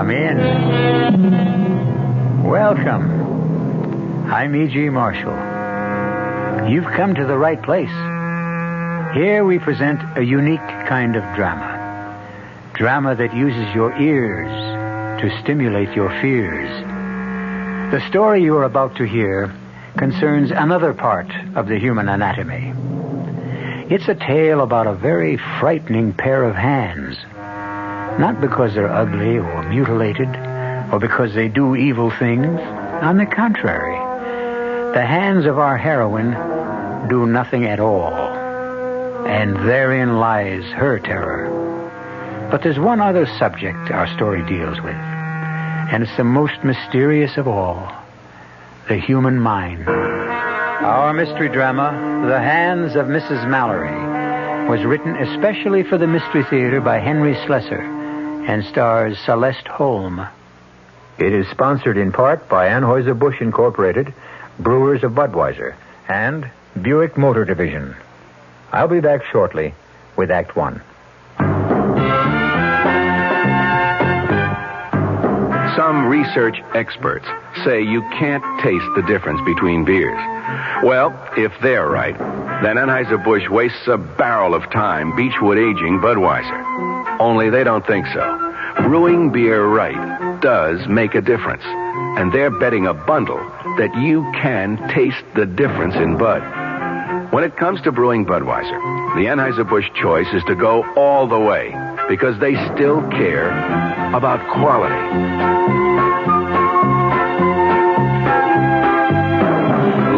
Come in. Welcome. I'm E.G. Marshall. You've come to the right place. Here we present a unique kind of drama. Drama that uses your ears to stimulate your fears. The story you're about to hear concerns another part of the human anatomy. It's a tale about a very frightening pair of hands. Not because they're ugly or mutilated, or because they do evil things. On the contrary, the hands of our heroine do nothing at all. And therein lies her terror. But there's one other subject our story deals with, and it's the most mysterious of all, the human mind. Our mystery drama, The Hands of Mrs. Mallory, was written especially for the Mystery Theater by Henry Slessor and stars Celeste Holm. It is sponsored in part by Anheuser-Busch Incorporated, Brewers of Budweiser, and Buick Motor Division. I'll be back shortly with Act One. Some research experts say you can't taste the difference between beers. Well, if they're right, then Anheuser-Busch wastes a barrel of time Beechwood aging Budweiser. Only they don't think so. Brewing beer right does make a difference. And they're betting a bundle that you can taste the difference in Bud. When it comes to brewing Budweiser, the Anheuser-Busch choice is to go all the way because they still care about quality.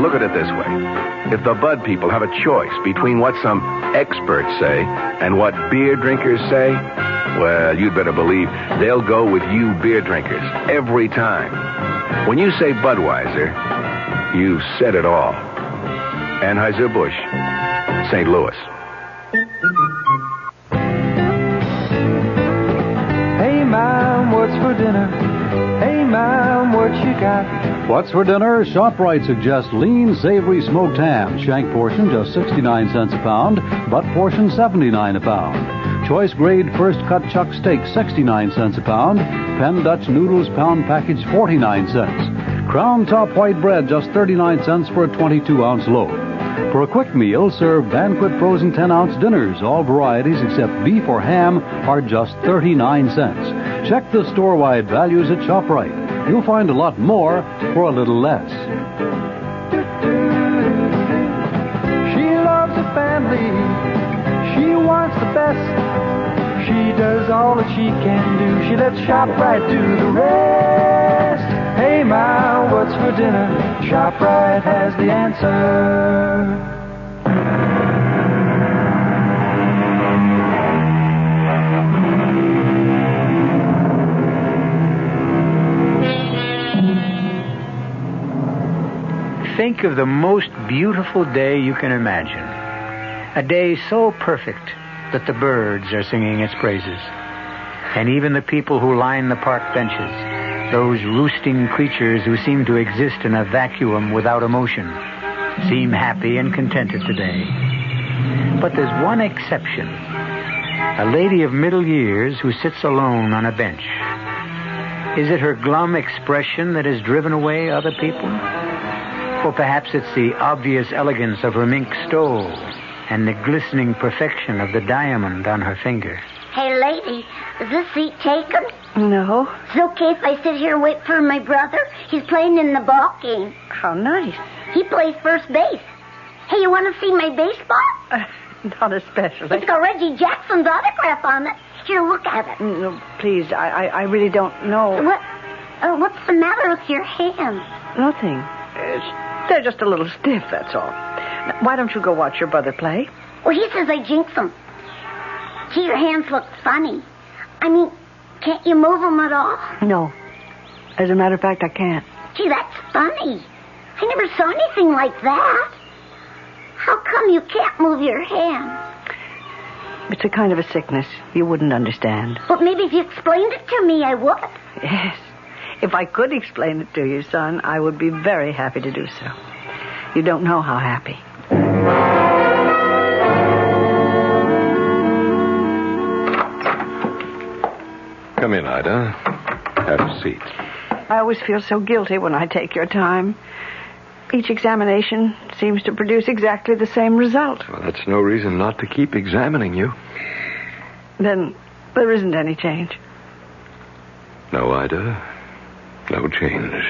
Look at it this way. If the Bud people have a choice between what some experts say and what beer drinkers say, well, you'd better believe they'll go with you beer drinkers every time. When you say Budweiser, you've said it all. Anheuser-Busch, St. Louis. Hey, Mom, what's for dinner? Hey, Mom, what you got? What's for dinner? ShopRite suggests lean, savory smoked ham. Shank portion just 69 cents a pound. Butt portion 79 a pound. Choice grade first cut chuck steak 69 cents a pound. Penn Dutch noodles pound package 49 cents. Crown top white bread just 39 cents for a 22-ounce loaf. For a quick meal, serve Banquet frozen 10-ounce dinners. All varieties except beef or ham are just 39 cents. Check the store-wide values at ShopRite. You'll find a lot more for a little less. She loves the family. She wants the best. She does all that she can do. She lets ShopRite do the rest. Hey, Ma, what's for dinner? ShopRite has the answer. Think of the most beautiful day you can imagine. A day so perfect that the birds are singing its praises. And even the people who line the park benches, those roosting creatures who seem to exist in a vacuum without emotion, seem happy and contented today. But there's one exception. A lady of middle years who sits alone on a bench. Is it her glum expression that has driven away other people? Or perhaps it's the obvious elegance of her mink stole and the glistening perfection of the diamond on her finger. Hey, lady, is this seat taken? No. It's okay if I sit here and wait for my brother? He's playing in the ball game. How nice. He plays first base. Hey, you want to see my baseball? Not especially. It's got Reggie Jackson's autograph on it. Here, look at it. No, please, I really don't know. What's the matter with your hands? Nothing. They're just a little stiff, that's all. Now, why don't you go watch your brother play? Well, he says I jinx him. Gee, your hands look funny. I mean, can't you move them at all? No. As a matter of fact, I can't. Gee, that's funny. I never saw anything like that. How come you can't move your hands? It's a kind of a sickness. You wouldn't understand. But maybe if you explained it to me, I would. Yes. If I could explain it to you, son, I would be very happy to do so. You don't know how happy. Come in, Ida. Have a seat. I always feel so guilty when I take your time. Each examination seems to produce exactly the same result. Well, that's no reason not to keep examining you. Then there isn't any change. No, Ida. No change.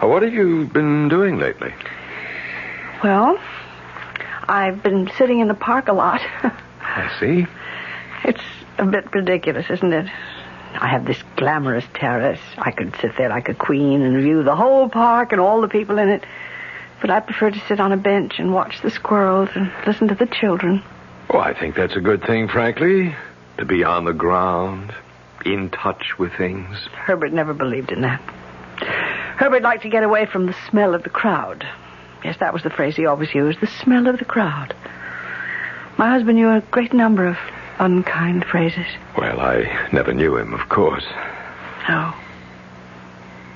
What have you been doing lately? Well, I've been sitting in the park a lot. I see. It's a bit ridiculous, isn't it? I have this glamorous terrace. I could sit there like a queen and view the whole park and all the people in it. But I prefer to sit on a bench and watch the squirrels and listen to the children. Oh, I think that's a good thing, frankly. To be on the ground, in touch with things. Herbert never believed in that. Herbert liked to get away from the smell of the crowd. Yes, that was the phrase he always used, the smell of the crowd. My husband knew a great number of unkind phrases. Well, I never knew him, of course. No.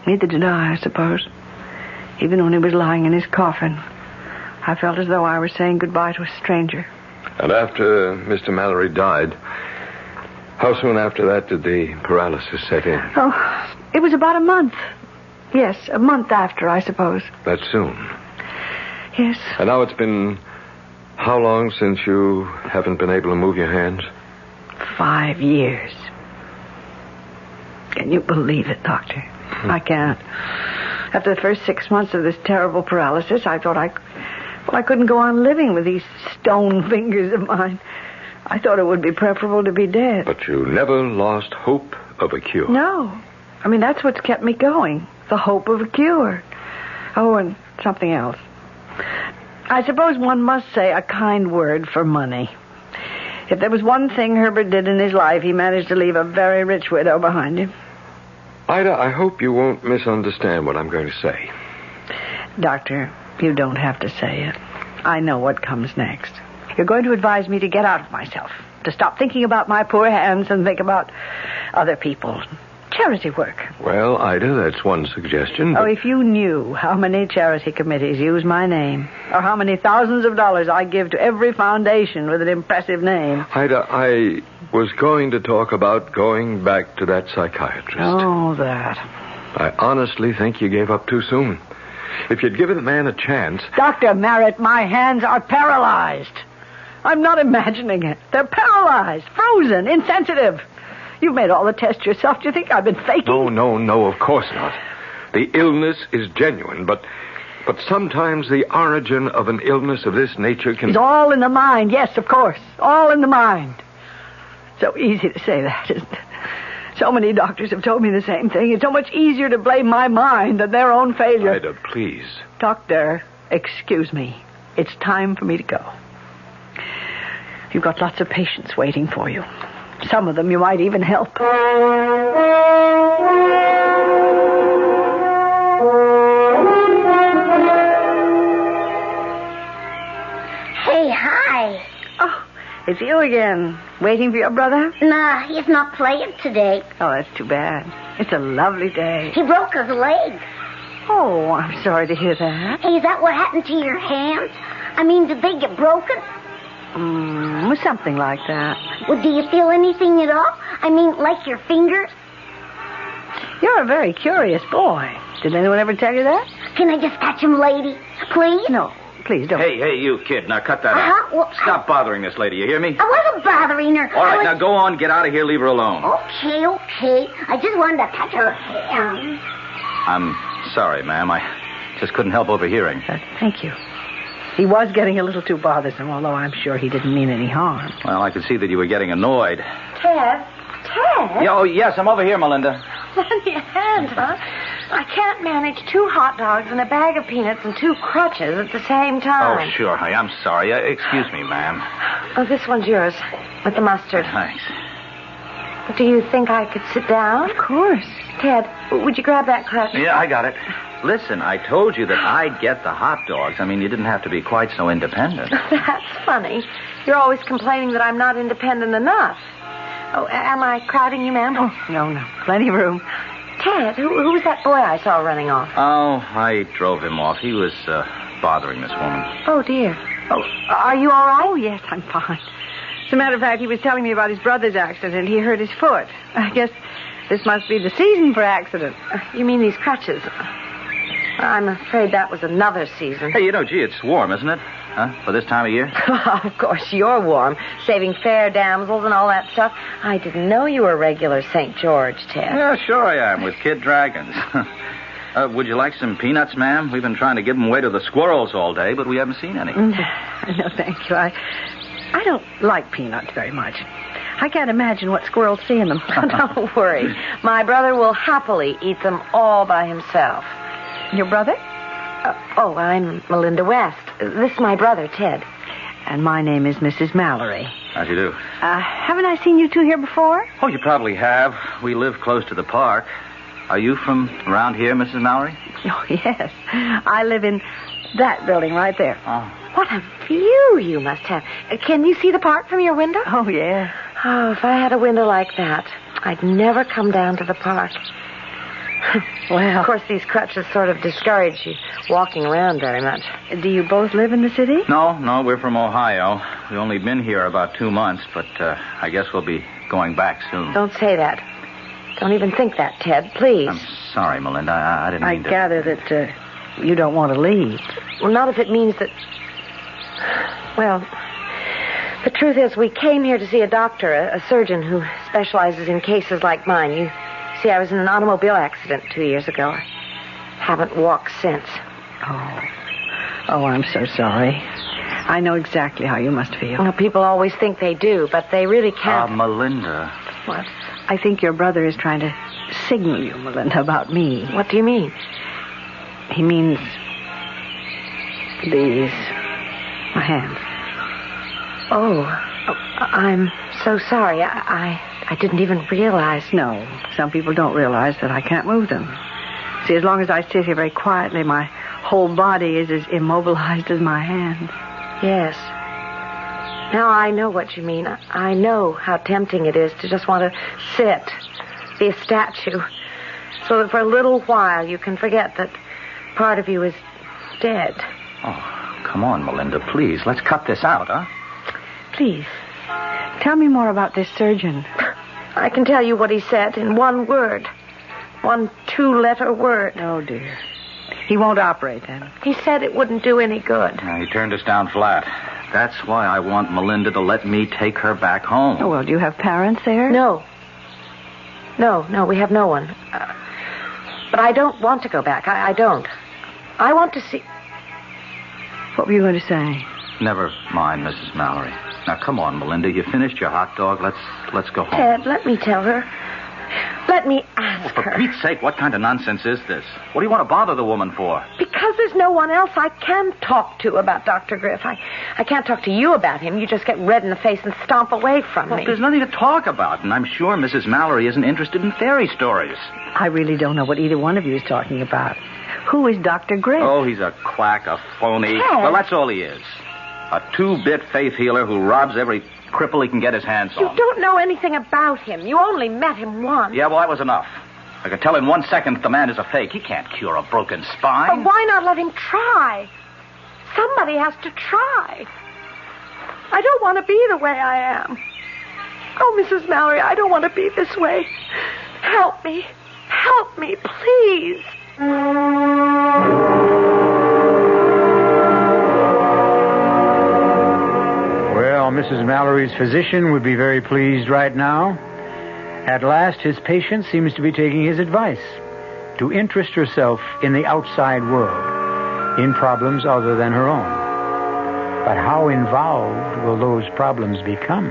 Neither did I suppose. Even when he was lying in his coffin, I felt as though I were saying goodbye to a stranger. And after Mr. Mallory died, how soon after that did the paralysis set in? Oh, it was about a month. Yes, a month after, I suppose. That soon? Yes. And now it's been how long since you haven't been able to move your hands? 5 years. Can you believe it, Doctor? I can't. After the first 6 months of this terrible paralysis, I thought I couldn't go on living with these stone fingers of mine. I thought it would be preferable to be dead. But you never lost hope of a cure. No. I mean, that's what's kept me going. The hope of a cure. Oh, and something else. I suppose one must say a kind word for money. If there was one thing Herbert did in his life, he managed to leave a very rich widow behind him. Ida, I hope you won't misunderstand what I'm going to say. Doctor, you don't have to say it. I know what comes next. You're going to advise me to get out of myself, to stop thinking about my poor hands and think about other people. Charity work. Well, Ida, that's one suggestion. Oh, if you knew how many charity committees use my name, or how many thousands of dollars I give to every foundation with an impressive name. Ida, I was going to talk about going back to that psychiatrist. Oh, that. I honestly think you gave up too soon. If you'd given the man a chance... Dr. Merritt, my hands are paralyzed. I'm not imagining it. They're paralyzed, frozen, insensitive. You've made all the tests yourself. Do you think I've been faking? No, of course not. The illness is genuine, but sometimes the origin of an illness of this nature can... It's all in the mind, yes, of course. All in the mind. So easy to say that, isn't it? So many doctors have told me the same thing. It's so much easier to blame my mind than their own failure. Ida, please. Doctor, excuse me. It's time for me to go. You've got lots of patients waiting for you. Some of them you might even help. Hey, hi. Oh, it's you again. Waiting for your brother? Nah, he's not playing today. Oh, that's too bad. It's a lovely day. He broke his leg. Oh, I'm sorry to hear that. Hey, is that what happened to your hands? I mean, did they get broken? Something like that. Well, do you feel anything at all? I mean, like your fingers? You're a very curious boy. Did anyone ever tell you that? Can I just touch him, lady? Please? No, please don't. Hey, you kid. Now cut that out. Well, Stop bothering this lady, you hear me? I wasn't bothering her. All right, now go on, get out of here, leave her alone. Okay. I just wanted to touch her hand. I'm sorry, ma'am. I just couldn't help overhearing. Thank you. He was getting a little too bothersome, although I'm sure he didn't mean any harm. Well, I could see that you were getting annoyed. Ted? Oh, yes, I'm over here, Melinda. On your hand, huh? I can't manage 2 hot dogs and a bag of peanuts and 2 crutches at the same time. Oh, sure. Hey, I'm sorry. Excuse me, ma'am. Oh, this one's yours, with the mustard. Thanks. Do you think I could sit down? Of course. Ted, would you grab that crutch? Yeah, I got it. Listen, I told you that I'd get the hot dogs. I mean, you didn't have to be quite so independent. That's funny. You're always complaining that I'm not independent enough. Oh, am I crowding you, ma'am? Oh, no. Plenty of room. Ted, who was that boy I saw running off? Oh, I drove him off. He was bothering this woman. Oh, dear. Oh, are you all right? Oh, yes, I'm fine. As a matter of fact, he was telling me about his brother's accident. He hurt his foot. I guess This must be the season for accidents. You mean these crutches? I'm afraid that was another season. Hey, gee, it's warm, isn't it? Huh? For this time of year? Of course, you're warm. Saving fair damsels and all that stuff. I didn't know you were regular St. George, Ted. Yeah, sure I am, with kid dragons. Would you like some peanuts, ma'am? We've been trying to give them away to the squirrels all day, but we haven't seen any. No, thank you. I don't like peanuts very much. I can't imagine what squirrels see in them. Don't worry. My brother will happily eat them all by himself. Your brother? I'm Melinda West. This is my brother, Ted. And my name is Mrs. Mallory. How do you do? Haven't I seen you two here before? Oh, you probably have. We live close to the park. Are you from around here, Mrs. Mallory? Oh, yes. I live in that building right there. Oh. What a view you must have. Can you see the park from your window? Oh, yeah. Oh, if I had a window like that, I'd never come down to the park. Well, of course, these crutches sort of discourage you walking around very much. Do you both live in the city? No, we're from Ohio. We've only been here about 2 months, but I guess we'll be going back soon. Don't say that. Don't even think that, Ted, please. I'm sorry, Melinda. I didn't mean to... I gather that you don't want to leave. Well, not if it means that... Well, the truth is we came here to see a doctor, a surgeon who specializes in cases like mine. You see, I was in an automobile accident 2 years ago. I haven't walked since. Oh, I'm so sorry. I know exactly how you must feel. Well, people always think they do, but they really can't. Melinda. What? I think your brother is trying to signal you, Melinda, about me. What do you mean? He means these. My hands. Oh, I'm so sorry. I didn't even realize. No, some people don't realize that I can't move them. See, as long as I sit here very quietly, my whole body is as immobilized as my hands. Yes. Now I know what you mean. I know how tempting it is to just want to sit, be a statue, so that for a little while you can forget that part of you is dead. Oh, come on, Melinda, please. Let's cut this out, huh? Please, tell me more about this surgeon. I can tell you what he said in one word. 1 2-letter word. Oh, dear. He won't operate, then? He said it wouldn't do any good. He turned us down flat. That's why I want Melinda to let me take her back home. Oh, well, do you have parents there? No, we have no one. But I don't want to go back. I don't. I want to see... What were you going to say? Never mind, Mrs. Mallory. Now, come on, Melinda. You finished your hot dog. Let's go home. Ted, let me tell her. Let me ask her. For Pete's sake, what kind of nonsense is this? What do you want to bother the woman for? Because there's no one else I can talk to about Dr. Griff. I can't talk to you about him. You just get red in the face and stomp away from me. There's nothing to talk about, and I'm sure Mrs. Mallory isn't interested in fairy stories. I really don't know what either one of you is talking about. Who is Dr. Griff? Oh, he's a quack, a phony. Ted. Well, that's all he is. A 2-bit faith healer who robs every cripple he can get his hands on. You don't know anything about him. You only met him once. Yeah, well, that was enough. I could tell in 1 second that the man is a fake. He can't cure a broken spine. But why not let him try? Somebody has to try. I don't want to be the way I am. Oh, Mrs. Mallory, I don't want to be this way. Help me. Help me, please. Well, Mrs. Mallory's physician would be very pleased right now. At last, his patient seems to be taking his advice to interest herself in the outside world, in problems other than her own. But how involved will those problems become?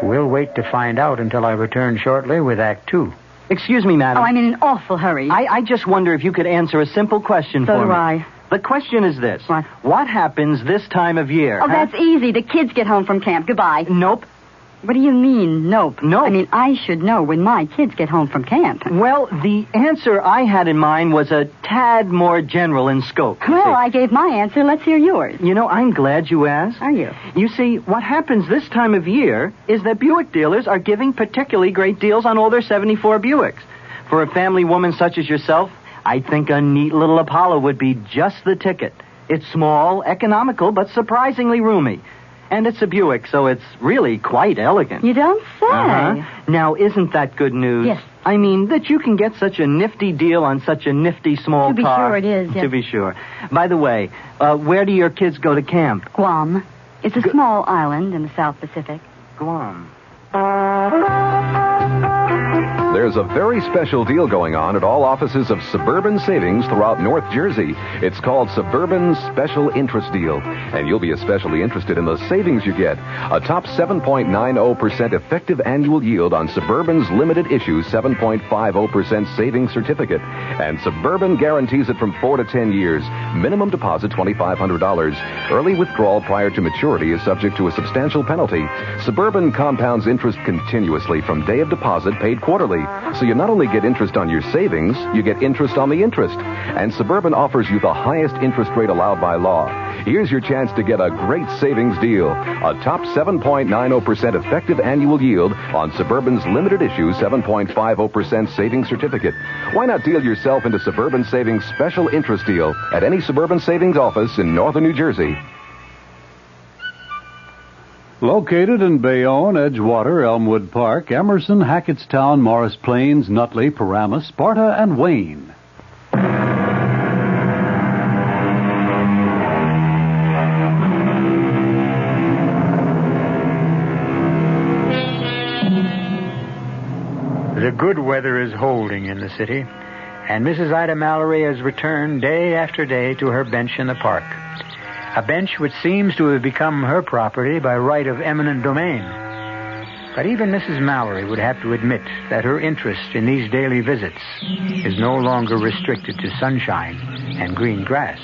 We'll wait to find out until I return shortly with Act 2. Excuse me, madam. Oh, I'm in an awful hurry. I just wonder if you could answer a simple question for me. So do I. The question is this. What happens this time of year? Oh, that's easy. The kids get home from camp. Goodbye. Nope. What do you mean, nope? Nope. I mean, I should know when my kids get home from camp. Well, the answer I had in mind was a tad more general in scope. Well, I gave my answer. Let's hear yours. You know, I'm glad you asked. Are you? You see, what happens this time of year is that Buick dealers are giving particularly great deals on all their 74 Buicks. For a family woman such as yourself, I think a neat little Apollo would be just the ticket. It's small, economical, but surprisingly roomy. And it's a Buick, so it's really quite elegant. You don't say. Now, isn't that good news? Yes. I mean, that you can get such a nifty deal on such a nifty small To be car. sure it is, yes. To be sure. By the way, where do your kids go to camp? Guam. It's a small island in the South Pacific. Guam. There's a very special deal going on at all offices of Suburban Savings throughout North Jersey. It's called Suburban Special Interest Deal, and you'll be especially interested in the savings you get. A top 7.90% effective annual yield on Suburban's limited issue 7.50% savings certificate, and Suburban guarantees it from 4 to 10 years. Minimum deposit $2,500. Early withdrawal prior to maturity is subject to a substantial penalty. Suburban compounds interest continuously from day of deposit paid quarterly. So you not only get interest on your savings, you get interest on the interest. And Suburban offers you the highest interest rate allowed by law. Here's your chance to get a great savings deal. A top 7.90% effective annual yield on Suburban's limited issue 7.50% savings certificate. Why not deal yourself into Suburban Savings Special Interest Deal at any Suburban Savings office in northern New Jersey? Located in Bayonne, Edgewater, Elmwood Park, Emerson, Hackettstown, Morris Plains, Nutley, Paramus, Sparta, and Wayne. The good weather is holding in the city, and Mrs. Ida Mallory has returned day after day to her bench in the park. A bench which seems to have become her property by right of eminent domain. But even Mrs. Mallory would have to admit that her interest in these daily visits is no longer restricted to sunshine and green grass.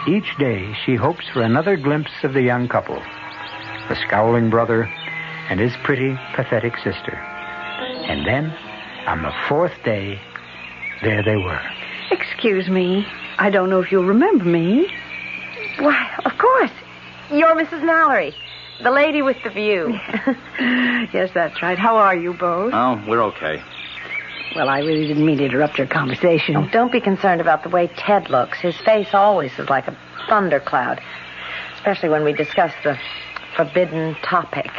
Each day she hopes for another glimpse of the young couple, the scowling brother and his pretty, pathetic sister. And then, on the fourth day, there they were. Excuse me. I don't know if you'll remember me. Why, of course. You're Mrs. Mallory, the lady with the view. Yes, that's right. How are you both? Oh, we're okay. Well, I really didn't mean to interrupt your conversation. Oh, don't be concerned about the way Ted looks. His face always is like a thundercloud, especially when we discuss the forbidden topic.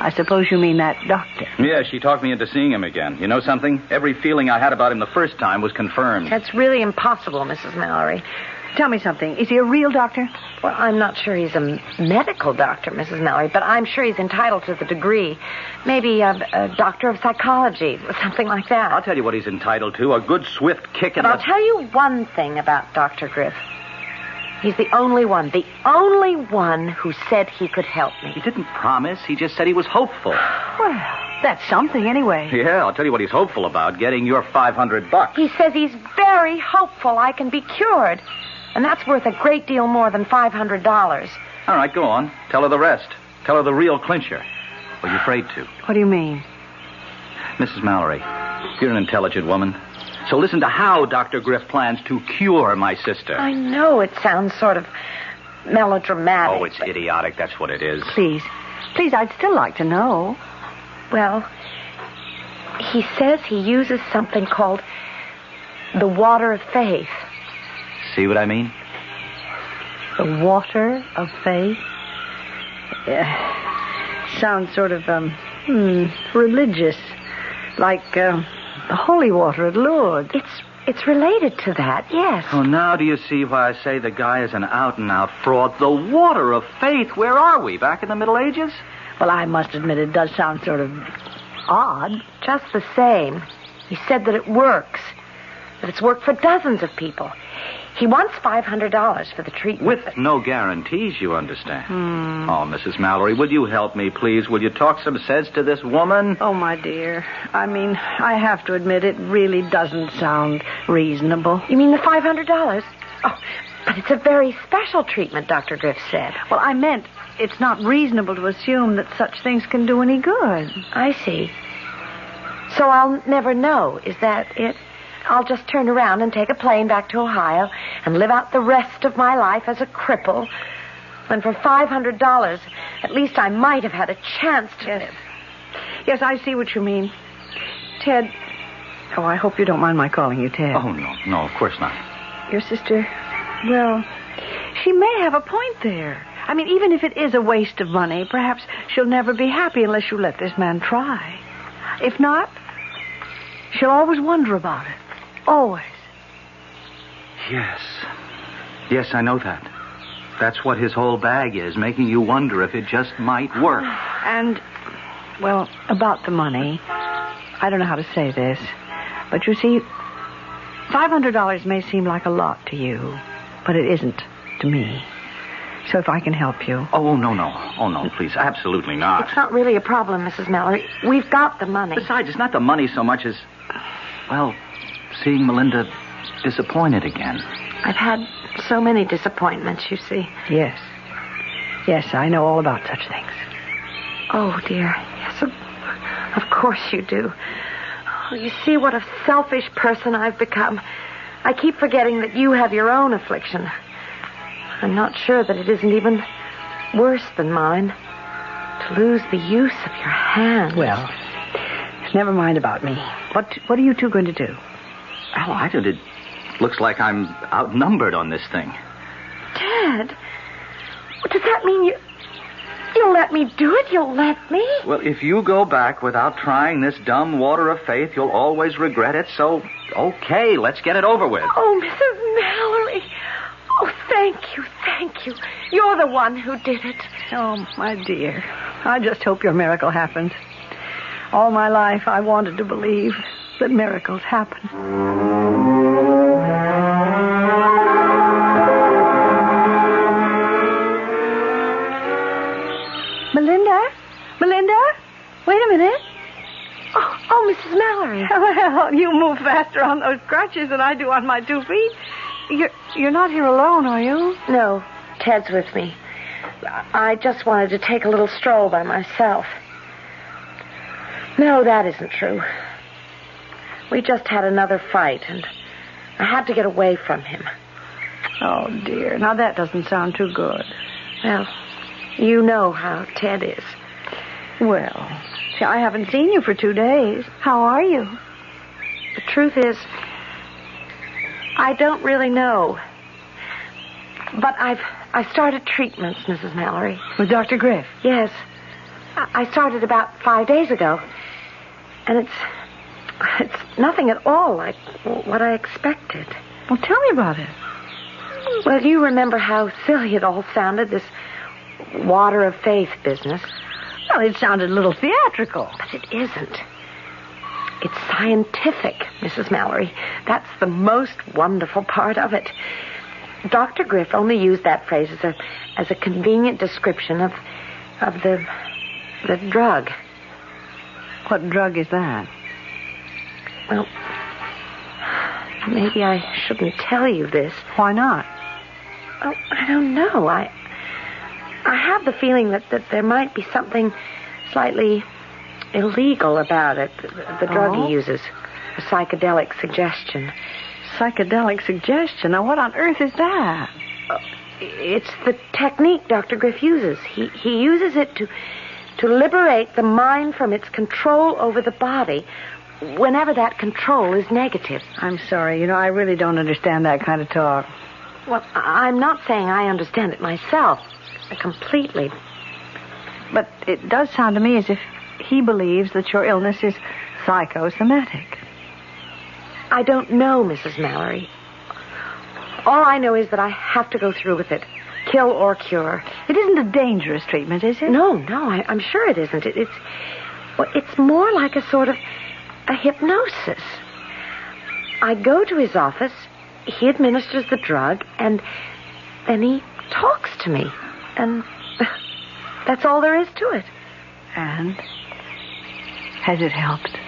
I suppose you mean that doctor. Yeah, she talked me into seeing him again. You know something? Every feeling I had about him the first time was confirmed. That's really impossible, Mrs. Mallory. Tell me something. Is he a real doctor? Well, I'm not sure he's a medical doctor, Mrs. Mallory, but I'm sure he's entitled to the degree. Maybe a doctor of psychology, or something like that. I'll tell you what he's entitled to. A good swift kick in But the... I'll tell you one thing about Dr. Griff. He's the only one who said he could help me. He didn't promise. He just said he was hopeful. Well, that's something anyway. Yeah, I'll tell you what he's hopeful about, getting your $500. He says he's very hopeful I can be cured. And that's worth a great deal more than $500. All right, go on. Tell her the rest. Tell her the real clincher. Or you're afraid to. What do you mean? Mrs. Mallory, you're an intelligent woman. So listen to how Dr. Griff plans to cure my sister. I know it sounds sort of melodramatic. Oh, it's idiotic. That's what it is. Please, I'd still like to know. Well, he says he uses something called the water of faith. See what I mean? The water of faith? Sounds sort of, religious. Like, the holy water at Lourdes. It's related to that, yes. Oh, now do you see why I say the guy is an out-and-out fraud? The water of faith. Where are we? Back in the Middle Ages? Well, I must admit it does sound sort of odd. Just the same. He said that it works. That it's worked for dozens of people. He wants $500 for the treatment. With no guarantees, you understand. Oh, Mrs. Mallory, will you help me, please? Will you talk some sense to this woman? Oh, my dear. I mean, I have to admit it really doesn't sound reasonable. You mean the $500? Oh, but it's a very special treatment, Dr. Griff said. Well, I meant it's not reasonable to assume that such things can do any good. I see. So I'll never know. Is that it? I'll just turn around and take a plane back to Ohio and live out the rest of my life as a cripple. When for $500, at least I might have had a chance to live. Yes, I see what you mean. Ted. Oh, I hope you don't mind my calling you Ted. Oh, no, of course not. Your sister, well, she may have a point there. I mean, even if it is a waste of money, perhaps she'll never be happy unless you let this man try. If not, she'll always wonder about it. Always. Yes. Yes, I know that. That's what his whole bag is, making you wonder if it just might work. And, well, about the money, I don't know how to say this, but you see, $500 may seem like a lot to you, but it isn't to me. So if I can help you. Oh, no. Oh, no, please, absolutely not. It's not really a problem, Mrs. Mallory. We've got the money. Besides, it's not the money so much as, well, seeing Melinda disappointed again. I've had so many disappointments, you see. Yes. Yes, I know all about such things. Oh, dear. Yes, of course you do. Oh, you see what a selfish person I've become. I keep forgetting that you have your own affliction. I'm not sure that it isn't even worse than mine. To lose the use of your hand. Well, never mind about me. What are you two going to do? Oh, I don't. It looks like I'm outnumbered on this thing. Ted, does that mean you'll let me do it? You'll let me? Well, if you go back without trying this dumb water of faith, you'll always regret it. So, okay, let's get it over with. Oh, Mrs. Mallory. Oh, thank you. You're the one who did it. Oh, my dear. I just hope your miracle happens. All my life, I wanted to believe that miracles happen. Melinda? Wait a minute. Oh, Mrs. Mallory. Well, you move faster on those crutches than I do on my 2 feet. You're not here alone, are you? No, Ted's with me. I just wanted to take a little stroll by myself. No, that isn't true. We just had another fight, and I had to get away from him. Oh, dear. Now, that doesn't sound too good. Well, you know how Ted is. Well, see, I haven't seen you for 2 days. How are you? The truth is, I don't really know. But I started treatments, Mrs. Mallory. With Dr. Griff? Yes. I started about 5 days ago. And it's nothing at all like what I expected. Well, tell me about it. Well, you remember how silly it all sounded, this water of faith business. Well, it sounded a little theatrical. But it isn't. It's scientific, Mrs. Mallory. That's the most wonderful part of it. Dr. Griff only used that phrase as a convenient description of the drug. What drug is that? Well, maybe I shouldn't tell you this. Why not? Oh, I don't know. I have the feeling that there might be something slightly illegal about it. The drug he uses. A psychedelic suggestion. Psychedelic suggestion? Now, what on earth is that? It's the technique Dr. Griff uses. He uses it to liberate the mind from its control over the body whenever that control is negative. I'm sorry. I really don't understand that kind of talk. Well, I'm not saying I understand it myself completely. But it does sound to me as if he believes that your illness is psychosomatic. I don't know, Mrs. Mallory. All I know is that I have to go through with it. Kill or cure. It isn't a dangerous treatment, is it? No, I'm sure it isn't. It's more like a sort of a hypnosis. I go to his office, he administers the drug, and then he talks to me. And that's all there is to it. And? Has it helped?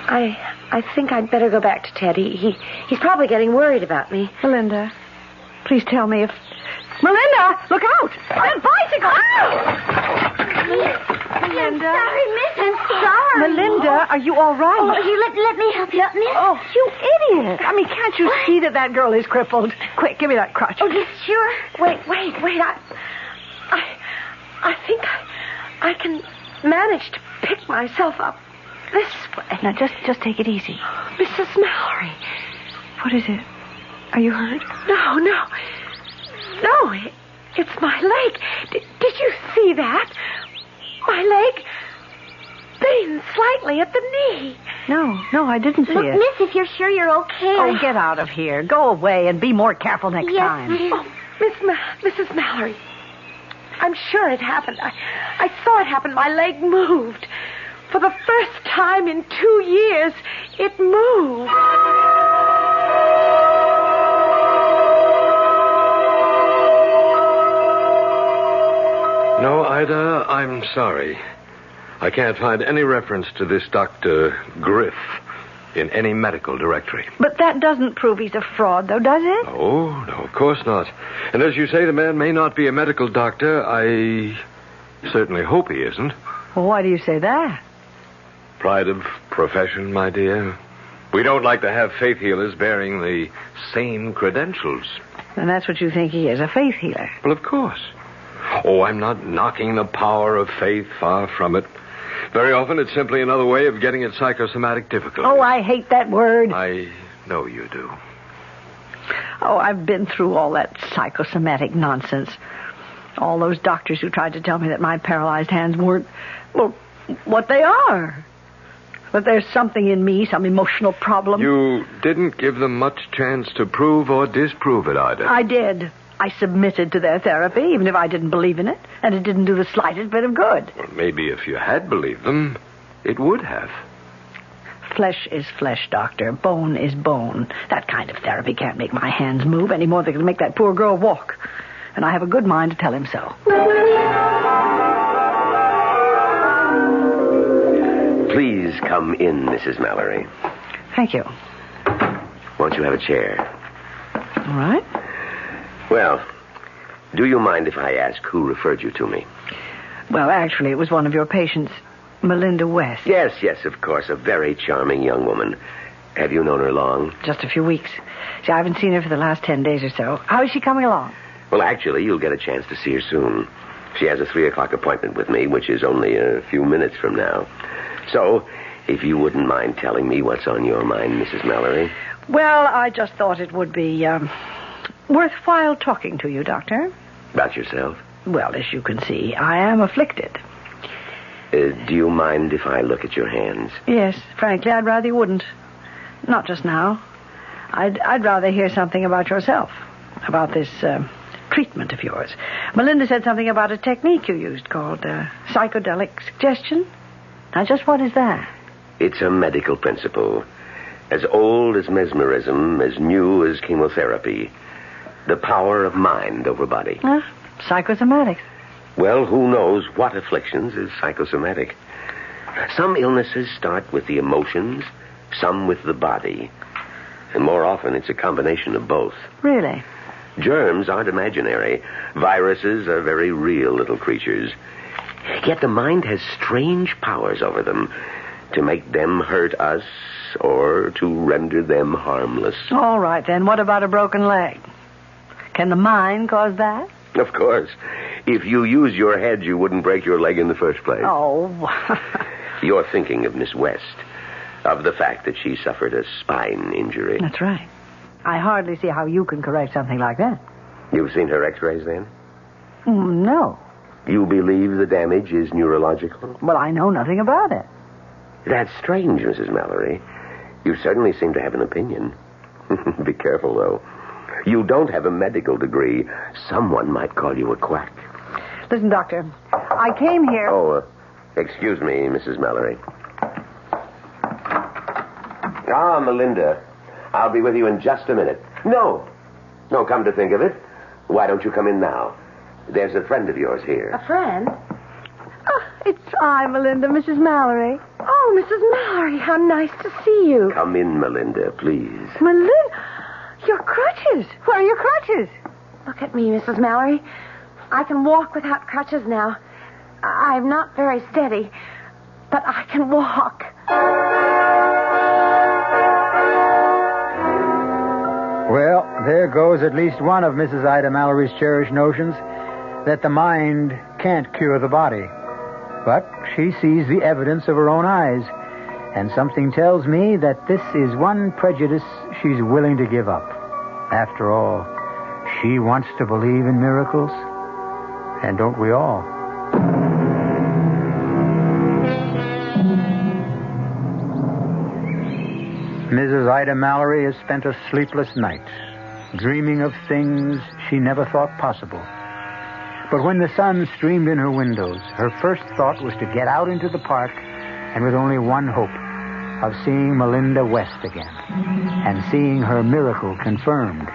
I think I'd better go back to Ted. He's probably getting worried about me. Melinda, please tell me if... Melinda, look out! That bicycle! Melinda. I'm sorry, miss. I'm sorry. Melinda, are you all right? Oh, you let me help you up, miss. Oh, you idiot. I mean, can't you see that girl is crippled? Quick, give me that crutch. Oh, yes, sure. Wait. I think I can manage to pick myself up this way. Now, just take it easy. Mrs. Mallory. What is it? Are you hurt? No. It's my leg. Did you see that? My leg bends slightly at the knee. No, I didn't see Look, it. miss, if you're sure you're okay. Oh, get out of here. Go away and be more careful next Yes, time. miss. Oh, Mrs. Mallory. I'm sure it happened. I saw it happen. My leg moved. For the first time in 2 years, it moved. No, Ida, I'm sorry. I can't find any reference to this Dr. Griff in any medical directory. But that doesn't prove he's a fraud, though, does it? No, of course not. And as you say, the man may not be a medical doctor. I certainly hope he isn't. Well, why do you say that? Pride of profession, my dear. We don't like to have faith healers bearing the same credentials. And that's what you think he is, a faith healer. Well, of course. Oh, I'm not knocking the power of faith, far from it. Very often it's simply another way of getting at psychosomatic difficulties. Oh, I hate that word. I know you do. Oh, I've been through all that psychosomatic nonsense. All those doctors who tried to tell me that my paralyzed hands weren't, well, what they are. That there's something in me, some emotional problem. You didn't give them much chance to prove or disprove it, Ida. I did. I submitted to their therapy, even if I didn't believe in it, and it didn't do the slightest bit of good. Well, maybe if you had believed them, it would have. Flesh is flesh, Doctor. Bone is bone. That kind of therapy can't make my hands move any more than it can make that poor girl walk. And I have a good mind to tell him so. Please come in, Mrs. Mallory. Thank you. Won't you have a chair? All right. Well, do you mind if I ask who referred you to me? Well, actually, it was one of your patients, Melinda West. Yes, of course. A very charming young woman. Have you known her long? Just a few weeks. See, I haven't seen her for the last 10 days or so. How is she coming along? Well, actually, you'll get a chance to see her soon. She has a 3:00 appointment with me, which is only a few minutes from now. So, if you wouldn't mind telling me what's on your mind, Mrs. Mallory. Well, I just thought it would be worthwhile talking to you, Doctor. About yourself? Well, as you can see, I am afflicted. Do you mind if I look at your hands? Yes, frankly, I'd rather you wouldn't. Not just now. I'd rather hear something about yourself, about this treatment of yours. Melinda said something about a technique you used called psychedelic suggestion. Now, just what is that? It's a medical principle. As old as mesmerism, as new as chemotherapy. The power of mind over body. Psychosomatics. Well, who knows what afflictions is psychosomatic? Some illnesses start with the emotions, some with the body. And more often, it's a combination of both. Really? Germs aren't imaginary. Viruses are very real little creatures. Yet the mind has strange powers over them to make them hurt us or to render them harmless. All right, then. What about a broken leg? Can the mind cause that? Of course. If you use your head, you wouldn't break your leg in the first place. Oh. You're thinking of Miss West, of the fact that she suffered a spine injury. That's right. I hardly see how you can correct something like that. You've seen her x-rays, then? No. You believe the damage is neurological? Well, I know nothing about it. That's strange, Mrs. Mallory. You certainly seem to have an opinion. Be careful, though. You don't have a medical degree. Someone might call you a quack. Listen, Doctor, I came here... Oh, excuse me, Mrs. Mallory. Melinda. I'll be with you in just a minute. No, come to think of it. Why don't you come in now? There's a friend of yours here. A friend? Oh, it's I, Melinda, Mrs. Mallory. Oh, Mrs. Mallory, how nice to see you. Come in, Melinda, please. Melinda? Your crutches. Where are your crutches? Look at me, Mrs. Mallory. I can walk without crutches now. I'm not very steady, but I can walk. Well, there goes at least one of Mrs. Ida Mallory's cherished notions, that the mind can't cure the body. But she sees the evidence of her own eyes, and something tells me that this is one prejudice she's willing to give up. After all, she wants to believe in miracles. And don't we all? Mrs. Ida Mallory has spent a sleepless night, dreaming of things she never thought possible. But when the sun streamed in her windows, her first thought was to get out into the park, and with only one hope, of seeing Melinda West again, and seeing her miracle confirmed.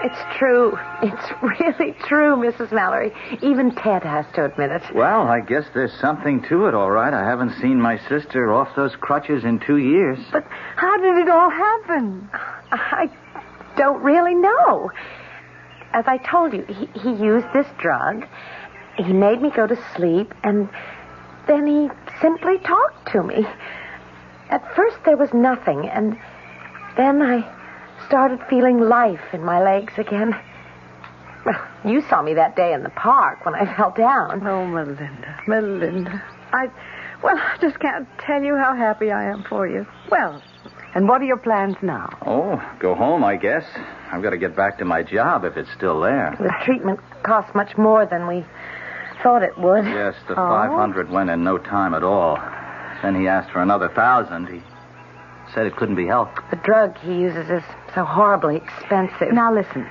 It's true. It's really true, Mrs. Mallory. Even Ted has to admit it. Well, I guess there's something to it, all right. I haven't seen my sister off those crutches in 2 years. But how did it all happen? I don't really know. As I told you, he used this drug. He made me go to sleep, and then he simply talked to me. At first, there was nothing, and then I started feeling life in my legs again. Well, you saw me that day in the park when I fell down. Oh, Melinda. I just can't tell you how happy I am for you. Well, and what are your plans now? Oh, go home, I guess. I've got to get back to my job if it's still there. The treatment cost much more than we thought it would. Yes, the 500 went in no time at all. Then he asked for another 1,000. He said it couldn't be helped. The drug he uses is so horribly expensive. Now, listen.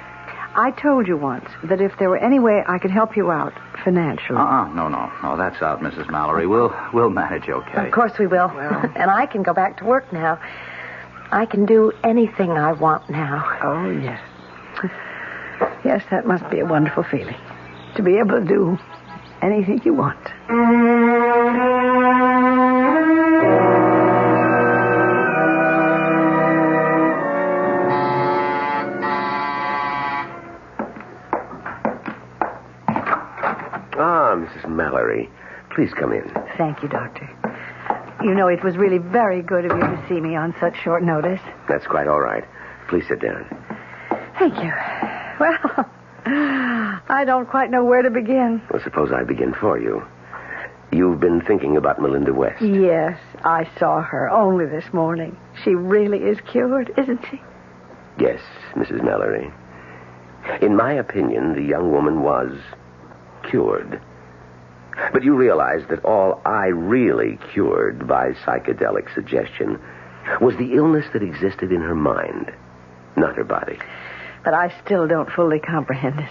I told you once that if there were any way I could help you out financially... No, that's out, Mrs. Mallory. We'll manage okay. Of course we will. Well. And I can go back to work now. I can do anything I want now. Oh, yes. Yes, that must be a wonderful feeling. To be able to do anything you want. Mrs. Mallory, please come in. Thank you, Doctor. You know, it was really very good of you to see me on such short notice. That's quite all right. Please sit down. Thank you. Well, I don't quite know where to begin. Well, suppose I begin for you. You've been thinking about Melinda West. Yes, I saw her only this morning. She really is cured, isn't she? Yes, Mrs. Mallory. In my opinion, the young woman was cured. But you realize that all I really cured by psychedelic suggestion was the illness that existed in her mind, not her body. But I still don't fully comprehend it.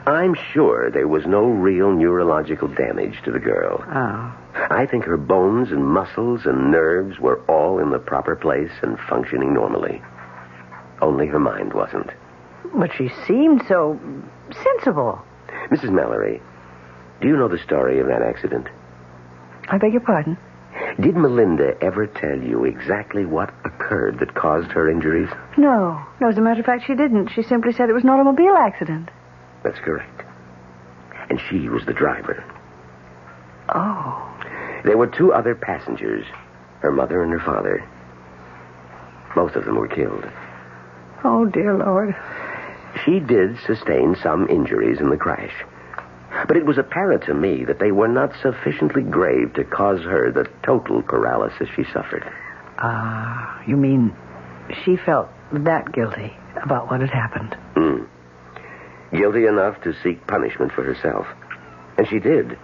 I'm sure there was no real neurological damage to the girl. Oh. I think her bones and muscles and nerves were all in the proper place and functioning normally. Only her mind wasn't. But she seemed so sensible. Mrs. Mallory, do you know the story of that accident? I beg your pardon? Did Melinda ever tell you exactly what occurred that caused her injuries? No, as a matter of fact, she didn't. She simply said it was an automobile accident. That's correct. And she was the driver. Oh. There were 2 other passengers, her mother and her father. Both of them were killed. Oh, dear Lord. She did sustain some injuries in the crash. But it was apparent to me that they were not sufficiently grave to cause her the total paralysis she suffered. You mean she felt that guilty about what had happened? Guilty enough to seek punishment for herself. And she did.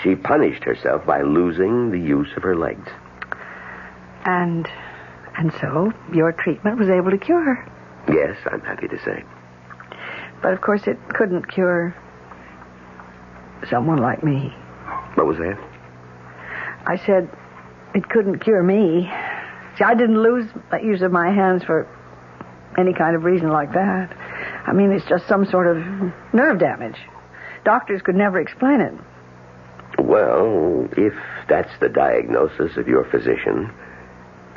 She punished herself by losing the use of her legs. And so your treatment was able to cure her? Yes, I'm happy to say. But of course it couldn't cure someone like me. What was that? I said it couldn't cure me. See, I didn't lose the use of my hands for any kind of reason like that. I mean, it's just some sort of nerve damage. Doctors could never explain it. Well, if that's the diagnosis of your physician,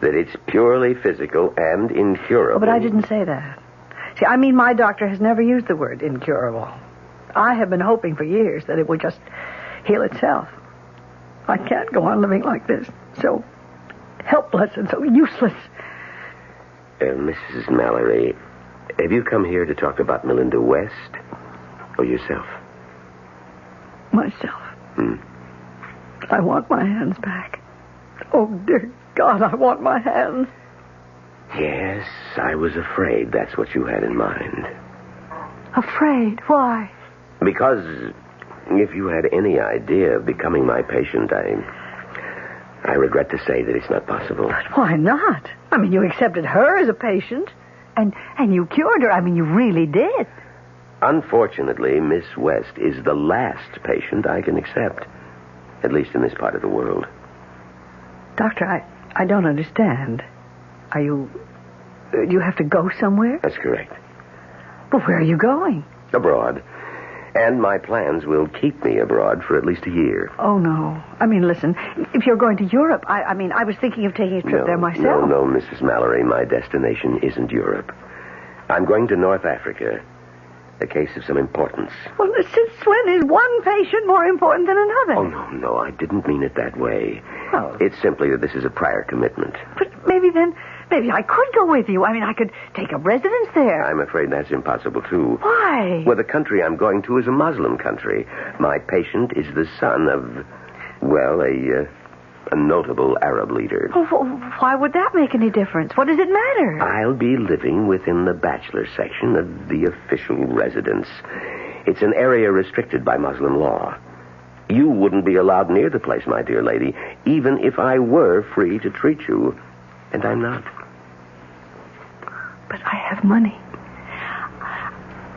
that it's purely physical and incurable... Oh, but I didn't say that. See, I mean, my doctor has never used the word incurable. I have been hoping for years that it would just heal itself. I can't go on living like this, so helpless and so useless. Mrs. Mallory, have you come here to talk about Melinda West or yourself? Myself. I want my hands back. Oh, dear God, I want my hands. Yes, I was afraid that's what you had in mind. Afraid? Why? Because If you had any idea of becoming my patient, I regret to say that it's not possible. But why not? I mean, you accepted her as a patient, and you cured her. I mean, you really did. Unfortunately, Miss West is the last patient I can accept, at least in this part of the world. Doctor, I don't understand. Do you have to go somewhere? That's correct. But where are you going? Abroad. And my plans will keep me abroad for at least a year. Oh, no. I mean, listen, if you're going to Europe, I was thinking of taking a trip there myself. No, Mrs. Mallory, my destination isn't Europe. I'm going to North Africa. A case of some importance. Well, since when is one patient more important than another? Oh, no, I didn't mean it that way. Oh. It's simply that this is a prior commitment. But maybe I could go with you. I mean, I could take up residence there. I'm afraid that's impossible, too. Why? Well, the country I'm going to is a Muslim country. My patient is the son of, well, a notable Arab leader. Well, why would that make any difference? What does it matter? I'll be living within the bachelor section of the official residence. It's an area restricted by Muslim law. You wouldn't be allowed near the place, my dear lady, even if I were free to treat you. And I'm not. But I have money.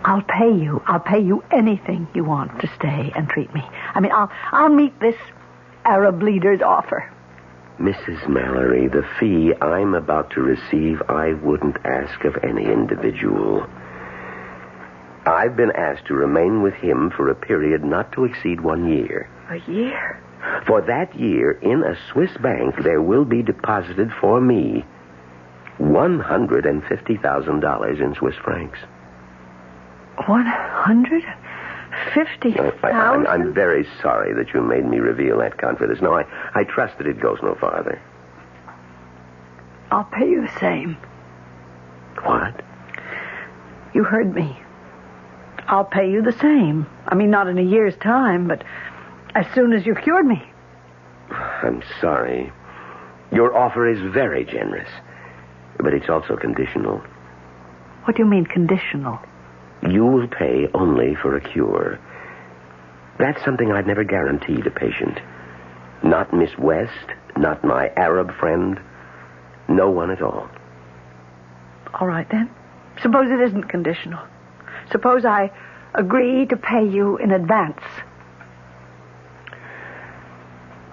I'll pay you. I'll pay you anything you want to stay and treat me. I mean, I'll meet this Arab leader's offer. Mrs. Mallory, the fee I'm about to receive, I wouldn't ask of any individual. I've been asked to remain with him for a period not to exceed 1 year. A year? For that year, in a Swiss bank, there will be deposited for me $150,000 in Swiss francs. 150,000? I'm very sorry that you made me reveal that confidence. No, I trust that it goes no farther. I'll pay you the same. What? You heard me. I'll pay you the same. I mean, not in a year's time, but as soon as you've cured me. I'm sorry. Your offer is very generous, but it's also conditional. What do you mean, conditional? You will pay only for a cure. That's something I've never guaranteed a patient. Not Miss West, not my Arab friend, no one at all. All right, then. Suppose it isn't conditional. Suppose I agree to pay you in advance.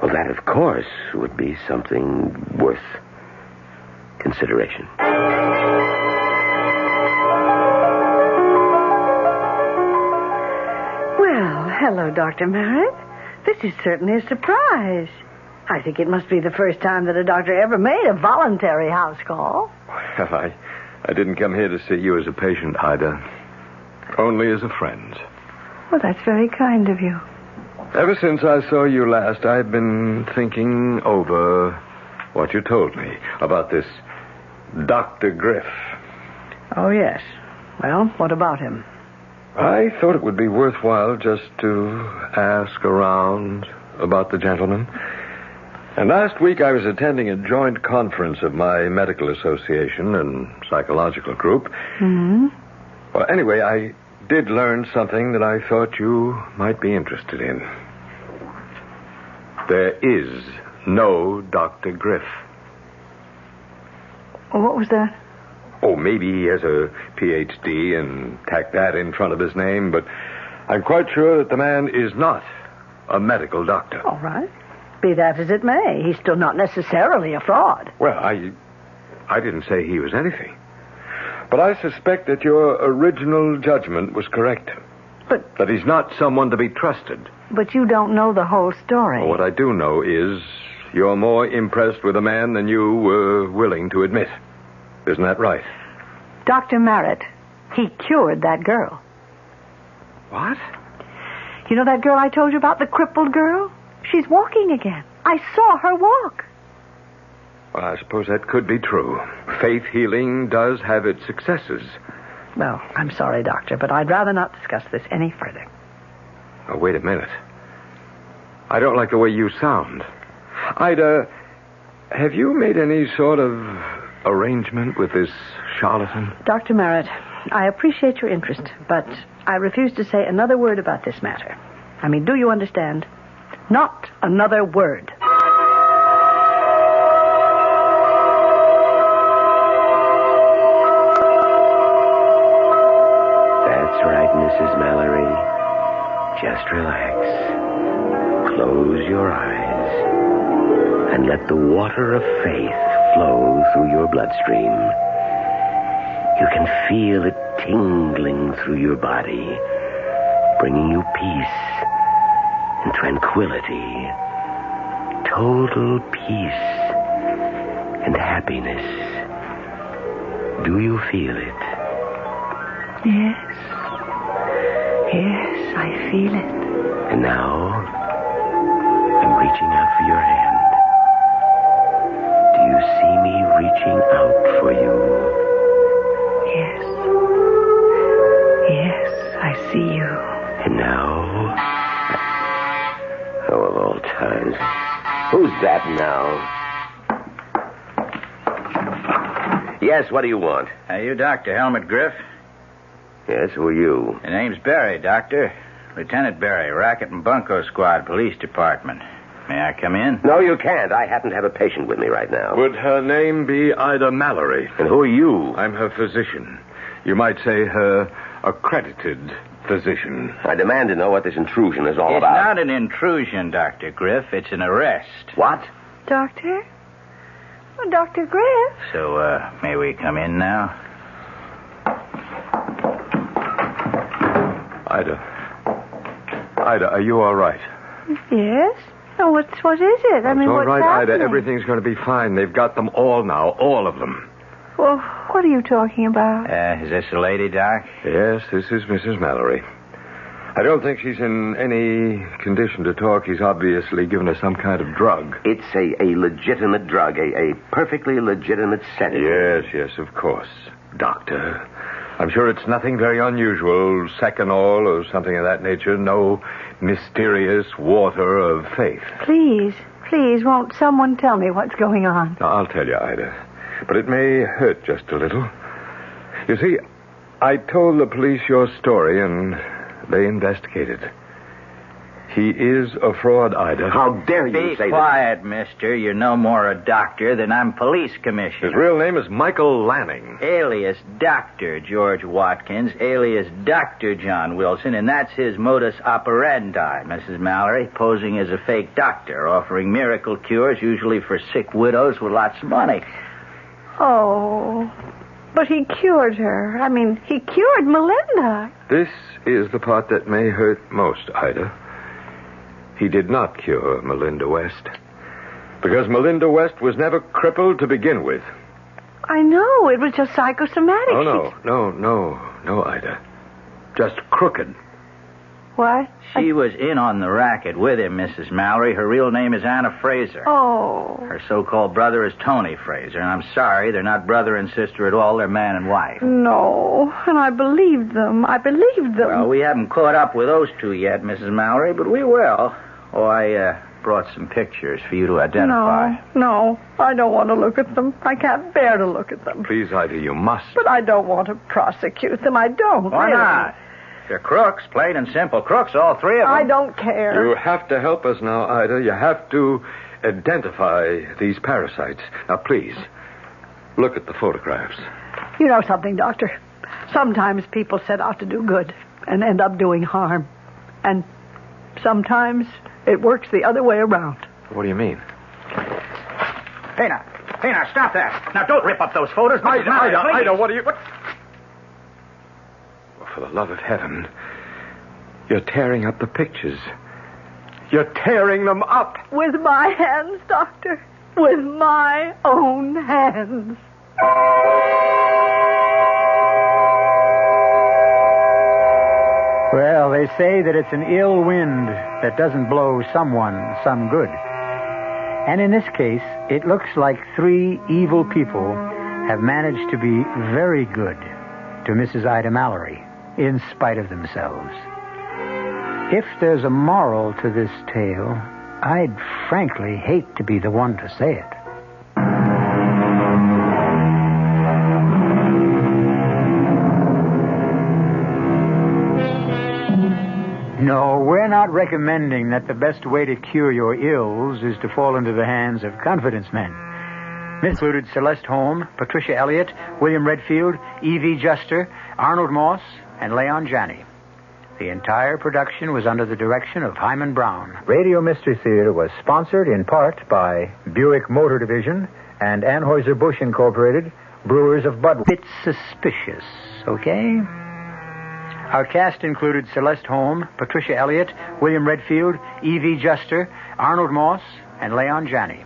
Well, that, of course, would be something worth consideration. Well, hello, Dr. Merritt. This is certainly a surprise. I think it must be the first time that a doctor ever made a voluntary house call. Well, I didn't come here to see you as a patient, Ida. Only as a friend. Well, that's very kind of you. Ever since I saw you last, I've been thinking over what you told me about this Dr. Griff. Oh, yes. Well, what about him? I thought it would be worthwhile just to ask around about the gentleman. And last week I was attending a joint conference of my medical association and psychological group. Mm-hmm. Well, anyway, I did learn something that I thought you might be interested in. There is no Dr. Griff. Oh, what was that? Oh, maybe he has a Ph.D. and tacked that in front of his name, but I'm quite sure that the man is not a medical doctor. All right. Be that as it may, he's still not necessarily a fraud. Well, I didn't say he was anything. But I suspect that your original judgment was correct. But... that he's not someone to be trusted. But you don't know the whole story. Well, what I do know is you're more impressed with a man than you were willing to admit. Isn't that right? Dr. Merritt, he cured that girl. What? You know that girl I told you about, the crippled girl? She's walking again. I saw her walk. Well, I suppose that could be true. Faith healing does have its successes. Well, I'm sorry, Doctor, but I'd rather not discuss this any further. Oh, wait a minute. I don't like the way you sound. Ida, have you made any sort of arrangement with this charlatan? Dr. Merritt, I appreciate your interest, but I refuse to say another word about this matter. I mean, do you understand? Not another word. That's right, Mrs. Mallory. Just relax. Close your eyes and let the water of faith flow through your bloodstream. You can feel it tingling through your body, bringing you peace and tranquility, total peace and happiness. Do you feel it? Yes. Yes, I feel it. And now, I'm reaching out for your hand. Do you see me reaching out for you? Yes. Yes, I see you. And now... Oh, of all times. Who's that now? Yes, what do you want? You Dr. Helmut Griff? Yes, who are you? The name's Barry, Doctor. Lieutenant Barry, Racket and Bunko Squad, Police Department. May I come in? No, you can't. I happen to have a patient with me right now. Would her name be Ida Mallory? And who are you? I'm her physician. You might say her accredited physician. I demand to know what this intrusion is all It's about. not an intrusion, Dr. Griff. It's an arrest. What? Doctor? Oh, Dr. Griff? So, may we come in now? Ida, are you all right? Yes? Oh, what is it? I mean, all what's right, happening? Ida. Everything's going to be fine. They've got them all now, all of them. Well, what are you talking about? Is this the lady, Doc? Yes, this is Mrs. Mallory. I don't think she's in any condition to talk. He's obviously given her some kind of drug. It's a legitimate drug, a perfectly legitimate sedative. Yes, of course. Doctor, I'm sure it's nothing very unusual, Seconal or something of that nature. No mysterious water of faith. Please, won't someone tell me what's going on? Now, I'll tell you, Ida. But it may hurt just a little. You see, I told the police your story, and they investigated. He is a fraud, Ida. How dare you say Be quiet, mister. You're no more a doctor than I'm police commissioner. His real name is Michael Lanning. Alias Dr. George Watkins, alias Dr. John Wilson, and that's his modus operandi, Mrs. Mallory, posing as a fake doctor, offering miracle cures, usually for sick widows with lots of money. Oh, but he cured her. I mean, he cured Melinda. This is the part that may hurt most, Ida. He did not cure Melinda West. Because Melinda West was never crippled to begin with. I know. It was just psychosomatic. Oh, no, Ida. Just crooked. What? She was in on the racket with him, Mrs. Mallory. Her real name is Anna Fraser. Oh. Her so-called brother is Tony Fraser, and I'm sorry, they're not brother and sister at all. They're man and wife. No, and I believed them. Well, we haven't caught up with those two yet, Mrs. Mallory, but we will. Oh, I brought some pictures for you to identify. No, I don't want to look at them. I can't bear to look at them. Please, Ida, you must. But I don't want to prosecute them. I don't. Why really. not? They're crooks, plain and simple crooks, all three of them. I don't care. You have to help us now, Ida. You have to identify these parasites. Now, please, look at the photographs. You know something, Doctor? Sometimes people set out to do good and end up doing harm. And sometimes it works the other way around. What do you mean? Hey, now, stop that. Now, don't rip up those photos. Ida, what are you... What? For the love of heaven, you're tearing up the pictures. You're tearing them up. With my hands, Doctor. With my own hands. Well, they say that it's an ill wind that doesn't blow someone some good. And in this case, it looks like three evil people have managed to be very good to Mrs. Ida Mallory, in spite of themselves. If there's a moral to this tale, I'd frankly hate to be the one to say it. No, we're We're not recommending that the best way to cure your ills is to fall into the hands of confidence men. Included Celeste Holm, Patricia Elliott, William Redfield, Evie Juster, Arnold Moss, and Leon Janney. The entire production was under the direction of Hyman Brown. Radio Mystery Theater was sponsored in part by Buick Motor Division and Anheuser-Busch Incorporated, Brewers of Budweiser. Bit suspicious, okay? Our cast included Celeste Holm, Patricia Elliott, William Redfield, Evie Juster, Arnold Moss, and Leon Janney.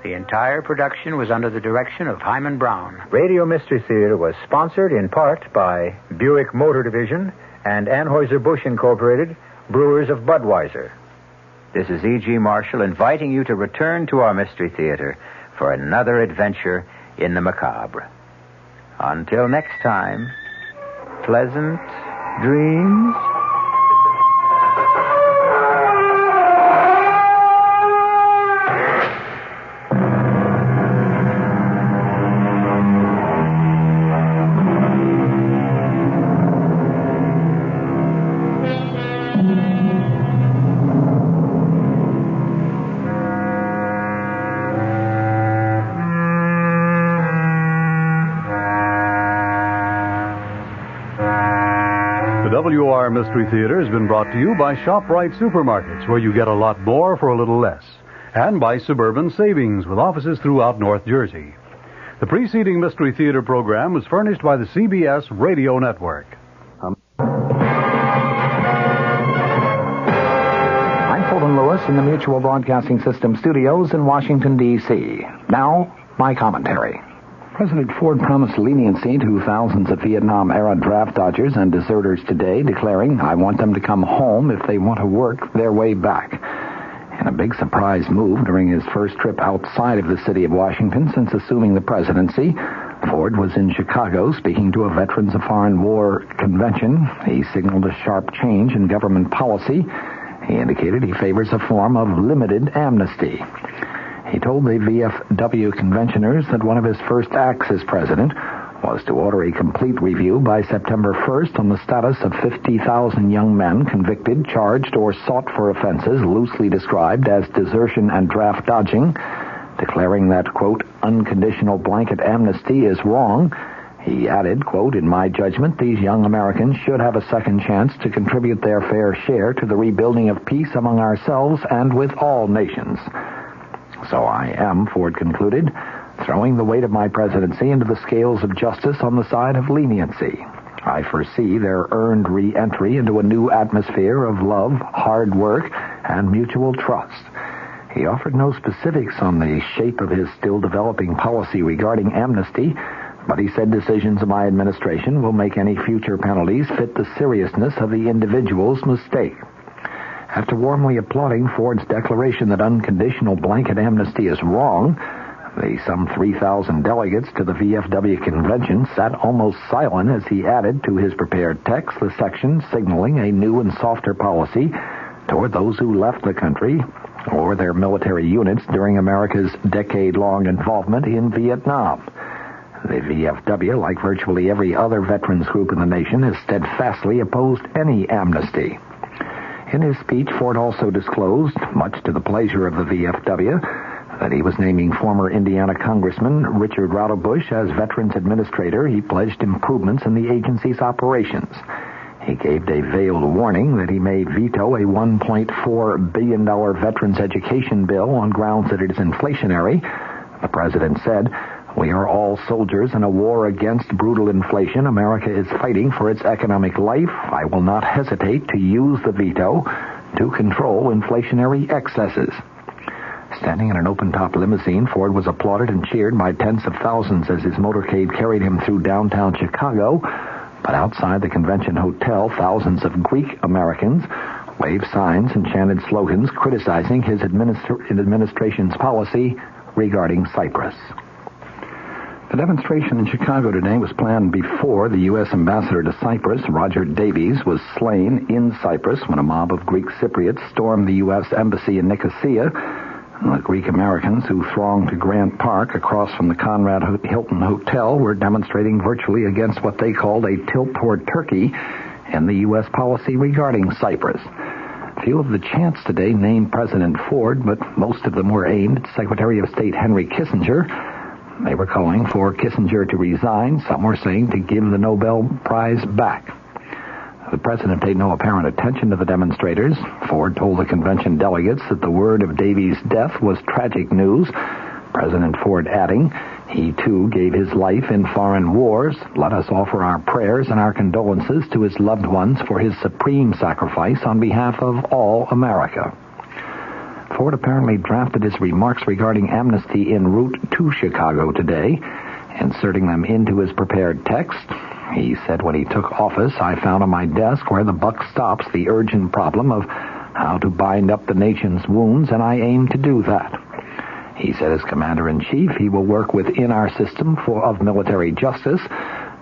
The entire production was under the direction of Hyman Brown. Radio Mystery Theater was sponsored in part by Buick Motor Division and Anheuser-Busch Incorporated, Brewers of Budweiser. This is E.G. Marshall inviting you to return to our Mystery Theater for another adventure in the macabre. Until next time, pleasant dreams. WR Mystery Theater has been brought to you by ShopRite Supermarkets, where you get a lot more for a little less, and by Suburban Savings, with offices throughout North Jersey. The preceding Mystery Theater program was furnished by the CBS Radio Network. I'm Fulton Lewis in the Mutual Broadcasting System studios in Washington, D.C. Now, my commentary. President Ford promised leniency to thousands of Vietnam-era draft dodgers and deserters today, declaring, "I want them to come home if they want to work their way back." In a big surprise move during his first trip outside of the city of Washington since assuming the presidency, Ford was in Chicago speaking to a Veterans of Foreign War convention. He signaled a sharp change in government policy. He indicated he favors a form of limited amnesty. He told the VFW conventioners that one of his first acts as president was to order a complete review by September 1st on the status of 50,000 young men convicted, charged, or sought for offenses loosely described as desertion and draft dodging, declaring that, quote, unconditional blanket amnesty is wrong. He added, quote, in my judgment, these young Americans should have a second chance to contribute their fair share to the rebuilding of peace among ourselves and with all nations. So I am, Ford concluded, throwing the weight of my presidency into the scales of justice on the side of leniency. I foresee their earned re-entry into a new atmosphere of love, hard work, and mutual trust. He offered no specifics on the shape of his still developing policy regarding amnesty, but he said decisions of my administration will make any future penalties fit the seriousness of the individual's mistake. After warmly applauding Ford's declaration that unconditional blanket amnesty is wrong, the some 3,000 delegates to the VFW convention sat almost silent as he added to his prepared text the section signaling a new and softer policy toward those who left the country or their military units during America's decade-long involvement in Vietnam. The VFW, like virtually every other veterans group in the nation, has steadfastly opposed any amnesty. In his speech, Ford also disclosed, much to the pleasure of the VFW, that he was naming former Indiana Congressman Richard Rauterbush as Veterans Administrator. He pledged improvements in the agency's operations. He gave a veiled warning that he may veto a $1.4 billion veterans education bill on grounds that it is inflationary. The president said, we are all soldiers in a war against brutal inflation. America is fighting for its economic life. I will not hesitate to use the veto to control inflationary excesses. Standing in an open-top limousine, Ford was applauded and cheered by tens of thousands as his motorcade carried him through downtown Chicago. But outside the convention hotel, thousands of Greek Americans waved signs and chanted slogans criticizing his administration's policy regarding Cyprus. The demonstration in Chicago today was planned before the U.S. ambassador to Cyprus, Roger Davies, was slain in Cyprus when a mob of Greek Cypriots stormed the U.S. embassy in Nicosia. The Greek Americans who thronged to Grant Park across from the Conrad Hilton Hotel were demonstrating virtually against what they called a tilt toward Turkey and the U.S. policy regarding Cyprus. Few of the chants today named President Ford, but most of them were aimed at Secretary of State Henry Kissinger. They were calling for Kissinger to resign. Some were saying to give the Nobel Prize back. The president paid no apparent attention to the demonstrators. Ford told the convention delegates that the word of Davy's death was tragic news. President Ford adding, he too gave his life in foreign wars. Let us offer our prayers and our condolences to his loved ones for his supreme sacrifice on behalf of all America. Ford apparently drafted his remarks regarding amnesty en route to Chicago today, inserting them into his prepared text. He said, when he took office, I found on my desk where the buck stops the urgent problem of how to bind up the nation's wounds, and I aim to do that. He said as Commander-in-Chief, he will work within our system of military justice,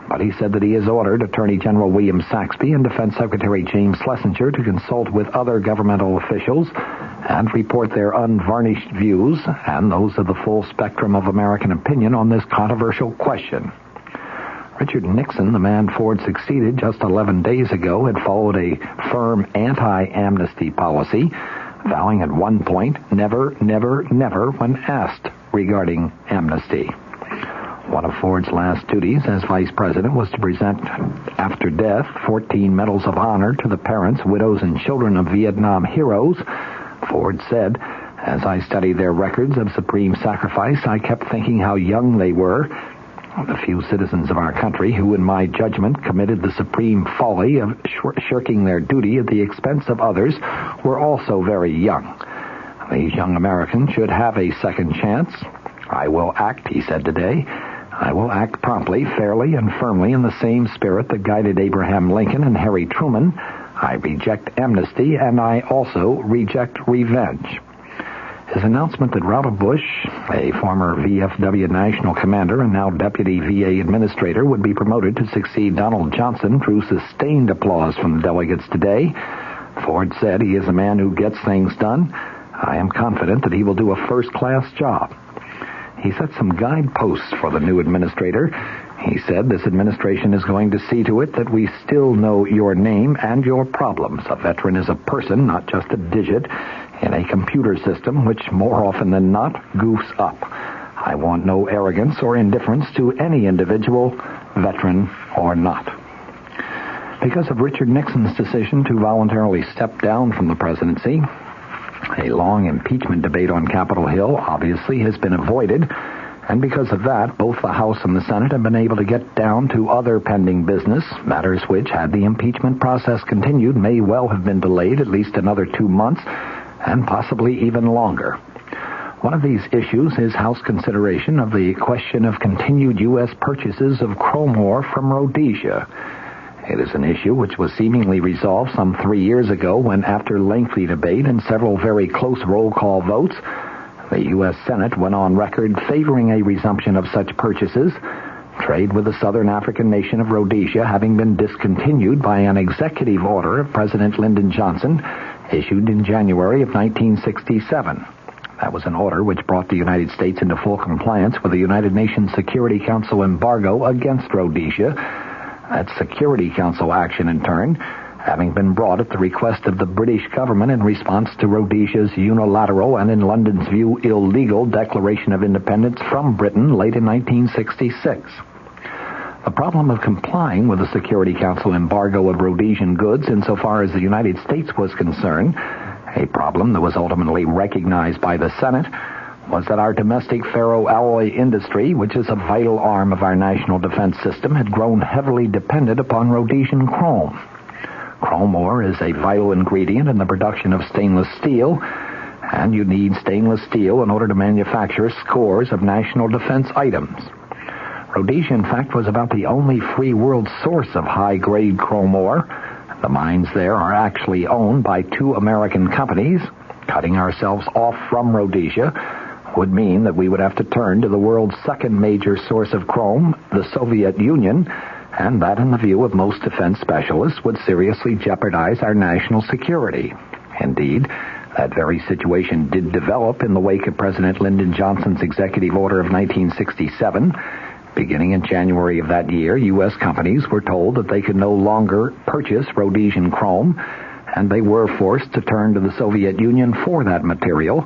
but he said that he has ordered Attorney General William Saxby and Defense Secretary James Schlesinger to consult with other governmental officials and report their unvarnished views and those of the full spectrum of American opinion on this controversial question. Richard Nixon, the man Ford succeeded just 11 days ago, had followed a firm anti-amnesty policy, vowing at one point, never, never, never, when asked regarding amnesty. One of Ford's last duties as vice president was to present, after death, 14 medals of honor to the parents, widows, and children of Vietnam heroes. Ford said, as I studied their records of supreme sacrifice, I kept thinking how young they were. The few citizens of our country who, in my judgment, committed the supreme folly of shirking their duty at the expense of others were also very young. These young Americans should have a second chance. I will act, he said today. I will act promptly, fairly, and firmly in the same spirit that guided Abraham Lincoln and Harry Truman. I reject amnesty, and I also reject revenge. His announcement that Robert Bush, a former VFW national commander and now deputy VA administrator, would be promoted to succeed Donald Johnson drew sustained applause from the delegates today. Ford said he is a man who gets things done. I am confident that he will do a first-class job. He set some guideposts for the new administrator. He said this administration is going to see to it that we still know your name and your problems. A veteran is a person, not just a digit, in a computer system which, more often than not, goofs up. I want no arrogance or indifference to any individual, veteran or not. Because of Richard Nixon's decision to voluntarily step down from the presidency, a long impeachment debate on Capitol Hill obviously has been avoided, and because of that, both the House and the Senate have been able to get down to other pending business, matters which, had the impeachment process continued, may well have been delayed at least another 2 months, and possibly even longer. One of these issues is House consideration of the question of continued U.S. purchases of chrome ore from Rhodesia. It is an issue which was seemingly resolved some 3 years ago when, after lengthy debate and several very close roll call votes, the U.S. Senate went on record favoring a resumption of such purchases, trade with the southern African nation of Rhodesia having been discontinued by an executive order of President Lyndon Johnson issued in January of 1967. That was an order which brought the United States into full compliance with the United Nations Security Council embargo against Rhodesia. That Security Council action, in turn, having been brought at the request of the British government in response to Rhodesia's unilateral and, in London's view, illegal declaration of independence from Britain late in 1966. The problem of complying with the Security Council embargo of Rhodesian goods insofar as the United States was concerned, a problem that was ultimately recognized by the Senate, was that our domestic ferroalloy industry, which is a vital arm of our national defense system, had grown heavily dependent upon Rhodesian chrome. Chrome ore is a vital ingredient in the production of stainless steel, and you need stainless steel in order to manufacture scores of national defense items. Rhodesia, in fact, was about the only free world source of high-grade chrome ore. The mines there are actually owned by 2 American companies. Cutting ourselves off from Rhodesia would mean that we would have to turn to the world's second major source of chrome, the Soviet Union, and that, in the view of most defense specialists, would seriously jeopardize our national security. Indeed, that very situation did develop in the wake of President Lyndon Johnson's executive order of 1967. Beginning in January of that year, U.S. companies were told that they could no longer purchase Rhodesian chrome, and they were forced to turn to the Soviet Union for that material.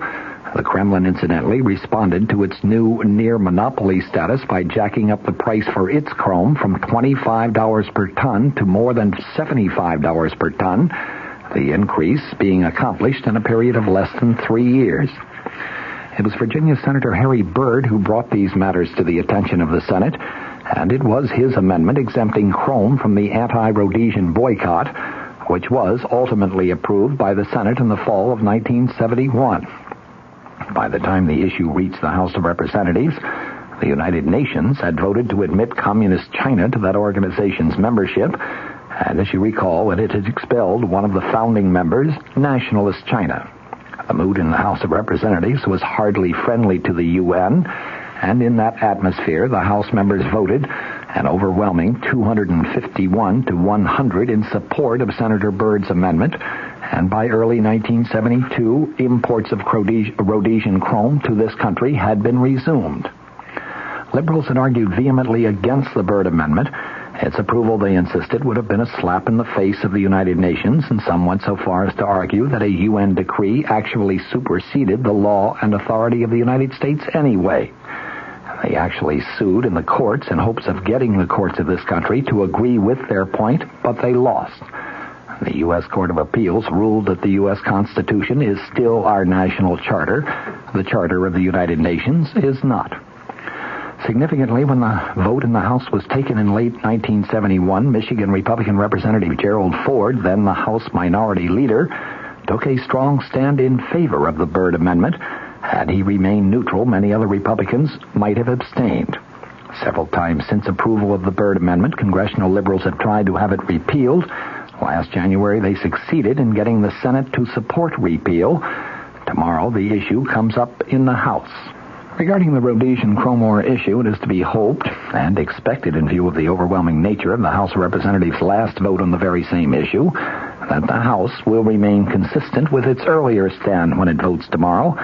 The Kremlin, incidentally, responded to its new near-monopoly status by jacking up the price for its chrome from $25 per ton to more than $75 per ton, the increase being accomplished in a period of less than 3 years. It was Virginia Senator Harry Byrd who brought these matters to the attention of the Senate, and it was his amendment exempting chrome from the anti-Rhodesian boycott, which was ultimately approved by the Senate in the fall of 1971. By the time the issue reached the House of Representatives, the United Nations had voted to admit Communist China to that organization's membership, and as you recall, it had expelled one of the founding members, Nationalist China. The mood in the House of Representatives was hardly friendly to the UN, and in that atmosphere, the House members voted an overwhelming 251 to 100 in support of Senator Byrd's amendment, and by early 1972, imports of Rhodesian chrome to this country had been resumed. Liberals had argued vehemently against the Byrd Amendment. Its approval, they insisted, would have been a slap in the face of the United Nations, and some went so far as to argue that a UN decree actually superseded the law and authority of the United States anyway. They actually sued in the courts in hopes of getting the courts of this country to agree with their point, but they lost. The U.S. Court of Appeals ruled that the U.S. Constitution is still our national charter. The Charter of the United Nations is not. Significantly, when the vote in the House was taken in late 1971, Michigan Republican Representative Gerald Ford, then the House Minority Leader, took a strong stand in favor of the Byrd Amendment. Had he remained neutral, many other Republicans might have abstained. Several times since approval of the Byrd Amendment, congressional liberals have tried to have it repealed. Last January, they succeeded in getting the Senate to support repeal. Tomorrow, the issue comes up in the House. Regarding the Rhodesian chrome ore issue, it is to be hoped and expected in view of the overwhelming nature of the House of Representatives' last vote on the very same issue, that the House will remain consistent with its earlier stand when it votes tomorrow.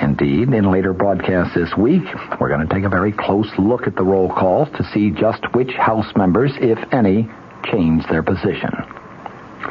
Indeed, in later broadcasts this week, we're going to take a very close look at the roll calls to see just which House members, if any, change their position.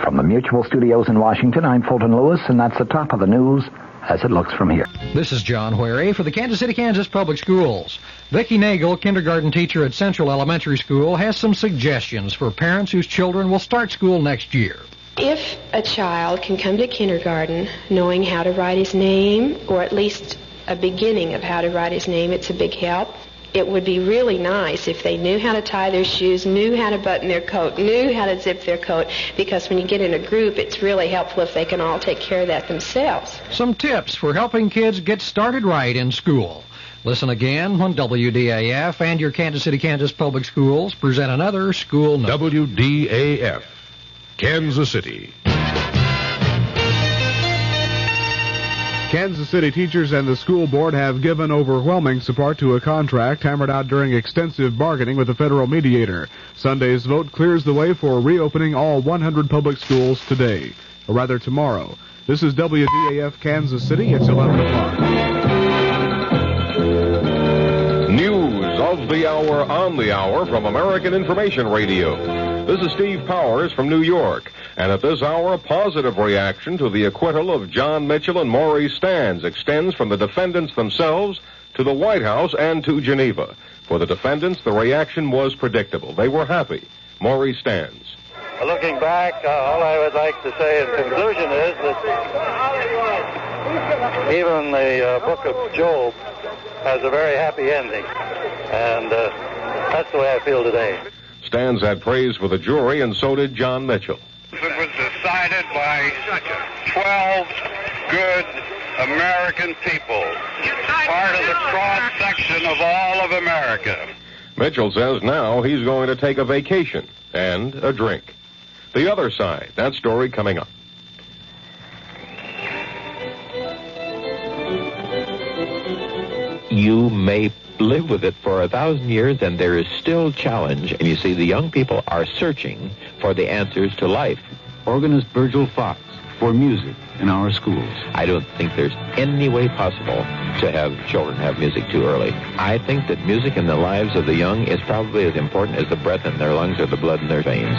From the Mutual Studios in Washington, I'm Fulton Lewis, and that's the top of the news as it looks from here. This is John Wherry for the Kansas City, Kansas Public Schools. Vicki Nagel, kindergarten teacher at Central Elementary School, has some suggestions for parents whose children will start school next year. If a child can come to kindergarten knowing how to write his name, or at least a beginning of how to write his name, it's a big help. It would be really nice if they knew how to tie their shoes, knew how to button their coat, knew how to zip their coat, because when you get in a group, it's really helpful if they can all take care of that themselves. Some tips for helping kids get started right in school. Listen again when WDAF and your Kansas City, Kansas Public Schools present another school note. WDAF, Kansas City. Kansas City teachers and the school board have given overwhelming support to a contract hammered out during extensive bargaining with a federal mediator. Sunday's vote clears the way for reopening all 100 public schools today, or rather tomorrow. This is WDAF Kansas City. It's 11 o'clock. News of the hour on the hour from American Information Radio. This is Steve Powers from New York. And at this hour, a positive reaction to the acquittal of John Mitchell and Maurice Stans extends from the defendants themselves to the White House and to Geneva. For the defendants, the reaction was predictable. They were happy. Maurice Stans. Looking back, all I would like to say in conclusion is that even the book of Job has a very happy ending. And that's the way I feel today. Stans had praise for the jury, and so did John Mitchell. It was decided by 12 good American people, part of the cross-section of all of America. Mitchell says now he's going to take a vacation and a drink. The other side, that story coming up. You may live with it for 1,000 years, and there is still challenge. And you see, the young people are searching for the answers to life. Organist Virgil Fox for music in our schools. I don't think there's any way possible to have children have music too early. I think that music in the lives of the young is probably as important as the breath in their lungs or the blood in their veins.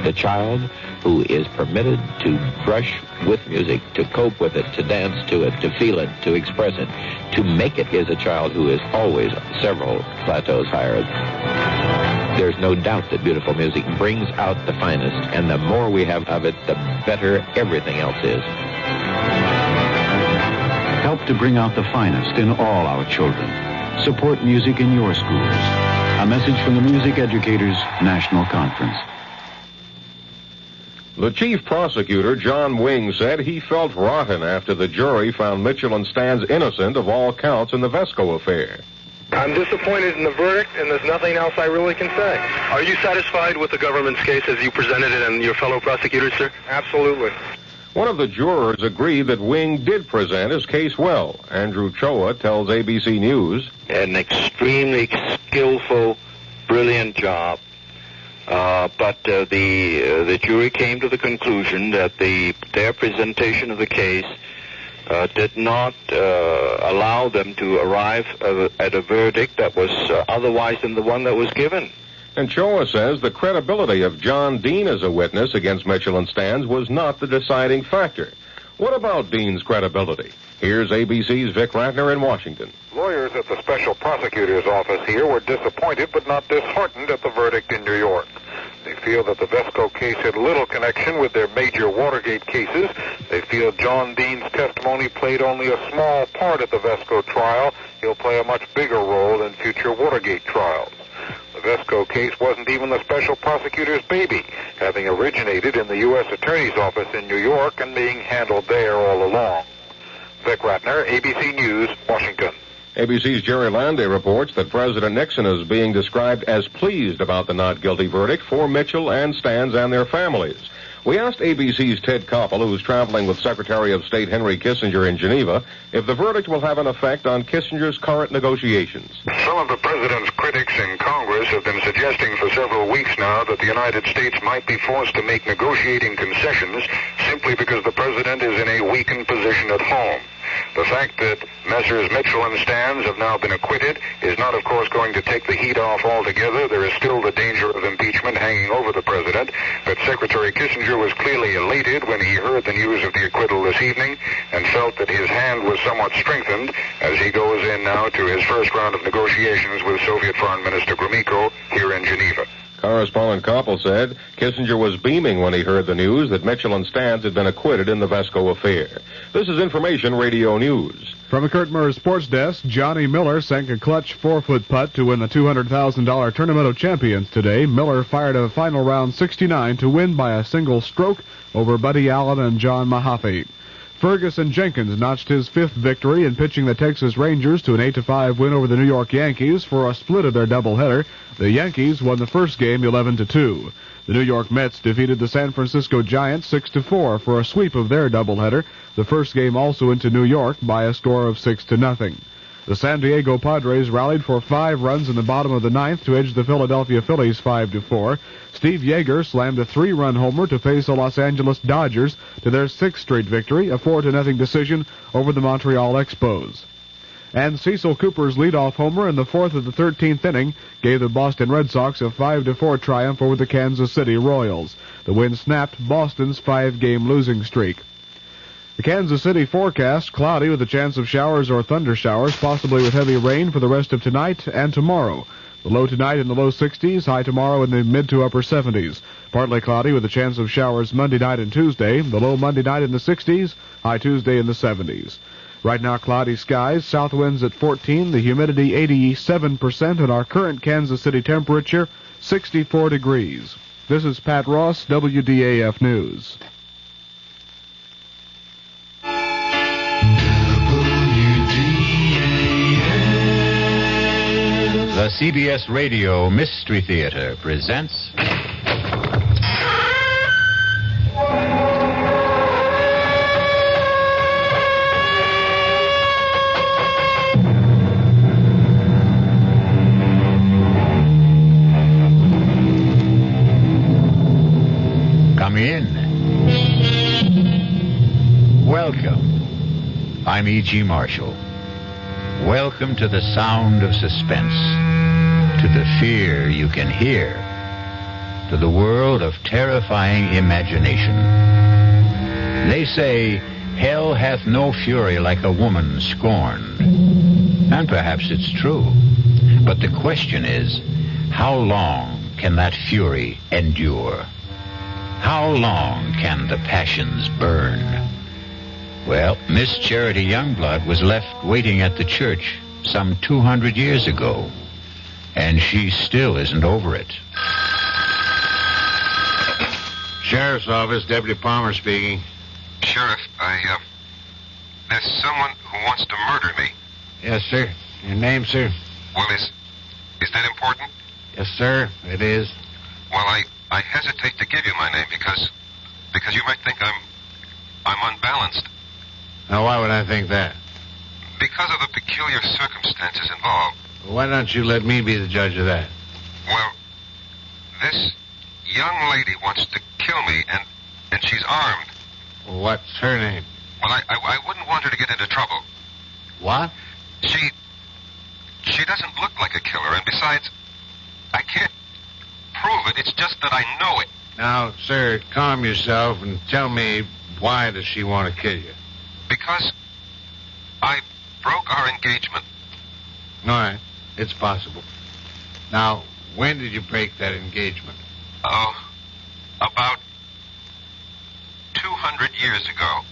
The child who is permitted to brush with music, to cope with it, to dance to it, to feel it, to express it, to make it, is a child who is always several plateaus higher. There's no doubt that beautiful music brings out the finest, and the more we have of it, the better everything else is. Help to bring out the finest in all our children. Support music in your schools. A message from the Music Educators National Conference. The chief prosecutor, John Wing, said he felt rotten after the jury found Mitchell and Stans innocent of all counts in the Vesco affair. I'm disappointed in the verdict, and there's nothing else I really can say. Are you satisfied with the government's case as you presented it and your fellow prosecutors, sir? Absolutely. One of the jurors agreed that Wing did present his case well. Andrew Choa tells ABC News. An extremely skillful, brilliant job. But the jury came to the conclusion that their presentation of the case did not allow them to arrive at a verdict that was otherwise than the one that was given. And Choa says the credibility of John Dean as a witness against Mitchell and Stans was not the deciding factor. What about Dean's credibility? Here's ABC's Vic Ratner in Washington. Lawyers at the special prosecutor's office here were disappointed but not disheartened at the verdict in New York. They feel that the Vesco case had little connection with their major Watergate cases. They feel John Dean's testimony played only a small part at the Vesco trial. He'll play a much bigger role in future Watergate trials. The Vesco case wasn't even the special prosecutor's baby, having originated in the U.S. Attorney's Office in New York and being handled there all along. Vic Ratner, ABC News, Washington. ABC's Jerry Landay reports that President Nixon is being described as pleased about the not guilty verdict for Mitchell and Stans and their families. We asked ABC's Ted Koppel, who's traveling with Secretary of State Henry Kissinger in Geneva, if the verdict will have an effect on Kissinger's current negotiations. Some of the president's critics in Congress have been suggesting for several weeks now that the United States might be forced to make negotiating concessions simply because the president is in a weakened position at home. The fact that Messrs. Mitchell and Stans have now been acquitted is not, of course, going to take the heat off altogether. There is still the danger of impeachment hanging over the president, but Secretary Kissinger was clearly elated when he heard the news of the acquittal this evening and felt that his hand was somewhat strengthened as he goes in now to his first round of negotiations with Soviet Foreign Minister Gromyko here in Geneva. Correspondent Koppel said Kissinger was beaming when he heard the news that Mitchell and Stans had been acquitted in the Vesco affair. This is Information Radio News. From the Kurt Murr Sports Desk, Johnny Miller sank a clutch 4-foot putt to win the $200,000 Tournament of Champions today. Miller fired a final round 69 to win by a single stroke over Buddy Allen and John Mahaffey. Ferguson Jenkins notched his fifth victory in pitching the Texas Rangers to an 8-5 win over the New York Yankees for a split of their doubleheader. The Yankees won the first game 11-2. The New York Mets defeated the San Francisco Giants 6-4 for a sweep of their doubleheader. The first game also went to New York by a score of 6-0. The San Diego Padres rallied for 5 runs in the bottom of the ninth to edge the Philadelphia Phillies 5-4. Steve Yeager slammed a 3-run homer to face the Los Angeles Dodgers to their 6th straight victory, a 4-0 decision over the Montreal Expos. And Cecil Cooper's leadoff homer in the 4th of the 13th inning gave the Boston Red Sox a 5-4 triumph over the Kansas City Royals. The win snapped Boston's 5-game losing streak. The Kansas City forecast, cloudy with a chance of showers or thunder showers, possibly with heavy rain for the rest of tonight and tomorrow. The low tonight in the low 60s, high tomorrow in the mid to upper 70s. Partly cloudy with a chance of showers Monday night and Tuesday. The low Monday night in the 60s, high Tuesday in the 70s. Right now, cloudy skies, south winds at 14, the humidity 87%, and our current Kansas City temperature, 64 degrees. This is Pat Ross, WDAF News. The CBS Radio Mystery Theater presents... Come in. Welcome. I'm E.G. Marshall. Welcome to the sound of suspense, to the fear you can hear, to the world of terrifying imagination. They say, hell hath no fury like a woman scorned. And perhaps it's true. But the question is, how long can that fury endure? How long can the passions burn? Well, Miss Charity Youngblood was left waiting at the church some 200 years ago, and she still isn't over it. Sheriff's Office, Deputy Palmer speaking. Sheriff, there's someone who wants to murder me. Yes, sir. Your name, sir? Well, is that important? Yes, sir, it is. Well, I hesitate to give you my name because you might think I'm unbalanced. Now, why would I think that? Because of the peculiar circumstances involved. Why don't you let me be the judge of that? Well, this young lady wants to kill me, and she's armed. What's her name? Well, I wouldn't want her to get into trouble. What? She doesn't look like a killer, and besides, I can't prove it. It's just that I know it. Now, sir, calm yourself and tell me, why does she want to kill you? Because I broke our engagement. All right, it's possible. Now, when did you break that engagement? Oh, about 200 years ago.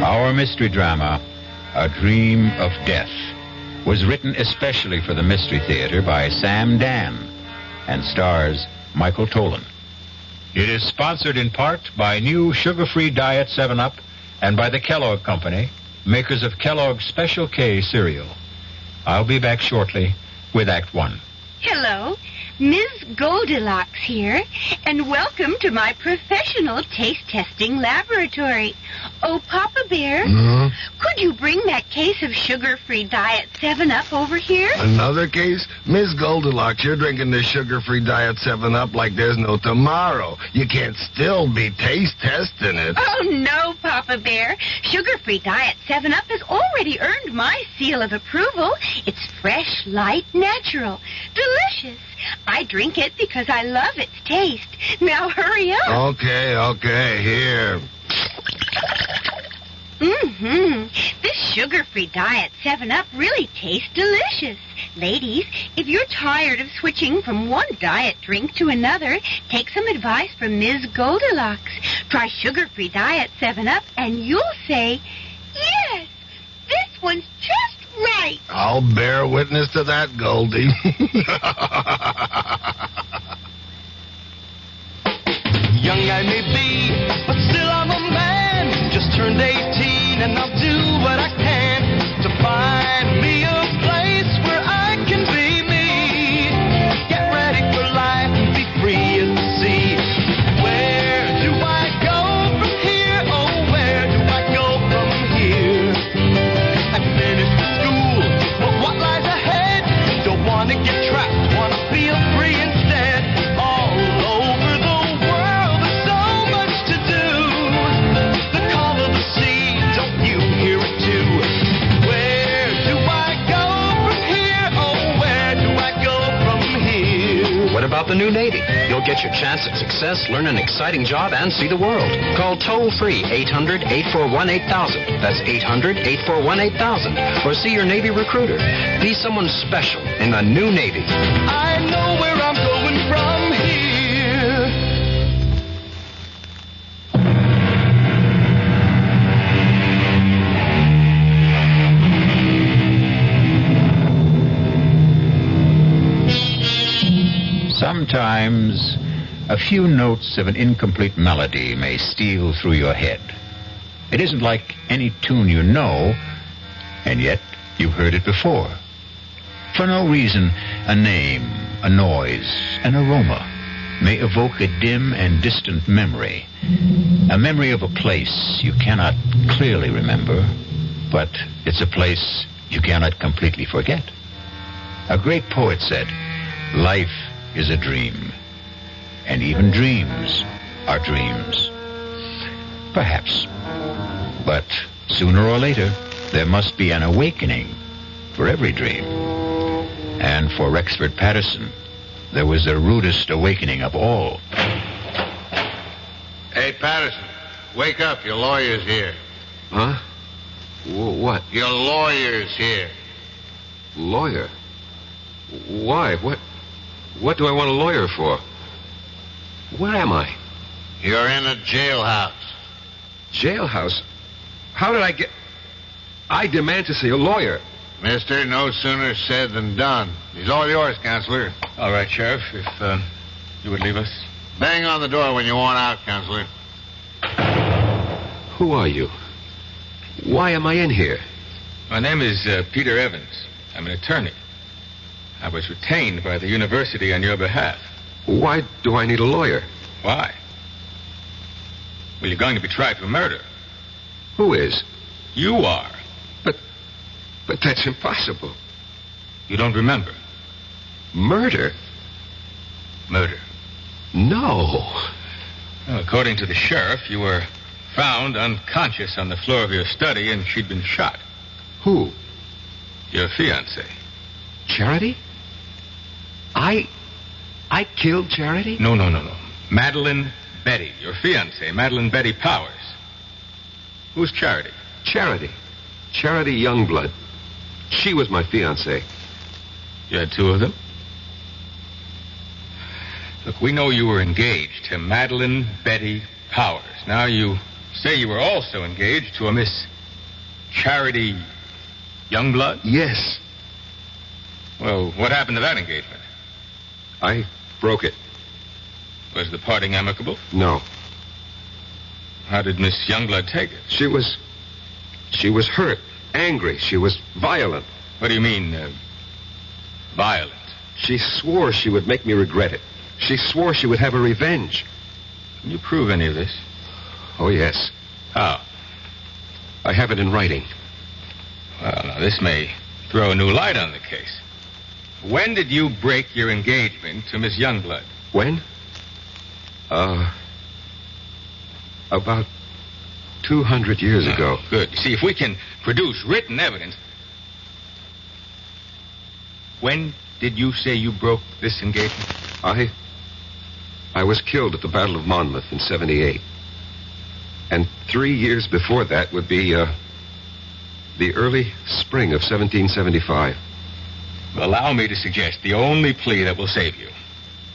Our mystery drama, A Dream of Death, was written especially for the Mystery Theater by Sam Dan and stars Michael Tolan. It is sponsored in part by new sugar-free Diet 7-Up and by the Kellogg Company, makers of Kellogg's Special K cereal. I'll be back shortly with Act 1. Hello, Ms. Goldilocks here, and welcome to my professional taste testing laboratory. Oh, Papa Bear, could you bring that case of sugar-free Diet 7-Up over here? Another case? Miss Goldilocks, you're drinking this sugar-free Diet 7-Up like there's no tomorrow. You can't still be taste testing it. Oh, no, Papa Bear. Sugar-free Diet 7-Up has already earned my seal of approval. It's fresh, light, natural, delicious. I drink it because I love its taste. Now hurry up. Okay, here. This sugar-free Diet 7-Up really tastes delicious. Ladies, if you're tired of switching from one diet drink to another, take some advice from Ms. Goldilocks. Try sugar-free Diet 7-Up and you'll say, yes, this one's just right. I'll bear witness to that, Goldie. Young I may be, but still I'm a man. Just turned 18 and I'll do what I can to find me a place where I can be me. Get ready for life and be free as the sea. Where do I go from here? Oh, where do I go from here? I finished school, but what lies ahead? Don't want to get trapped, want to feel free instead. All over the world, there's so much to do. The call of the sea, don't you hear it too? Where do I go from here? Oh, where do I go from here? What about the new Navy? You'll get your chance at success, learn an exciting job, and see the world. Call toll-free 800-841-8000. That's 800-841-8000. Or see your Navy recruiter. Be someone special in the new Navy. I know where I'm going from here. Sometimes a few notes of an incomplete melody may steal through your head. It isn't like any tune you know, and yet you've heard it before. For no reason, a name, a noise, an aroma may evoke a dim and distant memory. A memory of a place you cannot clearly remember, but it's a place you cannot completely forget. A great poet said, "Life is a dream, and even dreams are dreams." Perhaps. But Sooner or later, there must be an awakening for every dream. And for Rexford Patterson, there was the rudest awakening of all. Hey, Patterson, wake up. Your lawyer's here. Huh? What? Your lawyer's here. Lawyer? Why? What do I want a lawyer for? Where am I? You're in a jailhouse. Jailhouse? How did I get... I demand to see a lawyer. Mister, no sooner said than done. He's all yours, Counselor. All right, Sheriff, if you would leave us. Bang on the door when you want out, Counselor. Who are you? Why am I in here? My name is Peter Evans. I'm an attorney. I was retained by the university on your behalf. Why do I need a lawyer? Why? Well, you're going to be tried for murder. Who is? You are. But that's impossible. You don't remember? Murder? Murder. No. Well, according to the sheriff, you were found unconscious on the floor of your study, and she'd been shot. Who? Your fiancée. Charity? I killed Charity? No. Madeline Betty, your fiancée, Madeline Betty Powers. Who's Charity? Charity Youngblood. She was my fiancée. You had two of them? Look, we know you were engaged to Madeline Betty Powers. Now you say you were also engaged to a Miss Charity Youngblood? Yes. Well, what happened to that engagement? I broke it. Was the parting amicable? No. How did Miss Youngblood take it? She was hurt, angry. She was violent. What do you mean, violent? She swore she would make me regret it. She swore she would have a revenge. Can you prove any of this? Oh, yes. How? I have it in writing. Well, now, this may throw a new light on the case. When did you break your engagement to Miss Youngblood? When? About 200 years ago. Good. You see, if we can produce written evidence... When did you say you broke this engagement? I was killed at the Battle of Monmouth in 78. And 3 years before that would be, the early spring of 1775. Allow me to suggest the only plea that will save you.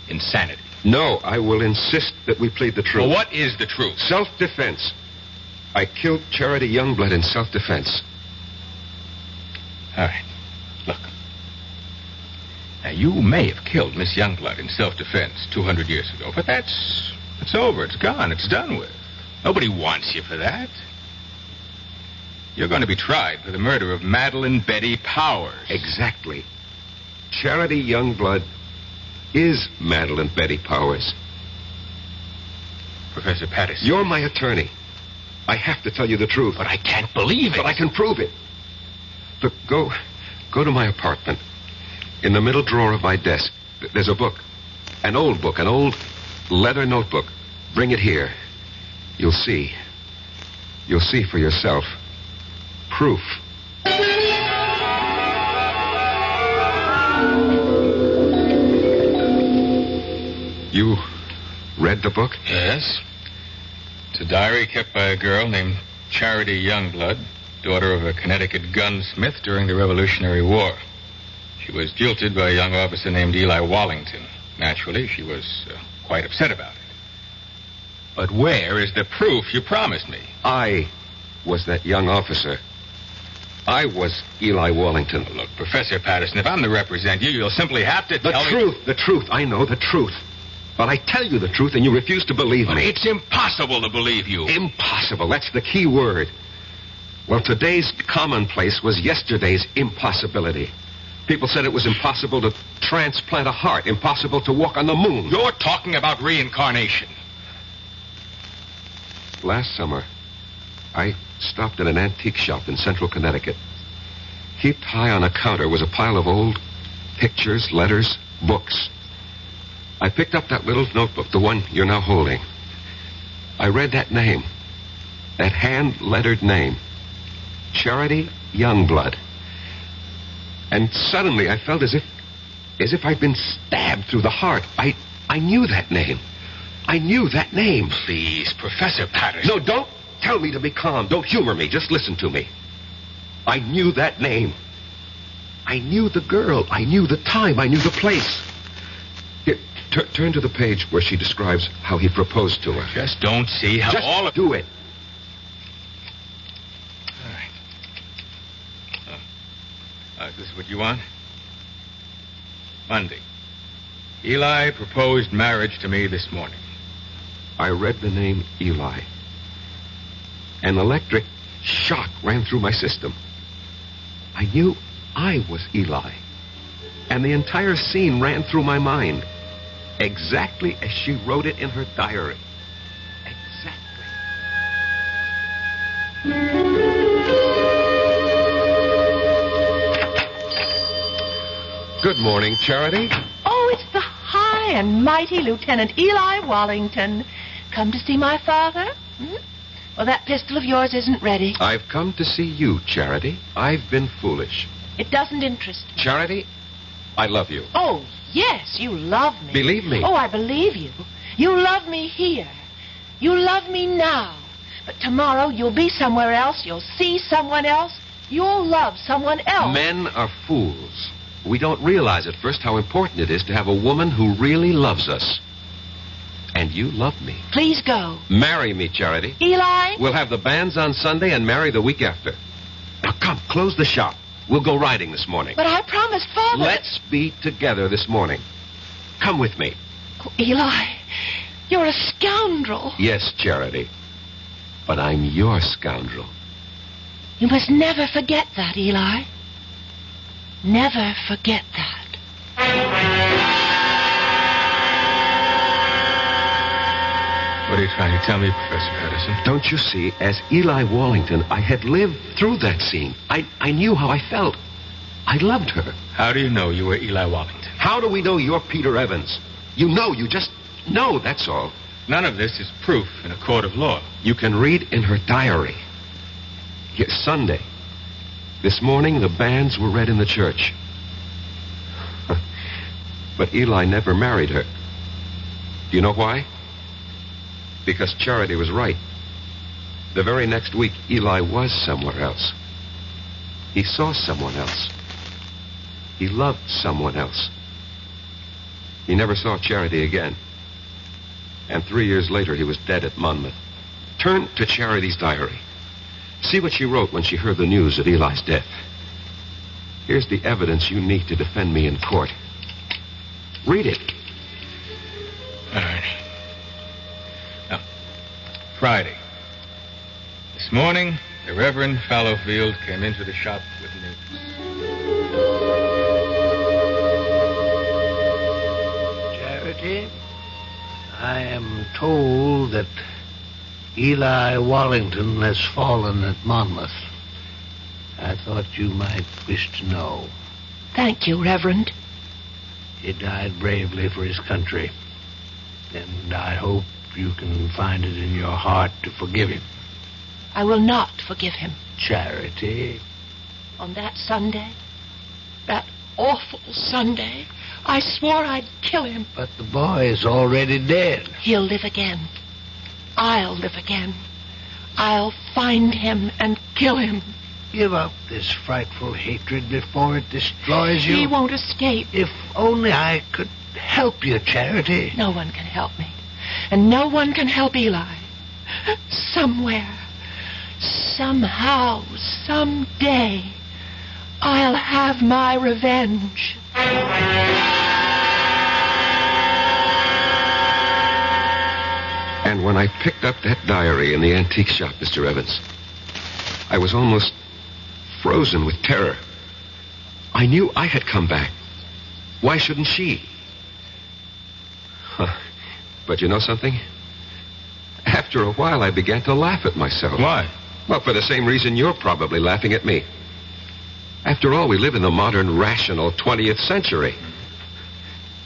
Insanity. No, I will insist that we plead the truth. Well, what is the truth? Self-defense. I killed Charity Youngblood in self-defense. All right. Look. Now, you may have killed Miss Youngblood in self-defense 200 years ago, but it's over. It's gone. It's done with. Nobody wants you for that. You're going to be tried for the murder of Madeline Betty Powers. Exactly. Charity Youngblood is Madeline Betty Powers. Professor Patterson. You're my attorney. I have to tell you the truth. But I can't believe it. But I can prove it. Look, go to my apartment. In the middle drawer of my desk, there's a book. An old book, an old leather notebook. Bring it here. You'll see. You'll see for yourself. Proof. You read the book? Yes. It's a diary kept by a girl named Charity Youngblood, daughter of a Connecticut gunsmith during the Revolutionary War. She was jilted by a young officer named Eli Wallington. Naturally, she was quite upset about it. But where is the proof you promised me? I was that young officer. I was Eli Wallington. Look, Professor Patterson, if I'm to represent you, you'll simply have to tell me... The truth. I know the truth. But I tell you the truth and you refuse to believe me. It's impossible to believe you. Impossible. That's the key word. Well, today's commonplace was yesterday's impossibility. People said it was impossible to transplant a heart, impossible to walk on the moon. You're talking about reincarnation. Last summer, I stopped at an antique shop in central Connecticut. Heaped high on a counter was a pile of old pictures, letters, books. I picked up that little notebook, the one you're now holding. I read that name, that hand-lettered name, Charity Youngblood. And suddenly I felt as if I'd been stabbed through the heart. I knew that name. I knew that name. Please, Professor Patterson. No, don't tell me to be calm. Don't humor me. Just listen to me. I knew that name. I knew the girl. I knew the time. I knew the place. Here, turn to the page where she describes how he proposed to her. Just don't see how Just all of... do it. All right. This is what you want? Monday. Eli proposed marriage to me this morning. I read the name Eli. An electric shock ran through my system. I knew I was Eli. And the entire scene ran through my mind. Exactly as she wrote it in her diary. Good morning, Charity. Oh, it's the high and mighty Lieutenant Eli Wallington. Come to see my father? Well, that pistol of yours isn't ready. I've come to see you, Charity. I've been foolish. It doesn't interest me. Charity, I love you. Oh, yes, you love me. Believe me. Oh, I believe you. You love me here. You love me now. But tomorrow you'll be somewhere else. You'll see someone else. You'll love someone else. Men are fools. We don't realize at first how important it is to have a woman who really loves us. And you love me. Please go. Marry me, Charity. Eli? We'll have the banns on Sunday and marry the week after. Now, come, close the shop. We'll go riding this morning. But I promised Father... Let's be together this morning. Come with me. Oh, Eli, you're a scoundrel. Yes, Charity. But I'm your scoundrel. You must never forget that, Eli. Never forget that. What are you trying to tell me, Professor Patterson? Don't you see, as Eli Wallington, I had lived through that scene. I knew how I felt. I loved her. How do you know you were Eli Wallington? How do we know you're Peter Evans? You know, you just know, that's all. None of this is proof in a court of law. You can read in her diary. Yes, Sunday. This morning, the banns were read in the church. But Eli never married her. Do you know why? Because Charity was right. The very next week, Eli was somewhere else. He saw someone else. He loved someone else. He never saw Charity again. And 3 years later, he was dead at Monmouth. Turn to Charity's diary. See what she wrote when she heard the news of Eli's death. Here's the evidence you need to defend me in court. Read it. All right. Now, Friday. This morning, the Reverend Fallowfield came into the shop with news. Charity, I am told that Eli Wallington has fallen at Monmouth. I thought you might wish to know. Thank you, Reverend. He died bravely for his country. And I hope you can find it in your heart to forgive him. I will not forgive him. Charity. On that Sunday, that awful Sunday, I swore I'd kill him. But the boy is already dead. He'll live again. I'll live again. I'll find him and kill him. Give up this frightful hatred before it destroys you. He won't escape. If only I could help you, Charity. No one can help me. And no one can help Eli. Somewhere, somehow, someday, I'll have my revenge. And when I picked up that diary in the antique shop, Mr. Evans, I was almost frozen with terror. I knew I had come back. Why shouldn't she? But you know something? After a while, I began to laugh at myself. Why? Well, for the same reason you're probably laughing at me. After all, we live in the modern, rational 20th century.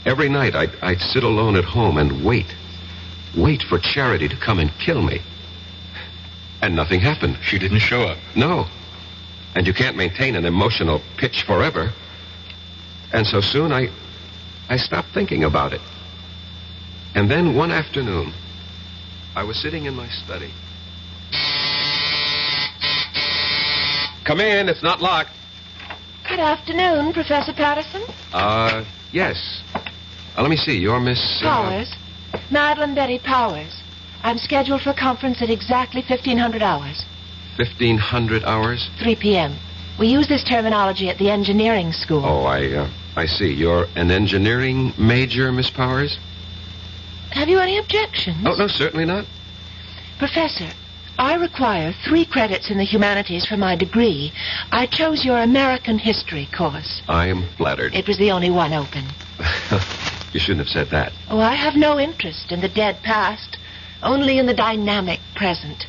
Every night, I'd sit alone at home and wait for Charity to come and kill me. And nothing happened. She didn't show up? No. And you can't maintain an emotional pitch forever. And so soon I stopped thinking about it. And then one afternoon, I was sitting in my study. Come in, it's not locked. Good afternoon, Professor Patterson. Yes. Let me see, you're Miss... Powers. Madeline Betty Powers. I'm scheduled for a conference at exactly 1500 hours. 1500 hours? 3 p.m. We use this terminology at the engineering school. Oh, I see. You're an engineering major, Miss Powers? Have you any objections? Oh, no, certainly not. Professor, I require 3 credits in the humanities for my degree. I chose your American history course. I am flattered. It was the only one open. You shouldn't have said that. Oh, I have no interest in the dead past, only in the dynamic present.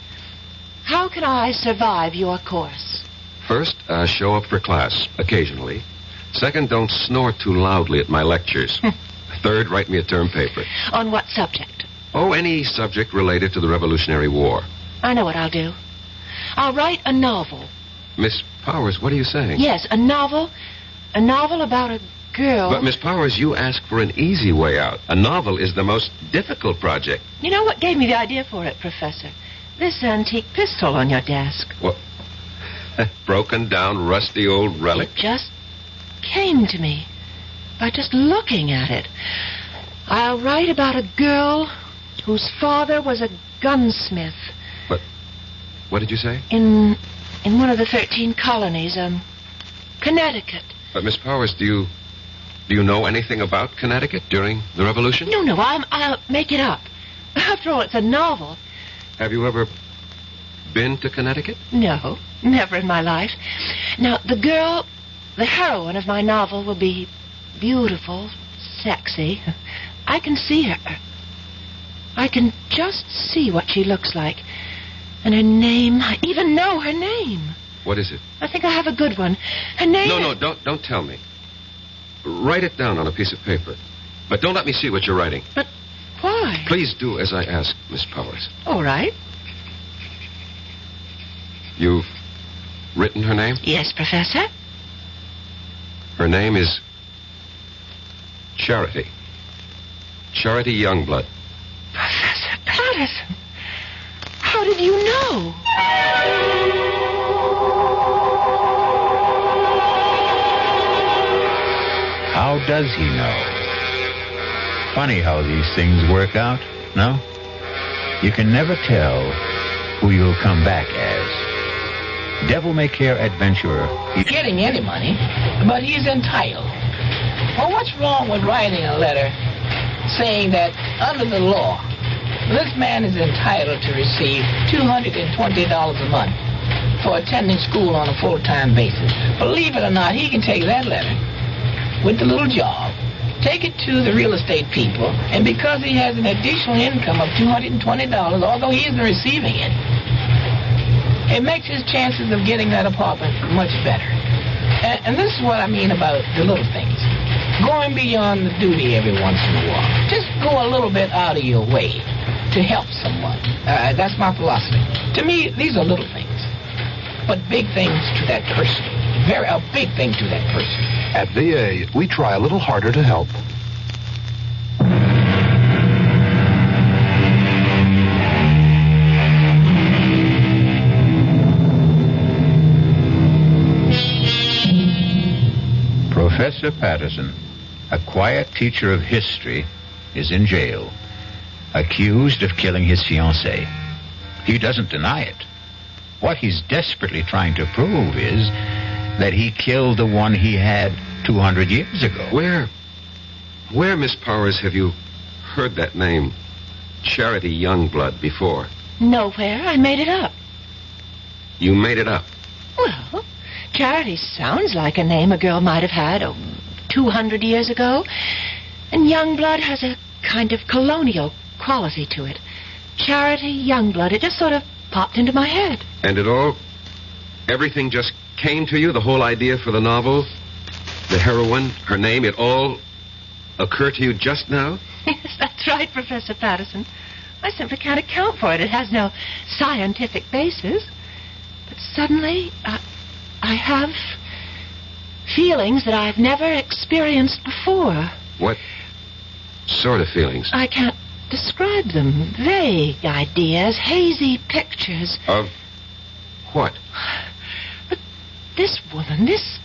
How can I survive your course? First, show up for class, occasionally. Second, don't snore too loudly at my lectures. Third, write me a term paper. On what subject? Oh, any subject related to the Revolutionary War. I know what I'll do. I'll write a novel. Miss Powers, what are you saying? Yes, a novel. A novel about a girl. But, Miss Powers, you ask for an easy way out. A novel is the most difficult project. You know what gave me the idea for it, Professor? This antique pistol on your desk. What? Broken down, rusty old relic? It just came to me by just looking at it. I'll write about a girl whose father was a gunsmith. What did you say? In one of the 13 colonies, Connecticut. But, Miss Powers, do you know anything about Connecticut during the Revolution? No, I'll make it up. After all, it's a novel. Have you ever been to Connecticut? No, never in my life. Now, the girl, the heroine of my novel, will be beautiful, sexy. I can see her. I can just see what she looks like. And her name, I even know her name. What is it? I think I have a good one. Her name... No, don't tell me. Write it down on a piece of paper. But don't let me see what you're writing. But why? Please do as I ask, Miss Powers. All right. You've written her name? Yes, Professor. Her name is Charity. Charity Youngblood. Professor Patterson. How did you know? How does he know? Funny how these things work out, no? You can never tell who you'll come back as. Devil-may-care adventurer. He's getting any money, but he's entitled. Well, what's wrong with writing a letter saying that under the law, this man is entitled to receive $220 a month for attending school on a full-time basis. Believe it or not, he can take that letter with the little job, take it to the real estate people, and because he has an additional income of $220, although he isn't receiving it, it makes his chances of getting that apartment much better. And this is what I mean about the little things. Going beyond the duty every once in a while. Just go a little bit out of your way to help someone. That's my philosophy. To me, these are little things, but big things to that person. A big thing to that person. At VA, we try a little harder to help. Professor Patterson, a quiet teacher of history, is in jail, accused of killing his fiancée. He doesn't deny it. What he's desperately trying to prove is that he killed the one he had 200 years ago. Where, Miss Powers, have you heard that name, Charity Youngblood, before? Nowhere. I made it up. You made it up? Well, Charity sounds like a name a girl might have had 200 years ago. And Youngblood has a kind of colonial quality to it. Charity Youngblood. It just sort of popped into my head. And everything just came to you, the whole idea for the novel, the heroine, her name, it all occurred to you just now? Yes, that's right, Professor Patterson. I simply can't account for it. It has no scientific basis. But suddenly, I have feelings that I've never experienced before. What sort of feelings? I can't describe them. Vague ideas, hazy pictures. Of what? But this woman, this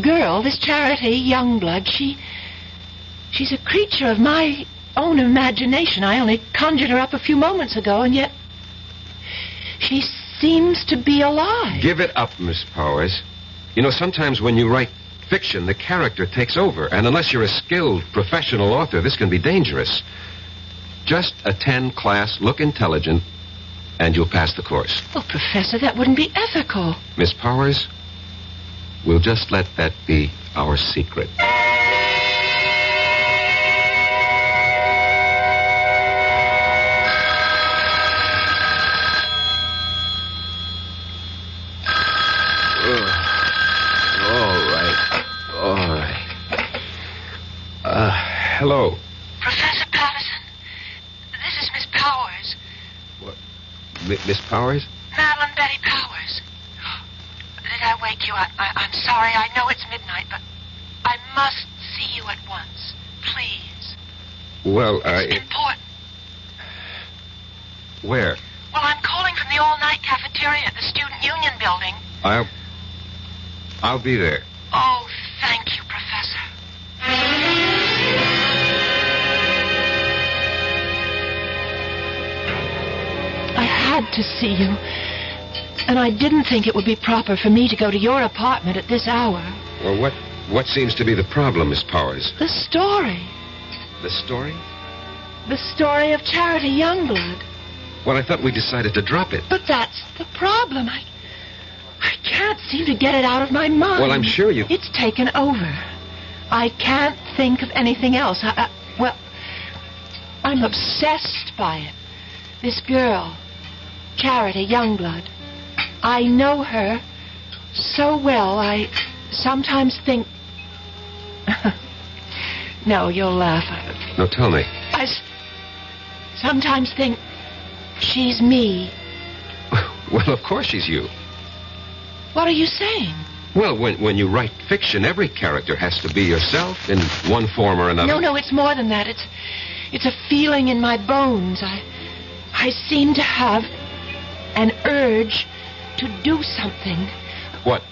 girl, this Charity Youngblood, she's a creature of my own imagination. I only conjured her up a few moments ago, and yet she seems to be alive. Give it up, Miss Powers. You know, sometimes when you write fiction, the character takes over, and unless you're a skilled professional author, this can be dangerous. Just attend class, look intelligent, and you'll pass the course. Oh, Professor, that wouldn't be ethical. Miss Powers, we'll just let that be our secret. Hello. Professor Patterson, this is Miss Powers. What? Miss Powers? Madeline Betty Powers. Did I wake you? I'm sorry. I know it's midnight, but I must see you at once. Please. Well, It's important. Where? Well, I'm calling from the all-night cafeteria at the Student Union building. I'll be there. Oh, thank you, Professor. I had to see you, and I didn't think it would be proper for me to go to your apartment at this hour. Well, what seems to be the problem, Miss Powers? The story. The story? The story of Charity Youngblood. Well, I thought we decided to drop it. But that's the problem. I can't seem to get it out of my mind. Well, I'm sure you... It's taken over. I can't think of anything else. Well, I'm obsessed by it. This girl, Charity Youngblood. I know her so well, I sometimes think... No, you'll laugh. No, tell me. I sometimes think she's me. Well, of course she's you. What are you saying? Well, when you write fiction, every character has to be yourself in one form or another. No, it's more than that. It's a feeling in my bones. I seem to have an urge to do something. What?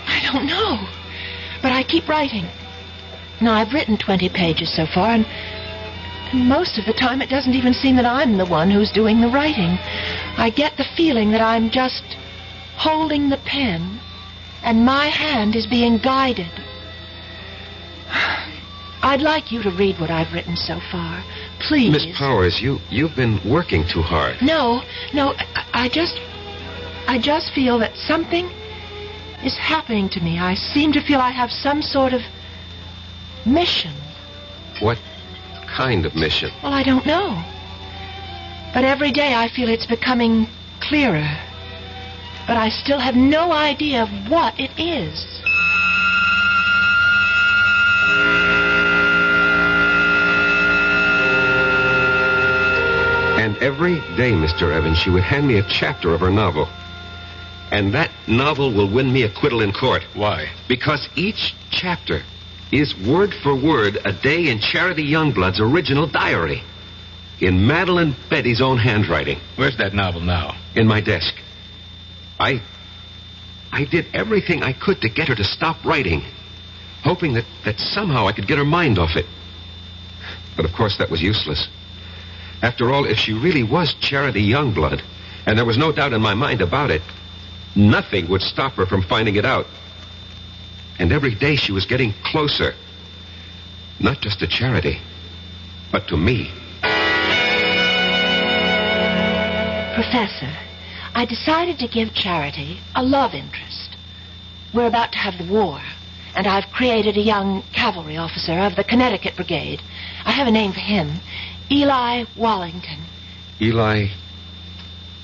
I don't know. But I keep writing. Now, I've written 20 pages so far, and most of the time it doesn't even seem that I'm the one who's doing the writing. I get the feeling that I'm just holding the pen, and my hand is being guided. I'd like you to read what I've written so far. Please. Miss Powers, you've been working too hard. No, I just feel that something is happening to me. I seem to feel I have some sort of mission. What kind of mission? Well, I don't know. But every day I feel it's becoming clearer. But I still have no idea of what it is. And every day, Mr. Evans, she would hand me a chapter of her novel. And that novel will win me acquittal in court. Why? Because each chapter is word for word a day in Charity Youngblood's original diary. In Madeline Betty's own handwriting. Where's that novel now? In my desk. I did everything I could to get her to stop writing, hoping that somehow I could get her mind off it. But of course that was useless. After all, if she really was Charity Youngblood, and there was no doubt in my mind about it, nothing would stop her from finding it out. And every day she was getting closer. Not just to Charity, but to me. Professor, I decided to give Charity a love interest. We're about to have the war, and I've created a young cavalry officer of the Connecticut Brigade. I have a name for him. Eli Wallington. Eli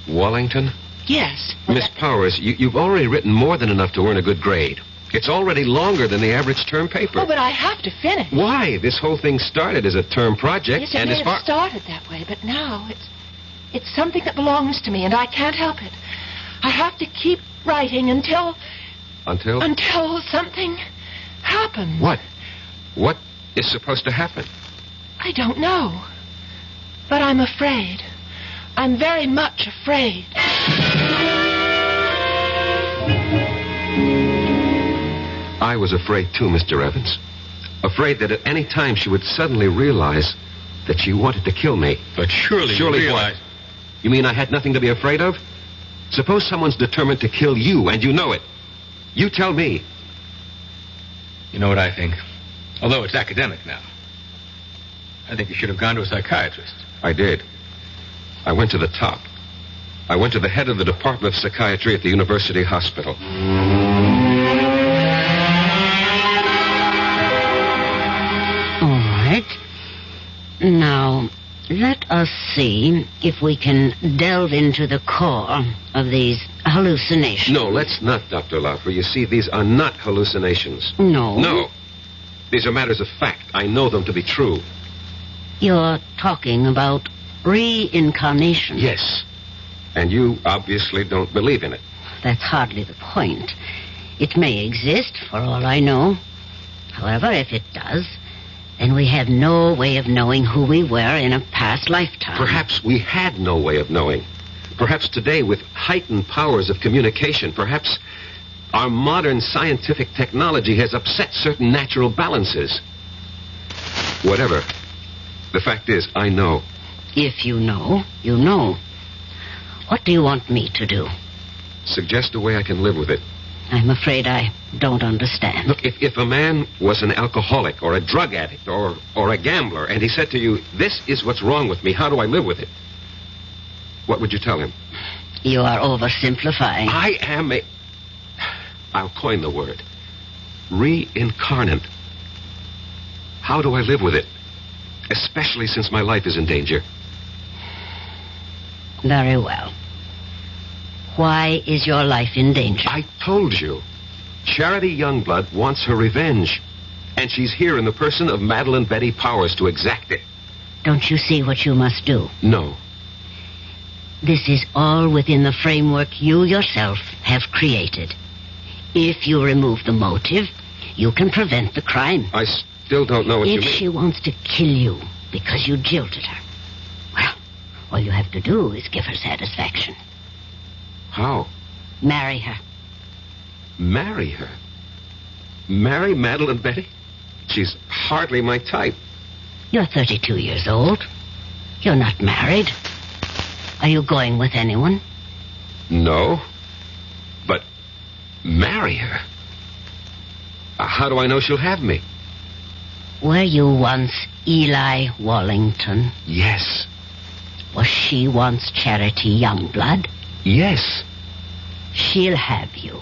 Wallington? Yes. Miss Powers, you've already written more than enough to earn a good grade. It's already longer than the average term paper. Oh, but I have to finish. Why? This whole thing started as a term project, Yes, it and may as far... have started that way, but now it's something that belongs to me, and I can't help it. I have to keep writing until Until? Until something happens. What? What is supposed to happen? I don't know. But I'm afraid. I'm very much afraid. I was afraid too, Mr. Evans. Afraid that at any time she would suddenly realize that she wanted to kill me. But surely you realize... What? You mean I had nothing to be afraid of? Suppose someone's determined to kill you, and you know it. You tell me. You know what I think? Although it's academic now. I think you should have gone to a psychiatrist. I did. I went to the top. I went to the head of the Department of Psychiatry at the University Hospital. All right. Now, let us see if we can delve into the core of these hallucinations. No, let's not, Dr. Laufer. You see, these are not hallucinations. No? No. These are matters of fact. I know them to be true. You're talking about reincarnation. Yes. And you obviously don't believe in it. That's hardly the point. It may exist, for all I know. However, if it does, then we have no way of knowing who we were in a past lifetime. Perhaps we had no way of knowing. Perhaps today, with heightened powers of communication, perhaps our modern scientific technology has upset certain natural balances. Whatever. The fact is, I know. If you know, you know. What do you want me to do? Suggest a way I can live with it. I'm afraid I don't understand. Look, if a man was an alcoholic or a drug addict or a gambler, and he said to you, this is what's wrong with me, how do I live with it? What would you tell him? You are oversimplifying. I am I'll coin the word. Reincarnate. How do I live with it? Especially since my life is in danger. Very well. Why is your life in danger? I told you. Charity Youngblood wants her revenge. And she's here in the person of Madeline Betty Powers to exact it. Don't you see what you must do? No. This is all within the framework you yourself have created. If you remove the motive, you can prevent the crime. I still don't know what you mean. If she wants to kill you because you jilted her, well, all you have to do is give her satisfaction. How? Marry her. Marry her? Marry Madeline Betty? She's hardly my type. You're 32 years old. You're not married. Are you going with anyone? No. But marry her? How do I know she'll have me? Were you once Eli Wallington? Yes. Was she once Charity Youngblood? Yes. She'll have you.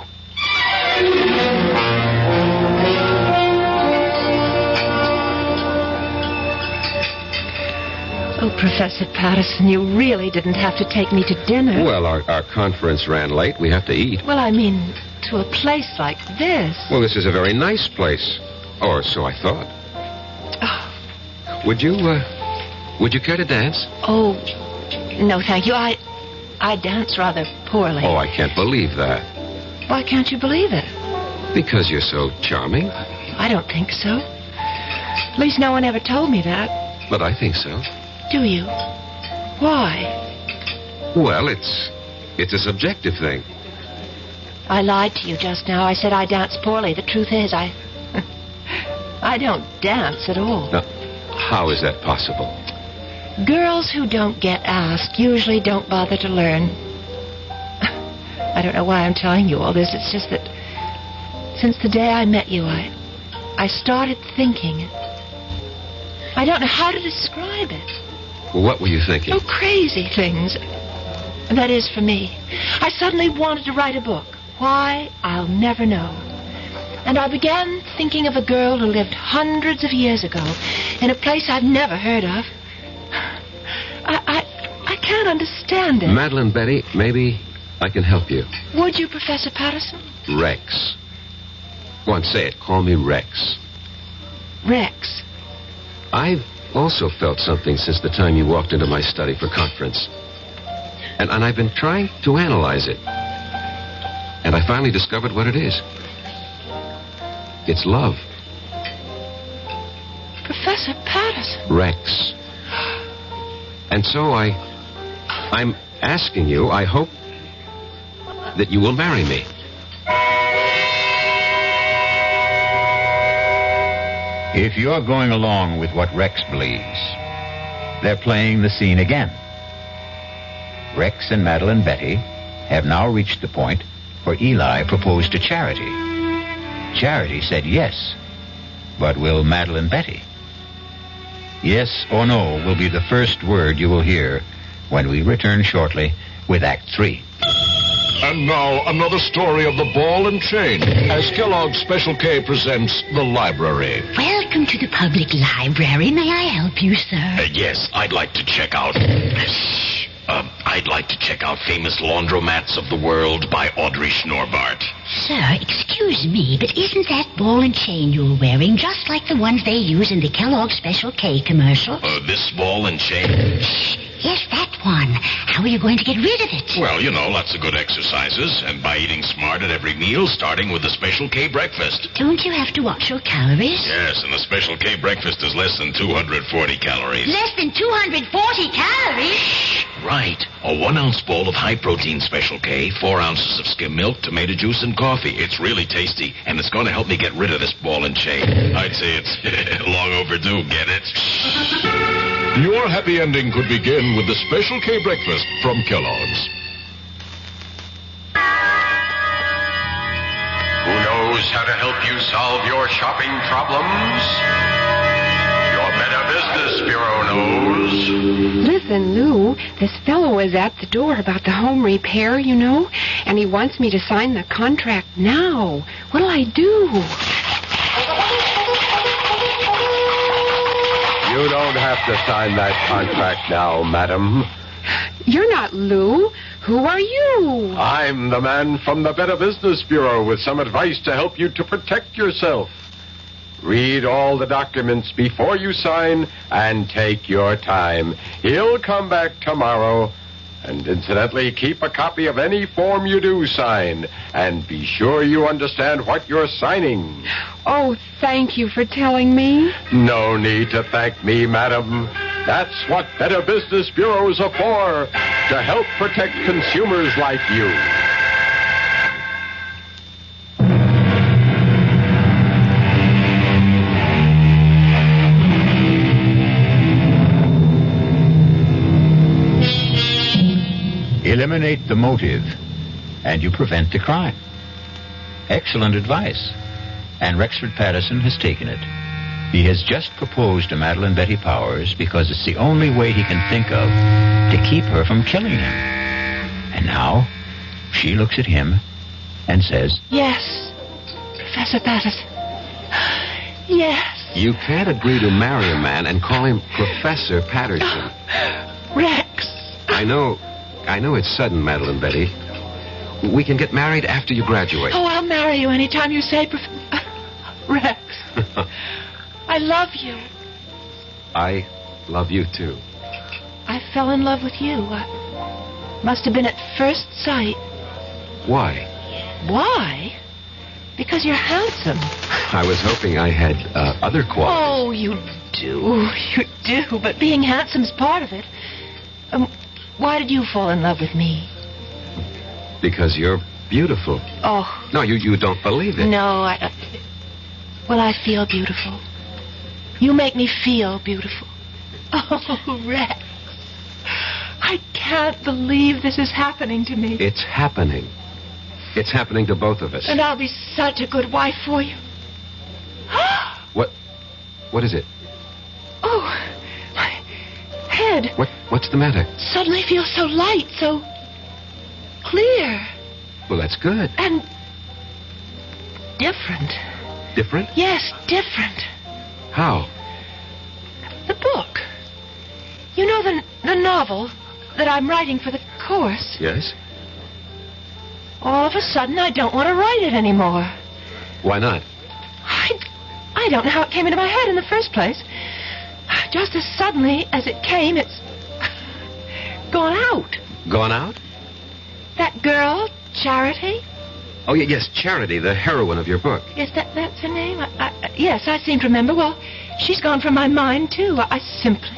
Oh, Professor Patterson, you really didn't have to take me to dinner. Well, our conference ran late. We have to eat. Well, I mean, to a place like this. Well, this is a very nice place. Or so I thought. Oh. Would you care to dance? Oh, no, thank you. I dance rather poorly. Oh, I can't believe that. Why can't you believe it? Because you're so charming. I don't think so. At least no one ever told me that. But I think so. Do you? Why? Well, it's a subjective thing. I lied to you just now. I said I dance poorly. The truth is, I don't dance at all. Now, how is that possible? Girls who don't get asked usually don't bother to learn. I don't know why I'm telling you all this. It's just that since the day I met you, I started thinking. I don't know how to describe it. Well, what were you thinking? Oh, crazy things. That is, for me. I suddenly wanted to write a book. Why, I'll never know. And I began thinking of a girl who lived hundreds of years ago in a place I've never heard of. I can't understand it. Madeline Betty, maybe I can help you. Would you, Professor Patterson? Rex. Go on, say it. Call me Rex. Rex. I've also felt something since the time you walked into my study for conference. And I've been trying to analyze it. And I finally discovered what it is. It's love. Professor Patterson. Rex. And so I'm asking you, I hope that you will marry me. If you're going along with what Rex believes, they're playing the scene again. Rex and Madeline Betty have now reached the point where Eli proposed to Charity. Charity said yes, but will Madeline Betty? Yes or no will be the first word you will hear when we return shortly with Act 3. And now, another story of the ball and chain, as Kellogg's Special K presents The Library. Welcome to the public library. May I help you, sir? Yes, I'd like to check out... I'd like to check out Famous Laundromats of the World by Audrey Schnorbart. Sir, excuse me, but isn't that ball and chain you're wearing just like the ones they use in the Kellogg's Special K commercial? This ball and chain? Yes, that one. How are you going to get rid of it? Well, lots of good exercises, and by eating smart at every meal, starting with the Special K breakfast. Don't you have to watch your calories? Yes, and the Special K breakfast is less than 240 calories. Less than 240 calories? Right. A 1-ounce bowl of high-protein Special K, 4 ounces of skim milk, tomato juice, and coffee. It's really tasty, and it's going to help me get rid of this ball and chain. I'd say it's long overdue, get it? Your happy ending could begin with the Special K breakfast from Kellogg's. Who knows how to help you solve your shopping problems? Your Better Business Bureau knows. Listen, Lou, this fellow is at the door about the home repair, and he wants me to sign the contract now. What'll I do? You don't have to sign that contract now, madam. You're not Lou. Who are you? I'm the man from the Better Business Bureau with some advice to help you to protect yourself. Read all the documents before you sign and take your time. He'll come back tomorrow. And incidentally, keep a copy of any form you do sign. And be sure you understand what you're signing. Oh, thank you for telling me. No need to thank me, madam. That's what Better Business Bureaus are for, to help protect consumers like you. Eliminate the motive, and you prevent the crime. Excellent advice. And Rexford Patterson has taken it. He has just proposed to Madeline Betty Powers because it's the only way he can think of to keep her from killing him. And now, she looks at him and says, Yes, Professor Patterson. Yes. You can't agree to marry a man and call him Professor Patterson. Rex. I know it's sudden, Madeline Betty. We can get married after you graduate. Oh, I'll marry you anytime you say, Rex. I love you. I love you, too. I fell in love with you. Must have been at first sight. Why? Why? Because you're handsome. I was hoping I had other qualities. Oh, you do. You do. But being handsome's part of it. Why did you fall in love with me? Because you're beautiful. Oh. No, you don't believe it. No, I feel beautiful. You make me feel beautiful. Oh, Rex. I can't believe this is happening to me. It's happening. It's happening to both of us. And I'll be such a good wife for you. What is it? Oh, my head. What's the matter? Suddenly feels so light, so clear. Well, that's good. And different. Different? Yes, different. How? The book. You know the novel that I'm writing for the course? Yes. All of a sudden, I don't want to write it anymore. Why not? I don't know how it came into my head in the first place. Just as suddenly as it came, it's gone out. Gone out? That girl, Charity, Oh, yes, Charity, the heroine of your book. Yes, that's her name? Yes, I seem to remember. Well, she's gone from my mind, too. I simply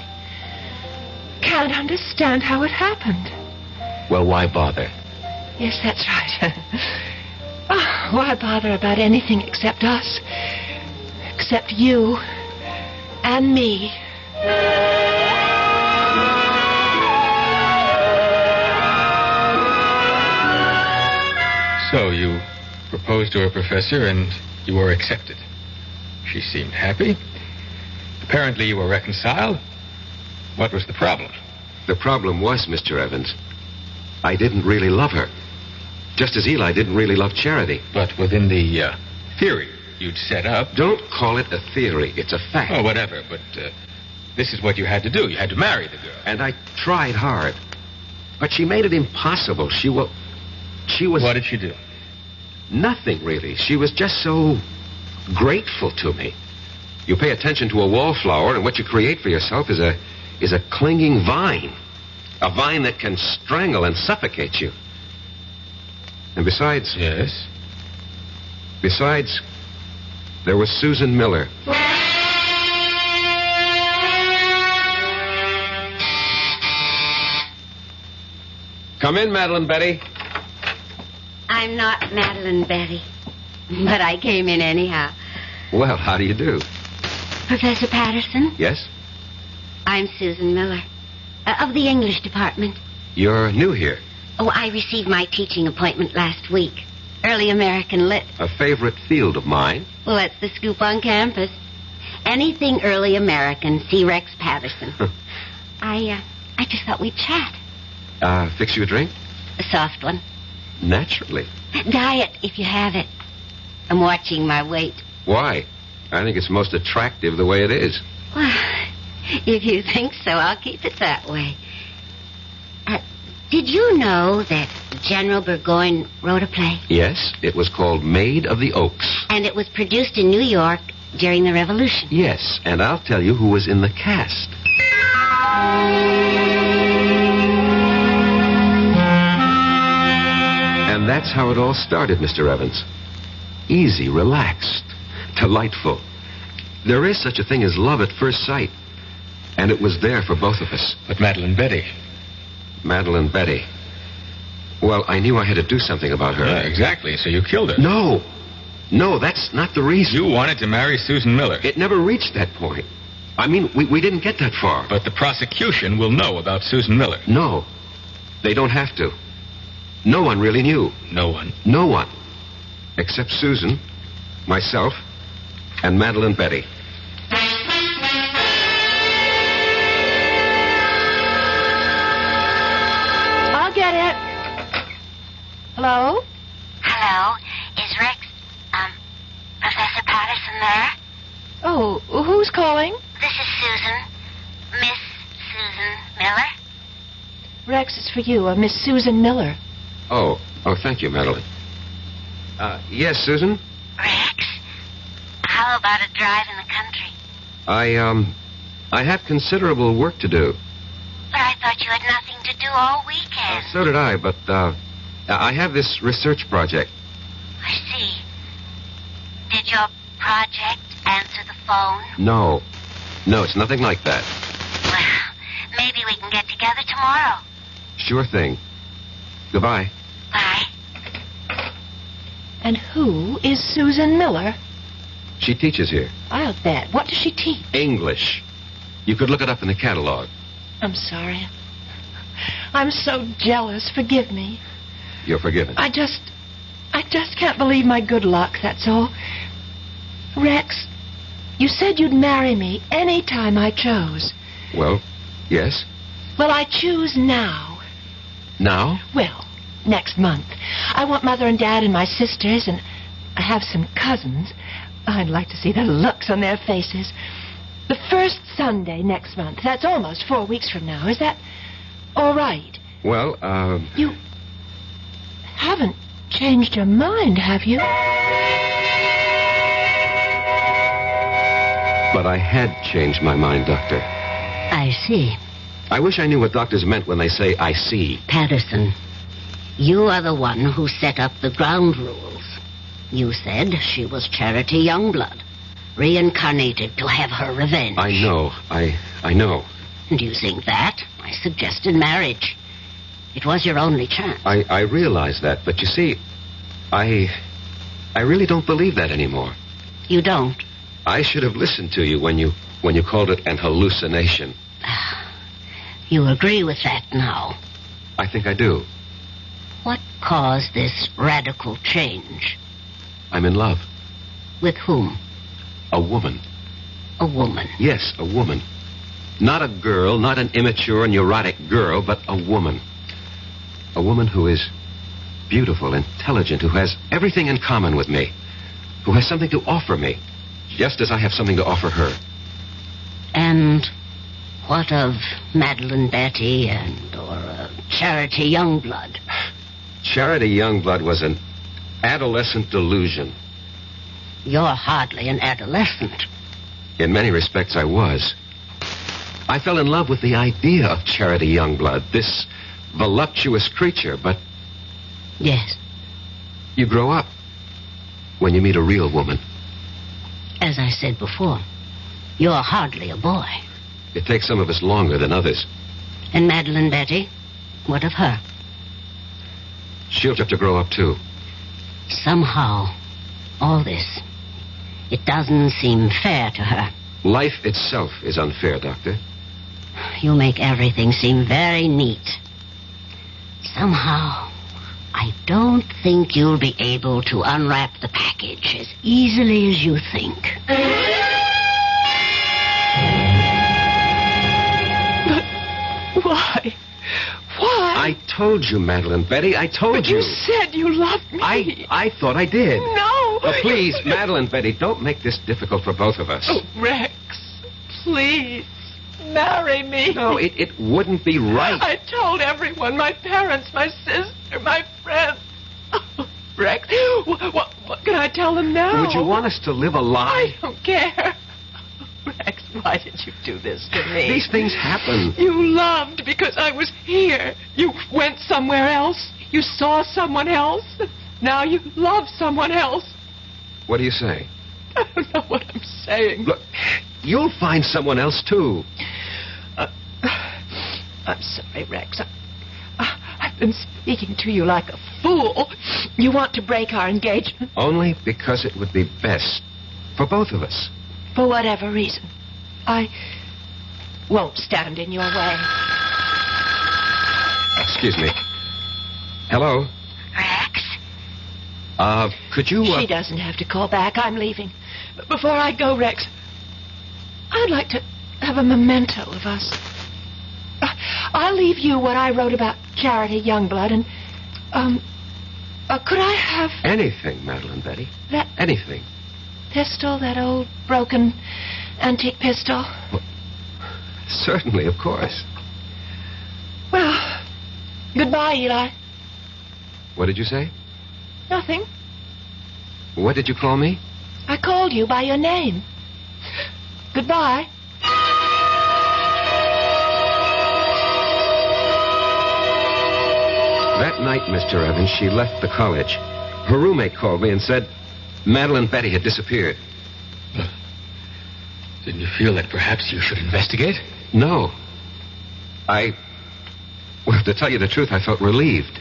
can't understand how it happened. Well, why bother? Yes, that's right. Oh, why bother about anything except us? Except you and me. So you proposed to a professor and you were accepted. She seemed happy. Apparently you were reconciled. What was the problem? The problem was, Mr. Evans, I didn't really love her. Just as Eli didn't really love Charity. But within the theory you'd set up... Don't call it a theory. It's a fact. Oh, whatever. But this is what you had to do. You had to marry the girl. And I tried hard. But she made it impossible. She was... What did she do? Nothing, really. She was just so grateful to me. You pay attention to a wallflower, and what you create for yourself is a clinging vine. A vine that can strangle and suffocate you. And besides... Yes? Besides, there was Susan Miller. Come in, Madeline Betty. I'm not Madeline Betty, but I came in anyhow. Well, how do you do? Professor Patterson? Yes? I'm Susan Miller, of the English department. You're new here. Oh, I received my teaching appointment last week. Early American Lit. A favorite field of mine. Well, that's the scoop on campus. Anything early American, see Rex Patterson. I just thought we'd chat. Fix you a drink? A soft one. Naturally. Diet, if you have it. I'm watching my weight. Why? I think it's most attractive the way it is. Well, if you think so, I'll keep it that way. Did you know that General Burgoyne wrote a play? Yes, it was called Maid of the Oaks. And it was produced in New York during the Revolution. Yes, and I'll tell you who was in the cast. And that's how it all started, Mr. Evans. Easy, relaxed, delightful. There is such a thing as love at first sight. And it was there for both of us. But Madeline Betty... Madeline Betty. Well, I knew I had to do something about her. Yeah, exactly. So you killed her. No. No, that's not the reason. You wanted to marry Susan Miller. It never reached that point. I mean, we didn't get that far. But the prosecution will know about Susan Miller. No. They don't have to. No one really knew. No one? No one. Except Susan, myself, and Madeline Betty. Get it. Hello? Hello. Is Rex, Professor Patterson there? Oh, who's calling? This is Susan. Miss Susan Miller. Rex is for you, Miss Susan Miller. Oh, thank you, Madeline. Yes, Susan? Rex, how about a drive in the country? I have considerable work to do. But I thought you had nothing to do all weekend. So did I, but, I have this research project. I see. Did your project answer the phone? No. No, it's nothing like that. Well, maybe we can get together tomorrow. Sure thing. Goodbye. Bye. And who is Susan Miller? She teaches here. I'll bet. What does she teach? English. You could look it up in the catalog. I'm sorry. I'm so jealous. Forgive me. You're forgiven. I just can't believe my good luck, that's all. Rex, you said you'd marry me any time I chose. Well, yes. Well, I choose now. Now? Well, next month. I want Mother and Dad and my sisters, and I have some cousins. I'd like to see the looks on their faces. The first Sunday next month. That's almost 4 weeks from now. Is that all right? Well, You haven't changed your mind, have you? But I had changed my mind, Doctor. I see. I wish I knew what doctors meant when they say, I see. Patterson, You are the one who set up the ground rules. You said she was Charity Youngblood, reincarnated to have her revenge. I know. I know. And using that, I suggested marriage. It was your only chance. I realize that, but you see, I really don't believe that anymore. You don't? I should have listened to you when you called it an hallucination. You agree with that now? I think I do. What caused this radical change? I'm in love. With whom? A woman. A woman? Yes, a woman. Not a girl, not an immature, neurotic girl, but a woman. A woman who is beautiful, intelligent, who has everything in common with me, who has something to offer me, just as I have something to offer her. And what of Madeline Betty or Charity Youngblood? Charity Youngblood was an adolescent delusion. You're hardly an adolescent. In many respects, I was. I fell in love with the idea of Charity Youngblood, this voluptuous creature, but... Yes. You grow up when you meet a real woman. As I said before, you're hardly a boy. It takes some of us longer than others. And Madeline Betty? What of her? She'll have to grow up, too. Somehow, all this, it doesn't seem fair to her. Life itself is unfair, Doctor. You make everything seem very neat. Somehow, I don't think you'll be able to unwrap the package as easily as you think. But why? Why? I told you, Madeline Betty. I told but you said you loved me. I thought I did. No. Oh, please, Madeline Betty, don't make this difficult for both of us. Oh, Rex, please, marry me. No, it wouldn't be right. I told everyone, my parents, my sister, my friends. Oh, Rex, what can I tell them now? Would you want us to live a lie? I don't care. Rex, why did you do this to me? These things happen. You loved because I was here. You went somewhere else. You saw someone else. Now you love someone else. What do you say? I don't know what I'm saying. Look, you'll find someone else, too. I'm sorry, Rex. I've been speaking to you like a fool. You want to break our engagement? Only because it would be best for both of us. For whatever reason. I won't stand in your way. Excuse me. Hello? Rex? Could you... She doesn't have to call back. I'm leaving. But before I go, Rex, I'd like to have a memento of us. I'll leave you what I wrote about Charity Youngblood, and, could I have... Anything, Madeline Betty. That... Anything. Pistol, that old broken antique pistol? Well, certainly, of course. Well, goodbye, Eli. What did you say? Nothing. What did you call me? I called you by your name. Goodbye. That night, Mr. Evans, she left the college. Her roommate called me and said Madeline Betty had disappeared. Didn't you feel that perhaps you should investigate? No. Well, to tell you the truth, I felt relieved.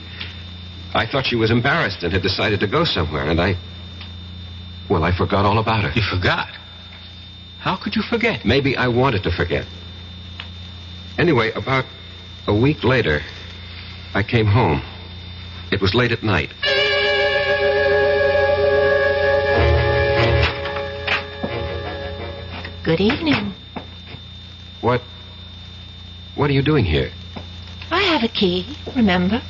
I thought she was embarrassed and had decided to go somewhere, and I forgot all about her. You forgot? How could you forget? Maybe I wanted to forget. Anyway, about a week later, I came home. It was late at night. Good evening. What are you doing here? I have a key, remember?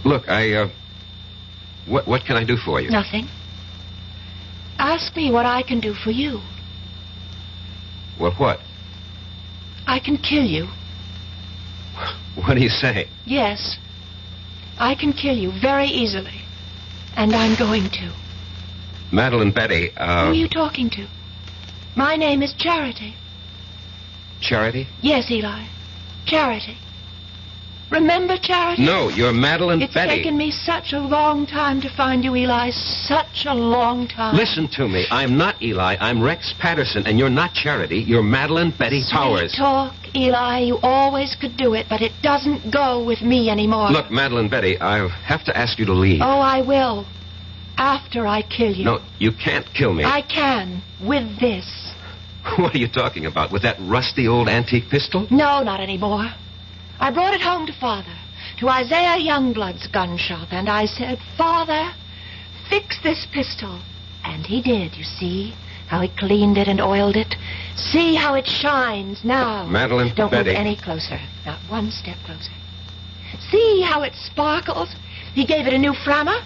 Look, what can I do for you? Nothing. Ask me what I can do for you. Well, what? I can kill you. What do you say? Yes. I can kill you very easily. And I'm going to. Madeline Betty, Who are you talking to? My name is Charity. Charity? Yes, Eli. Charity. Remember, Charity? No, you're Madeline It's Betty. taken me such a long time to find you, Eli. Such a long time. Listen to me. I'm not Eli. I'm Rex Patterson, and you're not Charity. You're Madeline Betty Powers. Sweet talk, Eli. You always could do it, but it doesn't go with me anymore. Look, Madeline Betty, I'll have to ask you to leave. Oh, I will. After I kill you. No, you can't kill me. I can. With this. What are you talking about? With that rusty old antique pistol? No, not anymore. I brought it home to Father, to Isaiah Youngblood's gun shop, and I said, Father, fix this pistol. And he did, you see, how he cleaned it and oiled it. See how it shines now. Madeline Don't Betty. move any closer, not one step closer. See how it sparkles. He gave it a new frammer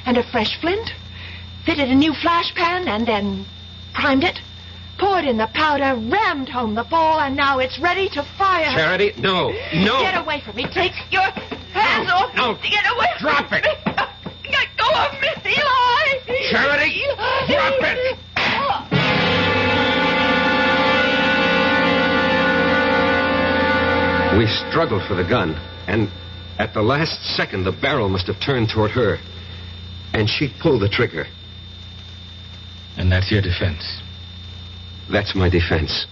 and a fresh flint, fitted a new flash pan, and then primed it. Poured in the powder, rammed home the ball, and now it's ready to fire. Charity, no. No. Get away from me. Take your hands off. No. Get away from Drop me. it. Let go of me, Eli. Charity, drop it. We struggled for the gun, and at the last second, the barrel must have turned toward her. And she pulled the trigger. And that's your defense. That's my defense.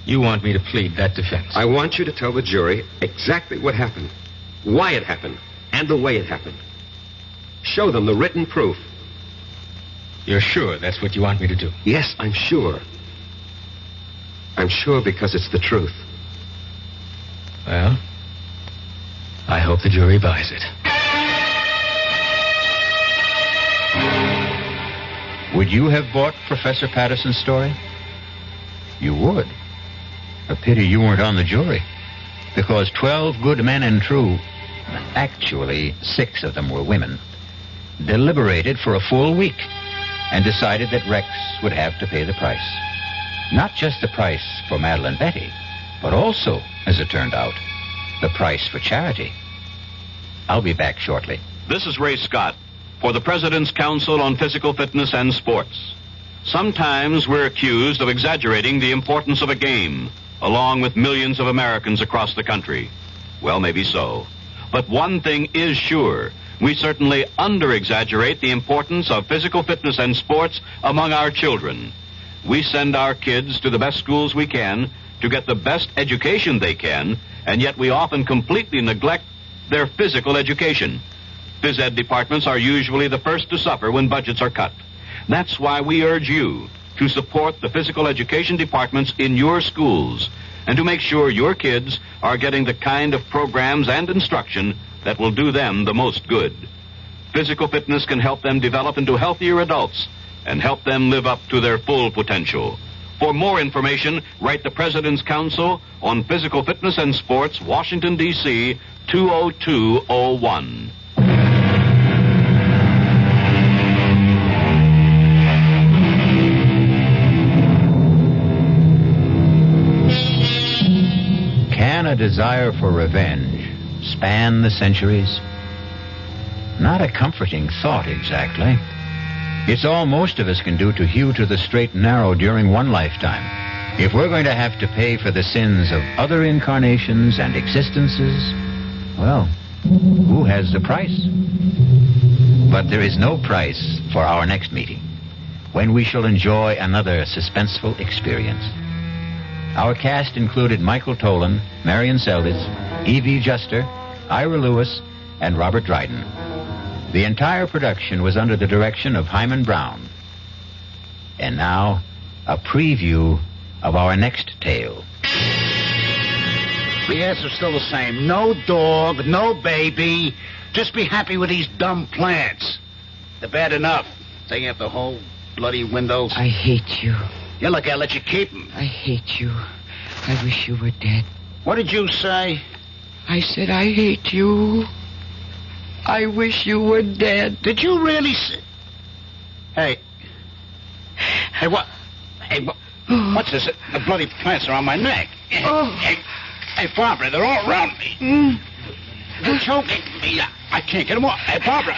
You want me to plead that defense? I want you to tell the jury exactly what happened, why it happened, and the way it happened. Show them the written proof. You're sure that's what you want me to do? Yes, I'm sure. I'm sure because it's the truth. Well, I hope the jury buys it. Would you have bought Professor Patterson's story? You would. A pity you weren't on the jury. Because 12 good men and true, actually 6 of them were women, deliberated for a full week and decided that Rex would have to pay the price. Not just the price for Madeline Betty, but also, as it turned out, the price for Charity. I'll be back shortly. This is Ray Scott for the President's Council on Physical Fitness and Sports. Sometimes we're accused of exaggerating the importance of a game, along with millions of Americans across the country. Well, maybe so. But one thing is sure. We certainly under-exaggerate the importance of physical fitness and sports among our children. We send our kids to the best schools we can to get the best education they can, and yet we often completely neglect their physical education. Phys ed departments are usually the first to suffer when budgets are cut. That's why we urge you to support the physical education departments in your schools and to make sure your kids are getting the kind of programs and instruction that will do them the most good. Physical fitness can help them develop into healthier adults and help them live up to their full potential. For more information, write the President's Council on Physical Fitness and Sports, Washington, D.C., 20201. Can a desire for revenge span the centuries? Not a comforting thought, exactly. It's all most of us can do to hew to the straight and narrow during one lifetime. If we're going to have to pay for the sins of other incarnations and existences, well, who has the price? But there is no price for our next meeting, when we shall enjoy another suspenseful experience. Our cast included Michael Tolan, Marion Seldes, E.V. Juster, Ira Lewis, and Robert Dryden. The entire production was under the direction of Hyman Brown. And now, a preview of our next tale. The answer's still the same. No dog, no baby. Just be happy with these dumb plants. They're bad enough. Taking out the whole bloody windows. I hate you. Yeah, look, I'll let you keep them. I hate you. I wish you were dead. What did you say? I said I hate you. I wish you were dead. Did you really say... Hey. Hey, what? Hey, what's this? The bloody plants are on my neck. Hey, Barbara, they're all around me. They're choking me. I can't get them off. Hey, Barbara.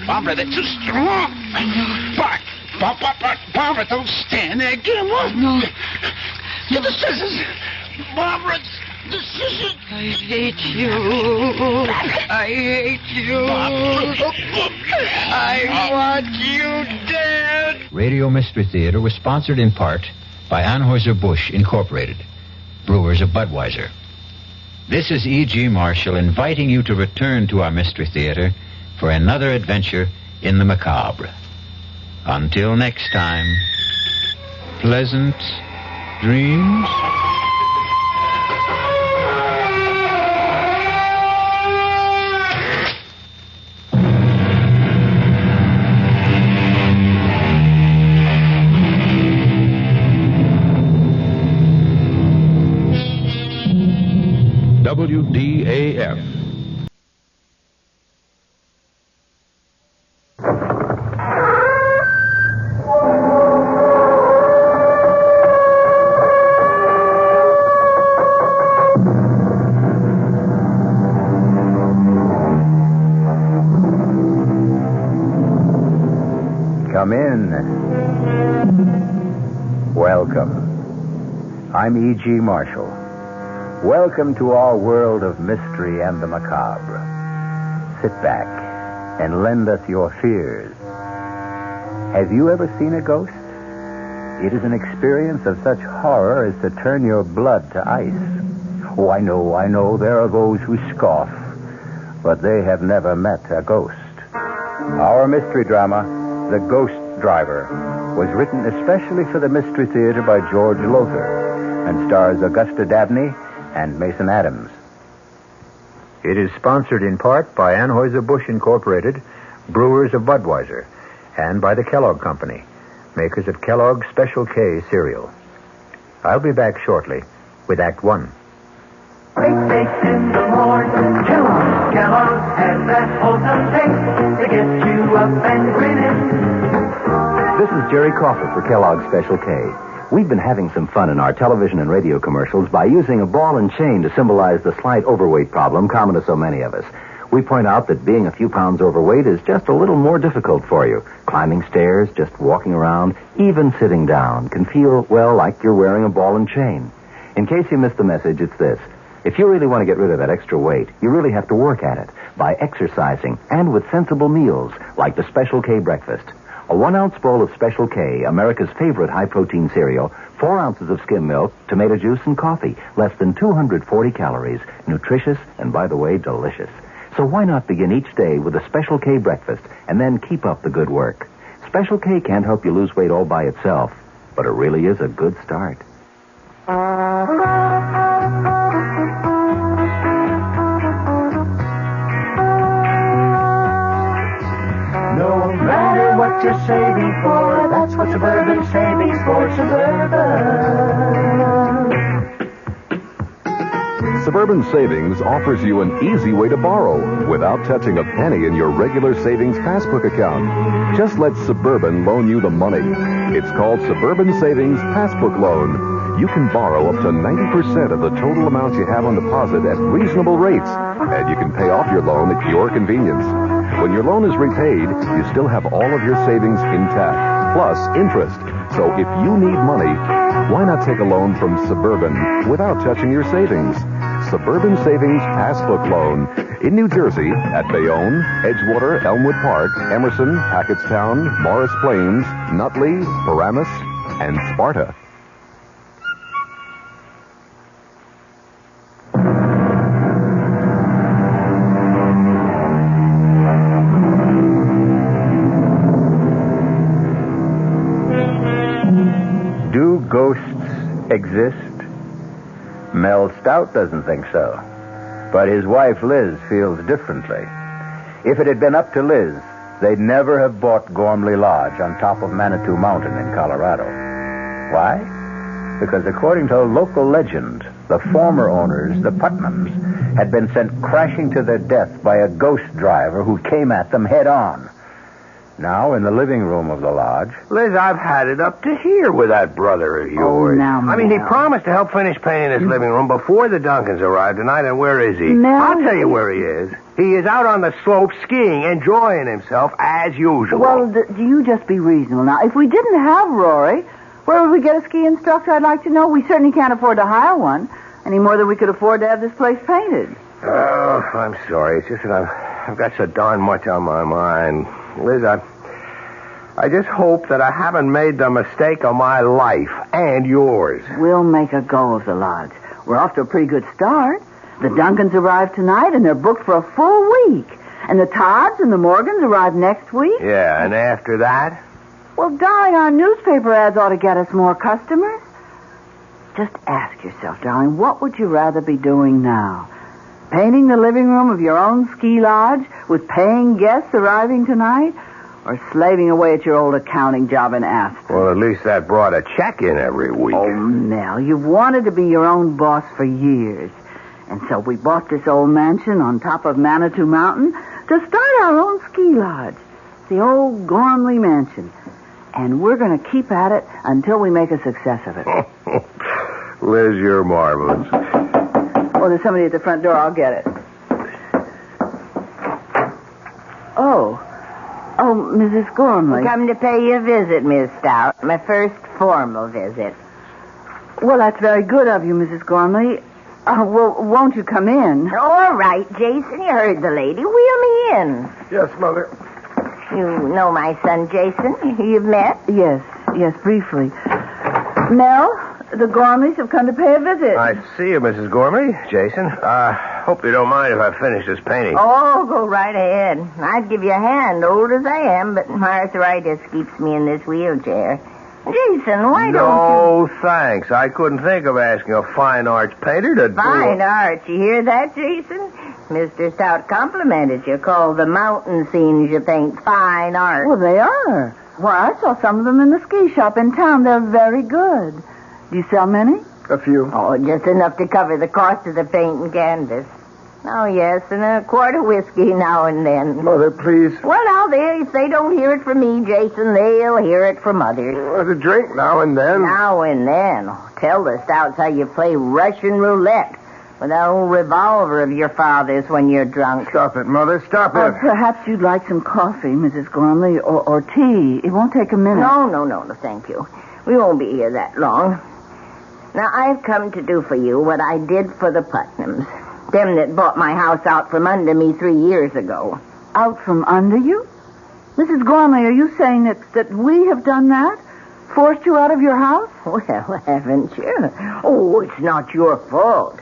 Barbara, they're too strong. Barbara, don't stand there. Get them off. No. Get the scissors. Barbara, I hate you. I hate you. I want you dead. Radio Mystery Theater was sponsored in part by Anheuser-Busch Incorporated, brewers of Budweiser. This is E.G. Marshall inviting you to return to our Mystery Theater for another adventure in the macabre. Until next time, pleasant dreams. WDAF. Come in. Welcome. I'm E.G. Marshall. Welcome to our world of mystery and the macabre. Sit back and lend us your fears. Have you ever seen a ghost? It is an experience of such horror as to turn your blood to ice. Oh, I know, there are those who scoff, but they have never met a ghost. Our mystery drama, The Ghost Driver, was written especially for the Mystery Theater by George Lothar and stars Augusta Dabney and Mason Adams. It is sponsored in part by Anheuser-Busch Incorporated, brewers of Budweiser, and by the Kellogg Company, makers of Kellogg's Special K cereal. I'll be back shortly with Act One. Baked in the morning, Kellogg's has that wholesome taste that gets you up and grinning. This is Jerry Crawford for Kellogg's Special K. We've been having some fun in our television and radio commercials by using a ball and chain to symbolize the slight overweight problem common to so many of us. We point out that being a few pounds overweight is just a little more difficult for you. Climbing stairs, just walking around, even sitting down can feel, well, like you're wearing a ball and chain. In case you missed the message, it's this. If you really want to get rid of that extra weight, you really have to work at it by exercising and with sensible meals like the Special K breakfast. A 1-ounce bowl of Special K, America's favorite high-protein cereal, 4 ounces of skim milk, tomato juice, and coffee. Less than 240 calories. Nutritious and, by the way, delicious. So why not begin each day with a Special K breakfast and then keep up the good work? Special K can't help you lose weight all by itself, but it really is a good start. No matter what you're saving for, that's what Suburban Savings for Suburban. Suburban Savings offers you an easy way to borrow without touching a penny in your regular savings passbook account. Just let Suburban loan you the money. It's called Suburban Savings Passbook Loan. You can borrow up to 90% of the total amount you have on deposit at reasonable rates, and you can pay off your loan at your convenience. When your loan is repaid, you still have all of your savings intact, plus interest. So if you need money, why not take a loan from Suburban without touching your savings? Suburban Savings Passbook Loan in New Jersey at Bayonne, Edgewater, Elmwood Park, Emerson, Hackettstown, Morris Plains, Nutley, Paramus, and Sparta. Do ghosts exist? Mel Stout doesn't think so. But his wife Liz feels differently. If it had been up to Liz, they'd never have bought Gormley Lodge on top of Manitou Mountain in Colorado. Why? Because according to local legend, the former owners, the Putnams, had been sent crashing to their death by a ghost driver who came at them head on. Now, in the living room of the lodge... Liz, I've had it up to here with that brother of yours. now, I mean, he Mel. promised to help finish painting his living room before the Duncans arrived tonight, and where is he? Mel? I'll tell you where he is. He is out on the slope skiing, enjoying himself as usual. Well, do you just be reasonable now. If we didn't have Rory, where would we get a ski instructor, I'd like to know? We certainly can't afford to hire one. Any more than we could afford to have this place painted. Oh, I'm sorry. It's just that I've got so darn much on my mind. Liz, I just hope that I haven't made the mistake of my life and yours. We'll make a go of the lodge. We're off to a pretty good start. The Duncans arrive tonight, and they're booked for a full week. And the Todds and the Morgans arrive next week. Yeah, and after that? Well, darling, our newspaper ads ought to get us more customers. Just ask yourself, darling, what would you rather be doing now? Painting the living room of your own ski lodge with paying guests arriving tonight? Or slaving away at your old accounting job in Aspen? Well, at least that brought a check in every week. Oh, Mel, you've wanted to be your own boss for years. And so we bought this old mansion on top of Manitou Mountain to start our own ski lodge. The old Gormley Mansion. And we're going to keep at it until we make a success of it. Liz, you're marvelous. Oh, there's somebody at the front door. I'll get it. Oh, Mrs. Gormley. Come to pay you a visit, Miss Stout. My first formal visit. Well, that's very good of you, Mrs. Gormley. Well, won't you come in? All right, Jason. You heard the lady. Wheel me in. Yes, Mother. You know my son, Jason? You've met? Yes, briefly. Mel, the Gormleys have come to pay a visit. I see you, Mrs. Gormley. Jason, hope you don't mind if I finish this painting. Oh, go right ahead. I'd give you a hand, old as I am, but my arthritis keeps me in this wheelchair. Jason, why don't you... No, thanks. I couldn't think of asking a fine arts painter to do... Fine arts. You hear that, Jason? Mr. Stout complimented you. Called the mountain scenes you paint fine art. Well, they are. Why, I saw some of them in the ski shop in town. They're very good. Do you sell many? A few. Oh, just enough to cover the cost of the paint and canvas. Oh, yes, and a quart of whiskey now and then. Mother, please. Well, now, if they don't hear it from me, Jason, they'll hear it from others. A drink now and then. Now and then. Tell the Stouts how you play Russian roulette with that old revolver of your father's when you're drunk. Stop it, Mother. Stop it. Perhaps you'd like some coffee, Mrs. Gormley, or tea. It won't take a minute. No, thank you. We won't be here that long. Now, I've come to do for you what I did for the Putnams. Them that bought my house out from under me 3 years ago. Out from under you? Mrs. Gormley, are you saying that we have done that? Forced you out of your house? Well, haven't you? Oh, it's not your fault.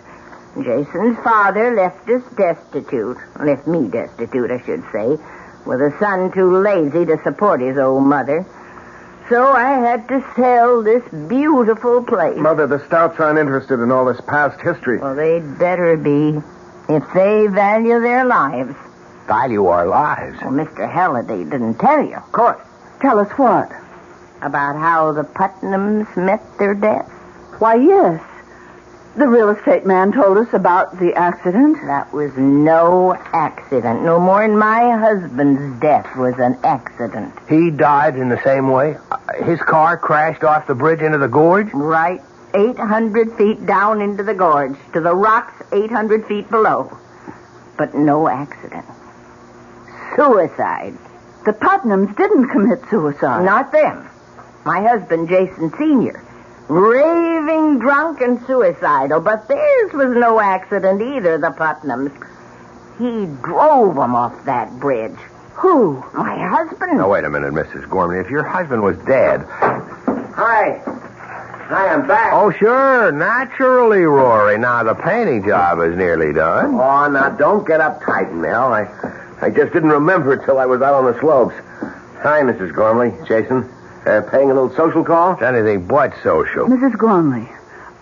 Jason's father left us destitute. Left me destitute, I should say. With a son too lazy to support his old mother. So I had to sell this beautiful place. Mother, the Stouts aren't interested in all this past history. Well, they'd better be. If they value their lives. Value our lives? Well, Mr. Halliday didn't tell you. Of course. Tell us what? About how the Putnams met their death. Why, yes. The real estate man told us about the accident. That was no accident. No more than my husband's death was an accident. He died in the same way? His car crashed off the bridge into the gorge? Right. 800 feet down into the gorge. To the rocks 800 feet below. But no accident. Suicide. The Putnams didn't commit suicide. Not them. My husband, Jason Sr., raving drunk and suicidal, but theirs was no accident either, the Putnams. He drove them off that bridge. Who? My husband. Now, wait a minute, Mrs. Gormley. If your husband was dead... Hi, I'm back. Oh, sure. Naturally, Rory. Now, the painting job is nearly done. Oh, now, don't get uptight, Mel. I just didn't remember it till I was out on the slopes. Hi, Mrs. Gormley. Jason. Paying a little social call? It's anything but social. Mrs. Gormley,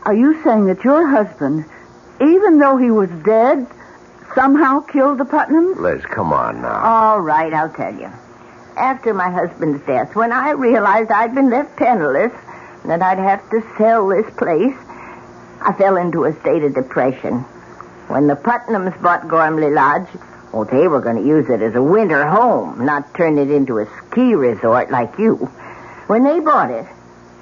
are you saying that your husband, even though he was dead, somehow killed the Putnams? Liz, come on now. All right, I'll tell you. After my husband's death, when I realized I'd been left penniless and that I'd have to sell this place, I fell into a state of depression. When the Putnams bought Gormley Lodge, well, they were going to use it as a winter home, not turn it into a ski resort like you. When they bought it,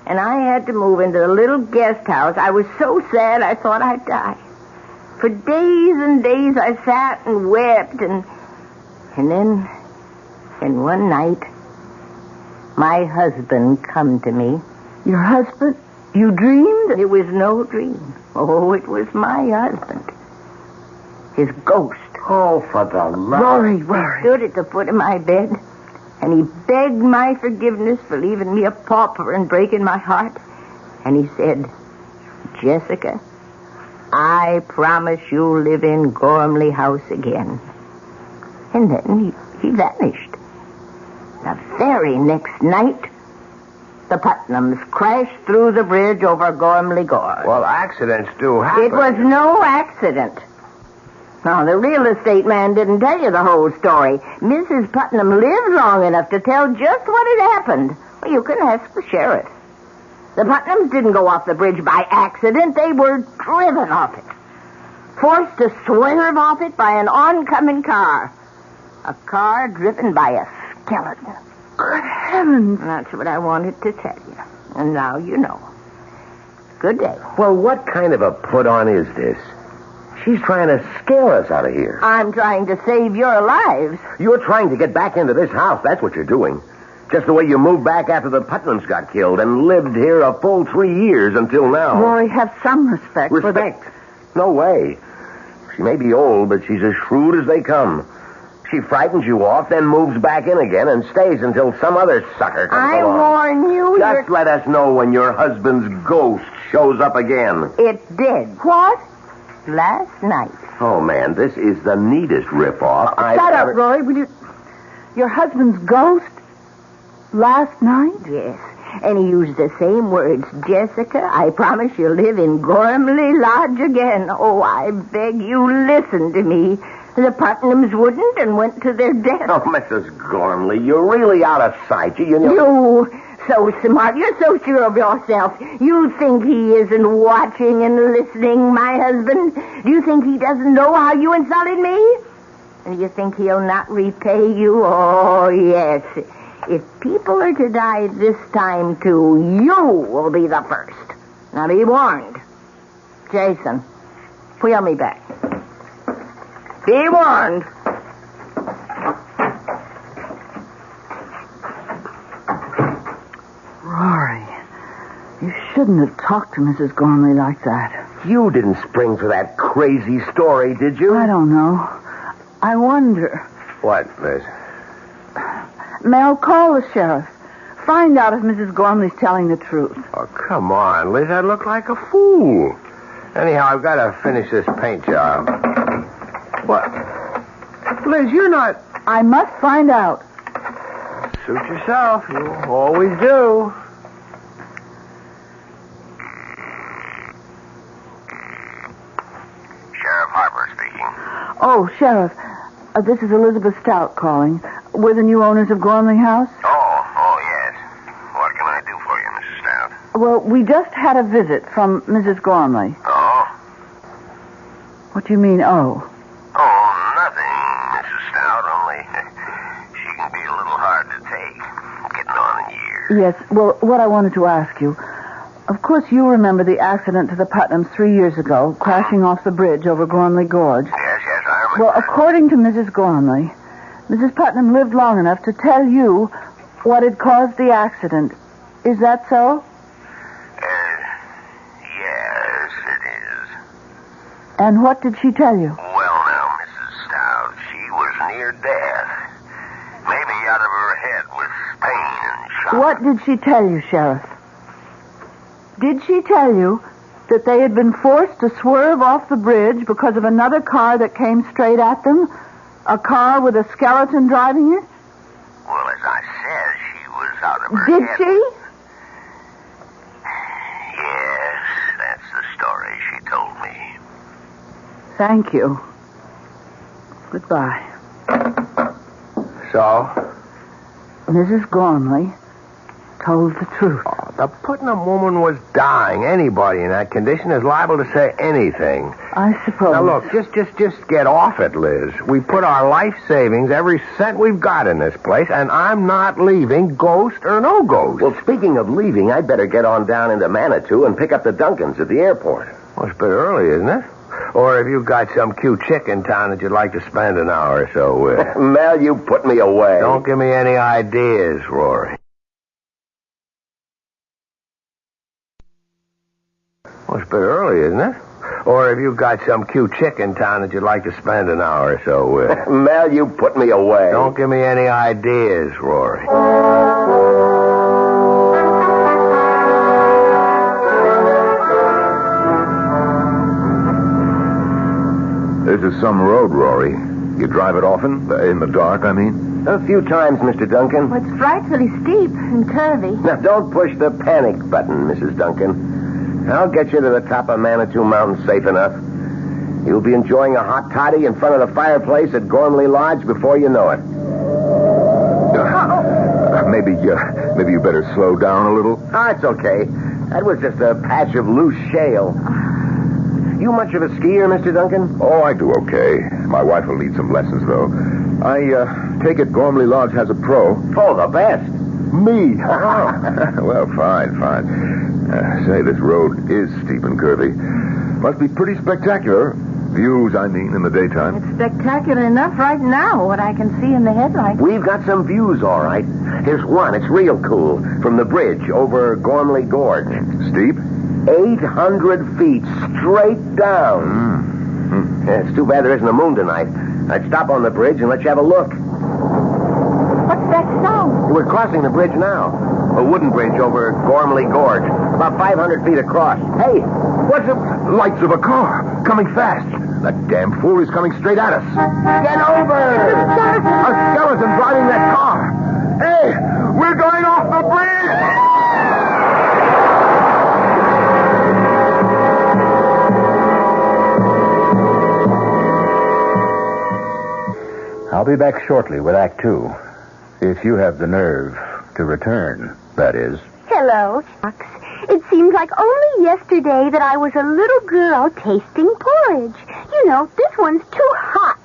and I had to move into the little guest house, I was so sad I thought I'd die. For days and days I sat and wept, and then one night, my husband come to me. Your husband? You dreamed? It was no dream. Oh, it was my husband. His ghost. Oh, for the love. Rory. He stood at the foot of my bed, and he begged my forgiveness for leaving me a pauper and breaking my heart. And he said, Jessica, I promise you'll live in Gormley House again. And then he vanished. The very next night, the Putnams crashed through the bridge over Gormley Gorge. Well, accidents do happen. It was no accident. Now, the real estate man didn't tell you the whole story. Mrs. Putnam lived long enough to tell just what had happened. Well, you can ask the sheriff. The Putnams didn't go off the bridge by accident. They were driven off it. Forced to swerve off it by an oncoming car. A car driven by a skeleton. Good heavens. That's what I wanted to tell you. And now you know. Good day. Well, what kind of a put-on is this? She's trying to scare us out of here. I'm trying to save your lives. You're trying to get back into this house. That's what you're doing. Just the way you moved back after the Putnams got killed and lived here a full 3 years until now. Rory, have some respect for Respect? No way. She may be old, but she's as shrewd as they come. She frightens you off, then moves back in again and stays until some other sucker comes along. I warn you. Just let us know when your husband's ghost shows up again. It did. What? Last night. Oh, man, this is the neatest ripoff I've Shut up, ever... Rory. Will you... Your husband's ghost? Last night? Yes. And he used the same words. Jessica, I promise you'll live in Gormley Lodge again. Oh, I beg you, listen to me. The Putnams wouldn't and went to their death. Oh, Mrs. Gormley, you're really out of sight. You know... You, so smart. You're so sure of yourself. You think he isn't watching and listening, my husband? Do you think he doesn't know how you insulted me? And do you think he'll not repay you? Oh, yes. If people are to die this time, too, you will be the first. Now, be warned. Jason, wheel me back. Be warned. Rory, you shouldn't have talked to Mrs. Gormley like that. You didn't spring for that crazy story, did you? I don't know. I wonder. What, Liz? Mel, call the sheriff. Find out if Mrs. Gormley's telling the truth. Oh, come on, Liz. I look like a fool. Anyhow, I've got to finish this paint job. What? Liz, you're not... I must find out. Suit yourself. You always do. Sheriff Harper speaking. Oh, Sheriff, this is Elizabeth Stout calling. We're the new owners of Gormley House. Oh, yes. What can I do for you, Mrs. Stout? Well, we just had a visit from Mrs. Gormley. Oh? What do you mean, oh? Oh, nothing, Mrs. Stout, only she can be a little hard to take, getting on in years. Yes, well, what I wanted to ask you... Of course, you remember the accident to the Putnams 3 years ago, crashing off the bridge over Gormley Gorge. Yes, I remember. Well, according to Mrs. Gormley, Mrs. Putnam lived long enough to tell you what had caused the accident. Is that so? Yes, it is. And what did she tell you? Well, now, Mrs. Stout, she was near death. Maybe out of her head with pain and shock. What did she tell you, Sheriff? Did she tell you that they had been forced to swerve off the bridge because of another car that came straight at them? A car with a skeleton driving it? Well, as I said, she was out of her Did head. she? Yes, that's the story she told me. Thank you. Goodbye. So? Mrs. Gormley told the truth. Oh, the Putnam woman was dying. Anybody in that condition is liable to say anything. I suppose. Now, look, just get off it, Liz. We put our life savings, every cent we've got in this place, and I'm not leaving, ghost or no ghost. Well, speaking of leaving, I'd better get on down into Manitou and pick up the Duncans at the airport. Well, it's a bit early, isn't it? Or have you got some cute chick in town that you'd like to spend an hour or so with? Mel, you put me away. Don't give me any ideas, Rory. Well, almost a bit early, isn't it? Or have you got some cute chick in town that you'd like to spend an hour or so with? Mel, you put me away. Don't give me any ideas, Rory. This is some road, Rory. You drive it often? In the dark, I mean? A few times, Mr. Duncan. Well, it's frightfully steep and curvy. Now, don't push the panic button, Mrs. Duncan. I'll get you to the top of Manitou Mountain safe enough. You'll be enjoying a hot toddy in front of the fireplace at Gormley Lodge before you know it. Maybe you better slow down a little. Ah, it's okay. That was just a patch of loose shale. You much of a skier, Mr. Duncan? Oh, I do okay. My wife will need some lessons, though. I take it Gormley Lodge has a pro. Oh, the best. Me? Well, fine. Say, this road is steep and curvy. Must be pretty spectacular. Views, I mean, in the daytime. It's spectacular enough right now, what I can see in the headlights. We've got some views, all right. Here's one. It's real cool. From the bridge over Gormley Gorge. Steep? 800 feet straight down. Yeah, it's too bad there isn't a moon tonight. I'd stop on the bridge and let you have a look. What's that sound? We're crossing the bridge now. A wooden bridge over Gormley Gorge. About 500 feet across. Hey, what's it? Lights of a car. Coming fast. That damn fool is coming straight at us. Get over! A skeleton driving that car. Hey, we're going off the bridge! I'll be back shortly with Act 2. If you have the nerve to return, that is. Hello, Fox. It seems like only yesterday that I was a little girl tasting porridge. You know, this one's too hot.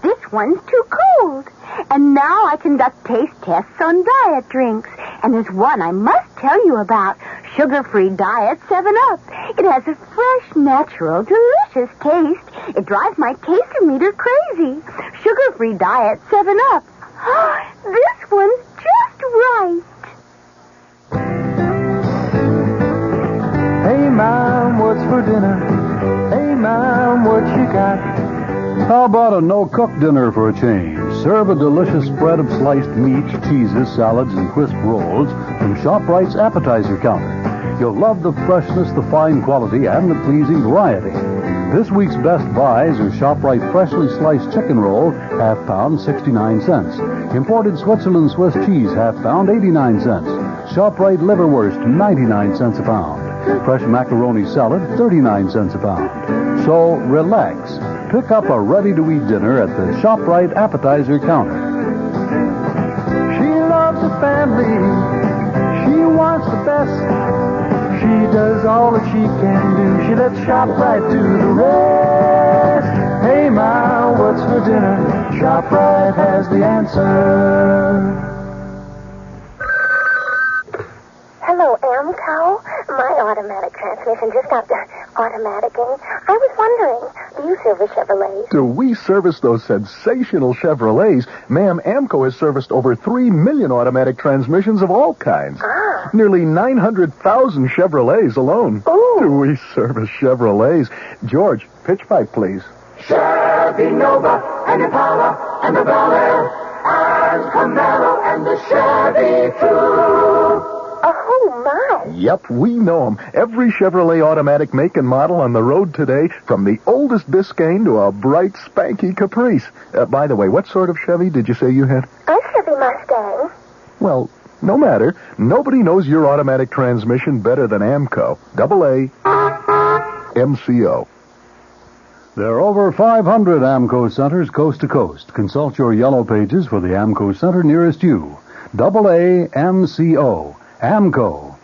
This one's too cold. And now I conduct taste tests on diet drinks. And there's one I must tell you about. Sugar-free diet 7-Up. It has a fresh, natural, delicious taste. It drives my taster meter crazy. Sugar-free diet 7-Up. This one's just right. Hey, Mom, what's for dinner? Hey, Mom, what you got? How about a no-cook dinner for a change? Serve a delicious spread of sliced meats, cheeses, salads, and crisp rolls from ShopRite's appetizer counter. You'll love the freshness, the fine quality, and the pleasing variety. This week's best buys are ShopRite freshly sliced chicken roll, half pound, 69 cents. Imported Switzerland Swiss cheese, half pound, 89 cents. ShopRite liverwurst, 99 cents a pound. Fresh macaroni salad, 39 cents a pound. So relax. Pick up a ready-to-eat dinner at the ShopRite appetizer counter. She loves the family. She wants the best. She does all that she can do. She lets ShopRite do the rest. Hey, Ma, what's for dinner? ShopRite has the answer. Hello, Amco. My automatic transmission just stopped automaticing. I was wondering, do you service Chevrolets? Do we service those sensational Chevrolets? Ma'am, Amco has serviced over 3 million automatic transmissions of all kinds. Nearly 900,000 Chevrolets alone. Ooh. Do we service Chevrolets? George, pitch pipe, please. Chevy Nova and Impala and the Bel Air and Camaro and the Chevy True. Oh, my. Yep, we know them. Every Chevrolet automatic make and model on the road today, from the oldest Biscayne to a bright, spanky Caprice. By the way, what sort of Chevy did you say you had? A Chevy Mustang. Well, no matter. Nobody knows your automatic transmission better than Amco. AA MCO. There are over 500 AMCO centers coast to coast. Consult your yellow pages for the AMCO center nearest you. AA MCO. AMCO.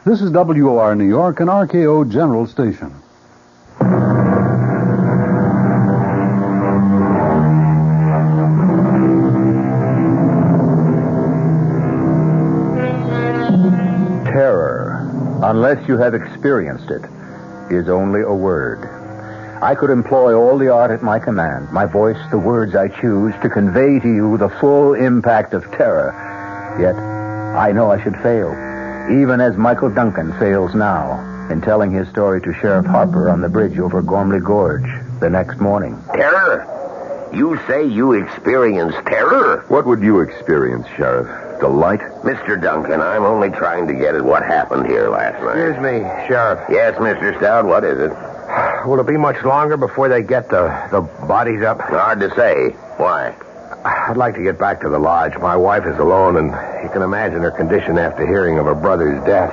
This is WOR New York and RKO General Station. Terror, unless you have experienced it, is only a word. I could employ all the art at my command, my voice, the words I choose, to convey to you the full impact of terror. Yet, I know I should fail, even as Michael Duncan fails now. in telling his story to Sheriff Harper on the bridge over Gormley Gorge the next morning. Terror? You say you experienced terror? What would you experience, Sheriff? Delight? Mr. Duncan, I'm only trying to get at what happened here last night. Excuse me, Sheriff. Yes, Mr. Stout, what is it? Will it be much longer before they get the bodies up? Hard to say. Why? I'd like to get back to the lodge. My wife is alone, and you can imagine her condition after hearing of her brother's death.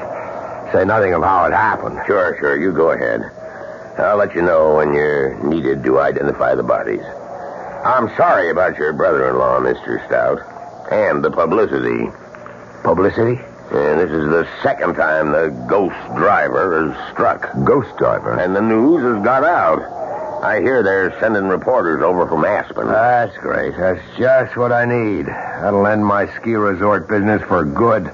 Say nothing of how it happened. Sure, you go ahead. I'll let you know when you're needed to identify the bodies. I'm sorry about your brother-in-law, Mr. Stout, and the publicity. Publicity? And this is the second time the ghost driver has struck. Ghost driver? And the news has got out. I hear they're sending reporters over from Aspen. That's great. That's just what I need. That'll end my ski resort business for good.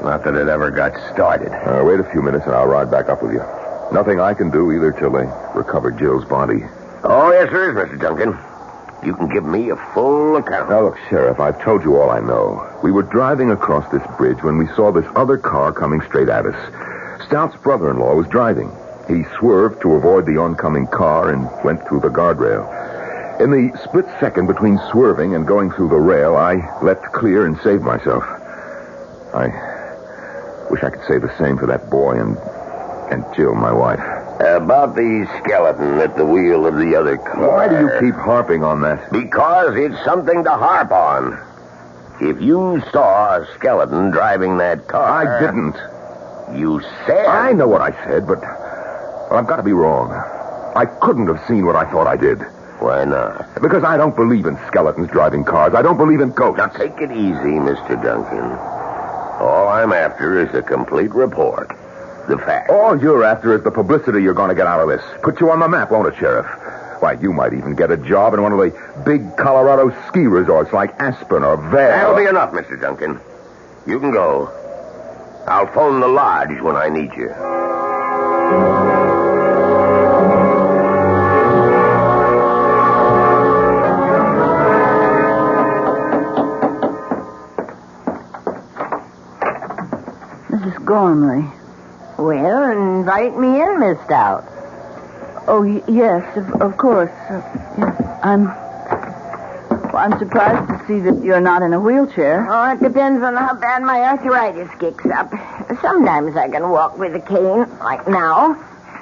Not that it ever got started. Wait a few minutes and I'll ride back up with you. Nothing I can do either till they recover Jill's body. Oh, yes, there is, Mr. Duncan. You can give me a full account. Now, look, Sheriff, I've told you all I know. We were driving across this bridge when we saw this other car coming straight at us. Stout's brother-in-law was driving. He swerved to avoid the oncoming car and went through the guardrail. In the split second between swerving and going through the rail, I leapt clear and saved myself. I wish I could say the same for that boy and Jill, my wife. About the skeleton at the wheel of the other car. Why do you keep harping on that? Because it's something to harp on. If you saw a skeleton driving that car... I didn't. You said... I know what I said, but I've got to be wrong. I couldn't have seen what I thought I did. Why not? Because I don't believe in skeletons driving cars. I don't believe in ghosts. Now, take it easy, Mr. Duncan. All I'm after is a complete report. The fact. All you're after is the publicity you're going to get out of this. Put you on the map, won't it, Sheriff? Why, you might even get a job in one of the big Colorado ski resorts like Aspen or Vail. That'll be enough, Mr. Duncan. You can go. I'll phone the lodge when I need you. Mrs. Gormley. Well, invite me in, Miss Stout. Oh, yes, of course. Yes, I'm surprised to see that you're not in a wheelchair. Oh, it depends on how bad my arthritis kicks up. Sometimes I can walk with a cane, like now.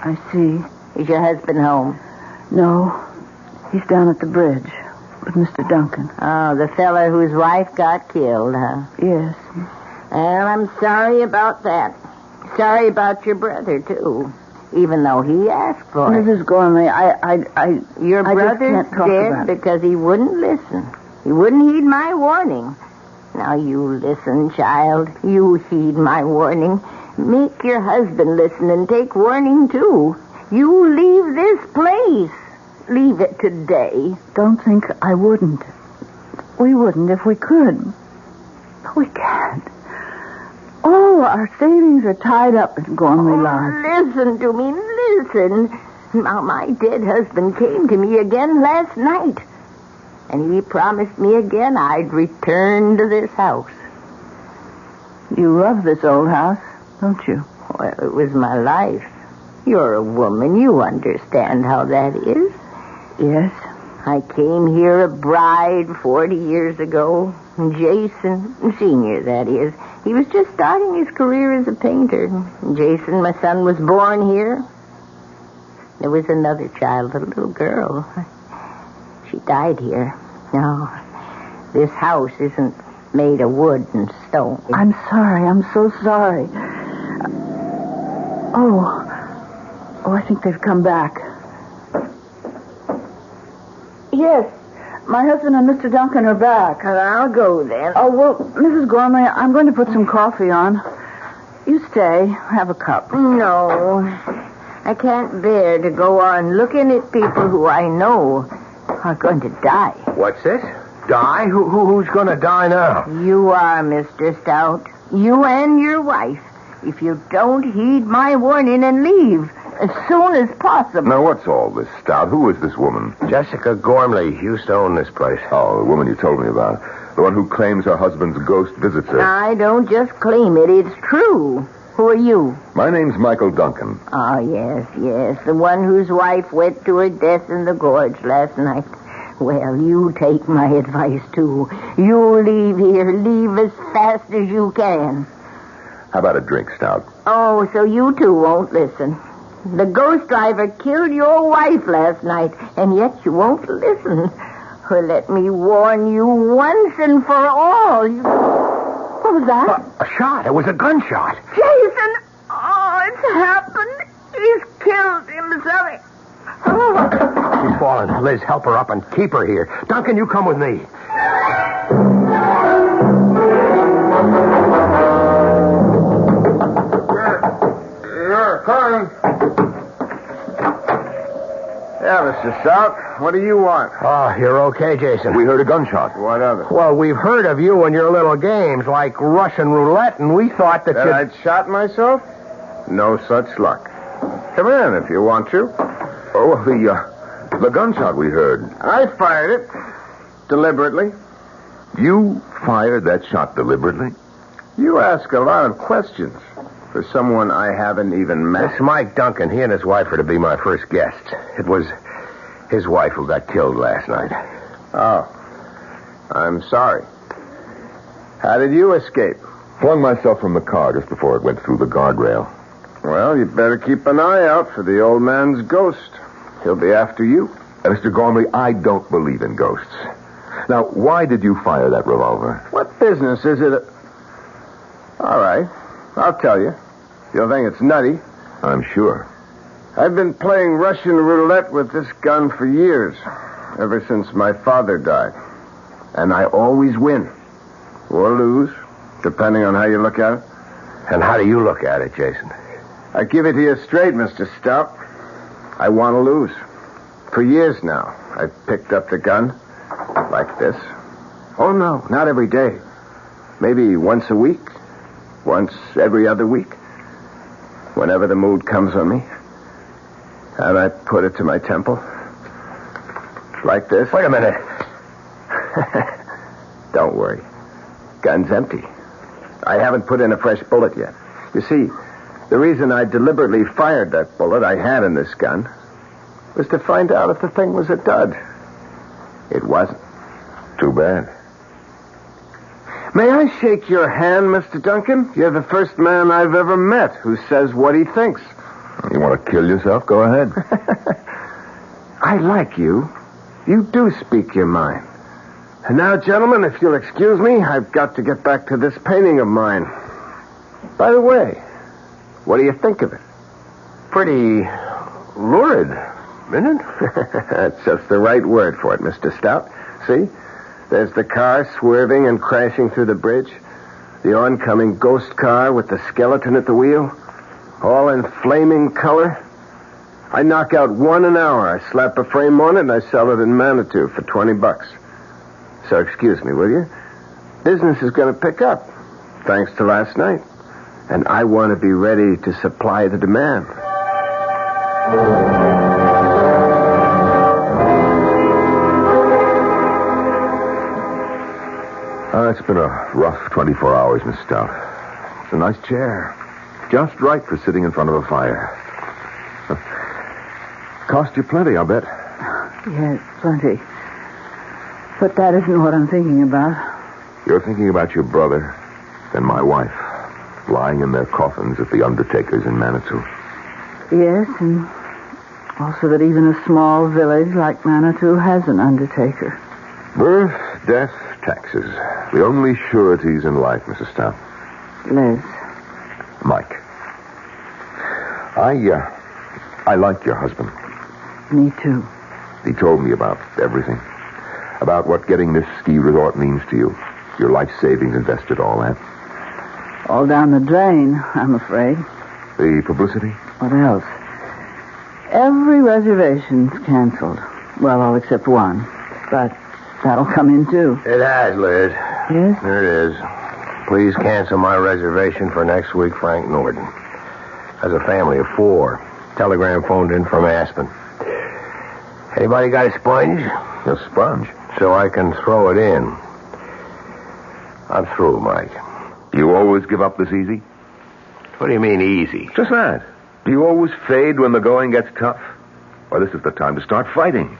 I see. Is your husband home? No, he's down at the bridge with Mr. Duncan. Oh, the fella whose wife got killed, huh? Yes. Well, I'm sorry about that. Sorry about your brother, too. Even though he asked for it. Mrs. Gormley, Your brother's dead because he wouldn't listen. He wouldn't heed my warning. Now you listen, child. You heed my warning. Make your husband listen and take warning, too. You leave this place. Leave it today. Don't think I wouldn't. We wouldn't if we could. But we can't. All our savings are tied up in Gormley Lodge. Listen to me, listen. Now, my dead husband came to me again last night. And he promised me again I'd return to this house. You love this old house, don't you? Well, it was my life. You're a woman. You understand how that is. Yes. I came here a bride 40 years ago. Jason, Senior, that is. He was just starting his career as a painter. Jason, my son, was born here. There was another child, a little girl. She died here. No, this house isn't made of wood and stone. I'm sorry. I'm so sorry. Oh, I think they've come back. Yes, my husband and Mr. Duncan are back. Well, I'll go then. Oh, well, Mrs. Gormley, I'm going to put some coffee on. You stay. Have a cup. No, I can't bear to go on looking at people who I know are going to die. What's this? Die? Who's going to die now? You are, Mr. Stout. You and your wife. If you don't heed my warning and leave as soon as possible. Now, what's all this, Stout? Who is this woman? Jessica Gormley used to own this place. Oh, the woman you told me about. The one who claims her husband's ghost visits her. I don't just claim it. It's true. Who are you? My name's Michael Duncan. Oh, yes. The one whose wife went to her death in the gorge last night. Well, you take my advice, too. You leave here. Leave as fast as you can. How about a drink, Stout? Oh, so you two won't listen. The ghost driver killed your wife last night, and yet you won't listen. Well, let me warn you once and for all. What was that? A shot. It was a gunshot. Jason! Oh, it's happened. He's killed himself. Oh. She's fallen. Liz, help her up and keep her here. Duncan, you come with me. You're coming. Yeah, Mr. Stout. What do you want? Oh, you're okay, Jason. We heard a gunshot. What of it? Well, we've heard of you and your little games like Russian roulette, and we thought that I'd shot myself? No such luck. Come in if you want to. Oh, the gunshot we heard. I fired it. Deliberately. You fired that shot deliberately? You ask a lot of questions for someone I haven't even met. It's Mike Duncan. He and his wife are to be my first guests. It was his wife who got killed last night. Oh. I'm sorry. How did you escape? Flung myself from the car just before it went through the guardrail. Well, you'd better keep an eye out for the old man's ghost. He'll be after you. Mr. Gormley, I don't believe in ghosts. Now, why did you fire that revolver? What business is it? All right. I'll tell you. You'll think it's nutty. I'm sure. I've been playing Russian roulette with this gun for years. Ever since my father died. And I always win. Or lose, depending on how you look at it. And how do you look at it, Jason? I give it to you straight, Mr. Stout. I want to lose. For years now, I've picked up the gun like this. Oh, no, not every day. Maybe once a week. Once every other week. Whenever the mood comes on me. And I put it to my temple. Like this. Wait a minute. Don't worry. Gun's empty. I haven't put in a fresh bullet yet. You see, the reason I deliberately fired that bullet I had in this gun was to find out if the thing was a dud. It wasn't. Too bad. May I shake your hand, Mr. Duncan? You're the first man I've ever met who says what he thinks. You want to kill yourself? Go ahead. I like you. You do speak your mind. And now, gentlemen, if you'll excuse me, I've got to get back to this painting of mine. By the way, what do you think of it? Pretty lurid, isn't it? That's just the right word for it, Mr. Stout. See? There's the car swerving and crashing through the bridge. The oncoming ghost car with the skeleton at the wheel. All in flaming color. I knock out one an hour. I slap a frame on it and I sell it in Manitou for $20. So excuse me, will you? Business is going to pick up, thanks to last night. And I want to be ready to supply the demand. It's been a rough 24 hours, Miss Stout. It's a nice chair. Just right for sitting in front of a fire. Cost you plenty, I'll bet. Yes, plenty. But that isn't what I'm thinking about. You're thinking about your brother and my wife lying in their coffins at the undertaker's in Manitou. Yes, and also that even a small village like Manitou has an undertaker. Birth, death, taxes. The only sureties in life, Mrs. Stout. Liz. Mike. I like your husband. Me too. He told me about everything. About what getting this ski resort means to you. Your life savings invested, all that. All down the drain, I'm afraid. The publicity? What else? Every reservation's canceled. Well, all except one. But that'll come in, too. It has, Liz. Yes? There it is. Please cancel my reservation for next week, Frank Norton. As a family of 4. Telegram phoned in from Aspen. Anybody got a sponge? A sponge? So I can throw it in. I'm through, Mike. You always give up this easy? What do you mean, easy? Just that. Do you always fade when the going gets tough? Well, this is the time to start fighting.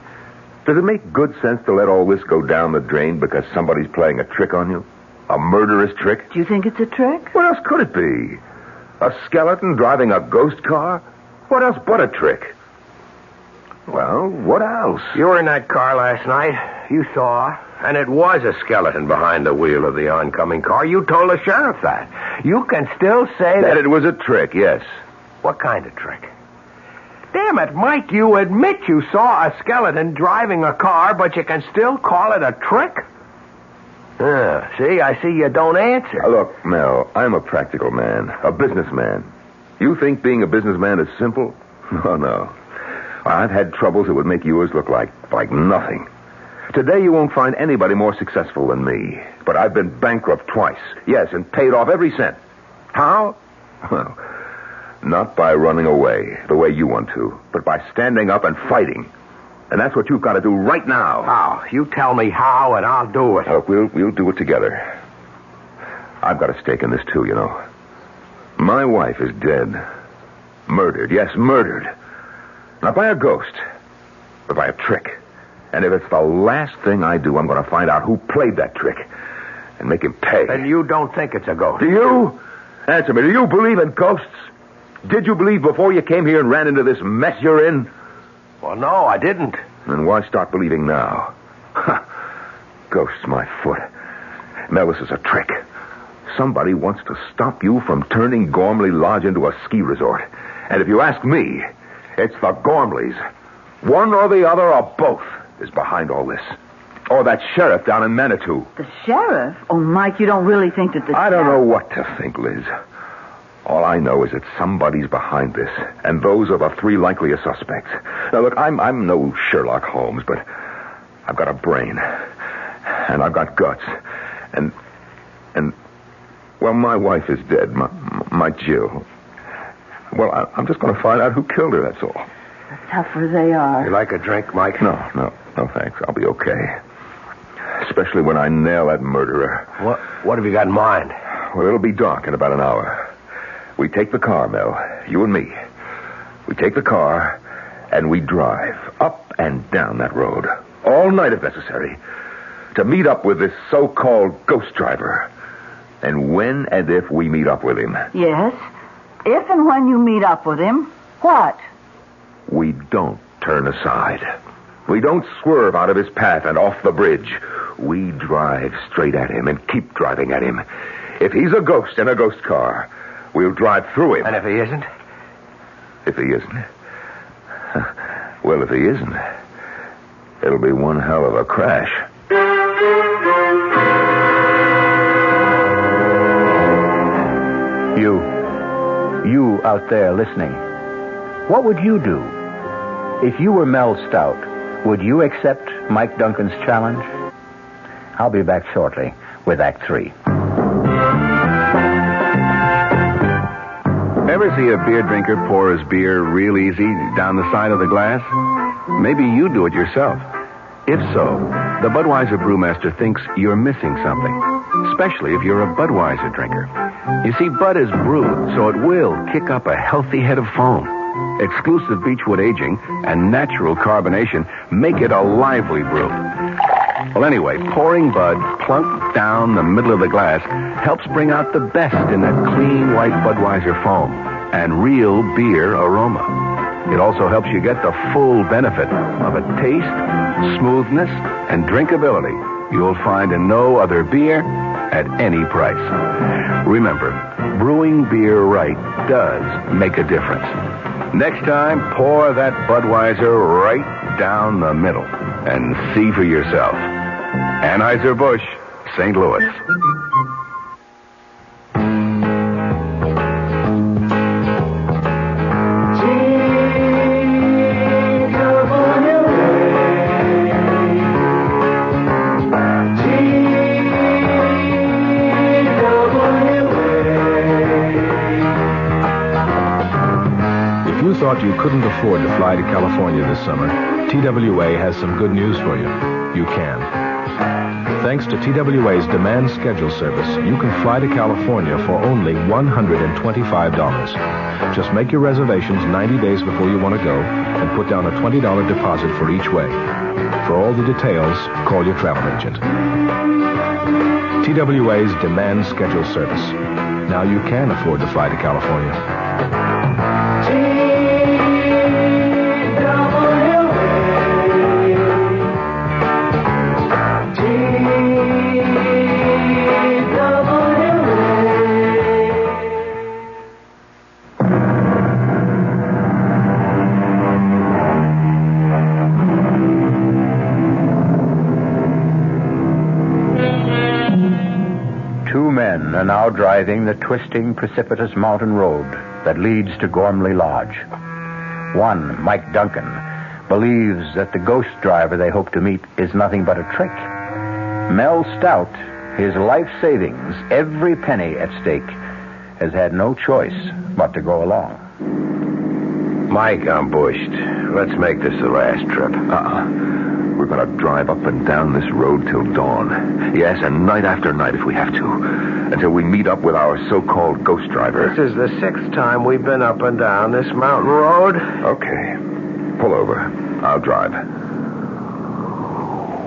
Does it make good sense to let all this go down the drain because somebody's playing a trick on you? A murderous trick? Do you think it's a trick? What else could it be? A skeleton driving a ghost car? What else but a trick? Well, what else? You were in that car last night. You saw. And it was a skeleton behind the wheel of the oncoming car. You told the sheriff that. You can still say that it was a trick, yes. What kind of trick? Damn it, Mike, you admit you saw a skeleton driving a car, but you can still call it a trick? See, I see you don't answer. Look, Mel, I'm a practical man, a businessman. You think being a businessman is simple? Oh, no. I've had troubles that would make yours look like nothing. Today you won't find anybody more successful than me. But I've been bankrupt twice. Yes, and paid off every cent. How? Well, not by running away, the way you want to, but by standing up and fighting. And that's what you've got to do right now. How? You tell me how, and I'll do it. Look, we'll do it together. I've got a stake in this, too, you know. My wife is dead. Murdered. Yes, murdered. Not by a ghost, but by a trick. And if it's the last thing I do, I'm going to find out who played that trick and make him pay. And you don't think it's a ghost? Do you? Answer me. Do you believe in ghosts? Did you believe before you came here and ran into this mess you're in? Well, no, I didn't. Then why start believing now? Ghosts, my foot. Mel, this is a trick. Somebody wants to stop you from turning Gormley Lodge into a ski resort. And if you ask me, it's the Gormleys. One or the other or both is behind all this. Or that sheriff down in Manitou. The sheriff? Oh, Mike, you don't really think that the I don't know what to think, Liz. All I know is that somebody's behind this, and those are the three likeliest suspects. Now, look, I'm no Sherlock Holmes, but I've got a brain, and I've got guts, and well, my wife is dead, my Jill. Well, I'm just going to find out who killed her, that's all. The tougher they are. You like a drink, Mike? No, thanks. I'll be okay. Especially when I nail that murderer. What have you got in mind? Well, it'll be dark in about an hour. We take the car, Mel, you and me. We take the car, and we drive up and down that road, all night if necessary, to meet up with this so-called ghost driver. And when and if we meet up with him... Yes? If and when you meet up with him, what? We don't turn aside. We don't swerve out of his path and off the bridge. We drive straight at him and keep driving at him. If he's a ghost in a ghost car... we'll drive through him. And if he isn't? If he isn't? Well, if he isn't, it'll be one hell of a crash. You out there listening, what would you do? If you were Mel Stout, would you accept Mike Duncan's challenge? I'll be back shortly with Act 3. Ever see a beer drinker pour his beer real easy down the side of the glass? Maybe you do it yourself. If so, the Budweiser brewmaster thinks you're missing something, especially if you're a Budweiser drinker. You see, Bud is brewed, so it will kick up a healthy head of foam. Exclusive beechwood aging and natural carbonation make it a lively brew. Well, anyway, pouring Bud plunk down the middle of the glass helps bring out the best in that clean white Budweiser foam and real beer aroma. It also helps you get the full benefit of a taste, smoothness, and drinkability you'll find in no other beer at any price. Remember, brewing beer right does make a difference. Next time, pour that Budweiser right down the middle and see for yourself. Anheuser-Busch, St. Louis. Thought you couldn't afford to fly to California this summer, TWA has some good news for you. You can. Thanks Thanks to TWA's demand schedule service, you can fly to California for only $125. Just make your reservations 90 days before you want to go and put down a $20 deposit for each way. For all the details, call your travel agent. TWA's demand schedule service. Now you can afford to fly to California. Are now driving the twisting, precipitous mountain road that leads to Gormley Lodge. One, Mike Duncan, believes that the ghost driver they hope to meet is nothing but a trick. Mel Stout, his life savings, every penny at stake, has had no choice but to go along. Mike, I'm bushed. Let's make this the last trip. We're going to drive up and down this road till dawn. Yes, and night after night if we have to. Until we meet up with our so-called ghost driver. This is the 6th time we've been up and down this mountain road. Okay. Pull over. I'll drive.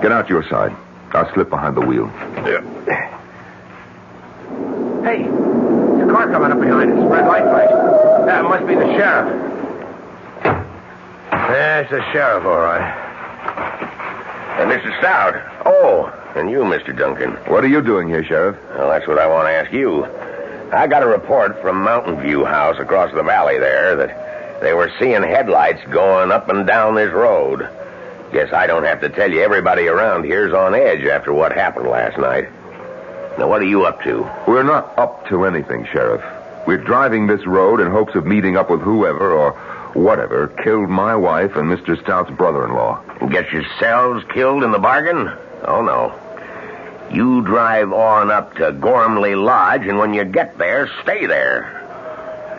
Get out your side. I'll slip behind the wheel. Yeah. Hey, there's a car coming up behind us. Red light flash. That must be the sheriff. There's the sheriff, all right. And Mr. Stout. Oh, and you, Mr. Duncan. What are you doing here, Sheriff? Well, that's what I want to ask you. I got a report from Mountain View House across the valley there that they were seeing headlights going up and down this road. Guess I don't have to tell you everybody around here's on edge after what happened last night. Now, what are you up to? We're not up to anything, Sheriff. We're driving this road in hopes of meeting up with whoever or whatever killed my wife and Mr. Stout's brother-in-law. And get yourselves killed in the bargain? Oh, no. You drive on up to Gormley Lodge, and when you get there, stay there.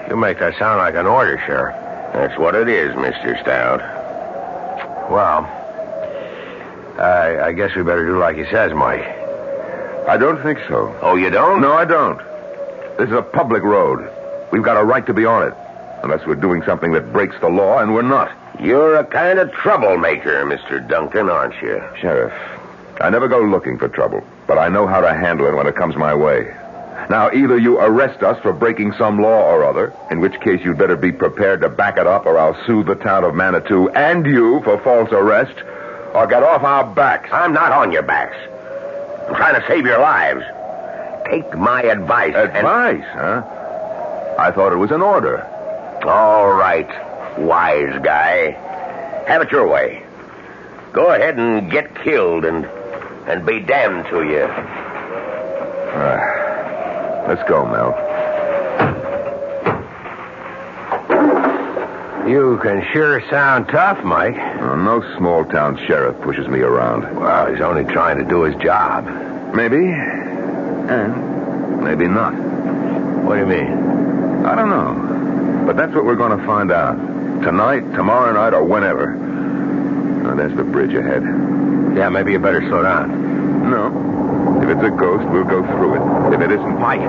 You make that sound like an order, Sheriff. That's what it is, Mr. Stout. Well, I guess we better do like he says, Mike. I don't think so. Oh, you don't? No, I don't. This is a public road. We've got a right to be on it. Unless we're doing something that breaks the law, and we're not. You're a kind of troublemaker, Mr. Duncan, aren't you? Sheriff, I never go looking for trouble, but I know how to handle it when it comes my way. Now, either you arrest us for breaking some law or other, in which case you'd better be prepared to back it up, or I'll sue the town of Manitou and you for false arrest, or get off our backs. I'm not on your backs. I'm trying to save your lives. Take my advice. Advice, huh? I thought it was an order. All right, wise guy. Have it your way. Go ahead and get killed and be damned to you. Let's go, Mel. You can sure sound tough, Mike. No small-town sheriff pushes me around. Well, he's only trying to do his job. Maybe. And maybe not. What do you mean? I don't know. But that's what we're going to find out. Tonight, tomorrow night, or whenever. Oh, there's the bridge ahead. Yeah, maybe you better slow down. No. If it's a ghost, we'll go through it. If it isn't... Mike,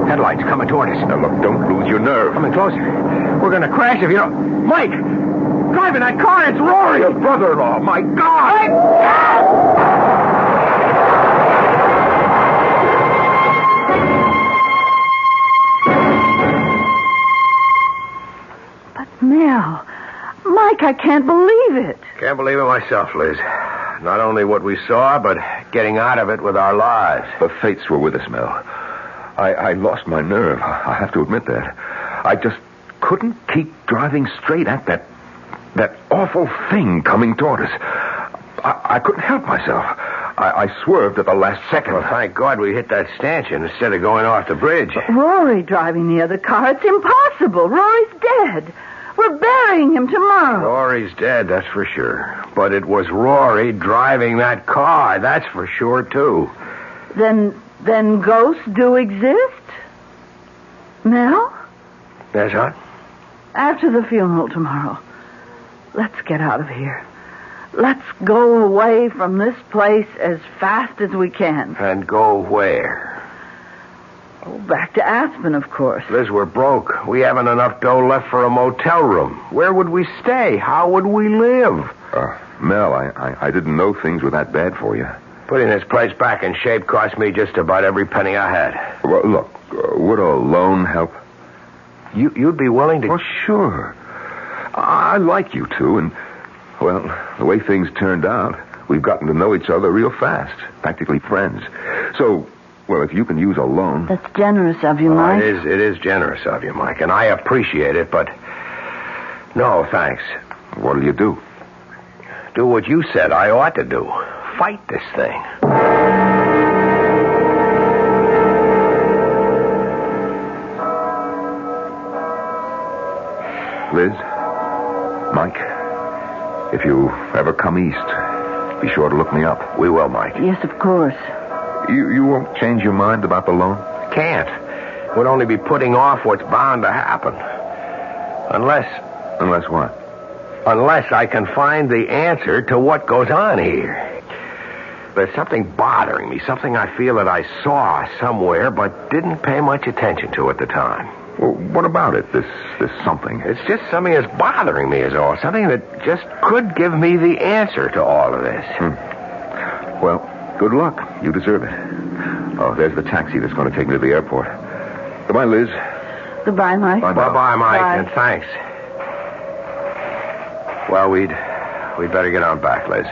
headlights coming toward us. Now, look, don't lose your nerve. Coming closer. We're going to crash if you don't... Mike! Driving that car, it's Rory! Your brother-in-law, my God! Mel, Mike, I can't believe it. Can't believe it myself, Liz. Not only what we saw, but getting out of it with our lives. The fates were with us, Mel. I lost my nerve. I have to admit that. I just couldn't keep driving straight at that awful thing coming toward us. I couldn't help myself. I swerved at the last second. Well, thank God we hit that stanchion instead of going off the bridge. But Rory driving the other car, it's impossible. Rory's dead. We're burying him tomorrow. Rory's dead, that's for sure. But it was Rory driving that car, that's for sure, too. Then ghosts do exist? Mel? Yes, huh? After the funeral tomorrow, let's get out of here. Let's go away from this place as fast as we can. And go where? Oh, back to Aspen, of course. Liz, we're broke. We haven't enough dough left for a motel room. Where would we stay? How would we live? Mel, I didn't know things were that bad for you. Putting this place back in shape cost me just about every penny I had. Well, look, would a loan help? You'd be willing to... Oh, sure. I like you two, and, well, the way things turned out, we've gotten to know each other real fast. Practically friends. So, well, if you can use a loan... That's generous of you, Mike. It is generous of you, Mike, and I appreciate it, but... No, thanks. What'll you do? Do what you said I ought to do. Fight this thing. Liz, Mike, if you ever come east, be sure to look me up. We will, Mike. Yes, of course. You won't change your mind about the loan? Can't. We'd only be putting off what's bound to happen. Unless what? Unless I can find the answer to what goes on here. There's something bothering me, something I feel that I saw somewhere but didn't pay much attention to at the time. Well, what about it, this something? It's just something that's bothering me is all. Something that just could give me the answer to all of this. Well, good luck. You deserve it. Oh, there's the taxi that's going to take me to the airport. Goodbye, Liz. Goodbye, Mike. Bye-bye, Mike, Bye. and thanks. Well, we'd better get on back, Liz.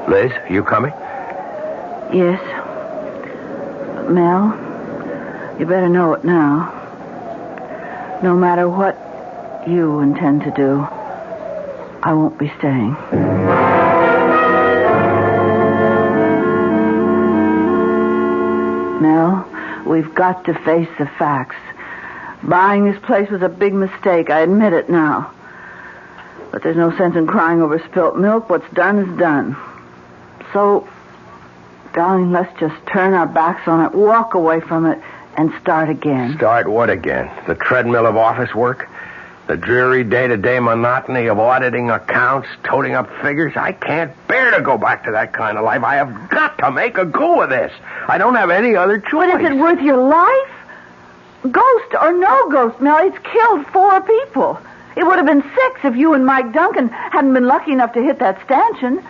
Liz, you coming? Yes. Mel, you better know it now. No matter what you intend to do, I won't be staying. Mel, we've got to face the facts. Buying this place was a big mistake. I admit it now. But there's no sense in crying over spilt milk. What's done is done. So, darling, let's just turn our backs on it, walk away from it, and start again. Start what again? The treadmill of office work? The dreary day-to-day monotony of auditing accounts, toting up figures? I can't bear to go back to that kind of life. I have got to make a go of this. I don't have any other choice. But is it worth your life? Ghost or no ghost, Mel, it's killed 4 people. It would have been 6 if you and Mike Duncan hadn't been lucky enough to hit that stanchion.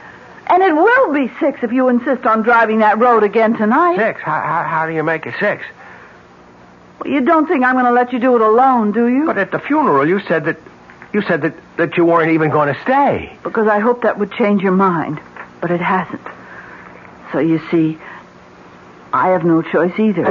And it will be 6 if you insist on driving that road again tonight. 6? How do you make it 6? Well, you don't think I'm going to let you do it alone, do you? But at the funeral, you said that you weren't even going to stay. Because I hoped that would change your mind. But it hasn't. So you see, I have no choice either.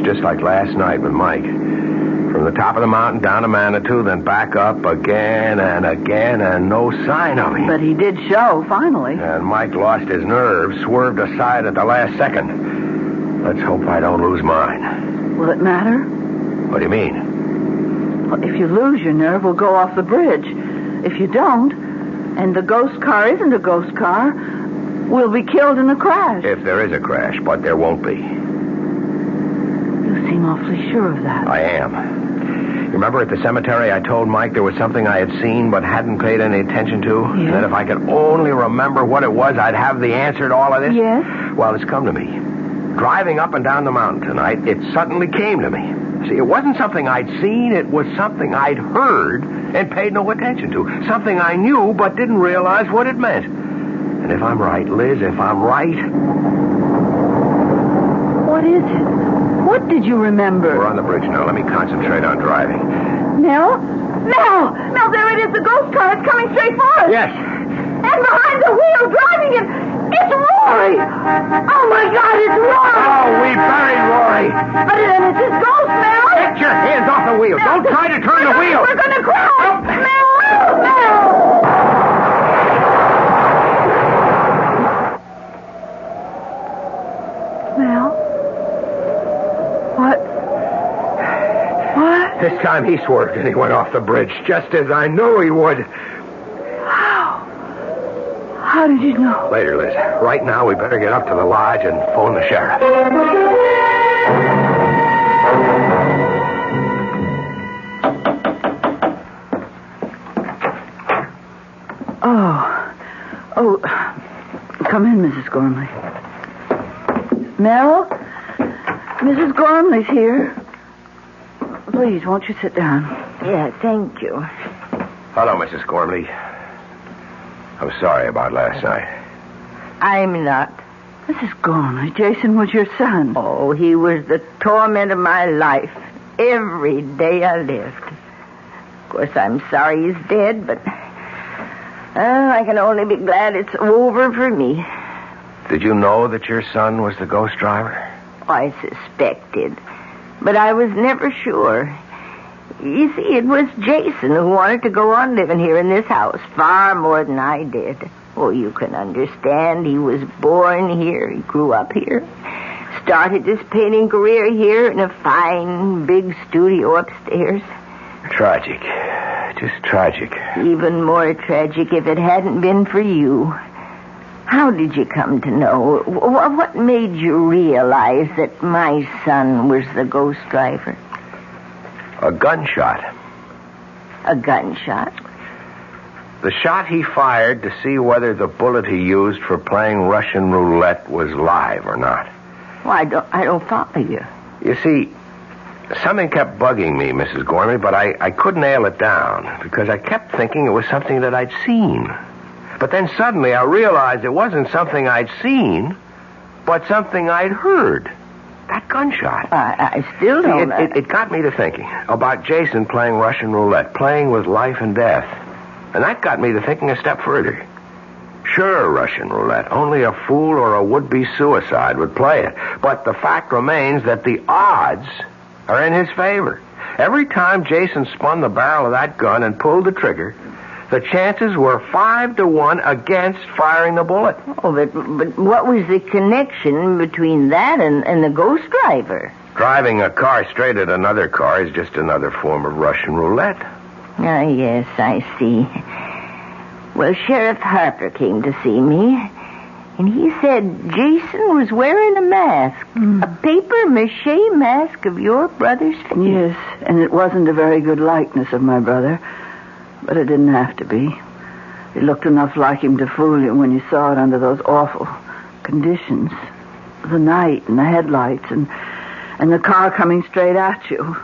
Just like last night with Mike. From the top of the mountain down to Manitou, then back up again and again, and no sign of him. But he did show, finally. And Mike lost his nerve, swerved aside at the last second. Let's hope I don't lose mine. Will it matter? What do you mean? Well, if you lose your nerve, we'll go off the bridge. If you don't, and the ghost car isn't a ghost car, we'll be killed in a crash. If there is a crash, but there won't be. You seem awfully sure of that. I am. You remember at the cemetery I told Mike there was something I had seen but hadn't paid any attention to? Yes. And that if I could only remember what it was, I'd have the answer to all of this? Yes. Well, it's come to me. Driving up and down the mountain tonight, it suddenly came to me. See, it wasn't something I'd seen. It was something I'd heard and paid no attention to. Something I knew but didn't realize what it meant. And if I'm right, Liz, if I'm right... What is it? What did you remember? We're on the bridge now. Let me concentrate on driving. Mel? Mel! Mel, there it is, the ghost car. It's coming straight for us. Yes. And behind the wheel, driving it, it's Rory! Oh, my God, it's Rory! Oh, we buried Rory. But then it's his ghost, Mel! Get your hands off the wheel. Don't try to turn the wheel. We're going to crash! Mel! Mel! Mel? What? This time he swerved and he went off the bridge, just as I knew he would. How? How did you know? Later, Liz. Right now, we better get up to the lodge and phone the sheriff. Oh, come in, Mrs. Gormley. Mel? Mrs. Gormley's here. Please, won't you sit down? Yeah, thank you. Hello, Mrs. Gormley. I'm sorry about last night. I'm not. Mrs. Gormley, Jason was your son. Oh, he was the torment of my life. Every day I lived. Of course, I'm sorry he's dead, but I can only be glad it's over for me. Did you know that your son was the ghost driver? I suspected, but I was never sure. You see, it was Jason who wanted to go on living here in this house far more than I did. Oh, you can understand. He was born here. He grew up here. Started his painting career here in a fine, big studio upstairs. Tragic. Just tragic. Even more tragic if it hadn't been for you. How did you come to know? What made you realize that my son was the ghost driver? A gunshot. A gunshot? The shot he fired to see whether the bullet he used for playing Russian roulette was live or not. Well, I don't follow you. You see, something kept bugging me, Mrs. Gormley, but I couldn't nail it down because I kept thinking it was something that I'd seen. But then suddenly I realized it wasn't something I'd seen, but something I'd heard. That gunshot. I still don't know. It got me to thinking about Jason playing Russian roulette, playing with life and death. And that got me to thinking a step further. Sure, Russian roulette. Only a fool or a would-be suicide would play it. But the fact remains that the odds are in his favor. Every time Jason spun the barrel of that gun and pulled the trigger, the chances were 5-1 against firing the bullet. Oh, but what was the connection between that and the ghost driver? Driving a car straight at another car is just another form of Russian roulette. Ah, yes, I see. Well, Sheriff Harper came to see me, and he said Jason was wearing a mask, a papier-mâché mask of your brother's face. Yes, and it wasn't a very good likeness of my brother, but it didn't have to be. It looked enough like him to fool you when you saw it under those awful conditions. The night and the headlights and the car coming straight at you.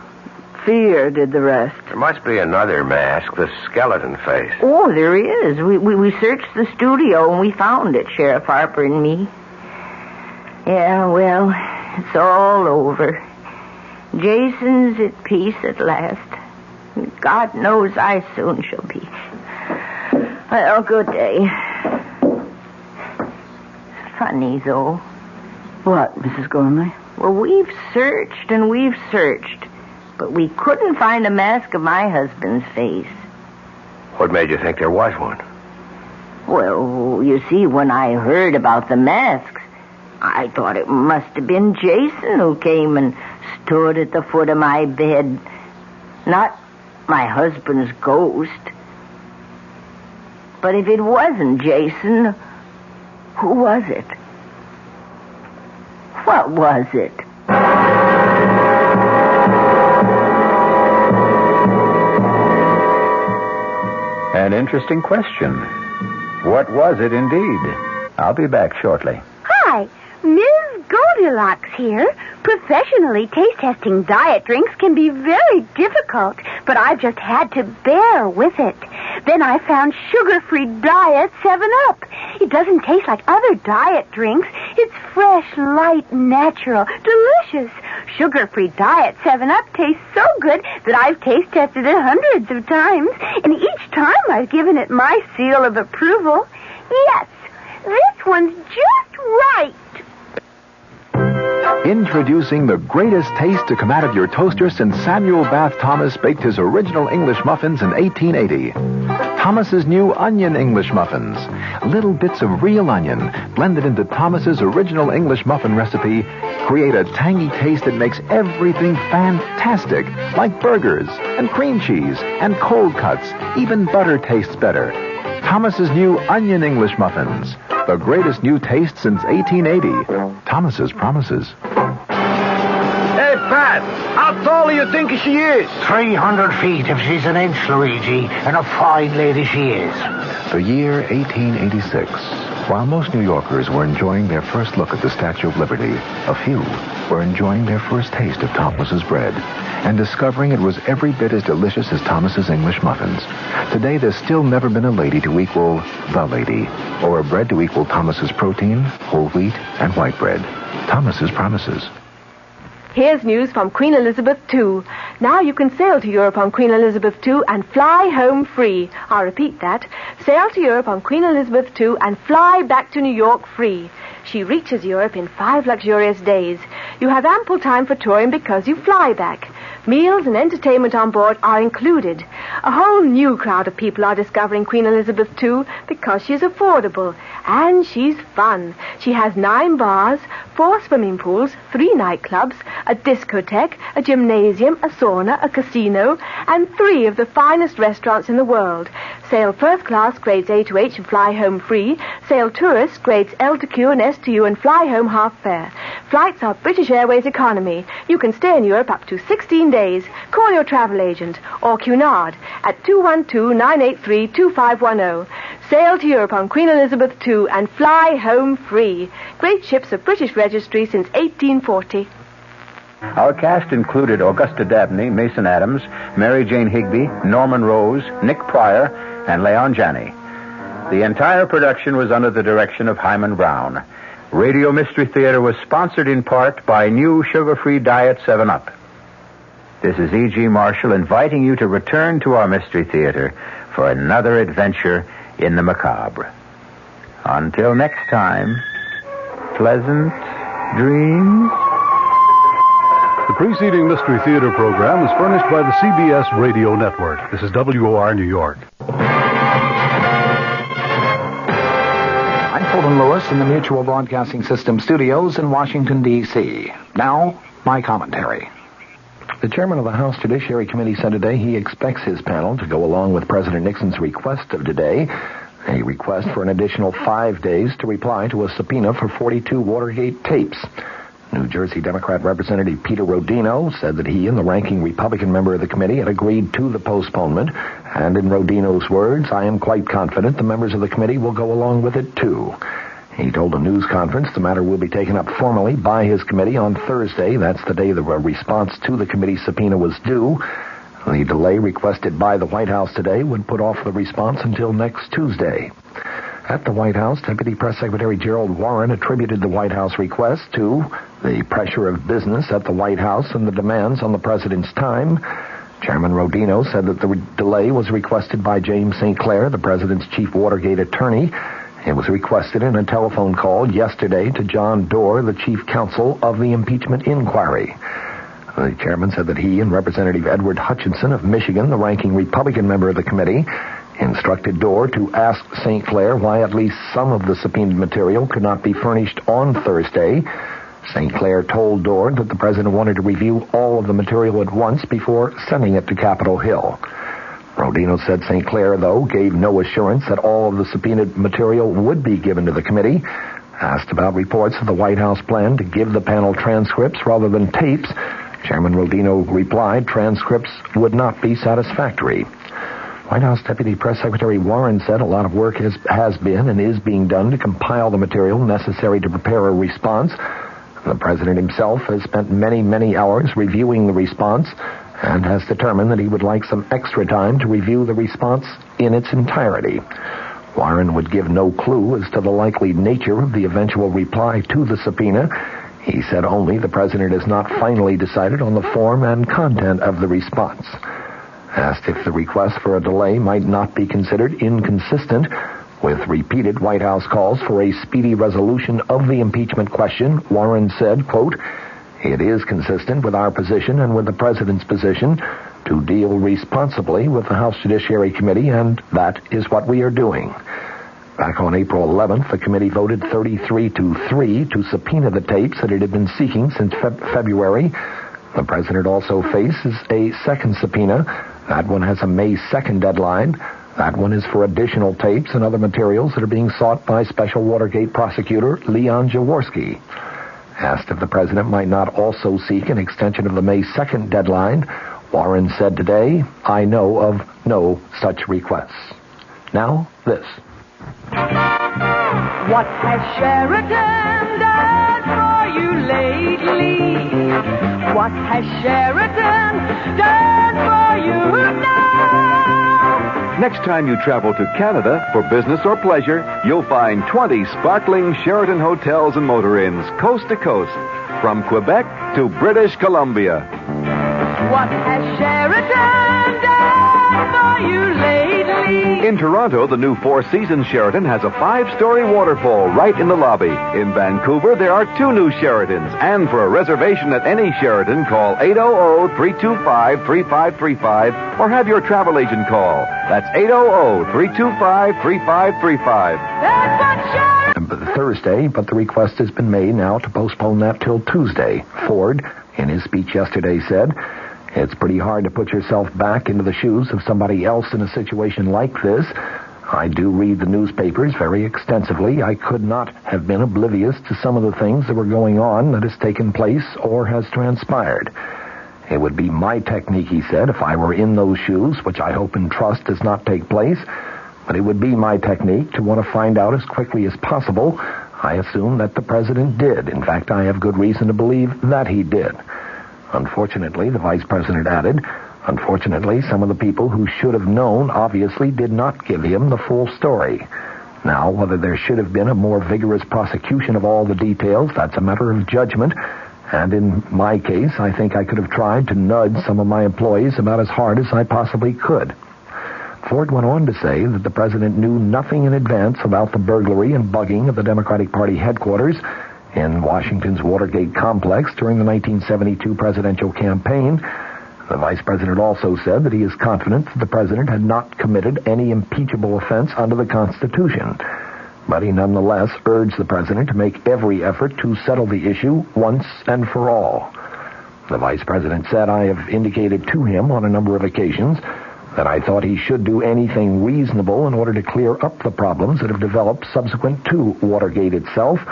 Fear did the rest. There must be another mask, the skeleton face. Oh, there is. We searched the studio and we found it, Sheriff Harper and me. Yeah, well, it's all over. Jason's at peace at last. God knows I soon shall be. Well, good day. Funny, though. What, Mrs. Gormley? Well, we've searched and we've searched, but we couldn't find a mask of my husband's face. What made you think there was one? Well, you see, when I heard about the masks, I thought it must have been Jason who came and stood at the foot of my bed. Not my husband's ghost. But if it wasn't Jason, who was it? What was it? An interesting question. What was it indeed? I'll be back shortly. Hi, Ms. Goldilocks here. Professionally taste-testing diet drinks can be very difficult, but I've just had to bear with it. Then I found sugar-free Diet 7-Up. It doesn't taste like other diet drinks. It's fresh, light, natural, delicious. Sugar-free Diet 7-Up tastes so good that I've taste-tested it hundreds of times, and each time I've given it my seal of approval. Yes, this one's just right. Introducing the greatest taste to come out of your toaster since Samuel Bath Thomas baked his original English muffins in 1880. Thomas's new onion English muffins. Little bits of real onion blended into Thomas's original English muffin recipe create a tangy taste that makes everything fantastic, like burgers and cream cheese and cold cuts. Even butter tastes better. Thomas's new onion English muffins. The greatest new taste since 1880. Thomas's promises. Hey, Pat, how tall do you think she is? 300 feet if she's an inch, Luigi, and a fine lady she is. The year 1886. While most New Yorkers were enjoying their first look at the Statue of Liberty, a few were enjoying their first taste of Thomas's bread and discovering it was every bit as delicious as Thomas's English muffins. Today, there's still never been a lady to equal the lady, or a bread to equal Thomas's protein, whole wheat, and white bread. Thomas's promises. Here's news from Queen Elizabeth II. Now you can sail to Europe on Queen Elizabeth II and fly home free. I'll repeat that. Sail to Europe on Queen Elizabeth II and fly back to New York free. She reaches Europe in 5 luxurious days. You have ample time for touring because you fly back. Meals and entertainment on board are included. A whole new crowd of people are discovering Queen Elizabeth II because she's affordable and she's fun. She has 9 bars, 4 swimming pools, 3 nightclubs, a discotheque, a gymnasium, a sauna, a casino, and 3 of the finest restaurants in the world. Sail first class grades A to H and fly home free. Sail tourist grades L to Q and S to U and fly home half fare. Flights are British Airways economy. You can stay in Europe up to 16 days. Call your travel agent or Cunard at 212-983-2510. Sail to Europe on Queen Elizabeth II and fly home free. Great ships of British registry since 1840. Our cast included Augusta Dabney, Mason Adams, Mary Jane Higby, Norman Rose, Nick Pryor, and Leon Janney. The entire production was under the direction of Hyman Brown. Radio Mystery Theater was sponsored in part by new sugar-free Diet 7-Up. This is E.G. Marshall inviting you to return to our Mystery Theater for another adventure in the macabre. Until next time, pleasant dreams. The preceding Mystery Theater program is furnished by the CBS Radio Network. This is WOR New York. I'm Fulton Lewis in the Mutual Broadcasting System studios in Washington, D.C. Now, my commentary. The chairman of the House Judiciary Committee said today he expects his panel to go along with President Nixon's request of today, a request for an additional 5 days to reply to a subpoena for 42 Watergate tapes. New Jersey Democrat Representative Peter Rodino said that he and the ranking Republican member of the committee had agreed to the postponement, and in Rodino's words, I am quite confident the members of the committee will go along with it too. He told a news conference the matter will be taken up formally by his committee on Thursday. That's the day the response to the committee subpoena was due. The delay requested by the White House today would put off the response until next Tuesday. At the White House, Deputy Press Secretary Gerald Warren attributed the White House request to the pressure of business at the White House and the demands on the president's time. Chairman Rodino said that the delay was requested by James St. Clair, the president's chief Watergate attorney. It was requested in a telephone call yesterday to John Doerr, the chief counsel of the impeachment inquiry. The chairman said that he and Representative Edward Hutchinson of Michigan, the ranking Republican member of the committee, instructed Doerr to ask St. Clair why at least some of the subpoenaed material could not be furnished on Thursday. St. Clair told Doerr that the president wanted to review all of the material at once before sending it to Capitol Hill. Rodino said St. Clair, though, gave no assurance that all of the subpoenaed material would be given to the committee. Asked about reports of the White House plan to give the panel transcripts rather than tapes, Chairman Rodino replied transcripts would not be satisfactory. White House Deputy Press Secretary Warren said a lot of work has been and is being done to compile the material necessary to prepare a response. The president himself has spent many, many hours reviewing the response and has determined that he would like some extra time to review the response in its entirety. Warren would give no clue as to the likely nature of the eventual reply to the subpoena. He said only the president has not finally decided on the form and content of the response. Asked if the request for a delay might not be considered inconsistent with repeated White House calls for a speedy resolution of the impeachment question, Warren said, quote, "It is consistent with our position and with the president's position to deal responsibly with the House Judiciary Committee, and that is what we are doing." Back on April 11th, the committee voted 33-3 to subpoena the tapes that it had been seeking since February. The president also faces a second subpoena. That one has a May 2nd deadline. That one is for additional tapes and other materials that are being sought by Special Watergate prosecutor Leon Jaworski. Asked if the president might not also seek an extension of the May 2nd deadline, Warren said today, "I know of no such requests." Now, this. What has Sheridan done for you lately? What has Sheridan done for you now? Next time you travel to Canada for business or pleasure, you'll find 20 sparkling Sheraton hotels and motor inns coast to coast, from Quebec to British Columbia. What has Sheridan done for you lately? In Toronto, the new Four Seasons Sheraton has a 5-story waterfall right in the lobby. In Vancouver, there are 2 new Sheratons. And for a reservation at any Sheraton, call 800-325-3535 or have your travel agent call. That's 800-325-3535. That's what Sheridan... Thursday, but the request has been made now to postpone that till Tuesday. Ford, in his speech yesterday, said, "It's pretty hard to put yourself back into the shoes of somebody else in a situation like this. I do read the newspapers very extensively. I could not have been oblivious to some of the things that were going on that has taken place or has transpired. It would be my technique," he said, "if I were in those shoes, which I hope and trust does not take place. But it would be my technique to want to find out as quickly as possible. I assume that the president did. In fact, I have good reason to believe that he did." Unfortunately, the vice president added, unfortunately, some of the people who should have known obviously did not give him the full story. Now, whether there should have been a more vigorous prosecution of all the details, that's a matter of judgment. And in my case, I think I could have tried to nudge some of my employees about as hard as I possibly could. Ford went on to say that the president knew nothing in advance about the burglary and bugging of the Democratic Party headquarters in Washington's Watergate complex during the 1972 presidential campaign. The vice president also said that he is confident that the president had not committed any impeachable offense under the Constitution. But he nonetheless urged the president to make every effort to settle the issue once and for all. The vice president said, "I have indicated to him on a number of occasions that I thought he should do anything reasonable in order to clear up the problems that have developed subsequent to Watergate itself.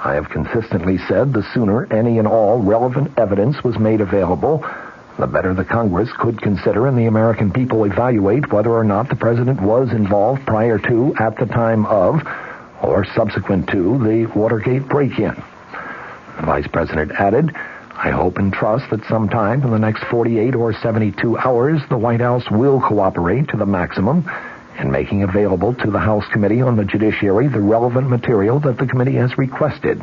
I have consistently said the sooner any and all relevant evidence was made available, the better the Congress could consider and the American people evaluate whether or not the president was involved prior to, at the time of, or subsequent to the Watergate break-in." The vice president added, "I hope and trust that sometime in the next 48 or 72 hours, the White House will cooperate to the maximum in making available to the House Committee on the Judiciary the relevant material that the committee has requested."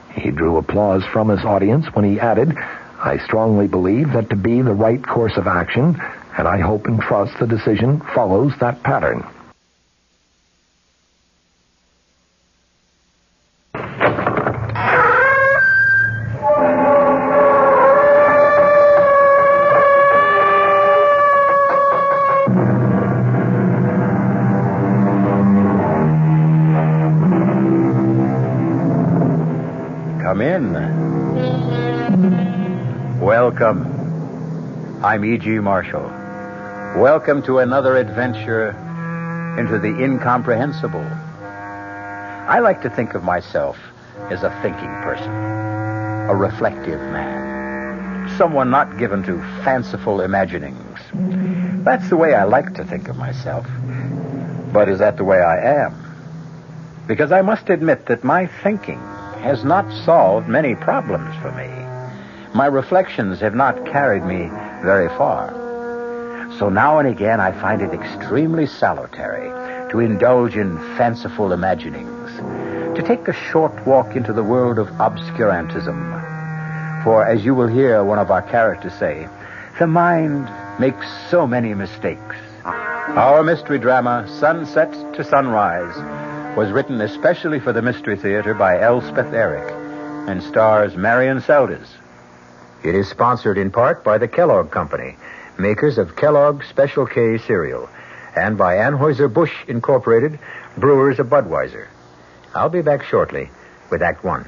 He drew applause from his audience when he added, "I strongly believe that to be the right course of action, and I hope and trust the decision follows that pattern." Come in. Welcome. I'm E.G. Marshall. Welcome to another adventure into the incomprehensible. I like to think of myself as a thinking person, a reflective man, someone not given to fanciful imaginings. That's the way I like to think of myself. But is that the way I am? Because I must admit that my thinking has not solved many problems for me. My reflections have not carried me very far. So now and again I find it extremely salutary to indulge in fanciful imaginings, to take a short walk into the world of obscurantism. For, as you will hear one of our characters say, the mind makes so many mistakes. Our mystery drama, Sunset to Sunrise, was written especially for the Mystery Theater by Elspeth Eric and stars Marion Seldes. It is sponsored in part by the Kellogg Company, makers of Kellogg's Special K cereal, and by Anheuser-Busch Incorporated, brewers of Budweiser. I'll be back shortly with Act One.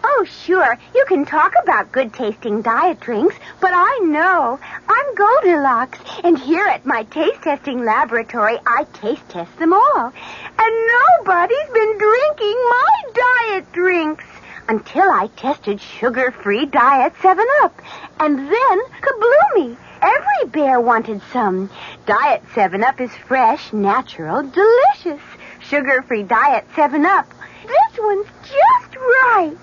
Oh, sure. You can talk about good-tasting diet drinks, but I know. I'm Goldilocks, and here at my taste-testing laboratory, I taste-test them all. And nobody's been drinking my diet drinks until I tested sugar-free Diet 7-Up. And then, kabloomy, Every bear wanted some. Diet 7-Up is fresh, natural, delicious. Sugar-free Diet 7-Up. This one's just right.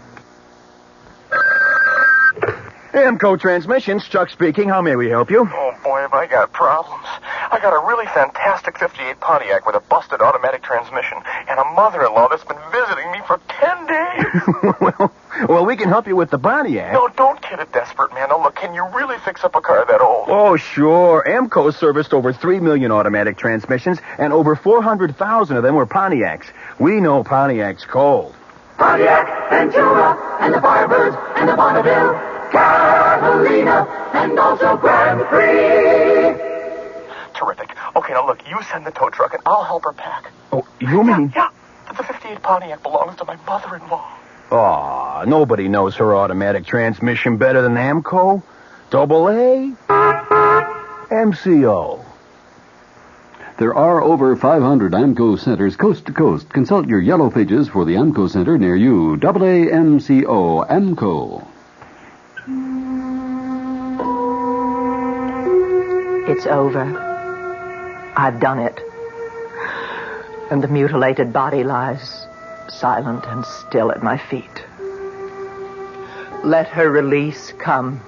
Amco Transmissions, Chuck speaking. How may we help you? Oh, boy, have I got problems. I got a really fantastic 58 Pontiac with a busted automatic transmission and a mother-in-law that's been visiting me for 10 days. well, we can help you with the Pontiac. No, don't kid a desperate man. Now, look, can you really fix up a car that old? Oh, sure. Amco serviced over 3 million automatic transmissions, and over 400,000 of them were Pontiacs. We know Pontiac's cold. Pontiac, Ventura, and the Firebirds, and the Bonneville, Catalina, and also Grand Prix. Terrific. Okay, now look, you send the tow truck and I'll help her pack. Oh, you mean? Yeah. The 58 Pontiac belongs to my mother-in-law. Aw, nobody knows her automatic transmission better than Amco. Double A. MCO. There are over 500 AMCO centers coast to coast. Consult your yellow pages for the AMCO center near you. AAMCO, AMCO. It's over. I've done it. And the mutilated body lies silent and still at my feet. Let her release come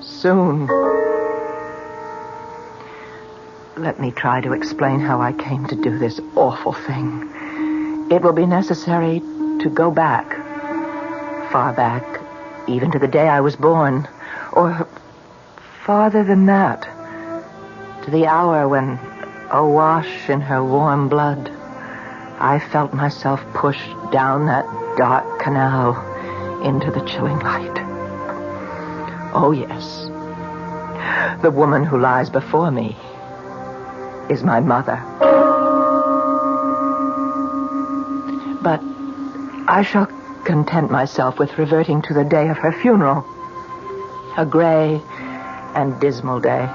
soon. Let me try to explain how I came to do this awful thing. It will be necessary to go back, far back, even to the day I was born, or farther than that, to the hour when, awash in her warm blood, I felt myself pushed down that dark canal into the chilling light. Oh, yes. The woman who lies before me is my mother. But I shall content myself with reverting to the day of her funeral. A gray and dismal day.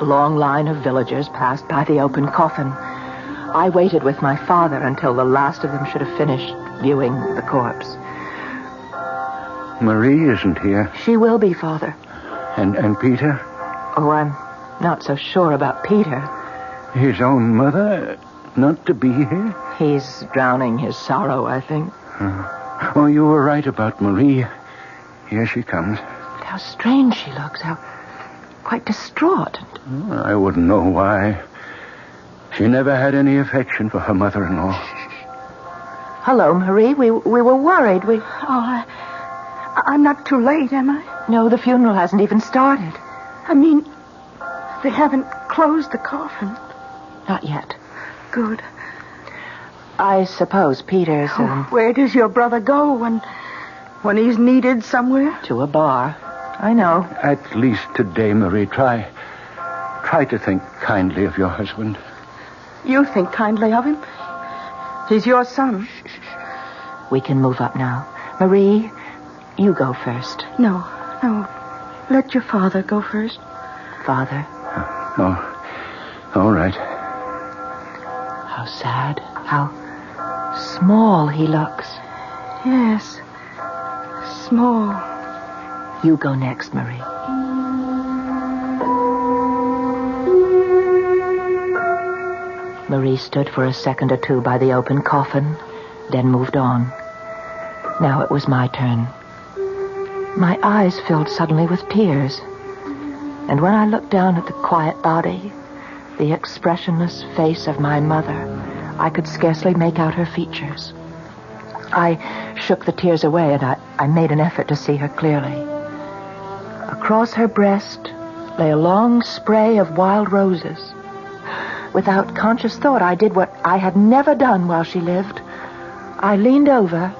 A long line of villagers passed by the open coffin. I waited with my father until the last of them should have finished viewing the corpse. Marie isn't here. She will be, Father. And Peter? Oh, I'm not so sure about Peter. His own mother not to be here? He's drowning his sorrow, I think. Oh, you were right about Marie. Here she comes. But how strange she looks. How quite distraught. I wouldn't know why. She never had any affection for her mother-in-law. Hello, Marie. We were worried. Oh, I'm not too late, am I? No, the funeral hasn't even started. I mean, they haven't closed the coffin. Not yet. Good. I suppose Peter's... Where does your brother go when he's needed somewhere? To a bar. I know. At least today, Marie, try to think kindly of your husband. You think kindly of him? He's your son. We can move up now. Marie, you go first. No. Let your father go first. Father? Oh, all right. How sad. How small he looks. Yes. Small. You go next, Marie. Marie stood for a second or two by the open coffin, then moved on. Now it was my turn. My eyes filled suddenly with tears. And when I looked down at the quiet body, the expressionless face of my mother, I could scarcely make out her features. I shook the tears away, and I made an effort to see her clearly. Across her breast lay a long spray of wild roses. Without conscious thought, I did what I had never done while she lived. I leaned over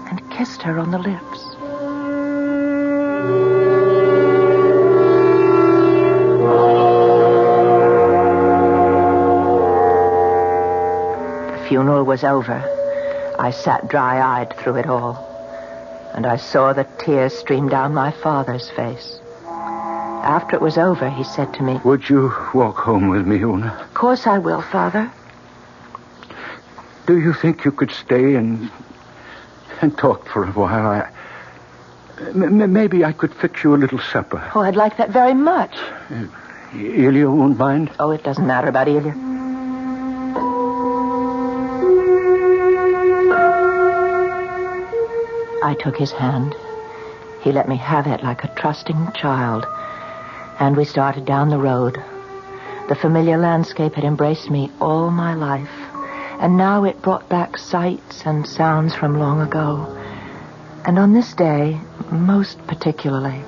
and kissed her on the lips. The funeral was over. I sat dry-eyed through it all, and I saw the tears stream down my father's face. After it was over, he said to me, Would you walk home with me, Una? Of course I will, Father. Do you think you could stay and talk for a while? Maybe I could fix you a little supper. Oh, I'd like that very much. Ilya won't mind? Oh, it doesn't matter about Ilya. I took his hand. He let me have it like a trusting child. And we started down the road. The familiar landscape had embraced me all my life. And now it brought back sights and sounds from long ago. And on this day, most particularly,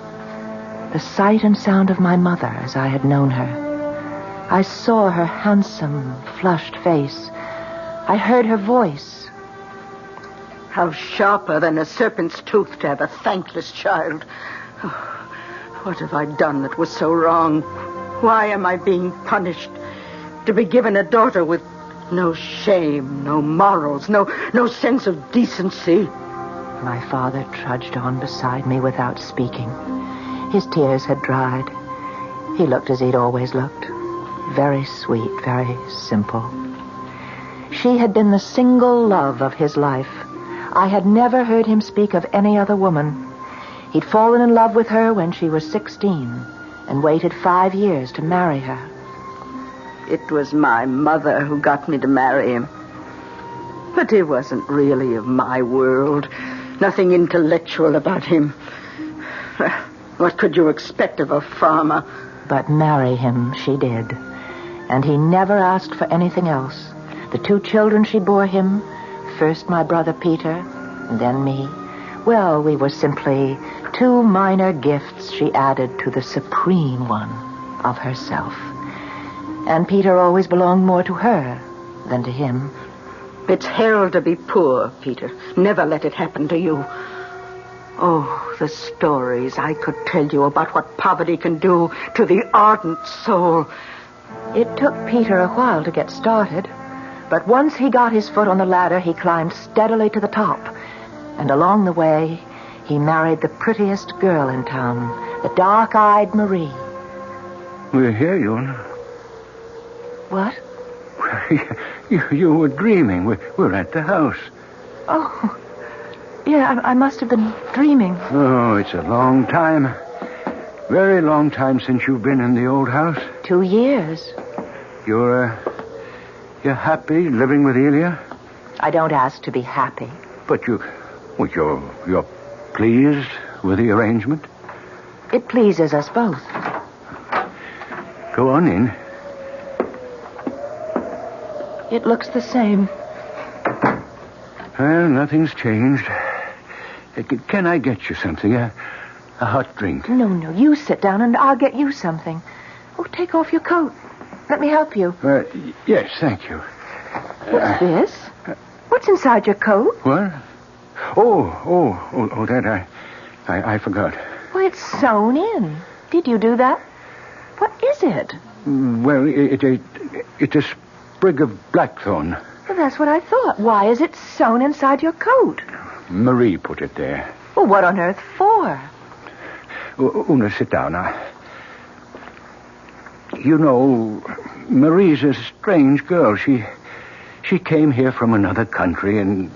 the sight and sound of my mother as I had known her. I saw her handsome, flushed face. I heard her voice. How sharper than a serpent's tooth to have a thankless child. Oh, what have I done that was so wrong? Why am I being punished? To be given a daughter with no shame, no morals, no sense of decency. My father trudged on beside me without speaking. His tears had dried. He looked as he'd always looked. Very sweet, very simple. She had been the single love of his life. I had never heard him speak of any other woman. He'd fallen in love with her when she was 16 and waited 5 years to marry her. It was my mother who got me to marry him. But he wasn't really of my world. Nothing intellectual about him. What could you expect of a farmer? But marry him she did. And he never asked for anything else. The 2 children she bore him, first my brother Peter, then me. Well, we were simply 2 minor gifts she added to the supreme one of herself. And Peter always belonged more to her than to him. It's hell to be poor, Peter. Never let it happen to you. Oh, the stories I could tell you about what poverty can do to the ardent soul. It took Peter a while to get started. But once he got his foot on the ladder, he climbed steadily to the top. And along the way, he married the prettiest girl in town, the dark-eyed Marie. We're here, Ewan. What? You were dreaming. We're at the house. Oh, yeah, I must have been dreaming. Oh, it's a long time. Very long time since you've been in the old house. 2 years. You're happy living with Ilya? I don't ask to be happy. But you're pleased with the arrangement? It pleases us both. Go on in. It looks the same. Well, nothing's changed. Can I get you something? A hot drink? No, you sit down and I'll get you something. Oh, take off your coat. Let me help you. Yes, thank you. What's this? What's inside your coat? What? Oh, that I forgot. Well, it's sewn in. Did you do that? What is it? Well, it's a sprig of blackthorn. Well, that's what I thought. Why is it sewn inside your coat? Marie put it there. Well, what on earth for? Una, sit down now. You know, Marie's a strange girl. She came here from another country and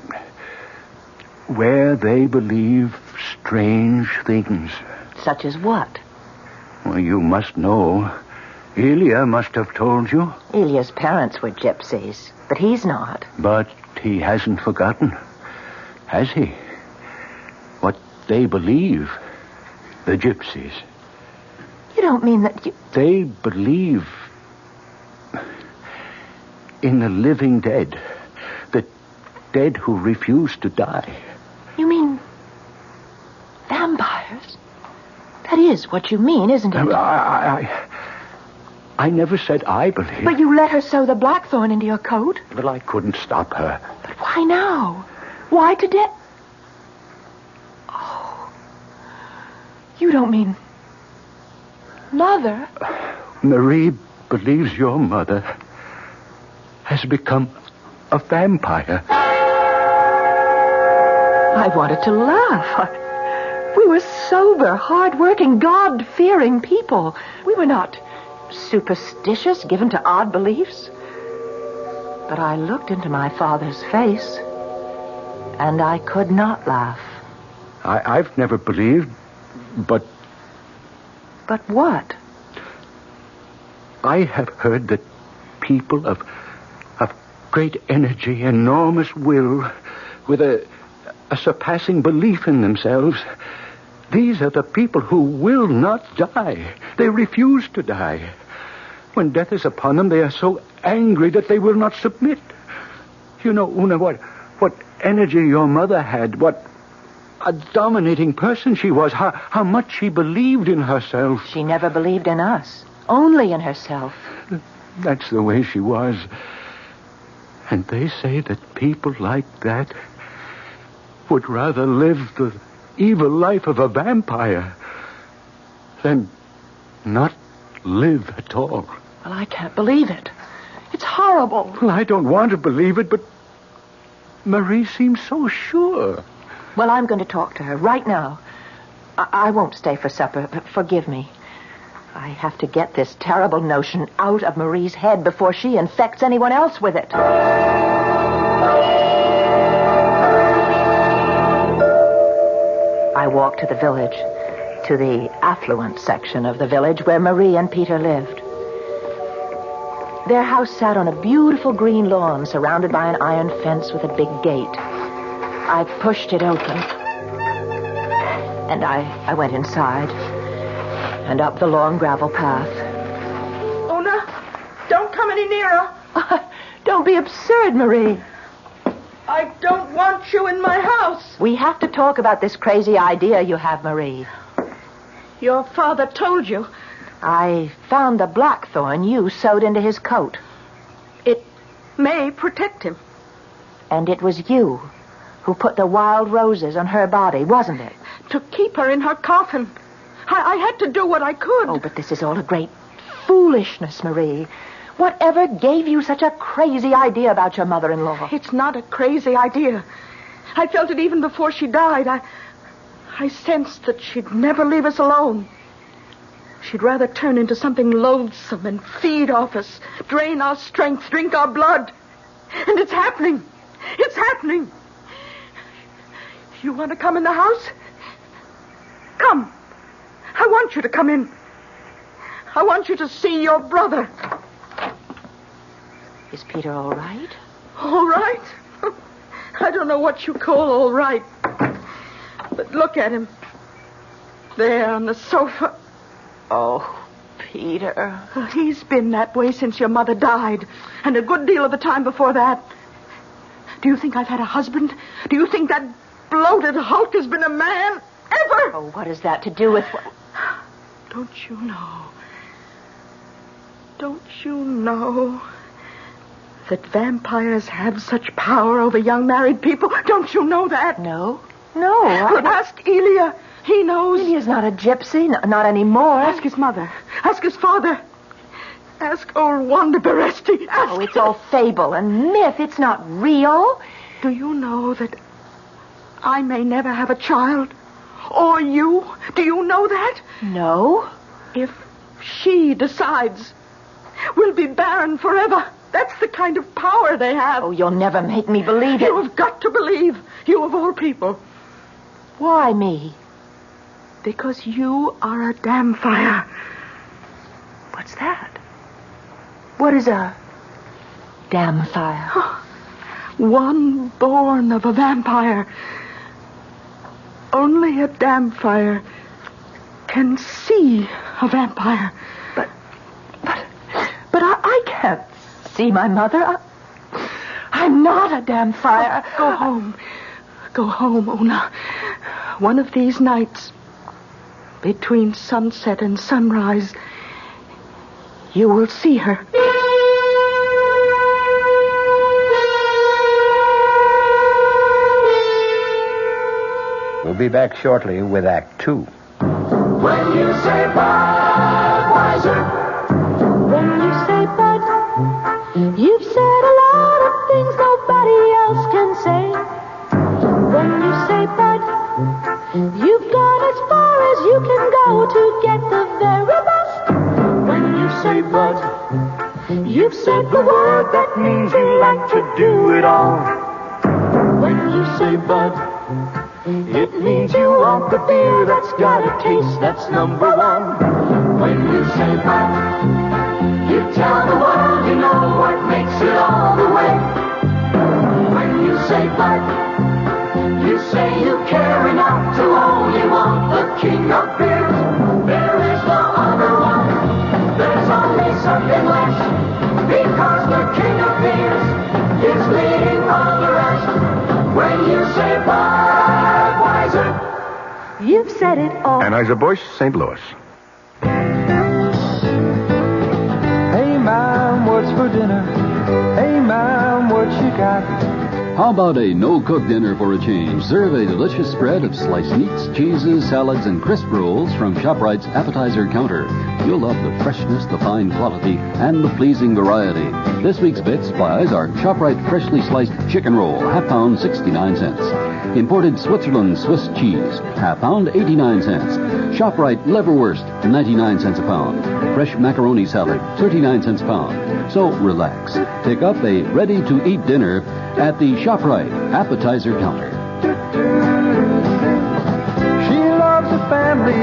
where they believe strange things. Such as what? Well, you must know. Ilya must have told you. Ilya's parents were gypsies, but he's not. But he hasn't forgotten, has he? What they believe, the gypsies. You don't mean that you... They believe in the living dead. The dead who refuse to die. You mean vampires? That is what you mean, isn't it? I never said I believe. But you let her sew the blackthorn into your coat? Well, I couldn't stop her. But why now? Why today? Oh. You don't mean... Mother? Marie believes your mother has become a vampire. I wanted to laugh. We were sober, hard-working, God-fearing people. We were not superstitious, given to odd beliefs. But I looked into my father's face, and I could not laugh. I've never believed, but... But what? I have heard that people of great energy, enormous will, with a surpassing belief in themselves, these are the people who will not die. They refuse to die. When death is upon them, they are so angry that they will not submit. You know, Una, what energy your mother had, what a dominating person she was, how much she believed in herself. She never believed in us, only in herself. That's the way she was. And they say that people like that would rather live the evil life of a vampire than not live at all. Well, I can't believe it. It's horrible. Well, I don't want to believe it, but Marie seems so sure. Well, I'm going to talk to her right now. I won't stay for supper. Forgive me. I have to get this terrible notion out of Marie's head before she infects anyone else with it. I walked to the village, to the affluent section of the village where Marie and Peter lived. Their house sat on a beautiful green lawn surrounded by an iron fence with a big gate. I pushed it open, and I went inside and up the long gravel path. Una, don't come any nearer. Don't be absurd, Marie. I don't want you in my house. We have to talk about this crazy idea you have, Marie. Your father told you. I found the blackthorn you sewed into his coat. It may protect him. And it was you who put the wild roses on her body, wasn't it? To keep her in her coffin. I had to do what I could. Oh, but this is all a great foolishness, Marie. Whatever gave you such a crazy idea about your mother-in-law? It's not a crazy idea. I felt it even before she died. I sensed that she'd never leave us alone. She'd rather turn into something loathsome and feed off us, drain our strength, drink our blood. And it's happening. It's happening. You want to come in the house? Come. I want you to come in. I want you to see your brother. Is Peter all right? All right? I don't know what you call all right. But look at him. There on the sofa. Oh, Peter. He's been that way since your mother died, and a good deal of the time before that. Do you think I've had a husband? Do you think that bloated hulk has been a man? Ever? Oh, what has that to do with... Don't you know that vampires have such power over young married people? Don't you know that? No. Well, ask Elia. He knows. Elia's not a gypsy, not anymore. Ask his mother. Ask his father. Ask old Wanda Beresti. Oh, it's all fable and myth. It's not real. Do you know that I may never have a child? Or you? Do you know that? No. If she decides, we'll be barren forever. That's the kind of power they have. Oh, you'll never make me believe it. You have got to believe. You of all people. Why me? Because you are a damn fire. What's that? What is a damn fire? One born of a vampire. Only a damn fire can see a vampire. But I can't see my mother. I'm not a damn fire. Go home. Go home, Una. One of these nights, between sunset and sunrise, you will see her. We'll be back shortly with Act 2. When you say Budweiser, when you say Bud, you've said a lot of things nobody else can say. When you say Bud, you've gone as far as you can go to get the very best. When you say Bud, you've said the word that means you like to do it all. When you say Bud, It means you want the beer that's got a taste that's number one. When you say Bud, you tell the world you know what makes it all the way. When you say Bud, you say you care enough to only want the king of beers. There is no other one. There's only something less. Because the king of beers is leading all the rest. When you say Budweiser, You've said it all. Anheuser-Busch, St. Louis. hey ma'am, what's for dinner? Hey ma'am, what you got? How about a no-cook dinner for a change? Serve a delicious spread of sliced meats, cheeses, salads, and crisp rolls from ShopRite's appetizer counter. You'll love the freshness, the fine quality, and the pleasing variety. This week's bit supplies are ShopRite freshly sliced chicken roll, half pound, 69 cents. Imported Switzerland Swiss cheese, half pound, 89 cents. ShopRite liverwurst, 99 cents a pound. Fresh macaroni salad, 39 cents a pound. So relax. Pick up a ready-to-eat dinner at the ShopRite appetizer counter. She loves the family.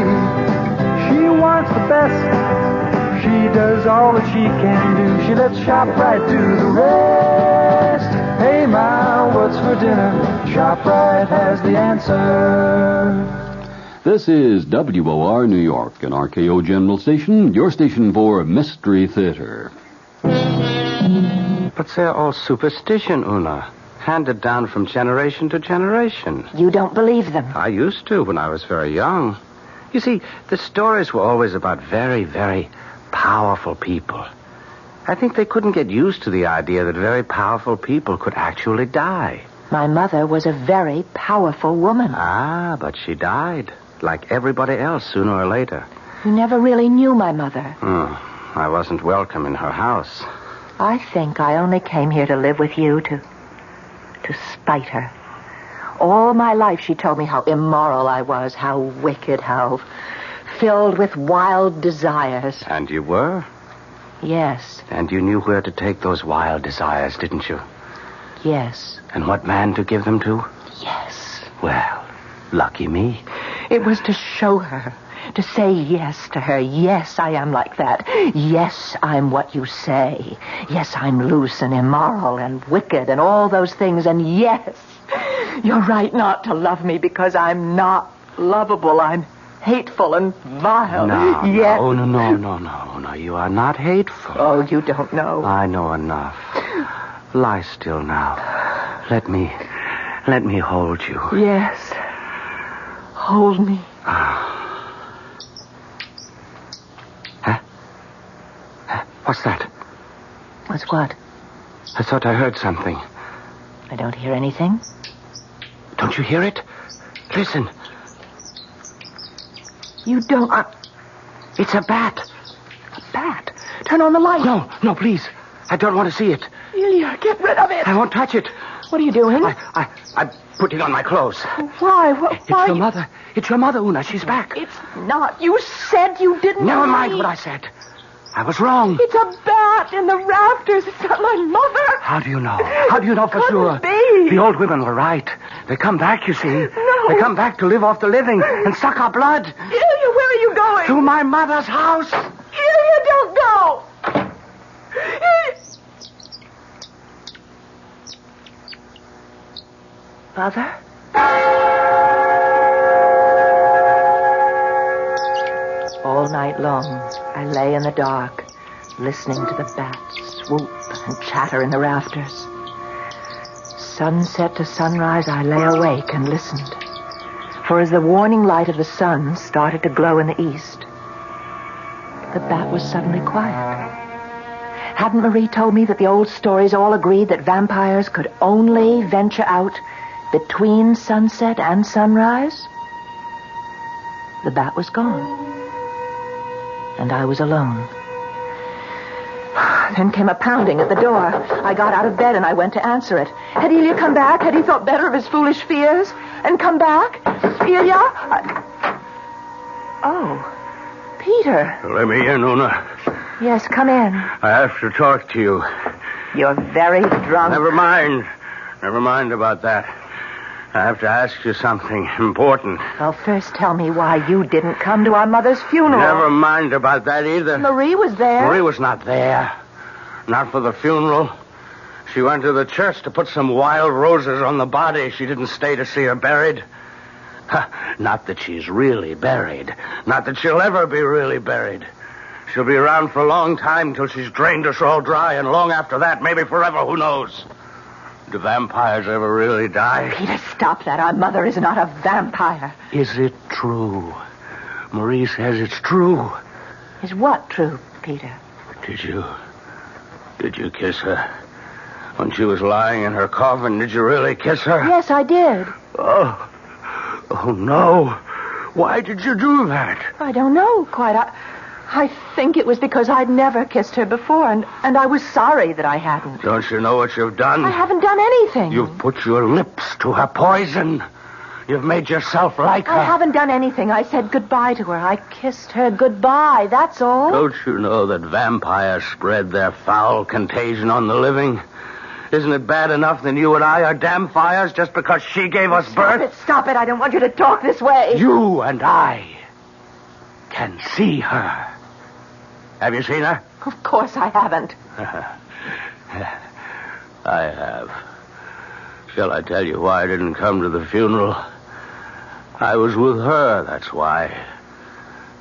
She wants the best. She does all that she can do. She lets ShopRite do the rest. Hey, Ma, what's for dinner? ShopRite has the answer. This is WOR New York, an RKO General Station, your station for Mystery Theater. But they're all superstition, Una. Handed down from generation to generation. You don't believe them? I used to when I was very young. You see, the stories were always about very, very powerful people. I think they couldn't get used to the idea that very powerful people could actually die. My mother was a very powerful woman. Ah, but she died, like everybody else, sooner or later. You never really knew my mother. I wasn't welcome in her house. I think I only came here to live with you to spite her. All my life she told me how immoral I was, how wicked, how filled with wild desires. And you were? Yes. And you knew where to take those wild desires, didn't you? Yes. And what man to give them to? Yes. Well, lucky me. It was to show her, to say yes to her. Yes, I am like that. Yes, I'm what you say. Yes, I'm loose and immoral and wicked and all those things. And yes, you're right not to love me because I'm not lovable. I'm hateful and vile. No, yes. No. You are not hateful. Oh, you don't know. I know enough. Lie still now. Let me hold you. Yes. Hold me. What's that? What's what? I thought I heard something. I don't hear anything. Don't you hear it? Listen. You don't... It's a bat. A bat? Turn on the light. No, please. I don't want to see it. Ilya, get rid of it. I won't touch it. What are you doing? I'm putting on my clothes. Why? It's your mother. It's your mother, Una. She's back. It's not. You said you didn't Never believe. mind what I said. I was wrong. It's a bat in the rafters. It's not my mother. How do you know? How do you know for sure? Be. The old women were right. They come back, you see. No. They come back to live off the living and suck our blood. Ilya, where are you going? To my mother's house. Ilya, don't go. Ilya. Mother? All night long, I lay in the dark, listening to the bats swoop and chatter in the rafters. Sunset to sunrise, I lay awake and listened. For as the warning light of the sun started to glow in the east, the bat was suddenly quiet. Hadn't Marie told me that the old stories all agreed that vampires could only venture out between sunset and sunrise? The bat was gone. And I was alone. Then came a pounding at the door. I got out of bed and I went to answer it. Had Ilya come back? Had he thought better of his foolish fears? And come back? Ilya? Oh, Peter. Let me in, Una. Yes, come in. I have to talk to you. You're very drunk. Never mind. Never mind about that. I have to ask you something important. Well, first tell me why you didn't come to our mother's funeral. Never mind about that either. Marie was there. Marie was not there. Not for the funeral. She went to the church to put some wild roses on the body. She didn't stay to see her buried. Not that she's really buried. Not that she'll ever be really buried. She'll be around for a long time till she's drained us all dry, and long after that, maybe forever, who knows? Do vampires ever really die? Peter, stop that. Our mother is not a vampire. Is it true? Marie says it's true. Is what true, Peter? Did you kiss her? When she was lying in her coffin, did you really kiss her? Yes, I did. Oh, no. Why did you do that? I don't know quite. I think it was because I'd never kissed her before, and I was sorry that I hadn't. Don't you know what you've done? I haven't done anything. You've put your lips to her poison. You've made yourself like her. I haven't done anything. I said goodbye to her. I kissed her goodbye, that's all. Don't you know that vampires spread their foul contagion on the living? Isn't it bad enough that you and I are damn fires just because she gave us birth? Stop it. I don't want you to talk this way. You and I can see her. Have you seen her? Of course I haven't. I have. Shall I tell you why I didn't come to the funeral? I was with her, that's why.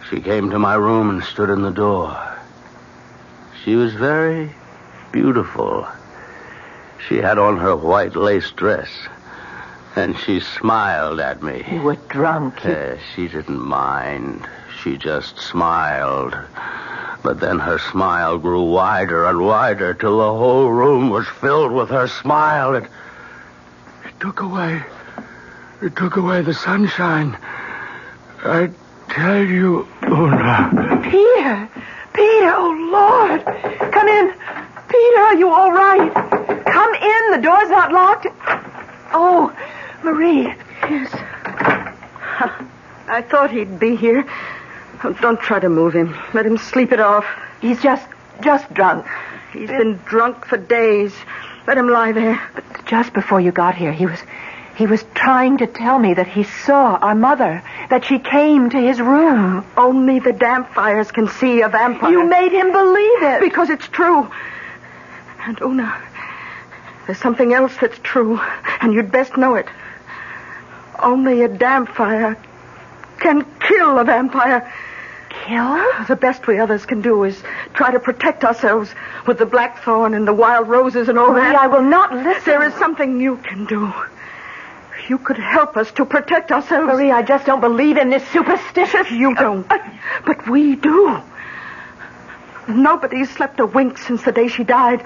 She came to my room and stood in the door. She was very beautiful. She had on her white lace dress, and she smiled at me. You were drunk. She didn't mind. She just smiled. But then her smile grew wider and wider till the whole room was filled with her smile. It took away the sunshine. I tell you, Una. Peter, oh, Lord. Come in. Peter, are you all right? Come in. The door's not locked. Oh, Marie. Yes. I thought he'd be here. Oh, don't try to move him. Let him sleep it off. He's just drunk. He's been drunk for days. Let him lie there. But just before you got here, he was trying to tell me that he saw our mother, that she came to his room. Only the damp fires can see a vampire. You made him believe it. Because it's true. And Una, there's something else that's true, and you'd best know it. Only a damp fire can kill a vampire. Kill? The best we others can do is try to protect ourselves with the blackthorn and the wild roses and all that. I will not listen. There is something you can do. You could help us to protect ourselves. Marie, I just don't believe in this superstitious... You don't. But we do. Nobody's slept a wink since the day she died.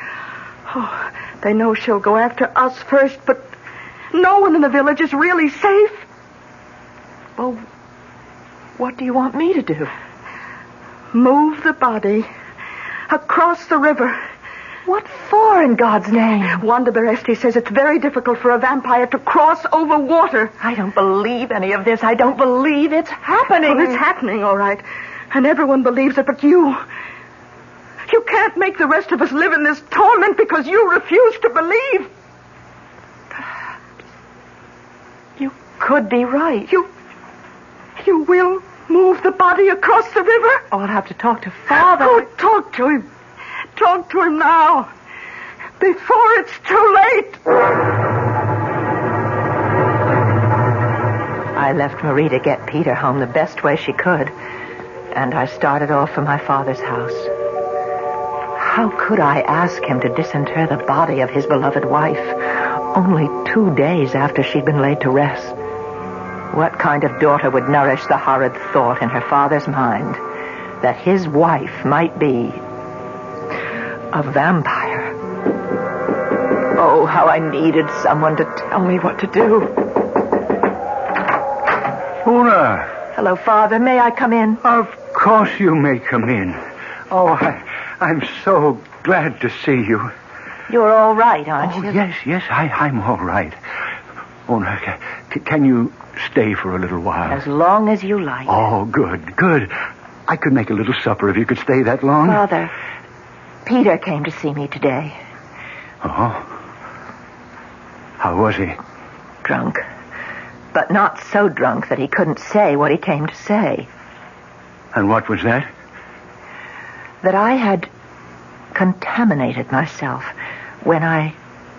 Oh, they know she'll go after us first, but no one in the village is really safe. Well, what do you want me to do? Move the body across the river. What for, in God's name? Wanda Beresti says it's very difficult for a vampire to cross over water. I don't believe any of this. I don't believe it's happening. Oh, it's happening, all right. And everyone believes it, but you... You can't make the rest of us live in this torment because you refuse to believe. Perhaps. You could be right. You will move the body across the river? Oh, I'll have to talk to Father. Oh, talk to him. Talk to him now. Before it's too late. I left Marie to get Peter home the best way she could. And I started off for my father's house. How could I ask him to disinter the body of his beloved wife only 2 days after she'd been laid to rest? What kind of daughter would nourish the horrid thought in her father's mind that his wife might be a vampire? Oh, how I needed someone to tell me what to do. Una. Hello, Father. May I come in? Of course you may come in. Oh, I'm so glad to see you. You're all right, aren't you? Yes, I'm all right. Una, can you stay for a little while? As long as you like. Oh, good. I could make a little supper if you could stay that long. Father, Peter came to see me today. Oh? How was he? Drunk. but not so drunk that he couldn't say what he came to say. And what was that? That I had contaminated myself when I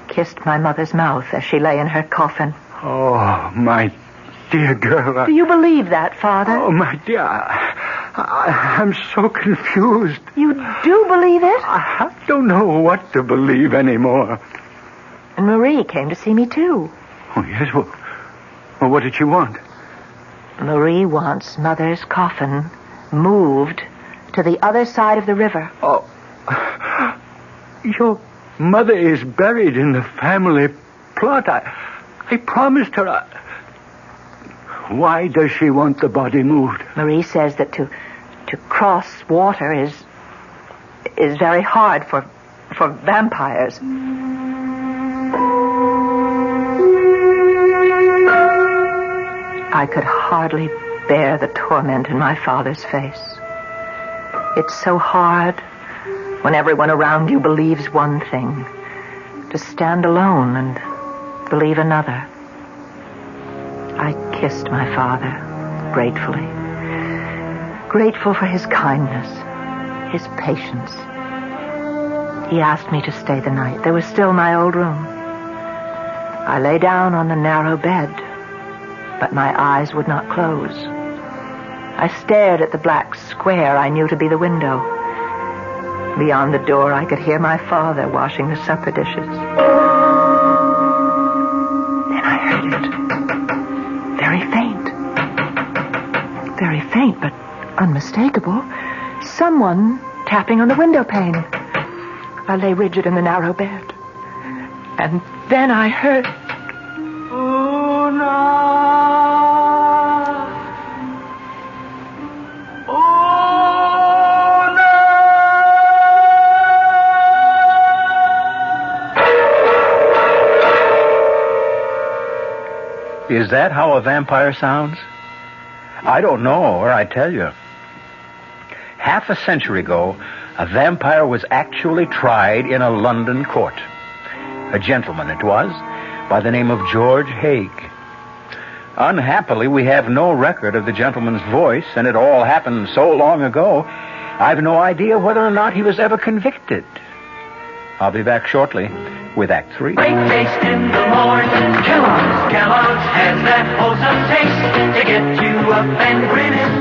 kissed my mother's mouth as she lay in her coffin. Oh, my dear girl. Do you believe that, Father? Oh, my dear, I'm so confused. You do believe it? I don't know what to believe anymore. And Marie came to see me, too. Oh, yes? Well, what did she want? Marie wants Mother's coffin moved to the other side of the river. Oh, your mother is buried in the family plot. I promised her. Why does she want the body moved? Marie says that to cross water is very hard for vampires. I could hardly bear the torment in my father's face. It's so hard when everyone around you believes one thing, to stand alone and believe another. I kissed my father gratefully. Grateful for his kindness, his patience. He asked me to stay the night. There was still my old room. I lay down on the narrow bed, but my eyes would not close. I stared at the black square I knew to be the window. Beyond the door, I could hear my father washing the supper dishes. Then I heard it. Very faint, but unmistakable. Someone tapping on the window pane. I lay rigid in the narrow bed. And then I heard... Is that how a vampire sounds? I don't know, or I tell you. Half a century ago, a vampire was actually tried in a London court. A gentleman it was, by the name of George Haig. Unhappily, we have no record of the gentleman's voice, and it all happened so long ago, I've no idea whether or not he was ever convicted. I'll be back shortly with Act 3. Great taste in the morning. Kellogg's has that wholesome taste to get you up and grinning.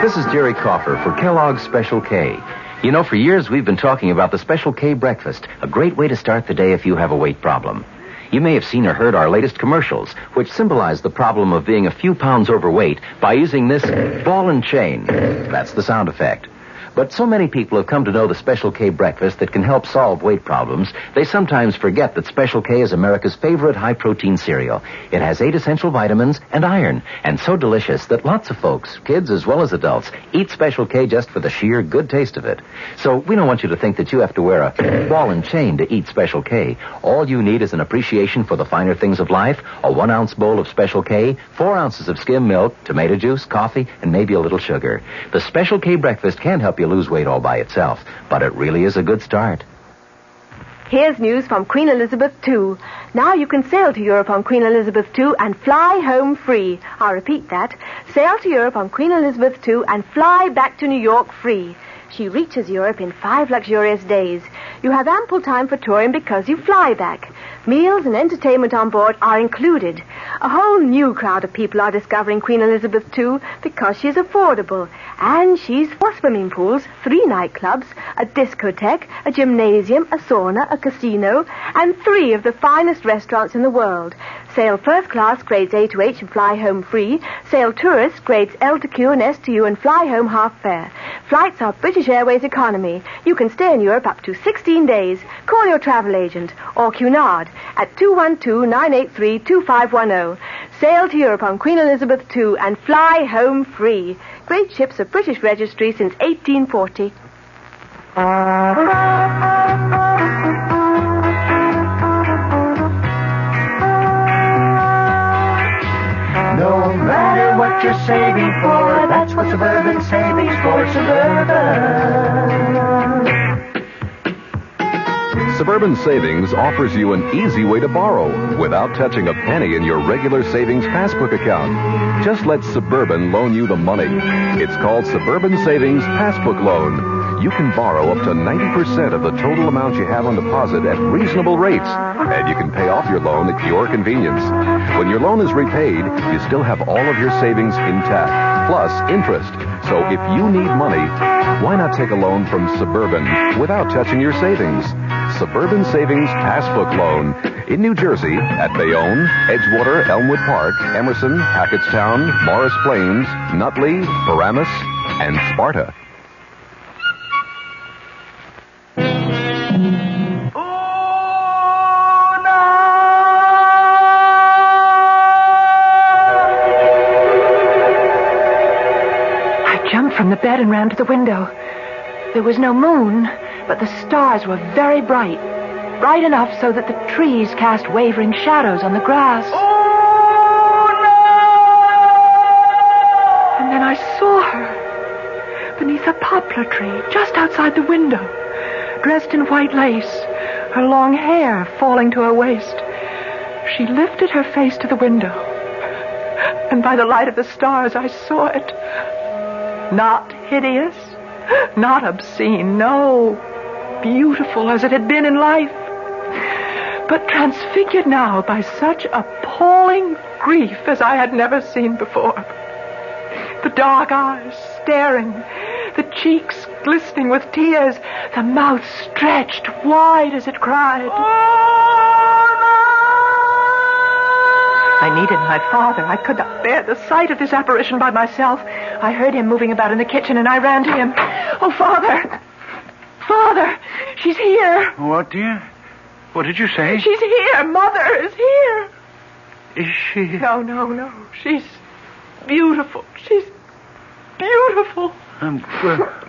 This is Jerry Coffer for Kellogg's Special K. You know, for years we've been talking about the Special K breakfast, a great way to start the day if you have a weight problem. You may have seen or heard our latest commercials, which symbolize the problem of being a few pounds overweight by using this ball and chain. That's the sound effect. But so many people have come to know the Special K breakfast that can help solve weight problems, they sometimes forget that Special K is America's favorite high-protein cereal. It has 8 essential vitamins and iron, and so delicious that lots of folks, kids as well as adults, eat Special K just for the sheer good taste of it. So we don't want you to think that you have to wear a ball and chain to eat Special K. All you need is an appreciation for the finer things of life, a 1-ounce bowl of Special K, 4 ounces of skim milk, tomato juice, coffee, and maybe a little sugar. The Special K breakfast can help you lose weight all by itself, but it really is a good start. Here's news from Queen Elizabeth II. Now you can sail to Europe on Queen Elizabeth II and fly home free. I'll repeat that. Sail to Europe on Queen Elizabeth II and fly back to New York free. She reaches Europe in 5 luxurious days. You have ample time for touring because you fly back. Meals and entertainment on board are included. A whole new crowd of people are discovering Queen Elizabeth II because she's affordable. And she's 4 swimming pools, 3 nightclubs, a discotheque, a gymnasium, a sauna, a casino, and 3 of the finest restaurants in the world. Sail first class grades A to H and fly home free. Sail tourist grades L to Q and S to U and fly home half fare. Flights are British Airways economy. You can stay in Europe up to 16 days. Call your travel agent or Cunard at 212-983-2510. Sail to Europe on Queen Elizabeth II and fly home free. Great ships of British registry since 1840. No matter what you're saving for, that's what Suburban Savings for Suburban. Suburban Suburban Savings offers you an easy way to borrow without touching a penny in your regular savings passbook account. Just let Suburban loan you the money. It's called Suburban Savings Passbook Loan. You can borrow up to 90% of the total amount you have on deposit at reasonable rates, and you can pay off your loan at your convenience. When your loan is repaid, you still have all of your savings intact, plus interest. So if you need money, why not take a loan from Suburban without touching your savings? Suburban Savings Passbook Loan in New Jersey at Bayonne, Edgewater, Elmwood Park, Emerson, Hackettstown, Morris Plains, Nutley, Paramus, and Sparta. From the bed and ran to the window. There was no moon, but the stars were very bright. Bright enough so that the trees cast wavering shadows on the grass. And then I saw her beneath a poplar tree just outside the window, dressed in white lace, her long hair falling to her waist. She lifted her face to the window, and by the light of the stars I saw it. Not hideous, not obscene, no, beautiful as it had been in life, but transfigured now by such appalling grief as I had never seen before. The dark eyes staring, the cheeks glistening with tears, the mouth stretched wide as it cried. I needed my father. I could not bear the sight of this apparition by myself. I heard him moving about in the kitchen, and I ran to him. Oh, Father! Father! She's here! What, dear? What did you say? She's here! Mother is here! Is she? No. She's beautiful. She's beautiful.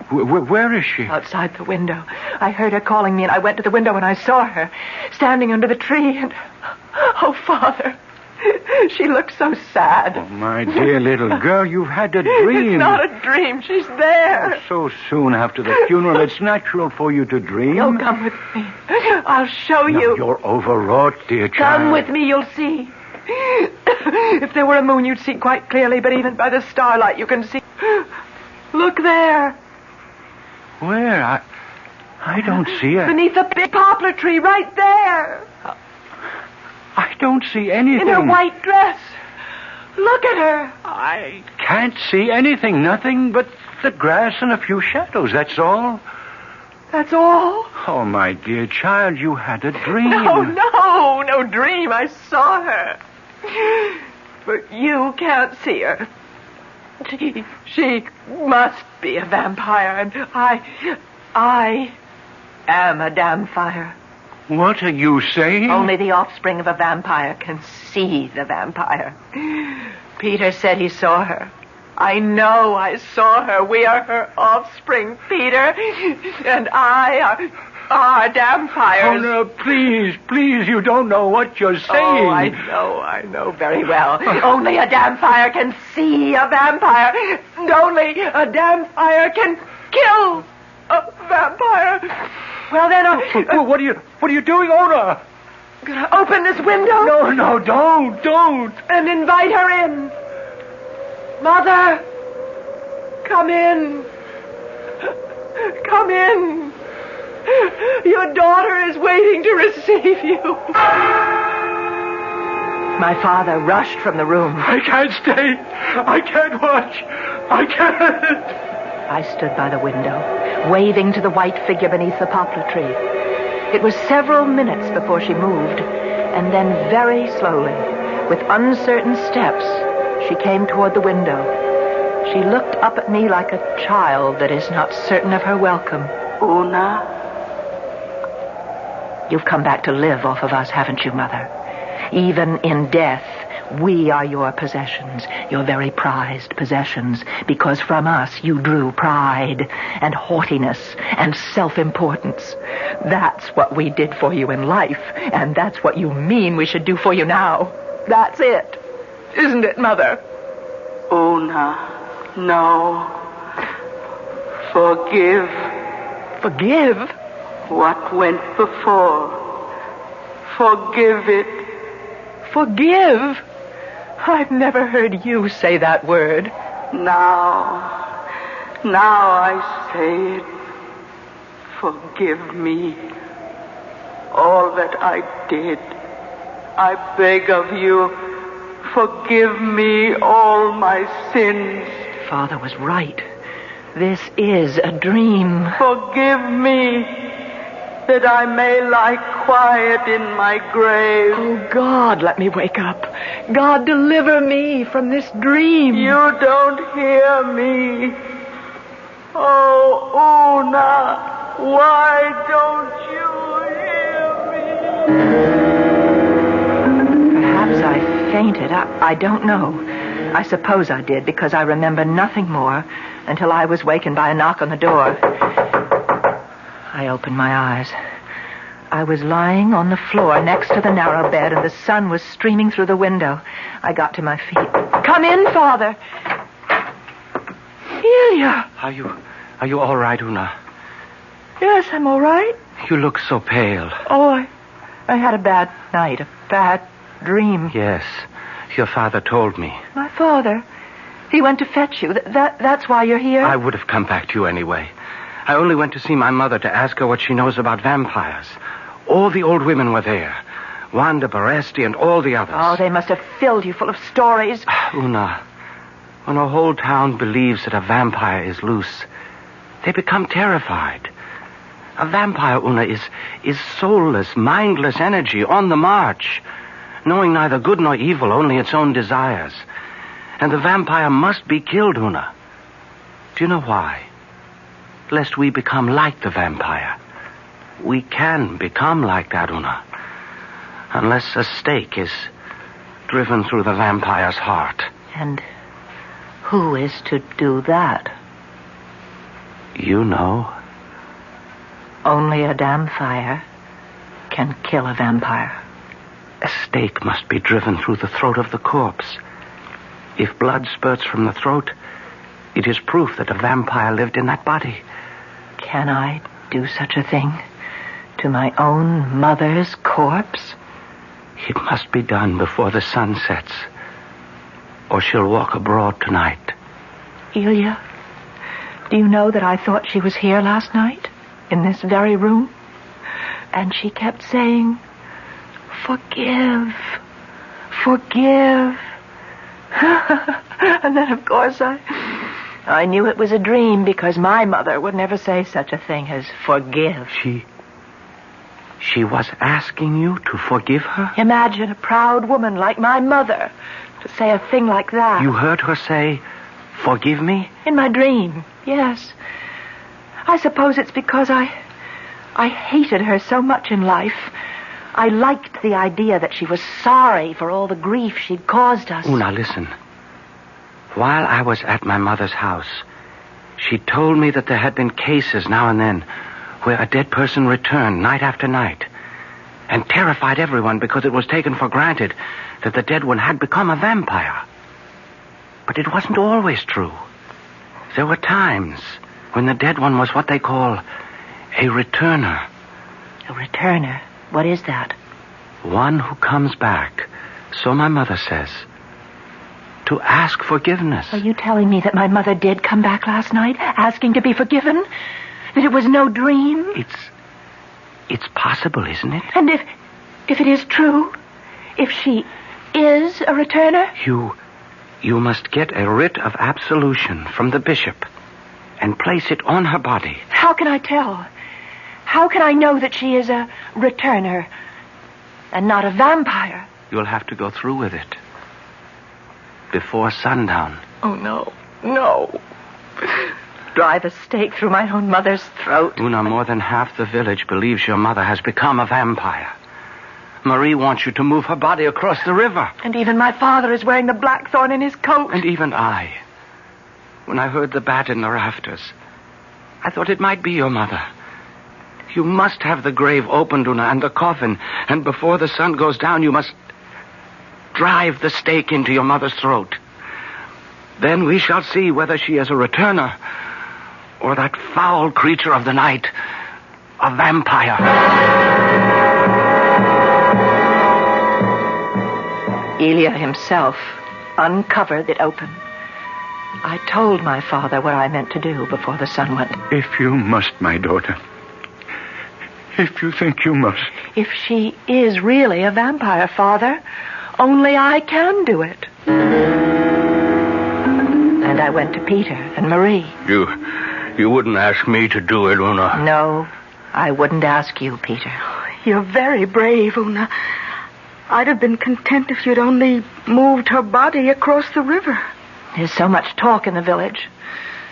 Where is she? Outside the window. I heard her calling me, and I went to the window, and I saw her standing under the tree, and... Oh, Father... She looks so sad. Oh, my dear little girl, you've had a dream. It's not a dream. She's there. So soon after the funeral, it's natural for you to dream. You'll come with me. I'll show you. You're overwrought, dear child. Come with me, you'll see. If there were a moon, you'd see quite clearly, but even by the starlight, you can see. Look there. Where? I don't see it. Beneath the big poplar tree, right there. I don't see anything. In her white dress. Look at her. I can't see anything. Nothing but the grass and a few shadows. That's all. That's all? Oh, my dear child, you had a dream. No dream. I saw her. But you can't see her. She must be a vampire, and I am a damn fire. What are you saying? Only the offspring of a vampire can see the vampire. Peter said he saw her. I know I saw her. We are her offspring, Peter. And I are vampires. Oh, no, please, you don't know what you're saying. Oh, I know very well. Only a vampire can see a vampire. And only a vampire can kill a vampire. Well, then, What are you doing, Ona? I'm gonna open this window. No, don't. And invite her in. Mother, come in. Come in. Your daughter is waiting to receive you. My father rushed from the room. I can't stay. I can't watch. I can't. I stood by the window, waving to the white figure beneath the poplar tree. It was several minutes before she moved, and then very slowly, with uncertain steps, she came toward the window. She looked up at me like a child that is not certain of her welcome. Una? You've come back to live off of us, haven't you, Mother? Even in death, we are your possessions, your very prized possessions, because from us you drew pride and haughtiness and self-importance. That's what we did for you in life, and that's what you mean we should do for you now. That's it. Isn't it, Mother? Una, no. Forgive. Forgive? What went before. Forgive it. Forgive? I've never heard you say that word. Now I say it. Forgive me. All that I did. I beg of you, forgive me all my sins. Father was right. This is a dream. Forgive me, that I may lie quiet in my grave. Oh, God, let me wake up. God, deliver me from this dream. You don't hear me. Oh, Una, why don't you hear me? Perhaps I fainted. I don't know. I suppose I did, because I remember nothing more until I was wakened by a knock on the door. I opened my eyes. I was lying on the floor next to the narrow bed, and the sun was streaming through the window. I got to my feet. Come in, Father. Ilya. Are you all right, Una? Yes, I'm all right. You look so pale. Oh, I had a bad night, a bad dream. Yes, your father told me. My father? He went to fetch you. That's why you're here? I would have come back to you anyway. I only went to see my mother to ask her what she knows about vampires. All the old women were there. Wanda Baresti and all the others. Oh, they must have filled you full of stories. Una, when a whole town believes that a vampire is loose, they become terrified. A vampire, Una, is soulless, mindless energy on the march, knowing neither good nor evil, only its own desires. And the vampire must be killed, Una. Do you know why? Lest we become like the vampire. We can become like that, Una, unless a stake is driven through the vampire's heart. And who is to do that? You know. Only a damn fire can kill a vampire. A stake must be driven through the throat of the corpse. If blood spurts from the throat, it is proof that a vampire lived in that body. Can I do such a thing to my own mother's corpse? It must be done before the sun sets, or she'll walk abroad tonight. Ilya, do you know that I thought she was here last night, in this very room? And she kept saying, forgive, forgive. And then, of course, I knew it was a dream, because my mother would never say such a thing as forgive. She was asking you to forgive her? Imagine a proud woman like my mother to say a thing like that. You heard her say, forgive me? In my dream, yes. I suppose it's because I hated her so much in life. I liked the idea that she was sorry for all the grief she'd caused us. Una, listen. While I was at my mother's house, she told me that there had been cases now and then where a dead person returned night after night and terrified everyone because it was taken for granted that the dead one had become a vampire. But it wasn't always true. There were times when the dead one was what they call a returner. A returner? What is that? One who comes back, so my mother says, to ask forgiveness. Are you telling me that my mother did come back last night, asking to be forgiven? That it was no dream? It's possible, isn't it? And if it is true, if she is a returner? You must get a writ of absolution from the bishop and place it on her body. How can I tell? How can I know that she is a returner and not a vampire? You'll have to go through with it before sundown. Oh, no. Drive a stake through my own mother's throat. Una, more than half the village believes your mother has become a vampire. Marie wants you to move her body across the river. And even my father is wearing the blackthorn in his coat. And even I. When I heard the bat in the rafters, I thought it might be your mother. You must have the grave opened, Una, and the coffin. And before the sun goes down, you must drive the stake into your mother's throat. Then we shall see whether she is a returner or that foul creature of the night, a vampire. Elia himself uncovered it open. I told my father what I meant to do before the sun went. If you must, my daughter. If you think you must. If she is really a vampire, Father, only I can do it. And I went to Peter and Marie. You wouldn't ask me to do it, Una? No, I wouldn't ask you, Peter. You're very brave, Una. I'd have been content if you'd only moved her body across the river. There's so much talk in the village.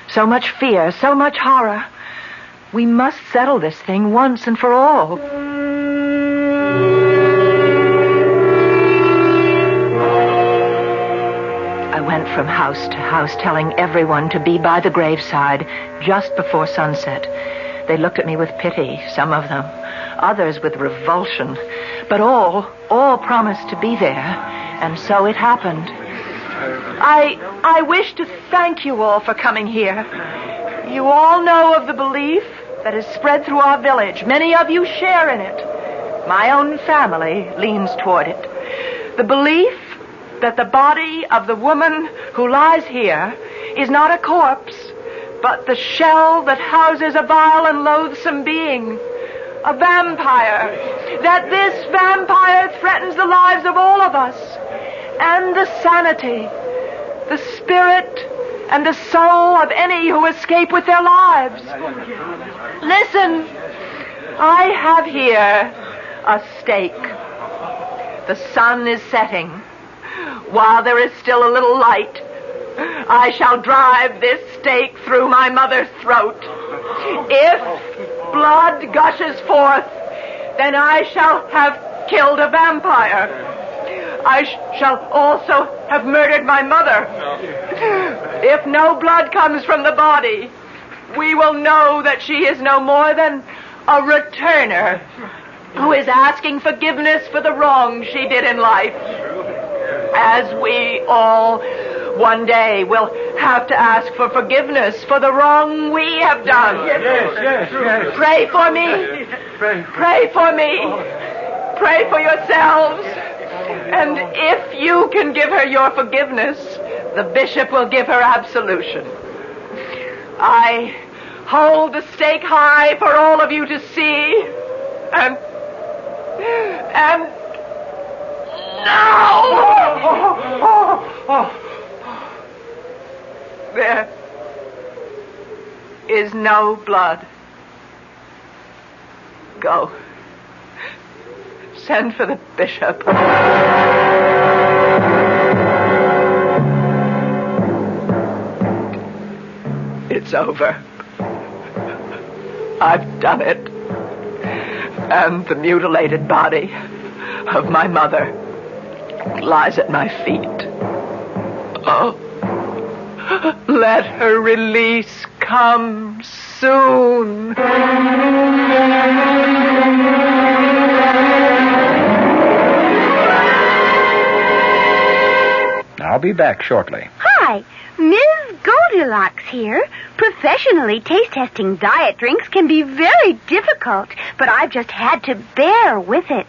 So much fear, so much horror. We must settle this thing once and for all. I went from house to house telling everyone to be by the graveside just before sunset. They looked at me with pity, some of them, others with revulsion. But all promised to be there, and so it happened. I wish to thank you all for coming here. You all know of the belief that is spread through our village. Many of you share in it. My own family leans toward it. The belief that the body of the woman who lies here is not a corpse, but the shell that houses a vile and loathsome being, a vampire. That this vampire threatens the lives of all of us, and the sanity, the spirit, and the soul of any who escape with their lives. Listen, I have here a stake. The sun is setting. While there is still a little light, I shall drive this stake through my mother's throat. If blood gushes forth, then I shall have killed a vampire. I shall also have murdered my mother. If no blood comes from the body, we will know that she is no more than a returner who is asking forgiveness for the wrong she did in life. As we all one day will have to ask for forgiveness for the wrong we have done. Yes. Pray for me. Pray for me. Pray for yourselves. And if you can give her your forgiveness, the bishop will give her absolution. I hold the stake high for all of you to see. And now! There is no blood. Go. Send for the bishop. It's over. I've done it. And the mutilated body of my mother lies at my feet. Oh, let her release come soon. I'll be back shortly. Hi, Ms. Goldilocks here. Professionally taste-testing diet drinks can be very difficult, but I've just had to bear with it.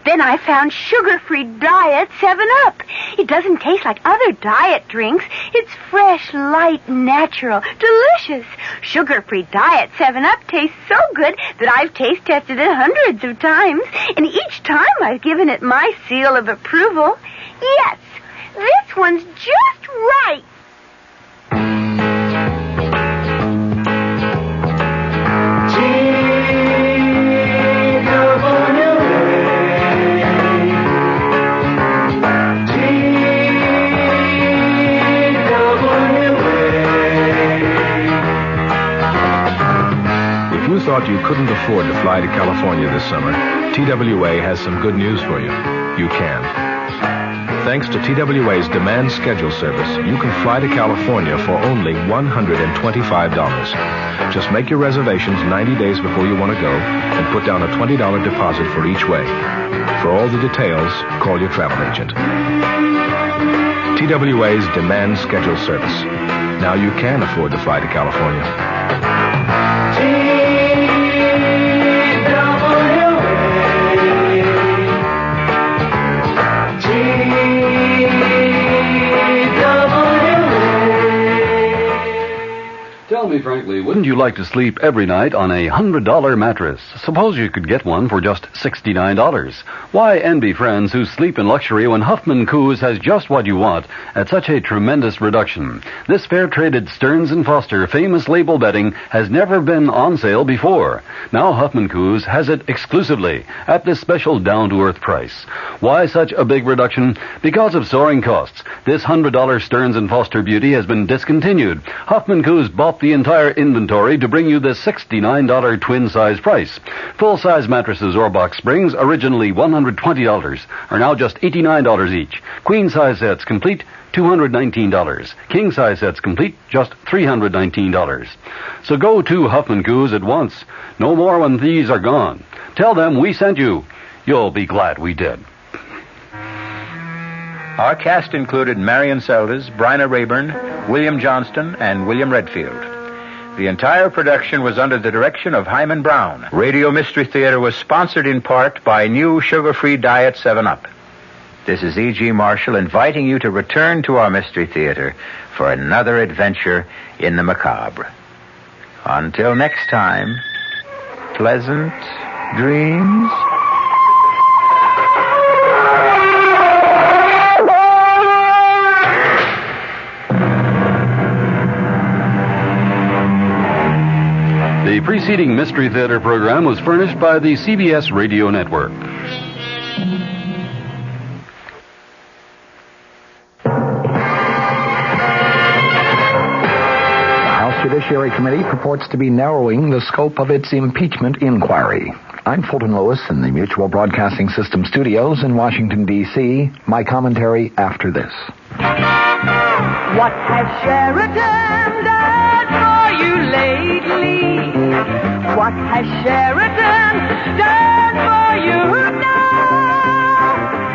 Then I found sugar-free Diet 7-Up. It doesn't taste like other diet drinks. It's fresh, light, natural, delicious. Sugar-free Diet 7-Up tastes so good that I've taste-tested it hundreds of times, and each time I've given it my seal of approval. Yes, this one's just right. Thought you couldn't afford to fly to California this summer, TWA has some good news for you. You can. Thanks to TWA's demand schedule service, you can fly to California for only $125. Just make your reservations 90 days before you want to go and put down a $20 deposit for each way. For all the details, call your travel agent. TWA's demand schedule service. Now you can afford to fly to California. TWA. me frankly, wouldn't you like to sleep every night on a $100 mattress? Suppose you could get one for just $69. Why envy friends who sleep in luxury when Huffman Coos has just what you want at such a tremendous reduction? This fair-traded Stearns & Foster famous label bedding has never been on sale before. Now Huffman Coos has it exclusively at this special down-to-earth price. Why such a big reduction? Because of soaring costs. This $100 Stearns & Foster beauty has been discontinued. Huffman Coos bought the entire inventory to bring you the $69 twin-size price. Full-size mattresses or box springs, originally $120, are now just $89 each. Queen-size sets complete, $219. King-size sets complete, just $319. So go to Huffman Coos at once. No more when these are gone. Tell them we sent you. You'll be glad we did. Our cast included Marion Seldes, Bryna Rayburn, William Johnston, and William Redfield. The entire production was under the direction of Hyman Brown. Radio Mystery Theater was sponsored in part by new sugar-free diet 7-Up. This is E.G. Marshall inviting you to return to our Mystery Theater for another adventure in the macabre. Until next time, pleasant dreams. The preceding Mystery Theater program was furnished by the CBS Radio Network. Judiciary Committee purports to be narrowing the scope of its impeachment inquiry. I'm Fulton Lewis in the Mutual Broadcasting System studios in Washington, D.C. My commentary after this. What has Sheridan done for you lately? What has Sheridan done for you now?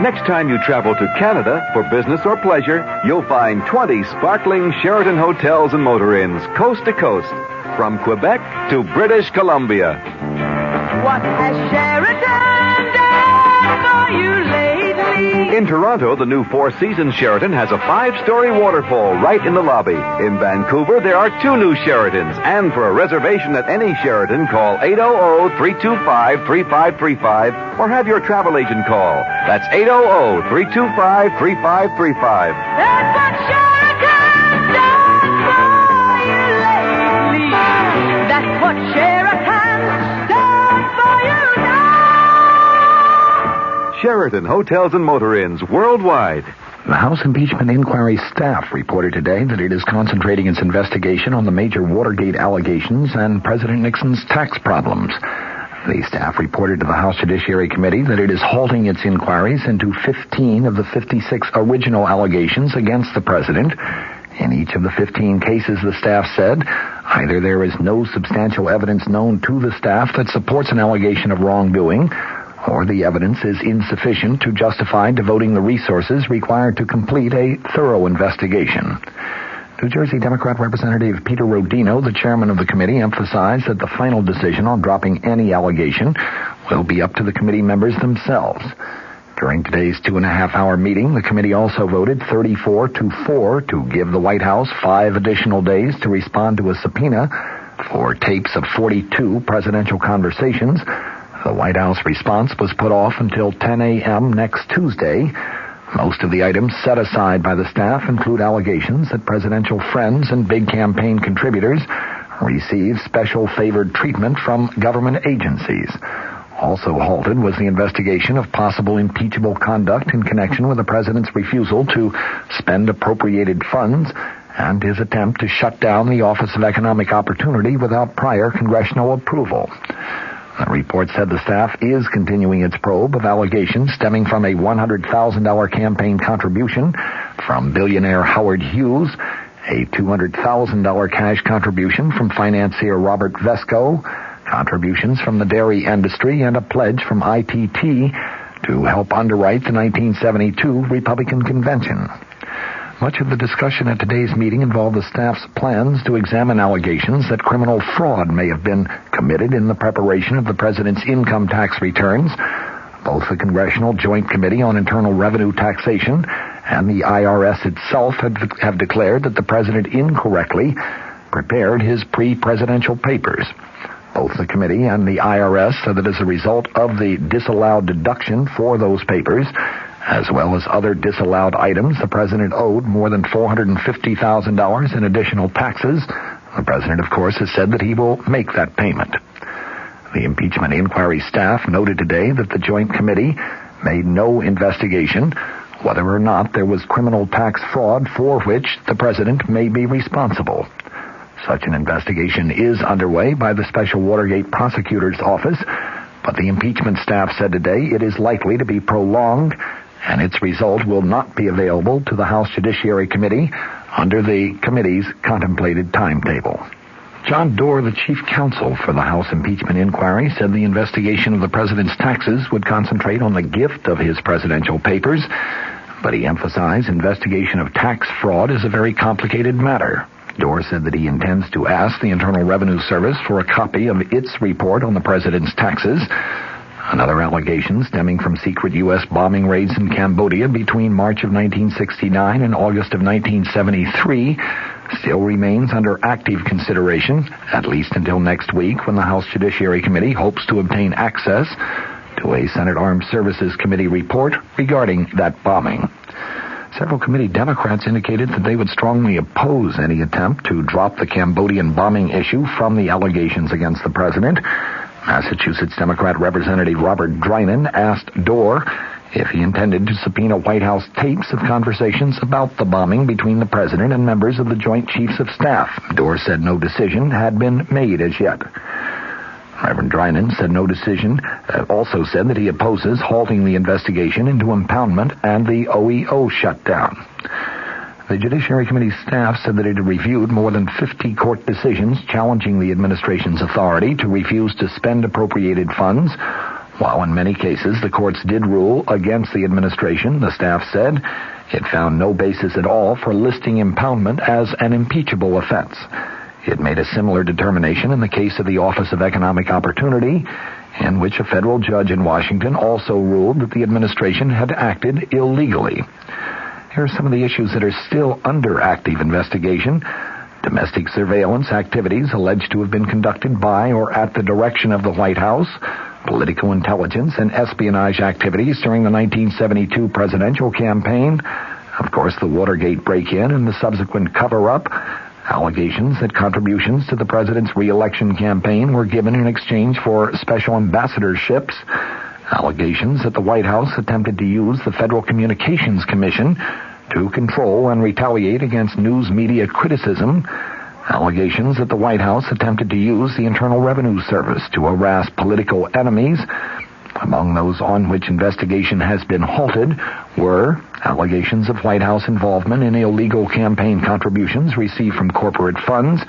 Next time you travel to Canada for business or pleasure, you'll find 20 sparkling Sheraton hotels and motor inns, coast to coast, from Quebec to British Columbia. What has Sheridan done for you lately? In Toronto, the new Four Seasons Sheraton has a 5-story waterfall right in the lobby. In Vancouver, there are 2 new Sheratons. And for a reservation at any Sheraton, call 800-325-3535 or have your travel agent call. That's 800-325-3535. That's what Sheridan done for you lately. That's what Sheridan done for you now. Sheraton Hotels and Motor Inns worldwide. The House Impeachment Inquiry staff reported today that it is concentrating its investigation on the major Watergate allegations and President Nixon's tax problems. The staff reported to the House Judiciary Committee that it is halting its inquiries into 15 of the 56 original allegations against the president. In each of the 15 cases, the staff said, either there is no substantial evidence known to the staff that supports an allegation of wrongdoing, or the evidence is insufficient to justify devoting the resources required to complete a thorough investigation. New Jersey Democrat Representative Peter Rodino, the chairman of the committee, emphasized that the final decision on dropping any allegation will be up to the committee members themselves. During today's 2.5-hour meeting, the committee also voted 34-4 to give the White House 5 additional days to respond to a subpoena for tapes of 42 presidential conversations. The White House response was put off until 10 a.m. next Tuesday. Most of the items set aside by the staff include allegations that presidential friends and big campaign contributors receive special favored treatment from government agencies. Also halted was the investigation of possible impeachable conduct in connection with the president's refusal to spend appropriated funds and his attempt to shut down the Office of Economic Opportunity without prior congressional approval. The report said the staff is continuing its probe of allegations stemming from a $100,000 campaign contribution from billionaire Howard Hughes, a $200,000 cash contribution from financier Robert Vesco, contributions from the dairy industry, and a pledge from ITT to help underwrite the 1972 Republican Convention. Much of the discussion at today's meeting involved the staff's plans to examine allegations that criminal fraud may have been committed in the preparation of the president's income tax returns. Both the Congressional Joint Committee on Internal Revenue Taxation and the IRS itself have declared that the president incorrectly prepared his pre-presidential papers. Both the committee and the IRS said that as a result of the disallowed deduction for those papers, as well as other disallowed items, the president owed more than $450,000 in additional taxes. The president, of course, has said that he will make that payment. The impeachment inquiry staff noted today that the Joint Committee made no investigation whether or not there was criminal tax fraud for which the president may be responsible. Such an investigation is underway by the Special Watergate Prosecutor's Office, but the impeachment staff said today it is likely to be prolonged and its result will not be available to the House Judiciary Committee under the committee's contemplated timetable. John Doerr, the chief counsel for the House impeachment inquiry, said the investigation of the president's taxes would concentrate on the gift of his presidential papers, but he emphasized investigation of tax fraud is a very complicated matter. Doerr said that he intends to ask the Internal Revenue Service for a copy of its report on the president's taxes. Another allegation stemming from secret U.S. bombing raids in Cambodia between March of 1969 and August of 1973 still remains under active consideration, at least until next week when the House Judiciary Committee hopes to obtain access to a Senate Armed Services Committee report regarding that bombing. Several committee Democrats indicated that they would strongly oppose any attempt to drop the Cambodian bombing issue from the allegations against the president. Massachusetts Democrat Representative Robert Drinan asked Doerr if he intended to subpoena White House tapes of conversations about the bombing between the president and members of the Joint Chiefs of Staff. Doerr said no decision had been made as yet. Reverend Drinan said no decision, also said that he opposes halting the investigation into impoundment and the OEO shutdown. The Judiciary Committee staff said that it had reviewed more than 50 court decisions challenging the administration's authority to refuse to spend appropriated funds. While in many cases the courts did rule against the administration, the staff said it found no basis at all for listing impoundment as an impeachable offense. It made a similar determination in the case of the Office of Economic Opportunity, in which a federal judge in Washington also ruled that the administration had acted illegally. Here are some of the issues that are still under active investigation. Domestic surveillance activities alleged to have been conducted by or at the direction of the White House, political intelligence and espionage activities during the 1972 presidential campaign, of course the Watergate break-in and the subsequent cover-up, allegations that contributions to the president's re-election campaign were given in exchange for special ambassadorships, allegations that the White House attempted to use the Federal Communications Commission to control and retaliate against news media criticism, allegations that the White House attempted to use the Internal Revenue Service to harass political enemies. Among those on which investigation has been halted were allegations of White House involvement in illegal campaign contributions received from corporate funds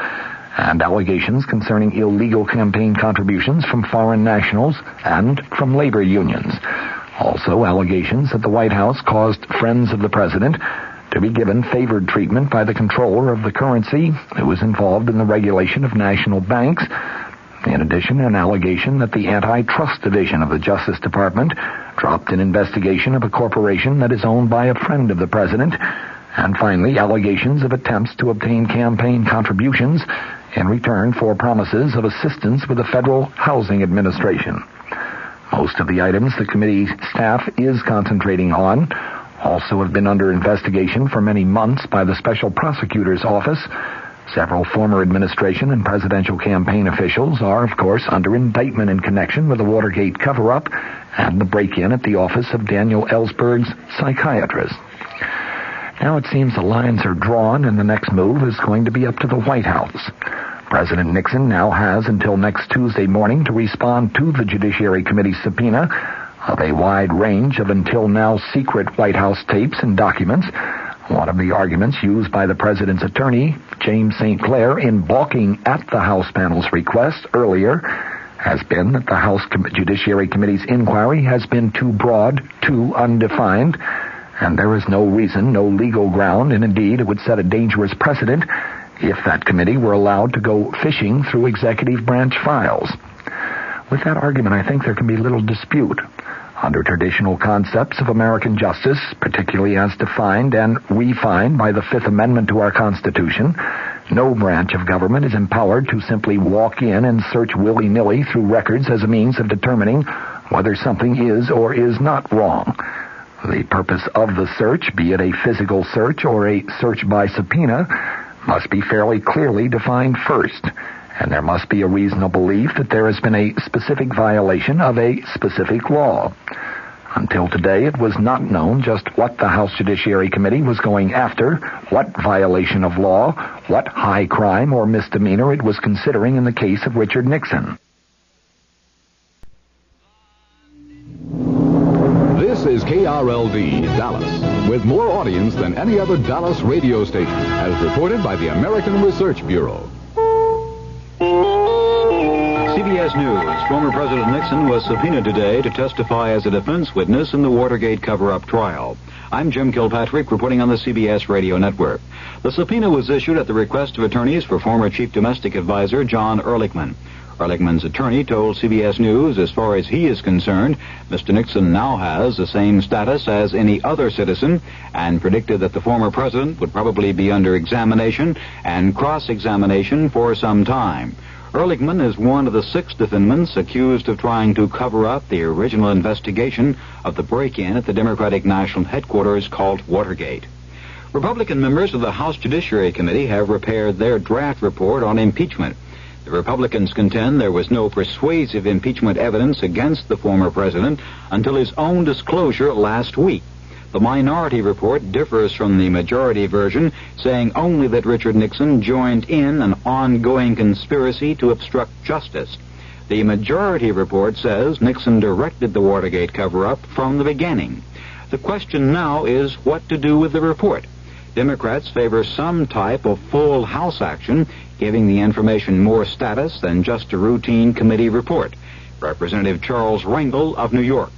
and allegations concerning illegal campaign contributions from foreign nationals and from labor unions. Also, allegations that the White House caused friends of the president to be given favored treatment by the controller of the currency who was involved in the regulation of national banks. In addition, an allegation that the Antitrust Division of the Justice Department dropped an investigation of a corporation that is owned by a friend of the president. And finally, allegations of attempts to obtain campaign contributions in return for promises of assistance with the Federal Housing Administration. Most of the items the committee staff is concentrating on also have been under investigation for many months by the Special Prosecutor's Office. Several former administration and presidential campaign officials are, of course, under indictment in connection with the Watergate cover-up and the break-in at the office of Daniel Ellsberg's psychiatrist. Now it seems the lines are drawn and the next move is going to be up to the White House. President Nixon now has until next Tuesday morning to respond to the Judiciary Committee's subpoena of a wide range of until now secret White House tapes and documents. One of the arguments used by the president's attorney, James St. Clair, in balking at the House panel's request earlier has been that the House Judiciary Committee's inquiry has been too broad, too undefined, and there is no reason, no legal ground, and indeed it would set a dangerous precedent if that committee were allowed to go fishing through executive branch files. With that argument, I think there can be little dispute. Under traditional concepts of American justice, particularly as defined and refined by the Fifth Amendment to our Constitution, No branch of government is empowered to simply walk in and search willy-nilly through records as a means of determining whether something is or is not wrong. The purpose of the search, be it a physical search or a search by subpoena, must be fairly clearly defined first, and there must be a reasonable belief that there has been a specific violation of a specific law. Until today, it was not known just what the House Judiciary Committee was going after, what violation of law, what high crime or misdemeanor it was considering in the case of Richard Nixon. This is KRLD, Dallas, with more audience than any other Dallas radio station, as reported by the American Research Bureau. CBS News. Former President Nixon was subpoenaed today to testify as a defense witness in the Watergate cover-up trial. I'm Jim Kilpatrick, reporting on the CBS Radio Network. The subpoena was issued at the request of attorneys for former Chief Domestic Advisor John Ehrlichman. Ehrlichman's attorney told CBS News, as far as he is concerned, Mr. Nixon now has the same status as any other citizen, and predicted that the former president would probably be under examination and cross-examination for some time. Ehrlichman is one of the 6 defendants accused of trying to cover up the original investigation of the break-in at the Democratic National Headquarters called Watergate. Republican members of the House Judiciary Committee have prepared their draft report on impeachment. The Republicans contend there was no persuasive impeachment evidence against the former president until his own disclosure last week. The minority report differs from the majority version, saying only that Richard Nixon joined in an ongoing conspiracy to obstruct justice. The majority report says Nixon directed the Watergate cover-up from the beginning. The question now is what to do with the report. Democrats favor some type of full House action, giving the information more status than just a routine committee report. Representative Charles Rangel of New York.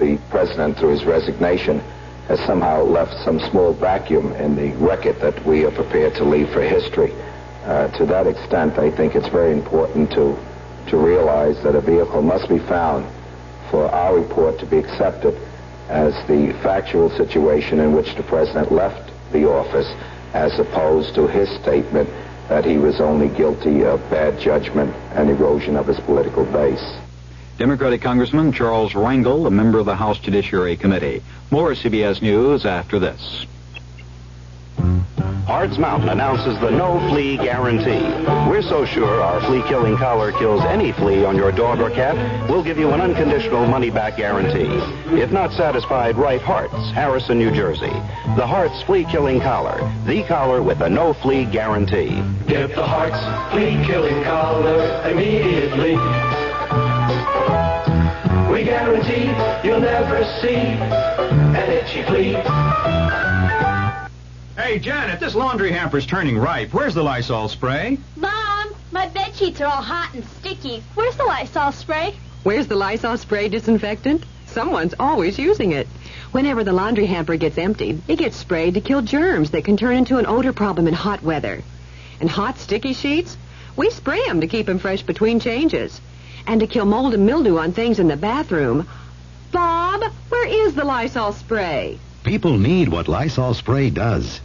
The president, through his resignation, has somehow left some small vacuum in the record that we are prepared to leave for history. To that extent, I think it's very important to realize that a vehicle must be found for our report to be accepted as the factual situation in which the president left the office, as opposed to his statement that he was only guilty of bad judgment and erosion of his political base. Democratic Congressman Charles Rangel, a member of the House Judiciary Committee. More CBS News after this. Hart's Mountain announces the no-flea guarantee. We're so sure our flea-killing collar kills any flea on your dog or cat, we'll give you an unconditional money-back guarantee. If not satisfied, write Hart's, Harrison, New Jersey. The Hart's flea-killing collar, the collar with a no-flea guarantee. Get the Hart's flea-killing collar immediately. We guarantee you'll never see an itchy flea. Hey, Janet, this laundry hamper's turning ripe. Where's the Lysol spray? Mom, my bed sheets are all hot and sticky. Where's the Lysol spray? Where's the Lysol spray disinfectant? Someone's always using it. Whenever the laundry hamper gets emptied, it gets sprayed to kill germs that can turn into an odor problem in hot weather. And hot, sticky sheets? We spray them to keep them fresh between changes. And to kill mold and mildew on things in the bathroom. Bob, where is the Lysol spray? People need what Lysol spray does.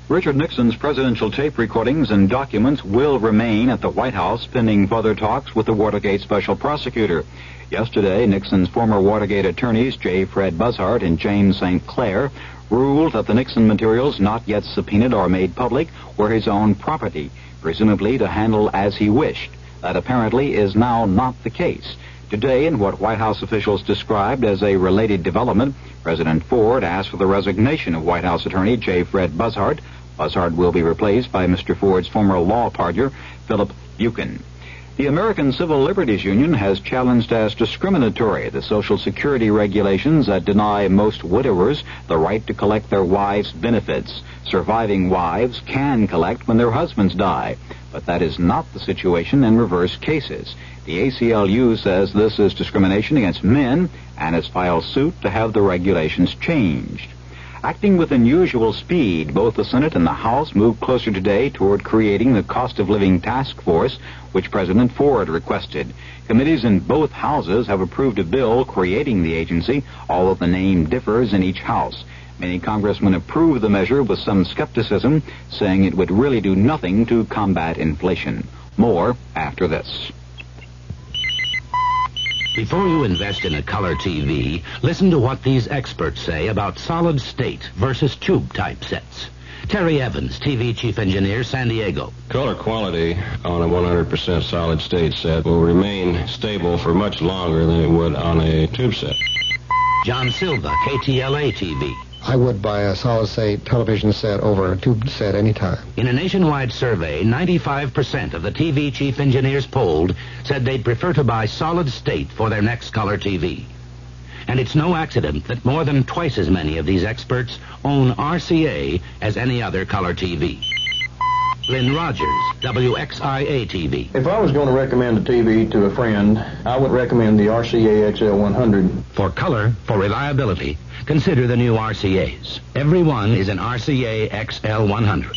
Richard Nixon's presidential tape recordings and documents will remain at the White House pending further talks with the Watergate special prosecutor. Yesterday, Nixon's former Watergate attorneys, J. Fred Buzzard and James St. Clair, ruled that the Nixon materials not yet subpoenaed or made public were his own property, presumably to handle as he wished. That apparently is now not the case. Today, in what White House officials described as a related development, President Ford asked for the resignation of White House attorney J. Fred Buzzard. Buzzard will be replaced by Mr. Ford's former law partner, Philip Buchan. The American Civil Liberties Union has challenged as discriminatory the Social Security regulations that deny most widowers the right to collect their wives' benefits. Surviving wives can collect when their husbands die, but that is not the situation in reverse cases. The ACLU says this is discrimination against men and has filed suit to have the regulations changed. Acting with unusual speed, both the Senate and the House moved closer today toward creating the Cost of Living Task Force, which President Ford requested. Committees in both houses have approved a bill creating the agency, although the name differs in each house. Many congressmen approved the measure with some skepticism, saying it would really do nothing to combat inflation. More after this. Before you invest in a color TV, listen to what these experts say about solid state versus tube type sets. Terry Evans, TV Chief Engineer, San Diego. Color quality on a 100% solid state set will remain stable for much longer than it would on a tube set. John Silva, KTLA TV. I would buy a solid-state television set over a tube set anytime. In a nationwide survey, 95% of the TV chief engineers polled said they'd prefer to buy solid state for their next color TV. And it's no accident that more than twice as many of these experts own RCA as any other color TV. Lynn Rogers, WXIA TV. If I was going to recommend a TV to a friend, I would recommend the RCA XL100. For color, for reliability, consider the new RCAs. Every one is an RCA XL100.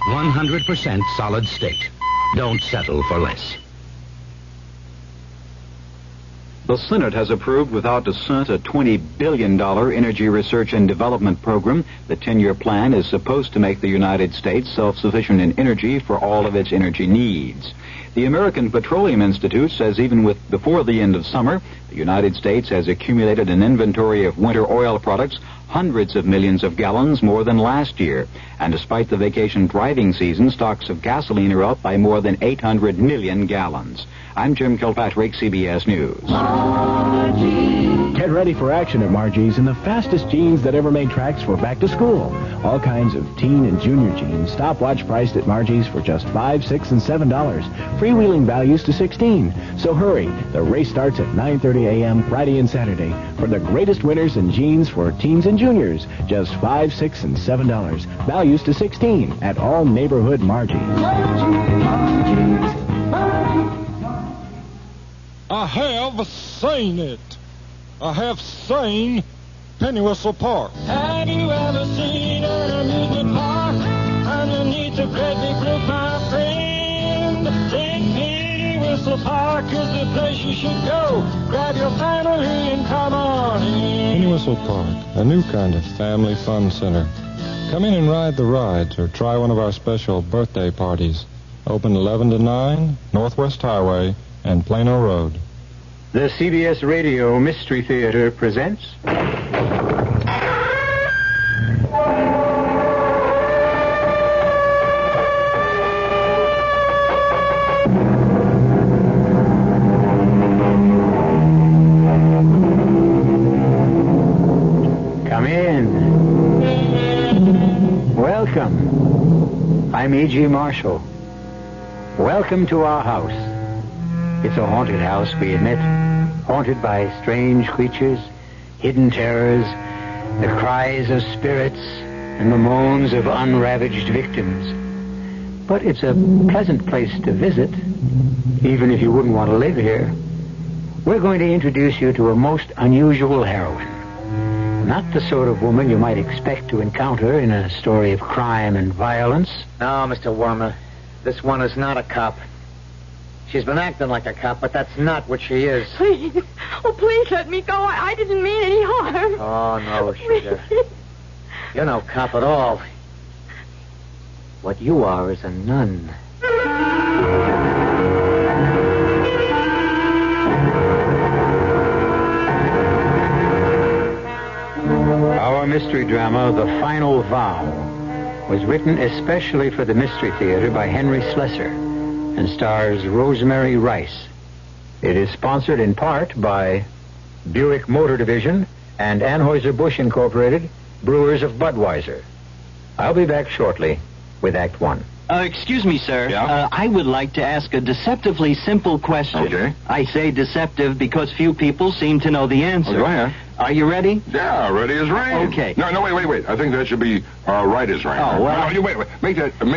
100% solid state. Don't settle for less. The Senate has approved without dissent a $20 billion energy research and development program. The 10-year plan is supposed to make the United States self-sufficient in energy for all of its energy needs. The American Petroleum Institute says even before the end of summer, the United States has accumulated an inventory of winter oil products hundreds of millions of gallons more than last year. And despite the vacation driving season, stocks of gasoline are up by more than 800 million gallons. I'm Jim Kilpatrick, CBS News. Get ready for action at Margie's in the fastest jeans that ever made tracks for back to school. All kinds of teen and junior jeans, stopwatch priced at Margie's for just $5, $6, and $7. Freewheeling values to $16. So hurry, the race starts at 9:30 a.m. Friday and Saturday for the greatest winners in jeans for teens and juniors. Just $5, $6, and $7. Values to $16 at all neighborhood Margie's. I have seen it. I have seen Penny Whistle Park. Have you ever seen an amusement park underneath the great big roof, my friend? Then Penny Whistle Park is the place you should go. Grab your family and come on in. Penny Whistle Park, a new kind of family fun center. Come in and ride the rides or try one of our special birthday parties. Open 11 to 9, Northwest Highway and Plano Road. The CBS Radio Mystery Theater presents... Come in. Welcome. I'm E.G. Marshall. Welcome to our house. It's a haunted house, we admit. Haunted by strange creatures, hidden terrors, the cries of spirits, and the moans of unravaged victims. But it's a pleasant place to visit, even if you wouldn't want to live here. We're going to introduce you to a most unusual heroine. Not the sort of woman you might expect to encounter in a story of crime and violence. No, Mr. Wormer, this one is not a cop. She's been acting like a cop, but that's not what she is. Please. Oh, please let me go. I didn't mean any harm. Oh, no, sugar. You're no cop at all. What you are is a nun. Our mystery drama, The Final Vow, was written especially for the Mystery Theater by Henry Slesser and stars Rosemary Rice. It is sponsored in part by Buick Motor Division and Anheuser-Busch Incorporated, brewers of Budweiser. I'll be back shortly with Act One. Excuse me, sir. Yeah? I would like to ask a deceptively simple question. Okay. I say deceptive because few people seem to know the answer. Oh, go ahead. Are you ready? Yeah, ready as rain. Okay. No, wait. I think that should be right as rain. Oh, well. No, you wait. Make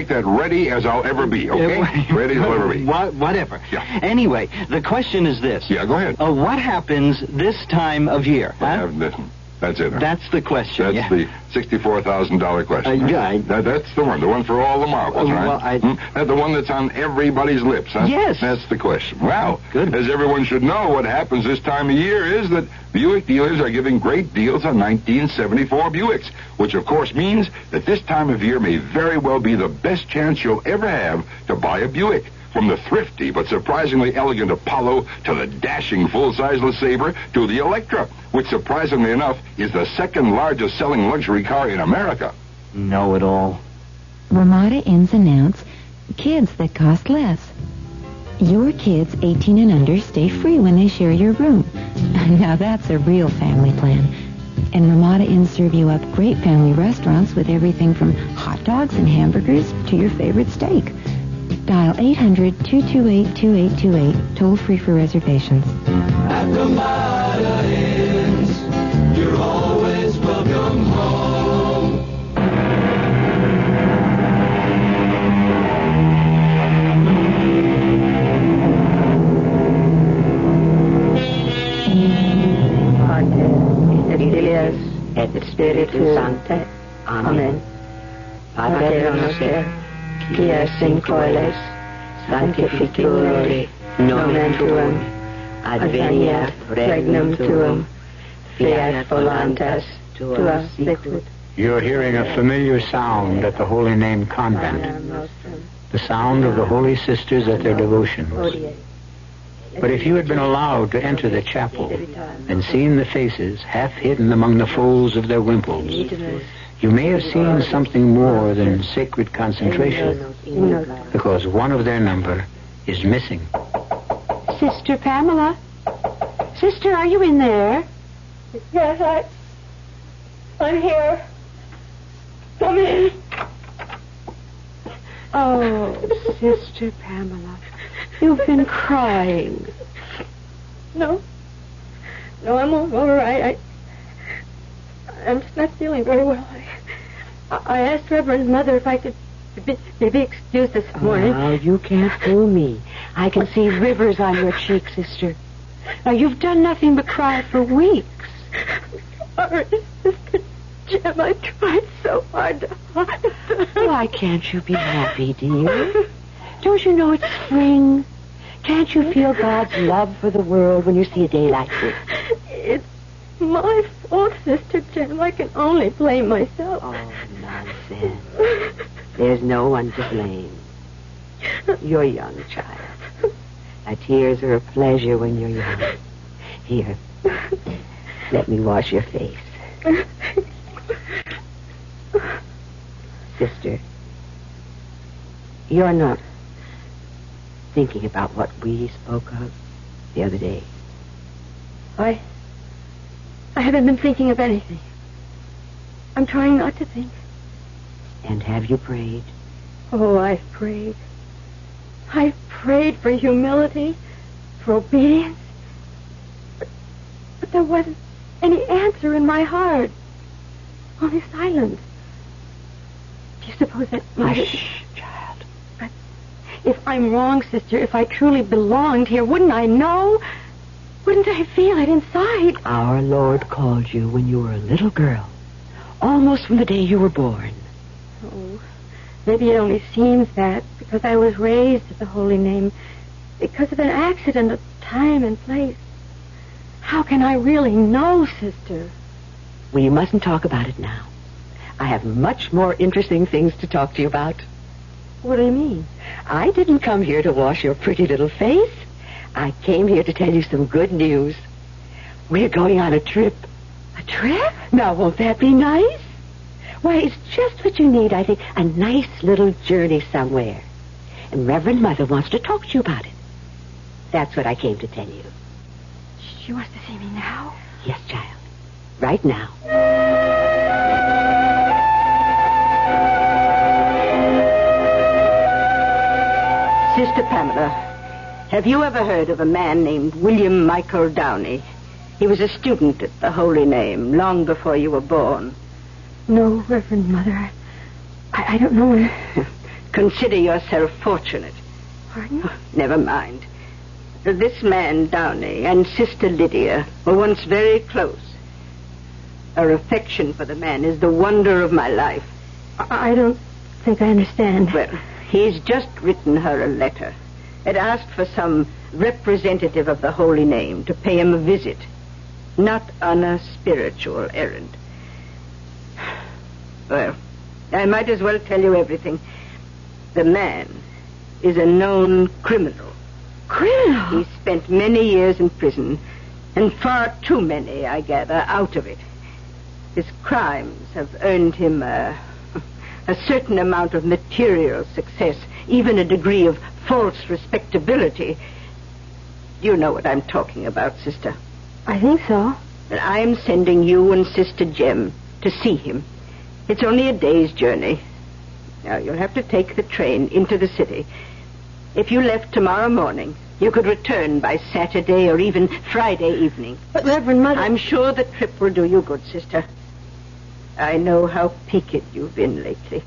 that ready as I'll ever be, okay? Ready as I'll ever be. Whatever. Yeah. Anyway, the question is this. Yeah, go ahead. What happens this time of year? This That's it. Huh? That's the question. That's the $64,000 question. Yeah. That's the one for all the marbles, right? That's the one that's on everybody's lips, huh? Yes. That's the question. Well, as everyone should know, what happens this time of year is that Buick dealers are giving great deals on 1974 Buicks, which of course means that this time of year may very well be the best chance you'll ever have to buy a Buick. From the thrifty but surprisingly elegant Apollo to the dashing full-size LeSabre to the Electra, which surprisingly enough is the second largest selling luxury car in America. Know it all. Ramada Inns announce kids that cost less. Your kids 18 and under stay free when they share your room. Now that's a real family plan. And Ramada Inns serve you up great family restaurants with everything from hot dogs and hamburgers to your favorite steak. Dial 800-228-2828, toll-free for reservations. At Ramada Inns, you're always welcome home. Pater, et Filius, et Spiritus Sancte. Amen. Pater noster, qui es in coelis, sanctificuri nomen tuum, adveniat regnum tuum, fiat voluntas tua sicut. You're hearing a familiar sound at the Holy Name Convent, the sound of the Holy Sisters at their devotions. But if you had been allowed to enter the chapel and seen the faces half hidden among the folds of their wimples, you may have seen something more than sacred concentration, because one of their number is missing. Sister Pamela? Sister, are you in there? Yes, I'm here. Come in. Oh, Sister Pamela, you've been crying. No, I'm all right. I'm just not feeling very well. I asked Reverend Mother if I could be excused this morning. Now, you can't fool me. I can see rivers on your cheeks, sister. Now, you've done nothing but cry for weeks. Sorry, Sister Jim. I tried so hard to hide. Why can't you be happy, dear? Don't you know it's spring? Can't you feel God's love for the world when you see a day like this? It's my fault, Sister Jim. I can only blame myself. Oh, nonsense. There's no one to blame. You're young, child. Now, tears are a pleasure when you're young. Here, let me wash your face. Sister, you're not thinking about what we spoke of the other day. I haven't been thinking of anything. I'm trying not to think. And have you prayed? Oh, I've prayed. I've prayed for humility, for obedience. But there wasn't any answer in my heart. Only silence. Do you suppose that... Hush, child. But if I'm wrong, sister, if I truly belonged here, wouldn't I know? Wouldn't I feel it inside? Our Lord called you when you were a little girl. Almost from the day you were born. Oh, maybe it only seems that because I was raised at the Holy Name, because of an accident of time and place. How can I really know, sister? Well, you mustn't talk about it now. I have much more interesting things to talk to you about. What do you mean? I didn't come here to wash your pretty little face. I came here to tell you some good news. We're going on a trip. A trip? Now, won't that be nice? Why, it's just what you need, I think. A nice little journey somewhere. And Reverend Mother wants to talk to you about it. That's what I came to tell you. She wants to see me now? Yes, child. Right now. Sister Pamela, have you ever heard of a man named William Michael Downey? He was a student at the Holy Name long before you were born. No, Reverend Mother. I don't know. Consider yourself fortunate. Pardon? Oh, never mind. This man, Downey, and Sister Lydia were once very close. Her affection for the man is the wonder of my life. I don't think I understand. Well, he's just written her a letter. It asked for some representative of the holy name to pay him a visit, not on a spiritual errand. Well, I might as well tell you everything. The man is a known criminal. Criminal? He spent many years in prison, and far too many, I gather, out of it. His crimes have earned him a certain amount of material success, even a degree of false respectability. You know what I'm talking about, sister. I think so. And I'm sending you and Sister Jem to see him. It's only a day's journey. Now, you'll have to take the train into the city. If you left tomorrow morning, you could return by Saturday or even Friday evening. But, Reverend Mother... I'm sure the trip will do you good, sister. I know how peaked you've been lately.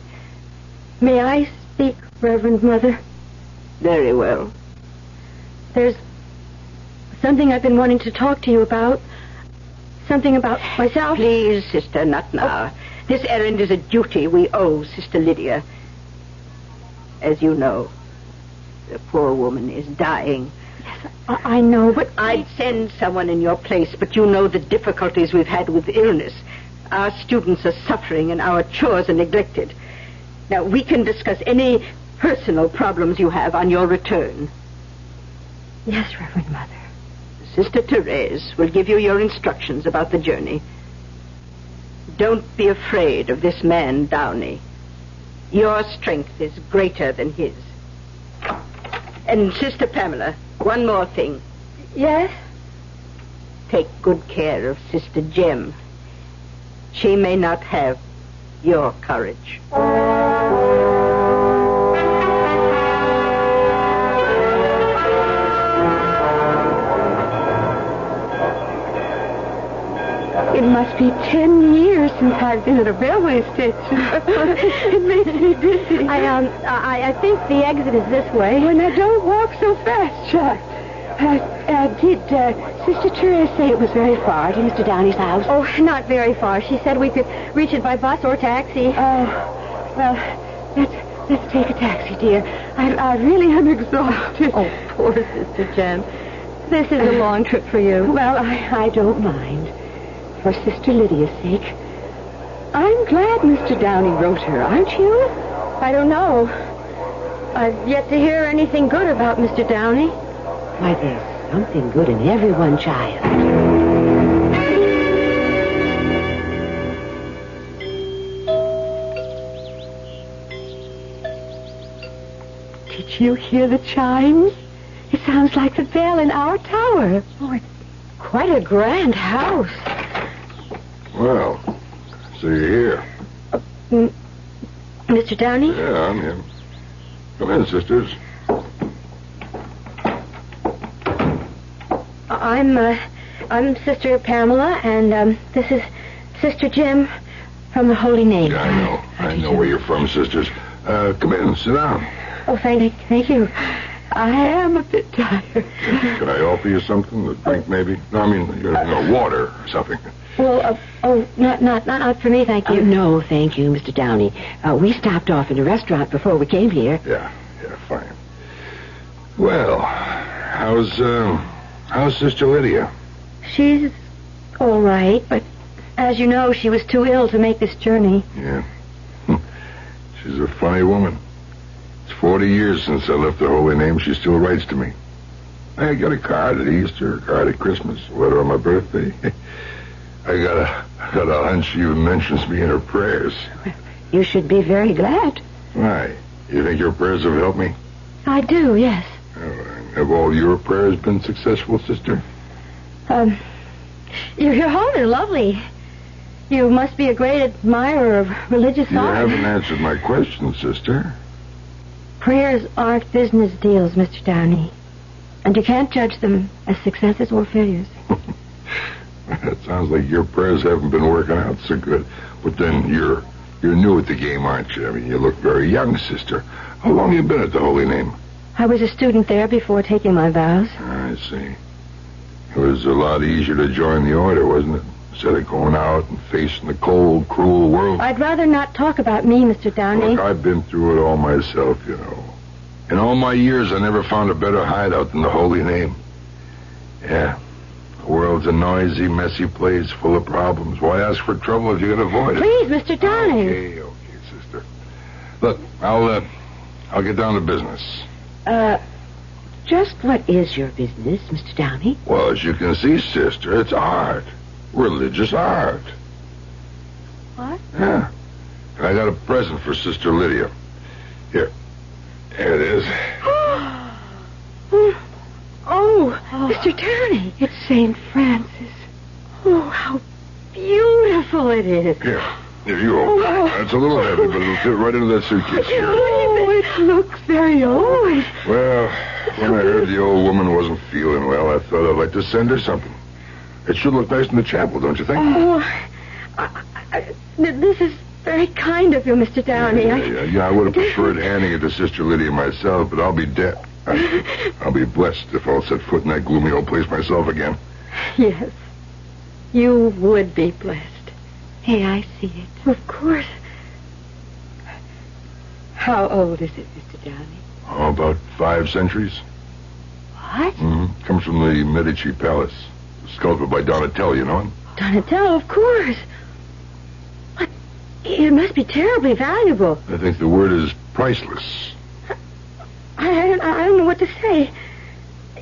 May I speak, Reverend Mother? Very well. There's something I've been wanting to talk to you about. Something about myself. Please, sister, not now. Oh. This errand is a duty we owe Sister Lydia. As you know, the poor woman is dying. Yes, I know, but... I'd send someone in your place, but you know the difficulties we've had with illness. Our students are suffering and our chores are neglected. Now, we can discuss any personal problems you have on your return. Yes, Reverend Mother. Sister Therese will give you your instructions about the journey. Don't be afraid of this man, Downey. Your strength is greater than his. And Sister Pamela, one more thing. Yes? Take good care of Sister Jem. She may not have your courage. It must be 10 years since I've been at a railway station. It makes me dizzy. I think the exit is this way. Well, now, don't walk so fast, Chuck. Did Sister Therese say it was very far to Mr. Downey's house? Oh, not very far. She said we could reach it by bus or taxi. Well, let's take a taxi, dear. I really am exhausted. Oh, poor Sister Jem. This is a long trip for you. Well, I don't mind. For Sister Lydia's sake. I'm glad Mr. Downey wrote her, aren't you? I don't know. I've yet to hear anything good about Mr. Downey. Why, there's something good in everyone, child. Did you hear the chimes? It sounds like the bell in our tower. Oh, it's quite a grand house. Well, so you're here. Mr. Downey? Yeah, I'm here. Come in, sisters. I'm Sister Pamela, and this is Sister Jem from the Holy Name. Yeah, I know where you're from, sisters. Come in, sit down. Oh, thank you. I am a bit tired. Can I offer you something to drink, maybe? No, I mean, water or something. Well, not for me, thank you. No, thank you, Mr. Downey. We stopped off in a restaurant before we came here. Yeah, fine. Well, how's Sister Lydia? She's all right, but as you know, she was too ill to make this journey. Yeah. She's a funny woman. It's 40 years since I left the Holy Name. She still writes to me. I got a card at Easter, a card at Christmas, a letter on my birthday. I got a hunch she even mentions me in her prayers. You should be very glad. Why? You think your prayers have helped me? I do, yes. Have all your prayers been successful, sister? Your home is lovely. You must be a great admirer of religious art. You haven't answered my question, sister. Prayers aren't business deals, Mr. Downey. And you can't judge them as successes or failures. It sounds like your prayers haven't been working out so good. But then you're new at the game, aren't you? I mean, you look very young, sister. How long have you been at the Holy Name? I was a student there before taking my vows. I see. It was a lot easier to join the order, wasn't it? instead of going out and facing the cold, cruel world. I'd rather not talk about me, Mr. Downey. Look, I've been through it all myself, you know. In all my years, I never found a better hideout than the Holy Name. Yeah, the world's a noisy, messy place full of problems. Why ask for trouble if you can avoid it? Please, Mr. Downey. Okay, sister. Look, I'll get down to business. Just what is your business, Mr. Downey? Well, as you can see, sister, it's art. Religious art. What? Yeah. And I got a present for Sister Lydia. Here it is. Oh, Mr. Downey. It's St. Francis. Oh, how beautiful it is. Here, you hold it. It's a little heavy, but it'll fit right into that suitcase here. Oh, it looks very old. Well, when I heard the old woman wasn't feeling well, I thought I'd like to send her something. It should look nice in the chapel, don't you think? Oh, this is very kind of you, Mr. Downey. Yeah, I would have preferred handing it to Sister Lydia myself, but I'll be I'll be blessed if I'll set foot in that gloomy old place myself again. Yes, you would be blessed. Hey, I see it. Of course. How old is it, Mr. Downey? Oh, about 5 centuries. What? Mm-hmm. Comes from the Medici Palace. Sculpted by Donatello, you know him? Donatello, of course. But it must be terribly valuable. I think the word is priceless. I don't know what to say.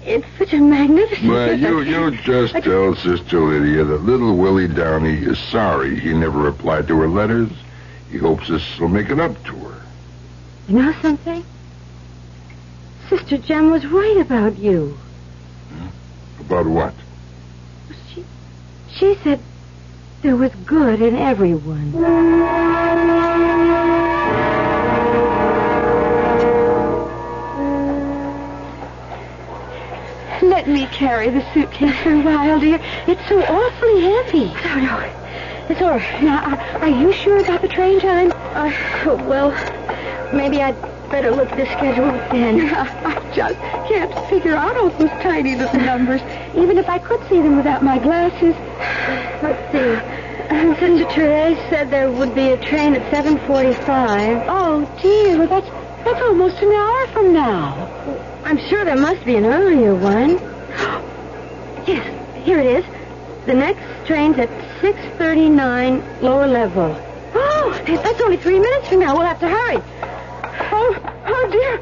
It's such a magnificent... Well, you just tell Sister Lydia that little Willie Downey is sorry he never replied to her letters. He hopes this will make it up to her. You know something? Sister Jem was right about you. About what? She said there was good in everyone. Let me carry the suitcase for a while, dear. It's so awfully heavy. No. It's all right. Now, are you sure about the train time? Well, maybe I'd better look at the schedule again. I just can't figure out all those tiny little numbers, even if I could see them without my glasses. Let's see. Sister Therese said there would be a train at 7:45. Oh, dear. Well, that's almost an hour from now. I'm sure there must be an earlier one. Yes, here it is. The next train's at 6:39, lower level. Oh, that's only 3 minutes from now. We'll have to hurry. Oh, dear.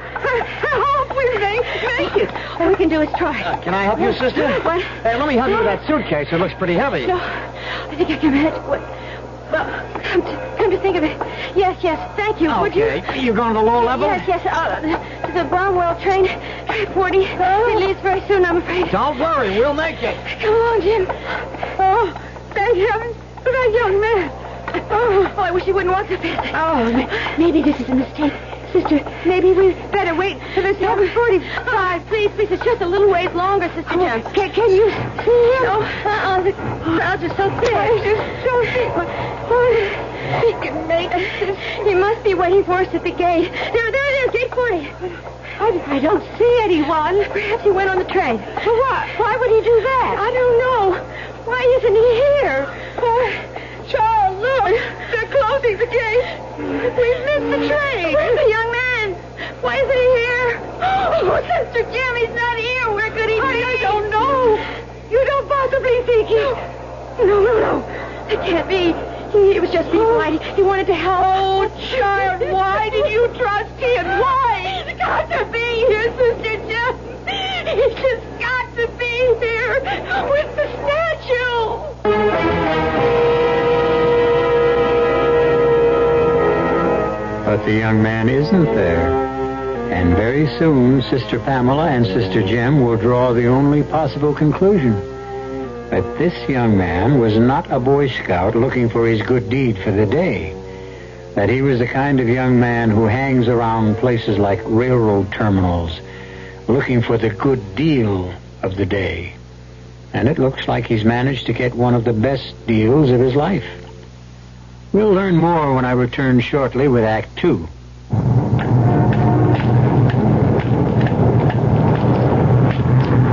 Oh, we make it. All we can do is try. Can I help you, sister? What? Hey, let me help you with that suitcase. It looks pretty heavy. No, I think I can manage. What? Well, come to think of it. Yes, thank you. Okay. Would you? You going to the lower level? Yes. The Barnwell train, 40. It leaves very soon, I'm afraid. Don't worry, we'll make it. Come on, Jim. Oh, thank heaven for that young man. Oh, I wish he wouldn't walk so fast. Oh, maybe this is a mistake. Sister, maybe we better wait for the 7:45. Please, it's just a little ways longer, Sister Jem. Can you see him? No. The crowds are so thick. He can make it. He must be waiting for us at the gate. There it is, gate 40. I don't see anyone. Perhaps he went on the train. For what? Why would he do that? I don't know. Why isn't he here? Charles, look. They're closing the gate. We've missed the train. Where's the young man? Why isn't he here? Oh, Sister Jem, he's not here. Where could he be? I don't know. You don't possibly think he... No. It can't be. He was just being polite. He wanted to help. Oh, child, why did you trust him? Why? He's got to be here, Sister Jem. He's just got to be here with the statue. But the young man isn't there. And very soon, Sister Pamela and Sister Jem will draw the only possible conclusion. That this young man was not a Boy Scout looking for his good deed for the day. That he was the kind of young man who hangs around places like railroad terminals looking for the good deal of the day. And it looks like he's managed to get one of the best deals of his life. We'll learn more when I return shortly with Act 2.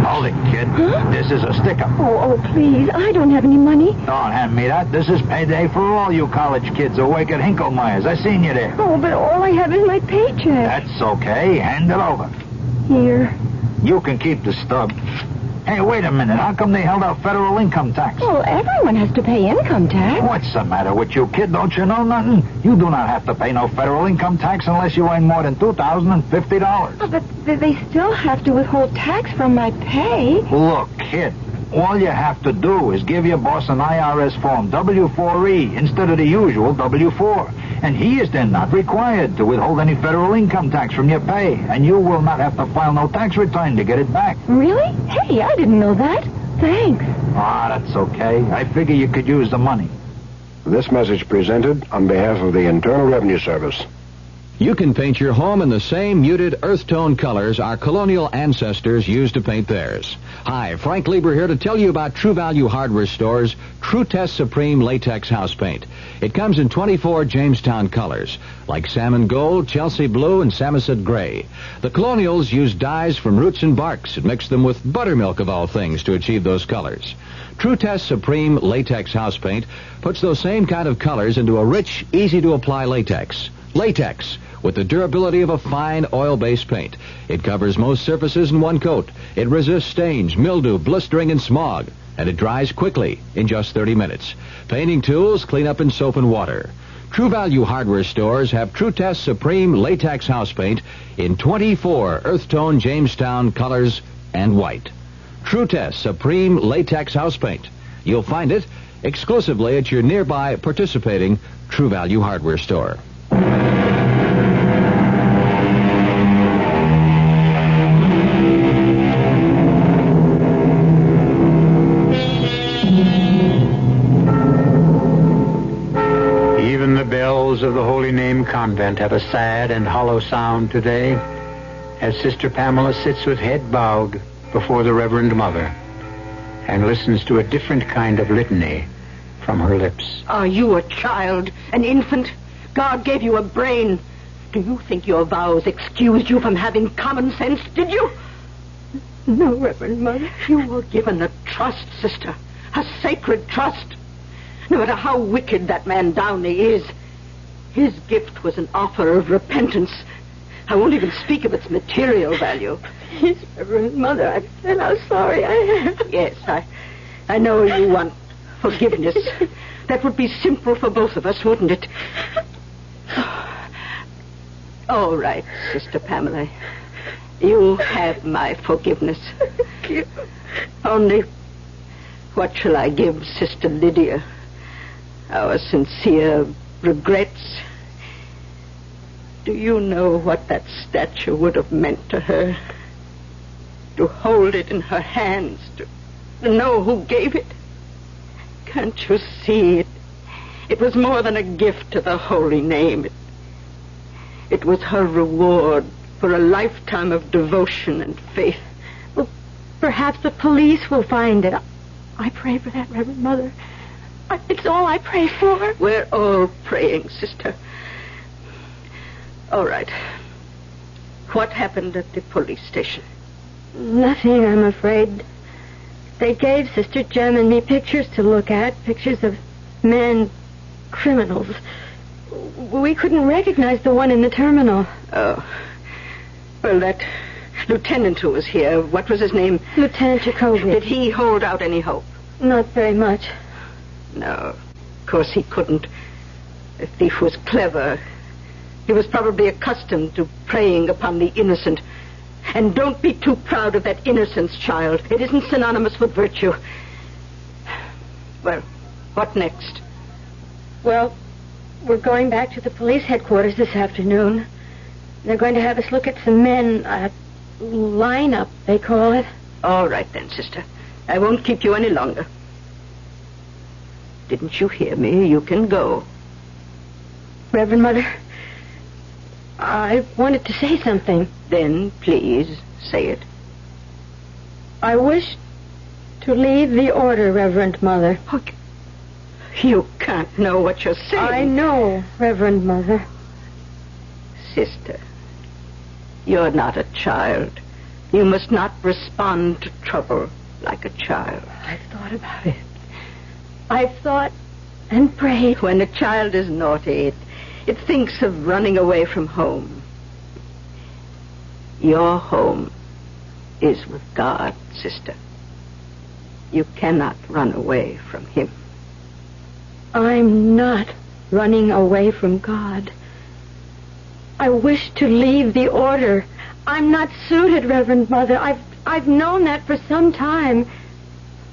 Hold it, kid. This This is a stick-up. Oh, please. I don't have any money. Don't hand me that. This is payday for all you college kids awake at Hinklemeyer's. I seen you there. Oh, but all I have is my paycheck. That's okay. Hand it over. Here. You can keep the stub. Hey, wait a minute. How come they held out federal income tax? Well, everyone has to pay income tax. What's the matter with you, kid? Don't you know nothing? You do not have to pay no federal income tax unless you earn more than $2,050. Oh, but they still have to withhold tax from my pay. Look, kid, all you have to do is give your boss an IRS form, W-4E, instead of the usual W-4. And he is then not required to withhold any federal income tax from your pay. And you will not have to file no tax return to get it back. Really? Hey, I didn't know that. Thanks. Ah, that's okay. I figure you could use the money. This message presented on behalf of the Internal Revenue Service. You can paint your home in the same muted earth tone colors our colonial ancestors used to paint theirs. Hi, Frank Lieber here to tell you about True Value Hardware Store's True Test Supreme Latex House Paint. It comes in 24 Jamestown colors, like salmon gold, Chelsea blue, and Samoset gray. The colonials used dyes from roots and barks and mixed them with buttermilk of all things to achieve those colors. True Test Supreme Latex House Paint puts those same kind of colors into a rich, easy-to-apply latex. Latex, with the durability of a fine oil-based paint. It covers most surfaces in one coat. It resists stains, mildew, blistering, and smog. And it dries quickly in just 30 minutes. Painting tools clean up in soap and water. True Value Hardware Stores have True Test Supreme Latex House Paint in 24 earth tone Jamestown colors and white. True Test Supreme Latex House Paint. You'll find it exclusively at your nearby participating True Value Hardware Store. Even the bells of the Holy Name Convent have a sad and hollow sound today as Sister Pamela sits with head bowed before the Reverend Mother and listens to a different kind of litany from her lips. Are you a child, an infant? God gave you a brain. Do you think your vows excused you from having common sense, did you? No, Reverend Mother. You were given a trust, sister. A sacred trust. No matter how wicked that man Downey is, his gift was an offer of repentance. I won't even speak of its material value. Please, Reverend Mother, I've said how sorry I am. Yes, I know you want forgiveness. That would be simple for both of us, wouldn't it? All right, Sister Pamela. You have my forgiveness. Thank you. Only, what shall I give Sister Lydia? Our sincere regrets. Do you know what that statue would have meant to her? To hold it in her hands, to know who gave it? Can't you see it? It was more than a gift to the holy name. It was her reward for a lifetime of devotion and faith. Well, perhaps the police will find it. I pray for that, Reverend Mother. It's all I pray for. We're all praying, sister. All right. What happened at the police station? Nothing, I'm afraid. They gave Sister Jem and me pictures to look at, pictures of men, criminals. We couldn't recognize the one in the terminal. Oh. Well, that lieutenant who was here, what was his name? Lieutenant Jacoby. Did he hold out any hope? Not very much. No, of course he couldn't. The thief was clever. He was probably accustomed to preying upon the innocent. And don't be too proud of that innocence, child. It isn't synonymous with virtue. Well, what next? Well, we're going back to the police headquarters this afternoon. They're going to have us look at some men, lineup, they call it. All right then, sister. I won't keep you any longer. Didn't you hear me? You can go. Reverend Mother, I wanted to say something. Then, please, say it. I wish to leave the order, Reverend Mother. Oh, you can't know what you're saying. I know, Reverend Mother. Sister, you're not a child. You must not respond to trouble like a child. I've thought about it. I've thought and prayed. When a child is naughty, it thinks of running away from home. Your home is with God, sister. You cannot run away from him. I'm not running away from God. I wish to leave the order. I'm not suited, Reverend Mother. I've known that for some time.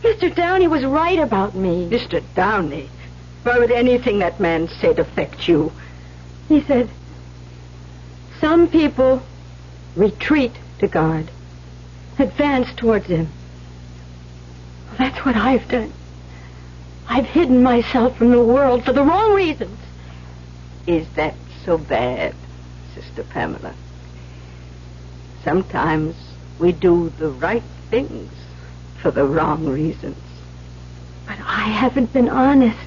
Mr. Downey was right about me. Mr. Downey? Why would anything that man said affect you? He said, some people retreat to God, advance towards him. Well, that's what I've done. I've hidden myself from the world for the wrong reasons. Is that so bad, Sister Pamela? Sometimes we do the right things for the wrong reasons. But I haven't been honest.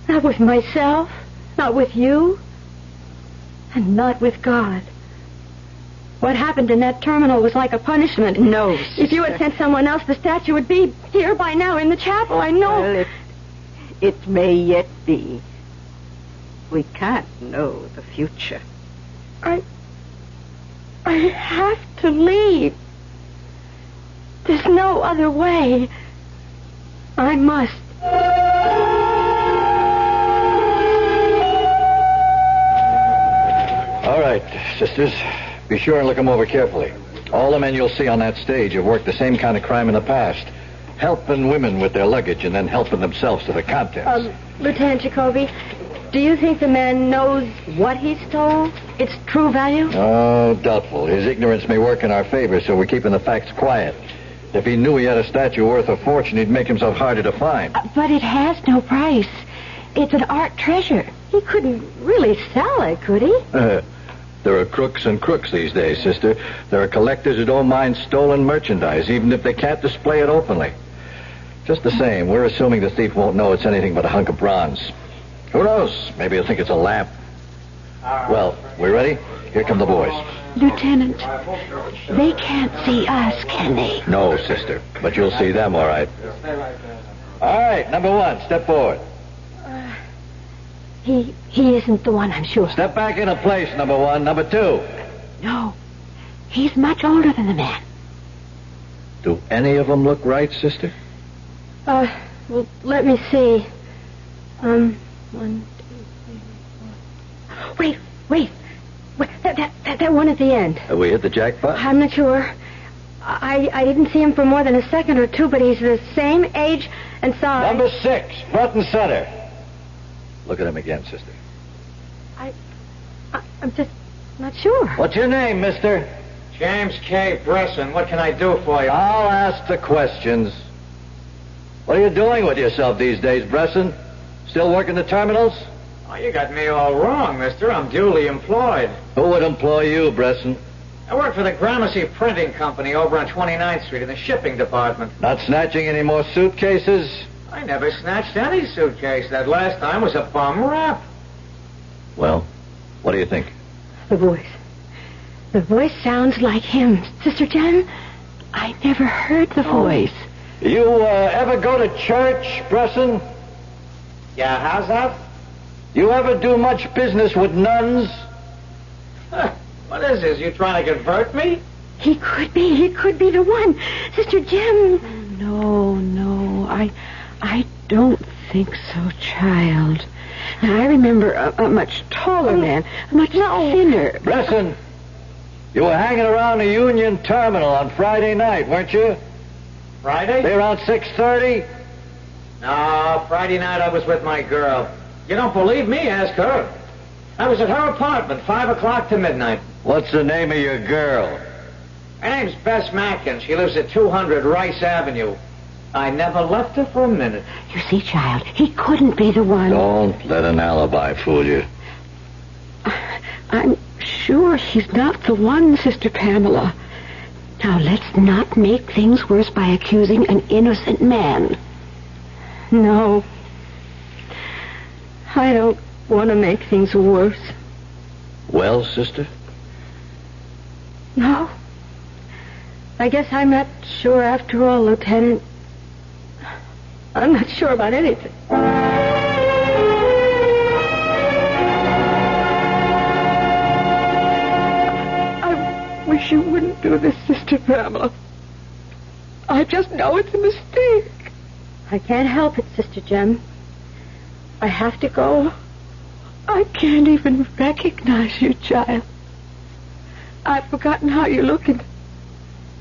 Not with myself, not with you, and not with God. What happened in that terminal was like a punishment. No, If you had sent someone else, the statue would be here by now in the chapel. I know. Well, it may yet be. We can't know the future. I have to leave. There's no other way. I must. All right, sisters. Be sure and look them over carefully. All the men you'll see on that stage have worked the same kind of crime in the past. Helping women with their luggage and then helping themselves to the contents. Lieutenant Jacoby, do you think the man knows what he stole? Its true value? Oh, doubtful. His ignorance may work in our favor, so we're keeping the facts quiet. If he knew he had a statue worth a fortune, he'd make himself harder to find. But it has no price. It's an art treasure. He couldn't really sell it, could he? There are crooks and crooks these days, sister. There are collectors who don't mind stolen merchandise, even if they can't display it openly. Just the same, we're assuming the thief won't know it's anything but a hunk of bronze. Who knows? Maybe he'll think it's a lamp. Well, we ready? Here come the boys. Lieutenant, they can't see us, can they? No, sister, but you'll see them, all right. All right, number one, step forward. He isn't the one, I'm sure. Step back into place, number one. Number two. No, he's much older than the man. Do any of them look right, sister? Well, let me see. 1, 2, 3, 4. Wait. That one at the end. Have we hit the jackpot? I'm not sure. I didn't see him for more than a second or two, but he's the same age and size. Number 6, front and center. Look at him again, sister. I'm just not sure. What's your name, mister? James K. Bresson. What can I do for you? I'll ask the questions. What are you doing with yourself these days, Bresson? Still working the terminals? Oh, you got me all wrong, mister. I'm duly employed. Who would employ you, Bresson? I work for the Gramercy Printing Company over on 29th Street in the shipping department. Not snatching any more suitcases? I never snatched any suitcase. That last time was a bum rap. Well, what do you think? The voice. The voice sounds like him. Sister Jen, I never heard the voice. You ever go to church, Bresson? Yeah, how's that? You ever do much business with nuns? What is this? You trying to convert me? He could be the one. Sister Jim. No, I don't think so, child. Now, I remember a much taller man, a much thinner. Bresson, you were hanging around the Union Terminal on Friday night, weren't you? Friday? Say around 6:30? No, Friday night I was with my girl. You don't believe me? Ask her. I was at her apartment, 5 o'clock to midnight. What's the name of your girl? Her name's Bess Mackin. She lives at 200 Rice Avenue. I never left her for a minute. You see, child, he couldn't be the one. Don't let an alibi fool you. I'm sure he's not the one, Sister Pamela. Now, let's not make things worse by accusing an innocent man. No. I don't want to make things worse. Well, sister? No. I guess I'm not sure after all, Lieutenant. I'm not sure about anything. I wish you wouldn't do this, Sister Pamela. I just know it's a mistake. I can't help it, Sister Jem. I have to go. I can't even recognize you, child. I've forgotten how you look in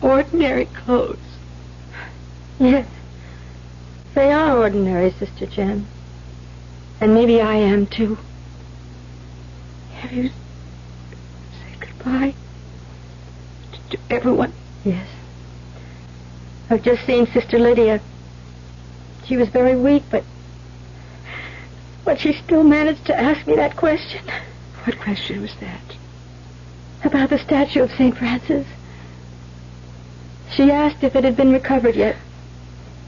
ordinary clothes. Yes. They are ordinary, Sister Jem. And maybe I am, too. Have you said goodbye to everyone? Yes. I've just seen Sister Lydia. She was very weak, but she still managed to ask me that question. What question was that? About the statue of St. Francis. She asked if it had been recovered yet.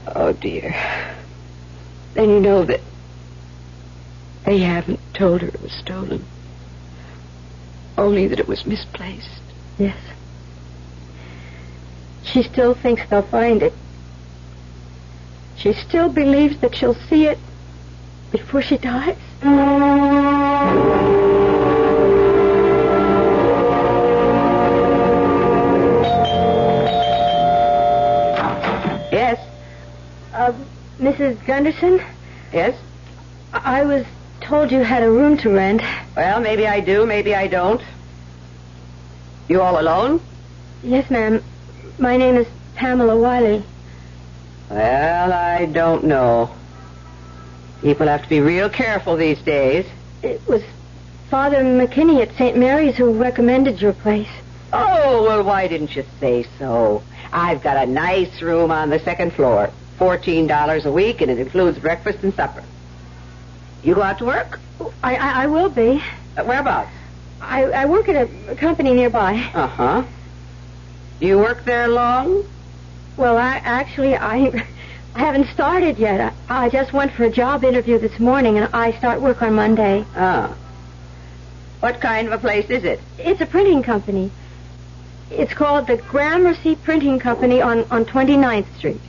Oh, dear. Then you know that they haven't told her it was stolen. Only that it was misplaced. Yes. She still thinks they'll find it. She still believes that she'll see it before she dies. Yes? Mrs. Gunderson? Yes? I was told you had a room to rent. Well, maybe I do, maybe I don't. You all alone? Yes, ma'am. My name is Pamela Wiley. Well, I don't know. People have to be real careful these days. It was Father McKinney at St. Mary's who recommended your place. Oh, well, why didn't you say so? I've got a nice room on the second floor. $14 a week, and it includes breakfast and supper. You go out to work? I will be. Whereabouts? I work at a company nearby. Uh-huh. You work there long? Well, I haven't started yet. I just went for a job interview this morning, and I start work on Monday. Ah. What kind of a place is it? It's a printing company. It's called the Gramercy Printing Company on 29th Street.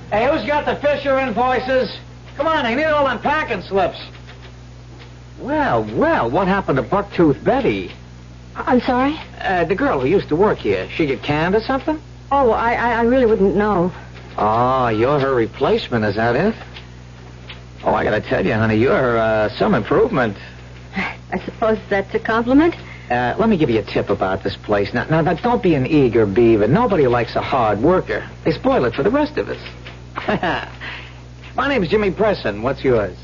Hey, who's got the Fisher invoices? Come on, I need all them packing slips. Well, what happened to Bucktooth Betty? I'm sorry? The girl who used to work here. She get canned or something? Oh, I really wouldn't know. Oh, you're her replacement, is that it? Oh, I gotta tell you, honey, you're some improvement. I suppose that's a compliment? Let me give you a tip about this place. Now, don't be an eager beaver. Nobody likes a hard worker. They spoil it for the rest of us. My name's Jimmy Presson. What's yours?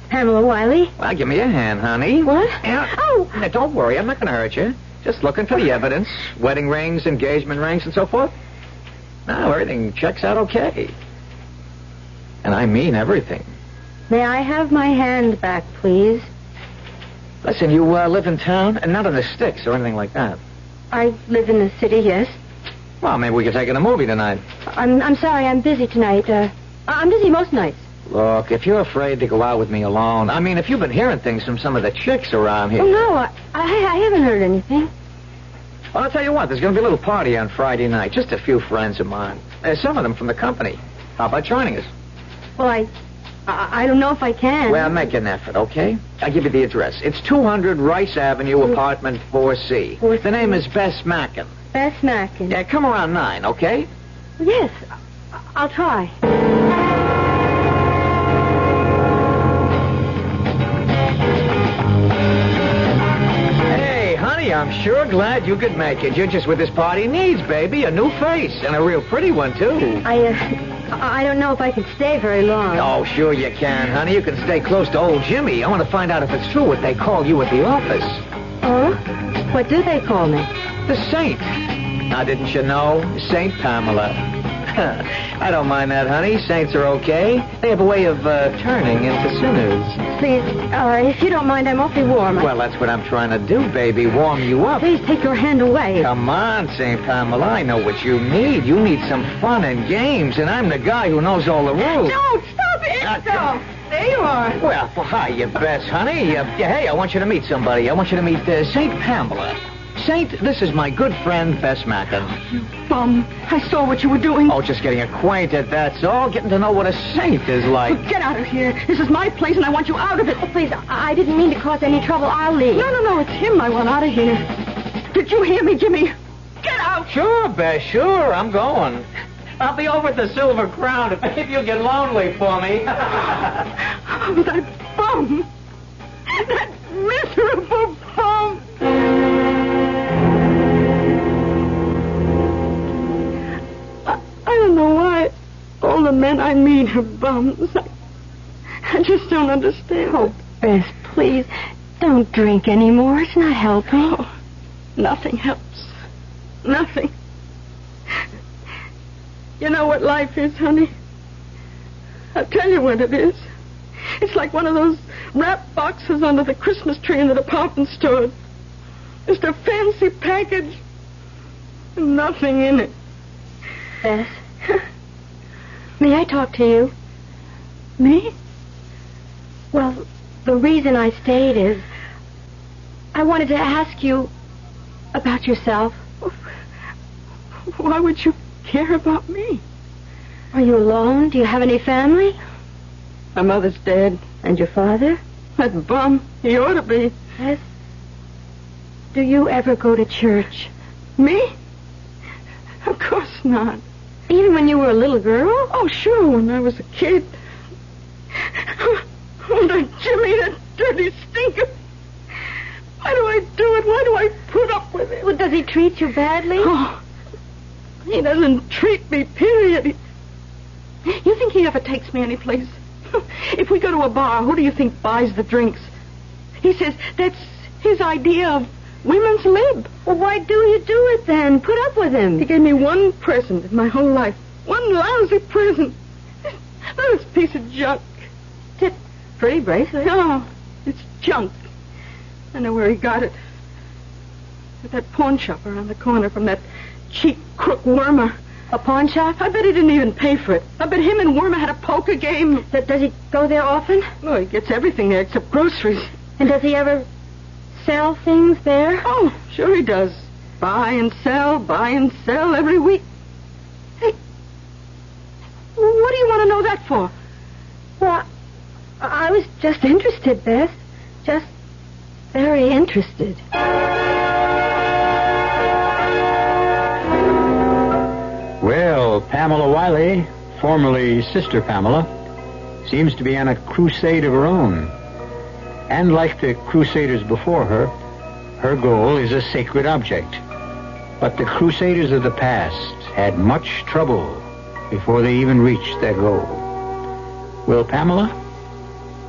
Pamela Wiley. Well, give me a hand, honey. What? Yeah. Oh! Now, don't worry. I'm not going to hurt you. Just looking for the evidence. Wedding rings, engagement rings, and so forth. Now, everything checks out okay. And I mean everything. May I have my hand back, please? Listen, you live in town? And not in the sticks or anything like that. I live in the city, yes. Well, maybe we could take in a movie tonight. I'm sorry, I'm busy tonight. I'm busy most nights. Look, if you're afraid to go out with me alone, I mean, if you've been hearing things from some of the chicks around here... Oh, no, I haven't heard anything. Well, I'll tell you what, there's going to be a little party on Friday night. Just a few friends of mine. Some of them from the company. How about joining us? Well, I don't know if I can. Well, make an effort, okay? I'll give you the address. It's 200 Rice Avenue, apartment 4C. 4C. The name is Bess Mackin. Bess Mackin. Yeah, come around 9, okay? Yes, I'll try. Hey, honey, I'm sure glad you could make it. You're just what this party needs, baby. A new face, and a real pretty one, too. I don't know if I can stay very long. Oh, sure you can, honey. You can stay close to old Jimmy. I want to find out if it's true what they call you at the office. Oh? What do they call me? The Saint. Now, didn't you know? Saint Pamela. I don't mind that, honey. Saints are okay. They have a way of turning into sinners. Please, if you don't mind, I'm awfully warm. Well, that's what I'm trying to do, baby. Warm you up. Please take your hand away. Come on, Saint Pamela. I know what you need. You need some fun and games, and I'm the guy who knows all the rules. Don't! Stop it! Stop. there you are. Well, hi, you Bess, honey. Hey, I want you to meet somebody. I want you to meet Saint Pamela. Saint, this is my good friend, Bess Mackin. Bum, I saw what you were doing. Oh, just getting acquainted, that's all. Getting to know what a saint is like. Get out of here. This is my place, and I want you out of it. Oh, please, I didn't mean to cause any trouble. I'll leave. No, it's him I want out of here. Did you hear me, Jimmy? Get out! Sure, Bess, sure. I'm going. I'll be over at the Silver Crown if you get lonely for me. Oh, that bum. That miserable bum. I don't know why all the men I meet are bums. I just don't understand. Oh, Bess, please, don't drink anymore. It's not helping. Oh, nothing helps. Nothing. You know what life is, honey? I'll tell you what it is. It's like one of those wrap boxes under the Christmas tree in the department store. Just a fancy package. Nothing in it. Bess, may I talk to you? Me? Well, the reason I stayed is I wanted to ask you about yourself. Why would you care about me? Are you alone? Do you have any family? My mother's dead. And your father? That bum. He ought to be. Yes. Do you ever go to church? Me? Of course not. Even when you were a little girl? Oh, sure, when I was a kid. Oh, that Jimmy, that dirty stinker. Why do I do it? Why do I put up with it? Well, does he treat you badly? Oh, he doesn't treat me, period. You think he ever takes me anyplace? If we go to a bar, who do you think buys the drinks? He says that's his idea of women's lib. Well, why do you do it then? Put up with him. He gave me one present in my whole life. One lousy present. This piece of junk. It's a pretty bracelet. No, it's junk. I know where he got it. At that pawn shop around the corner from that cheap crook Wormer. A pawn shop? I bet he didn't even pay for it. I bet him and Wormer had a poker game. Does he go there often? Oh, he gets everything there except groceries. And does he ever sell things there? Oh, sure he does. Buy and sell every week. Hey, what do you want to know that for? Well, I was just interested, Bess. Just very interested. Well, Pamela Wiley, formerly Sister Pamela, seems to be on a crusade of her own. And like the crusaders before her, her goal is a sacred object. But the crusaders of the past had much trouble before they even reached their goal. Will Pamela?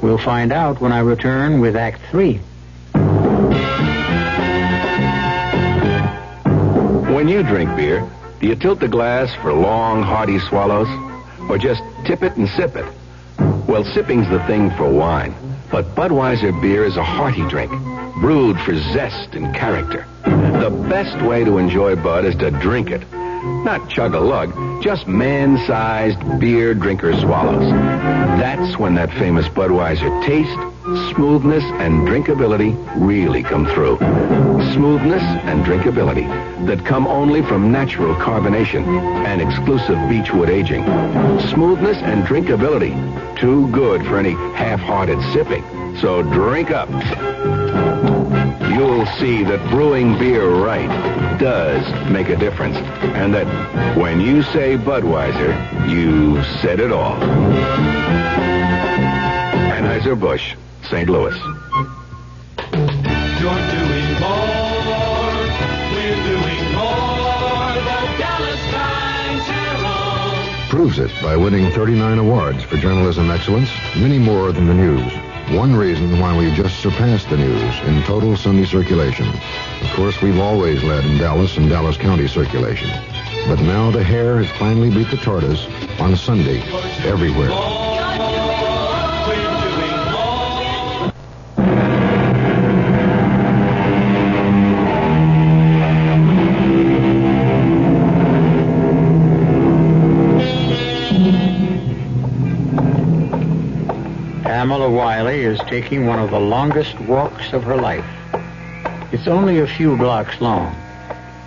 We'll find out when I return with Act 3. When you drink beer, do you tilt the glass for long, hearty swallows? Or just tip it and sip it? Well, sipping's the thing for wine. But Budweiser beer is a hearty drink, brewed for zest and character. The best way to enjoy Bud is to drink it. Not chug-a-lug, just man-sized beer drinker swallows. That's when that famous Budweiser taste, smoothness, and drinkability really come through. Smoothness and drinkability that come only from natural carbonation and exclusive beechwood aging. Smoothness and drinkability, too good for any half-hearted sipping. So drink up. You'll see that brewing beer right does make a difference. And that when you say Budweiser, you said it all. Anheuser-Busch, St. Louis. You're doing more. We're doing more. The Dallas Times Herald proves it by winning 39 awards for journalism excellence, many more than the news. One reason why we've just surpassed the news in total Sunday circulation. Of course, we've always led in Dallas and Dallas County circulation. But now the hare has finally beat the tortoise on Sunday everywhere. Pamela Wiley is taking one of the longest walks of her life. It's only a few blocks long,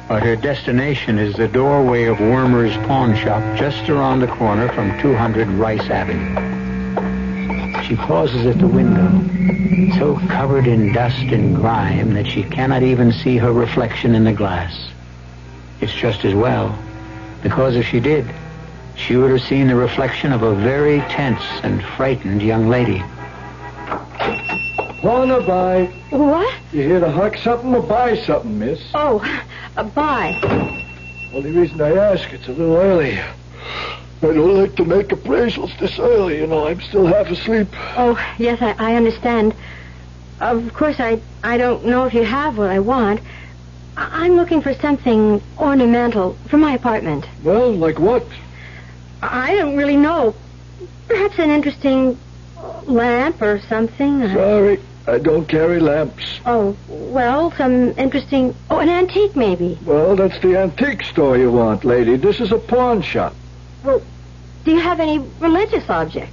but her destination is the doorway of Wormer's Pawn Shop just around the corner from 200 Rice Avenue. She pauses at the window, so covered in dust and grime that she cannot even see her reflection in the glass. It's just as well, because if she did, she would have seen the reflection of a very tense and frightened young lady. Wanna buy? What? You here to huck something or buy something, miss? Oh, buy. Only reason I ask, it's a little early. I don't like to make appraisals this early, I'm still half asleep. Oh, yes, I understand. Of course, I don't know if you have what I want. I'm looking for something ornamental for my apartment. Well, like what? I don't really know. Perhaps an interesting lamp or something. Sorry, I don't carry lamps. Oh, well, some interesting... Oh, an antique, maybe. Well, that's the antique store you want, lady. This is a pawn shop. Well, do you have any religious objects?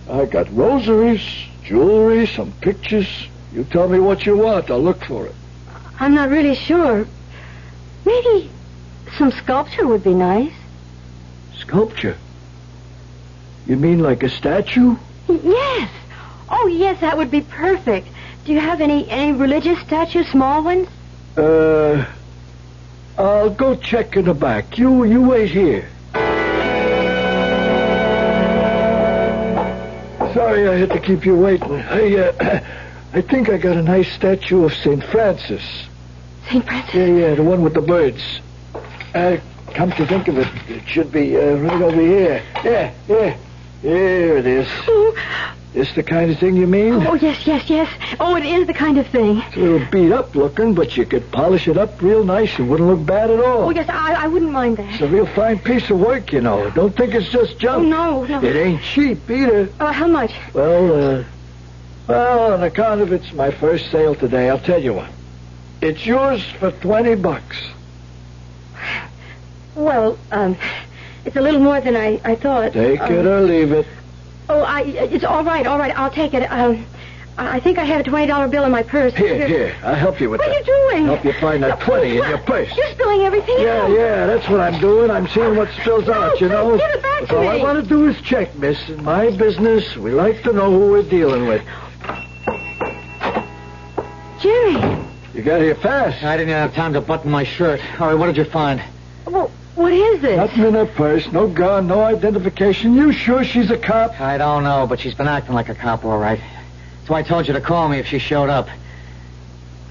I got rosaries, jewelry, some pictures. You tell me what you want, I'll look for it. I'm not really sure. Maybe some sculpture would be nice. Sculpture? You mean like a statue? Yes. Oh, yes, that would be perfect. Do you have any religious statues, small ones? I'll go check in the back. You wait here. Sorry I had to keep you waiting. I think I got a nice statue of St. Francis. St. Francis? Yeah, the one with the birds. Come to think of it, it should be right over here. Yeah. Here it is. Oh. This the kind of thing you mean? Oh, yes. Oh, it is the kind of thing. It's a little beat up looking, but you could polish it up real nice and wouldn't look bad at all. Oh, yes, I wouldn't mind that. It's a real fine piece of work, Don't think it's just junk. Oh, no. It ain't cheap either. How much? Well, on account of it's my first sale today, I'll tell you what. It's yours for $20. Well, it's a little more than I thought. Take it or leave it. Oh, it's all right. I'll take it. I think I have a $20 bill in my purse. Here. I'll help you with that. What are you doing? Help you find that 20 in your purse. You're spilling everything out. Yeah, that's what I'm doing. I'm seeing what spills out, Give it back to all me. I want to do is check, miss. In my business, we like to know who we're dealing with. Jimmy. You got here fast. I didn't have time to button my shirt. All right, what did you find? Well, what is this? Nothing in her purse, no gun, no identification. You sure she's a cop? I don't know, but she's been acting like a cop, all right. That's why I told you to call me if she showed up.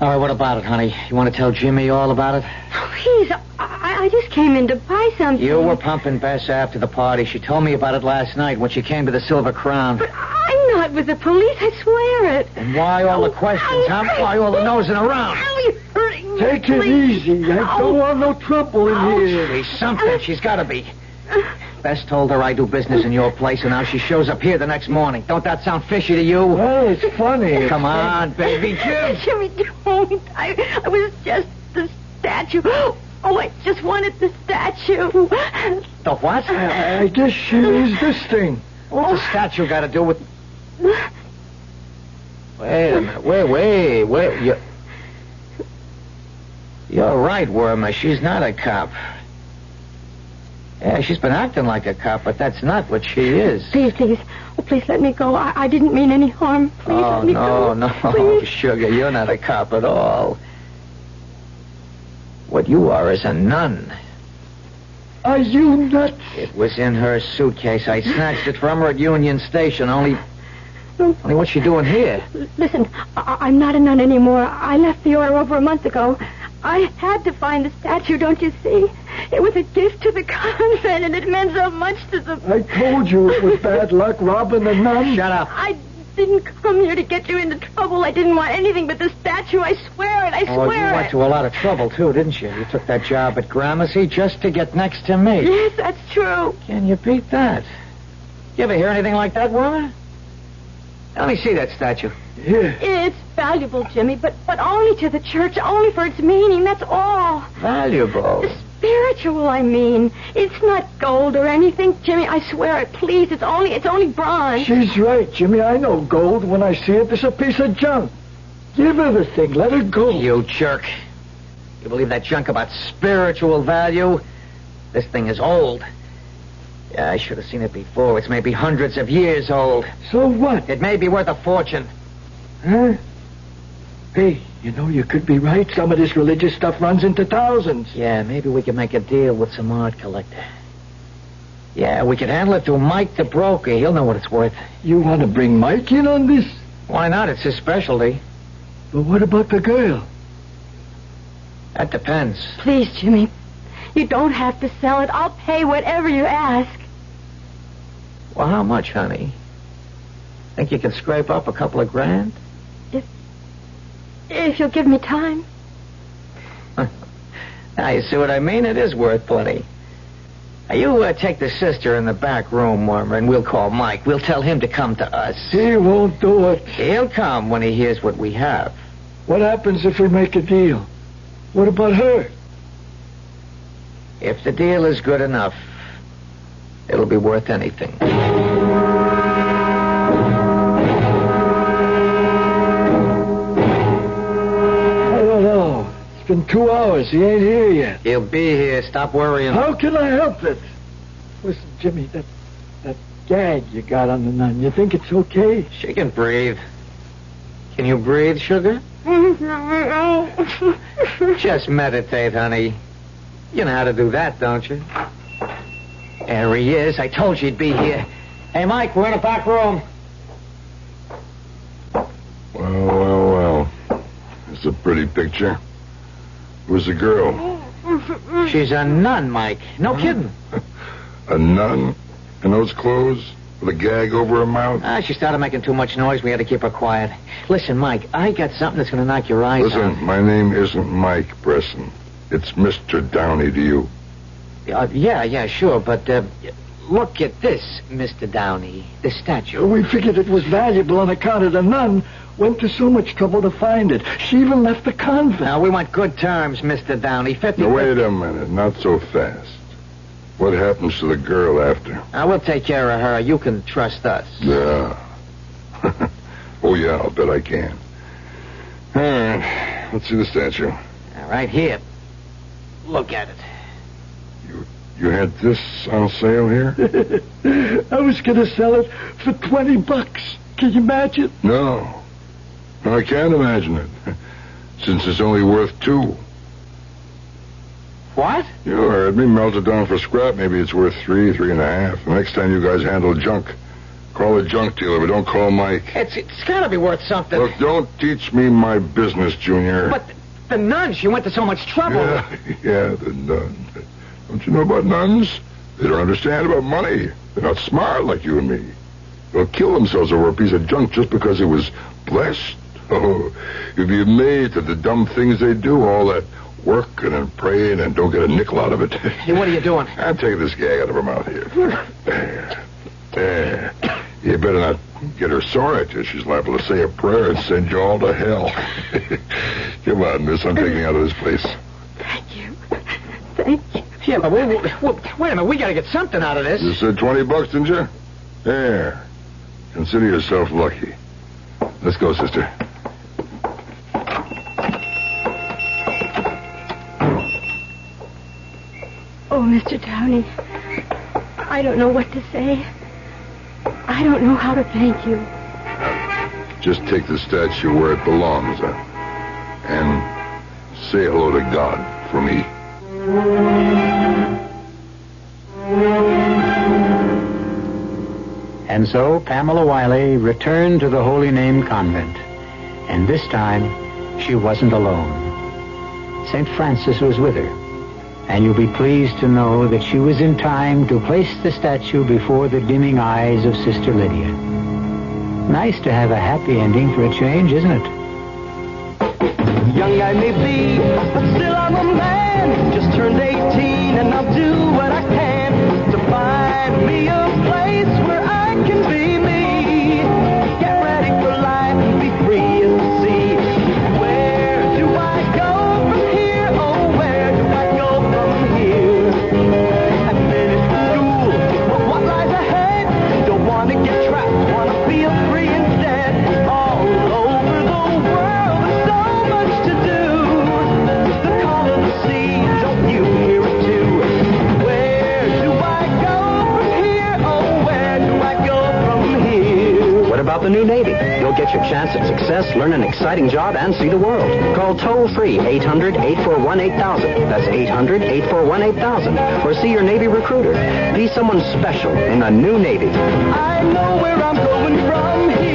All right, what about it, honey? You want to tell Jimmy all about it? Please, I just came in to buy something. You were pumping Bess after the party. She told me about it last night when she came to the Silver Crown. But I'm not with the police, I swear it. And why all the questions, huh? Why all the nosing around? Ow, you're hurting me. Take it easy. I don't want no trouble in here. She's something. She's got to be. Bess told her I do business in your place, and now she shows up here the next morning. Don't that sound fishy to you? Well, it's funny. Come on, baby Jim. Jimmy, don't. I was just the statue. Oh, I just wanted the statue. The what? I guess she needs this thing. What's the statue got to do with... Wait a minute. Wait. You're right, Wormer. She's not a cop. Yeah, she's been acting like a cop, but that's not what she is. Please. Oh, please let me go. I didn't mean any harm. Please let me go. No, Please. sugar, you're not a cop at all. What you are is a nun. Are you nuts? It was in her suitcase. I snatched it from her at Union Station. Only what's she doing here? Listen, I'm not a nun anymore. I left the order over a month ago. I had to find the statue, don't you see? It was a gift to the convent, and it meant so much to the... I told you it was bad luck robbing the nun. Shut up. I didn't come here to get you into trouble. I didn't want anything but the statue. I swear it. I swear you went to a lot of trouble, too, didn't you? You took that job at Gramercy just to get next to me. Yes, that's true. Can you beat that? You ever hear anything like that, woman? Let me see that statue. Yeah. It's valuable, Jimmy, but only to the church, only for its meaning, that's all. Valuable? The spiritual, I mean. It's not gold or anything, Jimmy. I swear it. Please, it's only bronze. She's right, Jimmy. I know gold. When I see it, it's a piece of junk. Give her the thing. Let her go. You jerk. You believe that junk about spiritual value? This thing is old. Yeah, I should have seen it before. It's maybe hundreds of years old. So what? It may be worth a fortune. Huh? Hey, you know, you could be right. Some of this religious stuff runs into thousands. Yeah, maybe we can make a deal with some art collector. Yeah, we could handle it through Mike the broker. He'll know what it's worth. You want to bring Mike in on this? Why not? It's his specialty. But what about the girl? That depends. Please, Jimmy. You don't have to sell it. I'll pay whatever you ask. Well, how much, honey? Think you can scrape up a couple of grand? If you'll give me time. Now, you see what I mean? It is worth plenty. Now, you take the sister in the back room, Warmer, and we'll call Mike. We'll tell him to come to us. He won't do it. He'll come when he hears what we have. What happens if we make a deal? What about her? If the deal is good enough, it'll be worth anything. It's been 2 hours. He ain't here yet. He'll be here. Stop worrying. How can I help it? Listen, Jimmy, that gag you got on the nun, you think it's okay? She can breathe. Can you breathe, sugar? Just meditate, honey. You know how to do that, don't you? There he is. I told you he'd be here. Hey, Mike, we're in the back room. Well. It's a pretty picture. Who's the girl? She's a nun, Mike. No kidding. A nun? In those clothes? With a gag over her mouth? She started making too much noise. We had to keep her quiet. Listen, Mike, I got something that's going to knock your eyes out. Listen, my name isn't Mike Bresson. It's Mr. Downey to you. Yeah, sure, but look at this, Mr. Downey, the statue. We figured it was valuable on account of the nun. Went to so much trouble to find it. She even left the convent. Now, we want good terms, Mr. Downey. 50. Now, wait a minute. Not so fast. What happens to the girl after? We'll take care of her. You can trust us. Yeah. Oh, yeah, I'll bet I can. All right. Let's see the statue. All right, here. Look at it. You had this on sale here? I was going to sell it for $20. Can you imagine? No, I can't imagine it. Since it's only worth $2. What? You heard me. Melt it down for scrap. Maybe it's worth $3, $3.50. The next time you guys handle junk, call a junk dealer, but don't call Mike. It's got to be worth something. Look, don't teach me my business, Junior. But the nun, she went to so much trouble. Yeah, the nun. Don't you know about nuns? They don't understand about money. They're not smart like you and me. They'll kill themselves over a piece of junk just because it was blessed. Oh, you'd be amazed at the dumb things they do, all that working and praying and don't get a nickel out of it. Hey, what are you doing? I'm taking this gag out of her mouth here. There. You better not get her sore at you. She's liable to say a prayer and send you all to hell. Come on, miss. I'm taking you out of this place. Thank you. Thank you. Yeah, but wait a minute. We got to get something out of this. You said $20, didn't you? There. Consider yourself lucky. Let's go, sister. Oh, Mr. Downey, I don't know what to say. I don't know how to thank you. Just take the statue where it belongs, and say hello to God for me. And so Pamela Wiley returned to the Holy Name Convent. And this time, she wasn't alone. St. Francis was with her. And you'll be pleased to know that she was in time to place the statue before the dimming eyes of Sister Lydia. Nice to have a happy ending for a change, isn't it? Young I may be, but still I'm a man. Just turned 18 and I'll do what I can to find me a place where I can be me. Get ready for life and be free as the sea. Where do I go from here? Oh, where do I go from here? about the new Navy. You'll get your chance at success, learn an exciting job, and see the world. Call toll-free 800-841-8000. That's 800-841-8000. Or see your Navy recruiter. Be someone special in the new Navy. I know where I'm going from here.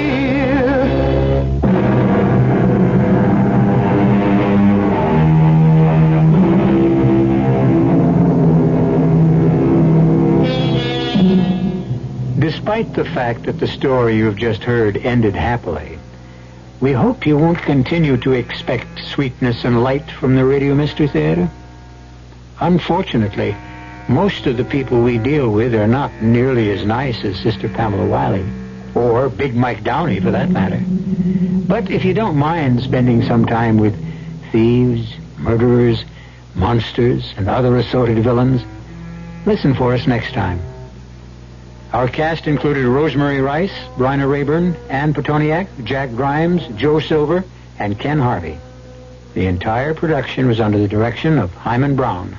Despite the fact that the story you've just heard ended happily, we hope you won't continue to expect sweetness and light from the Radio Mystery Theater. Unfortunately, most of the people we deal with are not nearly as nice as Sister Pamela Wiley, or Big Mike Downey for that matter. But if you don't mind spending some time with thieves, murderers, monsters, and other assorted villains, listen for us next time. Our cast included Rosemary Rice, Bryna Rayburn, Ann Petoniak, Jack Grimes, Joe Silver, and Ken Harvey. The entire production was under the direction of Hyman Brown.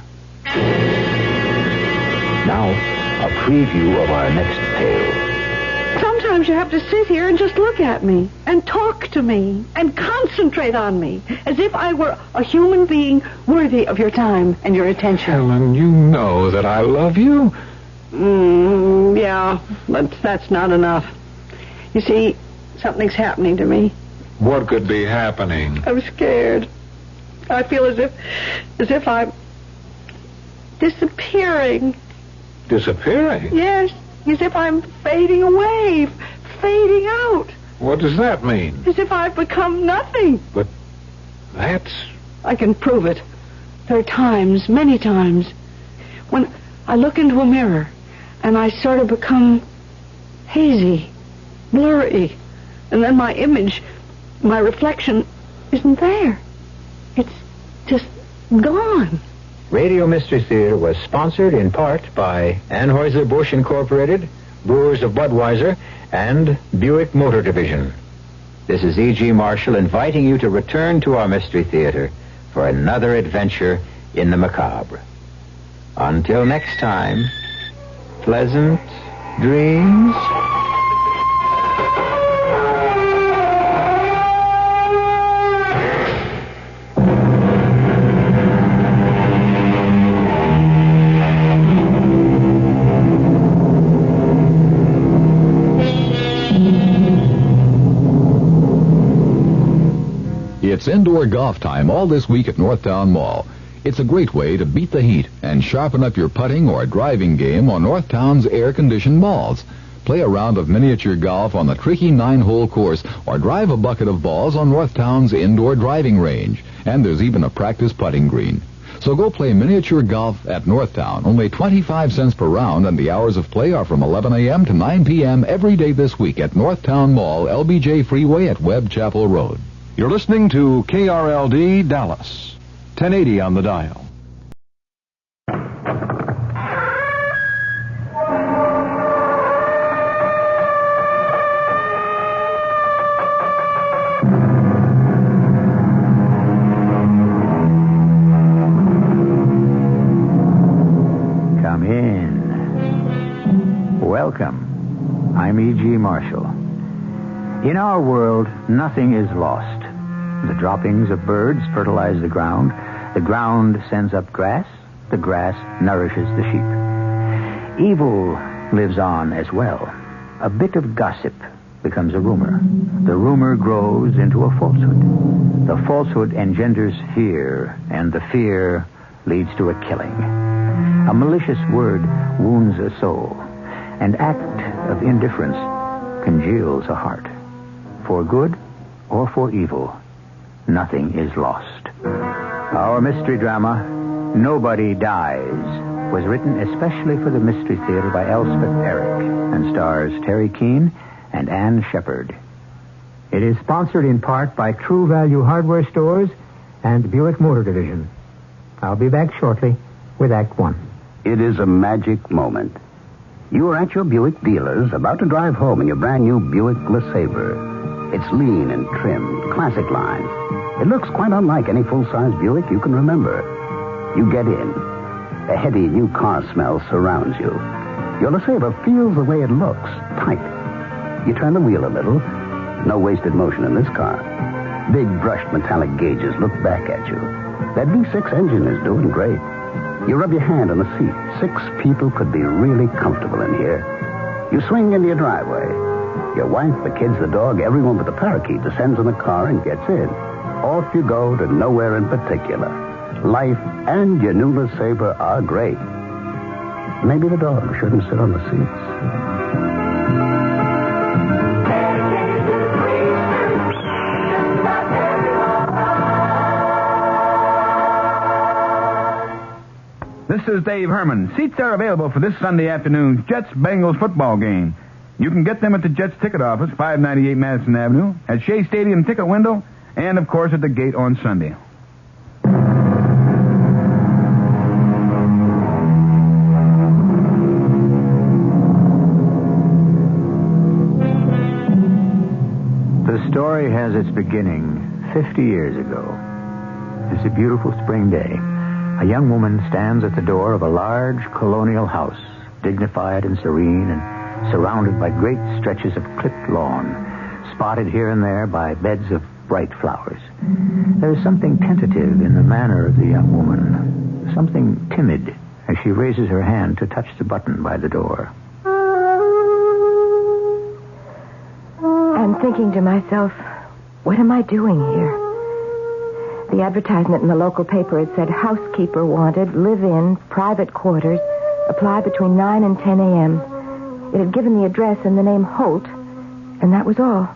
Now, a preview of our next tale. Sometimes you have to sit here and just look at me and talk to me and concentrate on me as if I were a human being worthy of your time and your attention. Helen, you know that I love you. Yeah, but that's not enough. You see, something's happening to me. What could be happening? I'm scared. I feel as if I'm disappearing. Disappearing? Yes, as if I'm fading away, fading out. What does that mean? As if I've become nothing. But that's... I can prove it. There are times, many times, when I look into a mirror and I sort of become hazy, blurry, and then my image, my reflection, isn't there. It's just gone. Radio Mystery Theater was sponsored in part by Anheuser-Busch Incorporated, Brewers of Budweiser, and Buick Motor Division. This is E.G. Marshall inviting you to return to our Mystery Theater for another adventure in the macabre. Until next time, pleasant dreams. It's indoor golf time all this week at Northtown Mall. It's a great way to beat the heat and sharpen up your putting or driving game on Northtown's air-conditioned balls. Play a round of miniature golf on the tricky 9-hole course or drive a bucket of balls on Northtown's indoor driving range. And there's even a practice putting green. So go play miniature golf at Northtown. Only 25 cents per round, and the hours of play are from 11 a.m. to 9 p.m. every day this week at Northtown Mall, LBJ Freeway at Webb Chapel Road. You're listening to KRLD Dallas, 1080 on the dial. Come in. Welcome. I'm E.G. Marshall. In our world, nothing is lost. The droppings of birds fertilize the ground sends up grass, the grass nourishes the sheep. Evil lives on as well. A bit of gossip becomes a rumor. The rumor grows into a falsehood. The falsehood engenders fear, and the fear leads to a killing. A malicious word wounds a soul. An act of indifference congeals a heart. For good or for evil, nothing is lost. Our mystery drama, Nobody Dies, was written especially for the Mystery Theater by Elspeth Eric and stars Terry Keane and Ann Shepard. It is sponsored in part by True Value Hardware Stores and Buick Motor Division. I'll be back shortly with Act One. It is a magic moment. You are at your Buick dealers, about to drive home in your brand new Buick LeSabre. It's lean and trimmed, classic line. It looks quite unlike any full-size Buick you can remember. You get in. A heady new car smell surrounds you. Your LeSabre feels the way it looks, tight. You turn the wheel a little. No wasted motion in this car. Big brushed metallic gauges look back at you. That V6 engine is doing great. You rub your hand on the seat. 6 people could be really comfortable in here. You swing into your driveway. Your wife, the kids, the dog, everyone but the parakeet descends in the car and gets in. Off you go to nowhere in particular. Life and your new LeSabre are great. Maybe the dog shouldn't sit on the seats. This is Dave Herman. Seats are available for this Sunday afternoon's Jets-Bengals football game. You can get them at the Jets ticket office, 598 Madison Avenue, at Shea Stadium ticket window, and, of course, at the gate on Sunday. The story has its beginning 50 years ago. It's a beautiful spring day. A young woman stands at the door of a large colonial house, dignified and serene and surrounded by great stretches of clipped lawn, spotted here and there by beds of bright flowers. There is something tentative in the manner of the young woman, something timid as she raises her hand to touch the button by the door. I'm thinking to myself, what am I doing here? The advertisement in the local paper had said, housekeeper wanted, live-in, private quarters, apply between 9 and 10 a.m. It had given the address and the name Holt, and that was all.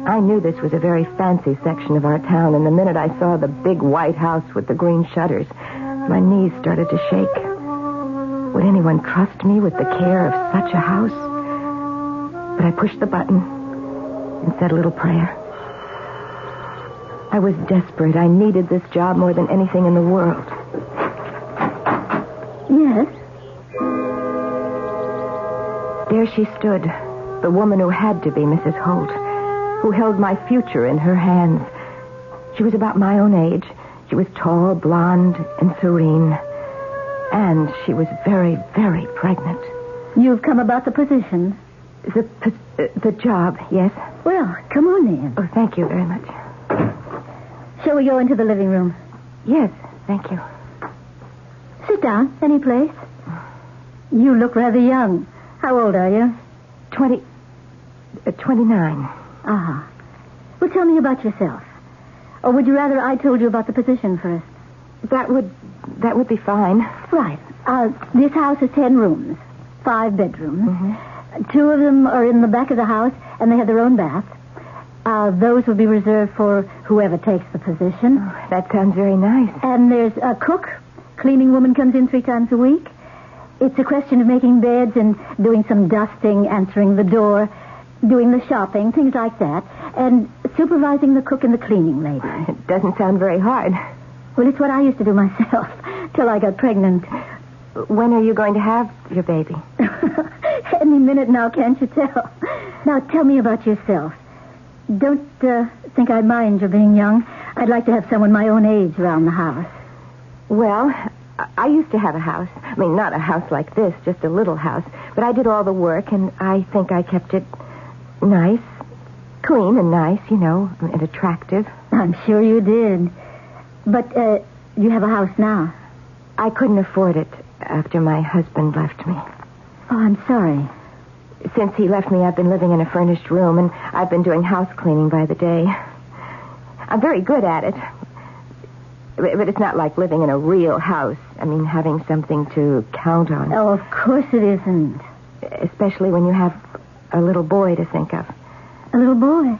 I knew this was a very fancy section of our town, and the minute I saw the big white house with the green shutters, my knees started to shake. Would anyone trust me with the care of such a house? But I pushed the button and said a little prayer. I was desperate. I needed this job more than anything in the world. Yes? There she stood, the woman who had to be Mrs. Holt, who held my future in her hands. She was about my own age. She was tall, blonde, and serene. And she was very, very pregnant. You've come about the position? The job, yes. Well, come on in. Oh, thank you very much. Shall we go into the living room? Yes, thank you. Sit down. Any place? You look rather young. How old are you? 29. Ah. Well, tell me about yourself. Or would you rather I told you about the position first? That would be fine. Right. This house has 10 rooms. 5 bedrooms. Mm-hmm. 2 of them are in the back of the house, and they have their own bath. Those will be reserved for whoever takes the position. Oh, that sounds very nice. And there's a cook. Cleaning woman comes in 3 times a week. It's a question of making beds and doing some dusting, answering the door, doing the shopping, things like that, and supervising the cook and the cleaning lady. It doesn't sound very hard. Well, it's what I used to do myself till I got pregnant. When are you going to have your baby? Any minute now, can't you tell? Now, tell me about yourself. Don't think I mind your being young. I'd like to have someone my own age around the house. Well, I used to have a house. I mean, not a house like this, just a little house. But I did all the work, and I think I kept it nice, clean and nice, and attractive. I'm sure you did. But you have a house now. I couldn't afford it after my husband left me. Oh, I'm sorry. Since he left me, I've been living in a furnished room, and I've been doing house cleaning by the day. I'm very good at it. But it's not like living in a real house. I mean, having something to count on. Oh, of course it isn't. Especially when you have a little boy to think of. A little boy?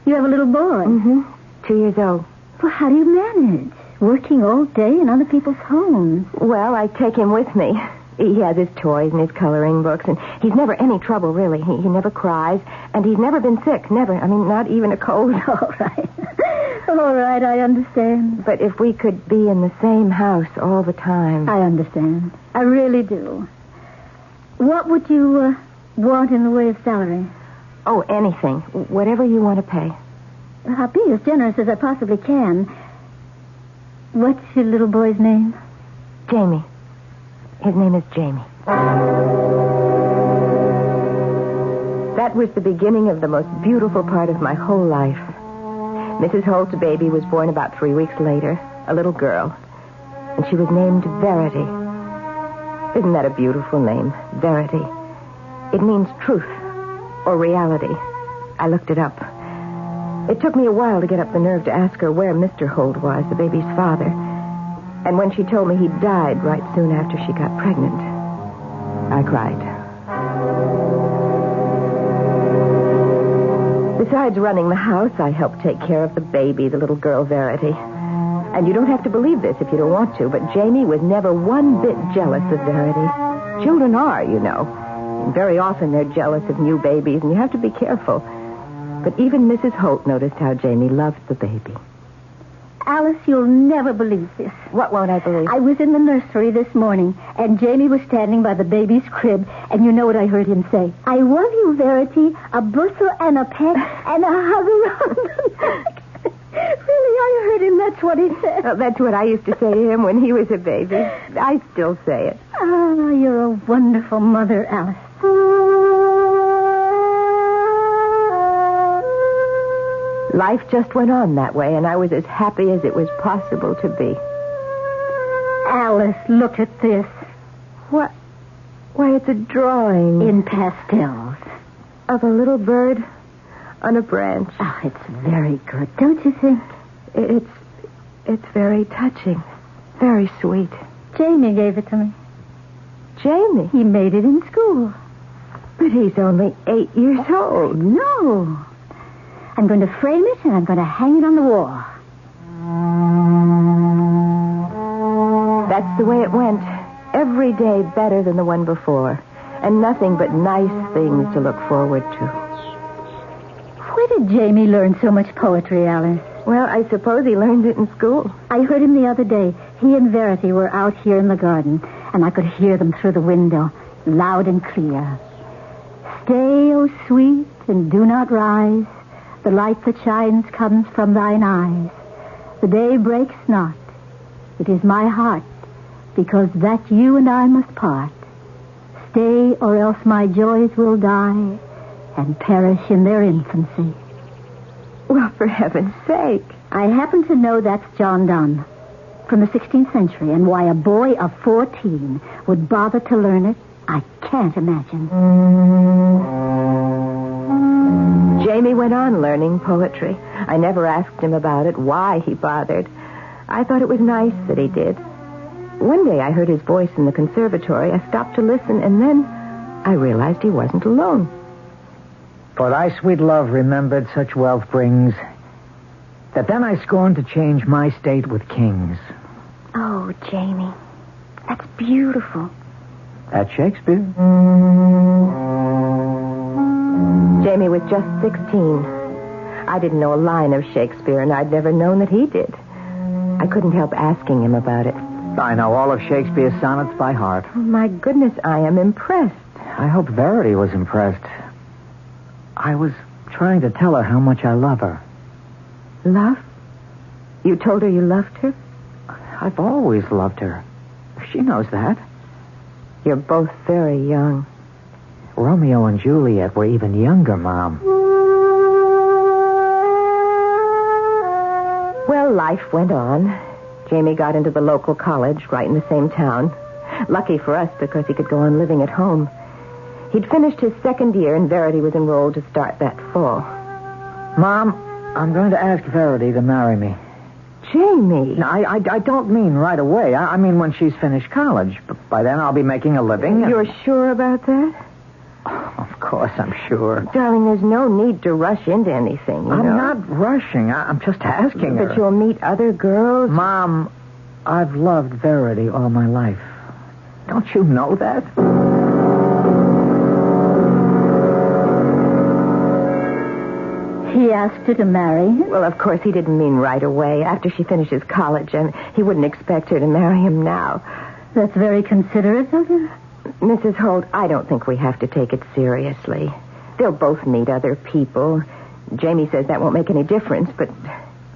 You have a little boy? Mm-hmm. 2 years old. Well, how do you manage? Working all day in other people's homes? Well, I take him with me. He has his toys and his coloring books, and he's never any trouble, really. He never cries, and he's never been sick, never. I mean, not even a cold. All right. All right, I understand. But if we could be in the same house all the time... I understand. I really do. What would you want in the way of salary? Oh, anything. Whatever you want to pay. I'll be as generous as I possibly can. What's your little boy's name? Jamie. His name is Jamie. That was the beginning of the most beautiful part of my whole life. Mrs. Holt's baby was born about 3 weeks later, a little girl, and she was named Verity. Isn't that a beautiful name, Verity? It means truth or reality. I looked it up. It took me a while to get up the nerve to ask her where Mr. Holt was, the baby's father. And when she told me he died right soon after she got pregnant, I cried. Besides running the house, I helped take care of the baby, the little girl Verity. And you don't have to believe this if you don't want to, but Jamie was never one bit jealous of Verity. Children are, you know. And very often they're jealous of new babies, and you have to be careful. But even Mrs. Holt noticed how Jamie loved the baby. Alice, you'll never believe this. What won't I believe? I was in the nursery this morning, and Jamie was standing by the baby's crib, and you know what I heard him say? I love you, Verity, a bustle and a pet and a hug around the neck. Really, I heard him. That's what he said. Well, that's what I used to say to him when he was a baby. I still say it. Oh, you're a wonderful mother, Alice. Life just went on that way, and I was as happy as it was possible to be. Alice, look at this. What? Why, it's a drawing. In pastels. Of a little bird on a branch. Oh, it's very good, don't you think? It's very touching. Very sweet. Jamie gave it to me. Jamie? He made it in school. But he's only 8 years old. No. I'm going to frame it, and I'm going to hang it on the wall. That's the way it went. Every day better than the one before. And nothing but nice things to look forward to. Where did Jamie learn so much poetry, Alice? Well, I suppose he learned it in school. I heard him the other day. He and Verity were out here in the garden, and I could hear them through the window, loud and clear. Stay, O sweet, and do not rise. The light that shines comes from thine eyes. The day breaks not. It is my heart, because that you and I must part. Stay, or else my joys will die and perish in their infancy. Well, for heaven's sake. I happen to know that's John Donne from the 16th century, and why a boy of 14 would bother to learn it, I can't imagine. Jamie went on learning poetry. I never asked him about it, why he bothered. I thought it was nice that he did. One day I heard his voice in the conservatory. I stopped to listen, and then I realized he wasn't alone. For thy sweet love remembered such wealth brings, that then I scorned to change my state with kings. Oh, Jamie, that's beautiful. That's Shakespeare. Jamie was just 16. I didn't know a line of Shakespeare, and I'd never known that he did. I couldn't help asking him about it. I know all of Shakespeare's sonnets by heart. Oh, my goodness, I am impressed. I hope Verity was impressed. I was trying to tell her how much I love her. Love? You told her you loved her? I've always loved her. She knows that. You're both very young. Romeo and Juliet were even younger, Mom. Well, life went on. Jamie got into the local college right in the same town. Lucky for us, because he could go on living at home. He'd finished his second year, and Verity was enrolled to start that fall. Mom, I'm going to ask Verity to marry me. Jamie. No, I don't mean right away. I mean when she's finished college. But by then I'll be making a living. You're sure about that? Oh, of course I'm sure. Darling, there's no need to rush into anything, you know. I'm not rushing. I'm just asking her. But you'll meet other girls? Mom, I've loved Verity all my life. Don't you know that? He asked her to marry him? Well, of course, he didn't mean right away, after she finishes college, and he wouldn't expect her to marry him now. That's very considerate of him. Mrs. Holt, I don't think we have to take it seriously. They'll both meet other people. Jamie says that won't make any difference, but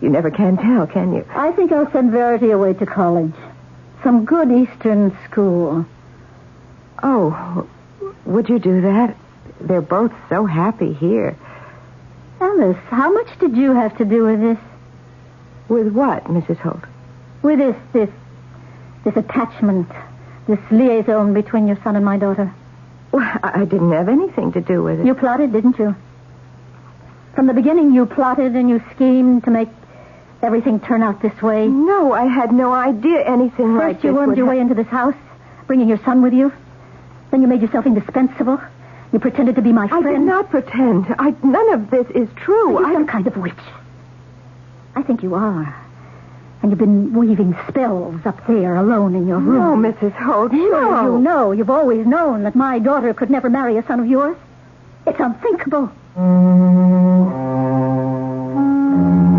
you never can tell, can you? I think I'll send Verity away to college. Some good Eastern school. Oh, would you do that? They're both so happy here. Alice, how much did you have to do with this? With what, Mrs. Holt? With this attachment, this liaison between your son and my daughter. Well, I didn't have anything to do with it. You plotted, didn't you? From the beginning, you plotted and you schemed to make everything turn out this way. No, I had no idea anything like this. First, you wormed your way into this house, bringing your son with you. Then you made yourself indispensable. You pretended to be my friend. I did not pretend. None of this is true. Are you some kind of witch? I think you are. And you've been weaving spells up there alone in your room. No, Mrs. Holt, no. You know. You've always known that my daughter could never marry a son of yours. It's unthinkable.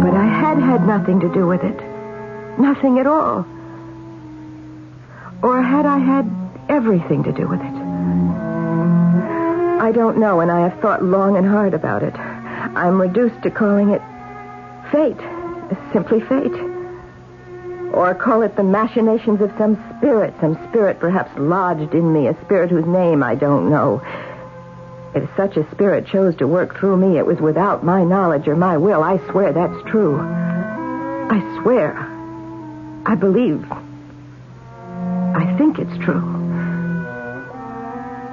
But I had nothing to do with it. Nothing at all. Or had I had everything to do with it? I don't know, and I have thought long and hard about it. I'm reduced to calling it fate. Simply fate. Or call it the machinations of some spirit perhaps lodged in me, a spirit whose name I don't know. If such a spirit chose to work through me, it was without my knowledge or my will. I swear that's true. I swear. I believe. I think it's true.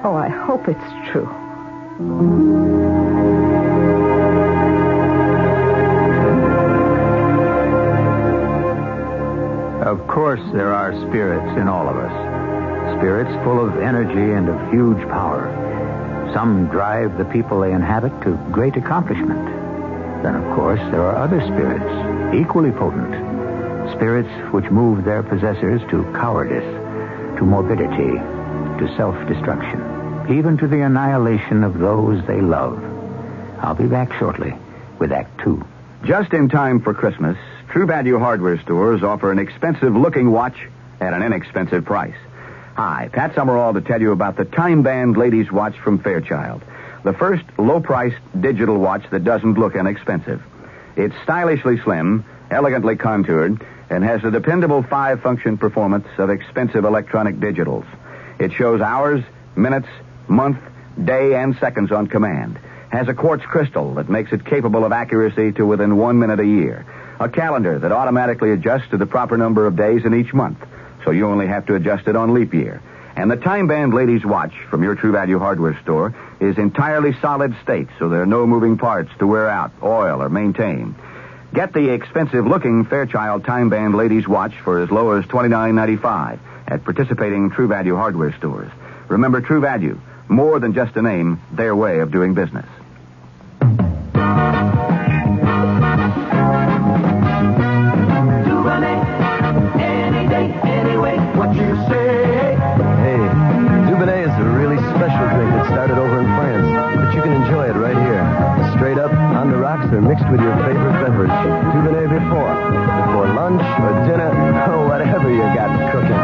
Oh, I hope it's true. Of course, there are spirits in all of us. Spirits full of energy and of huge power. Some drive the people they inhabit to great accomplishment. Then, of course, there are other spirits, equally potent. Spirits which move their possessors to cowardice, to morbidity, to self-destruction, even to the annihilation of those they love. I'll be back shortly with Act 2. Just in time for Christmas, True Value hardware stores offer an expensive-looking watch at an inexpensive price. Hi, Pat Summerall to tell you about the Time Band Ladies Watch from Fairchild, the first low-priced digital watch that doesn't look inexpensive. It's stylishly slim, elegantly contoured, and has the dependable 5-function performance of expensive electronic digitals. It shows hours, minutes, month, day, and seconds on command. Has a quartz crystal that makes it capable of accuracy to within 1 minute a year. A calendar that automatically adjusts to the proper number of days in each month, so you only have to adjust it on leap year. And the Time Band Ladies Watch from your True Value hardware store is entirely solid state, so there are no moving parts to wear out, oil, or maintain. Get the expensive-looking Fairchild Time Band Ladies Watch for as low as $29.95 at participating True Value hardware stores. Remember, True Value, more than just a name, their way of doing business. Or mixed with your favorite beverage. Dubonnet before lunch or dinner, or whatever you got cooking.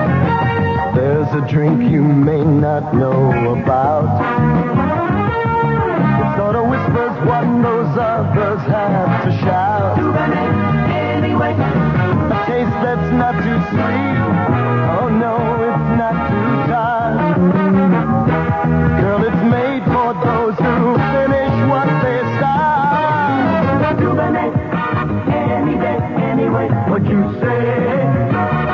There's a drink you may not know about. It sort of whispers what those others have to shout. Dubonnet, anyway. A taste that's not too sweet. Oh no, it's not too tart. Girl, it's made for those who finish what they start. Anyway, what you say?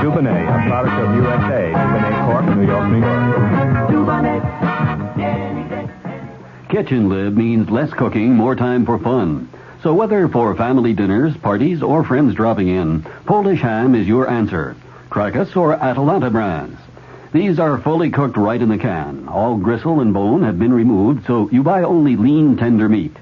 Dubonnet, a product of USA. Dubonnet Corp, New York, New York. Dubonnet. Kitchen Lib means less cooking, more time for fun. So whether for family dinners, parties, or friends dropping in, Polish ham is your answer. Krakus or Atalanta brands. These are fully cooked right in the can. All gristle and bone have been removed, so you buy only lean, tender meat.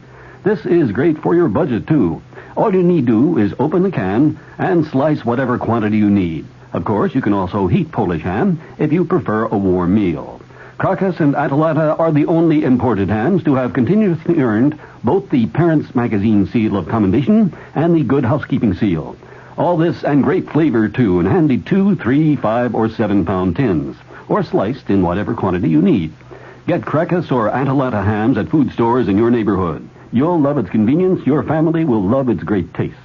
This is great for your budget, too. All you need do is open the can and slice whatever quantity you need. Of course, you can also heat Polish ham if you prefer a warm meal. Krakus and Atalanta are the only imported hams to have continuously earned both the Parents Magazine seal of commendation and the Good Housekeeping seal. All this and great flavor, too, in handy 2, 3, 5, or 7-pound tins, or sliced in whatever quantity you need. Get Krakus or Atalanta hams at food stores in your neighborhood. You'll love its convenience. Your family will love its great taste.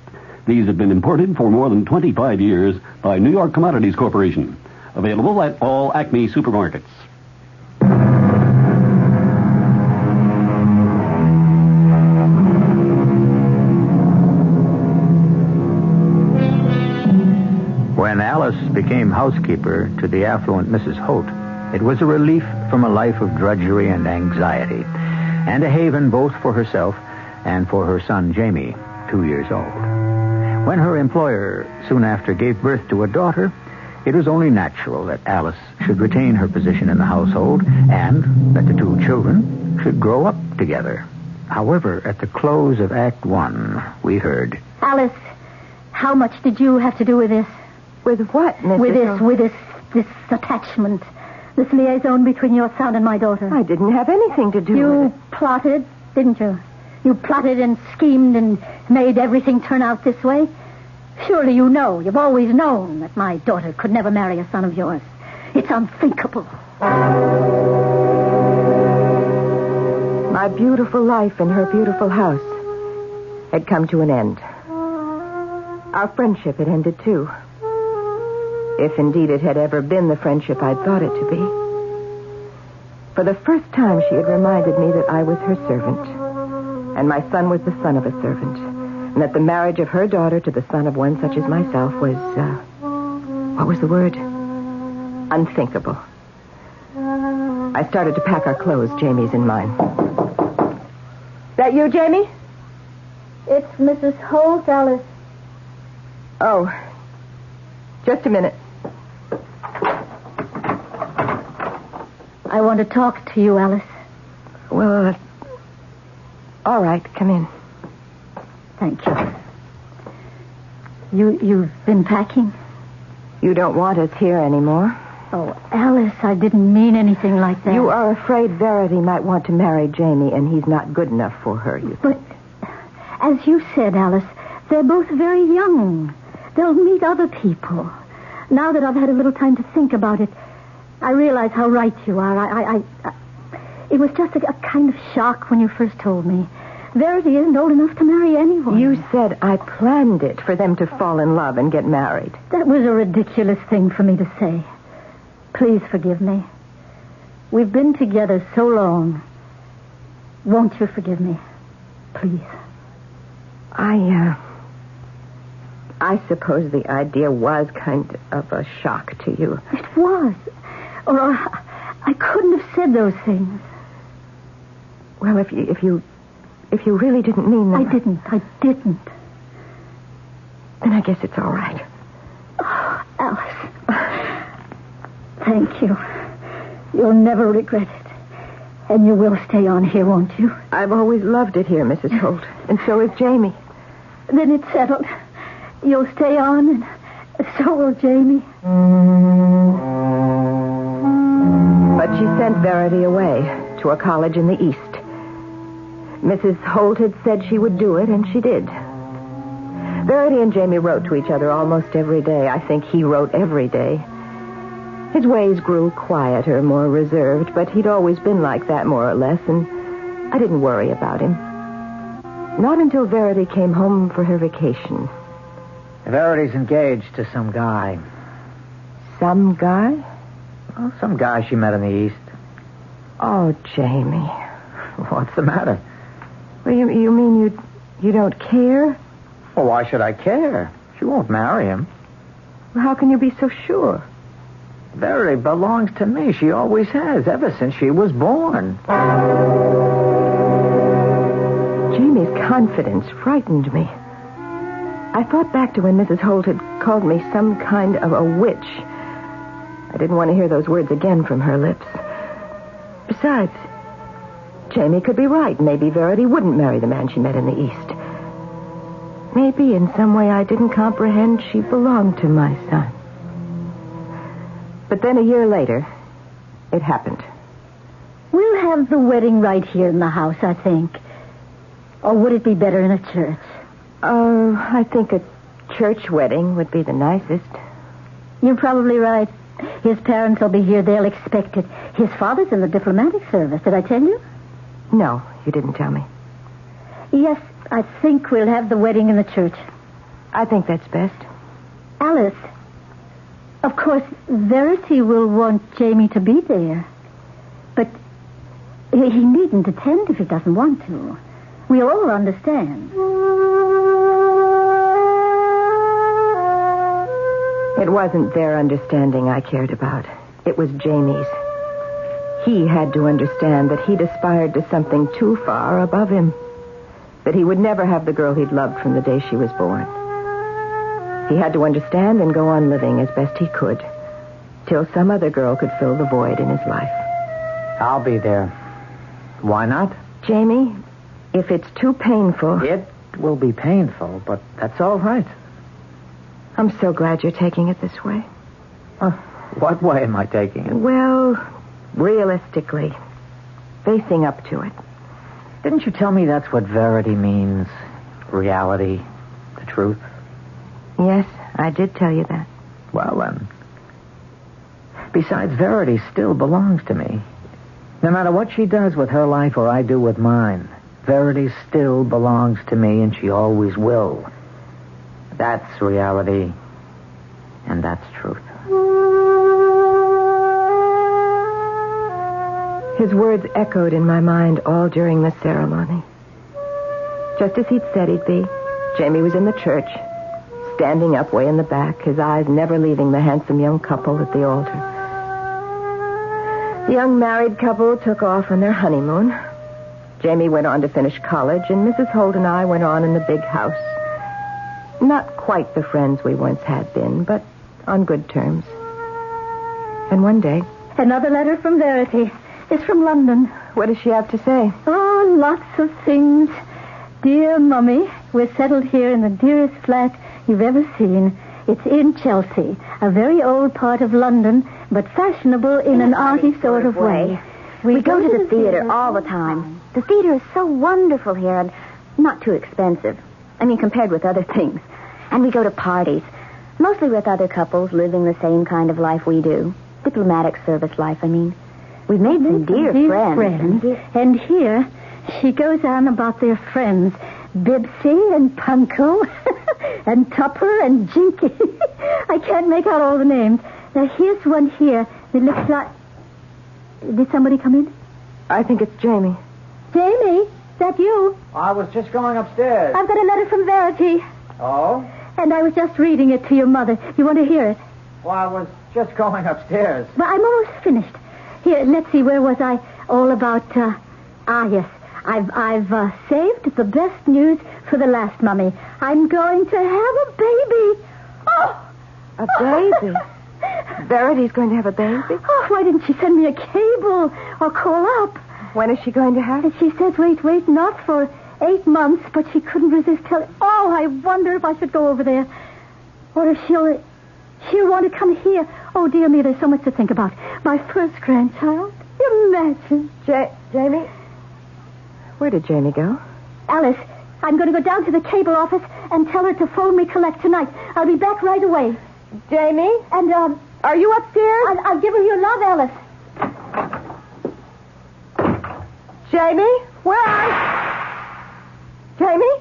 These have been imported for more than 25 years by New York Commodities Corporation. Available at all Acme supermarkets. became housekeeper to the affluent Mrs. Holt, it was a relief from a life of drudgery and anxiety, and a haven both for herself and for her son Jamie, 2 years old. When her employer soon after gave birth to a daughter, it was only natural that Alice should retain her position in the household and that the two children should grow up together. However, at the close of Act 1, we heard... Alice, how much did you have to do with this? With what, Mrs. With this attachment, this liaison between your son and my daughter. I didn't have anything to do with it. You plotted, didn't you? You plotted and schemed and made everything turn out this way. Surely you know, you've always known that my daughter could never marry a son of yours. It's unthinkable. My beautiful life in her beautiful house had come to an end. Our friendship had ended, too. If indeed it had ever been the friendship I'd thought it to be. For the first time, she had reminded me that I was her servant, and my son was the son of a servant, and that the marriage of her daughter to the son of one such as myself was, what was the word? Unthinkable. I started to pack our clothes, Jamie's and mine. That you, Jamie? It's Mrs. Holt, Alice. Oh, just a minute. I want to talk to you, Alice. Well, all right, come in. Thank you. You've been packing? You don't want us here anymore. Oh, Alice, I didn't mean anything like that. You are afraid Verity might want to marry Jamie, and he's not good enough for her, you think. But, as you said, Alice, they're both very young. They'll meet other people. Now that I've had a little time to think about it, I realize how right you are. It was just a kind of shock when you first told me. Verity isn't old enough to marry anyone. You said I planned it for them to fall in love and get married. That was a ridiculous thing for me to say. Please forgive me. We've been together so long. Won't you forgive me? Please. I suppose the idea was kind of a shock to you. It was. Or I couldn't have said those things. Well, if you really didn't mean them... I didn't. Then I guess it's all right. Oh, Alice. Thank you. You'll never regret it. And you will stay on here, won't you? I've always loved it here, Mrs. Holt. And so has Jamie. Then it's settled. You'll stay on, and so will Jamie. But she sent Verity away to a college in the East. Mrs. Holt had said she would do it, and she did. Verity and Jamie wrote to each other almost every day. I think he wrote every day. His ways grew quieter, more reserved, but he'd always been like that, more or less, and I didn't worry about him. Not until Verity came home for her vacation. Verity's engaged to some guy. Some guy? Well, some guy she met in the East. Oh, Jamie. What's the matter? Well, you mean you don't care? Well, why should I care? She won't marry him. Well, how can you be so sure? Verity belongs to me. She always has, ever since she was born. Jamie's confidence frightened me. I thought back to when Mrs. Holt had called me some kind of a witch. I didn't want to hear those words again from her lips. Besides, Jamie could be right. Maybe Verity wouldn't marry the man she met in the East. Maybe in some way I didn't comprehend she belonged to my son. But then a year later, it happened. We'll have the wedding right here in the house, I think. Or would it be better in a church? I think a church wedding would be the nicest. You're probably right. His parents will be here. They'll expect it. His father's in the diplomatic service. Did I tell you? No, you didn't tell me. Yes, I think we'll have the wedding in the church. I think that's best. Alice, of course, Verity will want Jamie to be there. But he needn't attend if he doesn't want to. We all understand. It wasn't their understanding I cared about. It was Jamie's. He had to understand that he'd aspired to something too far above him. That he would never have the girl he'd loved from the day she was born. He had to understand and go on living as best he could, till some other girl could fill the void in his life. I'll be there. Why not? Jamie, if it's too painful... It will be painful, but that's all right. I'm so glad you're taking it this way. What way am I taking it? Well, realistically, facing up to it. Didn't you tell me that's what verity means? Reality, the truth? Yes, I did tell you that. Well, then. Besides, verity still belongs to me. No matter what she does with her life or I do with mine, verity still belongs to me, and she always will. That's reality, and that's truth. His words echoed in my mind all during the ceremony. Just as he'd said he'd be, Jamie was in the church, standing up way in the back, his eyes never leaving the handsome young couple at the altar. The young married couple took off on their honeymoon. Jamie went on to finish college, and Mrs. Holt and I went on in the big house. Not quite the friends we once had been, but on good terms. And one day... Another letter from Verity. It's from London. What does she have to say? Oh, lots of things. Dear Mummy, we're settled here in the dearest flat you've ever seen. It's in Chelsea, a very old part of London, but fashionable in an arty sort of way. We go to the theater all the time. The theater is so wonderful here and not too expensive. I mean, compared with other things. And we go to parties, mostly with other couples living the same kind of life we do. Diplomatic service life, I mean. We've made some dear friends. And here, she goes on about their friends. Bibsy and Punko and Tupper and Jinky. I can't make out all the names. Now, here's one here. It looks like... Did somebody come in? I think it's Jamie. Jamie, is that you? I was just going upstairs. I've got a letter from Verity. Oh? And I was just reading it to your mother. You want to hear it? Well, I was just going upstairs. Well, I'm almost finished. Here, let's see, where was I? All about, yes. I've saved the best news for the last, Mummy. I'm going to have a baby. Oh! A baby? Verity's going to have a baby? Oh, why didn't she send me a cable or call up? When is she going to have? And she says, wait, not for 8 months, but she couldn't resist telling... Oh, I wonder if I should go over there. Or if she'll want to come here. Oh, dear me, there's so much to think about. My first grandchild. Imagine. Jamie? Where did Jamie go? Alice, I'm going to go down to the cable office and tell her to phone me collect tonight. I'll be back right away. Jamie? And, are you upstairs? I'll give her your love, Alice. Jamie? Where are you? Jamie?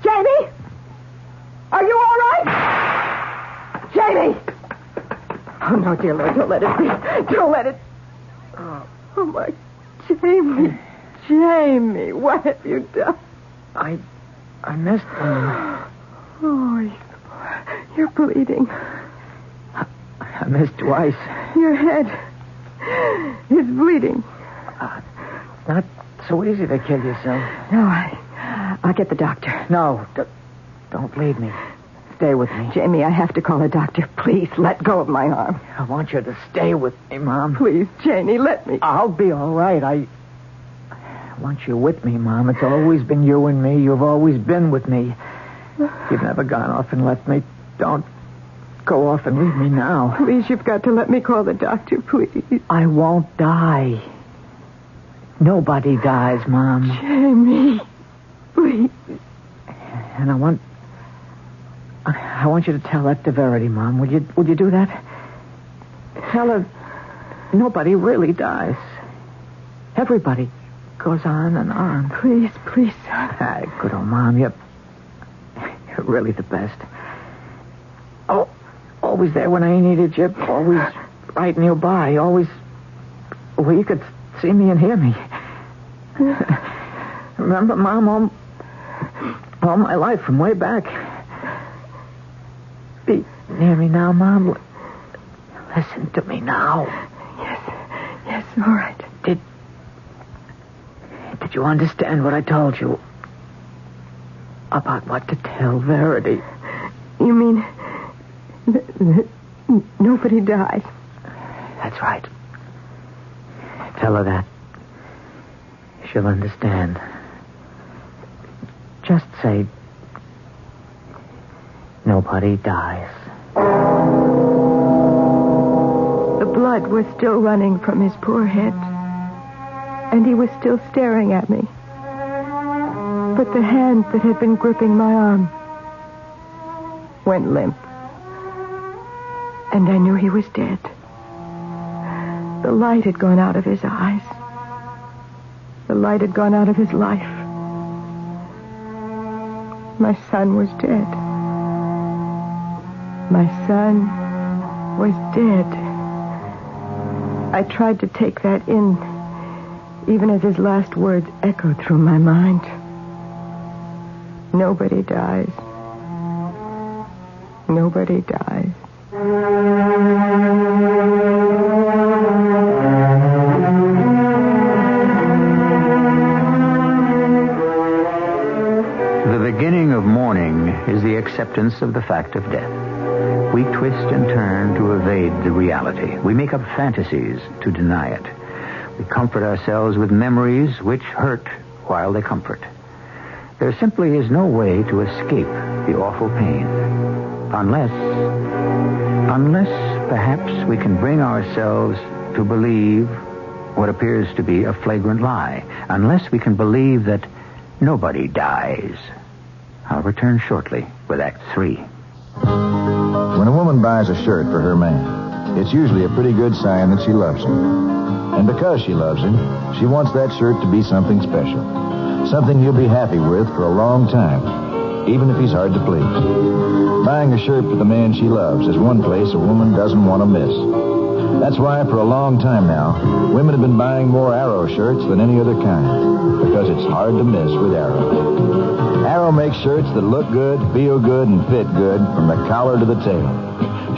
Jamie? Are you all right? Jamie! Oh, no, dear Lord, don't let it be. Don't let it... Oh, my... Jamie. Jamie, what have you done? I missed him. Oh, you're bleeding. I missed twice. Your head is bleeding. It's not so easy to kill yourself. No, I'll get the doctor. No, don't leave me. Stay with me. Jamie, I have to call a doctor. Please, let go of my arm. I want you to stay with me, Mom. Please, Jamie, let me. I'll be all right. I want you with me, Mom. It's always been you and me. You've always been with me. You've never gone off and left me. Don't go off and leave me now. Please, you've got to let me call the doctor, please. I won't die. Nobody dies, Mom. Jamie, please. And I want you to tell that to Verity, Mom. Would you do that? Tell her nobody really dies. Everybody goes on and on. Please. Good old Mom, you're really the best. Oh, always there when I needed you. Always right nearby. Always where you could see me and hear me. Remember, Mom, all my life from way back. Hear me now, Mom? Listen to me now. Yes, all right. Did you understand what I told you? About what to tell Verity? You mean nobody dies? That's right. Tell her that. She'll understand. Just say, nobody dies. The blood was still running from his poor head, and he was still staring at me. But the hand that had been gripping my arm went limp, and I knew he was dead. The light had gone out of his eyes. The light had gone out of his life. My son was dead. My son was dead. I tried to take that in, even as his last words echoed through my mind. Nobody dies. Nobody dies. The beginning of mourning is the acceptance of the fact of death. We twist and turn to evade the reality. We make up fantasies to deny it. We comfort ourselves with memories which hurt while they comfort. There simply is no way to escape the awful pain. Unless perhaps we can bring ourselves to believe what appears to be a flagrant lie. Unless we can believe that nobody dies. I'll return shortly with Act 3. When a woman buys a shirt for her man, it's usually a pretty good sign that she loves him. And because she loves him, she wants that shirt to be something special. Something he'll be happy with for a long time, even if he's hard to please. Buying a shirt for the man she loves is one place a woman doesn't want to miss. That's why for a long time now, women have been buying more Arrow shirts than any other kind, because it's hard to miss with Arrow. Arrow makes shirts that look good, feel good, and fit good from the collar to the tail.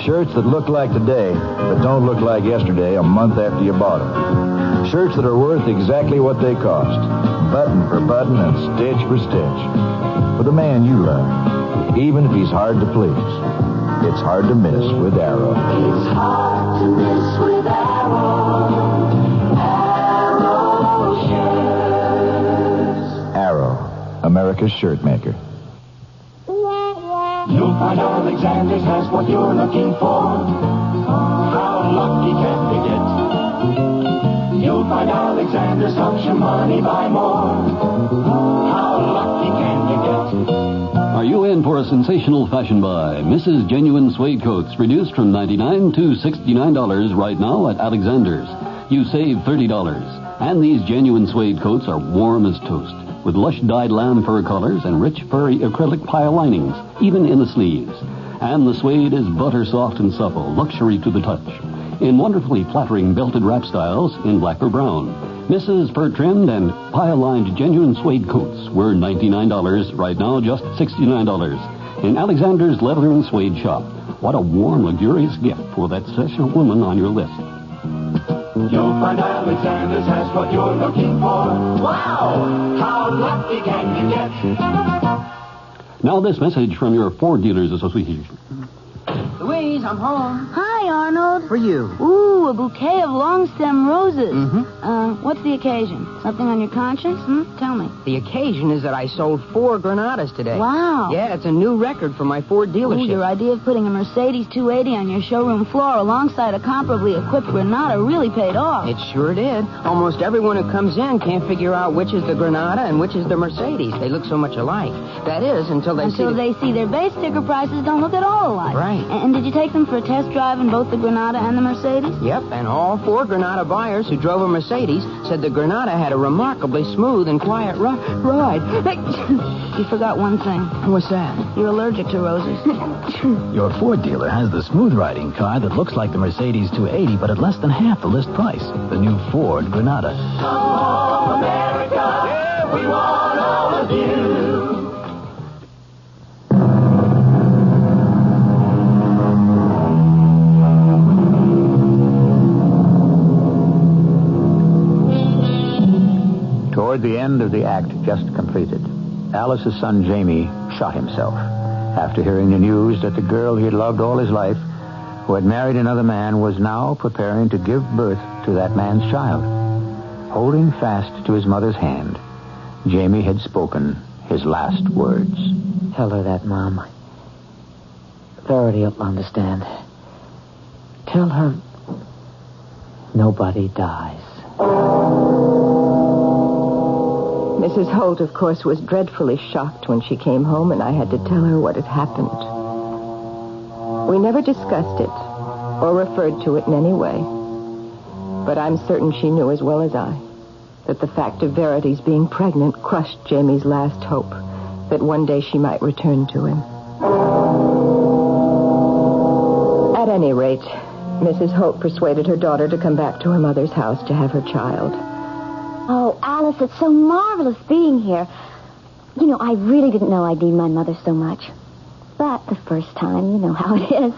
Shirts that look like today, but don't look like yesterday a month after you bought them. Shirts that are worth exactly what they cost, button for button and stitch for stitch. For the man you love, even if he's hard to please, it's hard to miss with Arrow. It's hard to miss with Arrow. Arrow shirts. Arrow, America's shirt maker. You'll find Alexander's has what you're looking for. How lucky can they get? You'll find Alexander's helps your money buy more. How lucky can you get? Are you in for a sensational fashion buy? Mrs. Genuine Suede Coats, reduced from $99 to $69 right now at Alexander's. You save $30. And these genuine suede coats are warm as toast, with lush dyed lamb fur colors and rich furry acrylic pile linings, even in the sleeves. And the suede is butter soft and supple, luxury to the touch. In wonderfully flattering belted wrap styles in black or brown. Mrs. fur-trimmed and pile-lined genuine suede coats were $99, right now just $69. In Alexander's Leather and Suede shop. What a warm, luxurious gift for that special woman on your list. You'll find Alexander's has what you're looking for. Wow! How lucky can you get? Now this message from your Ford Dealers Association. Louise, I'm home. Hi, Arnold. For you. Ooh, a bouquet of long-stem roses. Mm-hmm. What's the occasion? Something on your conscience? Tell me. The occasion is that I sold 4 Granadas today. Wow. Yeah, it's a new record for my Ford dealership. Ooh, your idea of putting a Mercedes 280 on your showroom floor alongside a comparably equipped Granada really paid off. It sure did. Almost everyone who comes in can't figure out which is the Granada and which is the Mercedes. They look so much alike. That is, until they see their base sticker prices don't look at all alike. Right. And did you take them for a test drive in both the Granada and the Mercedes? Yep, and all 4 Granada buyers who drove a Mercedes said the Granada had a remarkably smooth and quiet ride. You forgot one thing. What's that? You're allergic to roses. Your Ford dealer has the smooth-riding car that looks like the Mercedes 280, but at less than half the list price. The new Ford Granada. Come home, America. Yeah, we want all of you. the end of the act just completed. Alice's son, Jamie, shot himself after hearing the news that the girl he had loved all his life, who had married another man, was now preparing to give birth to that man's child. Holding fast to his mother's hand, Jamie had spoken his last words. Tell her that, Mom. Verity will understand. Tell her nobody dies. Mrs. Holt, of course, was dreadfully shocked when she came home, and I had to tell her what had happened. We never discussed it or referred to it in any way. But I'm certain she knew as well as I that the fact of Verity's being pregnant crushed Jamie's last hope that one day she might return to him. At any rate, Mrs. Holt persuaded her daughter to come back to her mother's house to have her child. Oh, Alice, it's so marvelous being here. You know, I really didn't know I'd need my mother so much. But the first time, you know how it is.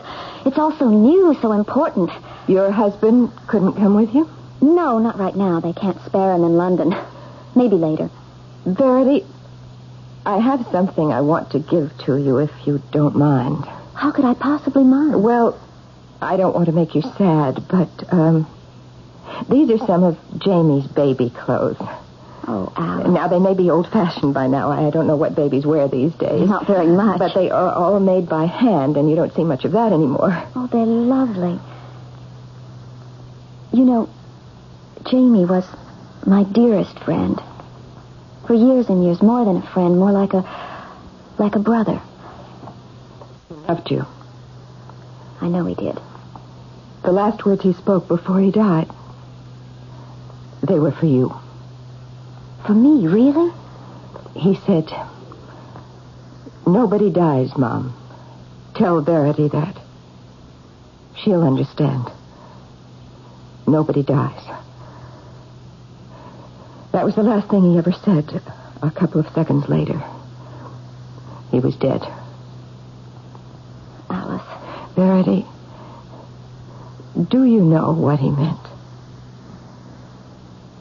It's all so new, so important. Your husband couldn't come with you? No, not right now. They can't spare him in London. Maybe later. Verity, I have something I want to give to you, if you don't mind. How could I possibly mind? Well, I don't want to make you sad, but, these are some of Jamie's baby clothes. Oh, Alice. Now, they may be old-fashioned by now. I don't know what babies wear these days. Not very much. But they are all made by hand, and you don't see much of that anymore. Oh, they're lovely. You know, Jamie was my dearest friend. For years and years, more than a friend, more like a brother. Loved you. I know he did. The last words he spoke before he died, they were for you. For me, really? He said, "Nobody dies, Mom. Tell Verity that. She'll understand. Nobody dies." That was the last thing he ever said. A couple of seconds later, he was dead. Alice. Verity, do you know what he meant?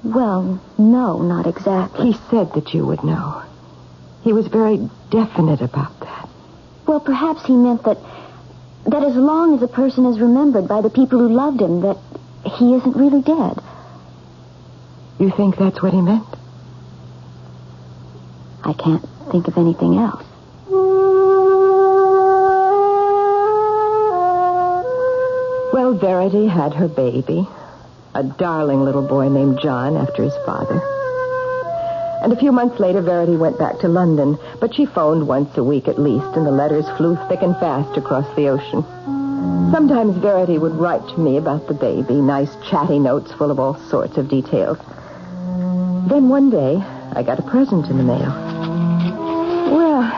Well, no, not exactly. He said that you would know. He was very definite about that. Well, perhaps he meant that as long as a person is remembered by the people who loved him, that he isn't really dead. You think that's what he meant? I can't think of anything else. Well, Verity had her baby, a darling little boy named John, after his father. And a few months later, Verity went back to London, but she phoned once a week at least, and the letters flew thick and fast across the ocean. Sometimes Verity would write to me about the baby, nice chatty notes full of all sorts of details. Then one day, I got a present in the mail. Well,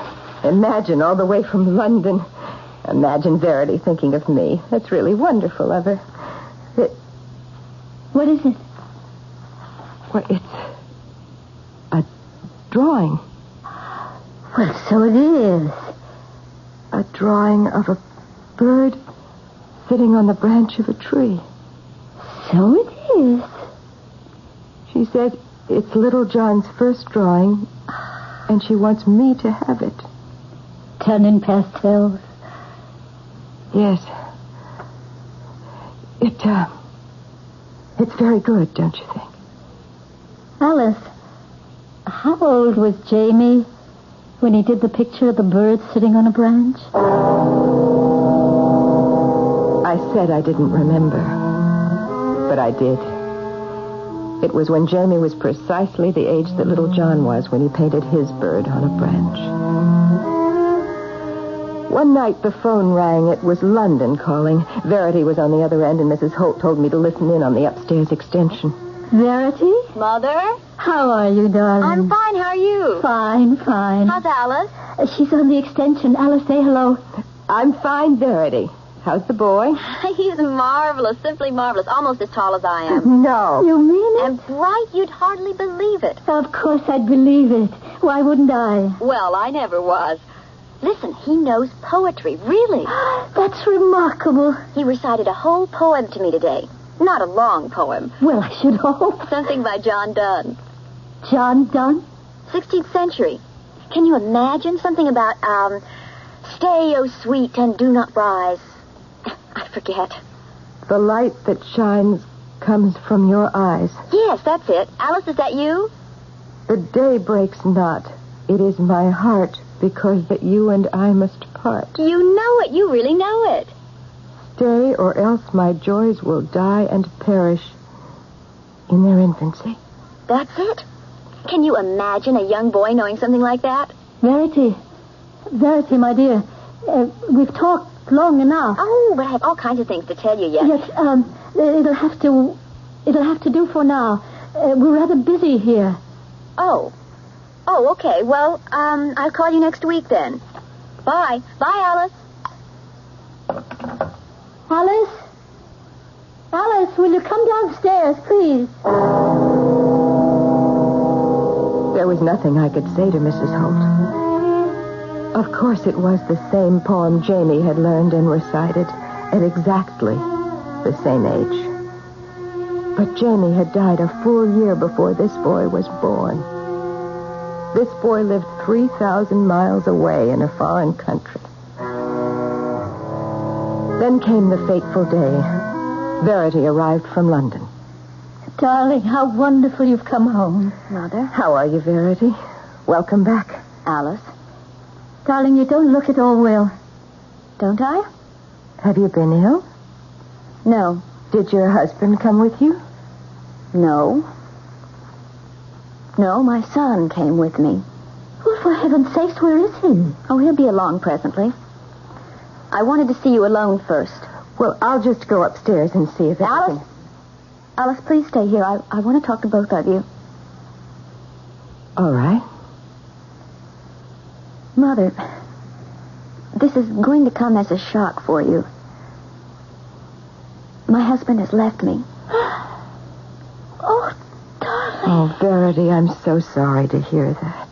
imagine all the way from London. Imagine Verity thinking of me. That's really wonderful of her. What is it? Well, it's a drawing. Well, so it is. A drawing of a bird sitting on the branch of a tree. So it is. She said it's little John's first drawing, and she wants me to have it. Done in pastels? Yes. It's very good, don't you think? Alice, how old was Jamie when he did the picture of the bird sitting on a branch? I said I didn't remember, but I did. It was when Jamie was precisely the age that little John was when he painted his bird on a branch. One night the phone rang. It was London calling. Verity was on the other end, and Mrs. Holt told me to listen in on the upstairs extension. Verity? Mother? How are you, darling? I'm fine. How are you? Fine, fine. How's Alice? She's on the extension. Alice, say hello. I'm fine, Verity. How's the boy? He's marvelous, simply marvelous, almost as tall as I am. No. You mean it? And bright, you'd hardly believe it. Of course I'd believe it. Why wouldn't I? Well, I never was. Listen, he knows poetry, really. That's remarkable. He recited a whole poem to me today. Not a long poem. Well, I should hope. Something by John Donne. John Donne? 16th century. Can you imagine something about, stay, oh sweet, and do not rise? I forget. The light that shines comes from your eyes. Yes, that's it. Alice, is that you? The day breaks not. It is my heart, because that you and I must part. You know it. You really know it. Stay, or else my joys will die and perish in their infancy. That's it? Can you imagine a young boy knowing something like that? Verity, my dear, we've talked long enough. Oh, but I have all kinds of things to tell you yet. Yes, it'll have to do for now. We're rather busy here. Oh, okay. Well, I'll call you next week then. Bye. Bye, Alice. Alice, will you come downstairs, please? There was nothing I could say to Mrs. Holt. Of course, it was the same poem Jamie had learned and recited at exactly the same age. But Jamie had died a full year before this boy was born. This boy lived 3,000 miles away in a foreign country. Then came the fateful day. Verity arrived from London. Darling, how wonderful you've come home. Mother? How are you, Verity? Welcome back. Alice? Darling, you don't look at all well. Don't I? Have you been ill? No. Did your husband come with you? No. No, my son came with me. Well, for heaven's sakes, where is he? Oh, he'll be along presently. I wanted to see you alone first. Well, I'll just go upstairs and see if Alice? Alice, please stay here. I want to talk to both of you. All right. Mother, this is going to come as a shock for you. My husband has left me. Oh, darling. Oh, Verity, I'm so sorry to hear that.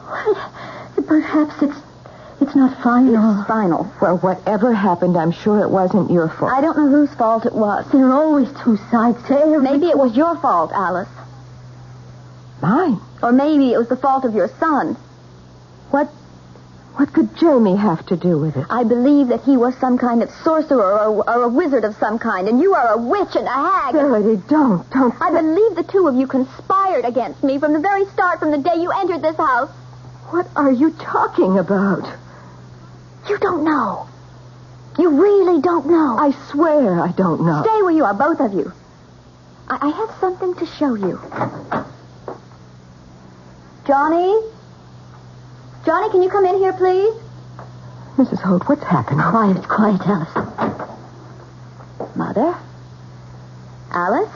Well, perhaps it's not final. It's final. Well, whatever happened, I'm sure it wasn't your fault. I don't know whose fault it was. There are always two sides to every... Maybe it was your fault, Alice. Mine? Or maybe it was the fault of your son. What could Jamie have to do with it? I believe that he was some kind of sorcerer or a wizard of some kind, and you are a witch and a hag. Verity, don't. I believe the two of you conspired against me from the very start, from the day you entered this house. What are you talking about? You don't know. You really don't know. I swear I don't know. Stay where you are, both of you. I have something to show you. Johnny? Johnny, can you come in here, please? Mrs. Holt, what's happening? Quiet, Alice. Mother? Alice?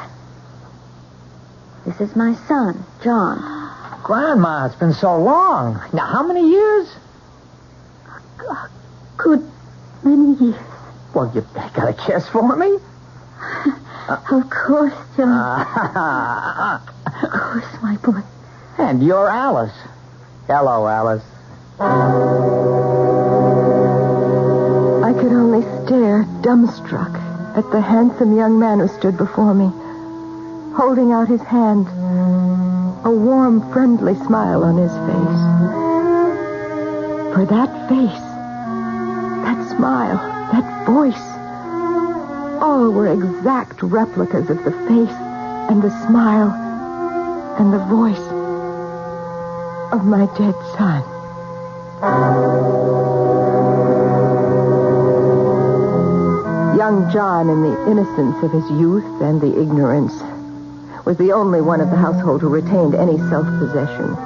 This is my son, John. Grandma, it's been so long. Now, how many years? Good many years. Well, you got a kiss for me? Of course, John. Of course, my boy. And you're Alice. Hello, Alice. I could only stare, dumbstruck, at the handsome young man who stood before me, holding out his hand, a warm, friendly smile on his face. For that face, that smile, that voice, all were exact replicas of the face and the smile and the voice of my dead son. Young John, in the innocence of his youth and the ignorance, was the only one of the household who retained any self-possession.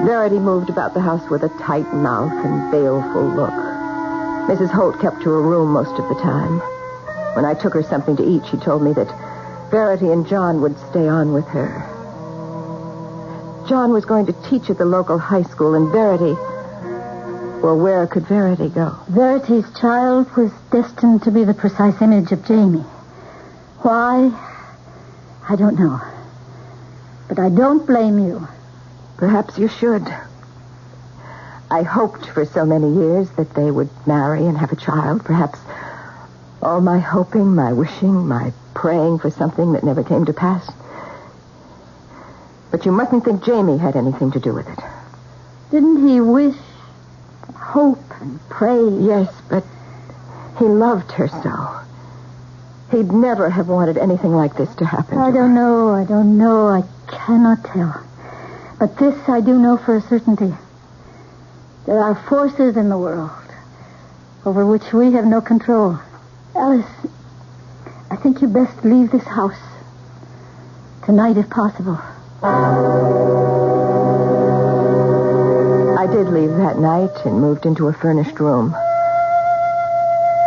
Verity moved about the house with a tight mouth and baleful look. Mrs. Holt kept to her room most of the time. When I took her something to eat, she told me that Verity and John would stay on with her. John was going to teach at the local high school, and Verity... Well, where could Verity go? Verity's child was destined to be the precise image of Jamie. Why? I don't know. But I don't blame you. Perhaps you should. I hoped for so many years that they would marry and have a child. Perhaps all my hoping, my wishing, my praying for something that never came to pass. But you mustn't think Jamie had anything to do with it. Didn't he wish, hope, and pray? Yes, but he loved her so. He'd never have wanted anything like this to happen. I don't know. I cannot tell. But this I do know for a certainty. There are forces in the world over which we have no control. Alice, I think you best leave this house. Tonight, if possible. I did leave that night and moved into a furnished room.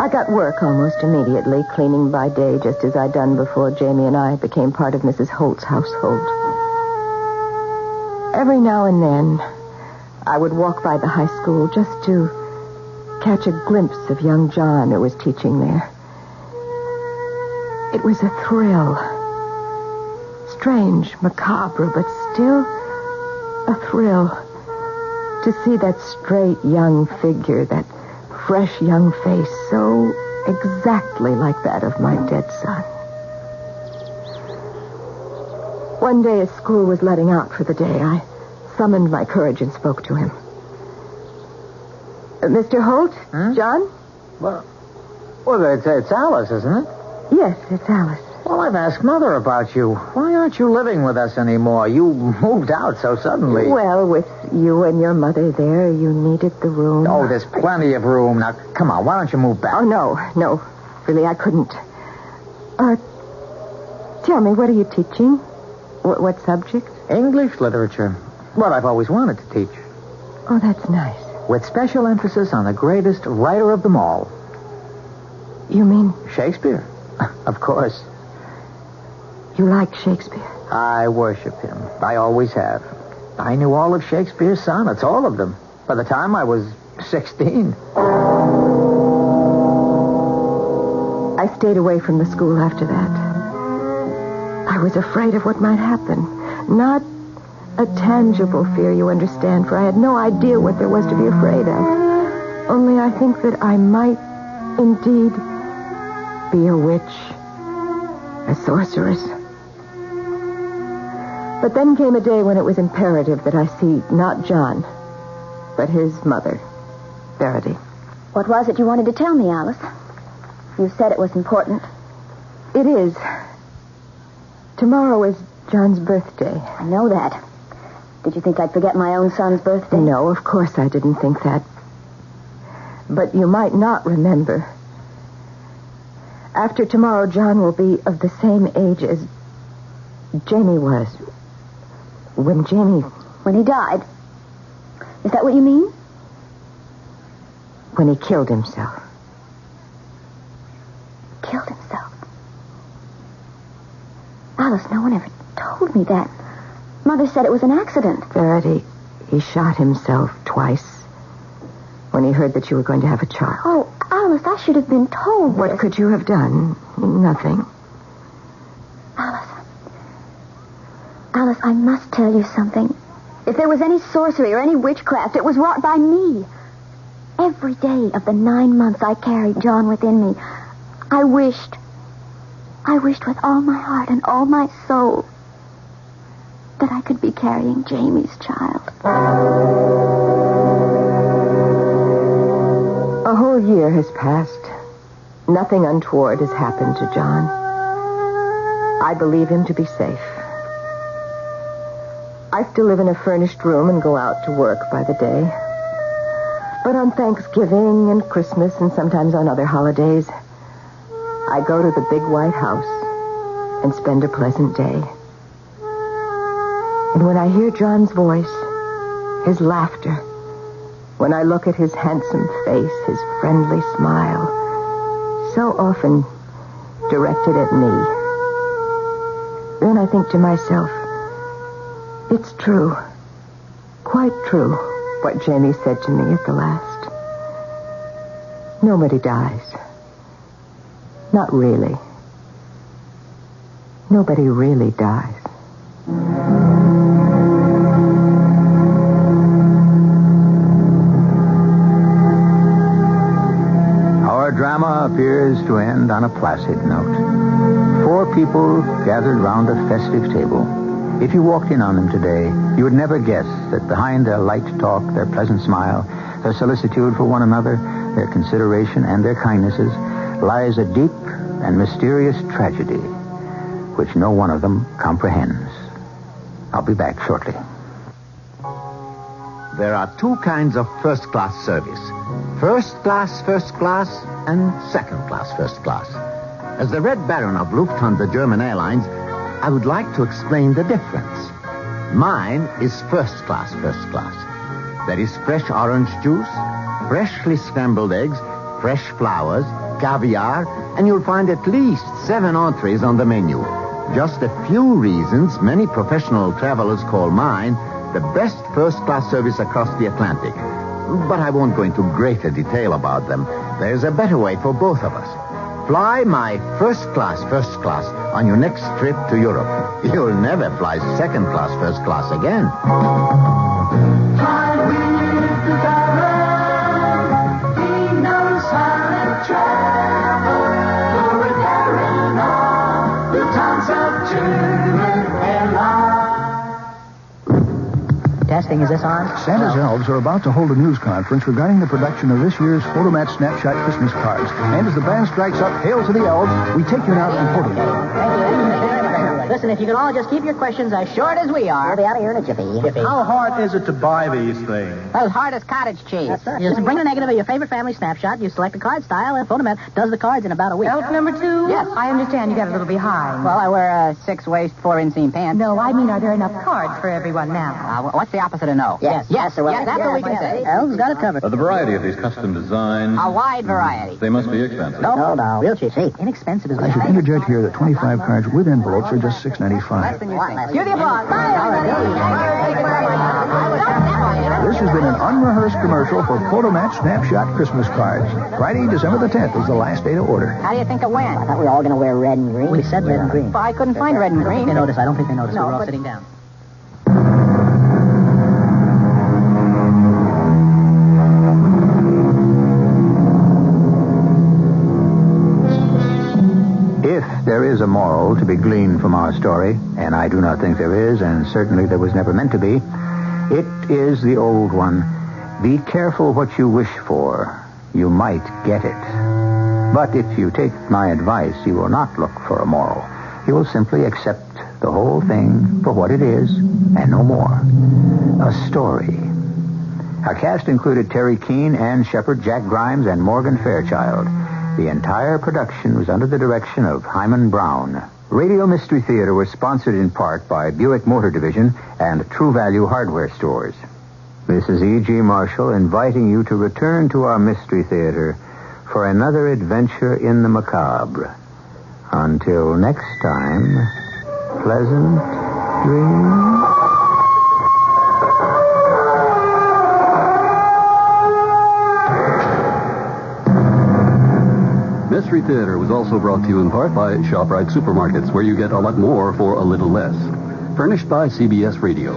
I got work almost immediately, cleaning by day, just as I'd done before Jamie and I became part of Mrs. Holt's household. Every now and then, I would walk by the high school just to catch a glimpse of young John, who was teaching there. It was a thrill. Strange, macabre, but still a thrill to see that straight young figure, that fresh young face, so exactly like that of my dead son. One day as school was letting out for the day, I summoned my courage and spoke to him. Mr. Holt? John? Well, it's Alice, isn't it? Yes, it's Alice. Well, I've asked Mother about you. Why aren't you living with us anymore? You moved out so suddenly. Well, with you and your mother there, you needed the room. Oh, there's plenty of room. Now, come on, why don't you move back? Oh, no. Really, I couldn't. Tell me, what are you teaching? What subject? English literature. What I've always wanted to teach. Oh, that's nice. With special emphasis on the greatest writer of them all. You mean? Shakespeare. Of course. You like Shakespeare? I worship him. I always have. I knew all of Shakespeare's sonnets, all of them, by the time I was 16. I stayed away from the school after that. I was afraid of what might happen. Not a tangible fear, you understand, for I had no idea what there was to be afraid of. Only I think that I might indeed be a witch, a sorceress. But then came a day when it was imperative that I see not John, but his mother, Verity. What was it you wanted to tell me, Alice? You said it was important. It is. Tomorrow is John's birthday. I know that. Did you think I'd forget my own son's birthday? No, of course I didn't think that. But you might not remember. After tomorrow, John will be of the same age as Jamie was. When he died? Is that what you mean? When he killed himself. Killed himself? Alice, no one ever told me that. Mother said it was an accident. Verity, he shot himself twice when he heard that you were going to have a child. Oh, Alice, I should have been told What could you have done? Nothing. Alice, I must tell you something. If there was any sorcery or any witchcraft, it was wrought by me. Every day of the 9 months I carried John within me, I wished with all my heart and all my soul that I could be carrying Jamie's child. A whole year has passed. Nothing untoward has happened to John. I believe him to be safe. I still live in a furnished room and go out to work by the day. But on Thanksgiving and Christmas and sometimes on other holidays, I go to the big white house and spend a pleasant day. And when I hear John's voice, his laughter, when I look at his handsome face, his friendly smile, so often directed at me, then I think to myself, it's true, quite true, what Jamie said to me at the last. Nobody dies. Not really. Nobody really dies. Our drama appears to end on a placid note. 4 people gathered round a festive table. If you walked in on them today, you would never guess that behind their light talk, their pleasant smile, their solicitude for one another, their consideration, and their kindnesses, lies a deep and mysterious tragedy which no one of them comprehends. I'll be back shortly. There are two kinds of first-class service. First-class, and second-class, first class. As the Red Baron of Lufthansa German Airlines, I would like to explain the difference. Mine is first-class, first class. There is fresh orange juice, freshly scrambled eggs, fresh flowers, caviar, and you'll find at least 7 entrees on the menu. Just a few reasons many professional travelers call mine the best first-class service across the Atlantic. But I won't go into greater detail about them. There's a better way for both of us. Fly my first class on your next trip to Europe. You'll never fly second class, first class again. Fly with the Baron. He knows how to travel. For a Baron on the Lufthansa German Airlines. Testing, is this on? Santa's elves are about to hold a news conference regarding the production of this year's Photomat Snapshot Christmas cards. And as the band strikes up Hail to the Elves, we take you out in Photomat. Listen, if you can all just keep your questions as short as we are. We'll be out of here in a jiffy. How hard is it to buy these things? Well, as hard as cottage cheese. That's right. You just bring a negative of your favorite family snapshot, you select the card style, and Photomat does the cards in about a week. Elf number 2? Yes. I understand you got a little behind. Well, I wear 6-waist, 4-inseam pants. No, I mean, are there enough cards for everyone now? What's the opposite of no? Yes, that's what we can say. Elves got it covered. The variety of these custom designs. A wide variety. They must be expensive. No. Real cheap. Inexpensive as I should interject here that 25 cards with envelopes are just $6.95. Cue the applause. This has been an unrehearsed commercial for Photomat Snapshot Christmas cards. Friday, December the 10th is the last day to order. How do you think it went? I thought we were all going to wear red and green. We said red and green. But I couldn't find red and green. I don't think they noticed. No, we were all sitting down. If there is a moral to be gleaned from our story, and I do not think there is, and certainly there was never meant to be, it is the old one. Be careful what you wish for. You might get it. But if you take my advice, you will not look for a moral. You will simply accept the whole thing for what it is, and no more. A story. Our cast included Terry Keane, Ann Shepard, Jack Grimes, and Morgan Fairchild. The entire production was under the direction of Hyman Brown. Radio Mystery Theater was sponsored in part by Buick Motor Division and True Value Hardware Stores. This is E.G. Marshall inviting you to return to our Mystery Theater for another adventure in the macabre. Until next time, pleasant dreams. Mystery Theater was also brought to you in part by ShopRite Supermarkets, where you get a lot more for a little less. Furnished by CBS Radio.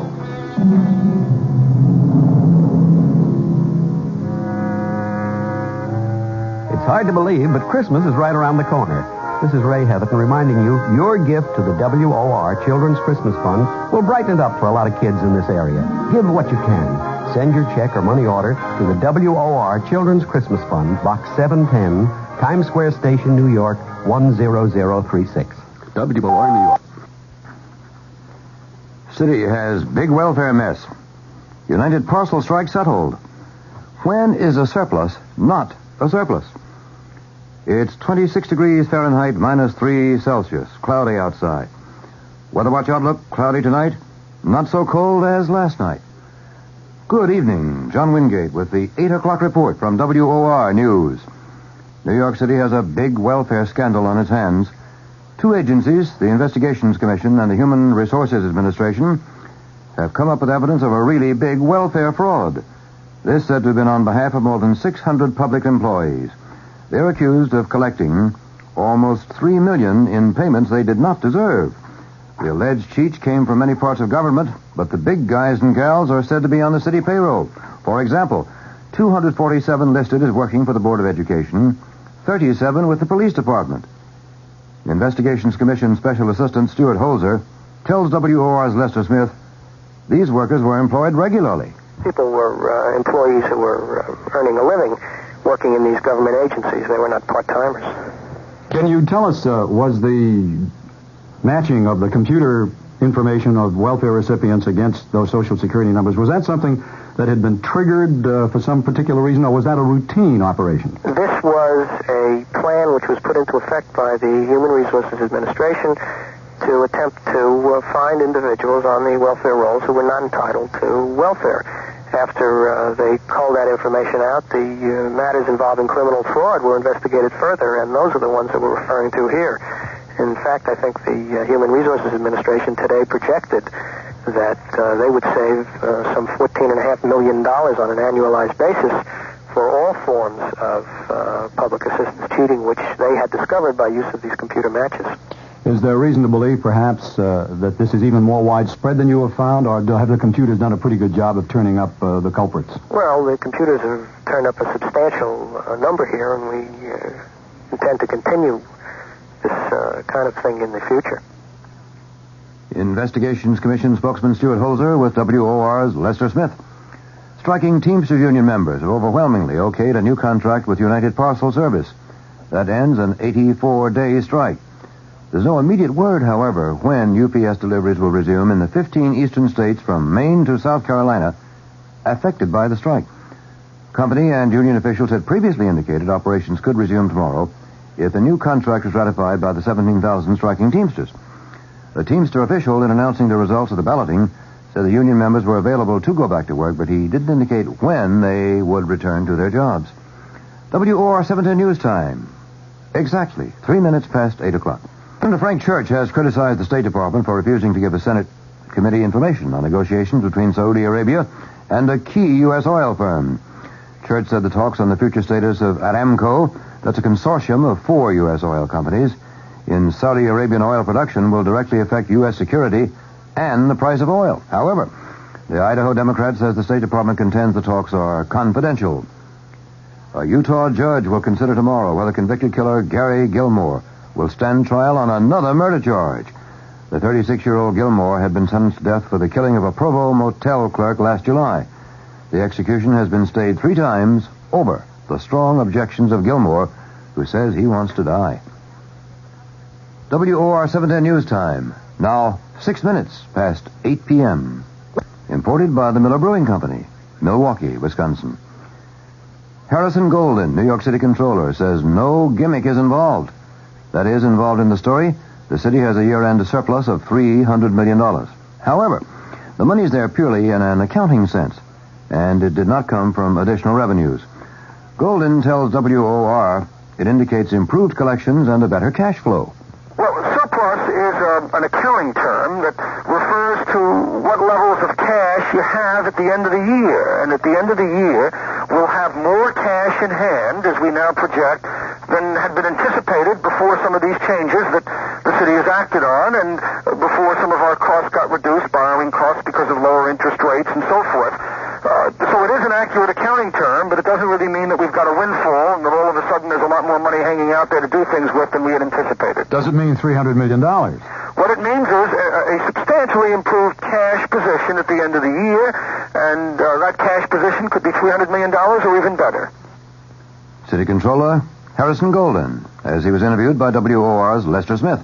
It's hard to believe, but Christmas is right around the corner. This is Ray Heatherton reminding you your gift to the WOR Children's Christmas Fund will brighten it up for a lot of kids in this area. Give what you can. Send your check or money order to the WOR Children's Christmas Fund, Box 710, Times Square Station, New York, 10036. WOR, New York. City has big welfare mess. United Parcel strike settled. When is a surplus not a surplus? It's 26 degrees Fahrenheit, -3 Celsius. Cloudy outside. Weather watch outlook, cloudy tonight. Not so cold as last night. Good evening. John Wingate with the 8 o'clock report from WOR News. New York City has a big welfare scandal on its hands. Two agencies, the Investigations Commission and the Human Resources Administration, have come up with evidence of a really big welfare fraud. This said to have been on behalf of more than 600 public employees. They're accused of collecting almost $3 million in payments they did not deserve. The alleged cheats came from many parts of government, but the big guys and gals are said to be on the city payroll. For example, 247 listed as working for the Board of Education, 37 with the police department. Investigations Commission Special Assistant Stuart Holzer tells WOR's Lester Smith these workers were employed regularly. People were employees who were earning a living working in these government agencies. They were not part-timers. Can you tell us, was the matching of the computer information of welfare recipients against those Social Security numbers, was that something that had been triggered for some particular reason, or was that a routine operation? This was a plan which was put into effect by the Human Resources Administration to attempt to find individuals on the welfare rolls who were not entitled to welfare. After they culled that information out, the matters involving criminal fraud were investigated further, and those are the ones that we're referring to here. In fact, I think the Human Resources Administration today projected that they would save some $14.5 million on an annualized basis for all forms of public assistance cheating, which they had discovered by use of these computer matches. Is there reason to believe, perhaps, that this is even more widespread than you have found, or have the computers done a pretty good job of turning up the culprits? Well, the computers have turned up a substantial number here, and we intend to continue this kind of thing in the future. Investigations Commission spokesman Stuart Holzer with WOR's Lester Smith. Striking Teamsters Union members have overwhelmingly okayed a new contract with United Parcel Service. That ends an 84-day strike. There's no immediate word, however, when UPS deliveries will resume in the 15 eastern states from Maine to South Carolina affected by the strike. Company and union officials had previously indicated operations could resume tomorrow if the new contract was ratified by the 17,000 striking Teamsters. The Teamster official, in announcing the results of the balloting, said the union members were available to go back to work, but he didn't indicate when they would return to their jobs. WOR 710 News Time. Exactly 3 minutes past 8 o'clock. Senator Frank Church has criticized the State Department for refusing to give a Senate committee information on negotiations between Saudi Arabia and a key U.S. oil firm. Church said the talks on the future status of Aramco, that's a consortium of 4 U.S. oil companies, in Saudi Arabian oil production will directly affect U.S. security and the price of oil. However, the Idaho Democrat says the State Department contends the talks are confidential. A Utah judge will consider tomorrow whether convicted killer Gary Gilmore will stand trial on another murder charge. The 36-year-old Gilmore had been sentenced to death for the killing of a Provo motel clerk last July. The execution has been stayed 3 times over the strong objections of Gilmore, who says he wants to die. WOR 710 News Time. Now 6 minutes past 8 p.m. Imported by the Miller Brewing Company, Milwaukee, Wisconsin. Harrison Golden, New York City Controller, says no gimmick is involved. That is, involved in the story, the city has a year-end surplus of $300 million. However, the money is there purely in an accounting sense, and it did not come from additional revenues. Golden tells WOR it indicates improved collections and a better cash flow. Well, surplus is an accounting term that refers to what levels of cash you have at the end of the year. And at the end of the year, we'll have more cash in hand, as we now project, than had been anticipated before some of these changes that the city has acted on and before some of our costs got reduced, borrowing costs because of lower interest rates and so forth. So it is an accurate accounting term, but it doesn't really mean that we've got a windfall and that all of a sudden there's a lot more money hanging out there to do things with than we had anticipated. Does it mean $300 million? What it means is a substantially improved cash position at the end of the year, and that cash position could be $300 million or even better. City Controller Harrison Golden, as he was interviewed by WOR's Lester Smith.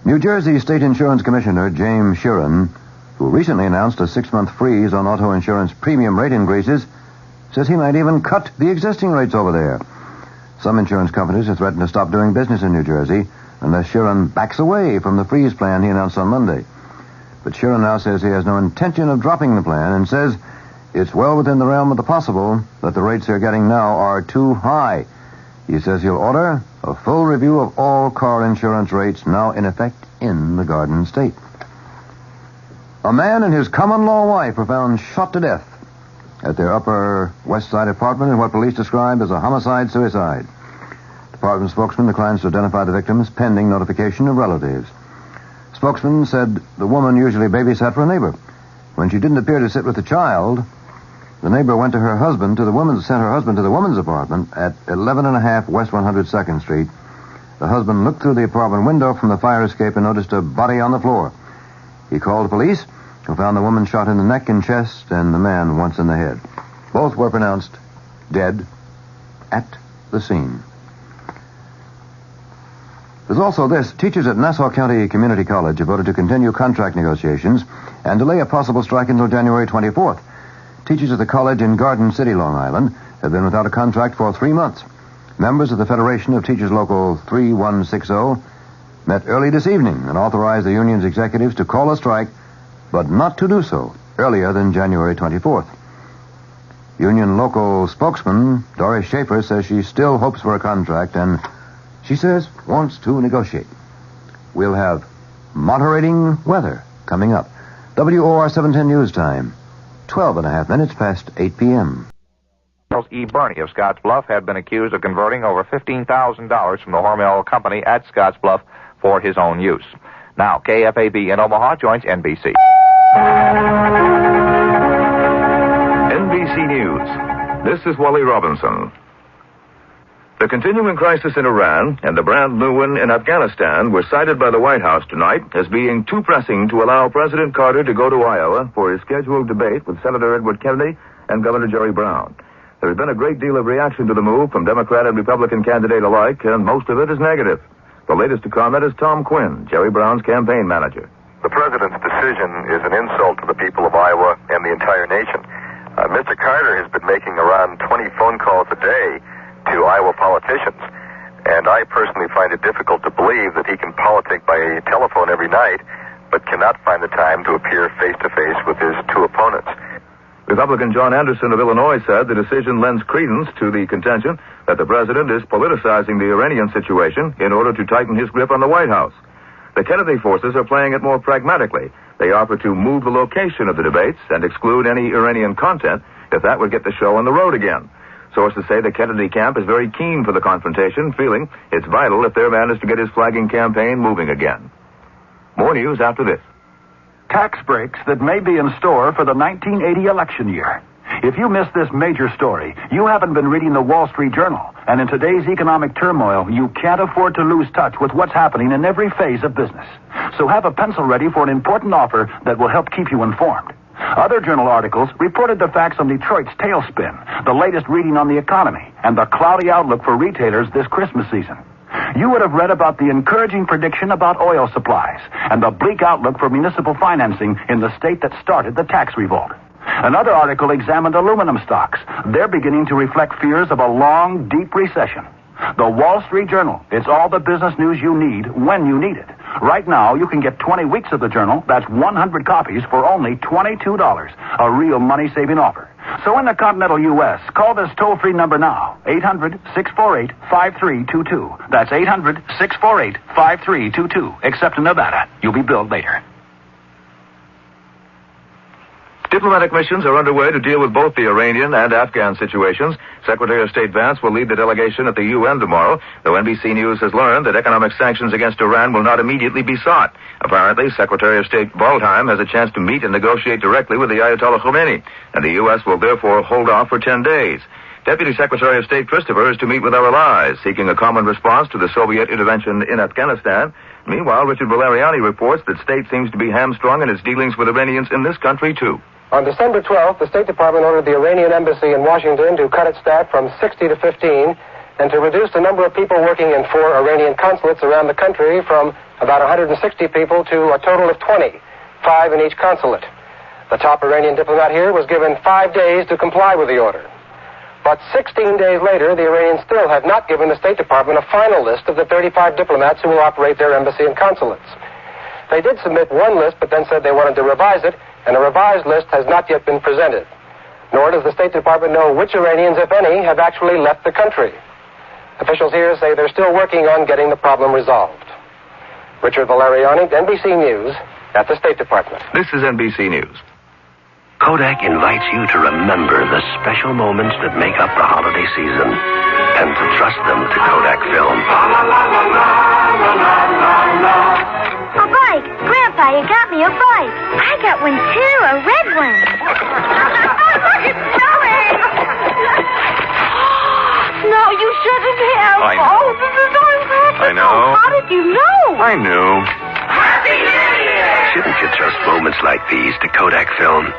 New Jersey State Insurance Commissioner James Sheeran, who recently announced a 6-month freeze on auto insurance premium rate increases, says he might even cut the existing rates over there. Some insurance companies have threatened to stop doing business in New Jersey unless Sheeran backs away from the freeze plan he announced on Monday. But Sheeran now says he has no intention of dropping the plan and says it's well within the realm of the possible that the rates they're getting now are too high. He says he'll order a full review of all car insurance rates now in effect in the Garden State. A man and his common-law wife were found shot to death at their Upper West Side apartment in what police describe as a homicide-suicide. Department spokesman declines to identify the victims pending notification of relatives. Spokesman said the woman usually babysat for a neighbor. When she didn't appear to sit with the child, the neighbor sent her husband to the woman's apartment at 11.5 West 102nd Street. The husband looked through the apartment window from the fire escape and noticed a body on the floor. He called the police, who found the woman shot in the neck and chest and the man once in the head. Both were pronounced dead at the scene. There's also this. Teachers at Nassau County Community College have voted to continue contract negotiations and delay a possible strike until January 24th. Teachers at the college in Garden City, Long Island, have been without a contract for 3 months. Members of the Federation of Teachers Local 3160 met early this evening and authorized the union's executives to call a strike, but not to do so earlier than January 24th. Union local spokesman Doris Schaefer says she still hopes for a contract and, she says, wants to negotiate. We'll have moderating weather coming up. WOR 710 News Time, 12 and a half minutes past 8 p.m. Charles E. Burney of Scottsbluff had been accused of converting over $15,000 from the Hormel Company at Scottsbluff for his own use. Now, KFAB in Omaha joins NBC. NBC News. This is Wally Robinson. The continuing crisis in Iran and the brand new one in Afghanistan were cited by the White House tonight as being too pressing to allow President Carter to go to Iowa for his scheduled debate with Senator Edward Kennedy and Governor Jerry Brown. There has been a great deal of reaction to the move from Democrat and Republican candidate alike, and most of it is negative. The latest to comment is Tom Quinn, Jerry Brown's campaign manager. The president's decision is an insult to the people of Iowa and the entire nation. Mr. Carter has been making around 20 phone calls a day to Iowa politicians, and I personally find it difficult to believe that he can politic by telephone every night, but cannot find the time to appear face-to-face with his two opponents. Republican John Anderson of Illinois said the decision lends credence to the contention that the president is politicizing the Iranian situation in order to tighten his grip on the White House. The Kennedy forces are playing it more pragmatically. They offer to move the location of the debates and exclude any Iranian content if that would get the show on the road again. Sources say the Kennedy camp is very keen for the confrontation, feeling it's vital if their man is to get his flagging campaign moving again. More news after this. Tax breaks that may be in store for the 1980 election year. If you missed this major story, you haven't been reading the Wall Street Journal. And in today's economic turmoil, you can't afford to lose touch with what's happening in every phase of business. So have a pencil ready for an important offer that will help keep you informed. Other journal articles reported the facts on Detroit's tailspin, the latest reading on the economy, and the cloudy outlook for retailers this Christmas season. You would have read about the encouraging prediction about oil supplies and the bleak outlook for municipal financing in the state that started the tax revolt. Another article examined aluminum stocks. They're beginning to reflect fears of a long, deep recession. The Wall Street Journal. It's all the business news you need when you need it. Right now, you can get 20 weeks of the Journal. That's 100 copies for only $22. A real money-saving offer. So in the continental U.S., call this toll-free number now. 800-648-5322. That's 800-648-5322. Except in Nevada. You'll be billed later. Diplomatic missions are underway to deal with both the Iranian and Afghan situations. Secretary of State Vance will lead the delegation at the UN tomorrow, though NBC News has learned that economic sanctions against Iran will not immediately be sought. Apparently, Secretary of State Waldheim has a chance to meet and negotiate directly with the Ayatollah Khomeini, and the U.S. will therefore hold off for 10 days. Deputy Secretary of State Christopher is to meet with our allies, seeking a common response to the Soviet intervention in Afghanistan. Meanwhile, Richard Valeriani reports that state seems to be hamstrung in its dealings with Iranians in this country, too. On December 12th, the State Department ordered the Iranian embassy in Washington to cut its staff from 60 to 15 and to reduce the number of people working in 4 Iranian consulates around the country from about 160 people to a total of 20, 5 in each consulate. The top Iranian diplomat here was given 5 days to comply with the order. But 16 days later, the Iranians still have not given the State Department a final list of the 35 diplomats who will operate their embassy and consulates. They did submit one list, but then said they wanted to revise it, and a revised list has not yet been presented. Nor does the State Department know which Iranians, if any, have actually left the country. Officials here say they're still working on getting the problem resolved. Richard Valeriani, NBC News, at the State Department. This is NBC News. Kodak invites you to remember the special moments that make up the holiday season and to trust them to Kodak film. A bike! Grandpa, you got me a bike. I got one too, a red one. Look, it's snowing! No, you shouldn't have. I know. Oh, this is so impractical. I know. How did you know? I knew. Happy New Year! Shouldn't you trust moments like these to Kodak film?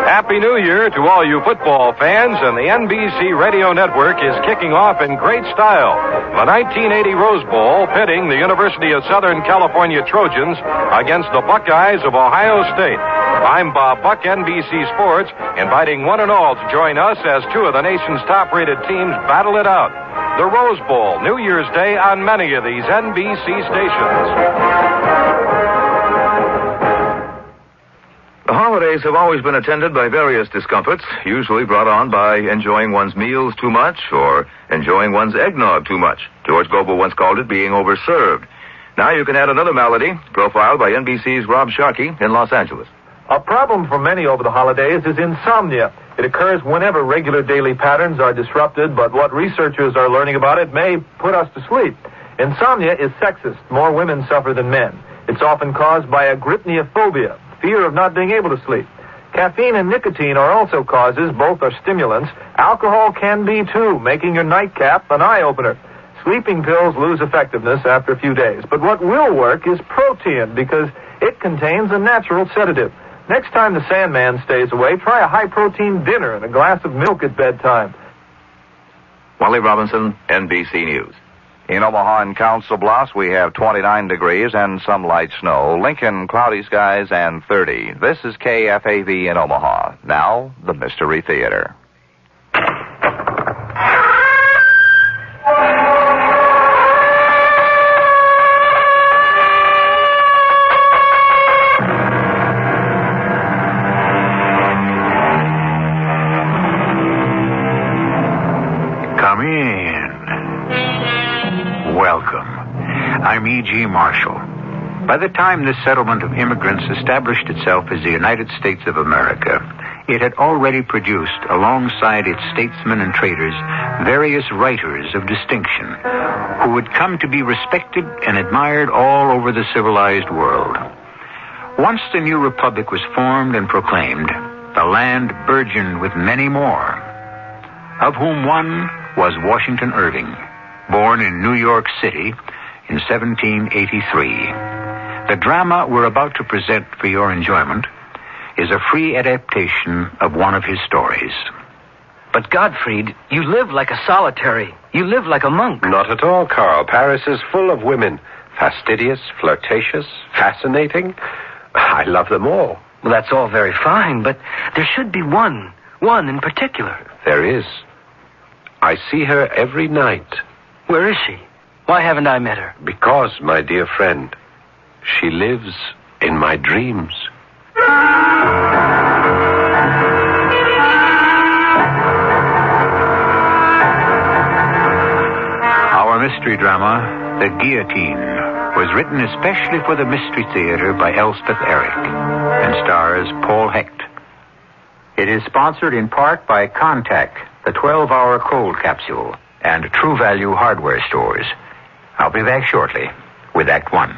Happy New Year to all you football fans, and the NBC Radio Network is kicking off in great style. The 1980 Rose Bowl pitting the University of Southern California Trojans against the Buckeyes of Ohio State. I'm Bob Buck, NBC Sports, inviting one and all to join us as two of the nation's top-rated teams battle it out. The Rose Bowl, New Year's Day on many of these NBC stations. The holidays have always been attended by various discomforts, usually brought on by enjoying one's meals too much or enjoying one's eggnog too much. George Gobel once called it being overserved. Now you can add another malady, profiled by NBC's Rob Sharkey in Los Angeles. A problem for many over the holidays is insomnia. It occurs whenever regular daily patterns are disrupted, but what researchers are learning about it may put us to sleep. Insomnia is sexist. More women suffer than men. It's often caused by agrypniophobia, fear of not being able to sleep. Caffeine and nicotine are also causes. Both are stimulants. Alcohol can be, too, making your nightcap an eye-opener. Sleeping pills lose effectiveness after a few days. But what will work is Protein, because it contains a natural sedative. Next time the Sandman stays away, try a high-protein dinner and a glass of milk at bedtime. Wally Robinson, NBC News. In Omaha and Council Bluffs, we have 29 degrees and some light snow. Lincoln, cloudy skies and 30. This is KFAV in Omaha. Now, the Mystery Theater. Come in. Welcome. I'm E.G. Marshall. By the time this settlement of immigrants established itself as the United States of America, it had already produced, alongside its statesmen and traders, various writers of distinction who would come to be respected and admired all over the civilized world. Once the new republic was formed and proclaimed, the land burgeoned with many more, of whom one was Washington Irving, born in New York City in 1783. The drama we're about to present for your enjoyment is a free adaptation of one of his stories. But Gottfried, you live like a solitary. You live like a monk. Not at all, Carl. Paris is full of women. Fastidious, flirtatious, fascinating. I love them all. Well, that's all very fine, but there should be one in particular. There is. I see her every night. Where is she? Why haven't I met her? Because, my dear friend, she lives in my dreams. Our mystery drama, The Guillotine, was written especially for the Mystery Theater by Elspeth Eric and stars Paul Hecht. It is sponsored in part by Contact, the 12-hour cold capsule, and True Value hardware stores. I'll be back shortly with Act One.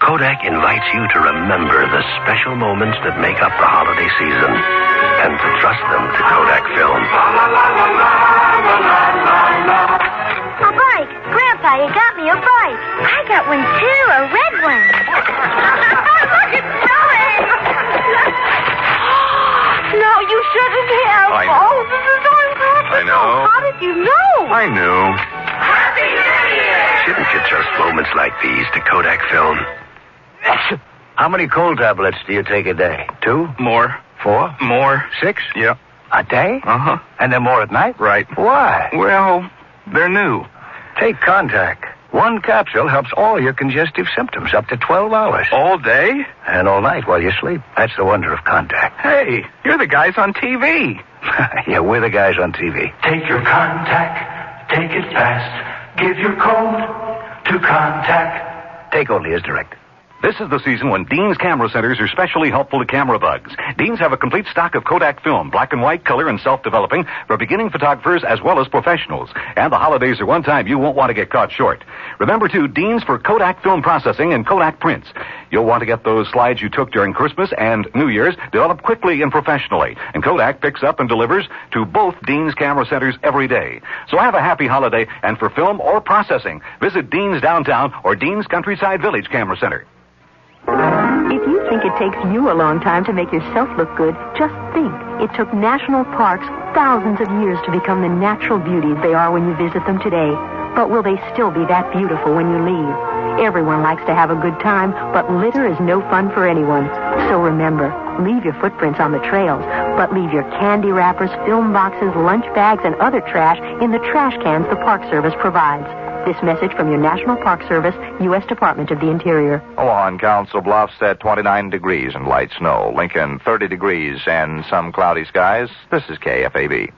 Kodak invites you to remember the special moments that make up the holiday season and to trust them to Kodak film. A bike. Grandpa, you got me a bike. I got one, too, a red one. Look, it's snowing. No, you shouldn't have. I know. Oh, this is so impressive. I know. How did you know? I knew. Happy New Year! Shouldn't you trust moments like these to Kodak film? How many cold tablets do you take a day? 2? More. 4? More. 6? Yeah. A day? Uh-huh. And then more at night? Right. Why? Well, they're new. Take Contact. One capsule helps all your congestive symptoms up to 12 hours. All day? And all night while you sleep. That's the wonder of Contact. Hey, you're the guys on TV. Yeah, we're the guys on TV. Take your Contact. Take it fast. Give your code to Contact. Take only as directed. This is the season when Dean's camera centers are specially helpful to camera bugs. Dean's have a complete stock of Kodak film, black and white, color, and self-developing for beginning photographers as well as professionals. And the holidays are one time you won't want to get caught short. Remember, too, Dean's for Kodak film processing and Kodak prints. You'll want to get those slides you took during Christmas and New Year's developed quickly and professionally. And Kodak picks up and delivers to both Dean's camera centers every day. So have a happy holiday, and for film or processing, visit Dean's Downtown or Dean's Countryside Village Camera Center. If you think it takes you a long time to make yourself look good, just think. It took national parks thousands of years to become the natural beauties they are when you visit them today. But will they still be that beautiful when you leave? Everyone likes to have a good time, but litter is no fun for anyone. So remember, leave your footprints on the trails, but leave your candy wrappers, film boxes, lunch bags, and other trash in the trash cans the Park Service provides. This message from your National Park Service, U.S. Department of the Interior. On Council Bluffs at 29 degrees and light snow. Lincoln, 30 degrees and some cloudy skies. This is KFAB.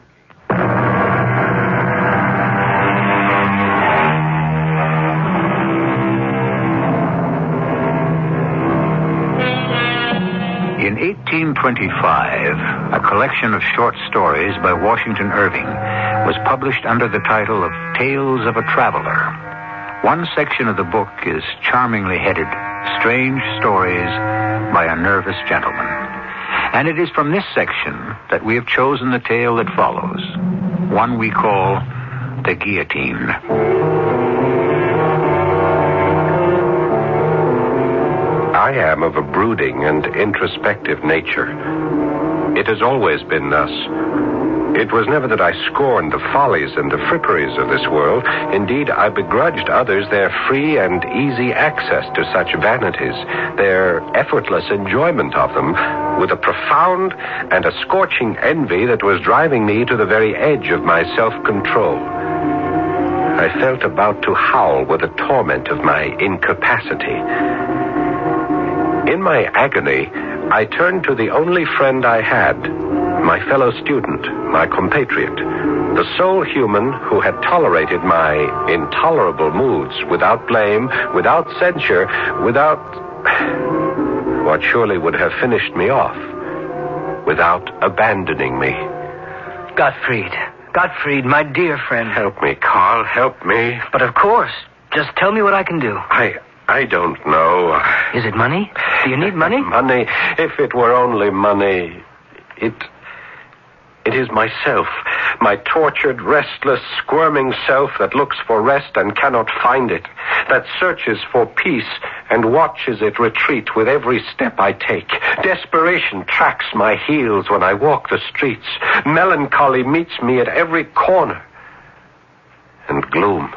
In 1825, a collection of short stories by Washington Irving was published under the title of Tales of a Traveler. One section of the book is charmingly headed, Strange Stories by a Nervous Gentleman. And it is from this section that we have chosen the tale that follows, one we call The Guillotine. I am of a brooding and introspective nature. It has always been thus. It was never that I scorned the follies and the fripperies of this world. Indeed, I begrudged others their free and easy access to such vanities, their effortless enjoyment of them, with a profound and a scorching envy that was driving me to the very edge of my self-control. I felt about to howl with the torment of my incapacity. In my agony, I turned to the only friend I had, my fellow student, my compatriot, the sole human who had tolerated my intolerable moods without blame, without censure, without what surely would have finished me off, without abandoning me. Gottfried, my dear friend. Help me, Carl, help me. But of course, just tell me what I can do. I don't know. Is it money? Do you need money? Money. If it were only money. It is myself, my tortured, restless, squirming self that looks for rest and cannot find it, that searches for peace and watches it retreat with every step I take. Desperation tracks my heels when I walk the streets. Melancholy meets me at every corner. And gloom,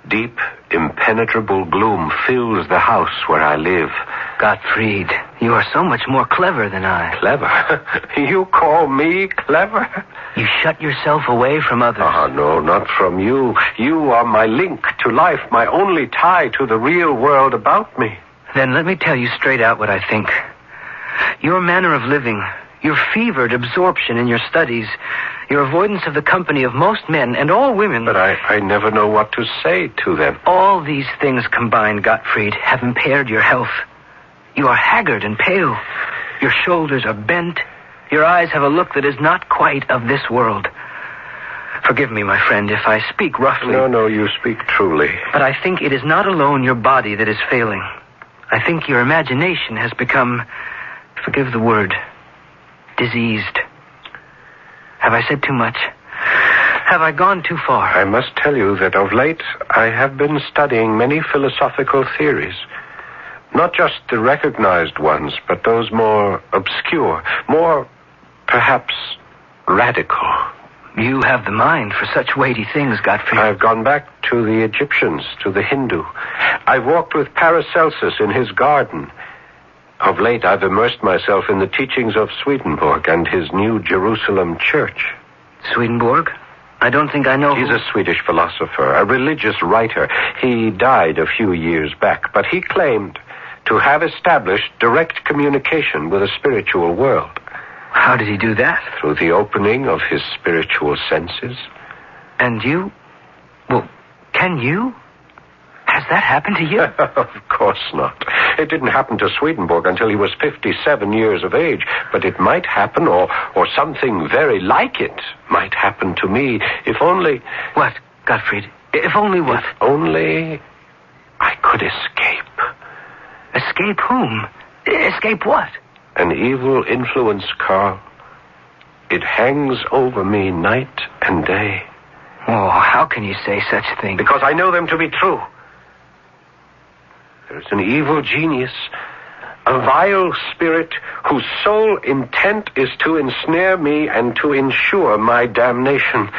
deep, impenetrable gloom fills the house where I live. Gottfried, you are so much more clever than I. Clever? You call me clever? You shut yourself away from others. Oh, no, not from you. You are my link to life, my only tie to the real world about me. Then let me tell you straight out what I think. Your manner of living, your fevered absorption in your studies, your avoidance of the company of most men and all women... But I never know what to say to them. All these things combined, Gottfried, have impaired your health. You are haggard and pale. Your shoulders are bent. Your eyes have a look that is not quite of this world. Forgive me, my friend, if I speak roughly. No, you speak truly. But I think it is not alone your body that is failing. I think your imagination has become, forgive the word, diseased. Have I said too much? Have I gone too far? I must tell you that of late I have been studying many philosophical theories. Not just the recognized ones, but those more obscure, more, perhaps, radical. You have the mind for such weighty things, Gottfried. I've gone back to the Egyptians, to the Hindu. I've walked with Paracelsus in his garden. Of late, I've immersed myself in the teachings of Swedenborg and his New Jerusalem church. Swedenborg? I don't think I know. He's a Swedish philosopher, a religious writer. He died a few years back, but he claimed to have established direct communication with the spiritual world. How did he do that? Through the opening of his spiritual senses. And you? Well, can you? Has that happened to you? Of course not. It didn't happen to Swedenborg until he was 57 years of age. But it might happen, or something very like it might happen to me, if only... What, Gottfried? If only what? If only I could escape. Escape whom? Escape what? An evil influence, Carl. It hangs over me night and day. Oh, how can you say such things? Because I know them to be true. There's an evil genius, a vile spirit whose sole intent is to ensnare me and to ensure my damnation.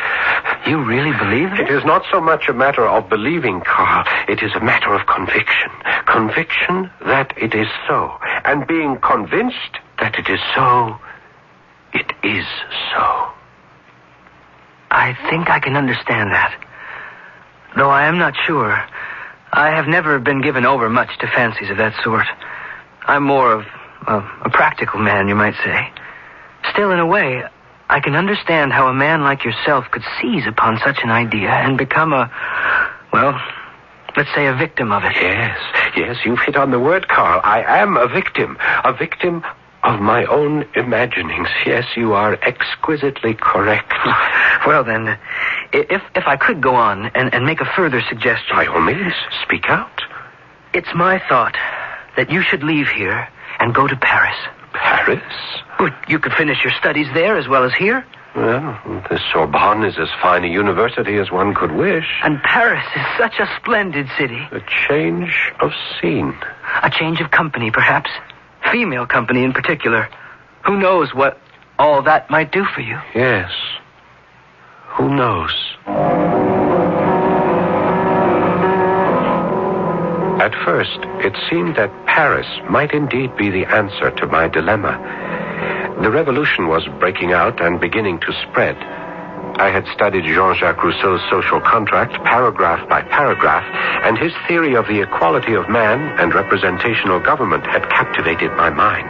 You really believe it? It is not so much a matter of believing, Carl. It is a matter of conviction. Conviction that it is so. And being convinced that it is so, it is so. I think I can understand that. Though I am not sure. I have never been given over much to fancies of that sort. I'm more of a practical man, you might say. Still, in a way, I can understand how a man like yourself could seize upon such an idea and become let's say a victim of it. Yes, you've hit on the word, Carl. I am a victim of my own imaginings. Yes, you are exquisitely correct. Well, then, if I could go on and make a further suggestion. By all means, speak out. It's my thought that you should leave here and go to Paris. Paris? Well, you could finish your studies there as well as here. Well, the Sorbonne is as fine a university as one could wish. And Paris is such a splendid city. A change of scene. A change of company, perhaps. Female company in particular. Who knows what all that might do for you? Yes. Who knows? At first, it seemed that Paris might indeed be the answer to my dilemma. The revolution was breaking out and beginning to spread. I had studied Jean-Jacques Rousseau's social contract paragraph by paragraph, and his theory of the equality of man and representational government had captivated my mind.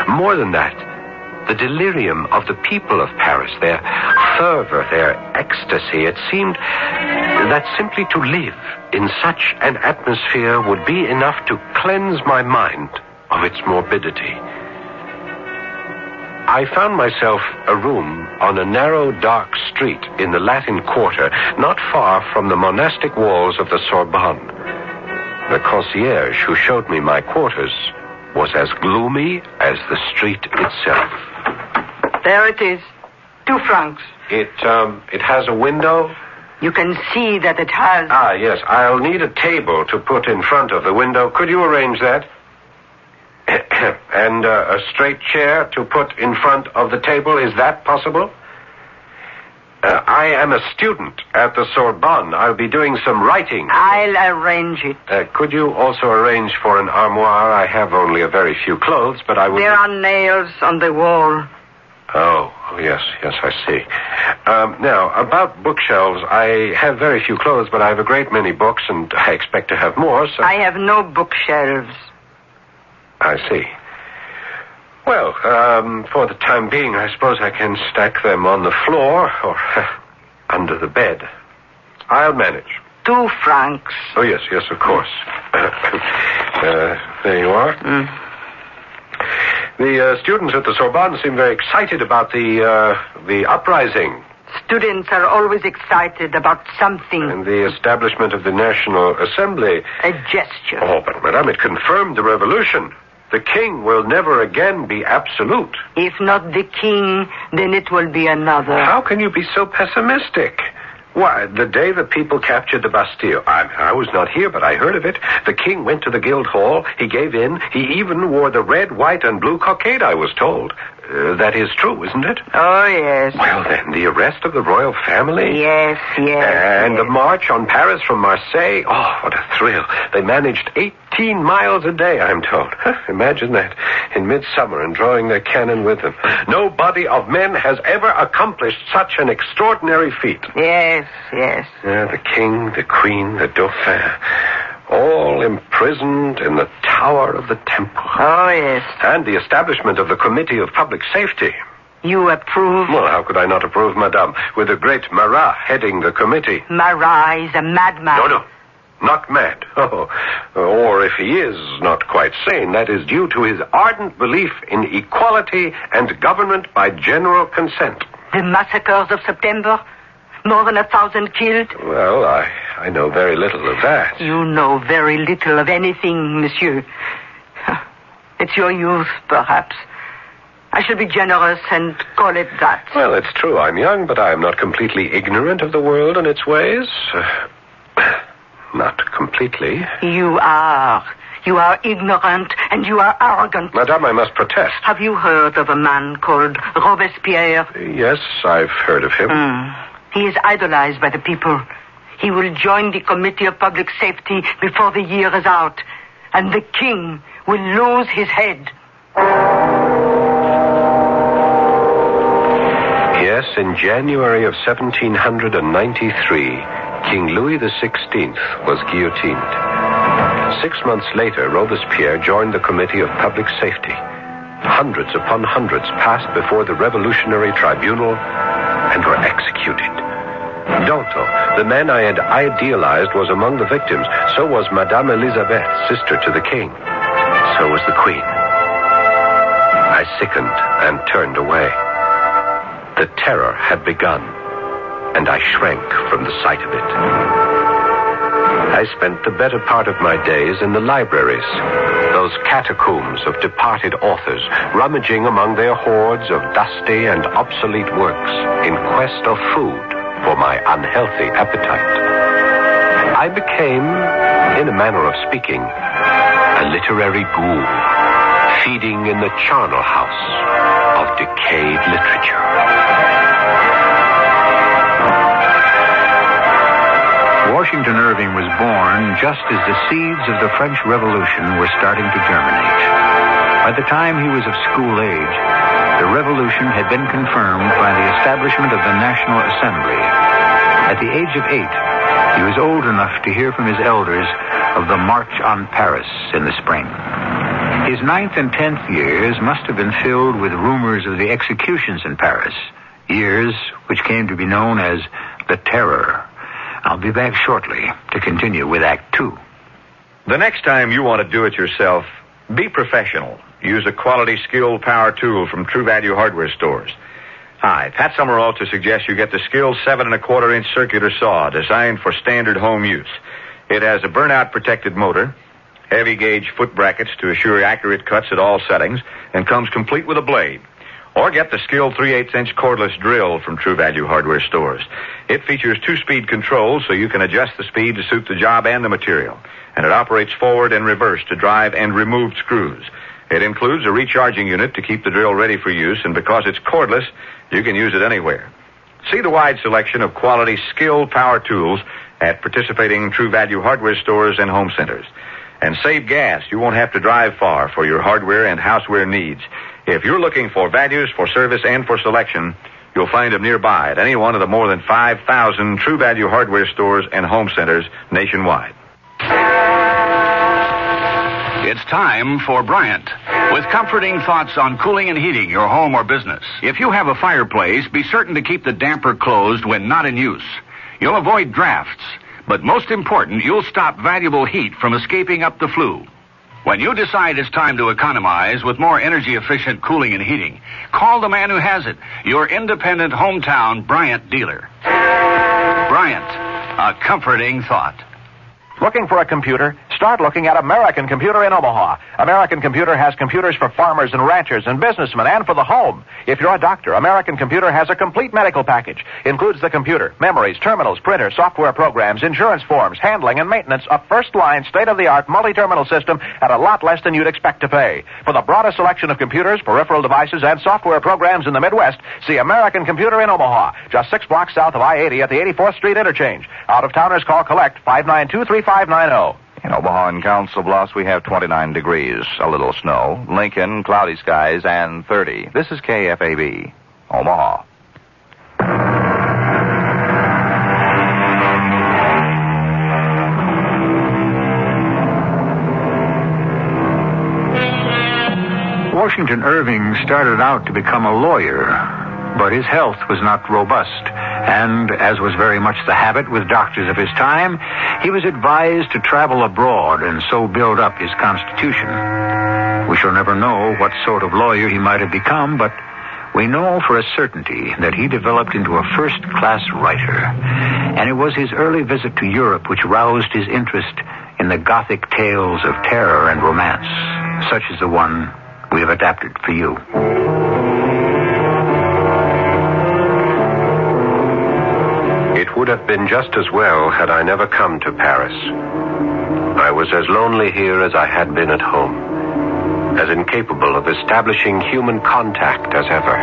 More than that, the delirium of the people of Paris, their fervor, their ecstasy, it seemed that simply to live in such an atmosphere would be enough to cleanse my mind of its morbidity. I found myself a room on a narrow, dark street in the Latin Quarter, not far from the monastic walls of the Sorbonne. The concierge who showed me my quarters was as gloomy as the street itself. There it is. 2 francs. It has a window? You can see that it has... Ah, yes. I'll need a table to put in front of the window. Could you arrange that? And a straight chair to put in front of the table. Is that possible? I am a student at the Sorbonne. I'll be doing some writing. I'll arrange it. Could you also arrange for an armoire? I have only a very few clothes, but I would... There are nails on the wall. Oh, yes, I see. Now, about bookshelves, I have very few clothes, but I have a great many books, and I expect to have more, so... I have no bookshelves. I see. Well, for the time being, I suppose I can stack them on the floor or under the bed. I'll manage. 2 francs. Oh, yes, of course. There you are. The students at the Sorbonne seem very excited about the uprising. Students are always excited about something. And the establishment of the National Assembly. A gesture. Oh, but, madame, it confirmed the revolution. The king will never again be absolute. If not the king, then it will be another. How can you be so pessimistic? Why, the day the people captured the Bastille, I was not here, but I heard of it. The king went to the Guildhall. He gave in. He even wore the red, white, and blue cockade, I was told. That is true, isn't it? Oh, yes. Well, then, the arrest of the royal family? Yes. And the march on Paris from Marseille? Oh, what a thrill. They managed 18 miles a day, I'm told. Imagine that, in midsummer and drawing their cannon with them. No body of men has ever accomplished such an extraordinary feat. Yes. The king, the queen, the dauphin, all imprisoned in the tower of the temple. Oh, yes. And the establishment of the Committee of Public Safety. You approve? Well, how could I not approve, madame, with the great Marat heading the committee? Marat is a madman. No. Not mad. Oh, or if he is not quite sane, that is due to his ardent belief in equality and government by general consent. The massacres of September? More than 1,000 killed? Well, I know very little of that. You know very little of anything, monsieur. It's your youth, perhaps. I should be generous and call it that. Well, it's true I'm young, but I am not completely ignorant of the world and its ways. Not completely. You are. You are ignorant and you are arrogant. Madame, I must protest. Have you heard of a man called Robespierre? Yes, I've heard of him. He is idolized by the people. He will join the Committee of Public Safety before the year is out. And the king will lose his head. Yes, in January of 1793, King Louis XVI was guillotined. 6 months later, Robespierre joined the Committee of Public Safety. Hundreds upon hundreds passed before the Revolutionary Tribunal and were executed. Danton, the man I had idealized, was among the victims. So was Madame Elisabeth, sister to the king. So was the queen. I sickened and turned away. The terror had begun, and I shrank from the sight of it. I spent the better part of my days in the libraries, those catacombs of departed authors, rummaging among their hoards of dusty and obsolete works in quest of food for my unhealthy appetite. I became, in a manner of speaking, a literary ghoul, feeding in the charnel house of decayed literature. Washington Irving was born just as the seeds of the French Revolution were starting to germinate. By the time he was of school age, the revolution had been confirmed by the establishment of the National Assembly. At the age of 8, he was old enough to hear from his elders of the March on Paris in the spring. His 9th and 10th years must have been filled with rumors of the executions in Paris, years which came to be known as the Terror. I'll be back shortly to continue with Act 2. The next time you want to do it yourself, be professional. Use a quality, skilled power tool from True Value Hardware Stores. Hi, Pat Summerall to suggest you get the skilled 7 1/4-inch circular saw designed for standard home use. It has a burnout-protected motor, heavy gauge foot brackets to assure accurate cuts at all settings, and comes complete with a blade. Or get the skilled 3/8-inch cordless drill from True Value Hardware Stores. It features 2-speed controls so you can adjust the speed to suit the job and the material. And it operates forward and reverse to drive and remove screws. It includes a recharging unit to keep the drill ready for use, and because it's cordless, you can use it anywhere. See the wide selection of quality, skilled power tools at participating True Value Hardware Stores and home centers. And save gas. You won't have to drive far for your hardware and houseware needs. If you're looking for values, for service, and for selection, you'll find them nearby at any one of the more than 5,000 True Value Hardware Stores and home centers nationwide. It's time for Bryant, with comforting thoughts on cooling and heating your home or business. If you have a fireplace, be certain to keep the damper closed when not in use. You'll avoid drafts, but most important, you'll stop valuable heat from escaping up the flue. When you decide it's time to economize with more energy-efficient cooling and heating, call the man who has it, your independent hometown Bryant dealer. Bryant, a comforting thought. Looking for a computer? Start looking at American Computer in Omaha. American Computer has computers for farmers and ranchers and businessmen and for the home. If you're a doctor, American Computer has a complete medical package. Includes the computer, memories, terminals, printer, software programs, insurance forms, handling, and maintenance, a first-line, state-of-the-art multi-terminal system at a lot less than you'd expect to pay. For the broadest selection of computers, peripheral devices, and software programs in the Midwest, see American Computer in Omaha, just 6 blocks south of I-80 at the 84th Street interchange. Out-of-towners call collect 592-3590. In Omaha and Council Bluffs, we have 29 degrees, a little snow. Lincoln, cloudy skies, and 30. This is KFAB, Omaha. Washington Irving started out to become a lawyer, but his health was not robust, And, as was very much the habit with doctors of his time, he was advised to travel abroad and so build up his constitution. We shall never know what sort of lawyer he might have become, but we know for a certainty that he developed into a first-class writer. And it was his early visit to Europe which roused his interest in the Gothic tales of terror and romance, such as the one we have adapted for you. It would have been just as well had I never come to Paris. I was as lonely here as I had been at home, as incapable of establishing human contact as ever.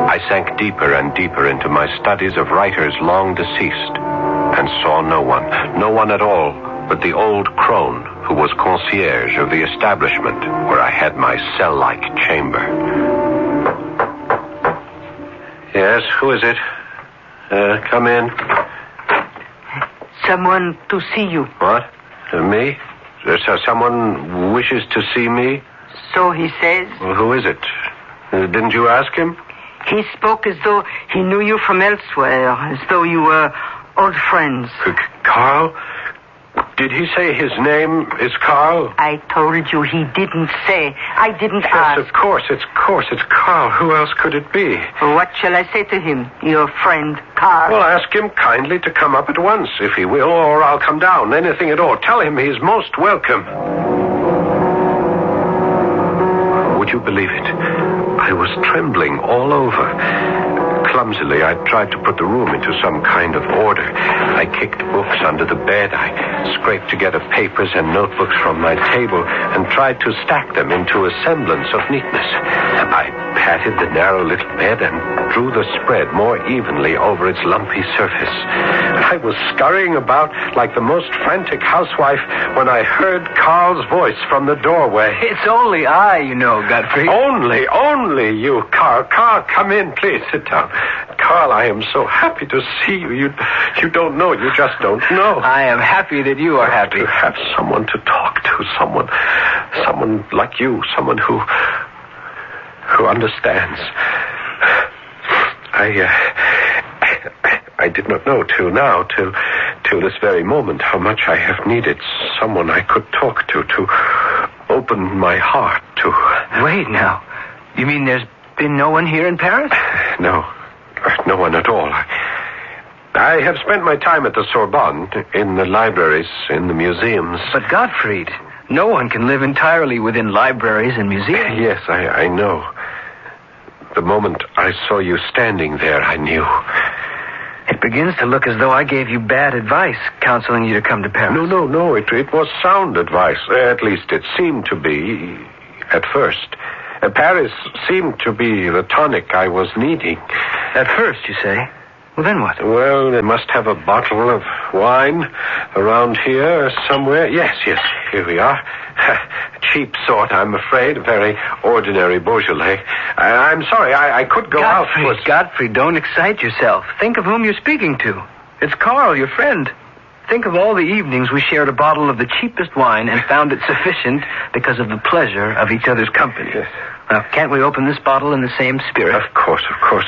I sank deeper and deeper into my studies of writers long deceased, and saw no one at all but the old crone who was concierge of the establishment where I had my cell-like chamber. Yes, who is it? Come in. Someone to see you. What? Me? Someone wishes to see me? So he says. Well, who is it? Didn't you ask him? He spoke as though he knew you from elsewhere, as though you were old friends. Carl? Did he say his name is Carl? I told you he didn't say. I didn't ask. Yes, of course, it's Carl. Who else could it be? What shall I say to him, your friend, Carl? Well, ask him kindly to come up at once, if he will, or I'll come down. Anything at all. Tell him he's most welcome. Would you believe it? I was trembling all over. Clumsily, I tried to put the room into some kind of order. I kicked books under the bed. I scraped together papers and notebooks from my table and tried to stack them into a semblance of neatness. I patted the narrow little bed and drew the spread more evenly over its lumpy surface. I was scurrying about like the most frantic housewife when I heard Carl's voice from the doorway. It's only I, you know, Godfrey. Only you, Carl. Carl, come in, please. Sit down. Carl, I am so happy to see you. You don't know. You just don't know. I am happy that you are happy. To have someone to talk to, someone like you, someone who understands. I did not know till this very moment how much I have needed someone I could talk to open my heart to. Wait now. You mean there's been no one here in Paris? No one at all. I have spent my time at the Sorbonne, in the libraries, in the museums. But Gottfried, no one can live entirely within libraries and museums. Yes, I know. The moment I saw you standing there, I knew. It begins to look as though I gave you bad advice, counseling you to come to Paris. No. It was sound advice. At least it seemed to be at first. Paris seemed to be the tonic I was needing. At first, you say? Well, then what? Well, they must have a bottle of wine around here somewhere. Yes, here we are. Cheap sort, I'm afraid. Very ordinary Beaujolais. I'm sorry, I could go out. Godfrey, don't excite yourself. Think of whom you're speaking to. It's Carl, your friend. Think of all the evenings we shared a bottle of the cheapest wine and found it sufficient because of the pleasure of each other's company. Yes. Now, can't we open this bottle in the same spirit? Of course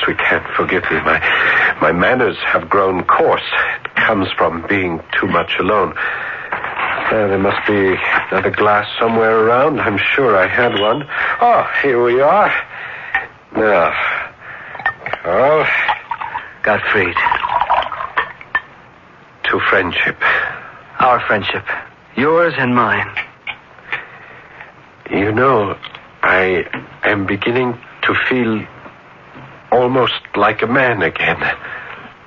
we can. Forgive me. My manners have grown coarse. It comes from being too much alone. There must be another glass somewhere around. I'm sure I had one. Oh, here we are. Now, Carl. Gottfried. To friendship. Our friendship. Yours and mine. You know, I am beginning to feel almost like a man again.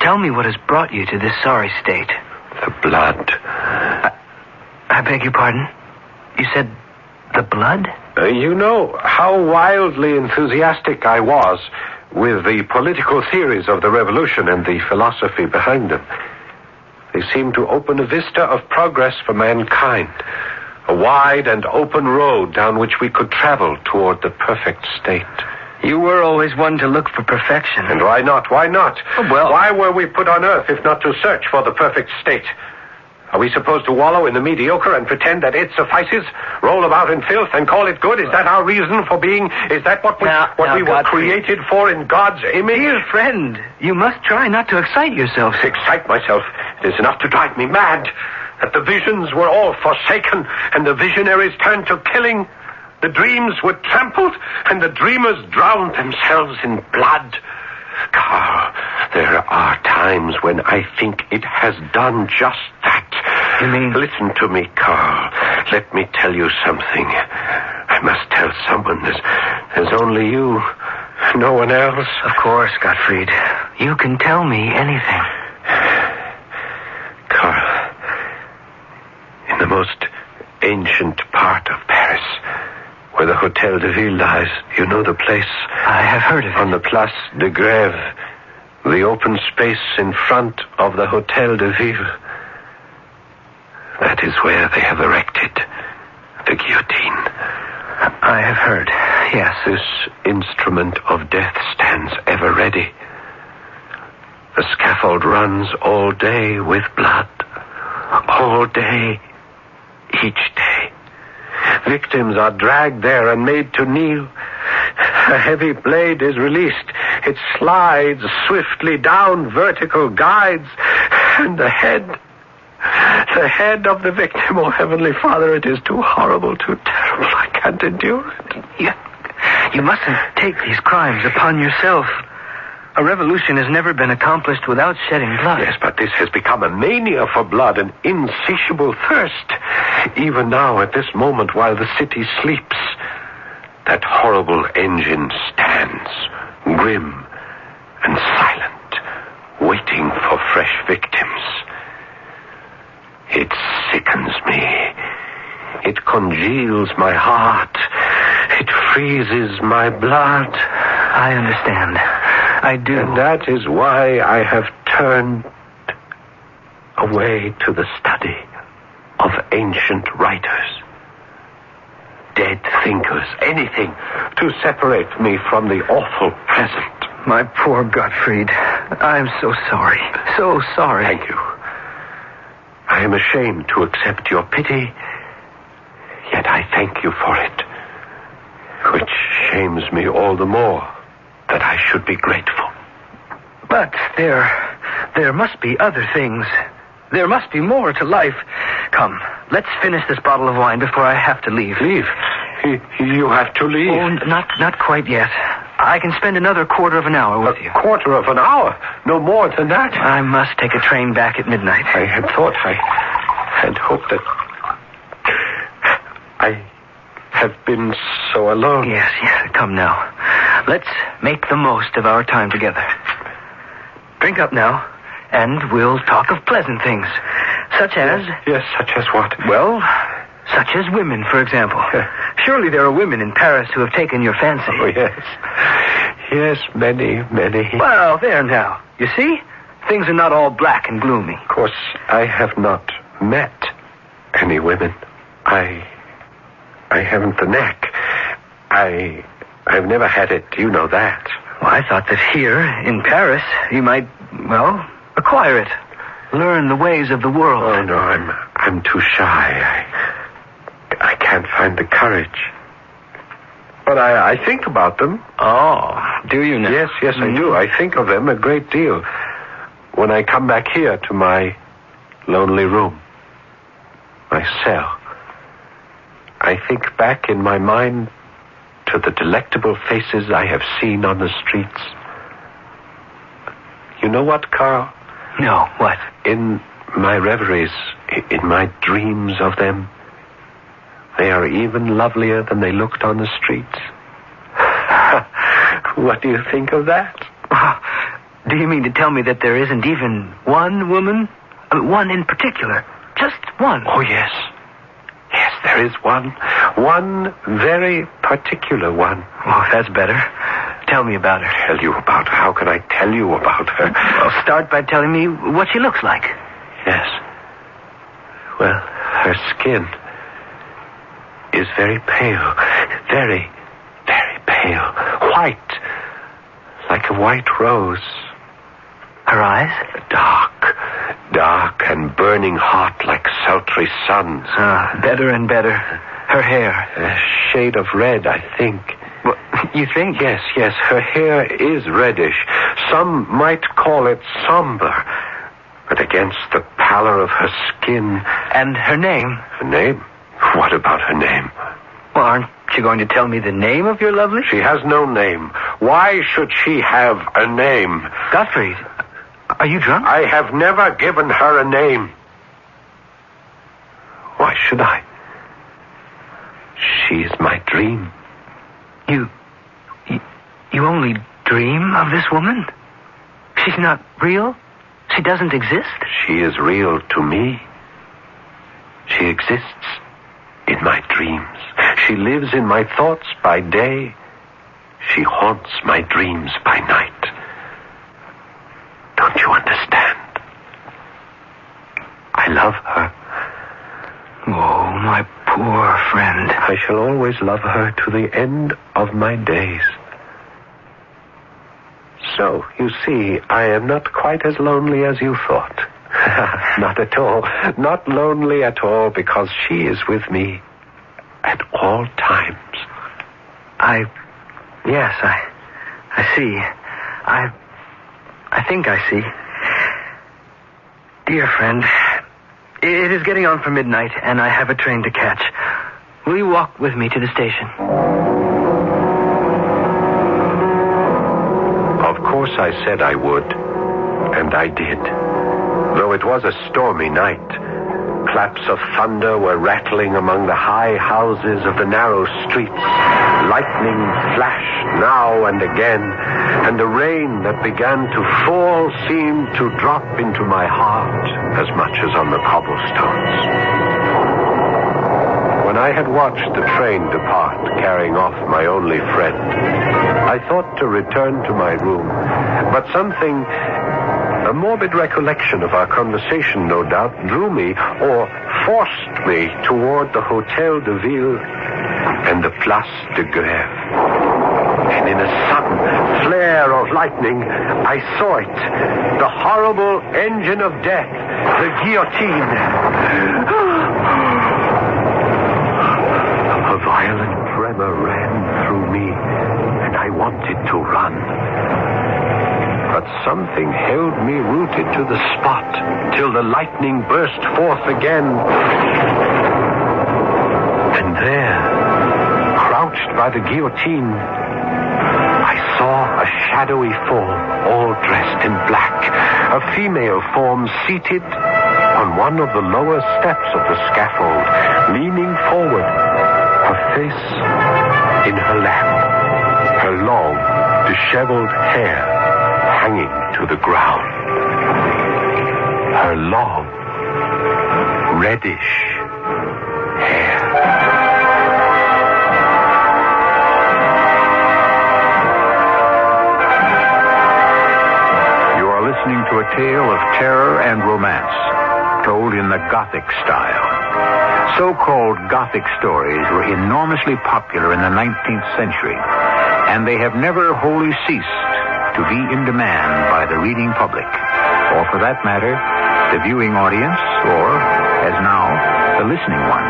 Tell me what has brought you to this sorry state. The blood. I beg your pardon? You said the blood? You know how wildly enthusiastic I was with the political theories of the revolution and the philosophy behind them. They seemed to open a vista of progress for mankind. A wide and open road down which we could travel toward the perfect state. You were always one to look for perfection. And why not? Why not? Oh, well... Why were we put on earth if not to search for the perfect state? Are we supposed to wallow in the mediocre and pretend that it suffices? Roll about in filth and call it good? Is that our reason for being? Is that what we were created for in God's image? Dear friend, you must try not to excite yourself. Excite myself? It is enough to drive me mad. That the visions were all forsaken and the visionaries turned to killing. The dreams were trampled and the dreamers drowned themselves in blood. Carl, there are times when I think it has done just that. You mean? Listen to me, Carl. Let me tell you something. I must tell someone. There's only you. No one else. Of course, Gottfried. You can tell me anything. Carl, in the most ancient part of Paris, where the Hotel de Ville lies, you know the place? I have heard of it. On the Place de Grève, the open space in front of the Hotel de Ville. That is where they have erected the guillotine. I have heard, yes. This instrument of death stands ever ready. The scaffold runs all day with blood. All day, each day. Victims are dragged there and made to kneel. A heavy blade is released. It slides swiftly down vertical guides. And the head of the victim, oh Heavenly Father, it is too horrible, too terrible. I can't endure it. You mustn't take these crimes upon yourself. A revolution has never been accomplished without shedding blood. Yes, but this has become a mania for blood, an insatiable thirst. Even now, at this moment, while the city sleeps, that horrible engine stands, grim and silent, waiting for fresh victims. It sickens me. It congeals my heart. It freezes my blood. I understand. I do. And that is why I have turned away to the study of ancient writers, dead thinkers, anything to separate me from the awful present. My poor Gottfried, I'm so sorry. So sorry. Thank you. I am ashamed to accept your pity, yet I thank you for it, which shames me all the more that I should be grateful. But there must be other things. There must be more to life. Come, let's finish this bottle of wine before I have to leave. Leave? You have to leave? Oh, not quite yet. I can spend another quarter of an hour with you. A quarter of an hour? No more than that? I must take a train back at midnight. I had thought, I had hoped that I have been so alone. Yes. Come now. Let's make the most of our time together. Drink up now, and we'll talk of pleasant things. Such as... Yes, such as what? Well, such as women, for example. Surely there are women in Paris who have taken your fancy. Oh, yes. Yes, many. Well, there now. You see? Things are not all black and gloomy. Of course, I have not met any women. I haven't the knack. I've never had it. You know that. Well, I thought that here, in Paris, you might, acquire it. Learn the ways of the world. Oh, no, I'm too shy. I can't find the courage. But I think about them. Oh, do you now? Yes, I do. I think of them a great deal. When I come back here to my lonely room, my cell, I think back in my mind to the delectable faces I have seen on the streets. You know what, Carl? No, what? In my reveries, in my dreams of them, they are even lovelier than they looked on the streets. What do you think of that? Do you mean to tell me that there isn't even one woman? One in particular? Just one? Oh, yes. Yes, there is one. One very particular one. Oh, that's better. Tell me about her. Tell you about her? How can I tell you about her? Well, start by telling me what she looks like. Yes. Well, her skin is very pale. Very, very pale. White. Like a white rose. Her eyes? dark and burning hot like sultry suns. Better and better. Her hair. A shade of red, I think. Well, you think? Yes. Her hair is reddish. Some might call it somber. But against the pallor of her skin... And her name? Her name? What about her name? Well, aren't you going to tell me the name of your lovely? She has no name. Why should she have a name? Gottfried, are you drunk? I have never given her a name. Why should I? She is my dream. You only dream of this woman? She's not real? She doesn't exist? She is real to me. She exists in my dreams. She lives in my thoughts by day. She haunts my dreams by night. Don't you understand? I love her. Oh, my poor friend. I shall always love her to the end of my days. So, you see, I am not quite as lonely as you thought. Not at all. Not lonely at all, because she is with me at all times. Yes, I see. I think I see. Dear friend, it is getting on for midnight, and I have a train to catch. Will you walk with me to the station? Of course I said I would, and I did. Though it was a stormy night, claps of thunder were rattling among the high houses of the narrow streets. Lightning flashed now and again, and the rain that began to fall seemed to drop into my heart as much as on the cobblestones. When I had watched the train depart, carrying off my only friend, I thought to return to my room, but something, a morbid recollection of our conversation, no doubt, drew me, or forced me, toward the Hotel de Ville and the Place de Grève. And in a sudden flare of lightning, I saw it, the horrible engine of death, the guillotine. A violent tremor ran through me, and I wanted to run. But something held me rooted to the spot till the lightning burst forth again. And there, crouched by the guillotine, I saw a shadowy form, all dressed in black, a female form seated on one of the lower steps of the scaffold, leaning forward, her face in her lap, her long, disheveled hair hanging to the ground. Her long, reddish hair. You are listening to a tale of terror and romance, told in the Gothic style. So-called Gothic stories were enormously popular in the 19th century, and they have never wholly ceased to be in demand by the reading public, or for that matter, the viewing audience, or, as now, the listening one.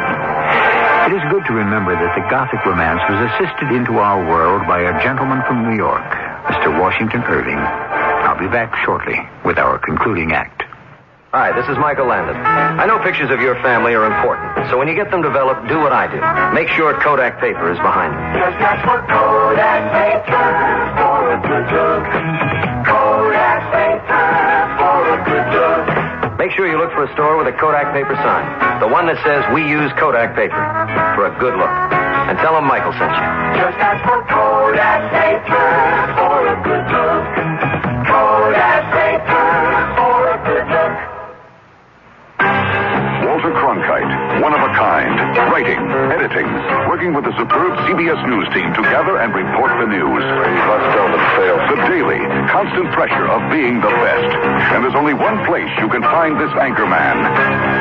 It is good to remember that the Gothic romance was assisted into our world by a gentleman from New York, Mr. Washington Irving. I'll be back shortly with our concluding act. Hi, this is Michael Landon. I know pictures of your family are important, so when you get them developed, do what I do. Make sure Kodak paper is behind them. Just ask for Kodak paper for a good look. Kodak paper for a good look. Make sure you look for a store with a Kodak paper sign. The one that says, "We use Kodak paper," for a good look. And tell them Michael sent you. Just ask for Kodak paper for a good look. Kodak paper for a good look. Walter Cronkite, one of a kind, writing, editing, working with the superb CBS News team to gather and report the news. The daily, constant pressure of being the best. And there's only one place you can find this anchor man,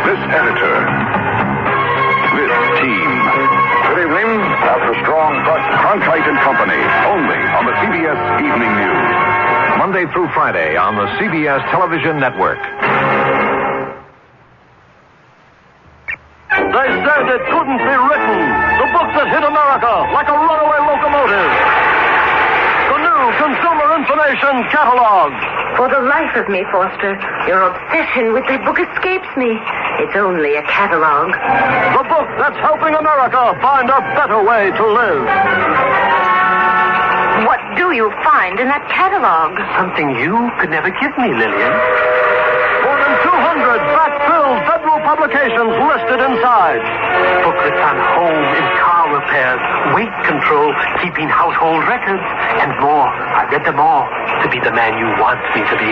this editor, this team. Good evening. After strong trust, Cronkite and Company, only on the CBS Evening News. Monday through Friday on the CBS Television Network. Information Catalog. For the life of me, Foster, your obsession with that book escapes me. It's only a catalog. The book that's helping America find a better way to live. What do you find in that catalog? Something you could never give me, Lillian. More than 200 fact-filled federal publications listed inside. Booklets on home and car repairs, weight control, keeping household records, and more. I read them all to be the man you want me to be.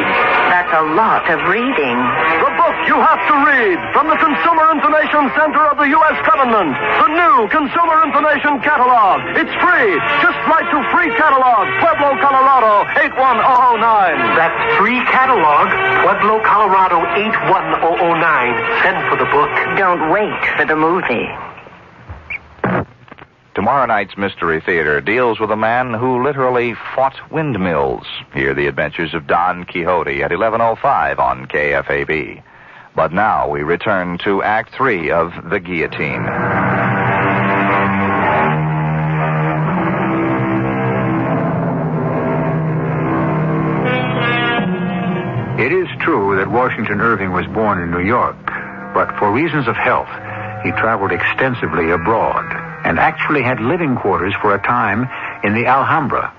That's a lot of reading. The book you have to read from the Consumer Information Center of the U.S. Government. The new Consumer Information Catalog. It's free. Just write to Free Catalog, Pueblo, Colorado, 81009. That's Free Catalog, Pueblo, Colorado, 81009. Send for the book. Don't wait for the movie. Tomorrow night's Mystery Theater deals with a man who literally fought windmills. Hear the adventures of Don Quixote at 11:05 on KFAB. But now we return to Act 3 of The Guillotine. It is true that Washington Irving was born in New York, but for reasons of health, he traveled extensively abroad and actually had living quarters for a time in the Alhambra,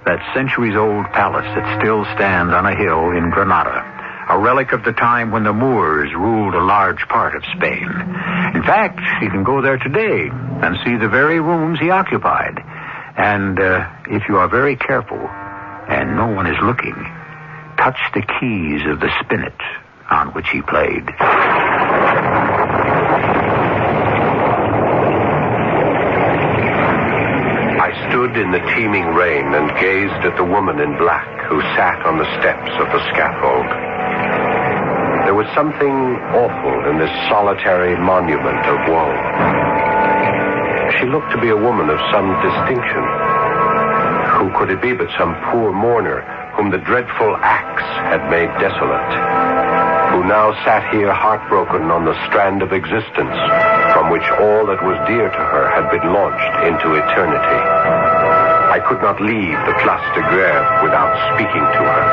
that centuries-old palace that still stands on a hill in Granada, a relic of the time when the Moors ruled a large part of Spain. In fact, you can go there today and see the very rooms he occupied. And if you are very careful and no one is looking, touch the keys of the spinet on which he played. I stood in the teeming rain and gazed at the woman in black who sat on the steps of the scaffold. There was something awful in this solitary monument of woe. She looked to be a woman of some distinction. Who could it be but some poor mourner whom the dreadful axe had made desolate, who now sat here heartbroken on the strand of existence from which all that was dear to her had been launched into eternity. I could not leave the Place de Grève without speaking to her.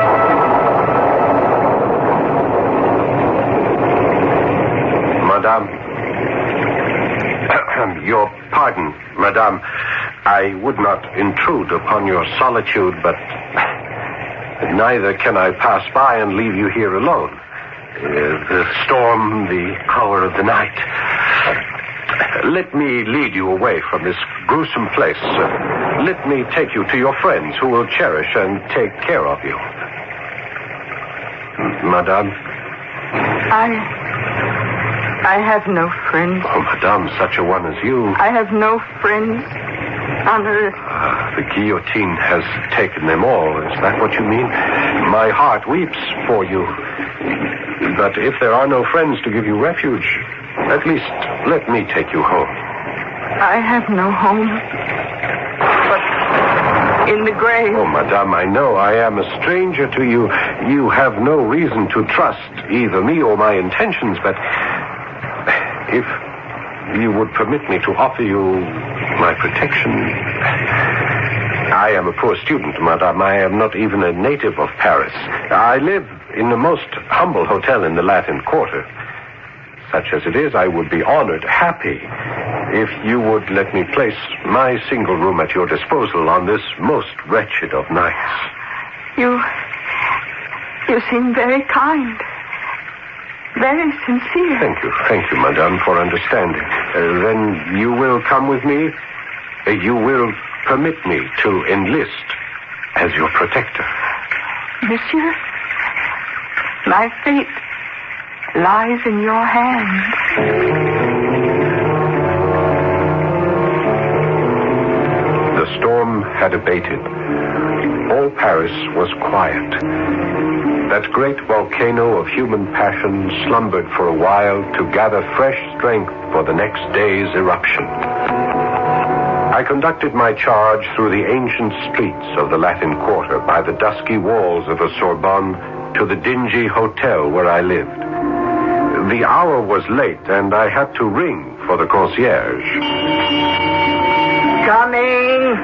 Madame, your pardon, Madame. I would not intrude upon your solitude, but neither can I pass by and leave you here alone. The storm, the hour of the night. Let me lead you away from this gruesome place. Let me take you to your friends who will cherish and take care of you. Madame? I have no friends. Oh, Madame, such a one as you. I have no friends on earth. The guillotine has taken them all. Is that what you mean? My heart weeps for you. But if there are no friends to give you refuge, at least let me take you home. I have no home. But in the grave. Oh, Madame, I know I am a stranger to you. You have no reason to trust either me or my intentions, but if you would permit me to offer you my protection. I am a poor student, Madame. I am not even a native of Paris. I live in the most humble hotel in the Latin Quarter. Such as it is, I would be honored, happy, if you would let me place my single room at your disposal on this most wretched of nights. You seem very kind. Very sincere. Thank you, Madame, for understanding. Then you will come with me? You will permit me to enlist as your protector? Monsieur, my fate lies in your hands. The storm had abated. All Paris was quiet. That great volcano of human passion slumbered for a while to gather fresh strength for the next day's eruption. I conducted my charge through the ancient streets of the Latin Quarter, by the dusky walls of the Sorbonne, to the dingy hotel where I lived. The hour was late, and I had to ring for the concierge. Coming.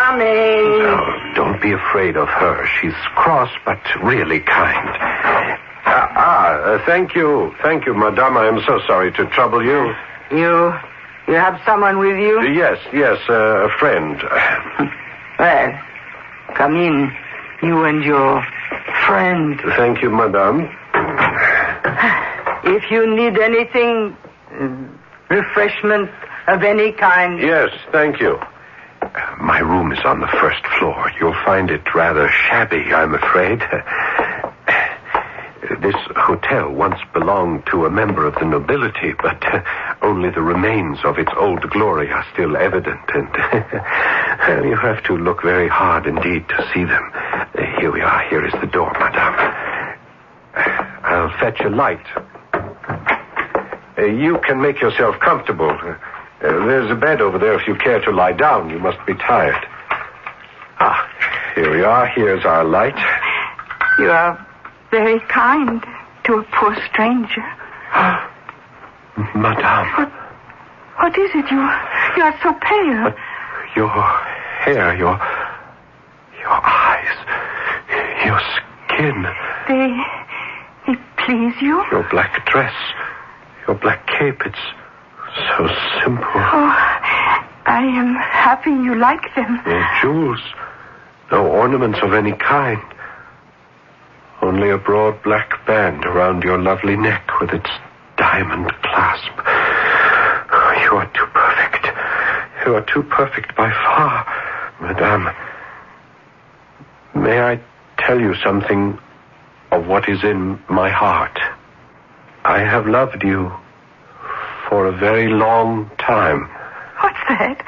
Oh, don't be afraid of her. She's cross, but really kind. Thank you. Thank you, madame. I am so sorry to trouble you. You have someone with you? Yes, a friend. Well, come in. You and your friend. Thank you, madame. If you need anything, refreshment of any kind. Yes, thank you. My room is on the first floor. You'll find it rather shabby, I'm afraid. This hotel once belonged to a member of the nobility, but only the remains of its old glory are still evident, and you have to look very hard indeed to see them. Here we are. Here is the door, madame. I'll fetch a light. You can make yourself comfortable. There's a bed over there if you care to lie down. You must be tired. Here we are. Here's our light. You are very kind to a poor stranger. Madame. What is it? You are so pale. Your hair, your eyes, your skin. They please you? Your black dress, your black cape, it's so simple. Oh, I am happy you like them. No jewels, no ornaments of any kind. Only a broad black band around your lovely neck with its diamond clasp. You are too perfect. You are too perfect by far, madame. May I tell you something of what is in my heart? I have loved you for a very long time. What's that?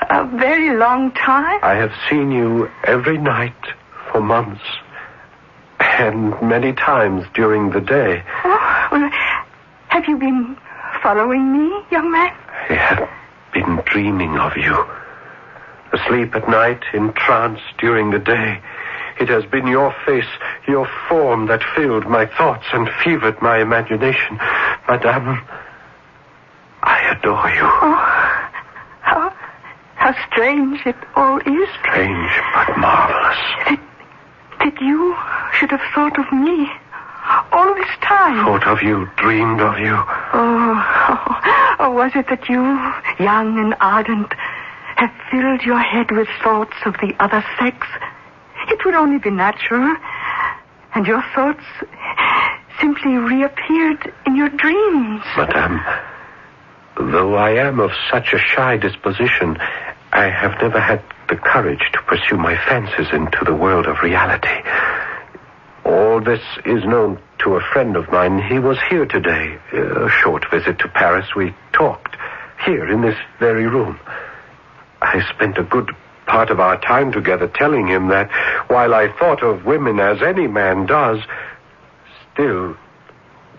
A very long time? I have seen you every night for months. And many times during the day. Oh, well, have you been following me, young man? I have been dreaming of you. Asleep at night, in trance during the day. It has been your face, your form that filled my thoughts and fevered my imagination. Madame, I adore you. Oh, how strange it all is. Strange, but marvelous. That you should have thought of me all this time. Thought of you, dreamed of you. Or was it that you, young and ardent, have filled your head with thoughts of the other sex? It would only be natural. And your thoughts simply reappeared in your dreams. Madame, though I am of such a shy disposition, I have never had the courage to pursue my fancies into the world of reality. All this is known to a friend of mine. He was here today. A short visit to Paris. We talked here in this very room. I spent a good part of our time together telling him that while I thought of women as any man does, still,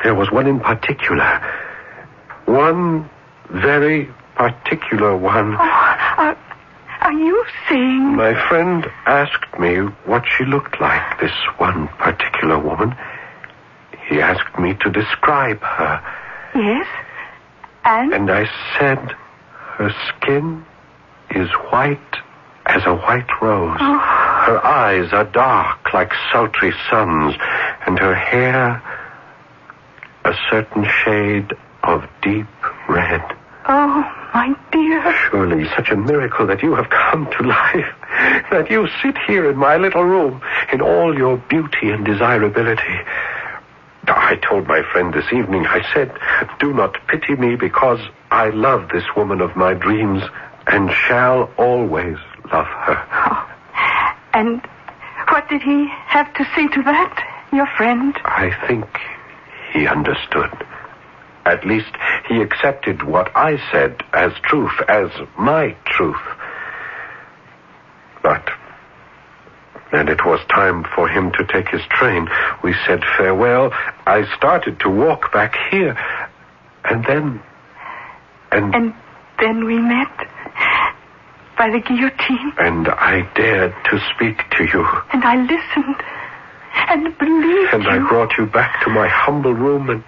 there was one in particular. One very particular one. Are you saying... My friend asked me what she looked like, this one particular woman. He asked me to describe her. Yes? And? And I said her skin is white as a white rose. Oh. Her eyes are dark like sultry suns, and her hair a certain shade of deep red. Oh, my dear. Surely such a miracle that you have come to life, that you sit here in my little room in all your beauty and desirability. I told my friend this evening, I said, do not pity me because I love this woman of my dreams and shall always love her. Oh. And what did he have to say to that, your friend? I think he understood. At least he accepted what I said as truth, as my truth. But then it was time for him to take his train. We said farewell. I started to walk back here. And then... And then we met by the guillotine. And I dared to speak to you. And I listened and believed and you. I brought you back to my humble room, and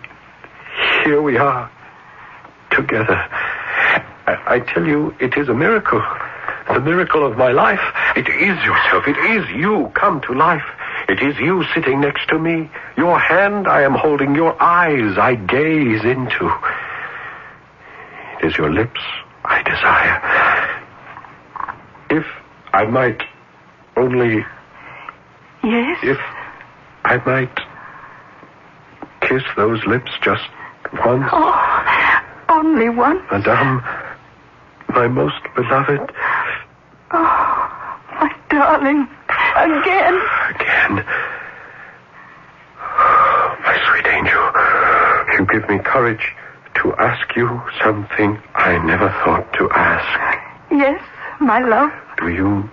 here we are, together. I tell you, it is a miracle. The miracle of my life. It is yourself. It is you come to life. It is you sitting next to me. Your hand I am holding. Your eyes I gaze into. It is your lips I desire. If I might only... Yes? If I might kiss those lips just once. Oh, only once? Madame, my most beloved. Oh, my darling. Again. Again. Oh, my sweet angel, you give me courage to ask you something I never thought to ask. Yes, my love. Do you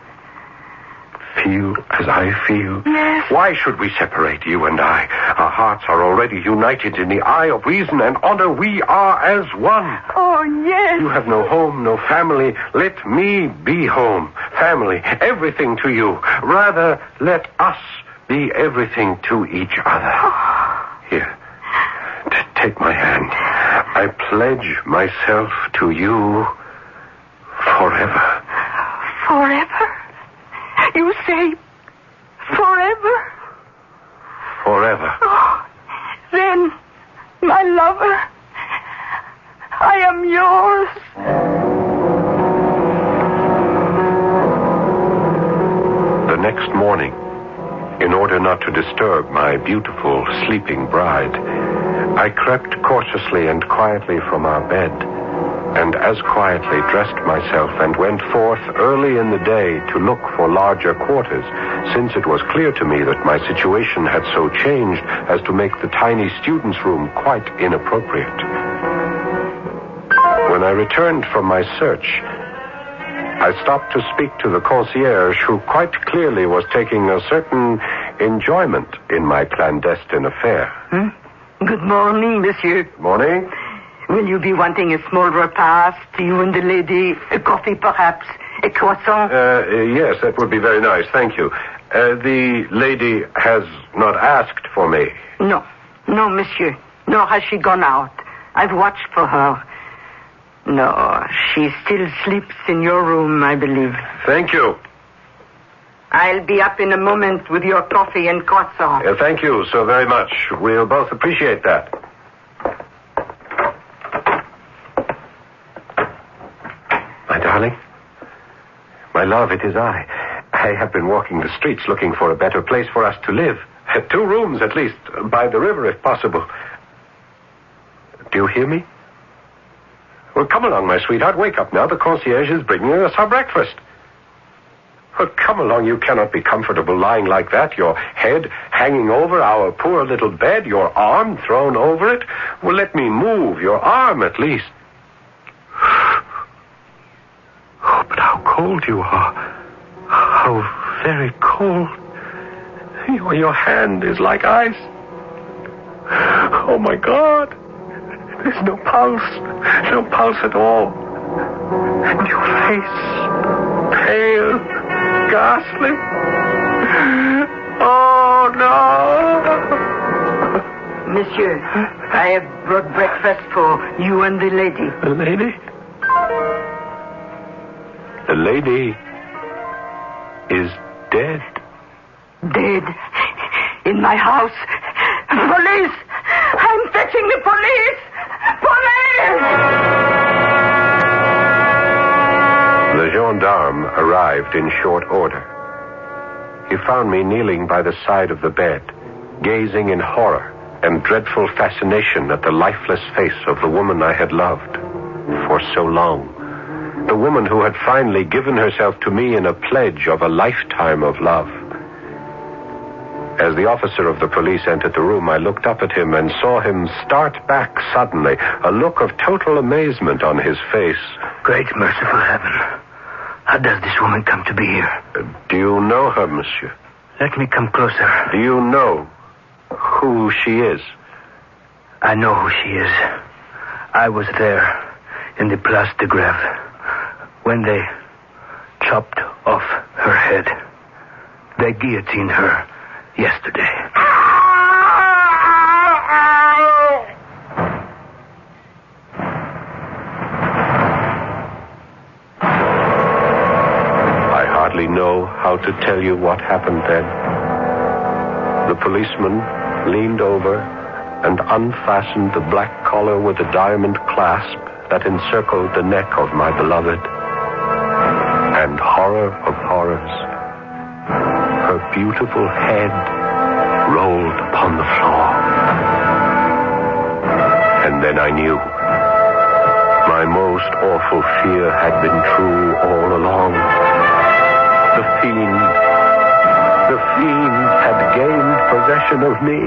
feel as I feel? Yes. Why should we separate, you and I? Our hearts are already united in the eye of reason and honor. We are as one. Oh, yes. You have no home, no family. Let me be home, family, everything to you. Rather, let us be everything to each other. Here, take my hand. I pledge myself to you forever. Forever? You say forever? Forever. Oh, then, my lover, I am yours. The next morning, in order not to disturb my beautiful sleeping bride, I crept cautiously and quietly from our bed, and as quietly dressed myself and went forth early in the day to look for larger quarters, since it was clear to me that my situation had so changed as to make the tiny student's room quite inappropriate. When I returned from my search, I stopped to speak to the concierge, who quite clearly was taking a certain enjoyment in my clandestine affair. Good morning, monsieur. Good morning. Will you be wanting a small repast, you and the lady? A coffee, perhaps? A croissant? Yes, that would be very nice. Thank you. The lady has not asked for me. No, monsieur. Nor has she gone out. I've watched for her. No, she still sleeps in your room, I believe. Thank you. I'll be up in a moment with your coffee and croissant. Thank you so very much. We'll both appreciate that. My darling, my love, it is I. I have been walking the streets looking for a better place for us to live. 2 rooms, at least, by the river, if possible. Do you hear me? Well, come along, my sweetheart. Wake up now. The concierge is bringing us our breakfast. Well, come along. You cannot be comfortable lying like that, your head hanging over our poor little bed, your arm thrown over it. Well, let me move your arm, at least. Oh, but how cold you are. How very cold. Your hand is like ice. Oh, my God. There's no pulse. No pulse at all. And your face, pale, ghastly. Oh, no. Monsieur, I have brought breakfast for you and the lady. The lady? The lady is dead. Dead? In my house? Police! I'm fetching the police! Police! The gendarme arrived in short order. He found me kneeling by the side of the bed, gazing in horror and dreadful fascination at the lifeless face of the woman I had loved for so long. The woman who had finally given herself to me in a pledge of a lifetime of love. As the officer of the police entered the room, I looked up at him and saw him start back suddenly, a look of total amazement on his face. Great merciful heaven. How does this woman come to be here? Do you know her, monsieur? Let me come closer. Do you know who she is? I know who she is. I was there in the Place de Grève when they chopped off her head. They guillotined her yesterday. how to tell you what happened then. The policeman leaned over and unfastened the black collar with the diamond clasp that encircled the neck of my beloved. And horror of horrors, her beautiful head rolled upon the floor. And then I knew. My most awful fear had been true all along. The fiend had gained possession of me,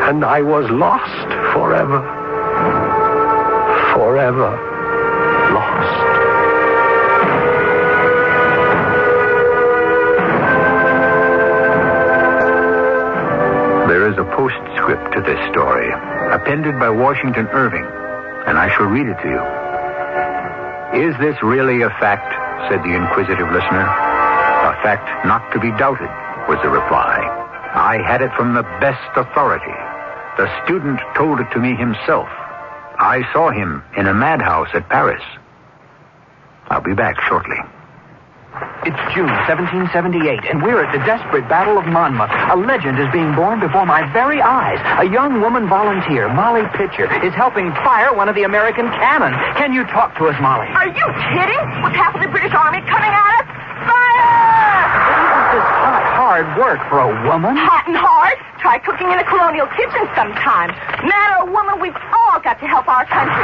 and I was lost forever. Forever lost. There is a postscript to this story, appended by Washington Irving, and I shall read it to you. Is this really a fact? Said the inquisitive listener. A fact not to be doubted, was the reply. I had it from the best authority. The student told it to me himself. I saw him in a madhouse at Paris. I'll be back shortly. It's June 1778, and we're at the desperate Battle of Monmouth. A legend is being born before my very eyes. A young woman volunteer, Molly Pitcher, is helping fire one of the American cannon. Can you talk to us, Molly? Are you kidding? With half of the British Army coming at us? Fire! Isn't this hard work for a woman? Hot and hard? Try cooking in a colonial kitchen sometime. Man or woman, we've all got to help our country.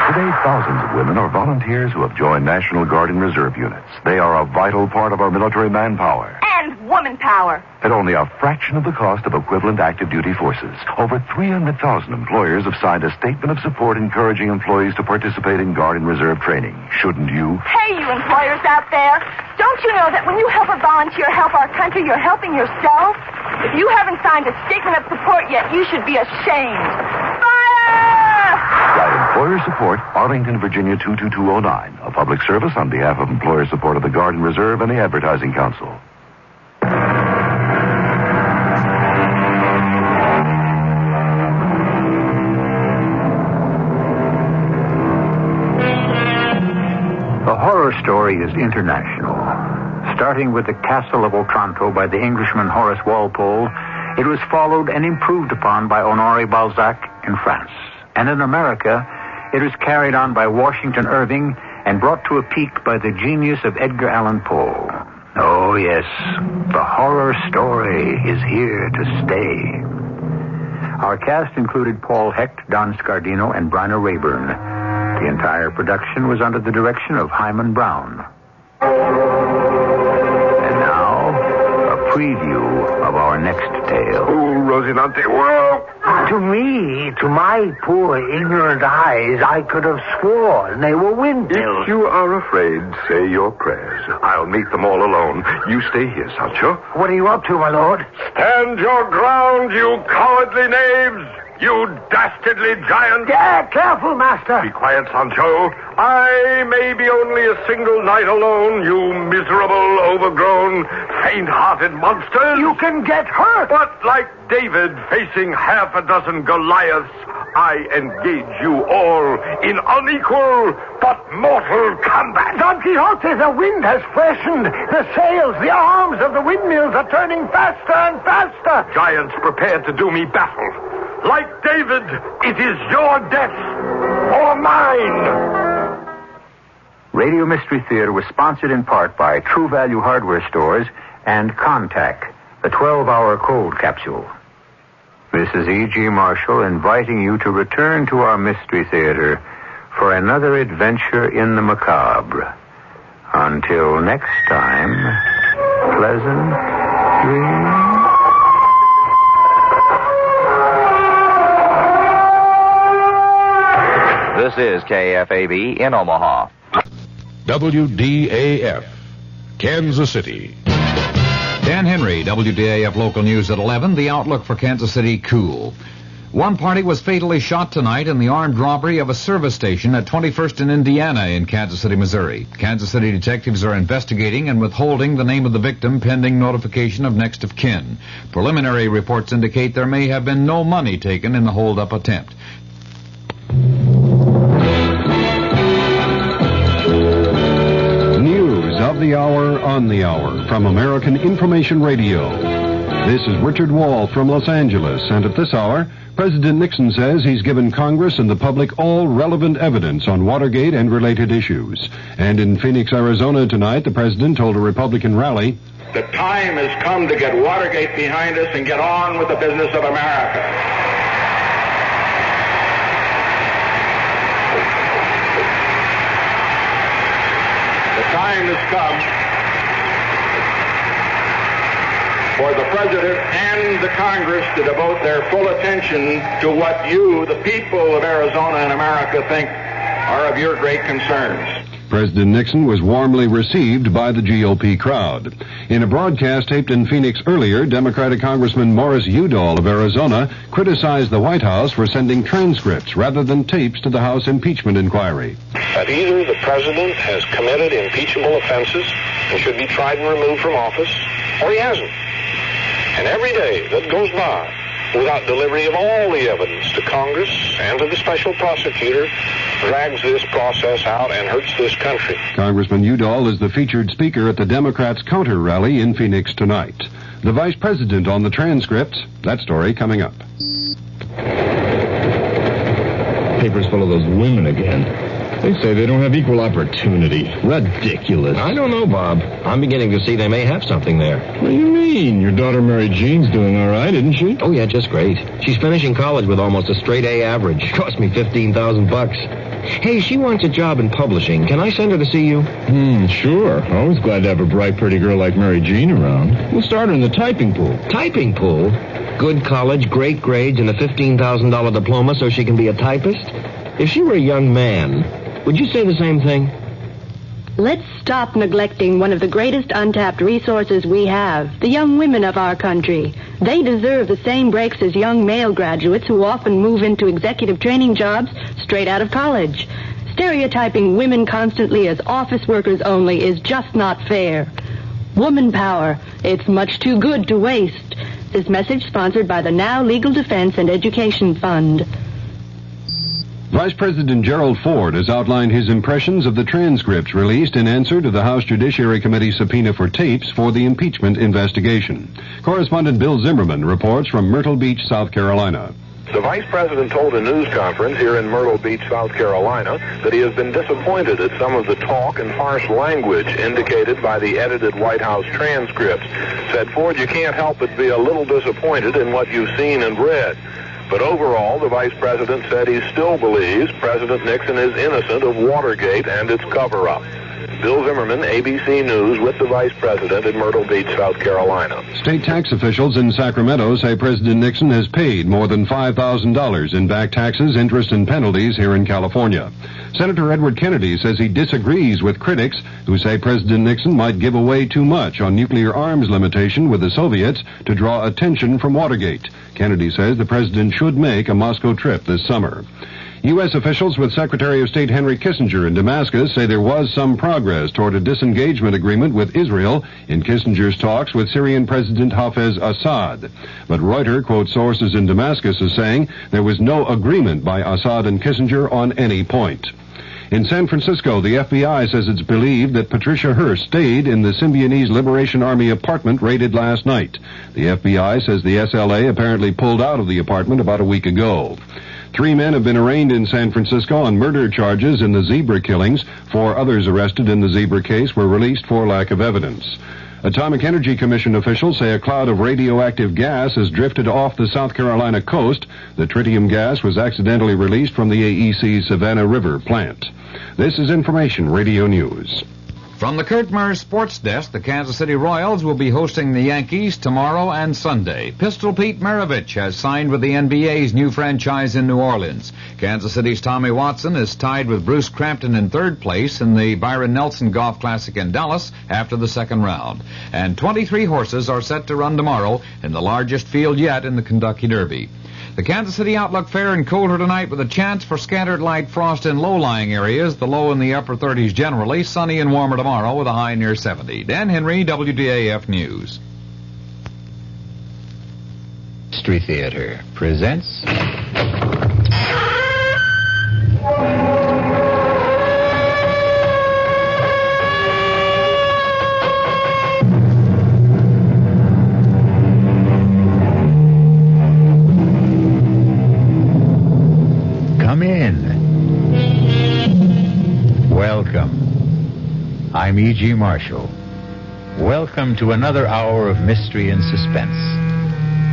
Today, thousands of women are volunteers who have joined National Guard and Reserve units. They are a vital part of our military manpower. And woman power. At only a fraction of the cost of equivalent active duty forces, over 300,000 employers have signed a statement of support encouraging employees to participate in Guard and Reserve training. Shouldn't you? Hey, you employers out there. Don't you know that when you help a volunteer help our country, you're helping yourself? If you haven't signed a statement of support yet, you should be ashamed. Fire! Guide Employer Support, Arlington, Virginia 22209. A public service on behalf of employer support of the Guard and Reserve and the Advertising Council. The horror story is international. Starting with the Castle of Otranto by the Englishman Horace Walpole, it was followed and improved upon by Honoré Balzac in France. And in America, it was carried on by Washington Irving and brought to a peak by the genius of Edgar Allan Poe. Oh, yes, the horror story is here to stay. Our cast included Paul Hecht, Don Scardino, and Bryna Rayburn. The entire production was under the direction of Hyman Brown. And now, a preview of our next tale. Oh, Rosinante, whoa! To me, to my poor ignorant eyes, I could have sworn they were windmills. If you are afraid, say your prayers. I'll meet them all alone. You stay here, Sancho. What are you up to, my lord? Stand your ground, you cowardly knaves! You dastardly giant! Yeah, careful, master. Be quiet, Sancho. I may be only a single night alone, you miserable, overgrown, faint-hearted monsters. You can get hurt. But like David facing half a dozen Goliaths, I engage you all in unequal but mortal combat. Don Quixote, the wind has freshened. The sails, the arms of the windmills are turning faster and faster. Giants prepared to do me battle. Like David, it is your death or mine. Radio Mystery Theater was sponsored in part by True Value Hardware Stores and Contact, the 12-hour cold capsule. This is E.G. Marshall inviting you to return to our Mystery Theater for another adventure in the macabre. Until next time, pleasant dreams. This is KFAB in Omaha. WDAF, Kansas City. Dan Henry, WDAF Local News at 11. The outlook for Kansas City, cool. One party was fatally shot tonight in the armed robbery of a service station at 21st and Indiana in Kansas City, Missouri. Kansas City detectives are investigating and withholding the name of the victim pending notification of next of kin. Preliminary reports indicate there may have been no money taken in the hold-up attempt. of the hour, on the hour, from American Information Radio. This is Richard Wall from Los Angeles, and at this hour, President Nixon says he's given Congress and the public all relevant evidence on Watergate and related issues. And in Phoenix, Arizona tonight, the president told a Republican rally, "The time has come to get Watergate behind us and get on with the business of America." The time has come for the President and the Congress to devote their full attention to what you, the people of Arizona and America, think are of your great concerns. President Nixon was warmly received by the GOP crowd. In a broadcast taped in Phoenix earlier, Democratic Congressman Morris Udall of Arizona criticized the White House for sending transcripts rather than tapes to the House impeachment inquiry. That either the President has committed impeachable offenses and should be tried and removed from office, or he hasn't. And every day that goes by without delivery of all the evidence to Congress and to the special prosecutor drags this process out and hurts this country. Congressman Udall is the featured speaker at the Democrats' counter rally in Phoenix tonight. The vice president on the transcripts, that story coming up. Paper's full of those women again. They say they don't have equal opportunity. Ridiculous. I don't know, Bob. I'm beginning to see they may have something there. What do you mean? Your daughter Mary Jean's doing all right, isn't she? Oh, yeah, just great. She's finishing college with almost a straight A average. Cost me $15,000. Hey, she wants a job in publishing. Can I send her to see you? Sure. Always glad to have a bright, pretty girl like Mary Jean around. We'll start her in the typing pool. Typing pool? Good college, great grades, and a $15,000 diploma so she can be a typist? If she were a young man, would you say the same thing? Let's stop neglecting one of the greatest untapped resources we have, the young women of our country. They deserve the same breaks as young male graduates who often move into executive training jobs straight out of college. Stereotyping women constantly as office workers only is just not fair. Woman power, it's much too good to waste. This message sponsored by the Now Legal Defense and Education Fund. Vice President Gerald Ford has outlined his impressions of the transcripts released in answer to the House Judiciary Committee subpoena for tapes for the impeachment investigation. Correspondent Bill Zimmerman reports from Myrtle Beach, South Carolina. The Vice President told a news conference here in Myrtle Beach, South Carolina, that he has been disappointed at some of the talk and harsh language indicated by the edited White House transcripts. Said Ford, "You can't help but be a little disappointed in what you've seen and read." But overall, the Vice President said he still believes President Nixon is innocent of Watergate and its cover-up. Bill Zimmerman, ABC News, with the Vice President in Myrtle Beach, South Carolina. State tax officials in Sacramento say President Nixon has paid more than $5,000 in back taxes, interest, and penalties here in California. Senator Edward Kennedy says he disagrees with critics who say President Nixon might give away too much on nuclear arms limitation with the Soviets to draw attention from Watergate. Kennedy says the president should make a Moscow trip this summer. U.S. officials with Secretary of State Henry Kissinger in Damascus say there was some progress toward a disengagement agreement with Israel in Kissinger's talks with Syrian President Hafez Assad. But Reuters quotes sources in Damascus as saying there was no agreement by Assad and Kissinger on any point. In San Francisco, the FBI says it's believed that Patricia Hearst stayed in the Symbionese Liberation Army apartment raided last night. The FBI says the SLA apparently pulled out of the apartment about a week ago. 3 men have been arraigned in San Francisco on murder charges in the zebra killings. 4 others arrested in the zebra case were released for lack of evidence. Atomic Energy Commission officials say a cloud of radioactive gas has drifted off the South Carolina coast. The tritium gas was accidentally released from the AEC Savannah River plant. This is Information Radio News. From the Kurt Murr Sports Desk, the Kansas City Royals will be hosting the Yankees tomorrow and Sunday. Pistol Pete Maravich has signed with the NBA's new franchise in New Orleans. Kansas City's Tommy Watson is tied with Bruce Crampton in third place in the Byron Nelson Golf Classic in Dallas after the second round. And 23 horses are set to run tomorrow in the largest field yet in the Kentucky Derby. The Kansas City outlook fair and colder tonight with a chance for scattered light frost in low-lying areas. The low in the upper 30s generally. Sunny and warmer tomorrow with a high near 70. Dan Henry, WDAF News. Mystery Theater presents... I'm E.G. Marshall. Welcome to another hour of mystery and suspense,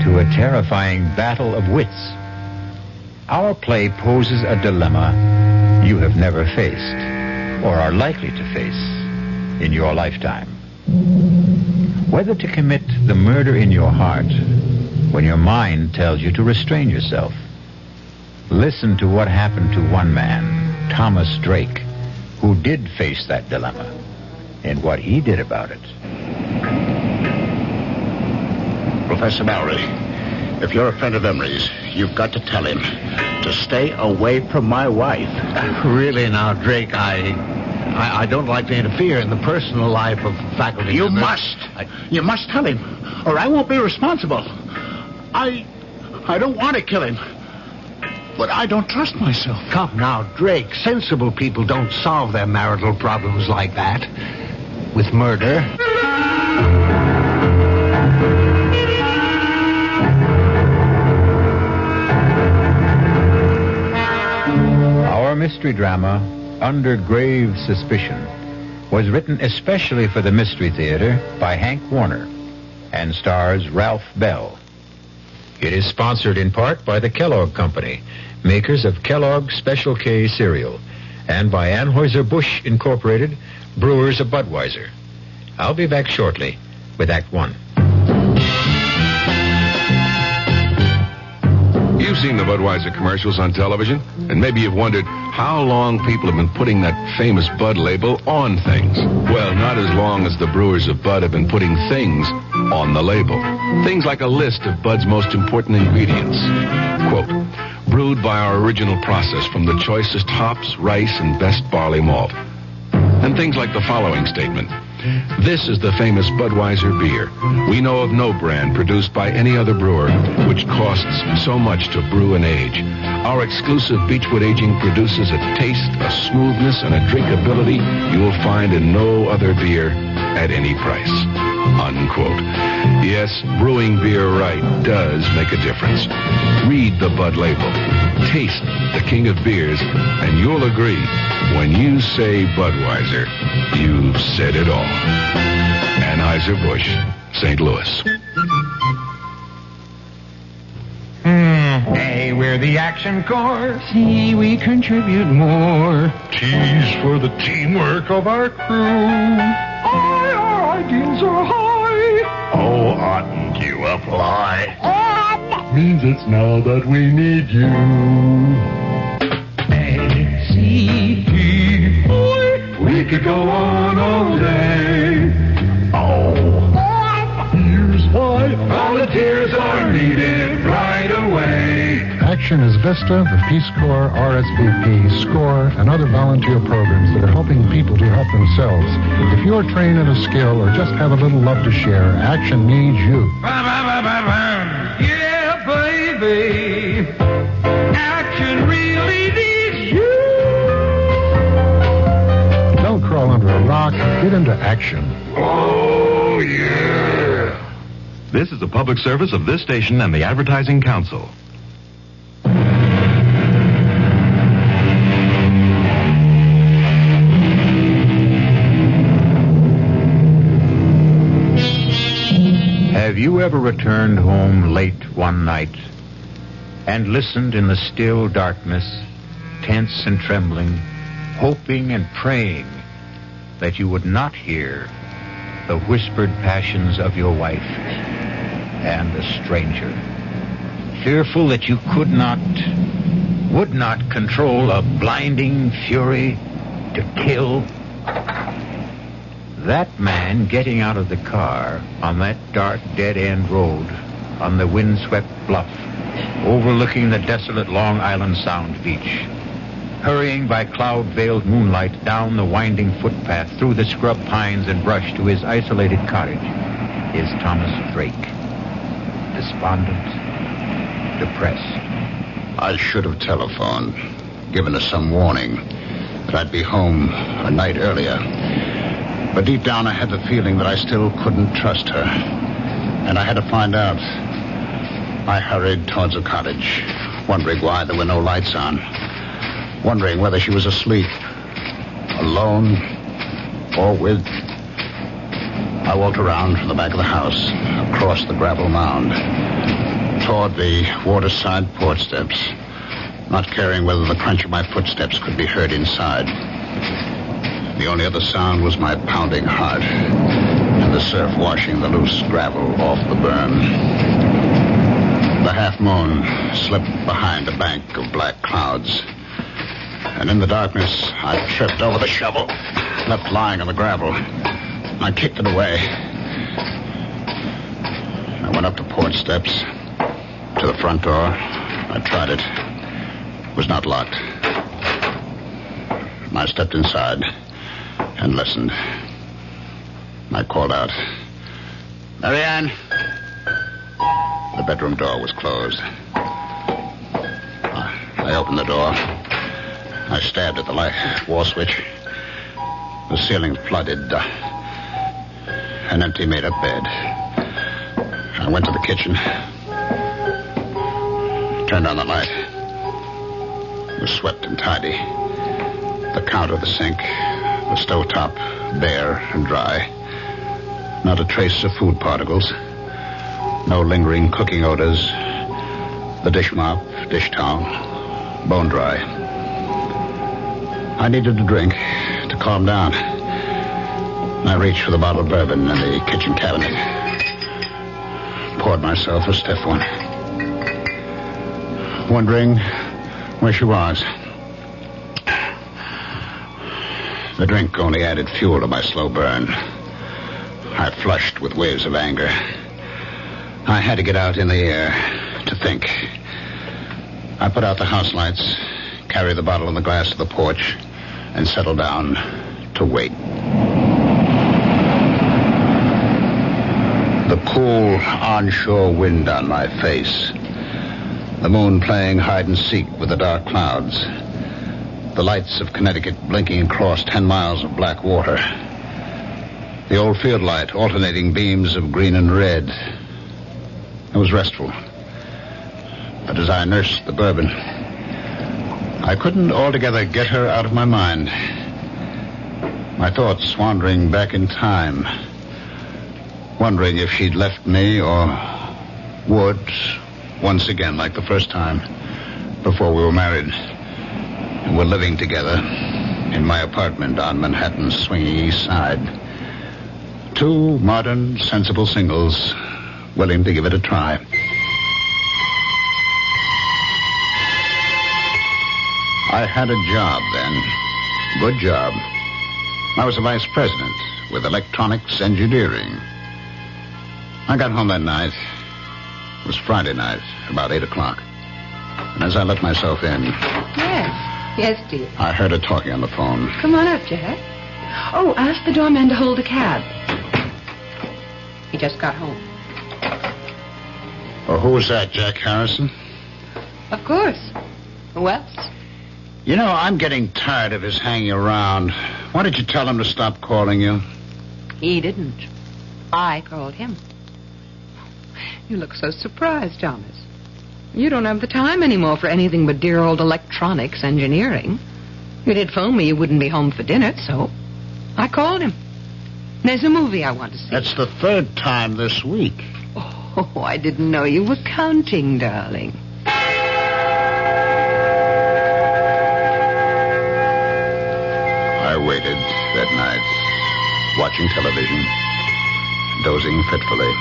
to a terrifying battle of wits. Our play poses a dilemma you have never faced, or are likely to face in your lifetime. Whether to commit the murder in your heart when your mind tells you to restrain yourself. Listen to what happened to one man, Thomas Drake, who did face that dilemma, and what he did about it. Professor Mallory, if you're a friend of Emery's, you've got to tell him to stay away from my wife. Really now, Drake, I don't like to interfere in the personal life of faculty. You must. You must tell him, or I won't be responsible. I don't want to kill him, but I don't trust myself. Come now, Drake. Sensible people don't solve their marital problems like that. With murder. Our mystery drama, Under Grave Suspicion, was written especially for the Mystery Theater by Hank Warner and stars Ralph Bell. It is sponsored in part by the Kellogg Company, makers of Kellogg's Special K cereal, and by Anheuser-Busch Incorporated, brewers of Budweiser. I'll be back shortly with Act One. You've seen the Budweiser commercials on television, and maybe you've wondered how long people have been putting that famous Bud label on things. Well, not as long as the brewers of Bud have been putting things on the label. Things like a list of Bud's most important ingredients. Quote, brewed by our original process from the choicest hops, rice, and best barley malt. And things like the following statement. This is the famous Budweiser beer. We know of no brand produced by any other brewer which costs so much to brew and age. Our exclusive Beechwood aging produces a taste, a smoothness, and a drinkability you will find in no other beer at any price. Unquote. Yes, brewing beer right does make a difference. Read the Bud label. Taste the king of beers, and you'll agree, when you say Budweiser, you've said it all. Anheuser-Busch, St. Louis. Hey, we're the Action Corps. See, we contribute more. T's for the teamwork of our crew. Aye, our ideals are high. Oh, oughtn't you apply? Means it's now that we need you. A-C-T, we could go on all day. Oh, here's why volunteers are needed right away. Action is VISTA, the Peace Corps, RSVP, SCORE, and other volunteer programs that are helping people to help themselves. If you're trained in a skill or just have a little love to share, Action needs you. Yeah, baby. Action really needs you. Don't crawl under a rock. Get into action. Oh, yeah. This is a public service of this station and the Advertising Council. Have you ever returned home late one night and listened in the still darkness, tense and trembling, hoping and praying that you would not hear the whispered passions of your wife and a stranger, fearful that you would not control a blinding fury to kill? That man getting out of the car on that dark, dead-end road on the windswept bluff overlooking the desolate Long Island Sound beach, hurrying by cloud-veiled moonlight down the winding footpath through the scrub pines and brush to his isolated cottage, is Thomas Drake. Despondent, depressed. I should have telephoned, given us some warning that I'd be home a night earlier. But deep down I had the feeling that I still couldn't trust her. And I had to find out. I hurried towards the cottage, wondering why there were no lights on. Wondering whether she was asleep, alone, or with. I walked around from the back of the house, across the gravel mound, toward the waterside porch steps, not caring whether the crunch of my footsteps could be heard inside. The only other sound was my pounding heart and the surf washing the loose gravel off the berm. The half moon slipped behind a bank of black clouds, and in the darkness I tripped over the shovel, left lying on the gravel. I kicked it away. I went up the porch steps to the front door. I tried it. It was not locked. I stepped inside and listened. I called out, "Marianne!" The bedroom door was closed. I opened the door. I stabbed at the light wall switch. The ceiling flooded. An empty made-up bed. I went to the kitchen. Turned on the light. It was swept and tidy. The counter, the sink, the stovetop, bare and dry. Not a trace of food particles. No lingering cooking odors. The dish mop, dish towel, bone dry. I needed a drink to calm down. I reached for the bottle of bourbon in the kitchen cabinet. Poured myself a stiff one. Wondering where she was. The drink only added fuel to my slow burn. I flushed with waves of anger. I had to get out in the air to think. I put out the house lights, carried the bottle and the glass to the porch, and settled down to wait. The cool onshore wind on my face. The moon playing hide and seek with the dark clouds. The lights of Connecticut blinking across 10 miles of black water. The old field light alternating beams of green and red. It was restful. But as I nursed the bourbon, I couldn't altogether get her out of my mind. My thoughts wandering back in time, wondering if she'd left me or would, once again like the first time, before we were married and were living together in my apartment on Manhattan's swinging east side. Two modern, sensible singles willing to give it a try. I had a job then. Good job. I was a vice president with electronics engineering. I got home that night. It was Friday night, about 8 o'clock. And as I let myself in... Yes, dear. I heard her talking on the phone. Come on up, Jack. Oh, ask the doorman to hold a cab. He just got home. Oh, who was that, Jack Harrison? Of course. Who else? You know, I'm getting tired of his hanging around. Why did you tell him to stop calling you? He didn't. I called him. You look so surprised, Thomas. You don't have the time anymore for anything but dear old electronics engineering. You did phone me you wouldn't be home for dinner, so I called him. There's a movie I want to see. That's the third time this week. Oh, I didn't know you were counting, darling. I waited that night, watching television, dozing fitfully.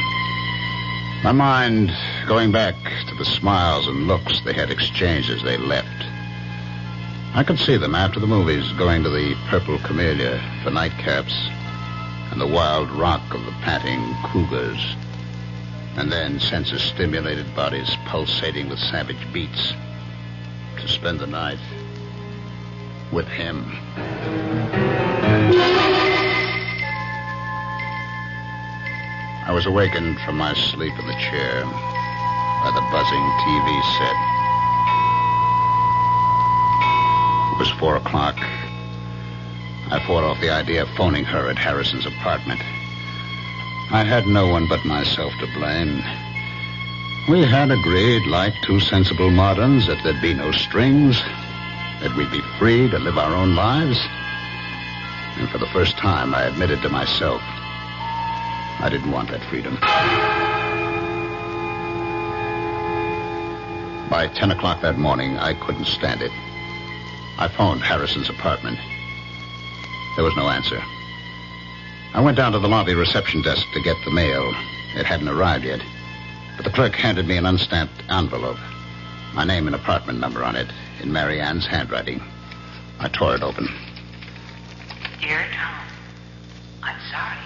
My mind going back to the smiles and looks they had exchanged as they left. I could see them after the movies going to the Purple Camellia for nightcaps and the wild rock of the panting cougars. And then senses-stimulated bodies pulsating with savage beats to spend the night with him. I was awakened from my sleep in the chair by the buzzing TV set. It was 4 o'clock. I fought off the idea of phoning her at Harrison's apartment. I had no one but myself to blame. We had agreed, like two sensible moderns, that there'd be no strings, that we'd be free to live our own lives. And for the first time, I admitted to myself I didn't want that freedom. By 10 o'clock that morning, I couldn't stand it. I phoned Harrison's apartment. There was no answer. I went down to the lobby reception desk to get the mail. It hadn't arrived yet. But the clerk handed me an unstamped envelope. My name and apartment number on it, in Mary Ann's handwriting. I tore it open. Dear Tom, I'm sorry.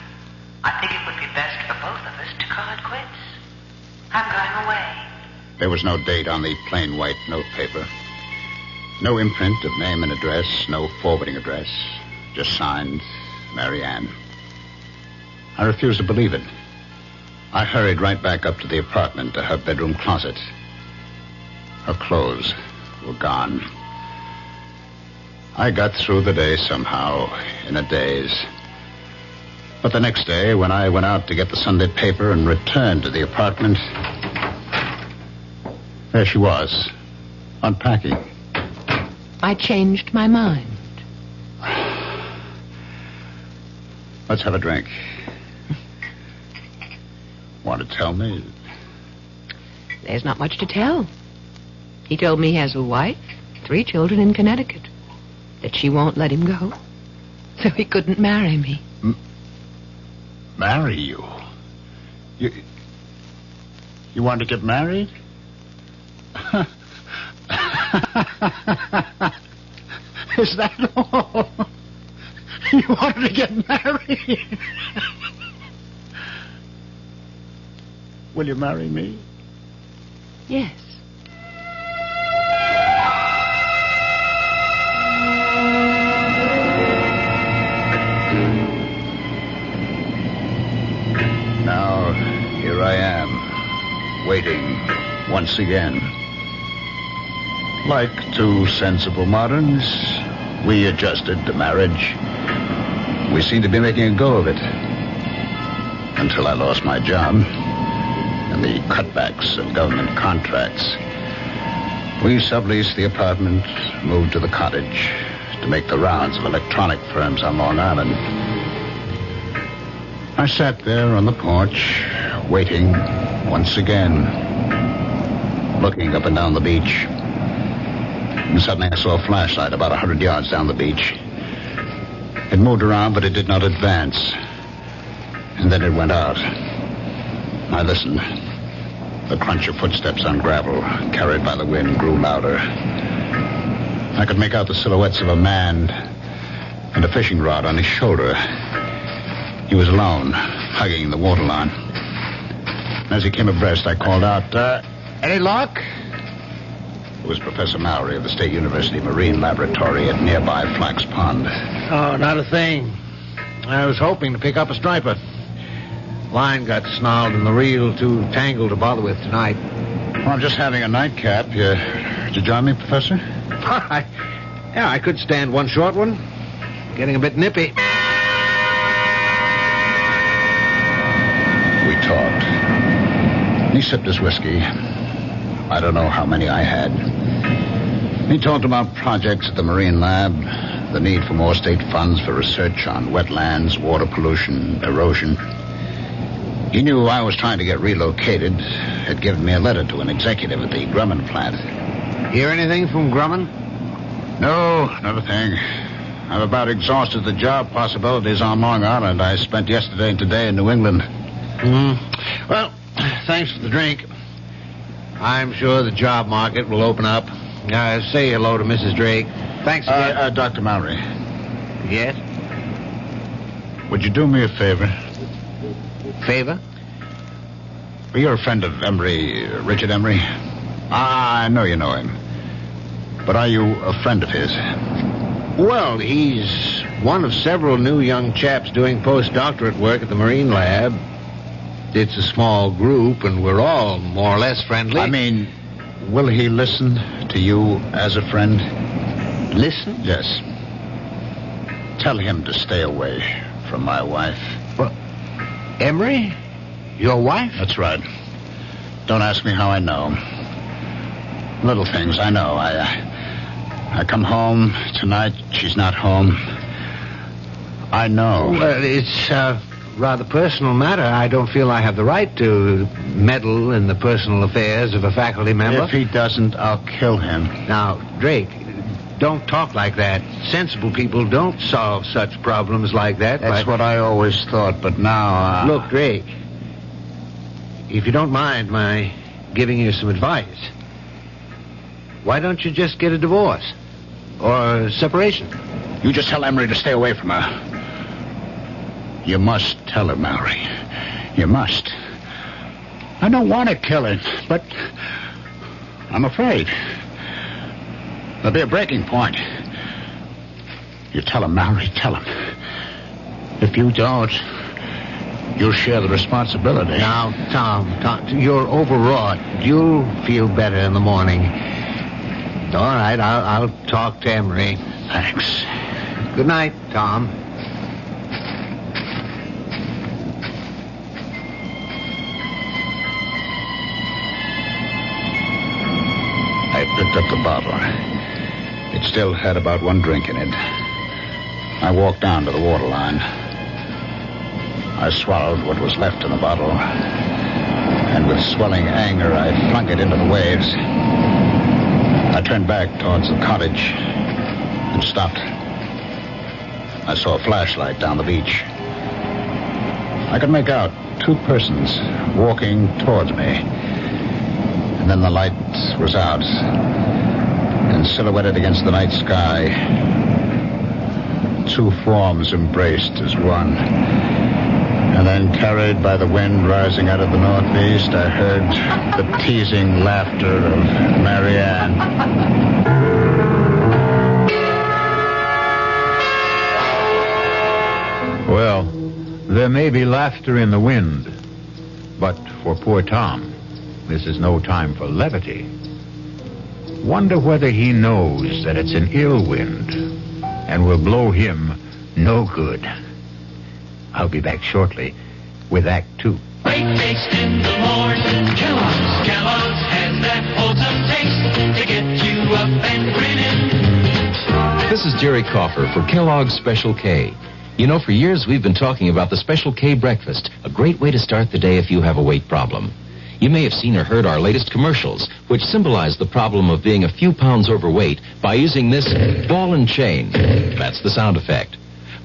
I think it would be best for both of us to call it quits. I'm going away. There was no date on the plain white notepaper. No imprint of name and address, no forwarding address. Just signed, Mary Ann. I refused to believe it. I hurried right back up to the apartment, to her bedroom closet. Her clothes were gone. I got through the day somehow, in a daze. But the next day, when I went out to get the Sunday paper and returned to the apartment, there she was, unpacking. I changed my mind. Let's have a drink. Want to tell me? There's not much to tell. He told me he has a wife, 3 children in Connecticut, that she won't let him go, so he couldn't marry me. Marry you? You want to get married? Is that all? You wanted to get married? Will you marry me? Yes. Now, here I am, waiting once again. Like 2 sensible moderns, we adjusted to marriage. We seemed to be making a go of it. Until I lost my job and the cutbacks of government contracts. We subleased the apartment, moved to the cottage to make the rounds of electronic firms on Long Island. I sat there on the porch, waiting once again, looking up and down the beach. And suddenly I saw a flashlight about 100 yards down the beach. It moved around, but it did not advance. And then it went out. I listened. The crunch of footsteps on gravel, carried by the wind, grew louder. I could make out the silhouettes of a man and a fishing rod on his shoulder. He was alone, hugging the waterline. As he came abreast, I called out, any luck? It was Professor Mowry of the State University Marine Laboratory at nearby Flax Pond. Oh, not a thing. I was hoping to pick up a striper. Line got snarled and the reel too tangled to bother with tonight. Well, I'm just having a nightcap. Did you join me, Professor? I could stand one short one. Getting a bit nippy. We talked. He sipped his whiskey. I don't know how many I had. He talked about projects at the Marine Lab, the need for more state funds for research on wetlands, water pollution, erosion. He knew I was trying to get relocated, had given me a letter to an executive at the Grumman plant. Hear anything from Grumman? No, not a thing. I've about exhausted the job possibilities on Long Island. I spent yesterday and today in New England. Well, thanks for the drink. I'm sure the job market will open up. Say hello to Mrs. Drake. Thanks again. Dr. Mowry. Yes? Would you do me a favor? Favor? Well, you're a friend of Emery, Richard Emery. I know you know him. But are you a friend of his? Well, he's one of several new young chaps doing postdoctorate work at the Marine Lab. It's a small group, and we're all more or less friendly. I mean, will he listen to you as a friend? Listen? Yes. Tell him to stay away from my wife. Well, Emery? Your wife? That's right. Don't ask me how I know. Little things, I know. I come home tonight. She's not home. I know. Well, it's a rather personal matter. I don't feel I have the right to meddle in the personal affairs of a faculty member. If he doesn't, I'll kill him. Now, Drake, don't talk like that. Sensible people don't solve such problems like that. That's what I always thought, but now... Look, Drake, if you don't mind my giving you some advice, why don't you just get a divorce? Or separation? You just tell Emery to stay away from her. You must tell her, Mallory. You must. I don't want to kill her, but I'm afraid. There'll be a breaking point. You tell him, Mallory, tell him. If you don't, you'll share the responsibility. Now, Tom, you're overwrought. You'll feel better in the morning. All right, I'll talk to Emery. Thanks. Good night, Tom. I picked up the bottle. It still had about one drink in it. I walked down to the waterline. I swallowed what was left in the bottle, and with swelling anger, I flung it into the waves. I turned back towards the cottage and stopped. I saw a flashlight down the beach. I could make out two persons walking towards me. And then the light was out, and silhouetted against the night sky, two forms embraced as one. And then, carried by the wind rising out of the northeast, I heard the teasing laughter of Marianne. Well, there may be laughter in the wind, but for poor Tom, this is no time for levity. Wonder whether he knows that it's an ill wind and will blow him no good. I'll be back shortly with Act 2. Breakfast in the morning, Kellogg's has that wholesome taste to get you up and grinning. This is Jerry Coffer for Kellogg's Special K. You know, for years we've been talking about the Special K breakfast, a great way to start the day if you have a weight problem. You may have seen or heard our latest commercials, which symbolize the problem of being a few pounds overweight by using this ball and chain. That's the sound effect.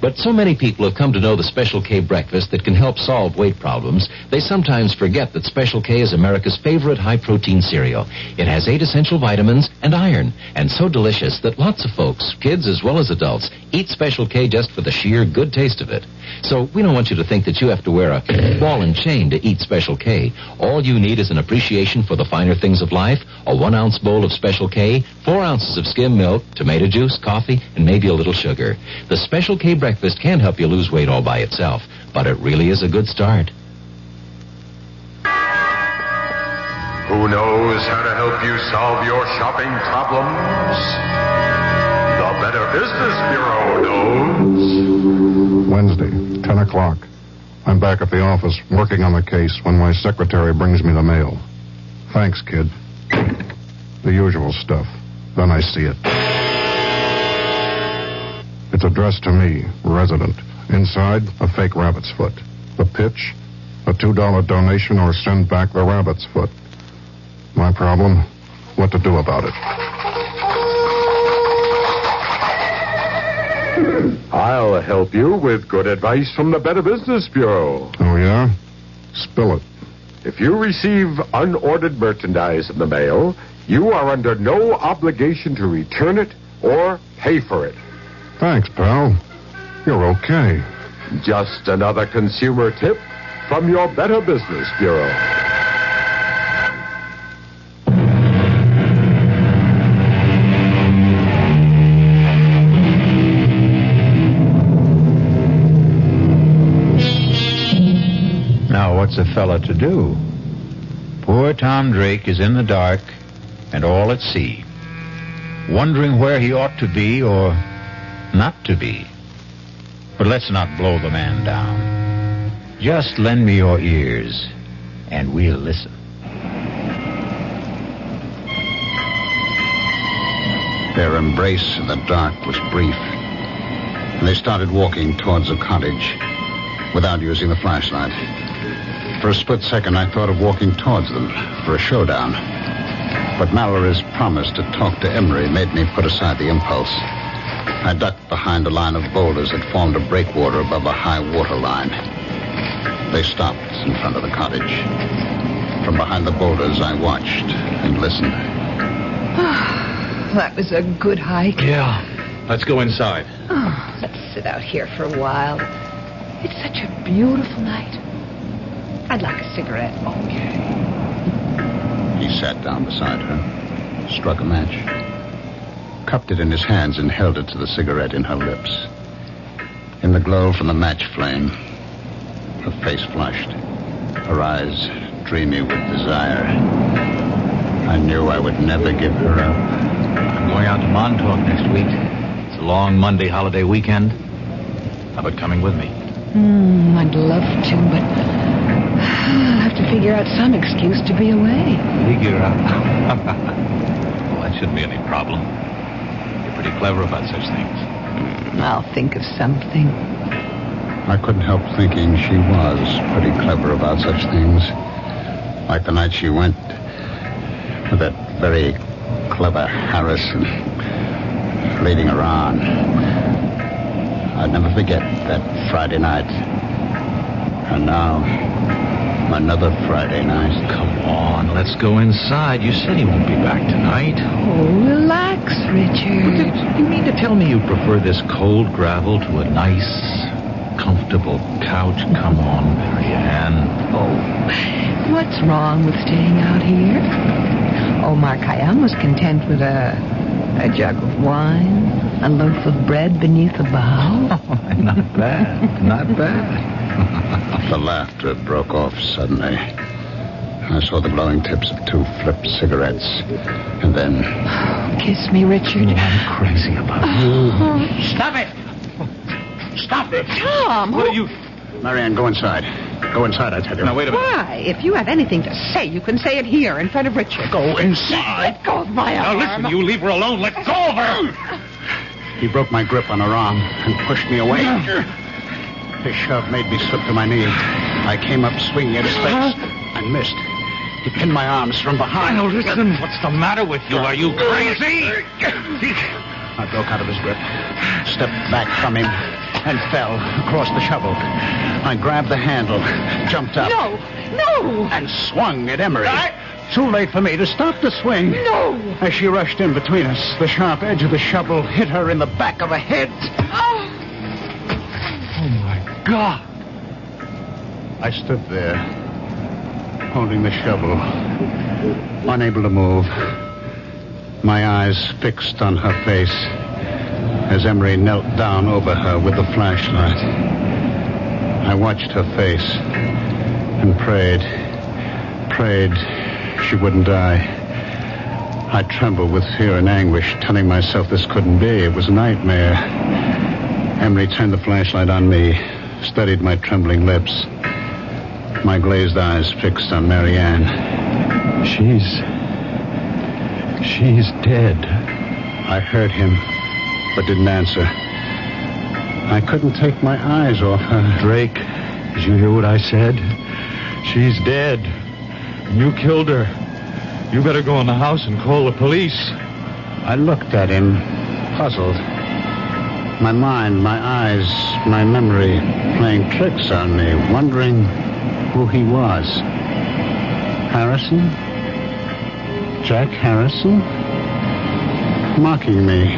But so many people have come to know the Special K breakfast that can help solve weight problems, they sometimes forget that Special K is America's favorite high-protein cereal. It has 8 essential vitamins and iron, and so delicious that lots of folks, kids as well as adults, eat Special K just for the sheer good taste of it. So we don't want you to think that you have to wear a ball and chain to eat Special K. All you need is an appreciation for the finer things of life, a 1-ounce bowl of Special K, 4 ounces of skim milk, tomato juice, coffee, and maybe a little sugar. The Special K breakfast can help you lose weight all by itself, but it really is a good start. Who knows how to help you solve your shopping problems? The Better Business Bureau knows. Wednesday, 10 o'clock. I'm back at the office working on the case when my secretary brings me the mail. Thanks, kid. The usual stuff. Then I see it. It's addressed to me, resident. Inside, a fake rabbit's foot. The pitch, a $2 donation or send back the rabbit's foot. My problem, what to do about it. I'll help you with good advice from the Better Business Bureau. Oh, yeah? Spill it. If you receive unordered merchandise in the mail, you are under no obligation to return it or pay for it. Thanks, pal. You're okay. Just another consumer tip from your Better Business Bureau. Now, what's a fella to do? Poor Tom Drake is in the dark and all at sea, wondering where he ought to be or not to be. But let's not blow the man down. Just lend me your ears, and we'll listen. Their embrace in the dark was brief. and they started walking towards the cottage without using the flashlight. For a split second, I thought of walking towards them for a showdown. But Mallory's promise to talk to Emery made me put aside the impulse. I ducked behind a line of boulders that formed a breakwater above a high water line. They stopped in front of the cottage. From behind the boulders, I watched and listened. That was a good hike. Yeah. Let's go inside. Oh, let's sit out here for a while. It's such a beautiful night. I'd like a cigarette. Okay. He sat down beside her, struck a match, cupped it in his hands and held it to the cigarette in her lips. In the glow from the match flame, her face flushed, her eyes dreamy with desire. I knew I would never give her up. I'm going out to Montauk next week. It's a long Monday holiday weekend. How about coming with me? I'd love to, but I'll have to figure out some excuse to be away. Figure out? Well, that shouldn't be any problem. You're pretty clever about such things. I'll think of something. I couldn't help thinking she was pretty clever about such things. Like the night she went with that very clever Harrison leading her on. I'd never forget that Friday night. And now, another Friday night. Come on, let's go inside. You said he won't be back tonight. Oh, relax, Richard. You mean to tell me you prefer this cold gravel to a nice, comfortable couch? Come on, Marianne. Oh, what's wrong with staying out here? Omar Khayyam was content with a jug of wine, a loaf of bread beneath a bough. Oh, not bad, not bad. The laughter broke off suddenly. I saw the glowing tips of 2 flipped cigarettes. And then... Kiss me, Richard. I'm crazy about you. Stop it! Stop it! Tom! What are you... Marianne, go inside. Go inside, I tell you. Now, wait a minute. Why? If you have anything to say, you can say it here in front of Richard. Go inside. Let go of my arm. Now, listen, you leave her alone. Let go of her! He broke my grip on her arm and pushed me away. His shove made me slip to my knee. I came up swinging at his face and missed. He pinned my arms from behind. Now, listen, what's the matter with you? Are you crazy? I broke out of his grip, stepped back from him, and fell across the shovel. I grabbed the handle, jumped up. No! And swung at Emery. Too late for me to stop the swing. No! As she rushed in between us, the sharp edge of the shovel hit her in the back of the head. Oh, my God. I stood there, holding the shovel, unable to move, my eyes fixed on her face as Emery knelt down over her with the flashlight. I watched her face and prayed she wouldn't die. I trembled with fear and anguish, telling myself this couldn't be. It was a nightmare. Emery turned the flashlight on me, studied my trembling lips, my glazed eyes fixed on Marianne. She's dead. I heard him, but didn't answer. I couldn't take my eyes off her. Drake, did you hear what I said? She's dead. You killed her. You better go in the house and call the police. I looked at him, puzzled. My mind, my eyes, my memory playing tricks on me, wondering who he was. Harrison? Jack Harrison? Mocking me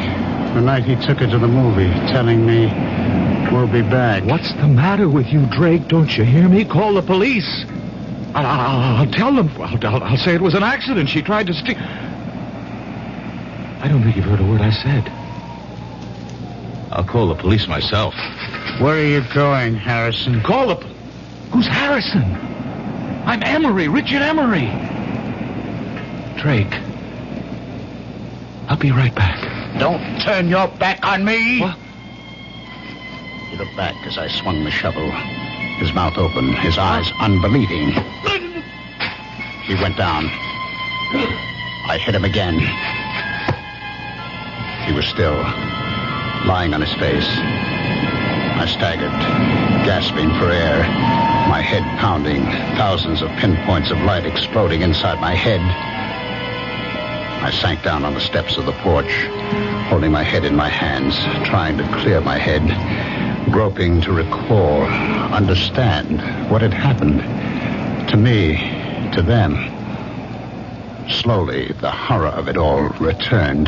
the night he took her to the movie, telling me we'll be back. What's the matter with you, Drake? Don't you hear me? Call the police. I'll tell them. I'll say it was an accident. She tried to steal. I don't think you've heard a word I said. I'll call the police myself. Where are you going, Harrison? Call the... Who's Harrison? I'm Emery, Richard Emery. Drake. I'll be right back. Don't turn your back on me. What? He looked back as I swung the shovel, his mouth open, his eyes unbelieving. He went down. I hit him again. He was still, lying on his face, I staggered, gasping for air, my head pounding, thousands of pinpoints of light exploding inside my head. I sank down on the steps of the porch, holding my head in my hands, trying to clear my head, groping to recall, understand what had happened to me, to them. Slowly, the horror of it all returned.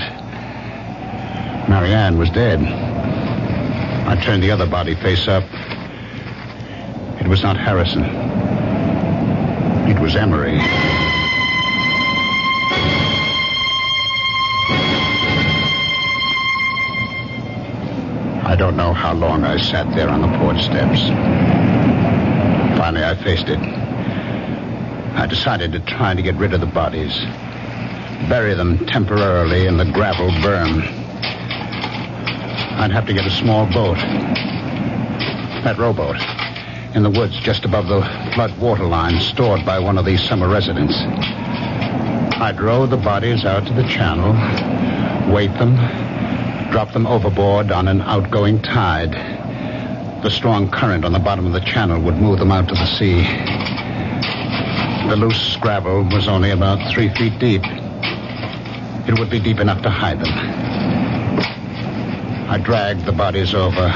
Marianne was dead. I turned the other body face up. It was not Harrison. It was Emery. I don't know how long I sat there on the porch steps. Finally, I faced it. I decided to try to get rid of the bodies, bury them temporarily in the gravel berm. I'd have to get a small boat, that rowboat, in the woods just above the flood water line stored by one of these summer residents. I'd row the bodies out to the channel, weight them, drop them overboard on an outgoing tide. The strong current on the bottom of the channel would move them out to the sea. The loose gravel was only about 3 feet deep. It would be deep enough to hide them. I dragged the bodies over,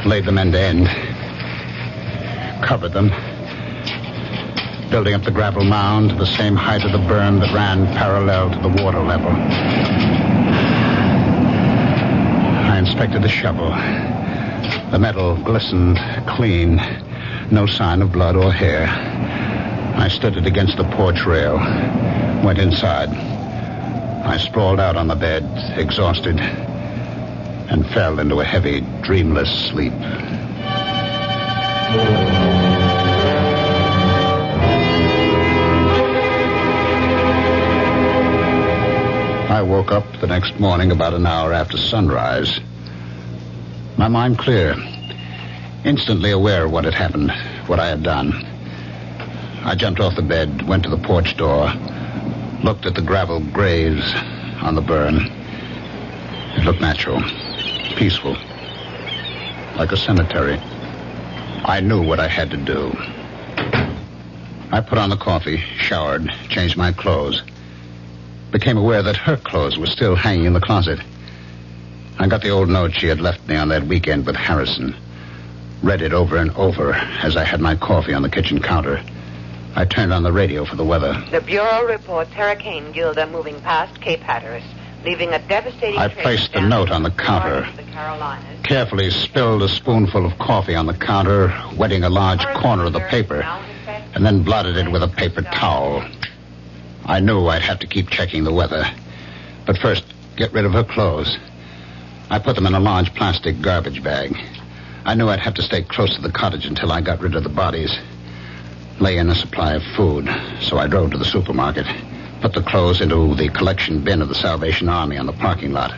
laid them end to end, covered them, building up the gravel mound to the same height of the berm that ran parallel to the water level. I inspected the shovel. The metal glistened clean, no sign of blood or hair. I stood it against the porch rail, went inside. I sprawled out on the bed, exhausted, and fell into a heavy, dreamless sleep. I woke up the next morning about an hour after sunrise. My mind clear, instantly aware of what had happened, what I had done. I jumped off the bed, went to the porch door, looked at the gravel graves on the burn. It looked natural, peaceful, like a cemetery. I knew what I had to do. I put on the coffee, showered, changed my clothes. Became aware that her clothes were still hanging in the closet. I got the old note she had left me on that weekend with Harrison. Read it over and over as I had my coffee on the kitchen counter. I turned on the radio for the weather. The Bureau reports Hurricane Gilda moving past Cape Hatteras, leaving a devastating I placed the note on the counter, carefully spilled a spoonful of coffee on the counter, wetting a large corner of the paper, and then blotted it with a paper towel. I knew I'd have to keep checking the weather, but first, get rid of her clothes. I put them in a large plastic garbage bag. I knew I'd have to stay close to the cottage until I got rid of the bodies. Lay in a supply of food, so I drove to the supermarket, put the clothes into the collection bin of the Salvation Army on the parking lot.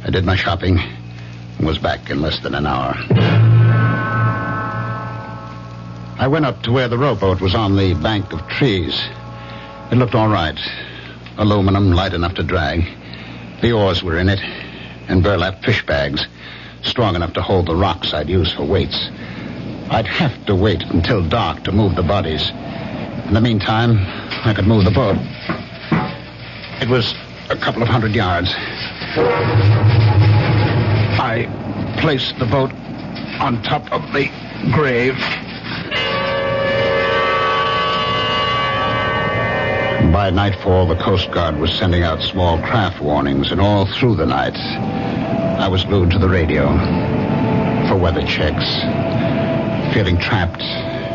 I did my shopping and was back in less than an hour. I went up to where the rowboat was on the bank of trees. It looked all right. Aluminum, light enough to drag. The oars were in it, and burlap fish bags, strong enough to hold the rocks I'd use for weights. I'd have to wait until dark to move the bodies. In the meantime, I could move the boat. It was a couple of 100 yards. I placed the boat on top of the grave. By nightfall, the Coast Guard was sending out small craft warnings, and all through the night, I was glued to the radio for weather checks. Feeling trapped,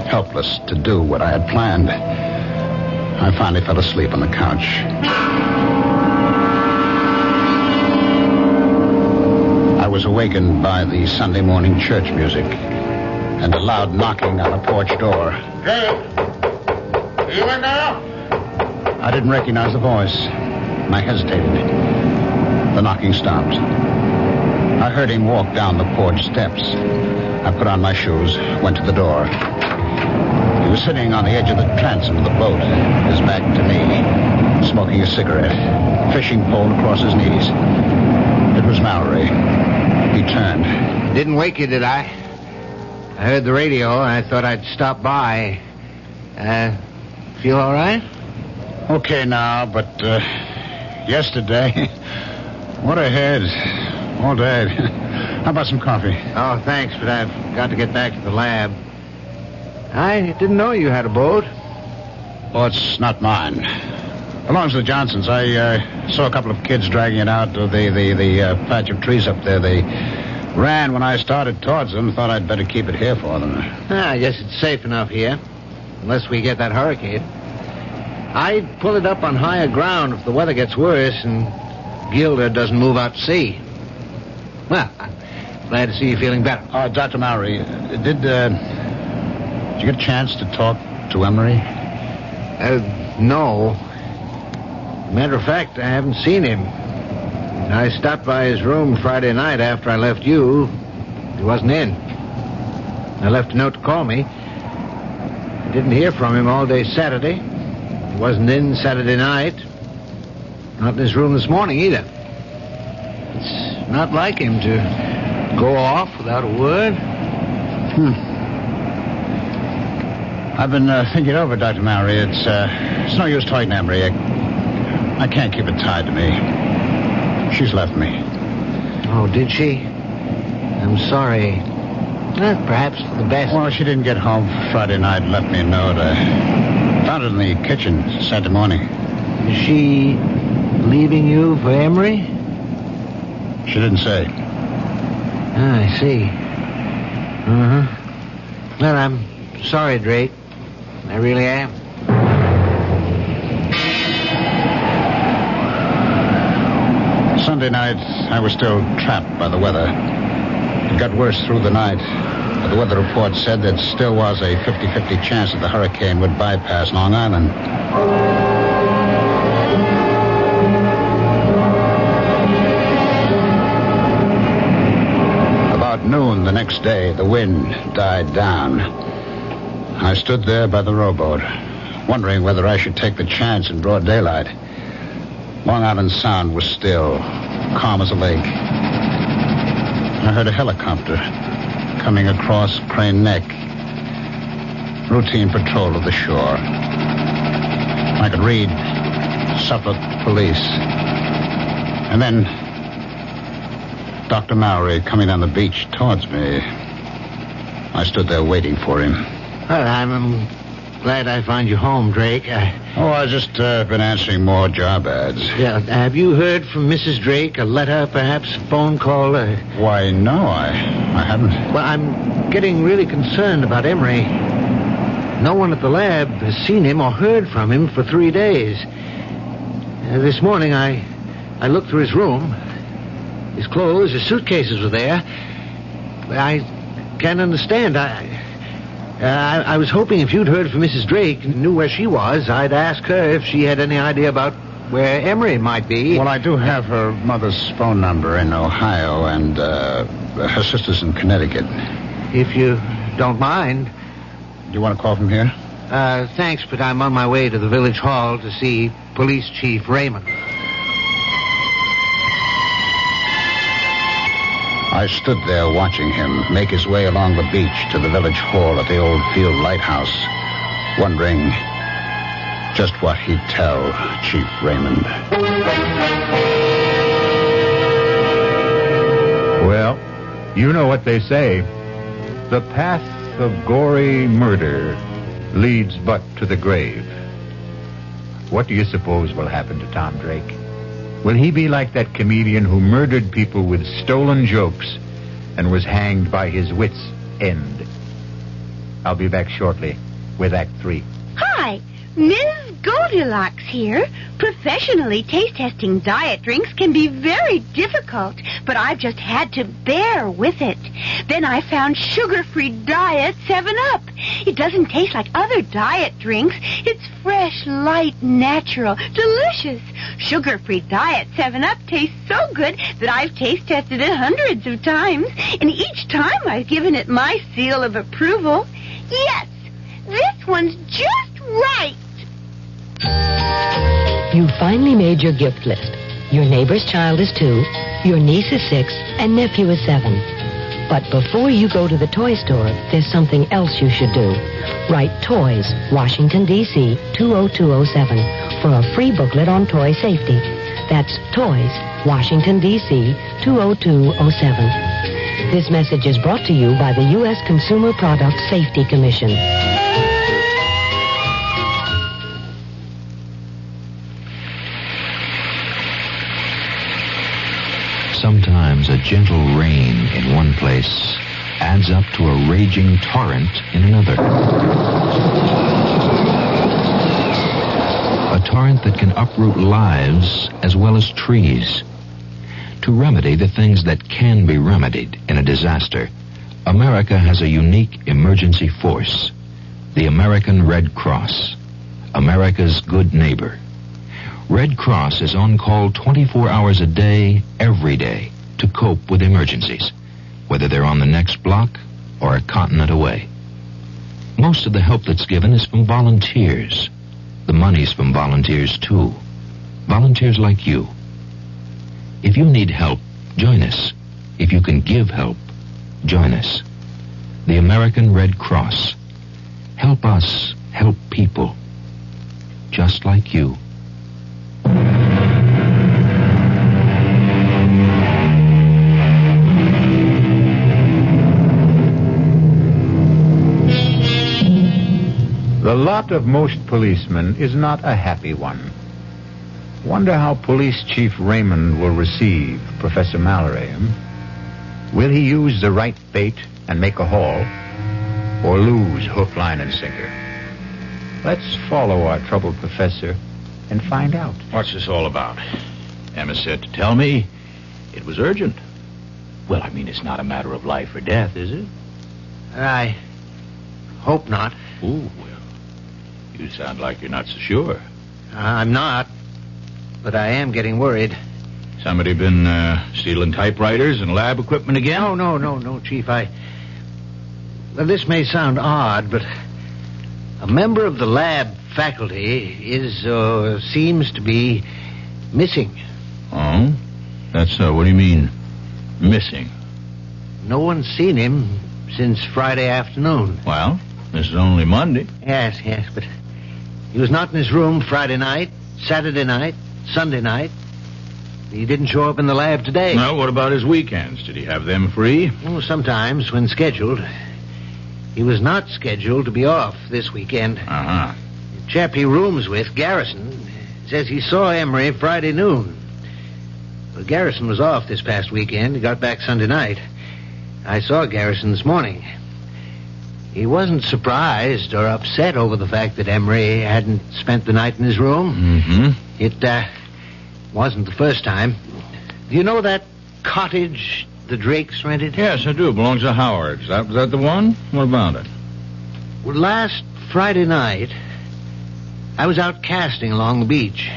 helpless to do what I had planned, I finally fell asleep on the couch. I was awakened by the Sunday morning church music and a loud knocking on the porch door. Hey, you in now? I didn't recognize the voice. I hesitated. The knocking stopped. I heard him walk down the porch steps. I put on my shoes, went to the door. He was sitting on the edge of the transom of the boat, his back to me, smoking a cigarette, fishing pole across his knees. It was Mallory. He turned. Didn't wake you, did I? I heard the radio, and I thought I'd stop by. Feel all right? Okay now, but yesterday, what a head. All day. How about some coffee? Oh, thanks, but I've got to get back to the lab. I didn't know you had a boat. Oh, it's not mine. Belongs to the Johnsons. I saw a couple of kids dragging it out of the patch of trees up there. They ran when I started towards them. Thought I'd better keep it here for them. I guess it's safe enough here. Unless we get that hurricane. I'd pull it up on higher ground if the weather gets worse and Gilda doesn't move out to sea. Well, I'm glad to see you feeling better. Dr. Mallory, did you get a chance to talk to Emery? No. Matter of fact, I haven't seen him. I stopped by his room Friday night after I left you. He wasn't in. I left a note to call me. I didn't hear from him all day Saturday. He wasn't in Saturday night. Not in his room this morning either. It's not like him to go off without a word. I've been thinking over, Dr. Mallory. It's no use talking to Emery. I can't keep it tied to me. She's left me. Oh, did she? I'm sorry. Perhaps for the best. Well, she didn't get home Friday night and left me a note. I found it in the kitchen Saturday morning. Is she leaving you for Emery? She didn't say. I see. Well, I'm sorry, Drake. I really am. Sunday night, I was still trapped by the weather. It got worse through the night. But the weather report said there still was a 50-50 chance that the hurricane would bypass Long Island. About noon the next day, the wind died down. I stood there by the rowboat, wondering whether I should take the chance in broad daylight. Long Island Sound was still, calm as a lake. I heard a helicopter coming across Crane Neck. Routine patrol of the shore. I could read Suffolk Police. And then Dr. Mallory coming down the beach towards me. I stood there waiting for him. Well, I'm glad I found you home, Drake. I just been answering more job ads. Yeah, have you heard from Mrs. Drake? A letter, perhaps? A phone call? Why, no, I haven't. Well, I'm getting really concerned about Emery. No one at the lab has seen him or heard from him for 3 days. This morning, I looked through his room. His clothes, his suitcases were there. I can't understand. I was hoping if you'd heard from Mrs. Drake and knew where she was, I'd ask her if she had any idea about where Emery might be. Well, I do have her mother's phone number in Ohio and her sister's in Connecticut. If you don't mind. Do you want to call from here? Thanks, but I'm on my way to the village hall to see Police Chief Raymond. I stood there watching him make his way along the beach to the village hall at the old field lighthouse, wondering just what he'd tell Chief Raymond. Well, you know what they say. The path of gory murder leads but to the grave. What do you suppose will happen to Tom Drake? Will he be like that comedian who murdered people with stolen jokes and was hanged by his wits' end? I'll be back shortly with Act 3. Hi, Ms. Goldilocks here. Professionally taste-testing diet drinks can be very difficult, but I've just had to bear with it. Then I found sugar-free Diet 7-Up. It doesn't taste like other diet drinks. It's fresh, light, natural, delicious. Sugar-free Diet 7-Up tastes so good that I've taste-tested it hundreds of times, and each time I've given it my seal of approval. Yes, this one's just right. You've finally made your gift list. Your neighbor's child is too. Your niece is 6 and nephew is 7. But before you go to the toy store, there's something else you should do. Write Toys, Washington, D.C. 20207 for a free booklet on toy safety. That's Toys, Washington, D.C. 20207. This message is brought to you by the U.S. Consumer Product Safety Commission. Sometimes a gentle rain in one place adds up to a raging torrent in another. A torrent that can uproot lives as well as trees. To remedy the things that can be remedied in a disaster, America has a unique emergency force, the American Red Cross, America's good neighbor. Red Cross is on call 24 hours a day, every day, to cope with emergencies, whether they're on the next block or a continent away. Most of the help that's given is from volunteers. The money's from volunteers, too. Volunteers like you. If you need help, join us. If you can give help, join us. The American Red Cross. Help us help people. Just like you. The lot of most policemen is not a happy one. Wonder how Police Chief Raymond will receive Professor Mallory. Will he use the right bait and make a haul, or lose hook, line, and sinker? Let's follow our troubled professor and find out. What's this all about? Emma said to tell me it was urgent. Well, I mean, it's not a matter of life or death, is it? I hope not. Ooh, well, you sound like you're not so sure. I'm not, but I am getting worried. Somebody been stealing typewriters and lab equipment again? No, Chief. Well, this may sound odd, but a member of the lab faculty seems to be missing. Oh? That's so. What do you mean, missing? No one's seen him since Friday afternoon. Well, this is only Monday. Yes, but he was not in his room Friday night, Saturday night, Sunday night. He didn't show up in the lab today. Well, what about his weekends? Did he have them free? Oh, sometimes, when scheduled. He was not scheduled to be off this weekend. Uh-huh. The chap he rooms with, Garrison, says he saw Emery Friday noon. Well, Garrison was off this past weekend. He got back Sunday night. I saw Garrison this morning. He wasn't surprised or upset over the fact that Emery hadn't spent the night in his room. Mm-hmm. It wasn't the first time. Do you know that cottage the Drakes rented? Yes, I do. Belongs to Howard. Is that the one? What about it? Well, last Friday night, I was out casting along the beach.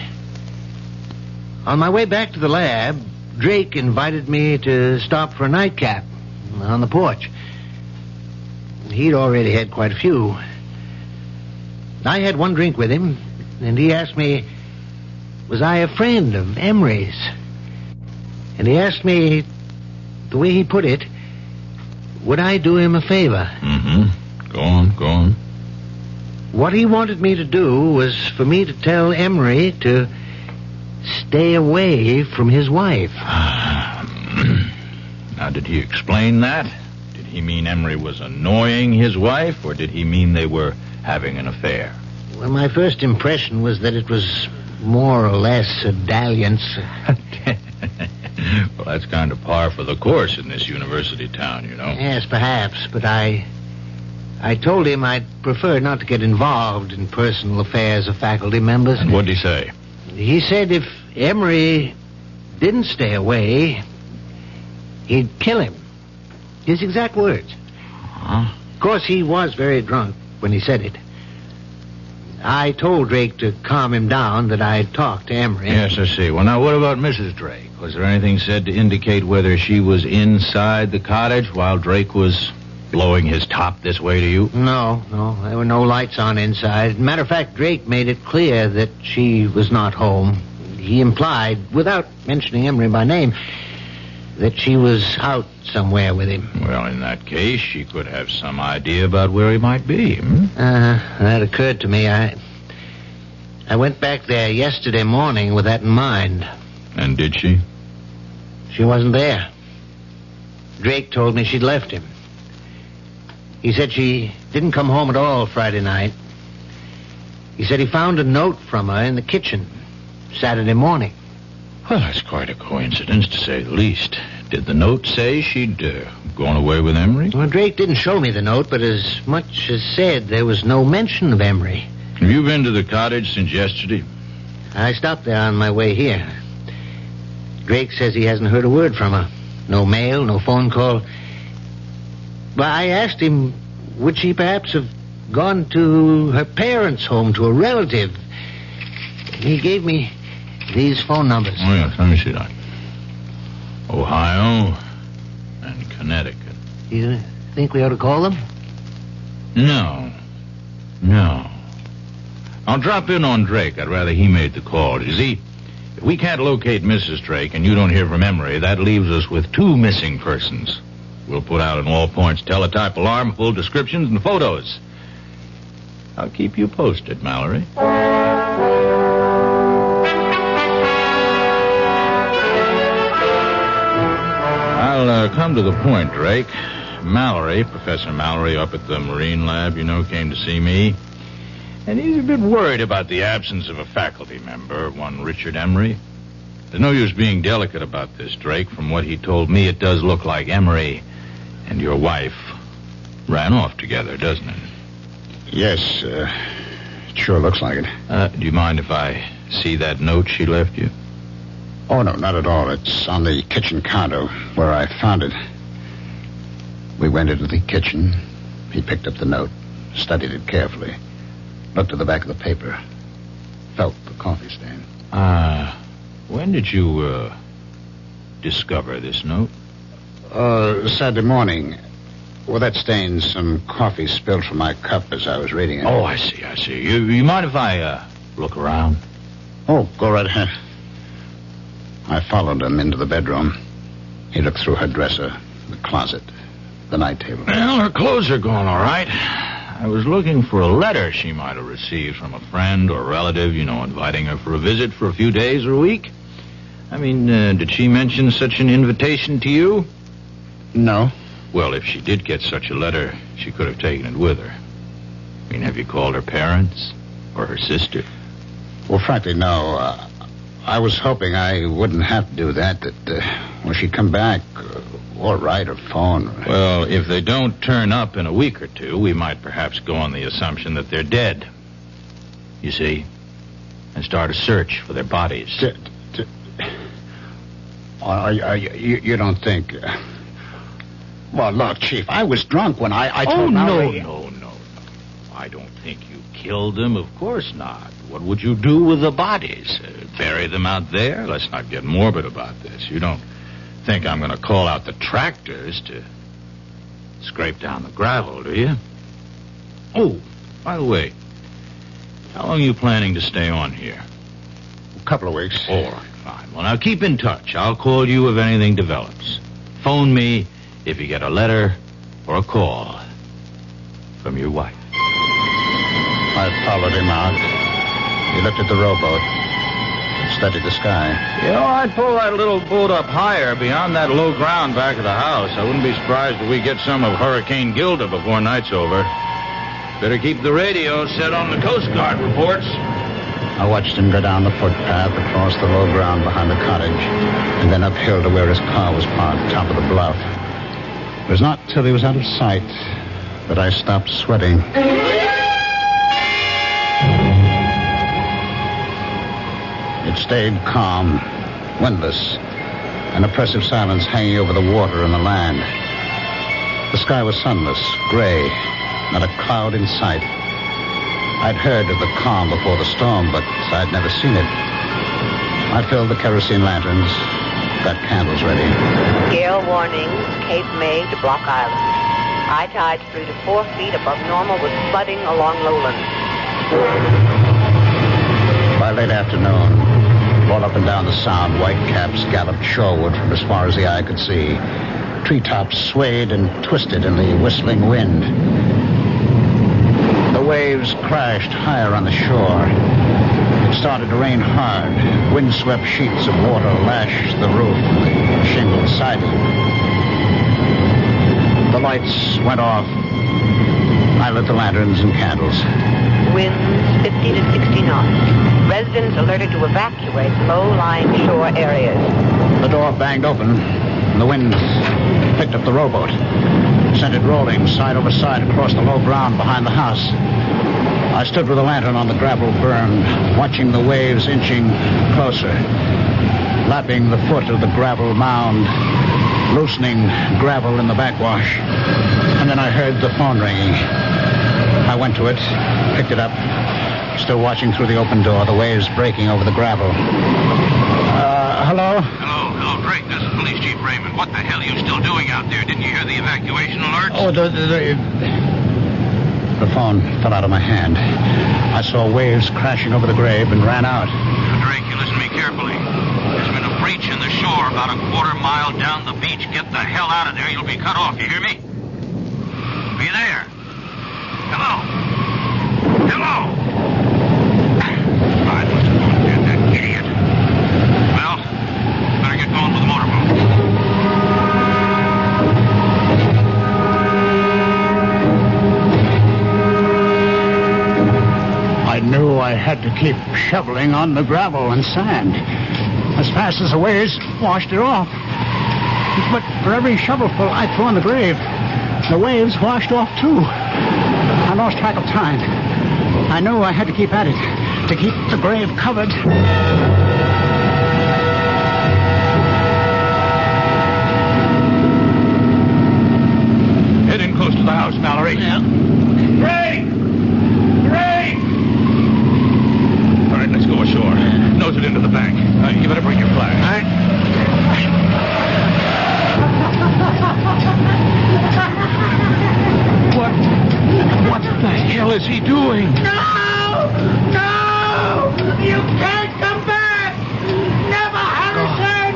On my way back to the lab, Drake invited me to stop for a nightcap on the porch. He'd already had quite a few. I had one drink with him, and he asked me, was I a friend of Emery's? And he asked me, the way he put it, would I do him a favor? Mm-hmm. Go on. What he wanted me to do was for me to tell Emery to stay away from his wife. Now, did he explain that? Did he mean Emery was annoying his wife, or did he mean they were having an affair? Well, my first impression was that it was more or less a dalliance. Well, that's kind of par for the course in this university town, you know. Yes, perhaps, but I told him I'd prefer not to get involved in personal affairs of faculty members. And what'd he say? He said if Emery didn't stay away, he'd kill him. His exact words. Huh? Of course, he was very drunk when he said it. I told Drake to calm him down, that I'd talked to Emery. Yes, I see. Well, now, what about Mrs. Drake? Was there anything said to indicate whether she was inside the cottage while Drake was blowing his top this way to you? No. There were no lights on inside. Matter of fact, Drake made it clear that she was not home. He implied, without mentioning Emery by name, that she was out somewhere with him. Well, in that case, she could have some idea about where he might be. That occurred to me. I went back there yesterday morning with that in mind. And did she? She wasn't there. Drake told me she'd left him. He said she didn't come home at all Friday night. He said he found a note from her in the kitchen Saturday morning. Well, that's quite a coincidence, to say the least. Did the note say she'd gone away with Emery? Well, Drake didn't show me the note, but as much as said, there was no mention of Emery. Have you been to the cottage since yesterday? I stopped there on my way here. Drake says he hasn't heard a word from her. No mail, no phone call. But I asked him, would she perhaps have gone to her parents' home, to a relative? He gave me these phone numbers. Oh, yes, let me see that. Ohio and Connecticut. You think we ought to call them? No. I'll drop in on Drake. I'd rather he made the call. You see, if we can't locate Mrs. Drake and you don't hear from Emery, that leaves us with 2 missing persons. We'll put out an all-points teletype alarm, full descriptions and photos. I'll keep you posted, Mallory. I'll come to the point, Drake. Mallory, Professor Mallory up at the Marine Lab, came to see me. And he's a bit worried about the absence of a faculty member, one Richard Emery. There's no use being delicate about this, Drake. From what he told me, it does look like Emery and your wife ran off together, doesn't it? Yes, it sure looks like it. Do you mind if I see that note she left you? Oh, no, not at all. It's on the kitchen counter where I found it. We went into the kitchen. He picked up the note, studied it carefully, looked at the back of the paper, felt the coffee stain. When did you, discover this note? Saturday morning. Well, that stain's some coffee spilled from my cup as I was reading it. Oh, I see. You mind if I, look around? Oh, go right ahead. I followed him into the bedroom. He looked through her dresser, the closet, the night table. Well, her clothes are gone, all right. I was looking for a letter she might have received from a friend or relative, inviting her for a visit for a few days or a week. I mean, did she mention such an invitation to you? No. Well, if she did get such a letter, she could have taken it with her. I mean, have you called her parents or her sister? Well, frankly, no. I was hoping I wouldn't have to do that when she'd come back, or write or phone. Well, if they don't turn up in a week or two, we might perhaps go on the assumption that they're dead. You see? And start a search for their bodies. You don't think... Well, look, Chief, I was drunk when I told Mallory... No. I don't think you killed them. Of course not. What would you do with the bodies? Bury them out there? Let's not get morbid about this. You don't think I'm going to call out the tractors to scrape down the gravel, do you? Oh, by the way, how long are you planning to stay on here? A couple of weeks. All right, fine. Well, now keep in touch. I'll call you if anything develops. Phone me if you get a letter or a call from your wife. I followed him out. He looked at the rowboat, studied the sky. I'd pull that little boat up higher beyond that low ground back of the house. I wouldn't be surprised if we get some of Hurricane Gilda before night's over. Better keep the radio set on the Coast Guard reports. I watched him go down the footpath across the low ground behind the cottage, and then uphill to where his car was parked, top of the bluff. It was not till he was out of sight that I stopped sweating. It stayed calm, windless, an oppressive silence hanging over the water and the land. The sky was sunless, gray, not a cloud in sight. I'd heard of the calm before the storm, but I'd never seen it. I filled the kerosene lanterns, got candles ready. Gale warning, Cape May to Block Island. High tides 3 to 4 feet above normal with flooding along lowlands. By late afternoon, All up and down the Sound, white caps galloped shoreward from as far as the eye could see. Treetops swayed and twisted in the whistling wind. The waves crashed higher on the shore. It started to rain hard. Windswept sheets of water lashed the roof and the shingled siding. The lights went off. I lit the lanterns and candles. Winds 50 to 60 knots. Residents alerted to evacuate low-lying shore areas. The door banged open, and the wind picked up the rowboat, sent it rolling side over side across the low ground behind the house. I stood with a lantern on the gravel burn, watching the waves inching closer, lapping the foot of the gravel mound, loosening gravel in the backwash. And then I heard the phone ringing. I went to it, picked it up, still watching through the open door, the waves breaking over the gravel. Hello? Hello, Drake. This is Police Chief Raymond. What the hell are you still doing out there? Didn't you hear the evacuation alert? Oh, the phone fell out of my hand. I saw waves crashing over the grave and ran out. Now, Drake, you listen to me carefully. There's been a breach in the shore about a quarter mile down the beach. Get the hell out of there. You'll be cut off. You hear me? Be there. Hello? Hello? I must have gone dead, that idiot. Well, better get going with the motorboat. I knew I had to keep shoveling on the gravel and sand as fast as the waves washed it off. But for every shovelful I threw on the grave, the waves washed off too. I lost track of time. I knew I had to keep at it to keep the grave covered. Head in close to the house, Mallory. Yeah. Ray! All right, let's go ashore. Nose it into the bank. You better bring your flash. All right. What the hell is he doing? No! No! You can't come back! Never, Harrison!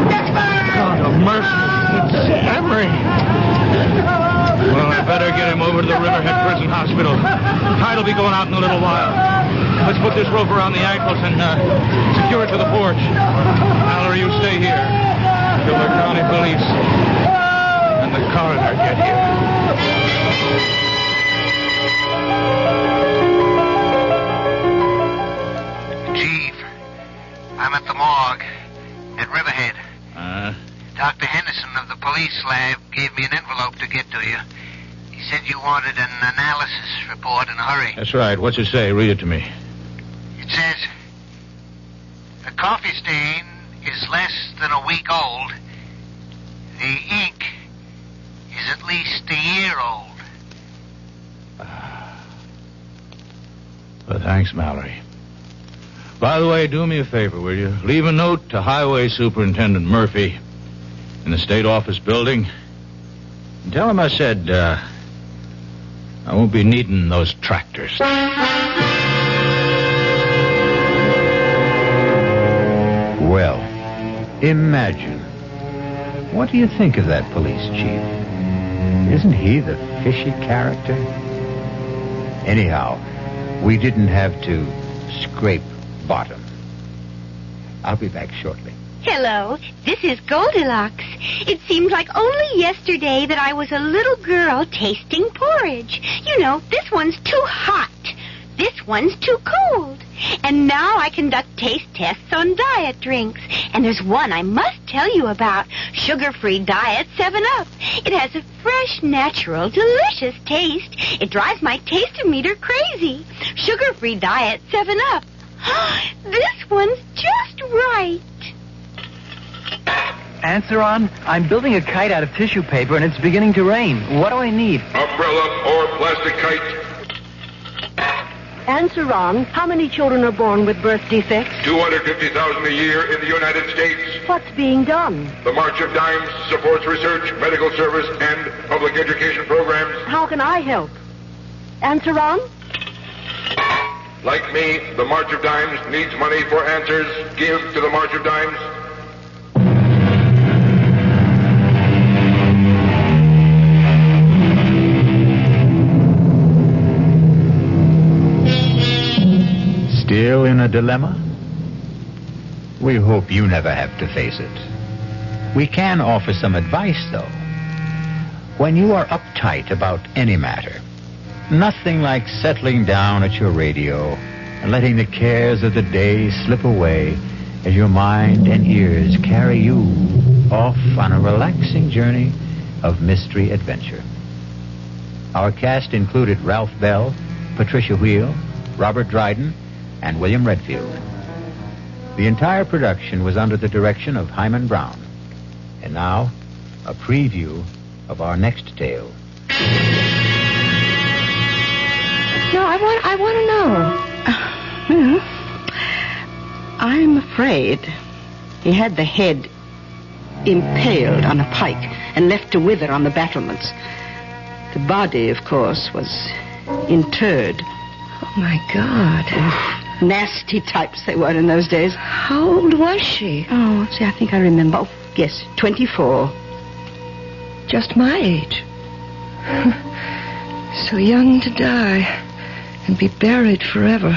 Never! God of mercy. It's Emery. Well, I better get him over to the Riverhead Prison Hospital. Tide will be going out in a little while. Let's put this rope around the ankles and secure it to the porch. Mallory, you stay here until the county police and the coroner get here. Chief, I'm at the morgue at Riverhead. Dr. Henderson of the police lab gave me an envelope to get to you. He said you wanted an analysis report in a hurry. That's right. What's it say? Read it to me. It says, the coffee stain is less than a week old. The ink is at least a year old. Well, thanks, Mallory. By the way, do me a favor, will you? Leave a note to Highway Superintendent Murphy in the State Office building. And tell him I said, I won't be needing those tractors. Well, imagine. What do you think of that police chief? Isn't he the fishy character? Anyhow, we didn't have to scrape bottom. I'll be back shortly. Hello, this is Goldilocks. It seems like only yesterday that I was a little girl tasting porridge. You know, this one's too hot. This one's too cold. And now I conduct taste tests on diet drinks. And there's one I must tell you about. Sugar-free diet 7-Up. It has a fresh, natural, delicious taste. It drives my taste-o-meter crazy. Sugar-free diet 7-Up. This one's just right. Answer on. I'm building a kite out of tissue paper, and it's beginning to rain. What do I need? Umbrella or plastic kite. Answer on. How many children are born with birth defects? 250,000 a year in the United States. What's being done? The March of Dimes supports research, medical service, and public education programs. How can I help? Answer on. Like me, the March of Dimes needs money for answers. Give to the March of Dimes. Still in a dilemma? We hope you never have to face it. We can offer some advice, though. When you are uptight about any matter, nothing like settling down at your radio and letting the cares of the day slip away as your mind and ears carry you off on a relaxing journey of mystery adventure. Our cast included Ralph Bell, Patricia Wheel, Robert Dryden, and William Redfield. The entire production was under the direction of Hyman Brown. And now, a preview of our next tale. No, I want to know. I'm afraid he had the head impaled on a pike and left to wither on the battlements. The body, of course, was interred. Oh, my God. Nasty types they were in those days. How old was she? Oh, see, I think I remember. Oh, yes, 24. Just my age. So young to die and be buried forever.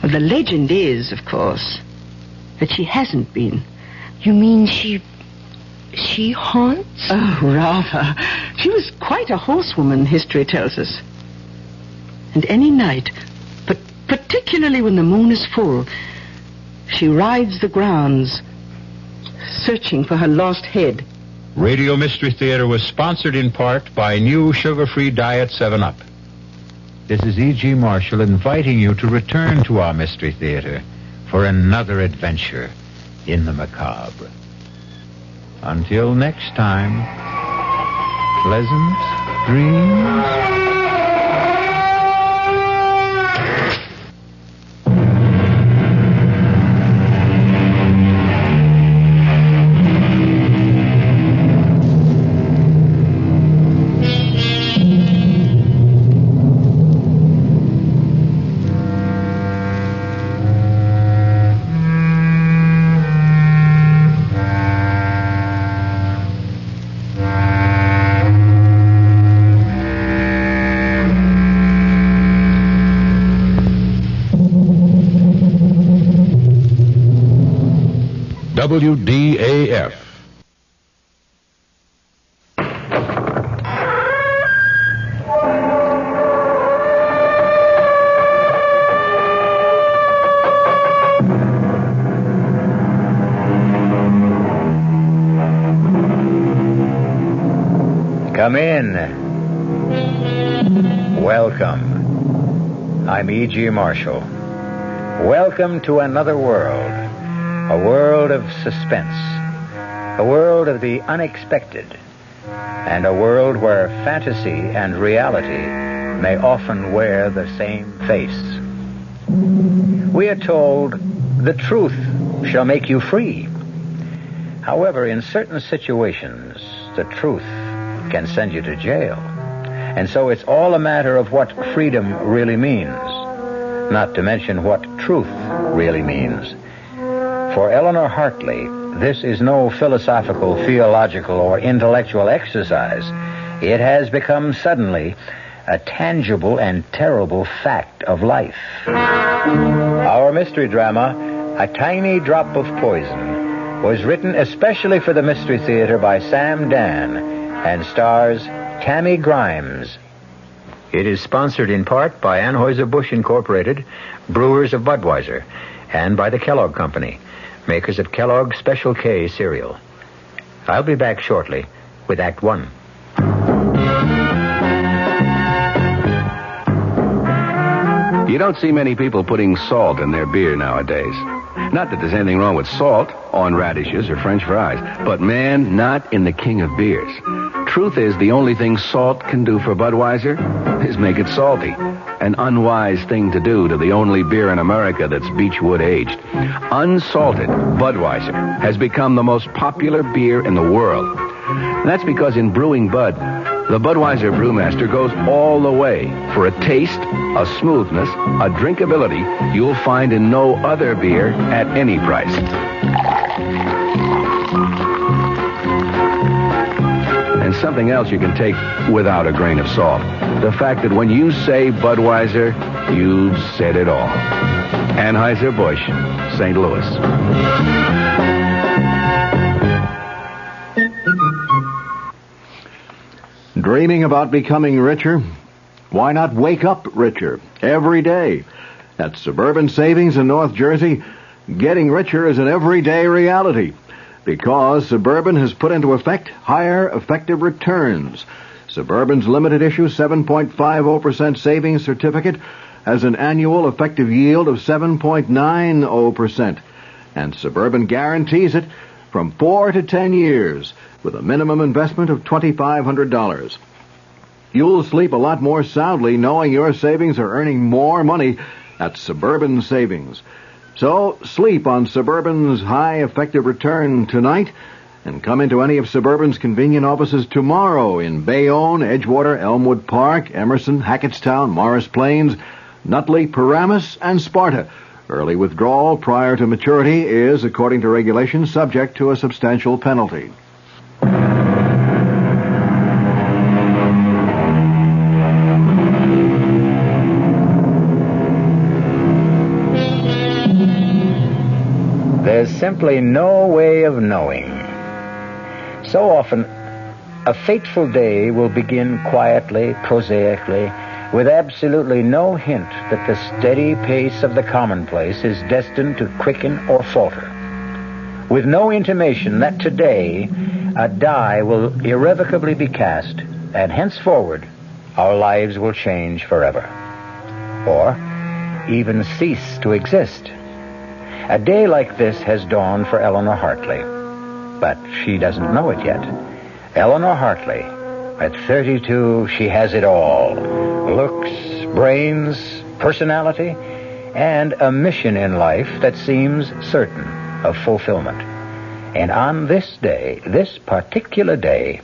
Well, the legend is, of course, that she hasn't been. You mean she haunts? Oh, rather. She was quite a horsewoman, history tells us. And any night, but particularly when the moon is full, she rides the grounds, searching for her lost head. Radio Mystery Theater was sponsored in part by new sugar-free Diet 7-Up. This is E.G. Marshall inviting you to return to our Mystery Theater for another adventure in the macabre. Until next time, pleasant dreams. WDAF. Come in. Welcome. I'm E.G. Marshall. Welcome to another world. A world of suspense. A world of the unexpected. And a world where fantasy and reality may often wear the same face. We are told the truth shall make you free. However, in certain situations, the truth can send you to jail. And so it's all a matter of what freedom really means, not to mention what truth really means. For Eleanor Hartley, this is no philosophical, theological, or intellectual exercise. It has become suddenly a tangible and terrible fact of life. Our mystery drama, A Tiny Drop of Poison, was written especially for the Mystery Theater by Sam Dan and stars Tammy Grimes. It is sponsored in part by Anheuser-Busch Incorporated, brewers of Budweiser, and by the Kellogg Company, makers of Kellogg's Special K cereal. I'll be back shortly with Act 1. You don't see many people putting salt in their beer nowadays. Not that there's anything wrong with salt on radishes or French fries, but man, not in the king of beers. Truth is, the only thing salt can do for Budweiser is make it salty. An unwise thing to do to the only beer in America that's Beechwood aged. Unsalted Budweiser has become the most popular beer in the world. And that's because in brewing Bud, The Budweiser Brewmaster goes all the way for a taste, a smoothness, a drinkability you'll find in no other beer at any price. And something else you can take without a grain of salt. The fact that when you say Budweiser, you've said it all. Anheuser-Busch, St. Louis. Dreaming about becoming richer? Why not wake up richer every day? At Suburban Savings in North Jersey, getting richer is an everyday reality because Suburban has put into effect higher effective returns. Suburban's limited issue 7.50% savings certificate has an annual effective yield of 7.90%, and Suburban guarantees it from 4 to 10 years with a minimum investment of $2,500. You'll sleep a lot more soundly knowing your savings are earning more money at Suburban Savings. So sleep on Suburban's high effective return tonight and come into any of Suburban's convenient offices tomorrow in Bayonne, Edgewater, Elmwood Park, Emerson, Hackettstown, Morris Plains, Nutley, Paramus, and Sparta. Early withdrawal prior to maturity is, according to regulations, subject to a substantial penalty. There's simply no way of knowing. So often, a fateful day will begin quietly, prosaically, with absolutely no hint that the steady pace of the commonplace is destined to quicken or falter. With no intimation that today a die will irrevocably be cast, and henceforward our lives will change forever. Or even cease to exist. A day like this has dawned for Eleanor Hartley, but she doesn't know it yet. Eleanor Hartley, at 32, she has it all. Looks, brains, personality, and a mission in life that seems certain of fulfillment. And on this day, this particular day,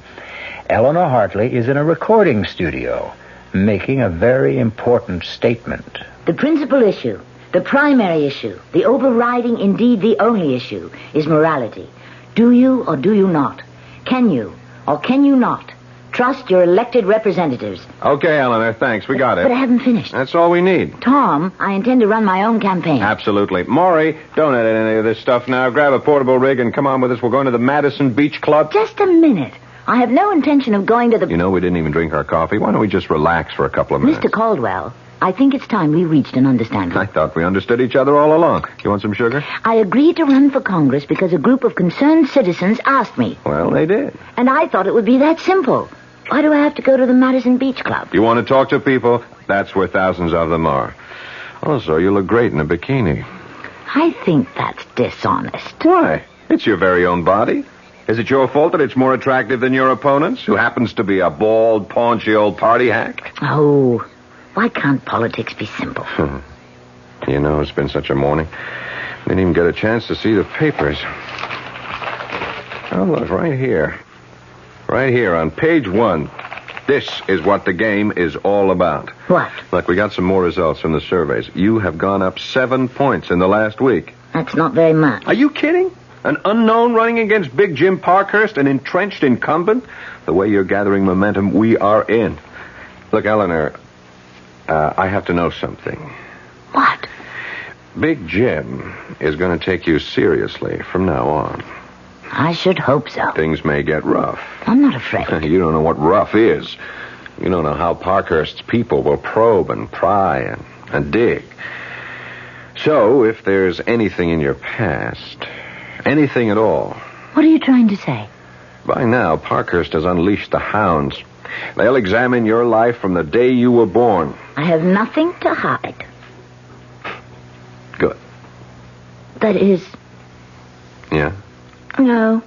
Eleanor Hartley is in a recording studio making a very important statement. The principal issue, the primary issue, the overriding, indeed the only issue, is morality. Do you or do you not? Can you or can you not trust your elected representatives? Okay, Eleanor, thanks. We got it. But I haven't finished. That's all we need. Tom, I intend to run my own campaign. Absolutely. Maury, don't edit any of this stuff now. Grab a portable rig and come on with us. We're going to the Madison Beach Club. Just a minute. I have no intention of going to the... You know, we didn't even drink our coffee. Why don't we just relax for a couple of minutes? Mr. Caldwell, I think it's time we reached an understanding. I thought we understood each other all along. You want some sugar? I agreed to run for Congress because a group of concerned citizens asked me. Well, they did. And I thought it would be that simple. Why do I have to go to the Madison Beach Club? You want to talk to people? That's where thousands of them are. Also, you look great in a bikini. I think that's dishonest. Why? It's your very own body. Is it your fault that it's more attractive than your opponent's, who happens to be a bald, paunchy old party hack? Oh, why can't politics be simple? You know, it's been such a morning. Didn't even get a chance to see the papers. Oh, look, right here. Right here on page 1. This is what the game is all about. What? Look, we got some more results from the surveys. You have gone up 7 points in the last week. That's not very much. Are you kidding? An unknown running against Big Jim Parkhurst, an entrenched incumbent? The way you're gathering momentum, we are in. Look, Eleanor, I have to know something. What? Big Jim is going to take you seriously from now on. I should hope so. Things may get rough. I'm not afraid. You don't know what rough is. You don't know how Parkhurst's people will probe and pry and dig. So, if there's anything in your past, anything at all... What are you trying to say? By now, Parkhurst has unleashed the hounds. They'll examine your life from the day you were born. I have nothing to hide. Good. That is... Yeah? No.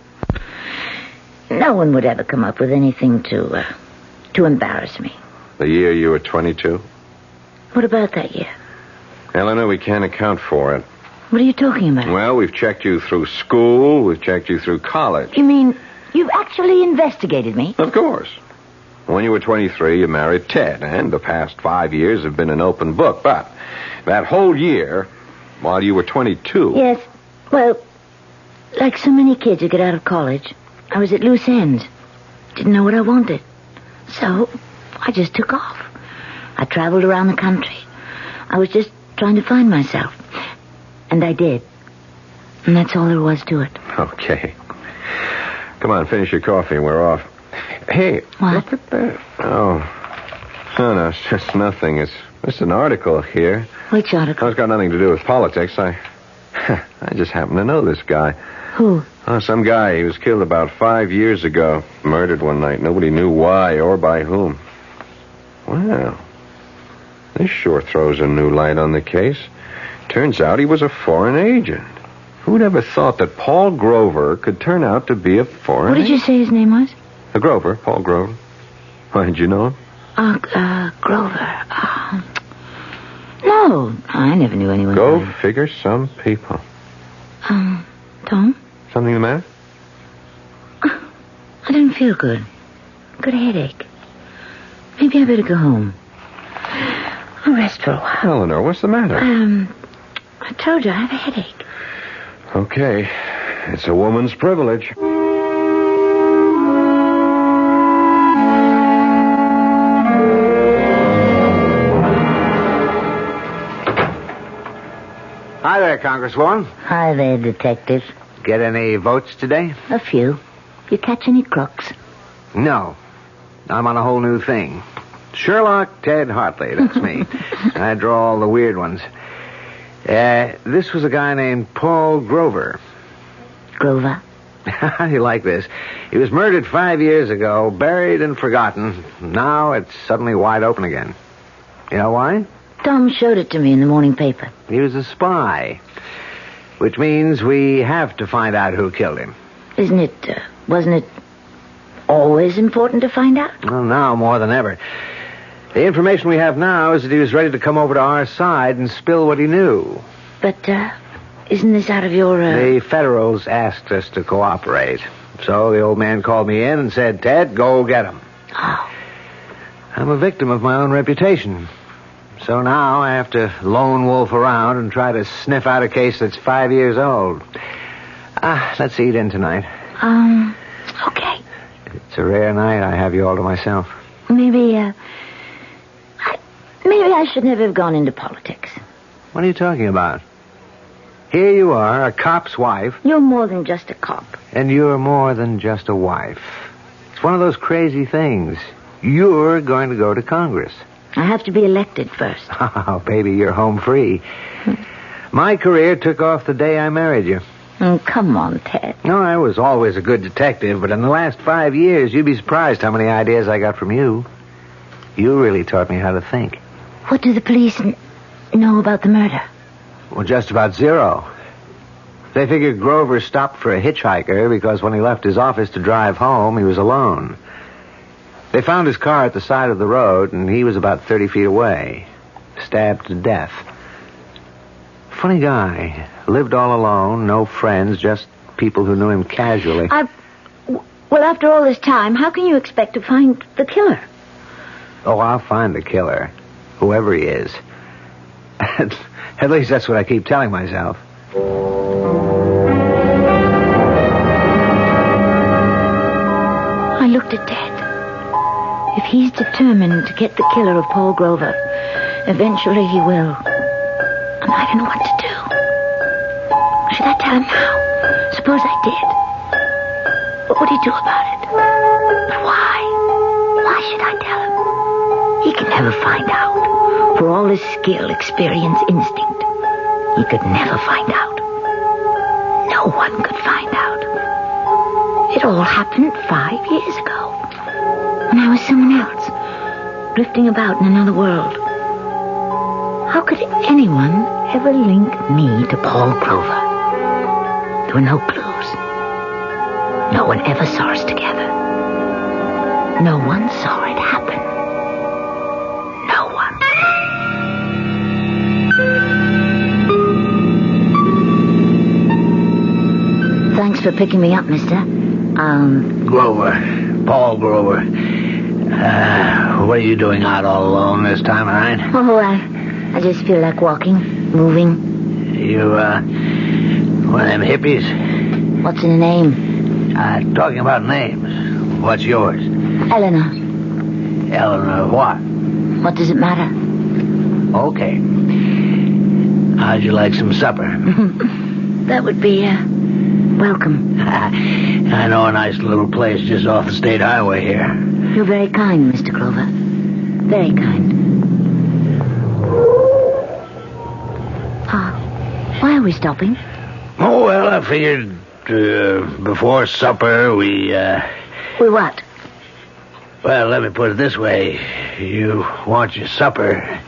No one would ever come up with anything to embarrass me. The year you were 22? What about that year? Eleanor, we can't account for it. What are you talking about? Well, we've checked you through school. We've checked you through college. You mean you've actually investigated me? Of course. When you were 23, you married Ted, and the past 5 years have been an open book. But that whole year, while you were 22... Yes, well, like so many kids who get out of college, I was at loose ends. Didn't know what I wanted. So, I just took off. I traveled around the country. I was just trying to find myself. And I did. And that's all there was to it. Okay. Come on, finish your coffee and we're off. Hey, what? Look at that. Oh. No, it's just nothing. It's just an article here. Which article? Oh, it's got nothing to do with politics. I just happen to know this guy. Who? Oh, some guy. He was killed about 5 years ago. Murdered one night. Nobody knew why or by whom. Well, this sure throws a new light on the case. Turns out he was a foreign agent. Who'd ever thought that Paul Grover could turn out to be a foreign What did you say his name was? Grover, Paul Grover. Why, did you know him? Grover. No, I never knew anyone. Go figure some people. Tom? Something the matter? I didn't feel good. Got a headache. Maybe I better go home. I'll rest for a while. Eleanor, what's the matter? I told you I have a headache. Okay. It's a woman's privilege. Hi there, Congresswoman. Hi there, Detective. Get any votes today? A few. You catch any crooks? No. I'm on a whole new thing. Sherlock Ted Hartley, that's me. I draw all the weird ones. This was a guy named Paul Grover. Grover? How do you like this? He was murdered 5 years ago, buried and forgotten. Now it's suddenly wide open again. You know why? Tom showed it to me in the morning paper. He was a spy. Which means we have to find out who killed him. Wasn't it always important to find out? Well, now more than ever. The information we have now is that he was ready to come over to our side and spill what he knew. But, isn't this out of your, The Federals asked us to cooperate. So the old man called me in and said, Ted, go get him. Oh. I'm a victim of my own reputation. So now I have to lone wolf around and try to sniff out a case that's 5 years old. Let's eat in tonight. Okay. It's a rare night I have you all to myself. Maybe I should never have gone into politics. What are you talking about? Here you are, a cop's wife. You're more than just a cop. And you're more than just a wife. It's one of those crazy things. You're going to go to Congress. I have to be elected first. Oh, baby, you're home free. My career took off the day I married you. Come on, Ted. No, I was always a good detective, but in the last 5 years, you'd be surprised how many ideas I got from you. You really taught me how to think. What do the police know about the murder? Well, just about zero. They figured Grover stopped for a hitchhiker because when he left his office to drive home, he was alone. They found his car at the side of the road, and he was about 30 feet away, stabbed to death. Funny guy. Lived all alone, no friends, just people who knew him casually. Well, after all this time, how can you expect to find the killer? Oh, I'll find the killer, whoever he is. At least that's what I keep telling myself. I looked at Ted. If he's determined to get the killer of Paul Grover, eventually he will. And I don't know what to do. Should I tell him now? Suppose I did. What would he do about it? But why? Why should I tell him? He can never find out. For all his skill, experience, instinct, he could never find out. No one could find out. It all happened 5 years ago. When I was someone else, drifting about in another world. How could anyone ever link me to Paul Grover? There were no clues. No one ever saw us together. No one saw it happen. No one. Thanks for picking me up, mister. Grover. Paul Grover. What are you doing out all alone this time of night? Oh, I just feel like walking, moving. You, one of them hippies? What's in a name? Talking about names. What's yours? Eleanor. Eleanor what? What does it matter? Okay. How'd you like some supper? That would be, welcome. I know a nice little place just off the state highway here. You're very kind, Mr. Grover. Very kind. Why are we stopping? Oh, well, I figured before supper we... We what? Well, let me put it this way. You want your supper,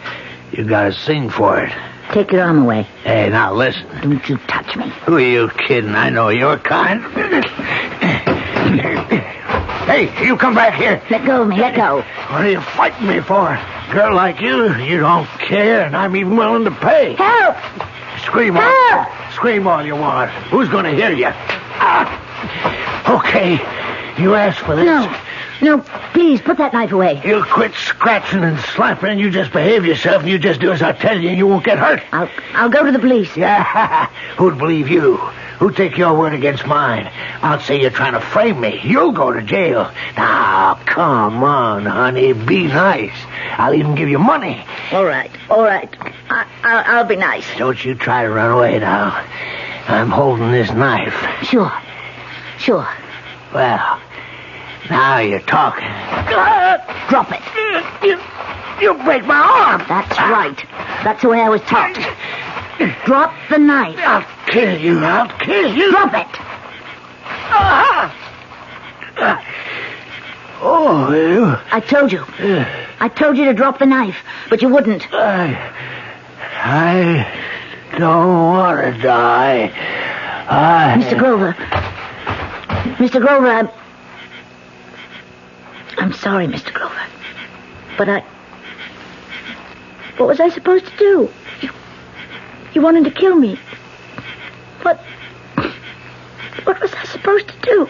you gotta sing for it. Take your arm away. Hey, now listen. Don't you touch me. Who are you kidding? I know your kind. Hey, you come back here. Let go of me, let go. What are you fighting me for? Girl like you don't care, and I'm even willing to pay. Help! Scream all you want. Who's going to hear you? Okay, you asked for this. No, please, put that knife away. You quit scratching and slapping, and you just behave yourself, and you just do as I tell you, and you won't get hurt. I'll go to the police. Yeah, who'd believe you? Who'd take your word against mine? I'll say you're trying to frame me. You'll go to jail. Now, come on, honey, be nice. I'll even give you money. All right. I'll be nice. Don't you try to run away now. I'm holding this knife. Sure. Well, now you're talking. Drop it. You break my arm. That's right. That's the way I was taught. Drop the knife. I'll kill you. Drop it. Oh, I told you. I told you to drop the knife, but you wouldn't. I don't want to die. Mr. Grover, I'm sorry, Mr. Grover. But what was I supposed to do? You wanted to kill me. What was I supposed to do?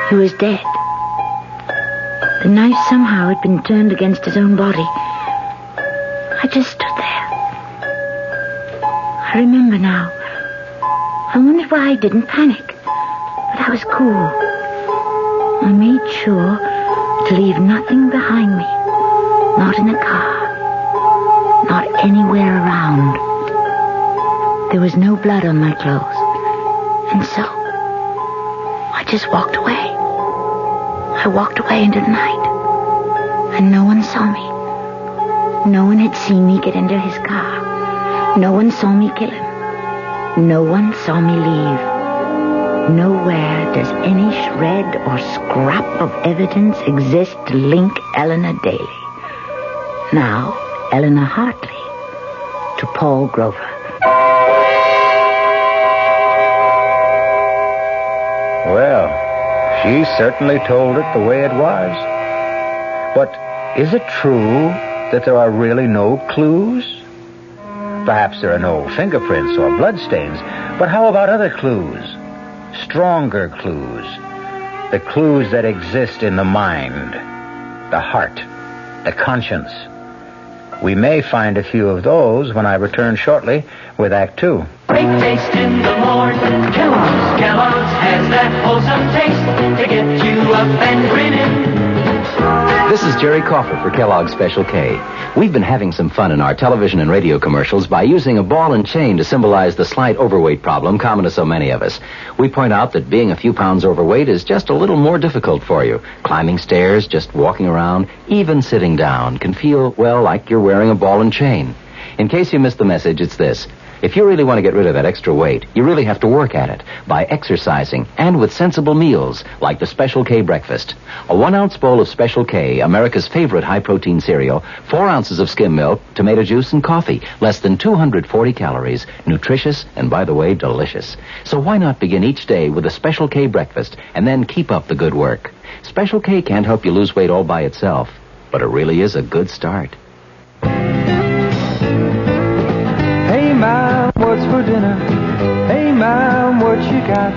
He was dead. The knife somehow had been turned against his own body. I just stood there. I remember now. I wondered why I didn't panic. But I was cool. I made sure to leave nothing behind me. Not in the car. Not anywhere around. There was no blood on my clothes. And so, I just walked away. I walked away into the night. And no one saw me. No one had seen me get into his car. No one saw me kill him. No one saw me leave. Nowhere does any shred or scrap of evidence exist to link Eleanor Daly. Now, Eleanor Hartley to Paul Grover. Well, she certainly told it the way it was. But is it true that there are really no clues? Perhaps there are no fingerprints or bloodstains, but how about other clues? Stronger clues. The clues that exist in the mind, the heart, the conscience. We may find a few of those when I return shortly with Act 2. Great taste in the morning. Kellogg's has that wholesome taste to get you up and grinning. This is Jerry Coffer for Kellogg's Special K. We've been having some fun in our television and radio commercials by using a ball and chain to symbolize the slight overweight problem common to so many of us. We point out that being a few pounds overweight is just a little more difficult for you. Climbing stairs, just walking around, even sitting down can feel, well, like you're wearing a ball and chain. In case you missed the message, it's this. If you really want to get rid of that extra weight, you really have to work at it by exercising and with sensible meals like the Special K breakfast. A 1-ounce bowl of Special K, America's favorite high-protein cereal, 4 ounces of skim milk, tomato juice, and coffee. Less than 240 calories. Nutritious and, by the way, delicious. So why not begin each day with a Special K breakfast and then keep up the good work? Special K can't help you lose weight all by itself, but it really is a good start. Hey, Mom, what's for dinner? Hey, Mom, what you got?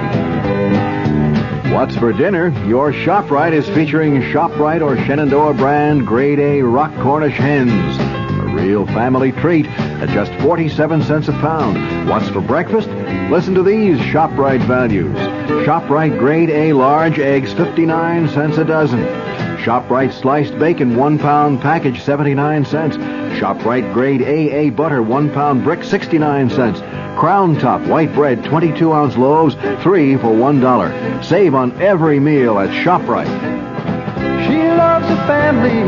What's for dinner? Your ShopRite is featuring ShopRite or Shenandoah brand Grade A Rock Cornish hens. A real family treat at just 47 cents a pound. What's for breakfast? Listen to these ShopRite values. ShopRite Grade A large eggs, 59 cents a dozen. ShopRite sliced bacon, 1 pound package, 79 cents. ShopRite Grade AA butter, 1 pound brick, 69 cents. Crown Top white bread, 22-ounce loaves, 3 for $1. Save on every meal at ShopRite. She loves her family.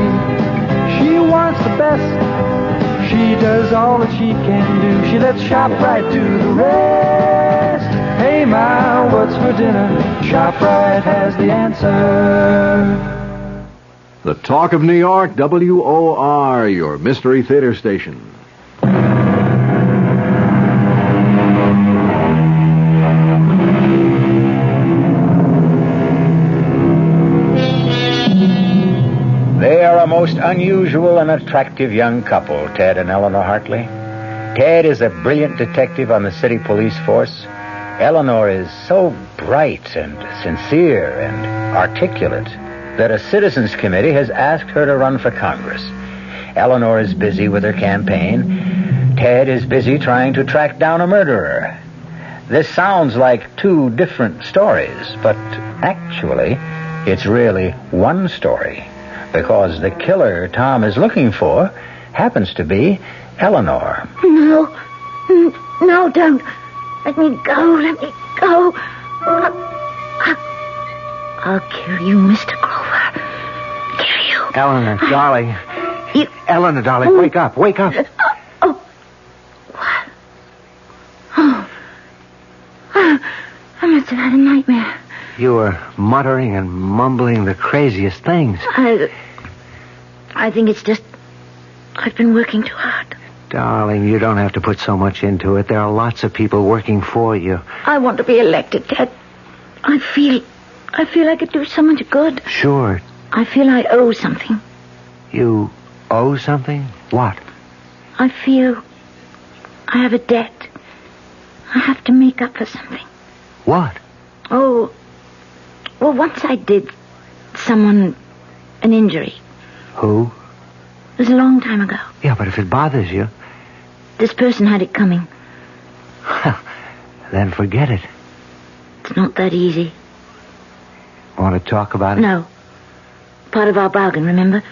She wants the best. She does all that she can do. She lets ShopRite do the rest. Hey, Ma, what's for dinner? ShopRite has the answer. The Talk of New York, WOR, your Mystery Theater station. They are a most unusual and attractive young couple, Ted and Eleanor Hartley. Ted is a brilliant detective on the city police force. Eleanor is so bright and sincere and articulate that a citizens committee has asked her to run for Congress. Eleanor is busy with her campaign. Ted is busy trying to track down a murderer. This sounds like two different stories, but actually, it's really one story, because the killer Tom is looking for happens to be Eleanor. No. No, don't. Let me go. Let me go. I'll kill you, Mr. Grover. Kill you. Eleanor, darling. Eleanor, darling, wake up. Wake up. What? Oh. I must have had a nightmare. You were muttering and mumbling the craziest things. I think it's just I've been working too hard. Darling, you don't have to put so much into it. There are lots of people working for you. I want to be elected, Ted. I feel I could do so much good. Sure. I feel I owe something. You owe something? What? I feel I have a debt. I have to make up for something. What? Oh, well, once I did someone an injury. Who? It was a long time ago. Yeah, but if it bothers you... This person had it coming. Then forget it. It's not that easy. Want to talk about it? No. Part of our bargain, remember?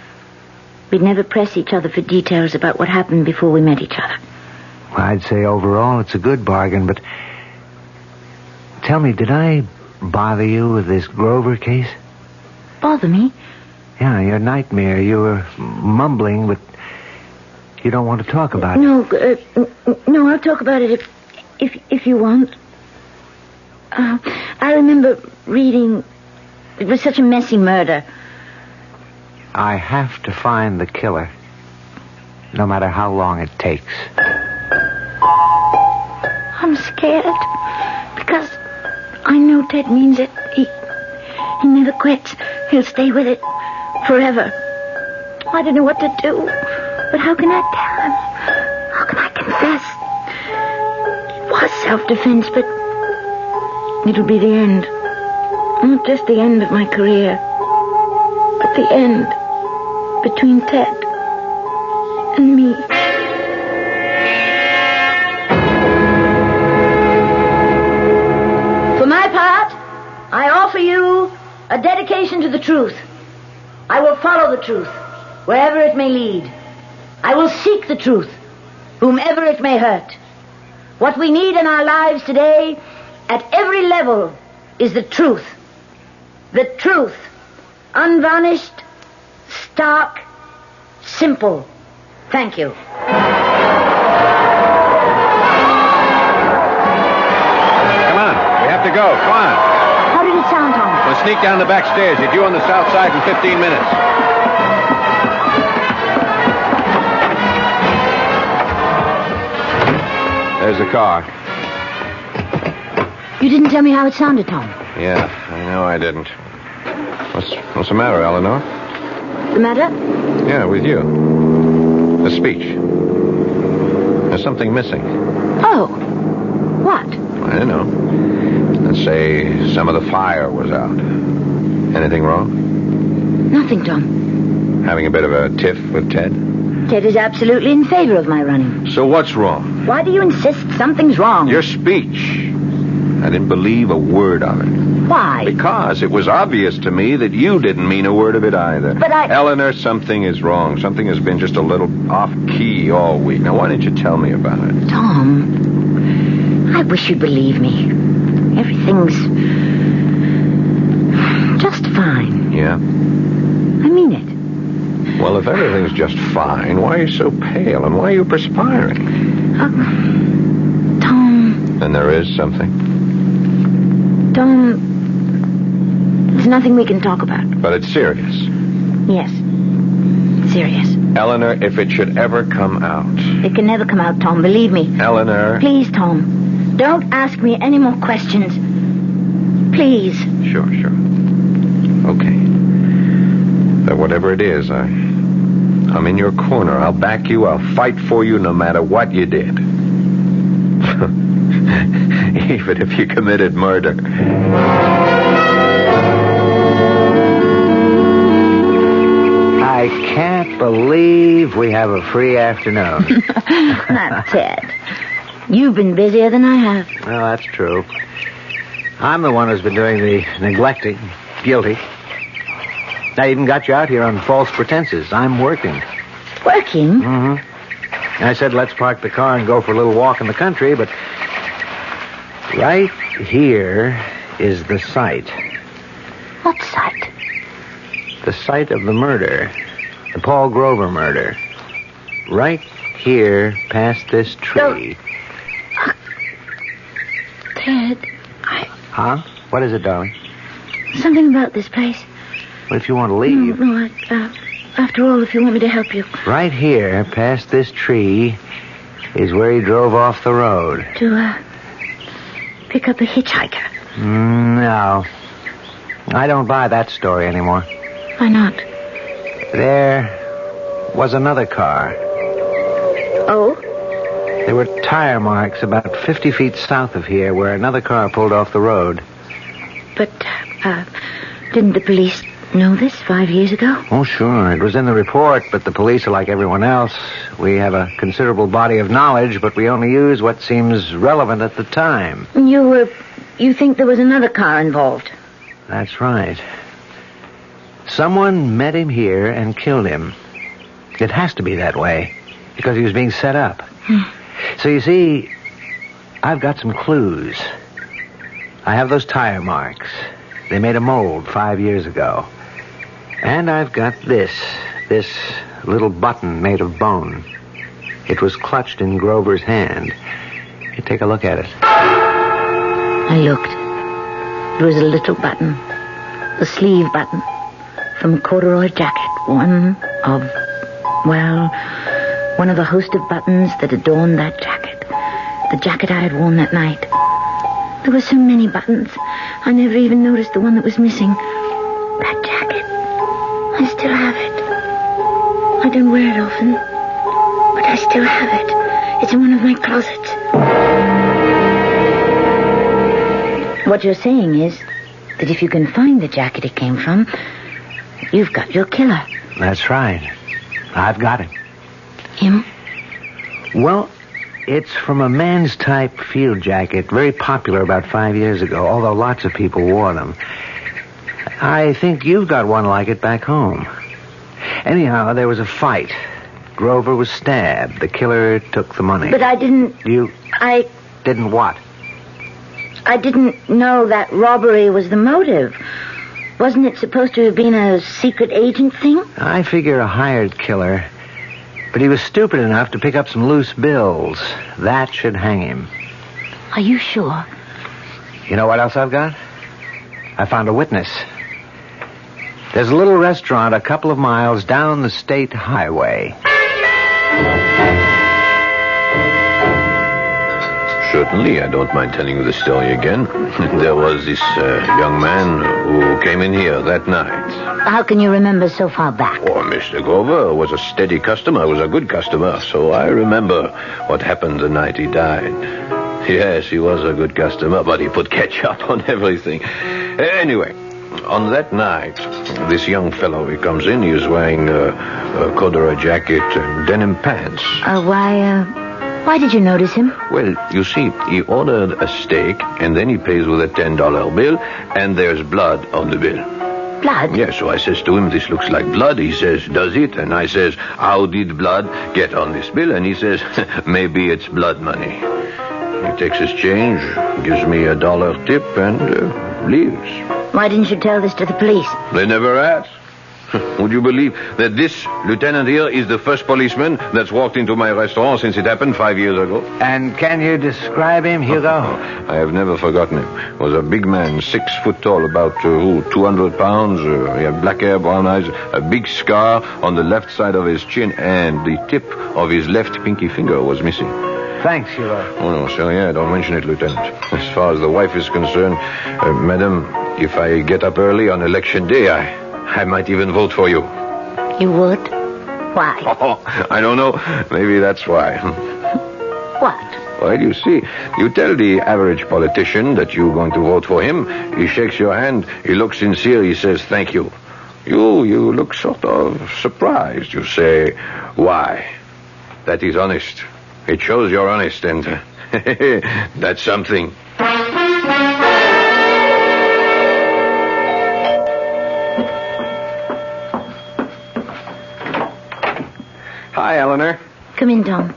We'd never press each other for details about what happened before we met each other. Well, I'd say overall it's a good bargain, but... Tell me, did I bother you with this Grover case? Bother me? Yeah, your nightmare. You were mumbling, but you don't want to talk about it. No, I'll talk about it if you want. I remember reading... It was such a messy murder. I have to find the killer, no matter how long it takes. I'm scared, because I know Ted means it. He never quits. He'll stay with it forever. I don't know what to do, but how can I tell him? How can I confess? It was self-defense, but it'll be the end. Not just the end of my career, but the end between Ted and me. For my part, I offer you a dedication to the truth. I will follow the truth, wherever it may lead. I will seek the truth, whomever it may hurt. What we need in our lives today, at every level, is the truth. The truth. Unvarnished, stark, simple. Thank you. Come on, we have to go. Come on. How did it sound, Tom? We'll sneak down the back stairs. You're due on the south side in 15 minutes. There's the car. You didn't tell me how it sounded, Tom. Yeah, I know I didn't. What's the matter, Eleanor? The matter? Yeah, with you. The speech. There's something missing. Oh. What? I don't know. That say some of the fire was out. Anything wrong? Nothing, Tom. Having a bit of a tiff with Ted? Ted is absolutely in favor of my running. So what's wrong? Why do you insist something's wrong? Your speech. I didn't believe a word of it. Why? Because it was obvious to me that you didn't mean a word of it either. But Eleanor, something is wrong. Something has been just a little off-key all week. Now, why didn't you tell me about it? Tom, I wish you'd believe me. Everything's just fine. Yeah? I mean it. Well, if everything's just fine, why are you so pale and why are you perspiring? Tom. Then there is something. Tom, there's nothing we can talk about. But it's serious. Yes. Serious. Eleanor, if it should ever come out. It can never come out, Tom, believe me. Eleanor. Please, Tom. Don't ask me any more questions. Please. Sure. Okay. But whatever it is, I'm in your corner. I'll back you. I'll fight for you no matter what you did. Even if you committed murder. I can't believe we have a free afternoon. Not Ted. You've been busier than I have. Well, that's true. I'm the one who's been doing the neglecting. Guilty. I even got you out here on false pretenses. I'm working. Working? Mm-hmm. I said, let's park the car and go for a little walk in the country, but right here is the site. What site? The site of the murder. The Paul Grover murder. Right here, past this tree. Ted, Huh? What is it, darling? something about this place. What if you want to leave? No, after all, if you want me to help you. Right here, past this tree, is where he drove off the road. To, pick up a hitchhiker. No. I don't buy that story anymore. Why not? There was another car. Oh? There were tire marks about 50 feet south of here where another car pulled off the road. But, didn't the police know this 5 years ago? Oh, sure. It was in the report, but the police are like everyone else. We have a considerable body of knowledge, but we only use what seems relevant at the time. You think there was another car involved? That's right. Someone met him here and killed him. It has to be that way, because he was being set up. So you see, I've got some clues. I have those tire marks. They made a mold 5 years ago. And I've got this little button made of bone. It was clutched in Grover's hand. You take a look at it. I looked. It was a little button. A sleeve button. From a corduroy jacket. One of a host of buttons that adorned that jacket. The jacket I had worn that night. There were so many buttons. I never even noticed the one that was missing. That jacket. I still have it. I don't wear it often, but I still have it. It's in one of my closets. What you're saying is that if you can find the jacket it came from, you've got your killer. That's right. I've got him. Him? Well, it's from a man's type field jacket, very popular about 5 years ago, although lots of people wore them. I think you've got one like it back home. Anyhow, there was a fight. Grover was stabbed. The killer took the money. But I didn't... Didn't what? I didn't know that robbery was the motive. Wasn't it supposed to have been a secret agent thing? I figure a hired killer. But he was stupid enough to pick up some loose bills. That should hang him. Are you sure? You know what else I've got? I found a witness. There's a little restaurant a couple of miles down the state highway. Certainly, I don't mind telling you the story again. There was this young man who came in here that night. How can you remember so far back? Oh, Mr. Grover was a steady customer, was a good customer, so I remember what happened the night he died. Yes, he was a good customer, but he put ketchup on everything. Anyway, on that night, this young fellow, he comes in, he was wearing a corduroy jacket and denim pants. Why did you notice him? Well, you see, he ordered a steak, and then he pays with a $10 bill, and there's blood on the bill. Blood? Yeah, so I says to him, this looks like blood. He says, does it? And I says, how did blood get on this bill? And he says, maybe it's blood money. He takes his change, gives me $1 tip, and leaves. Why didn't you tell this to the police? They never asked. Would you believe that this lieutenant here is the first policeman that's walked into my restaurant since it happened 5 years ago? And can you describe him, Hugo? I have never forgotten him. He was a big man, 6 foot tall, about 200 pounds. He had black hair, brown eyes, a big scar on the left side of his chin, and the tip of his left pinky finger was missing. Thanks, Hugo. Oh, no, sir, yeah, don't mention it, Lieutenant. As far as the wife is concerned, madam, if I get up early on election day, I might even vote for you. You would? Why? Oh, I don't know. Maybe that's why. What? Well, you see, you tell the average politician that you're going to vote for him. He shakes your hand. He looks sincere. He says, thank you. You look sort of surprised. You say, why? That is honest. It shows you're honest, and that's something. Hi, Eleanor. Come in, Tom.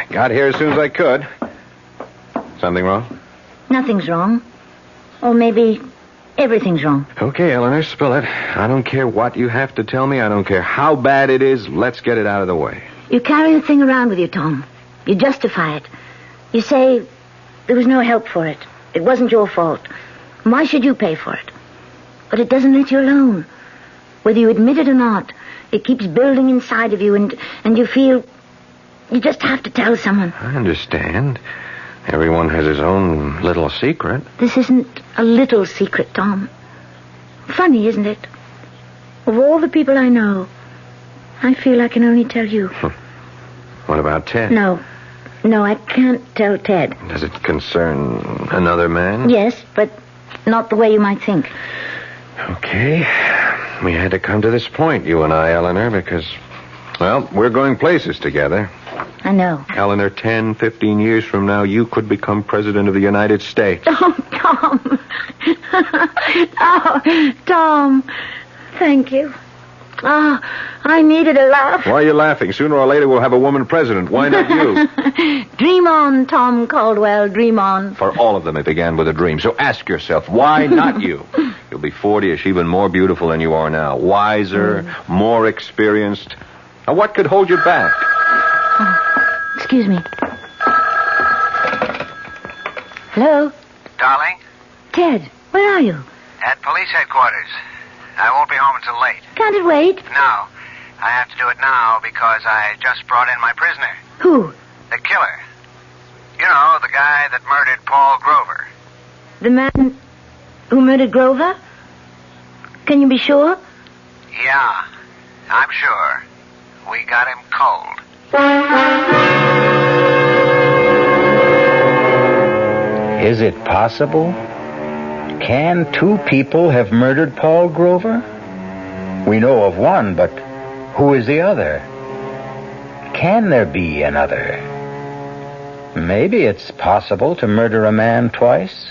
Got here as soon as I could. Something wrong? Nothing's wrong. Or maybe everything's wrong. Okay, Eleanor, spill it. I don't care what you have to tell me. I don't care how bad it is. Let's get it out of the way. You carry the thing around with you, Tom. You justify it. You say there was no help for it. It wasn't your fault. Why should you pay for it? But it doesn't let you alone. Whether you admit it or not, it keeps building inside of you, and you feel you just have to tell someone. I understand. Everyone has his own little secret. This isn't a little secret, Tom. Funny, isn't it? Of all the people I know, I feel I can only tell you. What about Ted? No, I can't tell Ted. Does it concern another man? Yes, but not the way you might think. Okay. We had to come to this point, you and I, Eleanor, because, well, we're going places together. I know. Eleanor, 10, 15 years from now, you could become president of the United States. Oh, Tom. Oh, Tom. Thank you. Oh, I needed a laugh. Why are you laughing? Sooner or later, we'll have a woman president. Why not you? Dream on, Tom Caldwell. Dream on. For all of them, it began with a dream. So ask yourself, why not you? You'll be 40ish, even more beautiful than you are now. Wiser, more experienced. Now, what could hold you back? Oh, excuse me. Hello? Darling? Ted, where are you? At police headquarters. I won't be home until late. Can't it wait? No. I have to do it now because I just brought in my prisoner. Who? The killer. You know, the guy that murdered Paul Grover. The man who murdered Grover? Can you be sure? Yeah, I'm sure. We got him cold. Is it possible? Can two people have murdered Paul Grover? We know of one, but who is the other? Can there be another? Maybe it's possible to murder a man twice.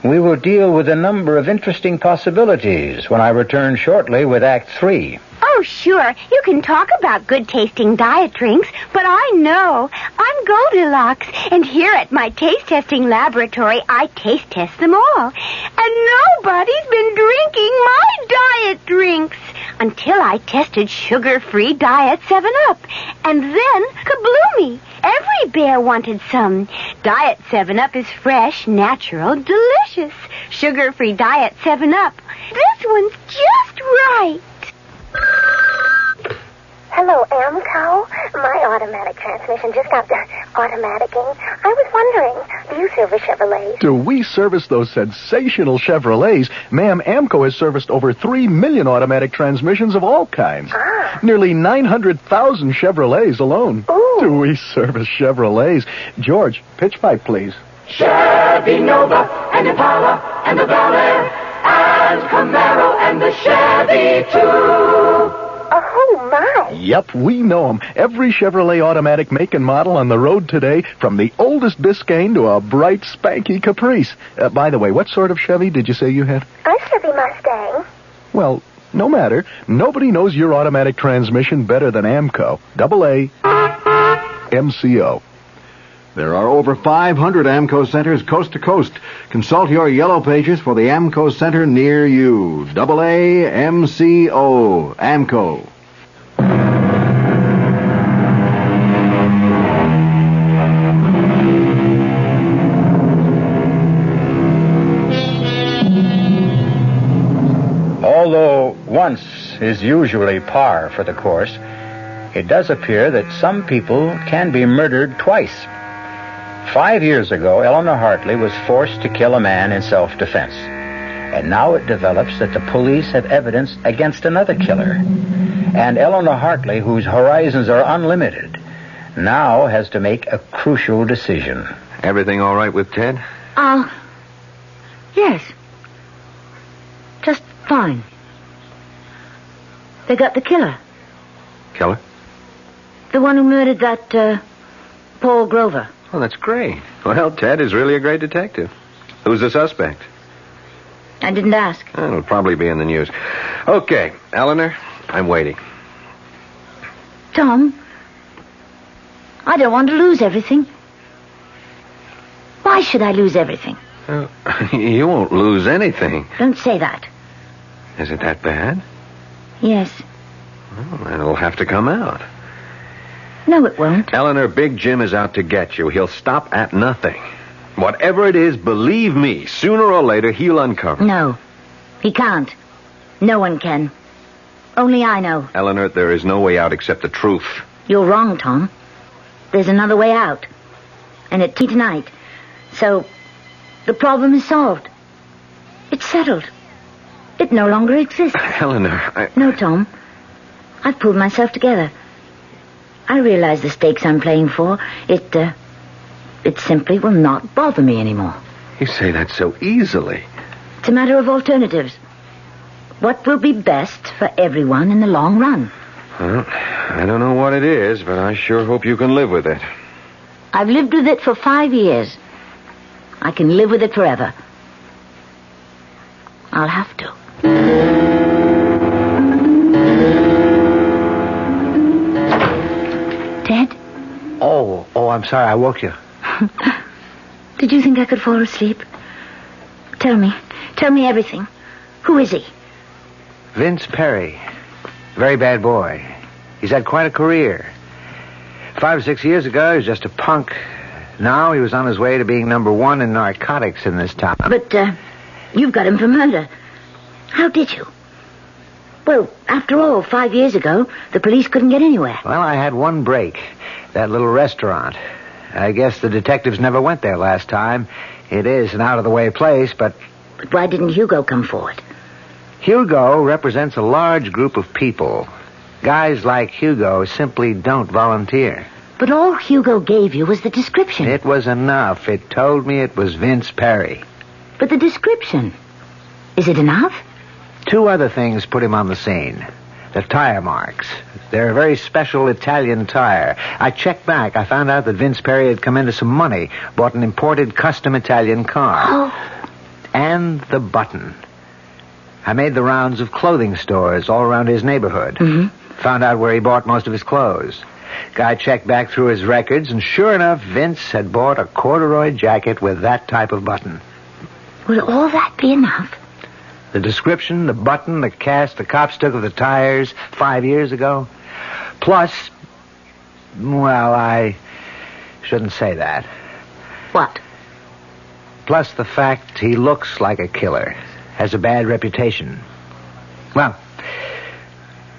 We will deal with a number of interesting possibilities when I return shortly with Act 3. Oh, sure. You can talk about good-tasting diet drinks, but I know. I'm Goldilocks, and here at my taste-testing laboratory, I taste-test them all. And nobody's been drinking my diet drinks until I tested sugar-free Diet 7-Up. And then, kabloomy! Every bear wanted some. Diet 7-Up is fresh, natural, delicious. Sugar-free Diet 7-Up. This one's just right. Hello, Amco. My automatic transmission just got automaticing. I was wondering, do you service Chevrolets? Do we service those sensational Chevrolets? Ma'am, Amco has serviced over 3 million automatic transmissions of all kinds. Nearly 900,000 Chevrolets alone. Ooh, Do we service Chevrolets? George, pitch pipe, please. Chevy Nova and Impala and the Bel Air and Camaro and the Chevy too. Oh, my. Yep, we know them. Every Chevrolet automatic make and model on the road today, from the oldest Biscayne to a bright, spanky Caprice. By the way, what sort of Chevy did you say you had? A Chevy Mustang. Well, no matter. Nobody knows your automatic transmission better than AMCO. AA MCO. There are over 500 AMCO centers coast to coast. Consult your yellow pages for the AMCO center near you. AA MCO. AMCO. Although once is usually par for the course, it does appear that some people can be murdered twice. 5 years ago, Eleanor Hartley was forced to kill a man in self-defense. And now it develops that the police have evidence against another killer. And Eleanor Hartley, whose horizons are unlimited, now has to make a crucial decision. Everything all right with Ted? Yes. Just fine. They got the killer. Killer? The one who murdered that, Paul Grover. Oh, that's great. Well, Ted is really a great detective. Who's the suspect? I didn't ask. It'll probably be in the news. Okay, Eleanor, I'm waiting. Tom, I don't want to lose everything. Why should I lose everything? You won't lose anything. Don't say that. Is it that bad? Yes. Well, then it'll have to come out. No, it won't. Eleanor, Big Jim is out to get you. He'll stop at nothing. Whatever it is, believe me, sooner or later he'll uncover. No, he can't. No one can. Only I know. Eleanor, there is no way out except the truth. You're wrong, Tom. There's another way out. And at tea tonight. So, the problem is solved. It's settled. It no longer exists. Eleanor, No, Tom. I've pulled myself together. I realize the stakes I'm playing for. It simply will not bother me anymore. You say that so easily. It's a matter of alternatives. What will be best for everyone in the long run? Well, I don't know what it is, but I sure hope you can live with it. I've lived with it for 5 years. I can live with it forever. I'll have to. Ted? Oh, I'm sorry. I woke you. Did you think I could fall asleep? Tell me everything. Who is he? Vince Perry. Very bad boy. He's had quite a career. 5 or 6 years ago, he was just a punk. Now he was on his way to being number one in narcotics in this town. But, you've got him for murder. How did you? Well, after all, 5 years ago, the police couldn't get anywhere. Well, I had one break. That little restaurant. I guess the detectives never went there last time. It is an out-of-the-way place, but... But why didn't Hugo come forward? Hugo represents a large group of people. Guys like Hugo simply don't volunteer. But all Hugo gave you was the description. It was enough. It told me it was Vince Perry. But the description, is it enough? 2 other things put him on the scene. The tire marks. They're a very special Italian tire. I checked back. I found out that Vince Perry had come into some money, bought an imported custom Italian car. Oh. And the button. I made the rounds of clothing stores all around his neighborhood. Mm-hmm. Found out where he bought most of his clothes. Guy checked back through his records, and sure enough, Vince had bought a corduroy jacket with that type of button. Will all that be enough? The description, the button, the cast the cops took of the tires 5 years ago. Plus, well, I shouldn't say that. What? Plus the fact he looks like a killer, has a bad reputation. Well,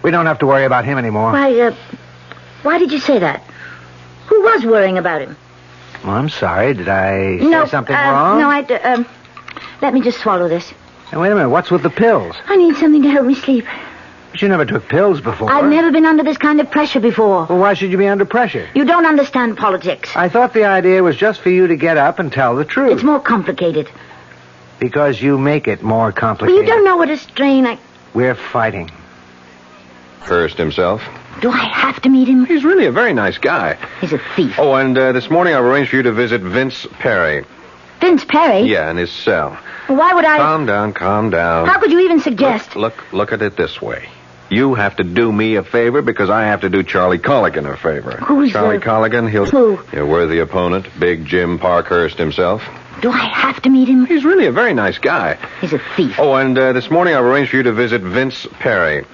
we don't have to worry about him anymore. Why did you say that? Who was worrying about him? Well, I'm sorry. Did I say something wrong? No, let me just swallow this. Now, wait a minute. What's with the pills? I need something to help me sleep. But you never took pills before. I've never been under this kind of pressure before. Well, why should you be under pressure? You don't understand politics. I thought the idea was just for you to get up and tell the truth. It's more complicated. Because you make it more Well, complicated. you don't know what a strain We're fighting. Hurst himself. Do I have to meet him? He's really a very nice guy. He's a thief. Oh, and this morning I've arranged for you to visit Vince Perry. Vince Perry? Yeah, in his cell. Why would I... Calm down. How could you even suggest... Look at it this way. You have to do me a favor because I have to do Charlie Colligan a favor. Who's Charlie Colligan? Who? Your worthy opponent, Big Jim Parkhurst himself. Do I have to meet him? He's really a very nice guy. He's a thief. Oh, and this morning I've arranged for you to visit Vince Perry.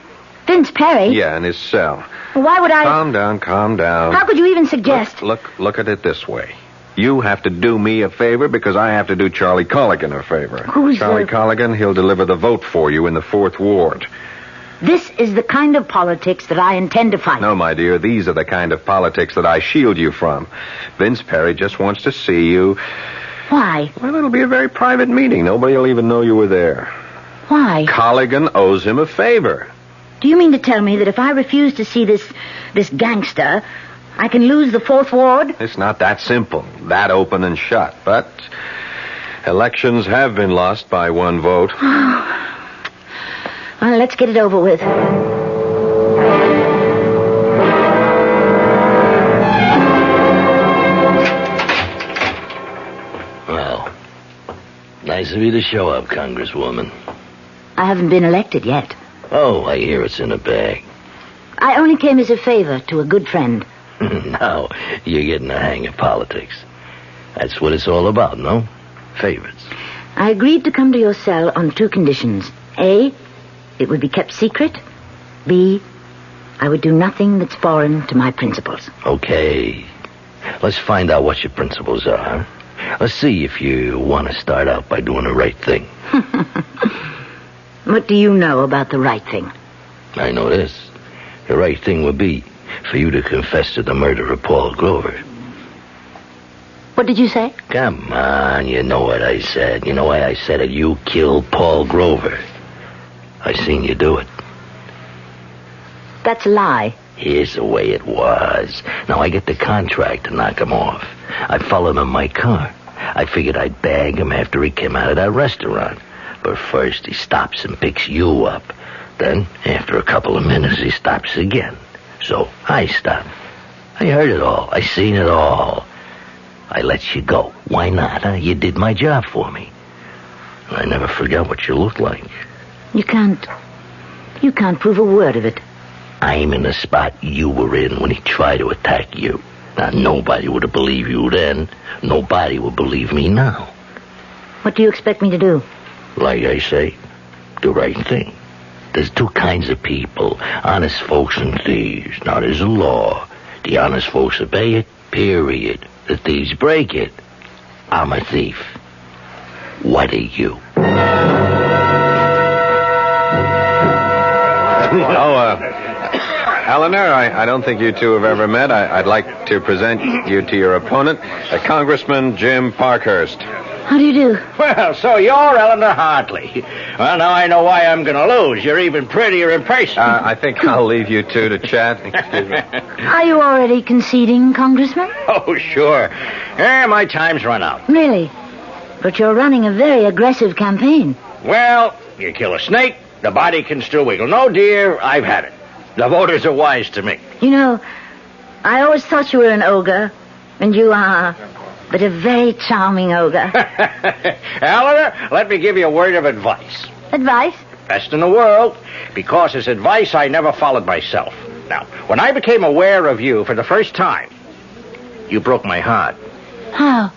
Vince Perry? Yeah, in his cell. Why would I... Calm down. How could you even suggest... Look at it this way. You have to do me a favor because I have to do Charlie Colligan a favor. Who's Charlie Colligan? He'll deliver the vote for you in the 4th Ward. This is the kind of politics that I intend to fight. No, my dear, these are the kind of politics that I shield you from. Vince Perry just wants to see you. Why? Well, it'll be a very private meeting. Nobody will even know you were there. Why? Colligan owes him a favor. Do you mean to tell me that if I refuse to see this gangster, I can lose the 4th Ward? It's not that simple, that open and shut. But elections have been lost by 1 vote. Well, let's get it over with. Well, nice of you to show up, Congresswoman. I haven't been elected yet. Oh, I hear it's in a bag. I only came as a favor to a good friend. Now, you're getting the hang of politics. That's what it's all about, no? Favors. I agreed to come to your cell on 2 conditions. A, it would be kept secret. B, I would do nothing that's foreign to my principles. Okay. Let's find out what your principles are. Let's see if you want to start out by doing the right thing. What do you know about the right thing? I know this. The right thing would be for you to confess to the murder of Paul Grover. What did you say? Come on, you know what I said. You know why I said it? You killed Paul Grover. I seen you do it. That's a lie. Here's the way it was. Now I get the contract to knock him off. I followed him in my car. I figured I'd bag him after he came out of that restaurant. But first he stops and picks you up. Then, after a couple of minutes, he stops again. So I stopped. I heard it all. I seen it all. I let you go. Why not, huh? You did my job for me. I never forgot what you looked like. You can't prove a word of it. I'm in the spot you were in when he tried to attack you. Now, nobody would have believed you then. Nobody will believe me now. What do you expect me to do? Like I say, the right thing. There's 2 kinds of people, honest folks and thieves. Now, there's a law. The honest folks obey it, period. The thieves break it. I'm a thief. What are you? Eleanor, I don't think you two have ever met. I'd like to present you to your opponent, Congressman Jim Parkhurst. How do you do? Well, so you're Eleanor Hartley. Well, now I know why I'm going to lose. You're even prettier in person. I think I'll leave you two to chat. Excuse me. Are you already conceding, Congressman? Oh, sure. My time's run out. Really? But you're running a very aggressive campaign. Well, you kill a snake, the body can still wiggle. No, dear, I've had it. The voters are wise to me. You know, I always thought you were an ogre, and you are, but a very charming ogre. Eleanor, let me give you a word of advice. Advice? Best in the world, because it's advice I never followed myself. Now, when I became aware of you for the first time, you broke my heart. How?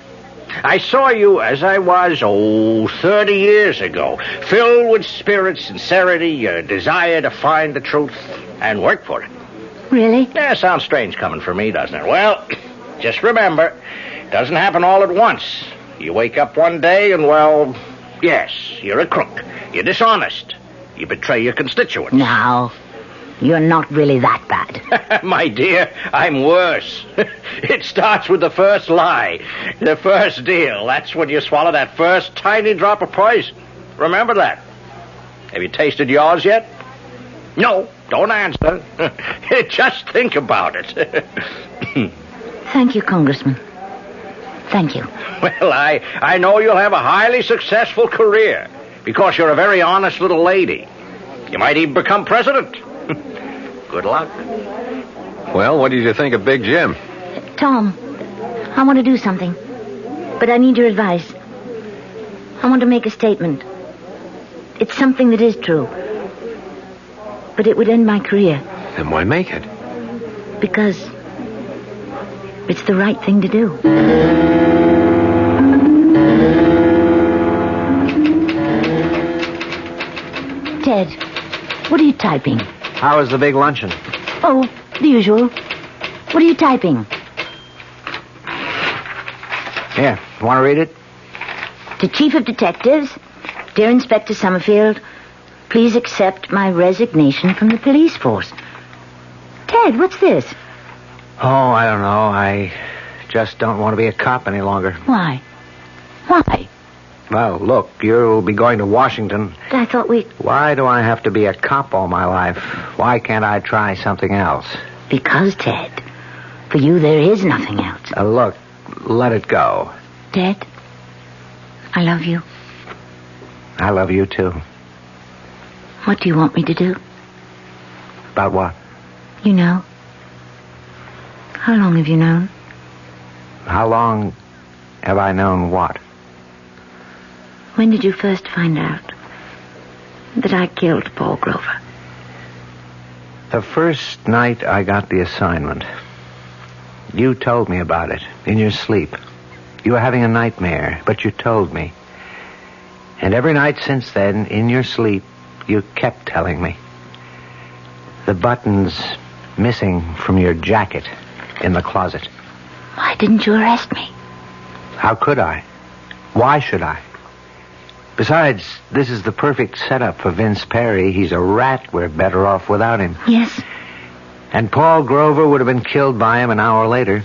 I saw you as I was, 30 years ago, filled with spirit, sincerity, a desire to find the truth and work for it. Really? Yeah, sounds strange coming from me, doesn't it? Well, just remember, it doesn't happen all at once. You wake up one day and, well, yes, you're a crook. You're dishonest. You betray your constituents. Now, you're not really that bad. My dear, I'm worse. It starts with the first lie, the first deal. That's when you swallow that first tiny drop of poison. Remember that. Have you tasted yours yet? No, don't answer. Just think about it. Thank you, Congressman. Thank you. Well, I know you'll have a highly successful career because you're a very honest little lady. You might even become president. Good luck. Well, what did you think of Big Jim? Tom, I want to do something, but I need your advice. I want to make a statement. It's something that is true, but it would end my career. Then why make it? Because it's the right thing to do. Ted, what are you typing? How was the big luncheon? Oh, the usual. What are you typing? Here, want to read it? To Chief of Detectives, dear Inspector Summerfield, please accept my resignation from the police force. Ted, what's this? Oh, I don't know. I just don't want to be a cop any longer. Why? Why? Well, look, you'll be going to Washington. I thought we... Why do I have to be a cop all my life? Why can't I try something else? Because, Ted, for you there is nothing else. Look, let it go. Ted, I love you. I love you, too. What do you want me to do? About what? You know. How long have you known? How long have I known what? When did you first find out that I killed Paul Grover? The first night I got the assignment. You told me about it in your sleep. You were having a nightmare, but you told me. And every night since then, in your sleep, you kept telling me. The button's missing from your jacket in the closet. Why didn't you arrest me? How could I? Why should I? Besides, this is the perfect setup for Vince Perry. He's a rat. We're better off without him. Yes. And Paul Grover would have been killed by him an hour later.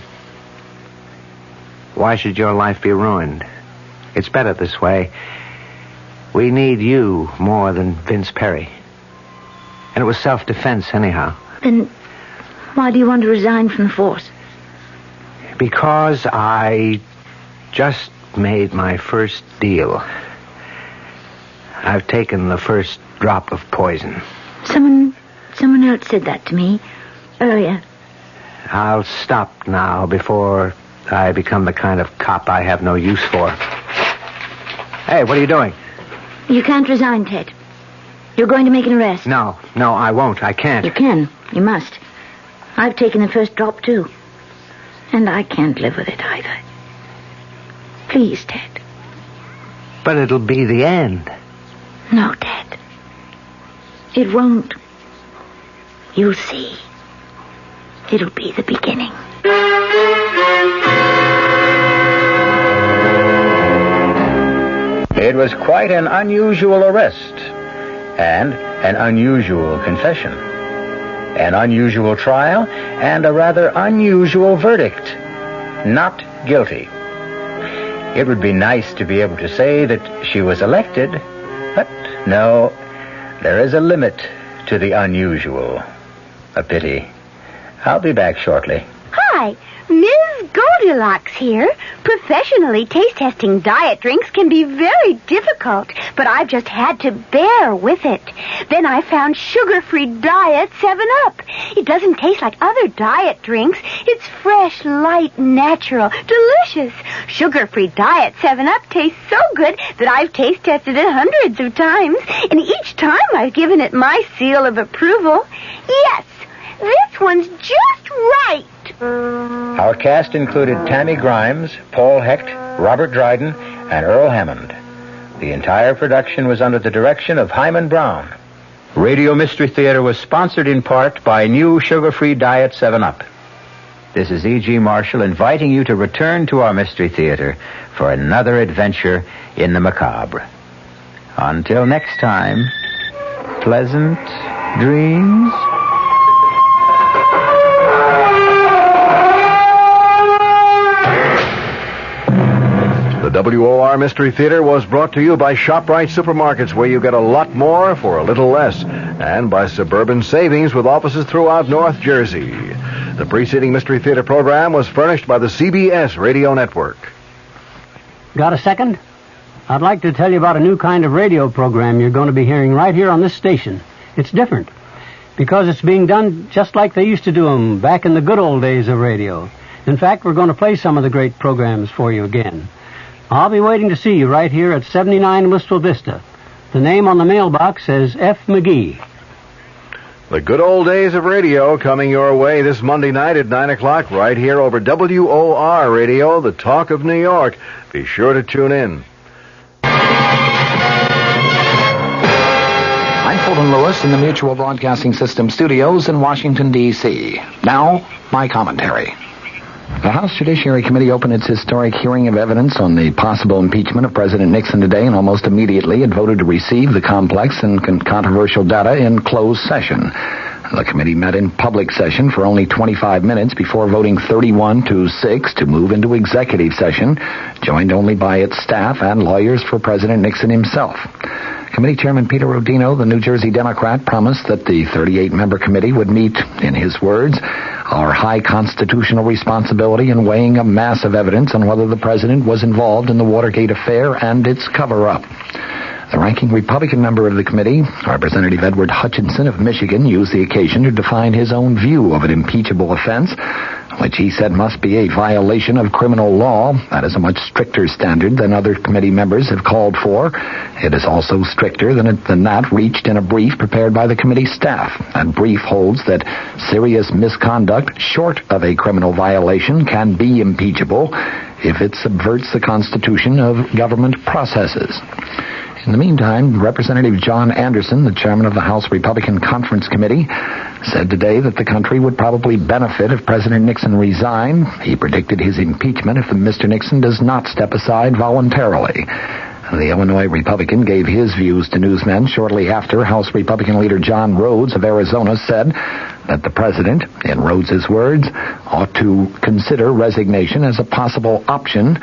Why should your life be ruined? It's better this way. We need you more than Vince Perry. And it was self-defense anyhow. Then why do you want to resign from the force? Because I just made my first deal. I've taken the first drop of poison. Someone else said that to me earlier. I'll stop now before I become the kind of cop I have no use for. Hey, what are you doing? You can't resign, Ted. You're going to make an arrest. No, I won't. I can't. You can. You must. I've taken the first drop, too. And I can't live with it either. Please, Ted. But it'll be the end. No, Ted. It won't. You'll see. It'll be the beginning. It was quite an unusual arrest and an unusual confession, an unusual trial, and a rather unusual verdict. Not guilty. It would be nice to be able to say that she was elected, but no, there is a limit to the unusual. A pity. I'll be back shortly. Hi, Ms. Goldilocks here. Professionally taste-testing diet drinks can be very difficult, but I've just had to bear with it. Then I found sugar-free Diet 7-Up. It doesn't taste like other diet drinks. It's fresh, light, natural, delicious. Sugar-free Diet 7-Up tastes so good that I've taste-tested it hundreds of times, and each time I've given it my seal of approval. Yes, this one's just right. Our cast included Tammy Grimes, Paul Hecht, Robert Dryden, and Earl Hammond. The entire production was under the direction of Hyman Brown. Radio Mystery Theater was sponsored in part by new sugar-free Diet 7-Up. This is E.G. Marshall inviting you to return to our Mystery Theater for another adventure in the macabre. Until next time, pleasant dreams. The WOR Mystery Theater was brought to you by ShopRite Supermarkets, where you get a lot more for a little less, and by Suburban Savings with offices throughout North Jersey. The preceding Mystery Theater program was furnished by the CBS Radio Network. Got a second? I'd like to tell you about a new kind of radio program you're going to be hearing right here on this station. It's different because it's being done just like they used to do them back in the good old days of radio. In fact, we're going to play some of the great programs for you again. I'll be waiting to see you right here at 79 Wistful Vista. The name on the mailbox says F. McGee. The good old days of radio coming your way this Monday night at 9 o'clock right here over WOR Radio, the talk of New York. Be sure to tune in. I'm Fulton Lewis in the Mutual Broadcasting System studios in Washington, D.C. Now, my commentary. The House Judiciary Committee opened its historic hearing of evidence on the possible impeachment of President Nixon today, and almost immediately it voted to receive the complex and controversial data in closed session. The committee met in public session for only 25 minutes before voting 31-6 to move into executive session, joined only by its staff and lawyers for President Nixon himself. Committee Chairman Peter Rodino, the New Jersey Democrat, promised that the 38-member committee would meet, in his words, our high constitutional responsibility in weighing a mass of evidence on whether the president was involved in the Watergate affair and its cover-up. The ranking Republican member of the committee, Representative Edward Hutchinson of Michigan, used the occasion to define his own view of an impeachable offense, which he said must be a violation of criminal law. That is a much stricter standard than other committee members have called for. It is also stricter than that reached in a brief prepared by the committee staff. That brief holds that serious misconduct short of a criminal violation can be impeachable if it subverts the constitution of government processes. In the meantime, Representative John Anderson, the chairman of the House Republican Conference Committee, said today that the country would probably benefit if President Nixon resigned. He predicted his impeachment if Mr. Nixon does not step aside voluntarily. The Illinois Republican gave his views to newsmen shortly after House Republican leader John Rhodes of Arizona said that the president, in Rhodes's words, ought to consider resignation as a possible option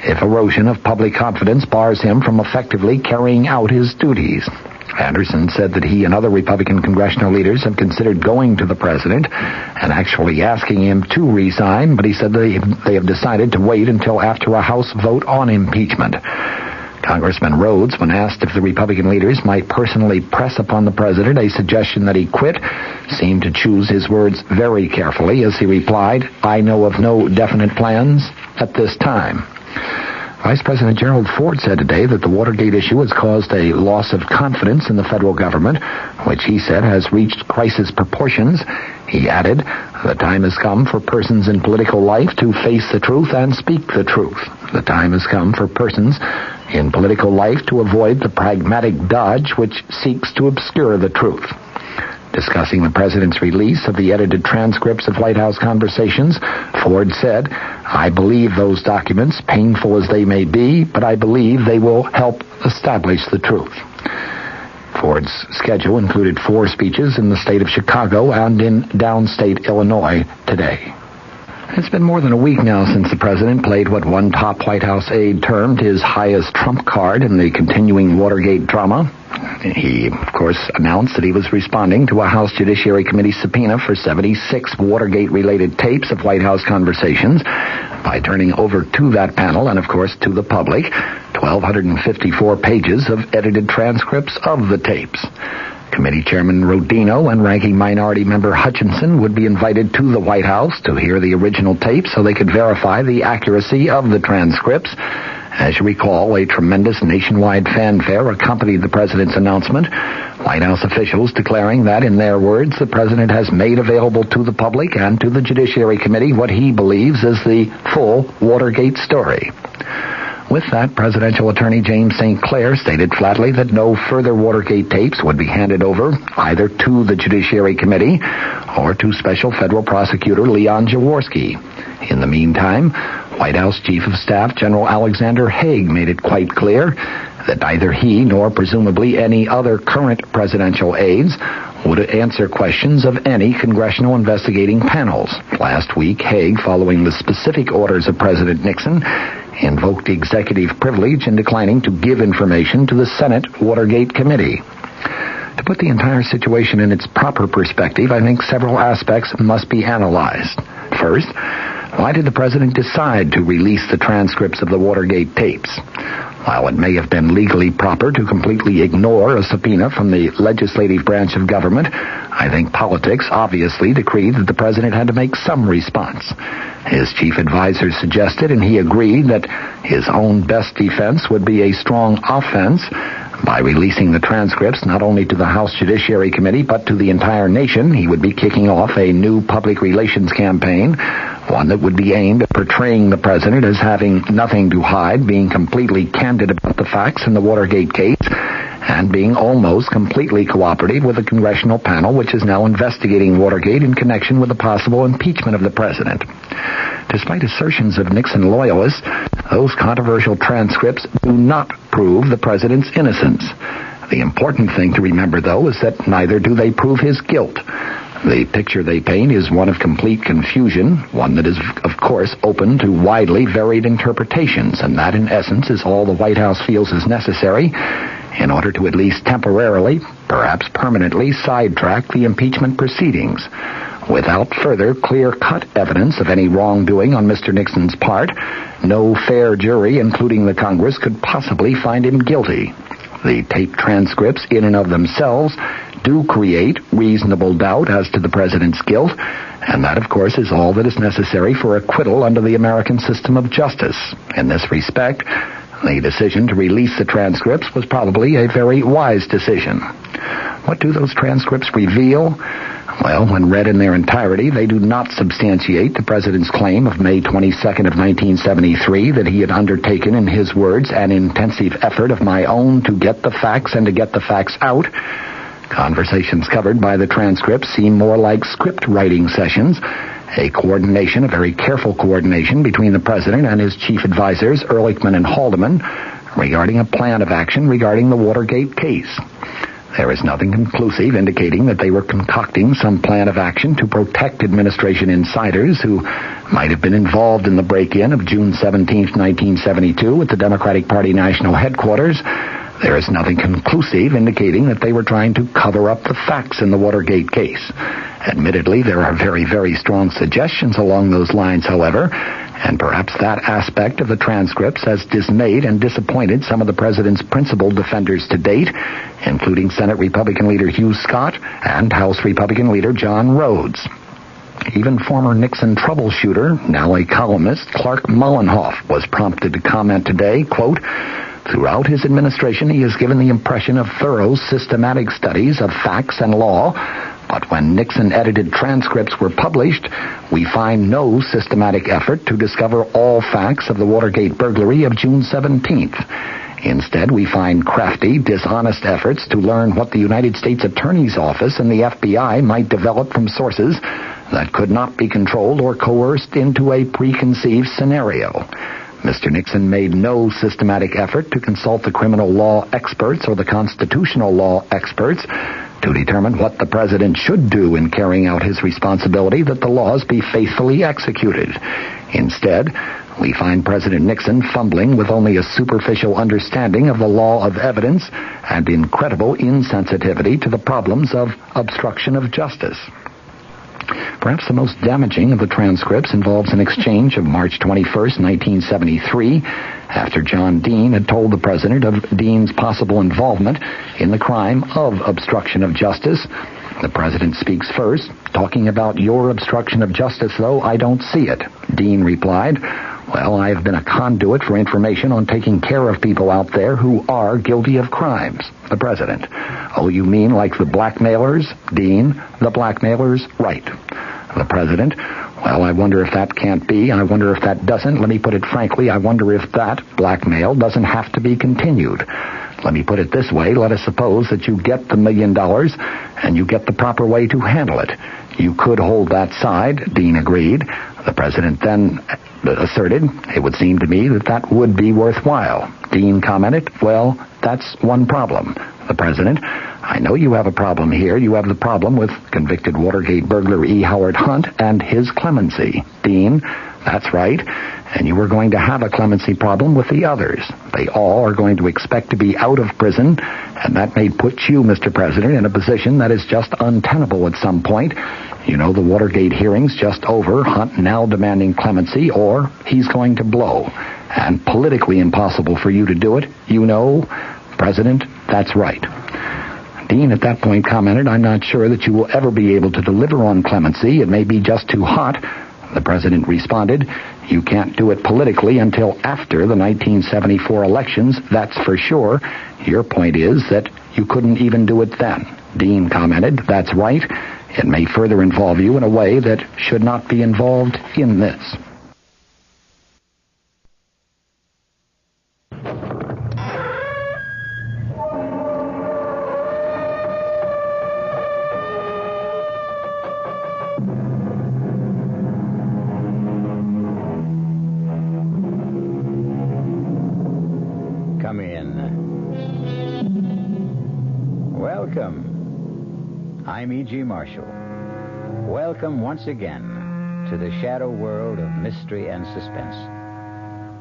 if erosion of public confidence bars him from effectively carrying out his duties. Anderson said that he and other Republican congressional leaders have considered going to the president and actually asking him to resign, but he said they have decided to wait until after a House vote on impeachment. Congressman Rhodes, when asked if the Republican leaders might personally press upon the president a suggestion that he quit, seemed to choose his words very carefully as he replied, "I know of no definite plans at this time." Vice President Gerald Ford said today that the Watergate issue has caused a loss of confidence in the federal government, which he said has reached crisis proportions. He added, "The time has come for persons in political life to face the truth and speak the truth. The time has come for persons in political life to avoid the pragmatic dodge which seeks to obscure the truth." Discussing the president's release of the edited transcripts of White House conversations, Ford said, "I believe those documents, painful as they may be, but I believe they will help establish the truth." Ford's schedule included 4 speeches in the state of Chicago and in downstate Illinois today. It's been more than a week now since the president played what one top White House aide termed his highest trump card in the continuing Watergate drama. He, of course, announced that he was responding to a House Judiciary Committee subpoena for 76 Watergate-related tapes of White House conversations by turning over to that panel and, of course, to the public 1,254 pages of edited transcripts of the tapes. Committee Chairman Rodino and Ranking Minority Member Hutchinson would be invited to the White House to hear the original tapes so they could verify the accuracy of the transcripts. As you recall, a tremendous nationwide fanfare accompanied the president's announcement, White House officials declaring that, in their words, the president has made available to the public and to the Judiciary Committee what he believes is the full Watergate story. With that, presidential attorney James St. Clair stated flatly that no further Watergate tapes would be handed over either to the Judiciary Committee or to Special Federal Prosecutor Leon Jaworski. In the meantime, White House Chief of Staff General Alexander Haig made it quite clear that neither he nor presumably any other current presidential aides would answer questions of any congressional investigating panels. Last week, Haig, following the specific orders of President Nixon, invoked executive privilege in declining to give information to the Senate Watergate Committee. To put the entire situation in its proper perspective, I think several aspects must be analyzed. First, why did the president decide to release the transcripts of the Watergate tapes? While it may have been legally proper to completely ignore a subpoena from the legislative branch of government, I think politics obviously decreed that the president had to make some response. His chief advisor suggested, and he agreed, that his own best defense would be a strong offense by releasing the transcripts not only to the House Judiciary Committee but to the entire nation. He would be kicking off a new public relations campaign, one that would be aimed at portraying the president as having nothing to hide, being completely candid about the facts in the Watergate case, and being almost completely cooperative with the congressional panel which is now investigating Watergate in connection with the possible impeachment of the president. Despite assertions of Nixon loyalists, those controversial transcripts do not prove the president's innocence. The important thing to remember, though, is that neither do they prove his guilt. The picture they paint is one of complete confusion, one that is, of course, open to widely varied interpretations, and that, in essence, is all the White House feels is necessary in order to at least temporarily, perhaps permanently, sidetrack the impeachment proceedings. Without further clear-cut evidence of any wrongdoing on Mr. Nixon's part, no fair jury, including the Congress, could possibly find him guilty. The tape transcripts, in and of themselves, do create reasonable doubt as to the president's guilt, and that, of course, is all that is necessary for acquittal under the American system of justice. In this respect, the decision to release the transcripts was probably a very wise decision. What do those transcripts reveal? Well, when read in their entirety, they do not substantiate the president's claim of May 22nd of 1973 that he had undertaken, in his words, an intensive effort of my own to get the facts and to get the facts out. Conversations covered by the transcripts seem more like script writing sessions, a very careful coordination between the president and his chief advisors, Ehrlichman and Haldeman, regarding a plan of action regarding the Watergate case. There is nothing conclusive indicating that they were concocting some plan of action to protect administration insiders who might have been involved in the break-in of June 17, 1972 at the Democratic Party national headquarters. There is nothing conclusive indicating that they were trying to cover up the facts in the Watergate case. Admittedly, there are very, very strong suggestions along those lines, however, and perhaps that aspect of the transcripts has dismayed and disappointed some of the president's principal defenders to date, including Senate Republican leader Hugh Scott and House Republican leader John Rhodes. Even former Nixon troubleshooter, now a columnist, Clark Mullenhoff, was prompted to comment today, quote, "Throughout his administration, he has given the impression of thorough, systematic studies of facts and law, but when Nixon-edited transcripts were published, we find no systematic effort to discover all facts of the Watergate burglary of June 17th. Instead, we find crafty, dishonest efforts to learn what the United States Attorney's Office and the FBI might develop from sources that could not be controlled or coerced into a preconceived scenario. Mr. Nixon made no systematic effort to consult the criminal law experts or the constitutional law experts to determine what the president should do in carrying out his responsibility that the laws be faithfully executed. Instead, we find President Nixon fumbling with only a superficial understanding of the law of evidence and incredible insensitivity to the problems of obstruction of justice." Perhaps the most damaging of the transcripts involves an exchange of March 21st, 1973, after John Dean had told the president of Dean's possible involvement in the crime of obstruction of justice. The president speaks first, talking about your obstruction of justice, though I don't see it. Dean replied, "Well, I have been a conduit for information on taking care of people out there who are guilty of crimes." The president, "Oh, you mean like the blackmailers?" Dean, "The blackmailers, right." The president, "Well, I wonder if that can't be. I wonder if that doesn't. Let me put it frankly, I wonder if that blackmail doesn't have to be continued. Let me put it this way. Let us suppose that you get the $1 million and you get the proper way to handle it. You could hold that side." Dean agreed. The president then asserted, "It would seem to me that that would be worthwhile." Dean commented, "Well, that's one problem." The president, "I know you have a problem here. You have the problem with convicted Watergate burglar E. Howard Hunt and his clemency." Dean, That's right. And you are going to have a clemency problem with the others. They all are going to expect to be out of prison, and that may put you, Mr. President, in a position that is just untenable at some point. You know, the Watergate hearing's just over, Hunt now demanding clemency, or he's going to blow. And politically impossible for you to do it. You know, President, that's right. Dean at that point commented, I'm not sure that you will ever be able to deliver on clemency. It may be just too hot. The president responded, you can't do it politically until after the 1974 elections, that's for sure. Your point is that you couldn't even do it then. Dean commented, that's right. It may further involve you in a way that should not be involved in this. Come in. Welcome. I'm E.G. Marshall. Welcome once again to the shadow world of mystery and suspense,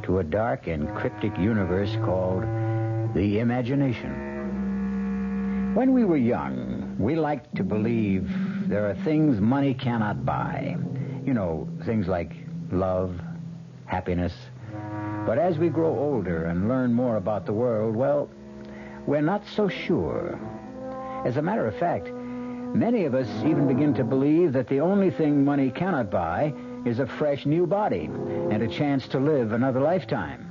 to a dark and cryptic universe called the imagination. When we were young, we liked to believe there are things money cannot buy. You know, things like love, happiness. But as we grow older and learn more about the world, well, we're not so sure. As a matter of fact, many of us even begin to believe that the only thing money cannot buy is a fresh new body and a chance to live another lifetime.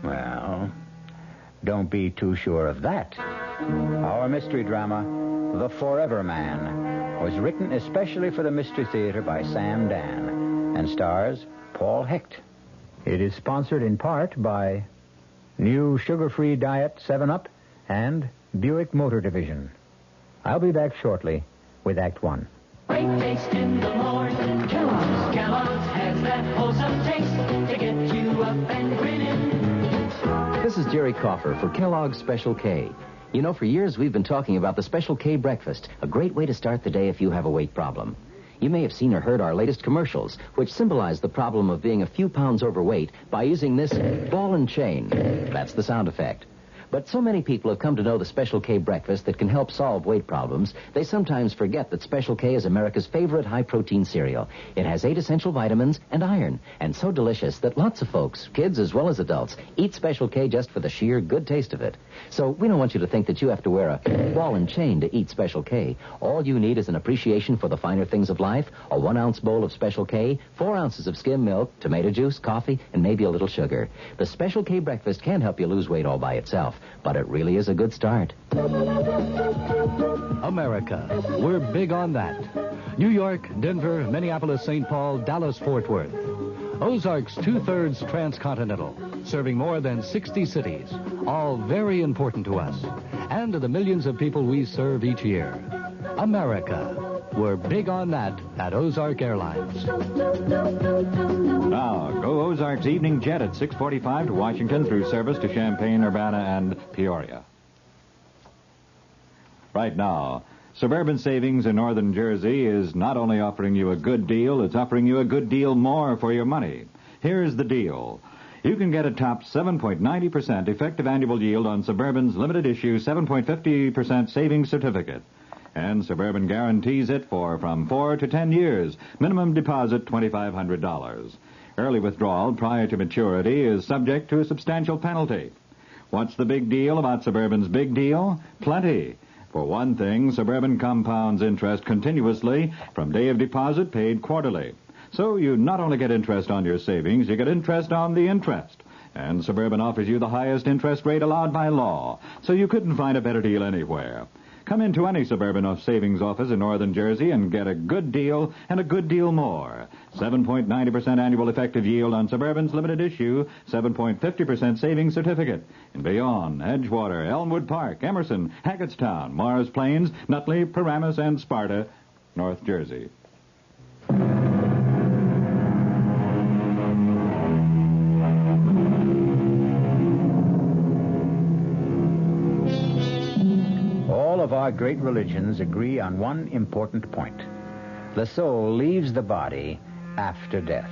Well, don't be too sure of that. Our mystery drama, The Forever Man, was written especially for the Mystery Theater by Sam Dan and stars Paul Hecht. It is sponsored in part by New Sugar-Free Diet 7-Up and Buick Motor Division. I'll be back shortly with Act 1. Great taste in the morning. Kellogg's has that wholesome taste to get you up and grinning. This is Jerry Coffer for Kellogg's Special K. You know, for years we've been talking about the Special K breakfast, a great way to start the day if you have a weight problem. You may have seen or heard our latest commercials, which symbolize the problem of being a few pounds overweight by using this ball and chain. That's the sound effect. But so many people have come to know the Special K breakfast that can help solve weight problems, they sometimes forget that Special K is America's favorite high-protein cereal. It has 8 essential vitamins and iron, and so delicious that lots of folks, kids as well as adults, eat Special K just for the sheer good taste of it. So we don't want you to think that you have to wear a ball and chain to eat Special K. All you need is an appreciation for the finer things of life, a 1-ounce bowl of Special K, 4 ounces of skim milk, tomato juice, coffee, and maybe a little sugar. The Special K breakfast can help you lose weight all by itself, but it really is a good start. America. We're big on that. New York, Denver, Minneapolis, St. Paul, Dallas, Fort Worth. Ozarks 2/3 transcontinental, serving more than 60 cities, all very important to us, and to the millions of people we serve each year. America. We're big on that at Ozark Airlines. Now, go Ozarks Evening Jet at 6:45 to Washington through service to Champaign, Urbana, and Peoria. Right now, Suburban Savings in Northern Jersey is not only offering you a good deal, it's offering you a good deal more for your money. Here's the deal. You can get a top 7.90% effective annual yield on Suburban's limited issue 7.50% savings certificate. And Suburban guarantees it for from 4 to 10 years. Minimum deposit $2,500. Early withdrawal prior to maturity is subject to a substantial penalty. What's the big deal about Suburban's big deal? Plenty. For one thing, Suburban compounds interest continuously from day of deposit paid quarterly. So you not only get interest on your savings, you get interest on the interest. And Suburban offers you the highest interest rate allowed by law. So you couldn't find a better deal anywhere. Come into any Suburban savings office in Northern Jersey and get a good deal and a good deal more. 7.90% annual effective yield on Suburban's limited issue, 7.50% savings certificate. In Bayonne, Edgewater, Elmwood Park, Emerson, Hackettstown, Morris Plains, Nutley, Paramus, and Sparta, North Jersey. All of our great religions agree on one important point. The soul leaves the body after death.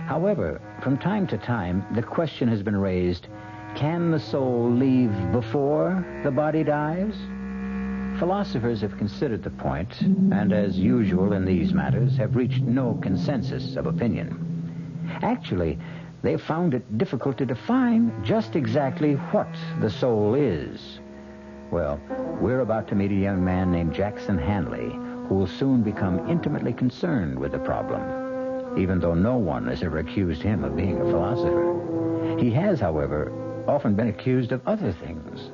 However, from time to time, the question has been raised, can the soul leave before the body dies? Philosophers have considered the point, and as usual in these matters, have reached no consensus of opinion. Actually, they have found it difficult to define just exactly what the soul is. Well, we're about to meet a young man named Jackson Hanley, who will soon become intimately concerned with the problem, even though no one has ever accused him of being a philosopher. He has, however, often been accused of other things,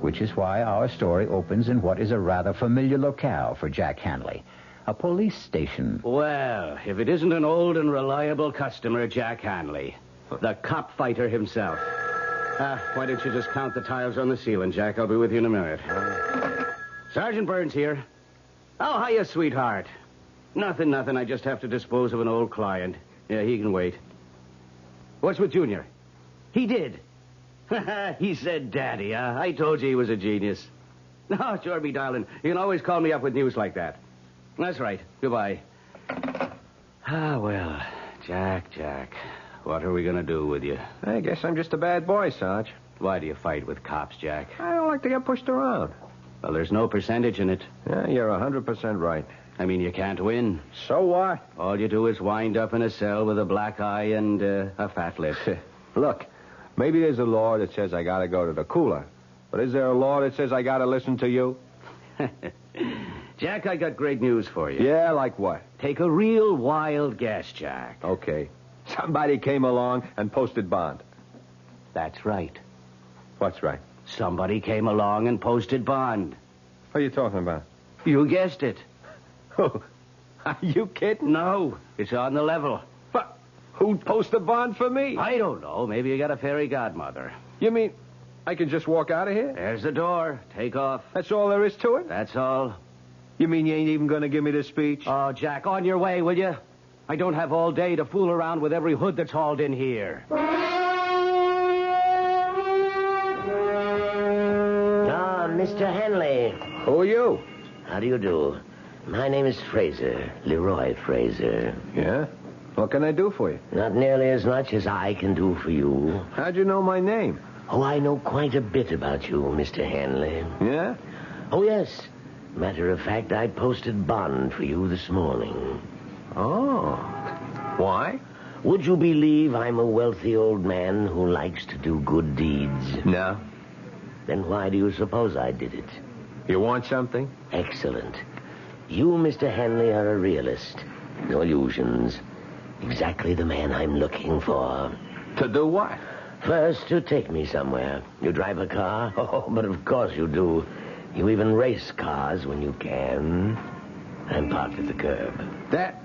which is why our story opens in what is a rather familiar locale for Jack Hanley, a police station. Well, if it isn't an old and reliable customer, Jack Hanley, the cop fighter himself. Why don't you just count the tiles on the ceiling, Jack? I'll be with you in a minute. Sergeant Burns here. Oh, hiya, sweetheart. Nothing. I just have to dispose of an old client. Yeah, he can wait. What's with Junior? He did. He said daddy, huh? I told you he was a genius. No, sure, me darling. You can always call me up with news like that. That's right. Goodbye. Well, Jack. What are we going to do with you? I guess I'm just a bad boy, Sarge. Why do you fight with cops, Jack? I don't like to get pushed around. Well, there's no percentage in it. Yeah, you're 100% right. I mean, you can't win. So what? All you do is wind up in a cell with a black eye and a fat lip. Look, maybe there's a law that says I gotta go to the cooler. But is there a law that says I gotta listen to you? Jack, I got great news for you. Yeah, like what? Take a real wild guess, Jack. Okay. Somebody came along and posted bond. That's right. What's right? Somebody came along and posted bond. What are you talking about? You guessed it. Are you kidding? No, it's on the level. But who'd post a bond for me? I don't know. Maybe you got a fairy godmother. You mean I can just walk out of here? There's the door. Take off. That's all there is to it? That's all. You mean you ain't even going to give me the speech? Oh, Jack, on your way, will you? I don't have all day to fool around with every hood that's hauled in here. Mr. Hanley. Who are you? How do you do? My name is Fraser, Leroy Fraser. Yeah? What can I do for you? Not nearly as much as I can do for you. How'd you know my name? Oh, I know quite a bit about you, Mr. Hanley. Yeah? Oh, yes. Matter of fact, I posted bond for you this morning. Oh. Why? Would you believe I'm a wealthy old man who likes to do good deeds? No. Then why do you suppose I did it? You want something? Excellent. You, Mr. Hanley, are a realist. No illusions. Exactly the man I'm looking for. To do what? First, to take me somewhere. You drive a car? Oh, but of course you do. You even race cars when you can. I'm parked at the curb. That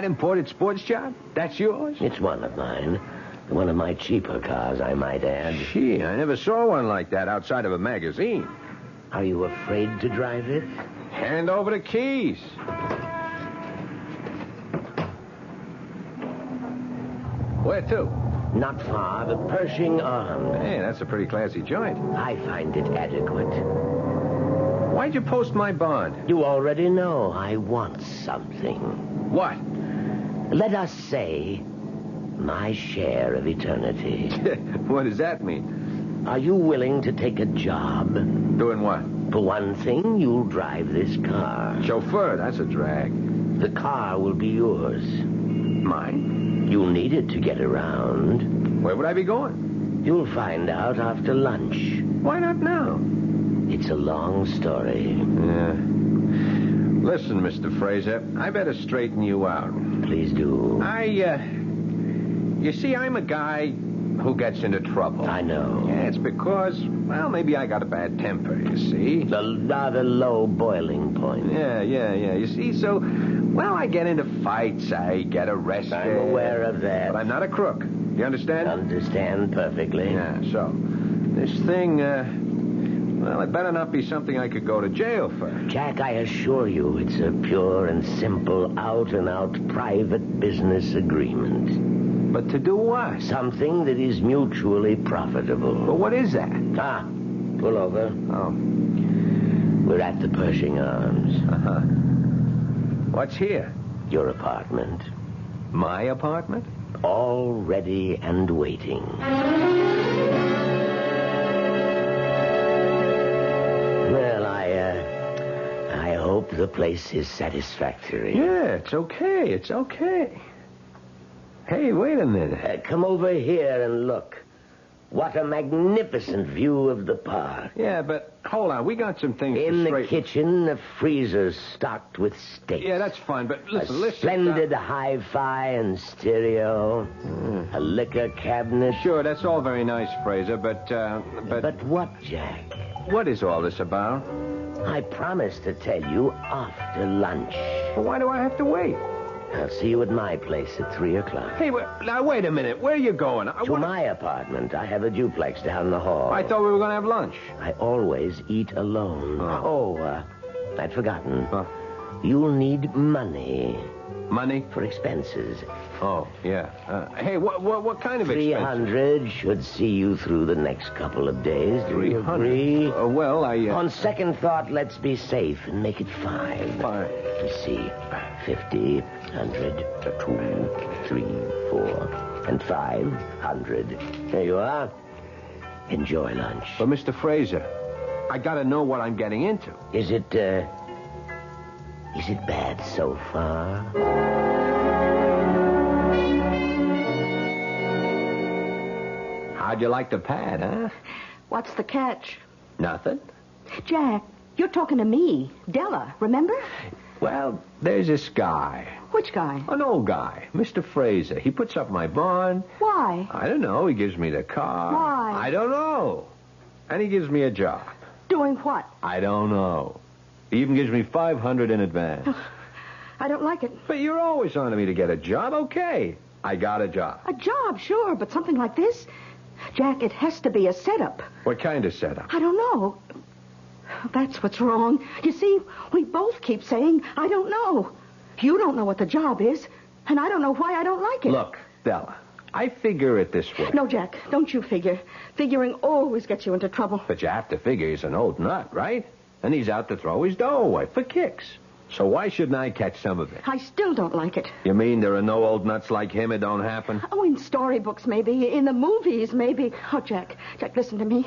imported sports job? That's yours? It's one of mine. One of my cheaper cars, I might add. Gee, I never saw one like that outside of a magazine. Are you afraid to drive it? Hand over the keys. Where to? Not far, the Pershing Arms. Hey, that's a pretty classy joint. I find it adequate. Why'd you post my bond? You already know I want something. What? Let us say my share of eternity. What does that mean? Are you willing to take a job? Doing what? For one thing, you'll drive this car. Chauffeur, that's a drag. The car will be yours. Mine? You'll need it to get around. Where would I be going? You'll find out after lunch. Why not now? It's a long story. Yeah. Listen, Mr. Fraser, I better straighten you out. Please do. You see, I'm a guy who gets into trouble. I know. Yeah, it's because, well, maybe I got a bad temper, you see. The rather low boiling point. Yeah. You see, so, well, I get into fights, I get arrested. I'm aware of that. But I'm not a crook. You understand? Understand perfectly. Yeah, so, this thing, well, it better not be something I could go to jail for. Jack, I assure you, it's a pure and simple, out-and-out private business agreement. But to do what? Something that is mutually profitable. But what is that? Pull over. Oh. We're at the Pershing Arms. Uh-huh. What's here? Your apartment. My apartment? all ready and waiting. Well, I hope the place is satisfactory. Yeah, it's okay. It's okay. Hey, wait a minute. Come over here and look. What a magnificent view of the park. Yeah, but hold on. We got some things In to the straighten. kitchen, a freezer stocked with steaks. Yeah, that's fine, but A listen. splendid hi-fi and stereo. A liquor cabinet. Sure, that's all very nice, Fraser, but... But what, Jack? What is all this about? I promised to tell you after lunch. Well, why do I have to wait? I'll see you at my place at 3 o'clock. Hey, now, wait a minute. Where are you going? To my apartment. I have a duplex down the hall. I thought we were going to have lunch. I always eat alone. I'd forgotten. You'll need money. Money? For expenses. Oh, yeah. Hey, what kind of expenses? 300 should see you through the next couple of days. Do you 300? agree? Well, On second thought, let's be safe and make it 5. 5. Let's see. 50, 100, 2, 3, 4, and 500. There you are. Enjoy lunch. But, Mr. Fraser, I got to know what I'm getting into. Is it bad so far? How'd you like the pad, huh? What's the catch? Nothing. Jack, you're talking to me. Della, remember? Well, there's this guy. Which guy? An old guy, Mr. Fraser. He puts up my bond. Why? I don't know. He gives me the car. Why? I don't know. And he gives me a job. Doing what? I don't know. He even gives me $500 in advance. I don't like it. But you're always on to me to get a job. Okay. I got a job. A job, sure, but something like this? Jack, it has to be a setup. What kind of setup? I don't know. That's what's wrong. You see, we both keep saying, I don't know. You don't know what the job is, and I don't know why I don't like it. Look, Della, I figure it this way. No, Jack, don't you figure. Figuring always gets you into trouble. But you have to figure he's an old nut, right? And he's out to throw his dough away for kicks. So why shouldn't I catch some of it? I still don't like it. You mean there are no old nuts like him? It don't happen? Oh, in storybooks, maybe. In the movies, maybe. Oh, Jack, listen to me.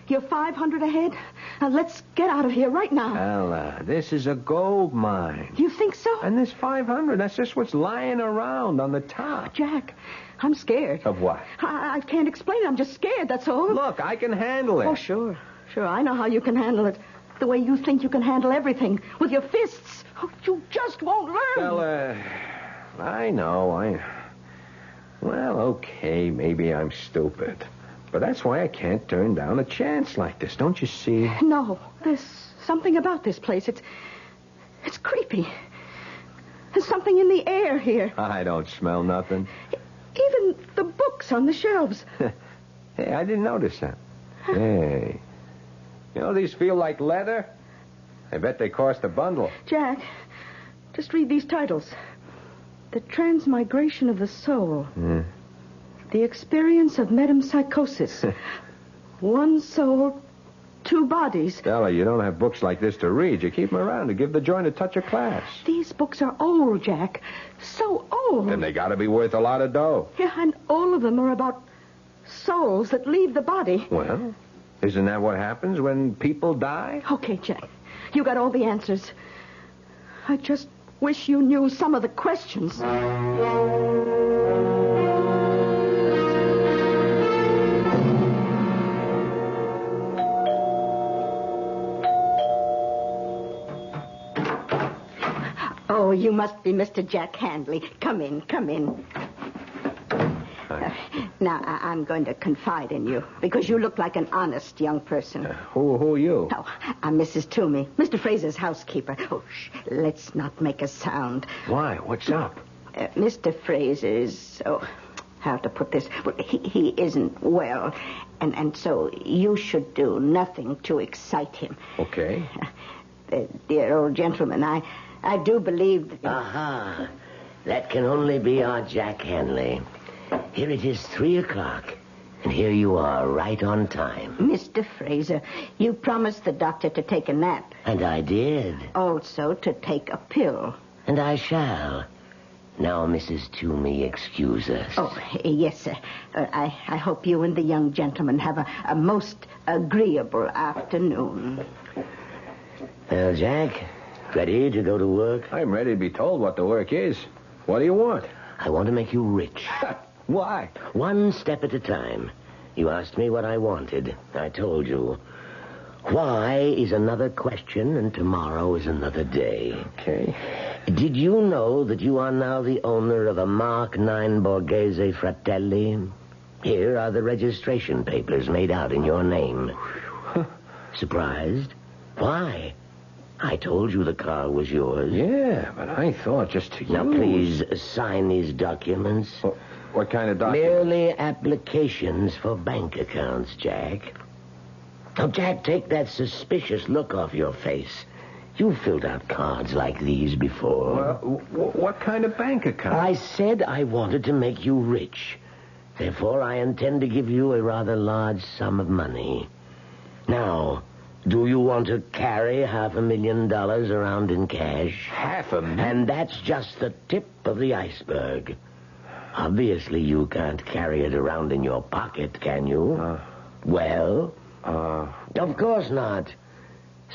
You're 500 ahead. Now, let's get out of here right now. Ella, this is a gold mine. You think so? And this 500, that's just what's lying around on the top. Jack, I'm scared. Of what? I can't explain it. I'm just scared, that's all. Look, I can handle it. Oh, sure. Sure, I know how you can handle it. The way you think you can handle everything. With your fists. Oh, you just won't learn. Well, I know. Well, okay, maybe I'm stupid. But that's why I can't turn down a chance like this, don't you see? No, there's something about this place. It's creepy. There's something in the air here. I don't smell nothing. Even the books on the shelves. Hey, I didn't notice that. Hey. You know, these feel like leather. I bet they cost a bundle. Jack, just read these titles. The Transmigration of the Soul. The Experience of Metempsychosis. One soul, 2 bodies. Stella, you don't have books like this to read. You keep them around to give the joint a touch of class. These books are old, Jack. So old. Then they got to be worth a lot of dough. Yeah, and all of them are about souls that leave the body. Well, isn't that what happens when people die? Okay, Jack. You got all the answers. I just wish you knew some of the questions. Oh, you must be Mr. Jack Handley. Come in. Now, I'm going to confide in you, because you look like an honest young person. Who are you? Oh, I'm Mrs. Toomey, Mr. Fraser's housekeeper. Oh, shh, let's not make a sound. Why? What's up? Mr. Fraser is, how to put this? Well, he isn't well, and so you should do nothing to excite him. Okay. Dear old gentleman, I do believe... Aha. That can only be our Jack Hanley. Here it is, 3 o'clock. And here you are, right on time. Mr. Fraser, you promised the doctor to take a nap. And I did. Also to take a pill. And I shall. Now, Mrs. Toomey, excuse us. Oh, yes, sir. I hope you and the young gentleman have a most agreeable afternoon. Well, Jack, ready to go to work? I'm ready to be told what the work is. What do you want? I want to make you rich. Why? One step at a time. You asked me what I wanted. I told you. Why is another question, and tomorrow is another day. Okay. Did you know that you are now the owner of a Mark 9 Borghese Fratelli? Here are the registration papers made out in your name. Surprised? Why? I told you the car was yours. Yeah, but I thought just to Now, please sign these documents. What kind of documents? Merely applications for bank accounts, Jack. Now, Jack, take that suspicious look off your face. You filled out cards like these before. Well, what kind of bank account? I said I wanted to make you rich. Therefore, I intend to give you a rather large sum of money. Now, do you want to carry $500,000 around in cash? $500,000? And that's just the tip of the iceberg. Obviously, you can't carry it around in your pocket, can you? Well... of course not.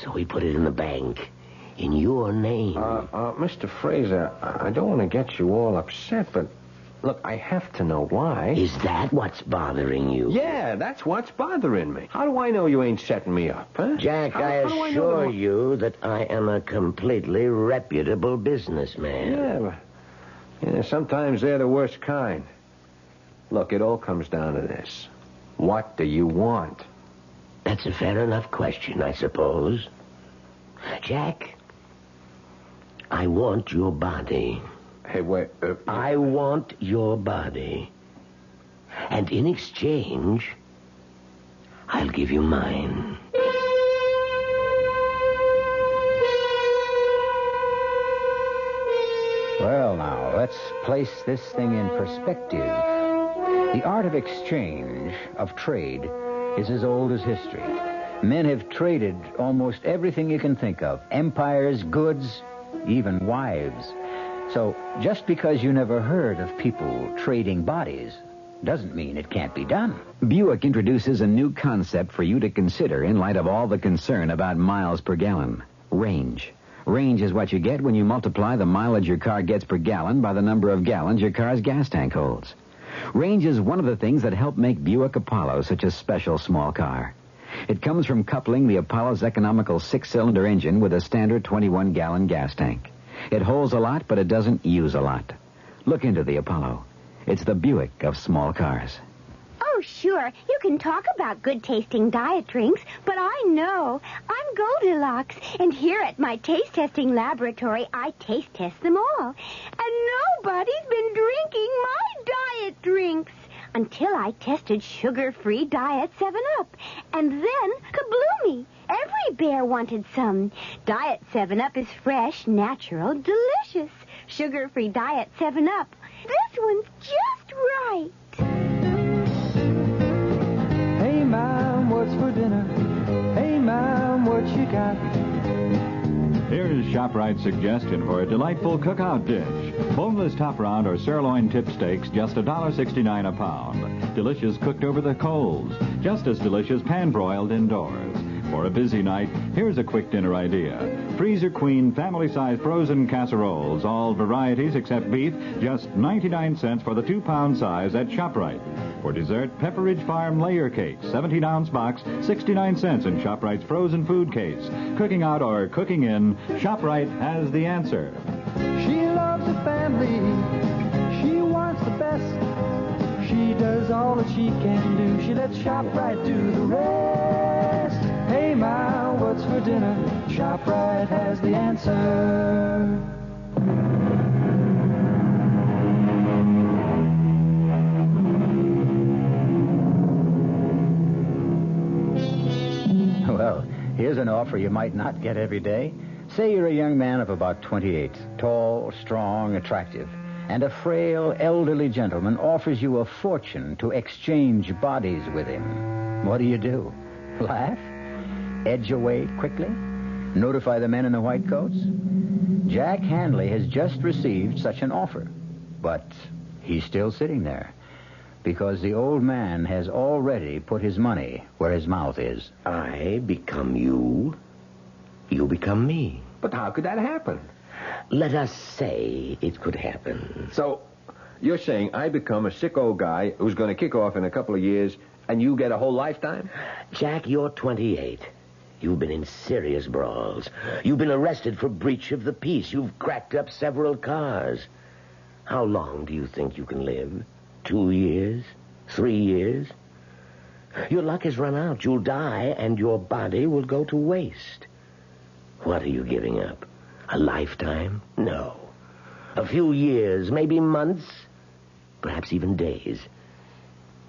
So we put it in the bank, in your name. Mr. Fraser, I don't want to get you all upset, but look, I have to know why. Is that what's bothering you? Yeah, that's what's bothering me. How do I know you ain't setting me up, huh? Jack, I assure you that I am a completely reputable businessman. Yeah, sometimes they're the worst kind. Look, it all comes down to this. What do you want? That's a fair enough question, I suppose. Jack, I want your body. Hey, wait. I want your body. And in exchange, I'll give you mine. Well, now, let's place this thing in perspective. The art of exchange, of trade, is as old as history. Men have traded almost everything you can think of. Empires, goods, even wives. So, just because you never heard of people trading bodies doesn't mean it can't be done. Buick introduces a new concept for you to consider in light of all the concern about miles per gallon. Range. Range is what you get when you multiply the mileage your car gets per gallon by the number of gallons your car's gas tank holds. Range is one of the things that help make Buick Apollo such a special small car. It comes from coupling the Apollo's economical 6-cylinder engine with a standard 21-gallon gas tank. It holds a lot, but it doesn't use a lot. Look into the Apollo. It's the Buick of small cars. Oh, sure. You can talk about good-tasting diet drinks, but I know. I'm Goldilocks, and here at my taste-testing laboratory, I taste-test them all. And nobody's been drinking my diet drinks until I tested sugar-free Diet 7-Up. And then, kabloomy! Every bear wanted some. Diet 7-Up is fresh, natural, delicious. Sugar-free Diet 7-Up. This one's just right. Hey, Mom, what's for dinner? Hey, Mom, what you got? Here's ShopRite's suggestion for a delightful cookout dish. Boneless top round or sirloin tip steaks, just $1.69 a pound. Delicious cooked over the coals. Just as delicious pan-broiled indoors. For a busy night, here's a quick dinner idea. Freezer Queen family-size frozen casseroles, all varieties except beef, just 99 cents for the 2-pound size at ShopRite. For dessert, Pepperidge Farm layer cakes, 17-ounce box, 69 cents in ShopRite's frozen food case. Cooking out or cooking in, ShopRite has the answer. She loves the family. She wants the best. She does all that she can do. She lets ShopRite do the rest. Hey, Ma, what's for dinner? ShopRite has the answer. Well, here's an offer you might not get every day. Say you're a young man of about 28, tall, strong, attractive, and a frail, elderly gentleman offers you a fortune to exchange bodies with him. What do? Laugh? Edge away quickly? Notify the men in the white coats? Jack Hanley has just received such an offer. But he's still sitting there because the old man has already put his money where his mouth is. I become you. You become me. But how could that happen? Let us say it could happen. So, you're saying I become a sick old guy who's going to kick off in a couple of years, and you get a whole lifetime? Jack, you're 28. You've been in serious brawls. You've been arrested for breach of the peace. You've cracked up several cars. How long do you think you can live? 2 years? 3 years? Your luck has run out. You'll die, and your body will go to waste. What are you giving up? A lifetime? No. A few years, maybe months, perhaps even days.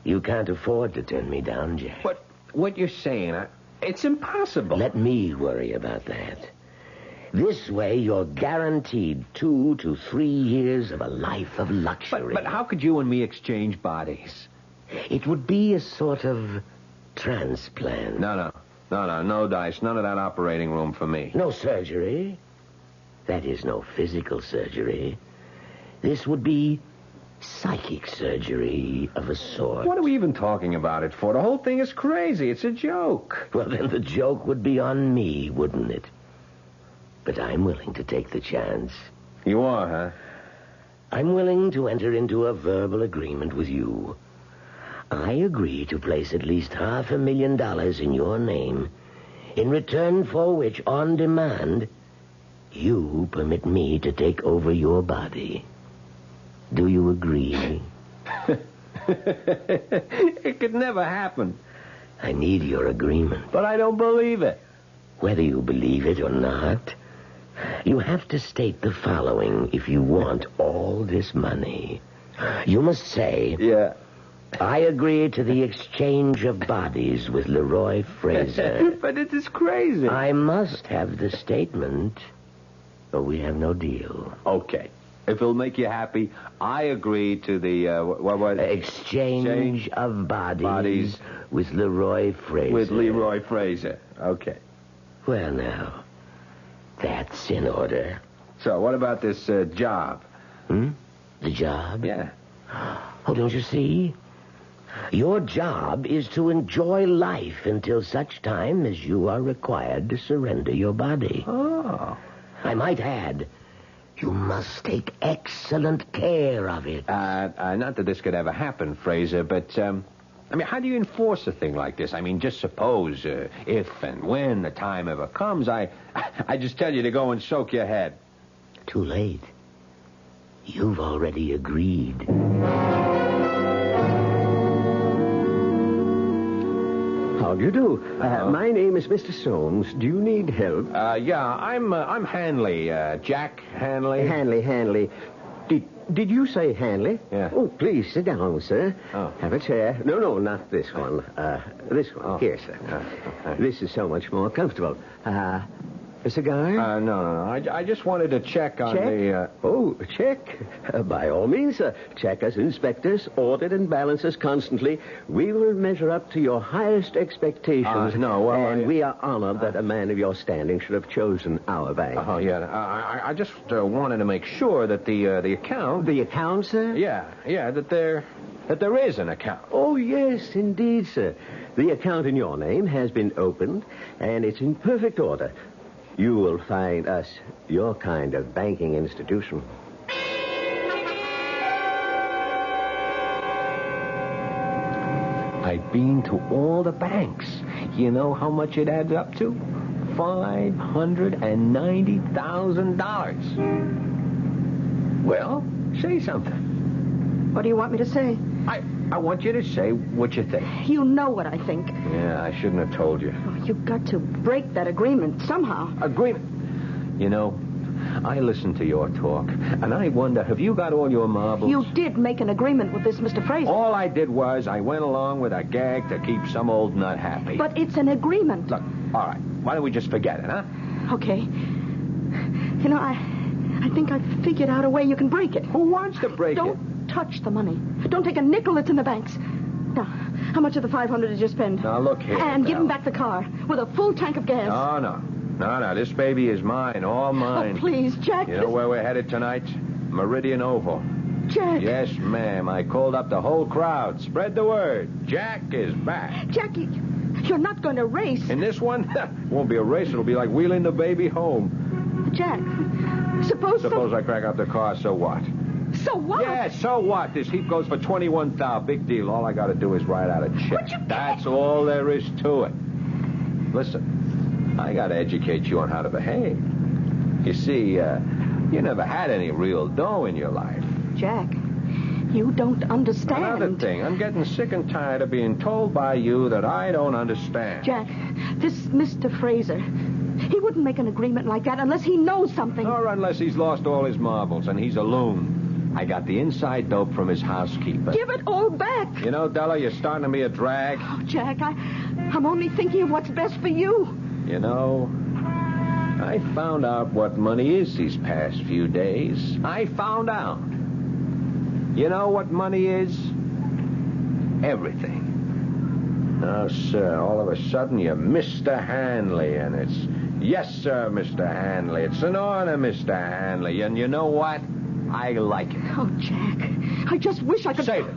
You can't afford to turn me down, Jack. But what you're saying, it's impossible. Let me worry about that. This way, you're guaranteed 2 to 3 years of a life of luxury. But how could you and me exchange bodies? It would be a sort of transplant. No dice. None of that operating room for me. No surgery. That is no physical surgery. This would be psychic surgery of a sort. What are we even talking about it for? The whole thing is crazy. It's a joke. Well, then the joke would be on me, wouldn't it? But I'm willing to take the chance. You are, huh? I'm willing to enter into a verbal agreement with you. I agree to place at least $500,000 in your name, in return for which, on demand, you permit me to take over your body. Do you agree? It could never happen. I need your agreement. But I don't believe it. Whether you believe it or not, you have to state the following if you want all this money. You must say... Yeah. I agree to the exchange of bodies with Leroy Fraser. But it is crazy. I must have the statement, or we have no deal. Okay. If it'll make you happy, I agree to the, exchange of bodies with Leroy Fraser. With Leroy Fraser. Okay. Well, now, that's in order. So, what about this job? The job? Yeah. Oh, don't you see? Your job is to enjoy life until such time as you are required to surrender your body. Oh. I might add, you must take excellent care of it. Not that this could ever happen, Fraser, but, how do you enforce a thing like this? Just suppose, if and when the time ever comes, I just tell you to go and soak your head. Too late. You've already agreed. How do you do? My name is Mr. Soames. Do you need help? Yeah, I'm Hanley, Jack Hanley. Hanley. Did you say Hanley? Yeah. Oh, please, sit down, sir. Oh. Have a chair. No, not this one. This one. Oh. Here, sir. Okay. This is so much more comfortable. A cigar? No. I just wanted to check on Check? By all means, sir. Check us, inspect us, audit and balance us constantly. We will measure up to your highest expectations. We are honored that a man of your standing should have chosen our bank. Oh, yeah. I just wanted to make sure that the account... The account, sir? Yeah, that there is an account. Oh, yes, indeed, sir. The account in your name has been opened, and it's in perfect order. You will find us your kind of banking institution. I've been to all the banks. You know how much it adds up to? $590,000. Well, say something. What do you want me to say? I want you to say what you think. You know what I think. Yeah, I shouldn't have told you. Oh, you've got to break that agreement somehow. Agreement? You know, I listened to your talk, and I wonder, have you got all your marbles? You did make an agreement with this Mr. Fraser. All I did was I went along with a gag to keep some old nut happy. But it's an agreement. Look, all right, why don't we just forget it, huh? Okay. You know, I think I've figured out a way you can break it. Who wants to break it? Don't touch the money. Don't take a nickel that's in the banks. Now, how much of the $500 did you spend? Now, look here. And give him back the car with a full tank of gas. No. This baby is mine, all mine. Oh, please, Jack. You know where we're headed tonight? Meridian Oval. Jack. Yes, ma'am. I called up the whole crowd. Spread the word. Jack is back. Jackie, you're not going to race. In this one, won't be a race. It'll be like wheeling the baby home. Jack, suppose I crack up the car, so what? So what? Yeah, so what? This heap goes for $21,000. Big deal. All I got to do is write out a check. That's all there is to it. Listen, I got to educate you on how to behave. You see, you never had any real dough in your life. Jack, you don't understand. Another thing, I'm getting sick and tired of being told by you that I don't understand. Jack, this Mr. Fraser, he wouldn't make an agreement like that unless he knows something. Or unless he's lost all his marbles and he's a loon. I got the inside dope from his housekeeper. Give it all back. You know, Della, you're starting to be a drag. Oh, Jack, I'm only thinking of what's best for you. You know, I found out what money is these past few days. I found out. You know what money is? Everything. Now, sir, all of a sudden you're Mr. Hanley, and it's, yes, sir, Mr. Hanley. It's an honor, Mr. Hanley. And you know what? I like it. Oh, Jack, I just wish I could... Save it.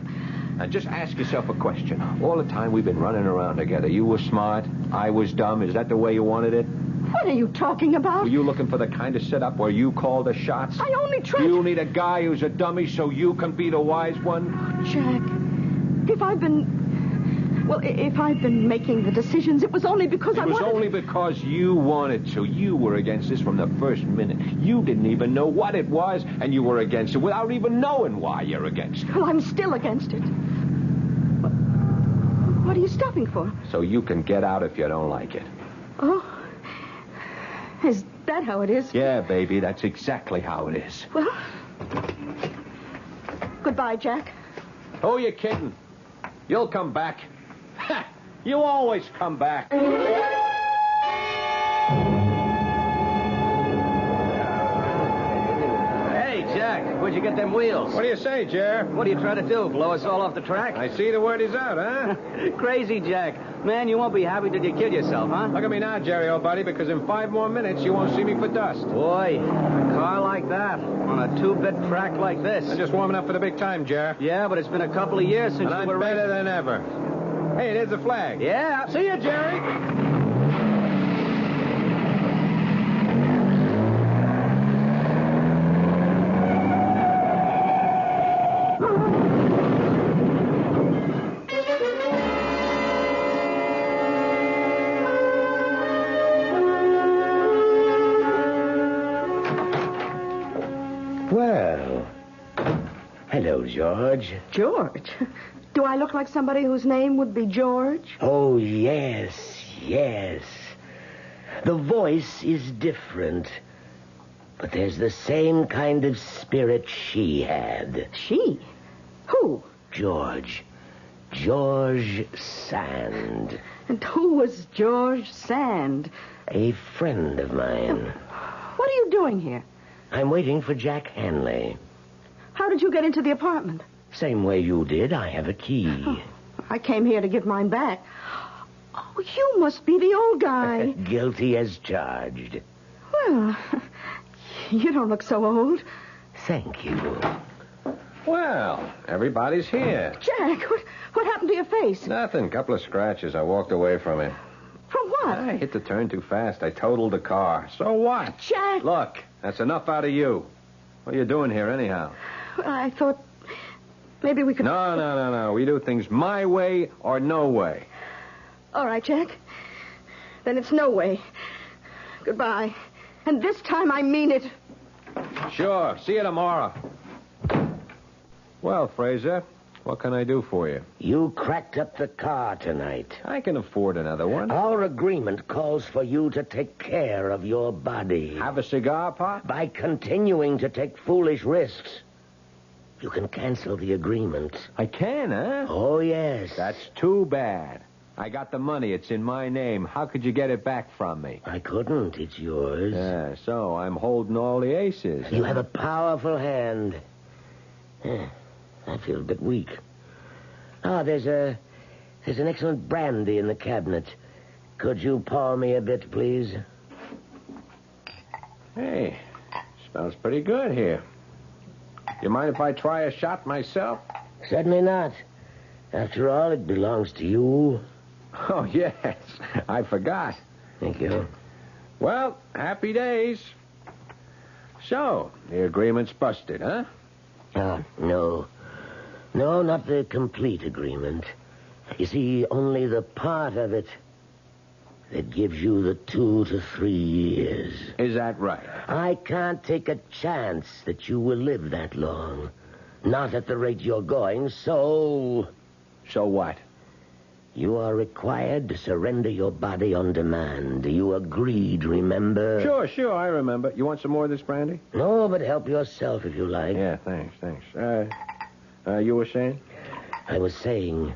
Now, just ask yourself a question. All the time we've been running around together, you were smart, I was dumb. Is that the way you wanted it? What are you talking about? Were you looking for the kind of setup where you call the shots? I only tried... You need a guy who's a dummy so you can be the wise one? Oh, Jack, if I've been making the decisions, it was only because I wanted... It was only because you wanted to. You were against this from the first minute. You didn't even know what it was, and you were against it without even knowing why you're against it. Well, I'm still against it. What are you stopping for? So you can get out if you don't like it. Oh, is that how it is? Yeah, baby, that's exactly how it is. Well, goodbye, Jack. Who are you kidding? You'll come back. You always come back. Hey, Jack, where'd you get them wheels? What do you say, Jer? What are you trying to do, blow us all off the track? I see the word is out, huh? Crazy, Jack. Man, you won't be happy till you kill yourself, huh? Look at me now, Jerry, old buddy, because in 5 more minutes you won't see me for dust. Boy, a car like that on a 2-bit track like this. I'm just warming up for the big time, Jer. Yeah, but it's been a couple of years since and you I'm were better than ever. Hey, there's the flag. Yeah. See you, Jerry. Well, hello, George. George? Do I look like somebody whose name would be George? Oh, yes, yes. The voice is different, but there's the same kind of spirit she had. She? Who? George. George Sand. And who was George Sand? A friend of mine. What are you doing here? I'm waiting for Jack Hanley. How did you get into the apartment? Same way you did. I have a key. Oh, I came here to give mine back. Oh, you must be the old guy. Guilty as charged. Well, you don't look so old. Thank you. Well, everybody's here. Jack, what happened to your face? Nothing. Couple of scratches. I walked away from it. From what? I hit the turn too fast. I totaled the car. So what? Jack! Look, that's enough out of you. What are you doing here, anyhow? Well, I thought maybe we could... No. We do things my way or no way. All right, Jack. Then it's no way. Goodbye. And this time I mean it. Sure. See you tomorrow. Well, Fraser, what can I do for you? You cracked up the car tonight. I can afford another one. Our agreement calls for you to take care of your body. Have a cigar, Pop? By continuing to take foolish risks, you can cancel the agreement. I can, huh? Oh, yes. That's too bad. I got the money. It's in my name. How could you get it back from me? I couldn't. It's yours. Yeah, so I'm holding all the aces. You have a powerful hand. I feel a bit weak. There's an excellent brandy in the cabinet. Could you pour me a bit, please? Hey, smells pretty good here. You mind if I try a shot myself? Certainly not. After all, it belongs to you. Oh, yes. I forgot. Thank you. Well, happy days. So, the agreement's busted, huh? No. No, not the complete agreement. You see, only the part of it that gives you the 2 to 3 years. Is that right? I can't take a chance that you will live that long. Not at the rate you're going, so... So what? You are required to surrender your body on demand. You agreed, remember? Sure, I remember. You want some more of this brandy? No, but help yourself if you like. Yeah, thanks. You were saying? I was saying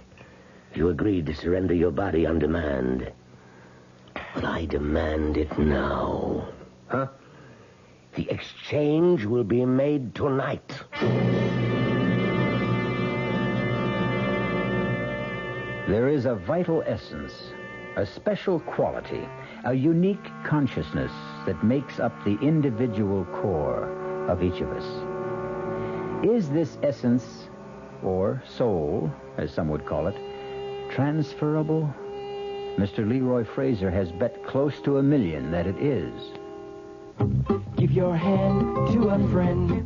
you agreed to surrender your body on demand. But I demand it now. Huh? The exchange will be made tonight. There is a vital essence, a special quality, a unique consciousness that makes up the individual core of each of us. Is this essence, or soul, as some would call it, transferable? Mr. Leroy Fraser has bet close to $1 million that it is. Give your hand to a friend.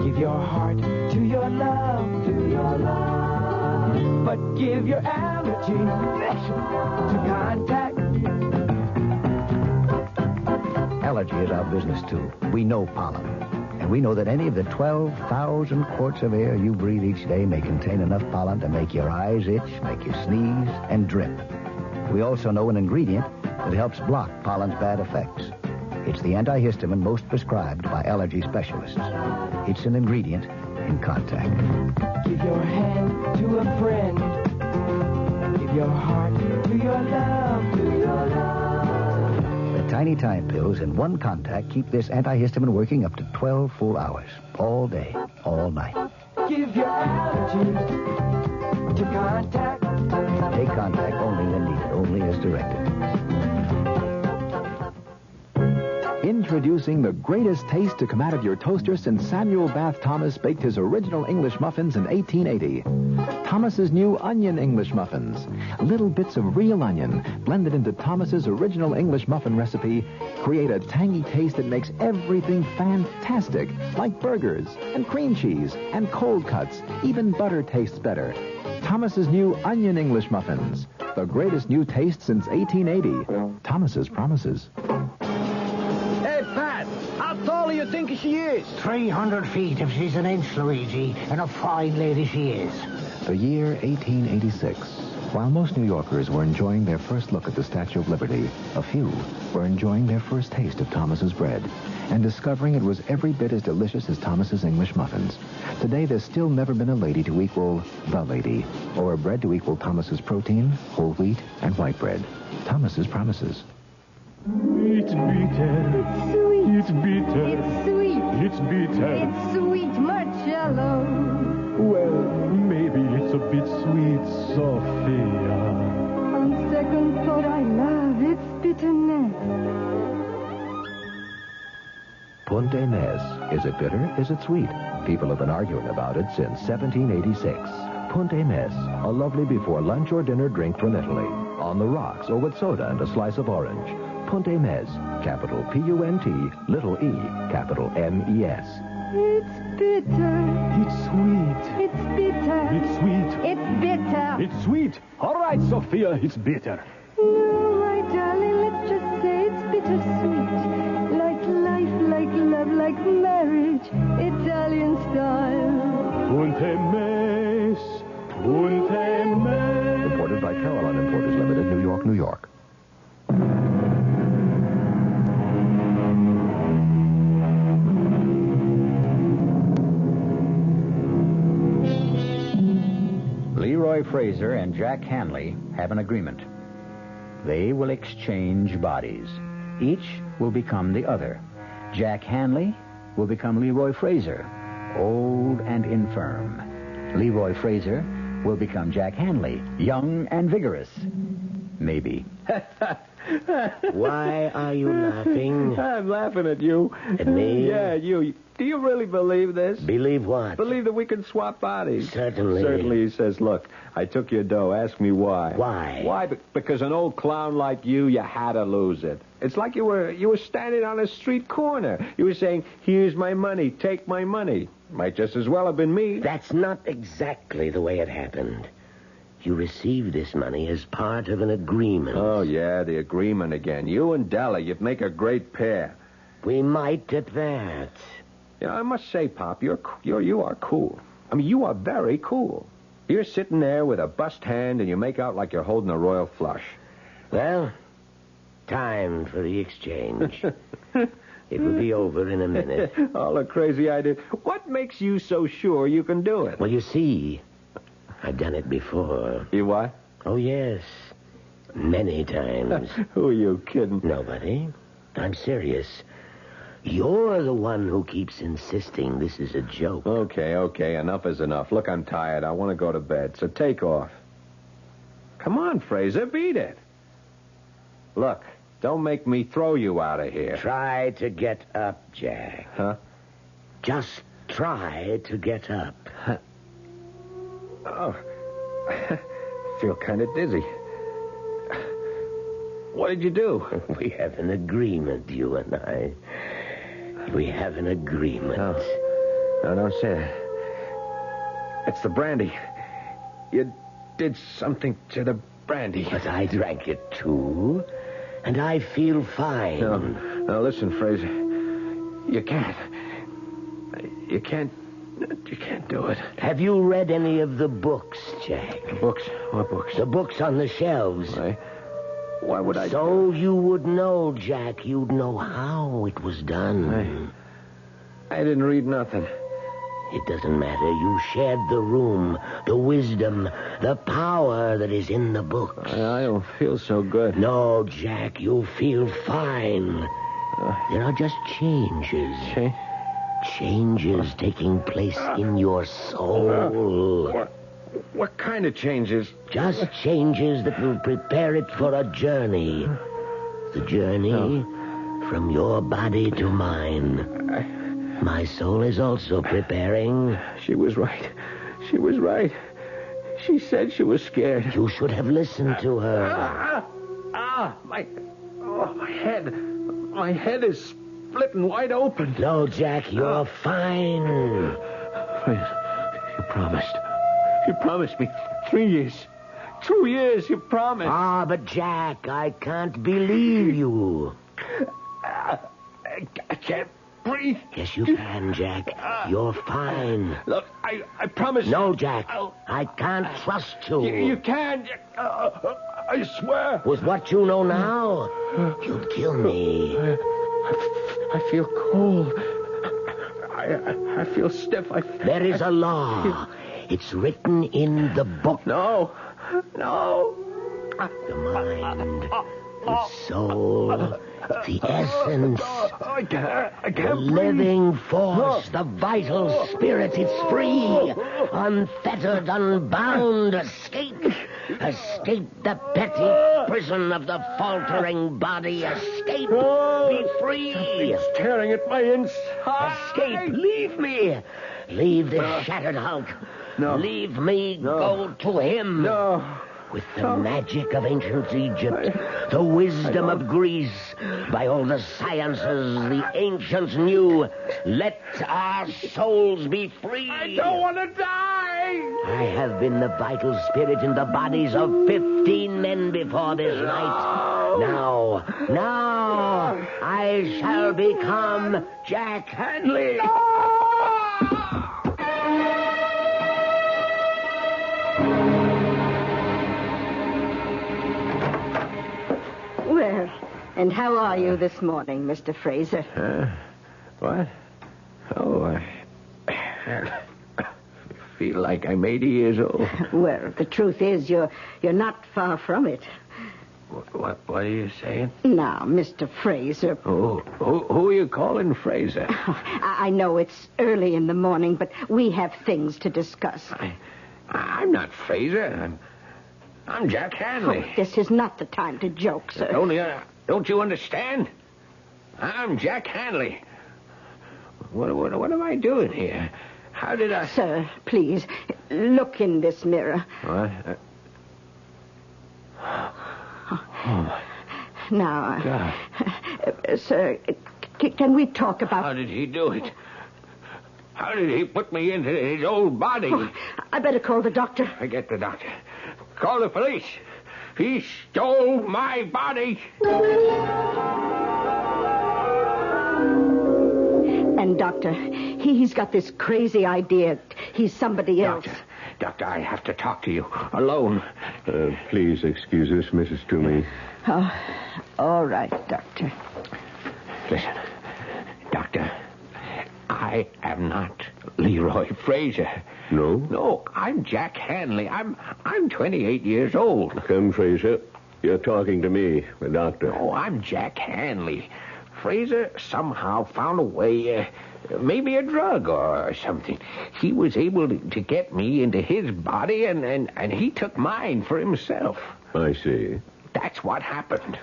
Give your heart to your love, But give your allergy to contact. Allergy is our business, too. We know pollen. And we know that any of the 12,000 quarts of air you breathe each day may contain enough pollen to make your eyes itch, make you sneeze, and drip. We also know an ingredient that helps block pollen's bad effects. It's the antihistamine most prescribed by allergy specialists. It's an ingredient in contact. Give your hand to a friend. Give your heart to your love, The tiny time pills in one contact keep this antihistamine working up to 12 full hours. All day, all night. Give your allergies to contact. Take contact only when needed, only as directed. Introducing the greatest taste to come out of your toaster since Samuel Bath Thomas baked his original English muffins in 1880. Thomas's new onion English muffins. Little bits of real onion blended into Thomas's original English muffin recipe create a tangy taste that makes everything fantastic, like burgers and cream cheese and cold cuts. Even butter tastes better. Thomas's new onion English muffins. The greatest new taste since 1880. Thomas's promises. How tall do you think she is? 300 feet if she's an inch, Luigi, and a fine lady she is. The year 1886. While most New Yorkers were enjoying their first look at the Statue of Liberty, a few were enjoying their first taste of Thomas's bread and discovering it was every bit as delicious as Thomas's English muffins. Today, there's still never been a lady to equal the lady, or a bread to equal Thomas's protein, whole wheat, and white bread. Thomas's promises. It's bitter. It's sweet. It's bitter. It's sweet. It's bitter. It's sweet, Marcello. Well, maybe it's a bit sweet, Sophia. On second thought, I love its bitterness. Punta Mes. Is it bitter? Is it sweet? People have been arguing about it since 1786. Punta Mes, a lovely before lunch or dinner drink from Italy. On the rocks or with soda and a slice of orange. Punta Mes, capital P-U-N-T, little e, capital M-E-S. It's bitter. It's sweet. It's bitter. It's sweet. It's bitter. It's sweet. All right, Sophia, it's bitter. No, my darling, let's just say it's bittersweet. Like life, like love, like marriage. Italian style. Punta Mes. Punta Mes. Imported by Caroline Importers Limited, New York, New York. Leroy Fraser and Jack Hanley have an agreement. They will exchange bodies. Each will become the other. Jack Hanley will become Leroy Fraser, old and infirm. Leroy Fraser will become Jack Hanley, young and vigorous. Maybe. Why are you laughing? I'm laughing at you. At me? Yeah, you. Do you really believe this? Believe what? Believe that we can swap bodies. Certainly. Certainly, he says, look, I took your dough. Ask me why. Why? Why? Because an old clown like you had to lose it. It's like you were standing on a street corner. You were saying, here's my money, take my money. Might just as well have been me. That's not exactly the way it happened. You received this money as part of an agreement. Oh, yeah, the agreement again. You and Della, you'd make a great pair. We might at that. You know, I must say, Pop, you are cool. I mean, you are very cool. You're sitting there with a bust hand and you make out like you're holding a royal flush. Well, time for the exchange. It will be over in a minute. All the crazy ideas. What makes you so sure you can do it? Well, you see, I've done it before. You what? Oh, yes. Many times. Who are you kidding? Nobody. I'm serious. You're the one who keeps insisting this is a joke. Okay. Enough is enough. Look, I'm tired. I want to go to bed, so take off. Come on, Fraser, beat it. Look, don't make me throw you out of here. Try to get up, Jack. Huh? Just try to get up. Oh, I feel kind of dizzy. What did you do? We have an agreement, you and I. We have an agreement. No, don't say that. It's the brandy. You did something to the brandy. But I drank it, too. And I feel fine. No, listen, Fraser. You can't. You can't do it. Have you read any of the books, Jack? Books? What books? The books on the shelves. Why would I? So you would know, Jack. You'd know how it was done. I didn't read nothing. It doesn't matter. You shared the room, the wisdom, the power that is in the books. I don't feel so good. No, Jack, you feel fine. There are just changes. Changes taking place in your soul. What kind of changes? Just changes that will prepare it for a journey. The journey from your body to mine. My soul is also preparing. She was right. She said she was scared. You should have listened to her. My head. My head is splitting wide open. No, Jack, you're fine. You promised. You promised me 3 years. 2 years, you promised. But Jack, I can't believe you. I can't breathe. Yes, you can, Jack. You're fine. Look, I promise. No, Jack. I can't trust you. You can. I swear. With what you know now, you'd kill me. I feel cold. I feel stiff. There is a law. It's written in the book. No. The mind, the soul, the essence, the living force, the vital spirit. It's free, unfettered, unbound. Escape the petty prison of the faltering body. Escape, be free. It's tearing at my inside. Escape, leave me. Leave this shattered hulk. No. Leave me go to him. No. With the magic of ancient Egypt, the wisdom of Greece, by all the sciences the ancients knew, let our souls be free. I don't want to die. I have been the vital spirit in the bodies of 15 men before this night. Now, I shall become Jack Hanley. Well, and how are you this morning, Mr. Fraser? What? Oh, I feel like I'm 80 years old. Well, the truth is you're not far from it. What are you saying? Now, Mr. Fraser. Who are you calling Fraser? I know it's early in the morning, but we have things to discuss. I'm not Fraser. I'm Jack Hanley. Oh, this is not the time to joke, sir. Don't you understand? I'm Jack Hanley. What am I doing here? How did I... Sir, please, look in this mirror. What? Now, God. Sir, can we talk about... How did he do it? How did he put me into his old body? Oh, I better call the doctor. Forget the doctor. Call the police. He stole my body. And, Doctor, he's got this crazy idea. He's somebody else. Doctor, I have to talk to you alone. Please excuse us, Mrs. Toomey. Oh, all right, Doctor. Listen, Doctor, I am not Leroy Fraser. No? No, I'm Jack Hanley. I'm 28 years old. Come, Fraser. You're talking to me, the doctor. No, I'm Jack Hanley. Fraser somehow found a way, maybe a drug or something. He was able to get me into his body, and he took mine for himself. I see. That's what happened.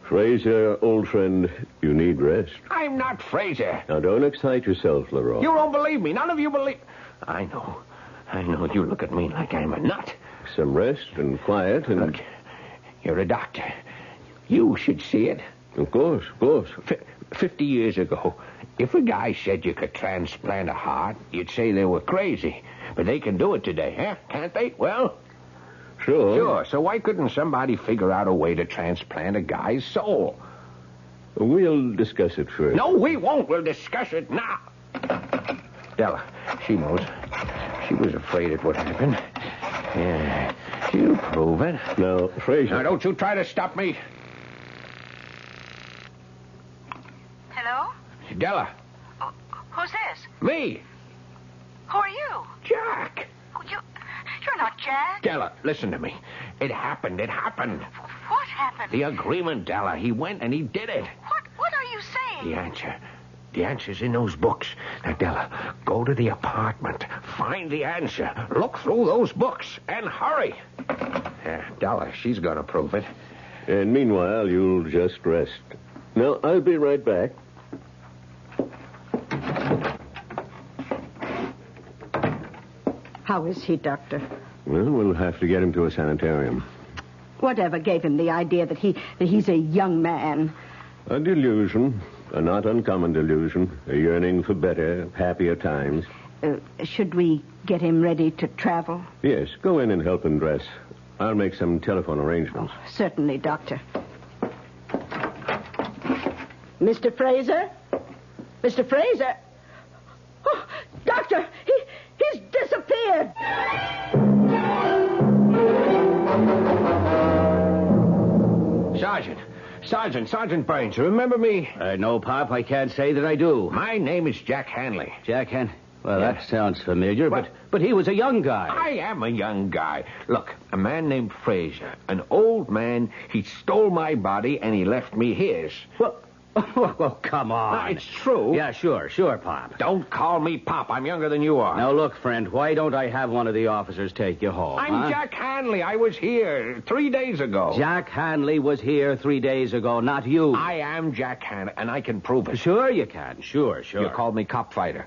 Fraser, old friend, you need rest. I'm not Fraser. Now, don't excite yourself, Leroy. You don't believe me. None of you believe... I know. You look at me like I'm a nut. Some rest and quiet and... Look, you're a doctor. You should see it. Of course, of course. 50 years ago, if a guy said you could transplant a heart, you'd say they were crazy. But they can do it today, huh? Can't they? Well... Sure. So why couldn't somebody figure out a way to transplant a guy's soul? We'll discuss it first. No, we won't. We'll discuss it now. Della, she knows. She was afraid it would happen. Yeah, she'll prove it. Now, Fraser... Now, don't you try to stop me. Hello? Della. Who's this? Me. Who are you? Jack. You're not Jack. Della, listen to me. It happened. What happened? The agreement, Della. He went and he did it. What are you saying? The answer. The answer's in those books. Now, Della, go to the apartment. Find the answer. Look through those books and hurry. Della, she's going to prove it. And meanwhile, you'll just rest. Now, I'll be right back. How is he, Doctor? Well, we'll have to get him to a sanitarium. Whatever gave him the idea that he's a young man? A delusion. A not uncommon delusion. A yearning for better, happier times. Should we get him ready to travel? Yes, go in and help him dress. I'll make some telephone arrangements. Oh, certainly, Doctor. Mr. Fraser? Mr. Fraser? Oh, Doctor, he's disappeared. Sergeant Burns, remember me? No, Pop, I can't say that I do. My name is Jack Hanley. Jack Hanley? Well, Yeah. that sounds familiar, but he was a young guy. I am a young guy. Look, a man named Fraser, an old man, he stole my body and he left me his. Well, come on. It's true. Yeah, sure, Pop. Don't call me Pop. I'm younger than you are. Now, look, friend, why don't I have one of the officers take you home? I'm Jack Hanley. I was here 3 days ago. Jack Hanley was here 3 days ago, not you. I am Jack Hanley, and I can prove it. Sure you can. Sure. You called me cop fighter.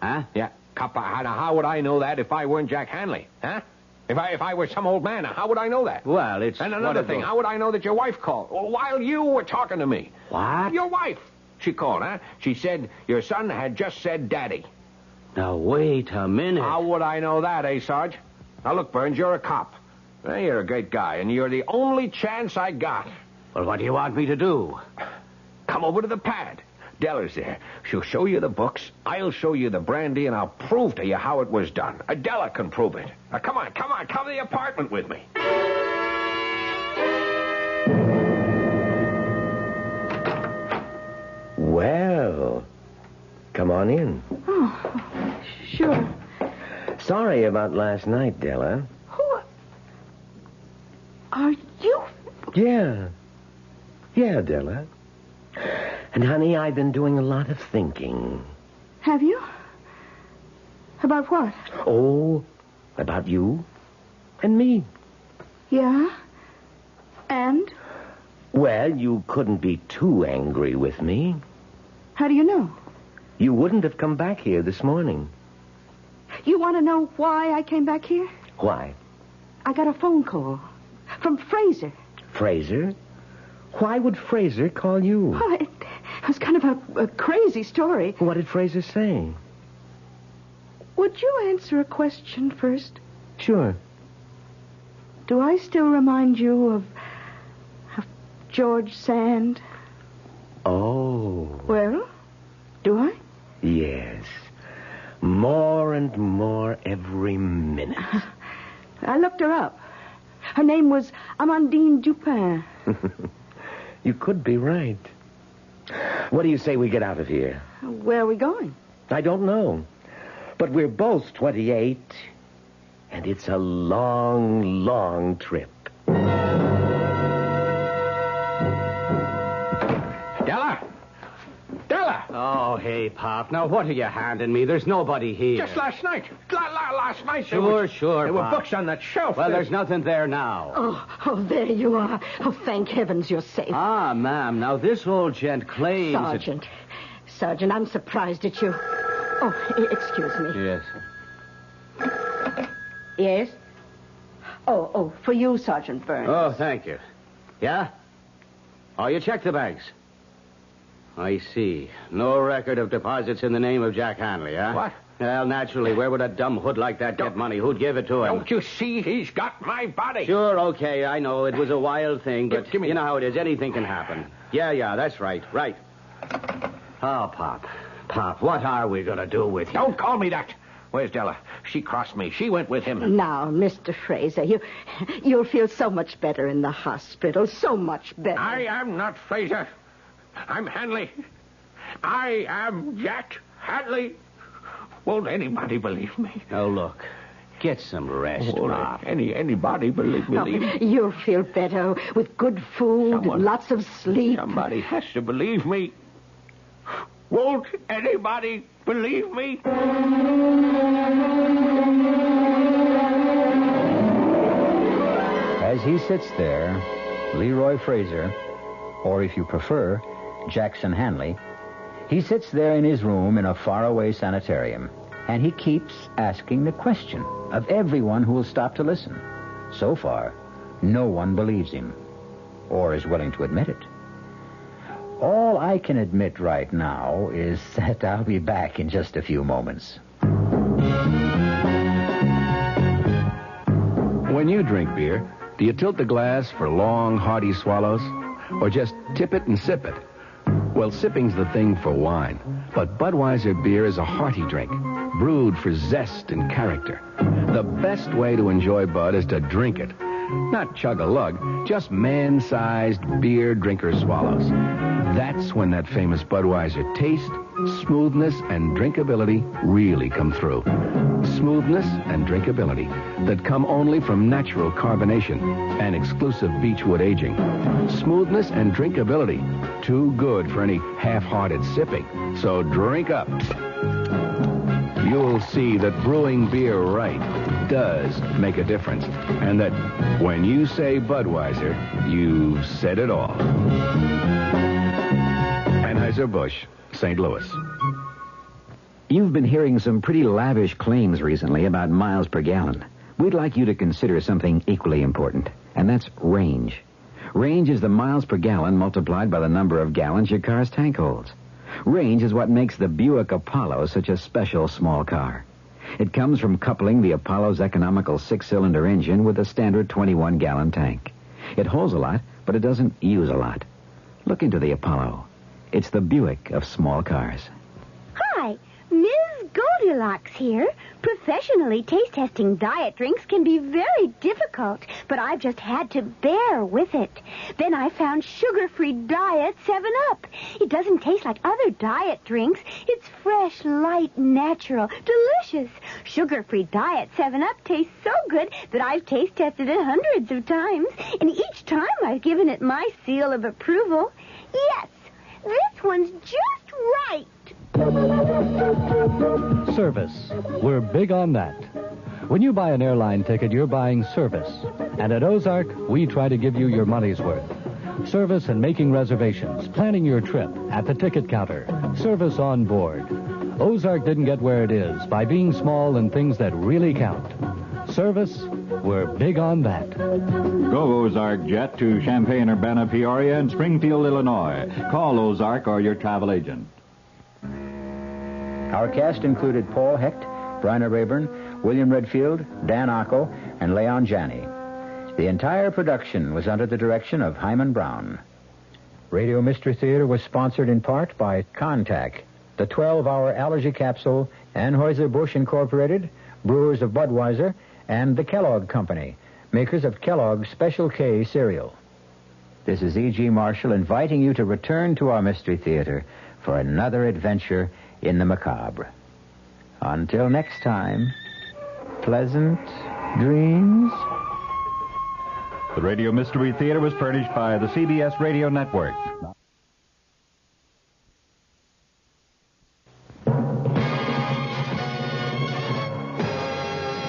Huh? Yeah, cop. How would I know that if I weren't Jack Hanley? Huh? If I were some old man, how would I know that? Well, it's... And another thing, how would I know that your wife called? Well, while you were talking to me. What? Your wife. She called, huh? She said your son had just said daddy. Now, wait a minute. How would I know that, Sarge? Now, look, Burns, you're a cop. Well, you're a great guy, and you're the only chance I got. Well, what do you want me to do? Come over to the pad. Della's there. She'll show you the books. I'll show you the brandy, and I'll prove to you how it was done. Della can prove it. Now, come on. Come to the apartment with me. Well, come on in. Oh, sure. Sorry about last night, Della. Who are you? Yeah, Della. And, honey, I've been doing a lot of thinking. Have you? About what? Oh, about you and me. Yeah? And? Well, you couldn't be too angry with me. How do you know? You wouldn't have come back here this morning. You want to know why I came back here? Why? I got a phone call from Fraser. Fraser? Why would Fraser call you? Oh, it was kind of a crazy story. What did Fraser say? Would you answer a question first? Sure. Do I still remind you of George Sand? Oh. Well, do I? Yes. More and more every minute. I looked her up. Her name was Amandine Dupin. You could be right. What do you say we get out of here? Where are we going? I don't know. But we're both 28, and it's a long, long trip. Della! Oh, hey, Pop. Now, what are you handing me? There's nobody here. Just last night. Last night. Sure, There were Pop. books on that shelf. Well, there's nothing there now. Oh, there you are. Oh, thank heavens you're safe. Ah, ma'am. Now, this old gent claims... Sergeant, I'm surprised at you. Oh, excuse me. Yes. Yes? Oh, for you, Sergeant Burns. Oh, thank you. Yeah? Oh, you checked the banks? I see. No record of deposits in the name of Jack Hanley, huh? What? Well, naturally, where would a dumb hood like that get money? Who'd give it to him? Don't you see he's got my body? Sure, okay, I know. It was a wild thing, but Give me you know how it is. Anything can happen. Yeah, that's right. Right. Oh, Pop, what are we going to do with you? Don't call me that. Where's Della? She crossed me. She went with him. Now, Mr. Fraser, you'll feel so much better in the hospital. So much better. I am not Fraser. I'm Hanley. I am Jack Hanley. Won't anybody believe me? Oh, look. Get some rest, Pop. Anybody believe me? You'll feel better with good food, lots of sleep. Somebody has to believe me. Won't anybody believe me? As he sits there, Leroy Fraser, or if you prefer, Jackson Hanley, he sits there in his room in a faraway sanitarium, and he keeps asking the question of everyone who will stop to listen. So far, no one believes him, or is willing to admit it. All I can admit right now is that I'll be back in just a few moments. When you drink beer, do you tilt the glass for long, hearty swallows? Or just tip it and sip it? Well, sipping's the thing for wine. But Budweiser beer is a hearty drink, brewed for zest and character. The best way to enjoy Bud is to drink it. Not chug-a-lug, just man-sized beer drinker swallows. That's when that famous Budweiser taste, smoothness, and drinkability really come through. Smoothness and drinkability that come only from natural carbonation and exclusive beechwood aging. Smoothness and drinkability, too good for any half-hearted sipping. So drink up. You'll see that brewing beer right does make a difference. And that when you say Budweiser, you've said it all. Anheuser-Busch, St. Louis. You've been hearing some pretty lavish claims recently about miles per gallon. We'd like you to consider something equally important, and that's range. Range is the miles per gallon multiplied by the number of gallons your car's tank holds. Range is what makes the Buick Apollo such a special small car. It comes from coupling the Apollo's economical 6-cylinder engine with a standard 21-gallon tank. It holds a lot, but it doesn't use a lot. Look into the Apollo. It's the Buick of small cars. Hi, Ms. Goldilocks here. Professionally taste-testing diet drinks can be very difficult, but I've just had to bear with it. Then I found sugar-free Diet 7-Up. It doesn't taste like other diet drinks. It's fresh, light, natural, delicious. Sugar-free Diet 7-Up tastes so good that I've taste-tested it hundreds of times, and each time I've given it my seal of approval. Yes, this one's just right. Service. We're big on that. When you buy an airline ticket, you're buying service. And at Ozark, we try to give you your money's worth. Service in making reservations, planning your trip, at the ticket counter, service on board. Ozark didn't get where it is by being small in things that really count. Service, we're big on that. Go Ozark Jet to Champaign-Urbana, Peoria, and Springfield, Illinois. Call Ozark or your travel agent. Our cast included Paul Hecht, Bryna Rayburn, William Redfield, Dan Ocko, and Leon Janney. The entire production was under the direction of Hyman Brown. Radio Mystery Theater was sponsored in part by Contac, the 12-hour allergy capsule, Anheuser-Busch Incorporated, Brewers of Budweiser, and the Kellogg Company, makers of Kellogg's Special K cereal. This is E.G. Marshall inviting you to return to our Mystery Theater for another adventure in the macabre. Until next time, pleasant dreams. The Radio Mystery Theater was furnished by the CBS Radio Network.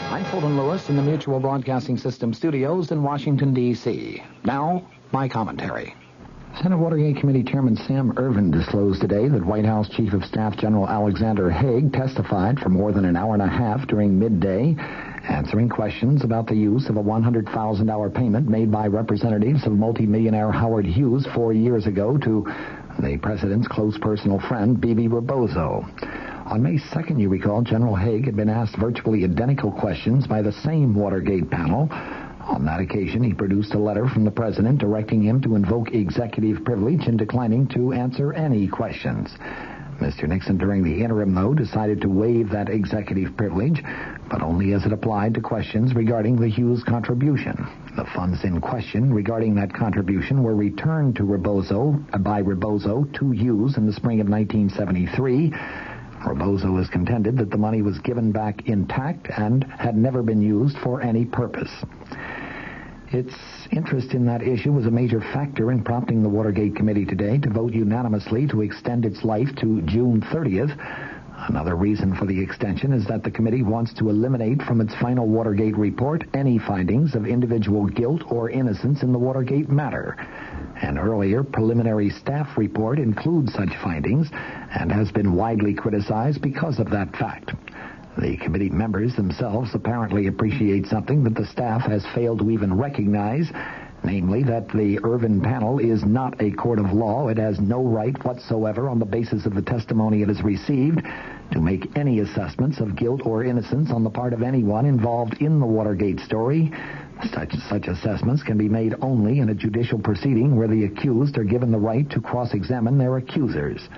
I'm Fulton Lewis in the Mutual Broadcasting System studios in Washington, D.C. Now, my commentary. Senate Watergate Committee Chairman Sam Ervin disclosed today that White House Chief of Staff General Alexander Haig testified for more than an hour and a half during midday, answering questions about the use of a $100,000 payment made by representatives of multimillionaire Howard Hughes 4 years ago to the president's close personal friend, Bibi Rebozo. On May 2nd, you recall, General Haig had been asked virtually identical questions by the same Watergate panel. On that occasion, he produced a letter from the president directing him to invoke executive privilege and declining to answer any questions. Mr. Nixon, during the interim, though, decided to waive that executive privilege, but only as it applied to questions regarding the Hughes contribution. The funds in question regarding that contribution were returned to by Rebozo to Hughes in the spring of 1973. Rebozo has contended that the money was given back intact and had never been used for any purpose. Its interest in that issue was a major factor in prompting the Watergate Committee today to vote unanimously to extend its life to June 30th. Another reason for the extension is that the committee wants to eliminate from its final Watergate report any findings of individual guilt or innocence in the Watergate matter. An earlier preliminary staff report includes such findings and has been widely criticized because of that fact. The committee members themselves apparently appreciate something that the staff has failed to even recognize, namely that the Ervin panel is not a court of law. It has no right whatsoever, on the basis of the testimony it has received, to make any assessments of guilt or innocence on the part of anyone involved in the Watergate story. Such assessments can be made only in a judicial proceeding where the accused are given the right to cross-examine their accusers.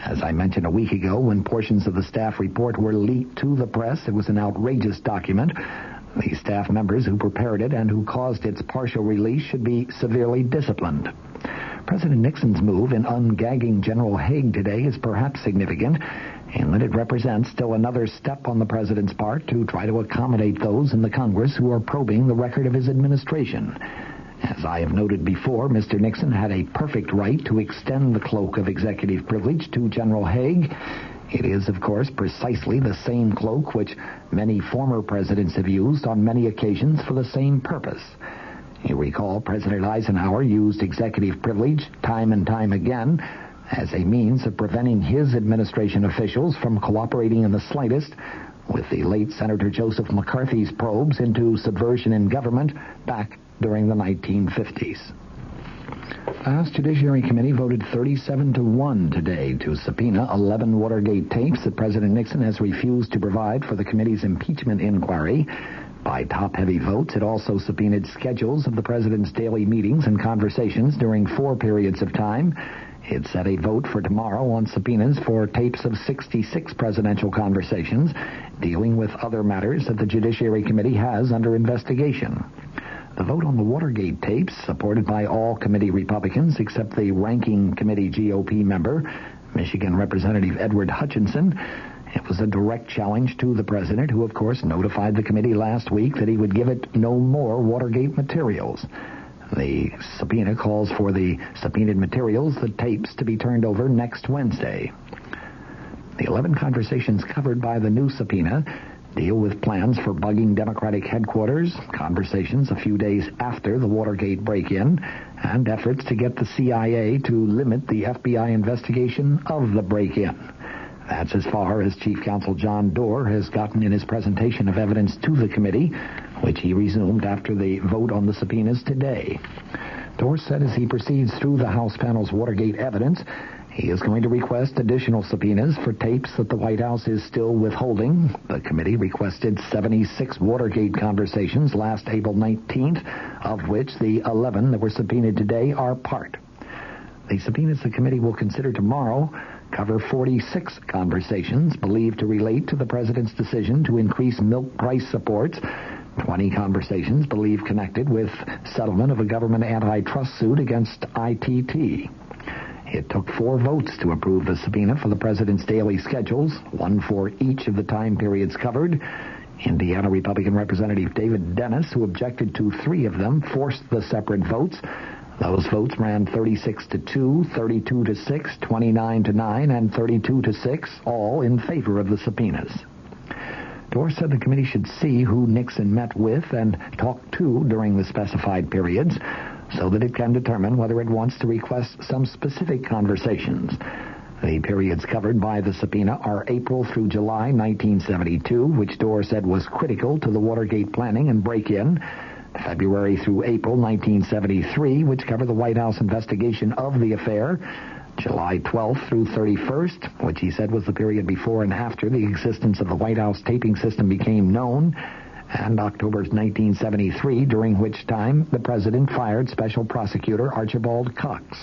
As I mentioned a week ago, when portions of the staff report were leaked to the press, it was an outrageous document. The staff members who prepared it and who caused its partial release should be severely disciplined. President Nixon's move in ungagging General Haig today is perhaps significant in that it represents still another step on the president's part to try to accommodate those in the Congress who are probing the record of his administration. As I have noted before, Mr. Nixon had a perfect right to extend the cloak of executive privilege to General Haig. It is, of course, precisely the same cloak which many former presidents have used on many occasions for the same purpose. You recall President Eisenhower used executive privilege time and time again as a means of preventing his administration officials from cooperating in the slightest with the late Senator Joseph McCarthy's probes into subversion in government back during the 1950s. The House Judiciary Committee voted 37-1 today to subpoena 11 Watergate tapes that President Nixon has refused to provide for the committee's impeachment inquiry. By top-heavy votes, it also subpoenaed schedules of the president's daily meetings and conversations during 4 periods of time. It set a vote for tomorrow on subpoenas for tapes of 66 presidential conversations dealing with other matters that the Judiciary Committee has under investigation. The vote on the Watergate tapes, supported by all committee Republicans except the ranking committee GOP member, Michigan Representative Edward Hutchinson, it was a direct challenge to the president, who, of course, notified the committee last week that he would give it no more Watergate materials. The subpoena calls for the subpoenaed materials, the tapes, to be turned over next Wednesday. The 11 conversations covered by the new subpoena deal with plans for bugging Democratic headquarters, conversations a few days after the Watergate break-in, and efforts to get the CIA to limit the FBI investigation of the break-in. That's as far as Chief Counsel John Doerr has gotten in his presentation of evidence to the committee, which he resumed after the vote on the subpoenas today. Doerr said as he proceeds through the House panel's Watergate evidence, he is going to request additional subpoenas for tapes that the White House is still withholding. The committee requested 76 Watergate conversations last April 19th, of which the 11 that were subpoenaed today are part. The subpoenas the committee will consider tomorrow cover 46 conversations believed to relate to the president's decision to increase milk price supports, 20 conversations believed connected with settlement of a government antitrust suit against ITT. It took 4 votes to approve the subpoena for the president's daily schedules, 1 for each of the time periods covered. Indiana Republican Representative David Dennis, who objected to 3 of them, forced the separate votes. Those votes ran 36-2, 32-6, 29-9, and 32-6, all in favor of the subpoenas. Doerr said the committee should see who Nixon met with and talked to during the specified periods so that it can determine whether it wants to request some specific conversations. The periods covered by the subpoena are April through July 1972, which Doerr said was critical to the Watergate planning and break-in, February through April 1973, which covered the White House investigation of the affair, July 12th through 31st, which he said was the period before and after the existence of the White House taping system became known, and October 1973, during which time the president fired Special Prosecutor Archibald Cox.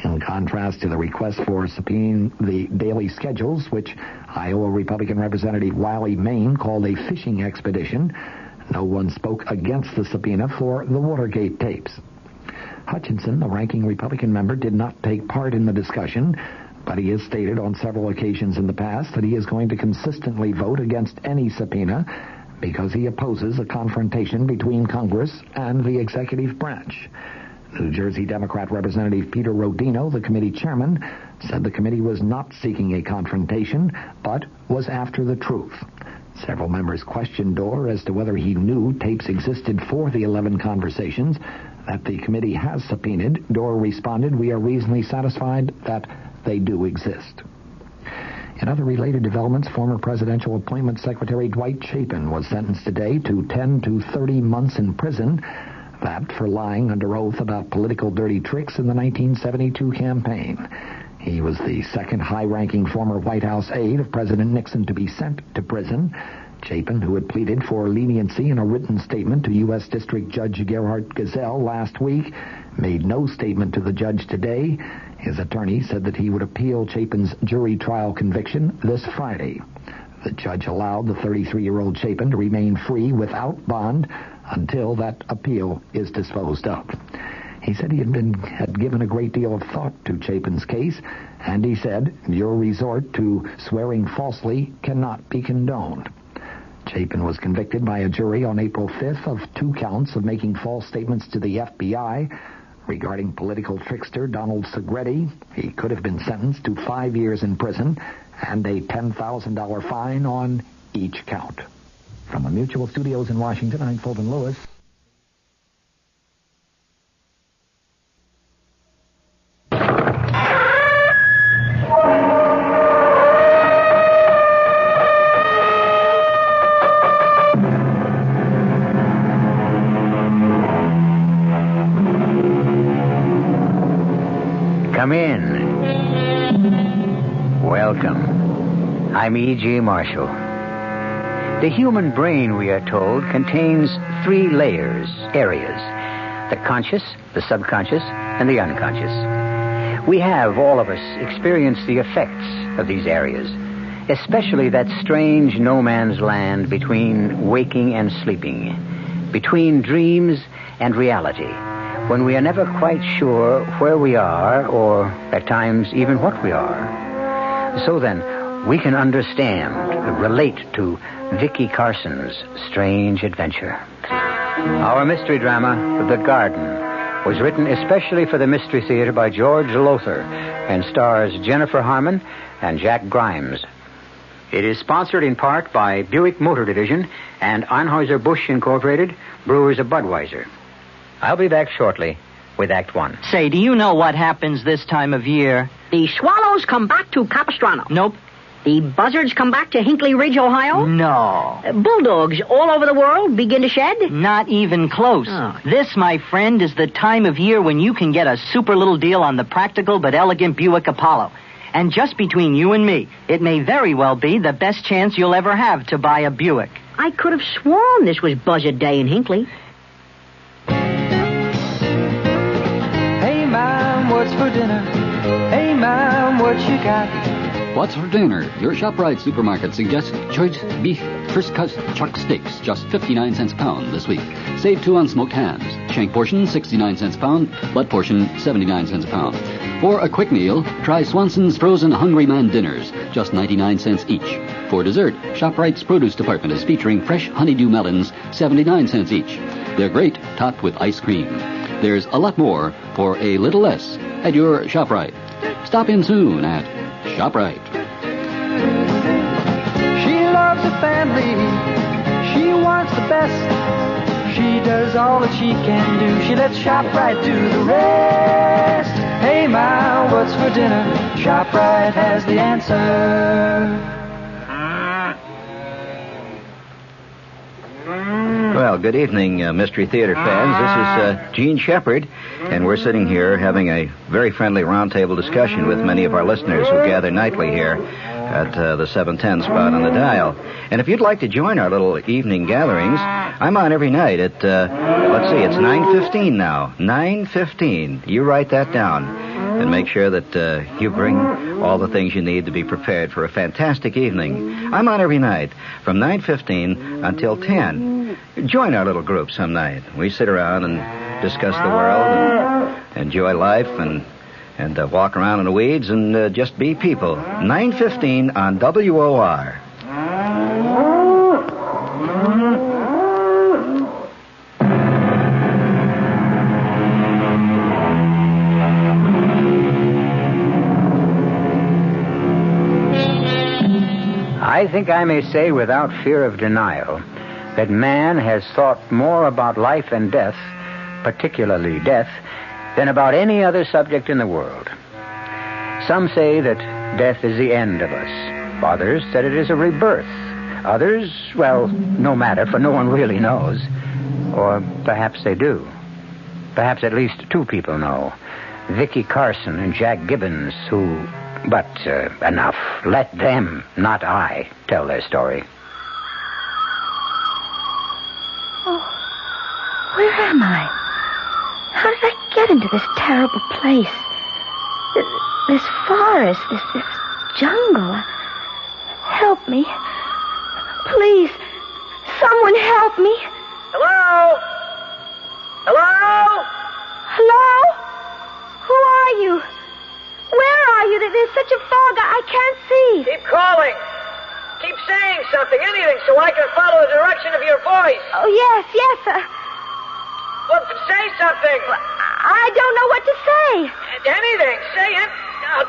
In contrast to the request for subpoenaing the daily schedules, which Iowa Republican Representative Wiley Main called a fishing expedition, no one spoke against the subpoena for the Watergate tapes. Hutchinson, the ranking Republican member, did not take part in the discussion, but he has stated on several occasions in the past that he is going to consistently vote against any subpoena because he opposes a confrontation between Congress and the executive branch. New Jersey Democrat Representative Peter Rodino, the committee chairman, said the committee was not seeking a confrontation, but was after the truth. Several members questioned Doerr as to whether he knew tapes existed for the 11 conversations that the committee has subpoenaed. Doerr responded, "We are reasonably satisfied that they do exist." In other related developments, former presidential appointment secretary Dwight Chapin was sentenced today to 10 to 30 months in prison, that for lying under oath about political dirty tricks in the 1972 campaign. He was the second high-ranking former White House aide of President Nixon to be sent to prison. Chapin, who had pleaded for leniency in a written statement to U.S. District Judge Gerhard Gesell last week, made no statement to the judge today. His attorney said that he would appeal Chapin's jury trial conviction this Friday. The judge allowed the 33-year-old Chapin to remain free without bond until that appeal is disposed of. He said he had given a great deal of thought to Chapin's case, and he said, "Your resort to swearing falsely cannot be condoned." Chapin was convicted by a jury on April 5th of 2 counts of making false statements to the FBI regarding political trickster Donald Segretti. He could have been sentenced to 5 years in prison and a $10,000 fine on each count. From the Mutual Studios in Washington, I'm Fulton Lewis. Come in. Welcome. I'm E.G. Marshall. The human brain, we are told, contains 3 layers, areas: the conscious, the subconscious, and the unconscious. We have, all of us, experienced the effects of these areas, especially that strange no-man's land between waking and sleeping, between dreams and reality, when we are never quite sure where we are, or at times even what we are. So then, we can understand, relate to Vicky Carson's strange adventure. Our mystery drama, The Garden, was written especially for the Mystery Theater by George Lothar and stars Jennifer Harmon and Jack Grimes. It is sponsored in part by Buick Motor Division and Anheuser-Busch Incorporated, brewers of Budweiser. I'll be back shortly with Act One. Say, do you know what happens this time of year? The swallows come back to Capistrano. Nope. The buzzards come back to Hinkley Ridge, Ohio. No. Bulldogs all over the world begin to shed. Not even close. Oh. This, my friend, is the time of year when you can get a super little deal on the practical but elegant Buick Apollo. And just between you and me, it may very well be the best chance you'll ever have to buy a Buick. I could have sworn this was Buzzard Day in Hinkley. Hey, Mom, what's for dinner? Hey, Mom, what you got? What's for dinner? Your ShopRite supermarket suggests choice beef first cut chuck steaks, just 59 cents a pound this week. Save 2 on smoked hams. Shank portion, 69 cents a pound. Butt portion, 79 cents a pound. For a quick meal, try Swanson's frozen Hungry Man dinners, just 99 cents each. For dessert, ShopRite's produce department is featuring fresh honeydew melons, 79 cents each. They're great, topped with ice cream. There's a lot more for a little less at your ShopRite. Stop in soon at ShopRite. She loves her family. She wants the best. She does all that she can do. She lets ShopRite do the rest. Hey, Ma, what's for dinner? ShopRite has the answer. Well, good evening, Mystery Theater fans. This is Gene Shepard, and we're sitting here having a very friendly roundtable discussion with many of our listeners who gather nightly here at the 710 spot on the dial. And if you'd like to join our little evening gatherings, I'm on every night at, let's see, it's 9:15 now. 9:15. You write that down. And make sure that you bring all the things you need to be prepared for a fantastic evening. I'm on every night from 9:15 until 10. Join our little group some night. We sit around and discuss the world and enjoy life and walk around in the weeds and just be people. 9:15 on WOR. I think I may say without fear of denial that man has thought more about life and death, particularly death, than about any other subject in the world. Some say that death is the end of us. Others that it is a rebirth. Others, well, no matter, for no one really knows. Or perhaps they do. Perhaps at least 2 people know. Vicky Carson and Jack Gibbons, who... But enough. Let them, not I, tell their story. Oh, where am I? How did I get into this terrible place? This forest, this jungle. Help me. Please, someone help me. Hello? Hello? Hello? Who are you? Where are you? There's such a fog, I can't see. Keep calling. Keep saying something, anything, so I can follow the direction of your voice. Oh, yes. Well, say something. I don't know what to say. Anything. Say it. Oh,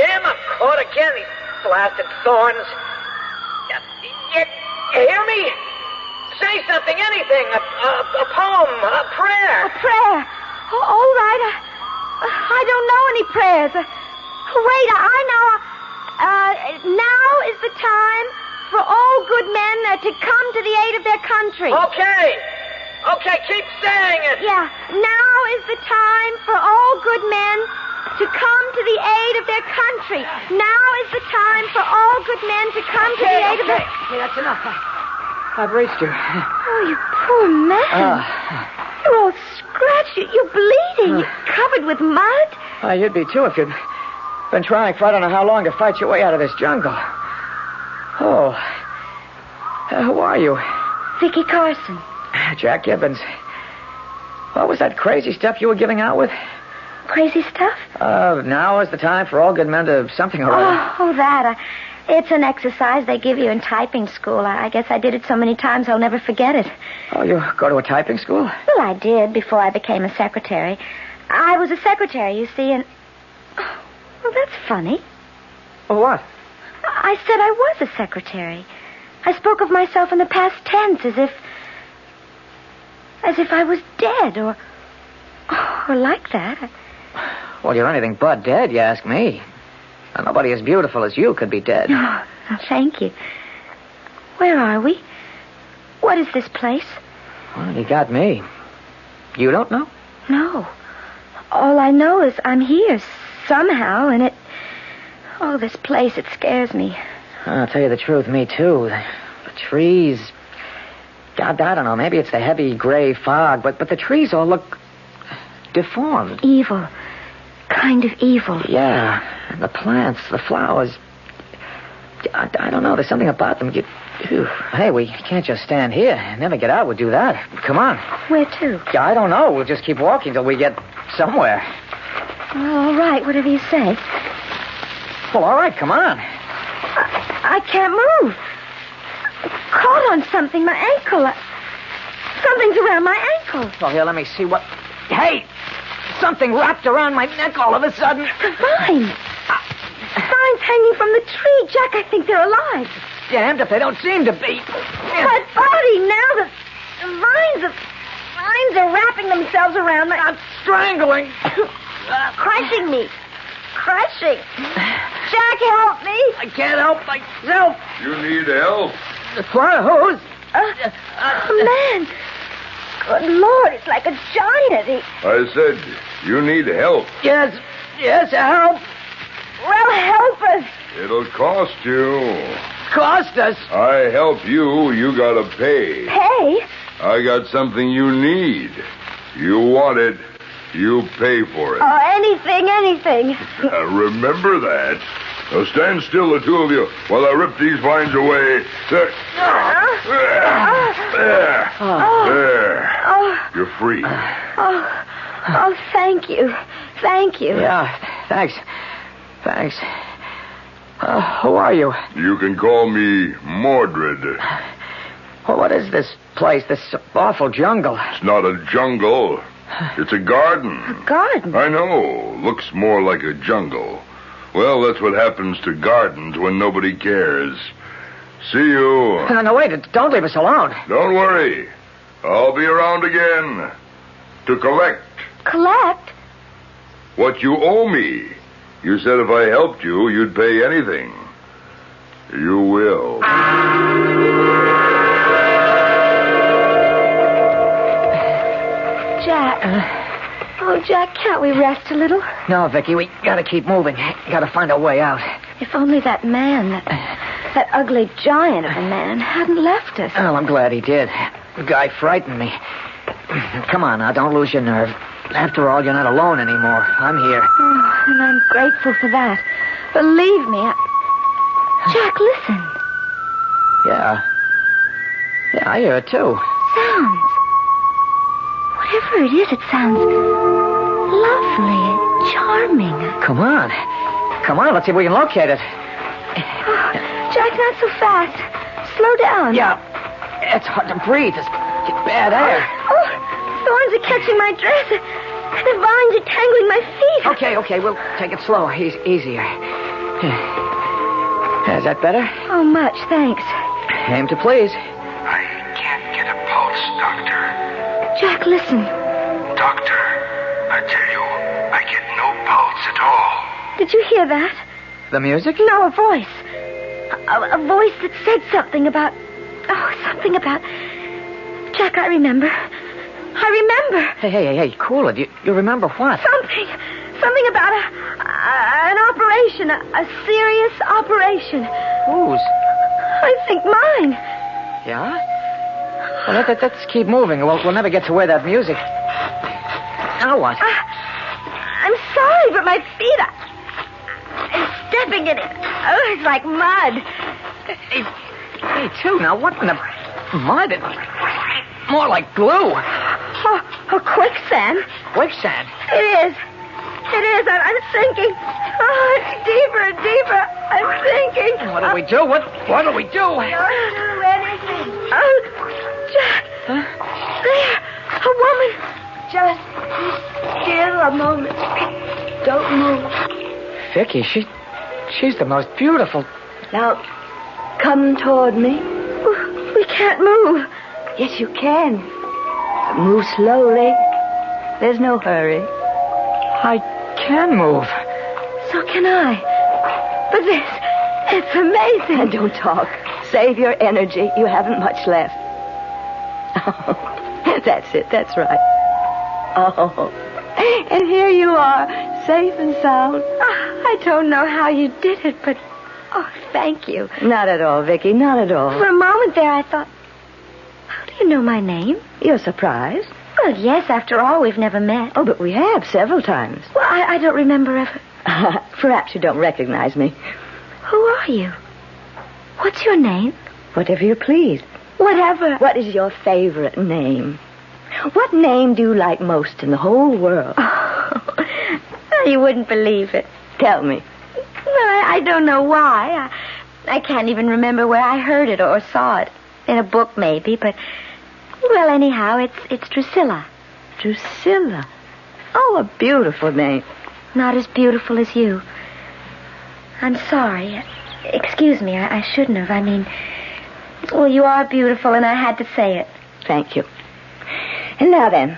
damn, I'm caught again. These blasted thorns. You hear me? Say something, anything. A poem, a prayer. A prayer? Oh, all right. I don't know any prayers. Wait, I know. Now is the time for all good men to come to the aid of their country. Okay, keep saying it. Yeah, now is the time for all good men to come to the aid of their country. Now is the time for all good men to come to the aid of their... Okay, that's enough. I've reached you. Oh, you poor man. You're all scratched. You're bleeding. You're covered with mud. You'd be, too, if you'd been trying for I don't know how long to fight your way out of this jungle. Oh. Who are you? Vicky Carson. Jack Gibbons. What was that crazy stuff you were giving out with? Crazy stuff? Now is the time for all good men to something or other. Oh, that. It's an exercise they give you in typing school. I guess I did it so many times I'll never forget it. Oh, you go to a typing school? Well, I did before I became a secretary. I was a secretary, you see, and... Oh, well, that's funny. Oh, what? I said I was a secretary. I spoke of myself in the past tense as if I was dead or like that. Well, you're anything but dead, you ask me. And nobody as beautiful as you could be dead. Oh, thank you. Where are we? What is this place? Well, you got me. You don't know? No. All I know is I'm here somehow, and it... Oh, this place, it scares me. I'll tell you the truth, me too. The trees... God, I don't know, maybe it's the heavy gray fog, but the trees all look deformed. Evil. Kind of evil. Yeah, and the plants, the flowers... I don't know, there's something about them. Hey, we can't just stand here and never get out. We'll do that. Come on. Where to? Yeah, I don't know. We'll just keep walking till we get somewhere. Well, all right, whatever you say. Well, all right, come on. I can't move. I'm caught on something, my ankle. Something's around my ankle. Well, here, let me see what... Hey! Something wrapped around my neck all of a sudden. The vines. Vines hanging from the tree. Jack, I think they're alive. Damned if they don't seem to be. My body now, the vines are wrapping themselves around my... I'm strangling. Crushing me. Crushing. Jack, help me. I can't help myself. You need help? Who's? A man. Good Lord, it's like a giant. I said, you need help. Yes, help. Well, help us. It'll cost you. Cost us? I help you, you gotta pay. Pay? I got something you need. You want it, you pay for it. Oh, anything. Remember that. Now stand still, the two of you, while I rip these vines away. There. There. You're free. Oh, thank you. Thank you. Yeah, thanks. Who are you? You can call me Mordred. Well, what is this place, this awful jungle? It's not a jungle. It's a garden. A garden? I know. Looks more like a jungle. Well, that's what happens to gardens when nobody cares. See you. No, wait. Don't leave us alone. Don't worry. I'll be around again to collect. Collect? What you owe me. You said if I helped you, you'd pay anything. You will. Jack. Oh, Jack, can't we rest a little? No, Vicky, we gotta keep moving. Gotta find a way out. If only that man, that ugly giant of a man, hadn't left us. Oh, I'm glad he did. The guy frightened me. Come on now, don't lose your nerve. After all, you're not alone anymore. I'm here. Oh, and I'm grateful for that. Believe me, Jack, listen. Yeah, I hear it, too. Sounds. Whatever it is, it sounds lovely and charming. Come on, let's see if we can locate it. Oh, Jack, not so fast. Slow down. Yeah, it's hard to breathe. It's bad air. Thorns are catching my dress. The vines are tangling my feet. Okay, we'll take it slow. Easier. Is that better? Oh, much, thanks. Aim to please. I can't get a pulse, Doctor. Jack, listen. Doctor, I tell you, I get no pulse at all. Did you hear that? The music? No, a voice. A voice that said something about... Jack, I remember. Hey, cool it. You remember what? Something about an operation, a serious operation. Whose? I think mine. Yeah? Well, let's keep moving. We'll never get to where that music... Now what? I'm sorry, but my feet I'm stepping in it. Oh, it's like mud. Hey, too. Now, what in the... Mud? More like glue. Oh, quicksand. Quicksand? It is. I'm sinking. Oh, it's deeper and deeper. I'm sinking. What do we do? What do we do? I don't do anything. Oh, Jack. Huh? There. A woman. Just be still a moment. Don't move. Vicky, she's the most beautiful... Now, come toward me. We can't move. Yes, you can. Move slowly. There's no hurry. I can move. So can I. But it's amazing. And don't talk. Save your energy. You haven't much left. Oh, that's it. That's right. Oh, and here you are, safe and sound. I don't know how you did it, but... Oh, thank you. Not at all, Vicky. Not at all. For a moment there, I thought... How do you know my name? You're surprised? Well, yes, after all, we've never met. Oh, but we have several times. Well, I don't remember ever... Perhaps you don't recognize me. Who are you? What's your name? Whatever you please. Whatever. What is your favorite name? What name do you like most in the whole world? Oh, you wouldn't believe it. Tell me. Well, I don't know why. I can't even remember where I heard it or saw it. In a book, maybe, but... Well, anyhow, it's Drusilla. Drusilla? Oh, a beautiful name. Not as beautiful as you. I'm sorry. Excuse me, I shouldn't have. I mean... Well, you are beautiful, and I had to say it. Thank you. And now then,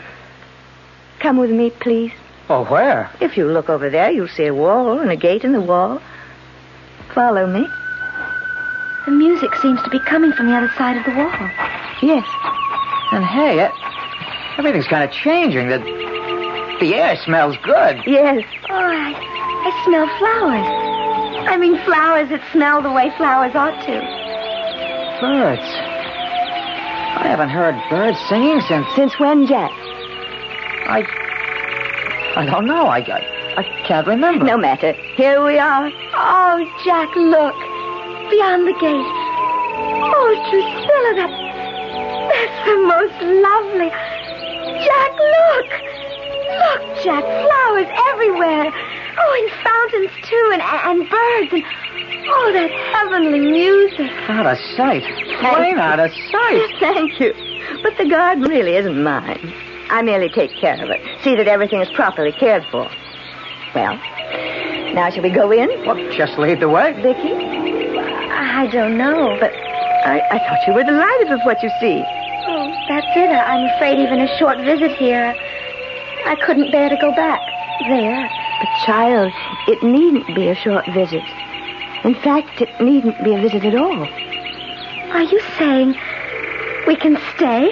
come with me, please. Oh, where? If you look over there, you'll see a wall and a gate in the wall. Follow me. The music seems to be coming from the other side of the wall. Yes. And hey, everything's kind of changing. The air smells good. Yes. Oh, I smell flowers. I mean flowers that smell the way flowers ought to. Birds. I haven't heard birds singing since... Since when, Jack? I don't know. I can't remember. No matter. Here we are. Oh, Jack, look. Beyond the gate. Oh, Drusilla, that's the most lovely... Jack, look. Look, Jack, flowers everywhere. Oh, and fountains, too, and birds, and... Oh, that heavenly music. Out of sight. Plain out of sight. Thank you. But the garden really isn't mine. I merely take care of it. See that everything is properly cared for. Well, now shall we go in? Well, just lead the way. Vicky? I don't know. But I thought you were delighted with what you see. Oh, that's it. I'm afraid even a short visit here, I couldn't bear to go back there. But, child, it needn't be a short visit. In fact, it needn't be a visit at all. Are you saying we can stay?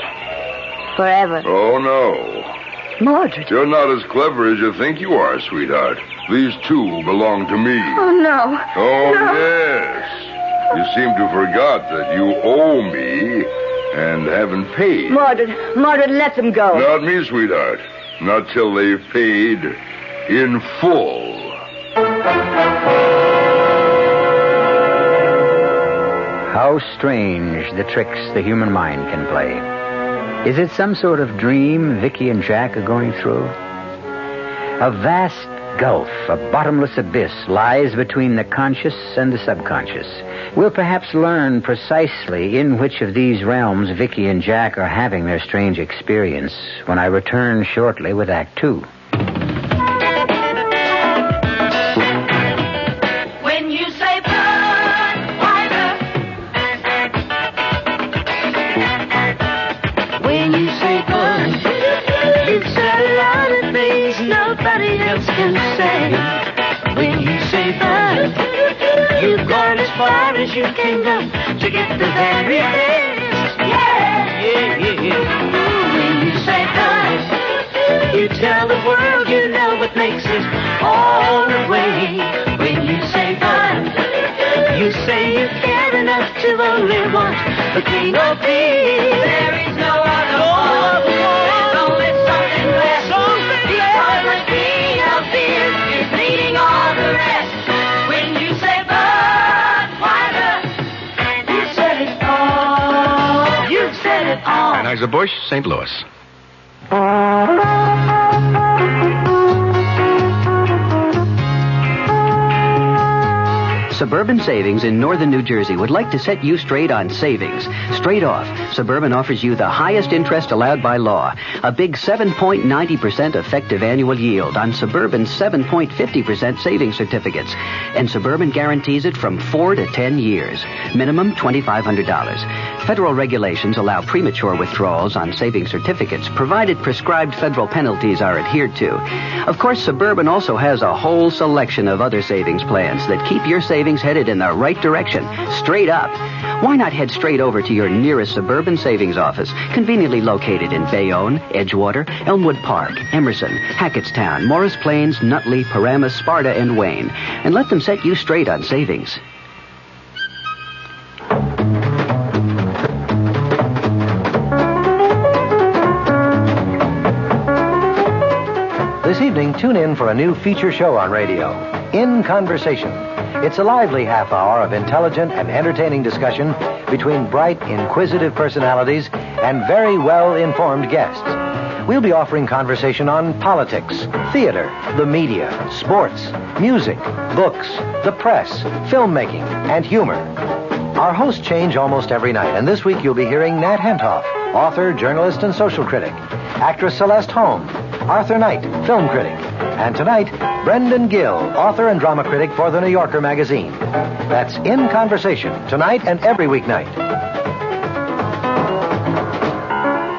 Forever. Oh, no. Mordred. You're not as clever as you think you are, sweetheart. These two belong to me. Oh, no. Oh, no. Yes. You seem to have forgot that you owe me and haven't paid. Mordred, let them go. Not me, sweetheart. Not till they've paid in full. How strange the tricks the human mind can play. Is it some sort of dream Vicky and Jack are going through? A vast gulf, a bottomless abyss, lies between the conscious and the subconscious. We'll perhaps learn precisely in which of these realms Vicky and Jack are having their strange experience when I return shortly with Act 2. When you say bye, you've gone as far as you can go to get the very best. Yeah. When you say bye, you tell the world you know what makes it all the way. When you say bye, you say you care enough to only want the clean or peace. There is no other one. There's only something less. Because the king of fear is leading all the rest. When you say Budweiser, you said it all. You've said it all. Anheuser-Busch, St. Louis. Suburban Savings in northern New Jersey would like to set you straight on savings. Straight off, Suburban offers you the highest interest allowed by law. A big 7.90% effective annual yield on Suburban's 7.50% savings certificates. And Suburban guarantees it from 4 to 10 years. Minimum $2,500. Federal regulations allow premature withdrawals on savings certificates, provided prescribed federal penalties are adhered to. Of course, Suburban also has a whole selection of other savings plans that keep your savings headed in the right direction, straight up. Why not head straight over to your nearest Suburban Savings office, conveniently located in Bayonne, Edgewater, Elmwood Park, Emerson, Hackettstown, Morris Plains, Nutley, Paramus, Sparta, and Wayne, and let them set you straight on savings. This evening, tune in for a new feature show on radio, In Conversation. It's a lively half hour of intelligent and entertaining discussion between bright, inquisitive personalities and very well-informed guests. We'll be offering conversation on politics, theater, the media, sports, music, books, the press, filmmaking, and humor. Our hosts change almost every night, and this week you'll be hearing Nat Hentoff, author, journalist, and social critic, actress Celeste Holm, Arthur Knight, film critic, and tonight, Brendan Gill, author and drama critic for The New Yorker magazine. That's In Conversation, tonight and every weeknight.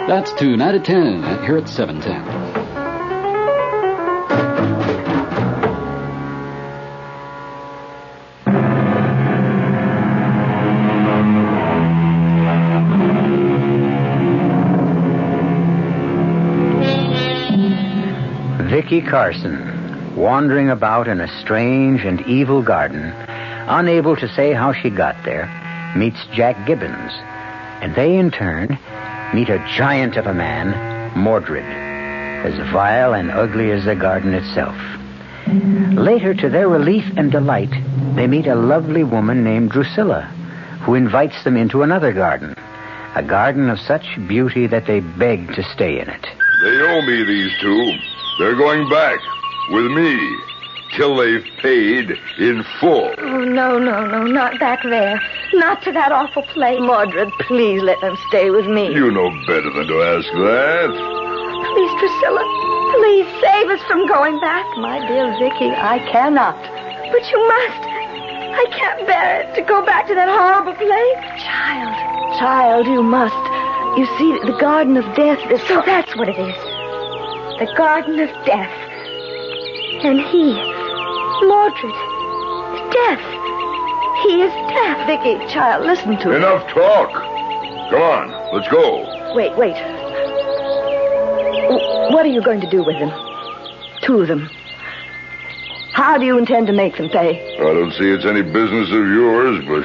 That's 2 out of 10 here at 710. Vicky Carson, wandering about in a strange and evil garden, unable to say how she got there, meets Jack Gibbons, and they in turn meet a giant of a man, Mordred, as vile and ugly as the garden itself. Later, to their relief and delight, they meet a lovely woman named Drusilla, who invites them into another garden, a garden of such beauty that they beg to stay in it. They owe me, these two. They're going back with me till they've paid in full. Oh, no, not back there. Not to that awful place. Mordred, please let them stay with me. You know better than to ask that. Please, Drusilla, please save us from going back. My dear Vicky, I cannot. But you must. I can't bear it to go back to that horrible place. Child, you must. You see, the Garden of Death is... So that's what it is. The Garden of Death. And he, Mordred, is death. He is death. Vicky, child, listen to me. Enough talk. Come on, let's go. Wait. What are you going to do with them? 2 of them. How do you intend to make them pay? I don't see it's any business of yours, but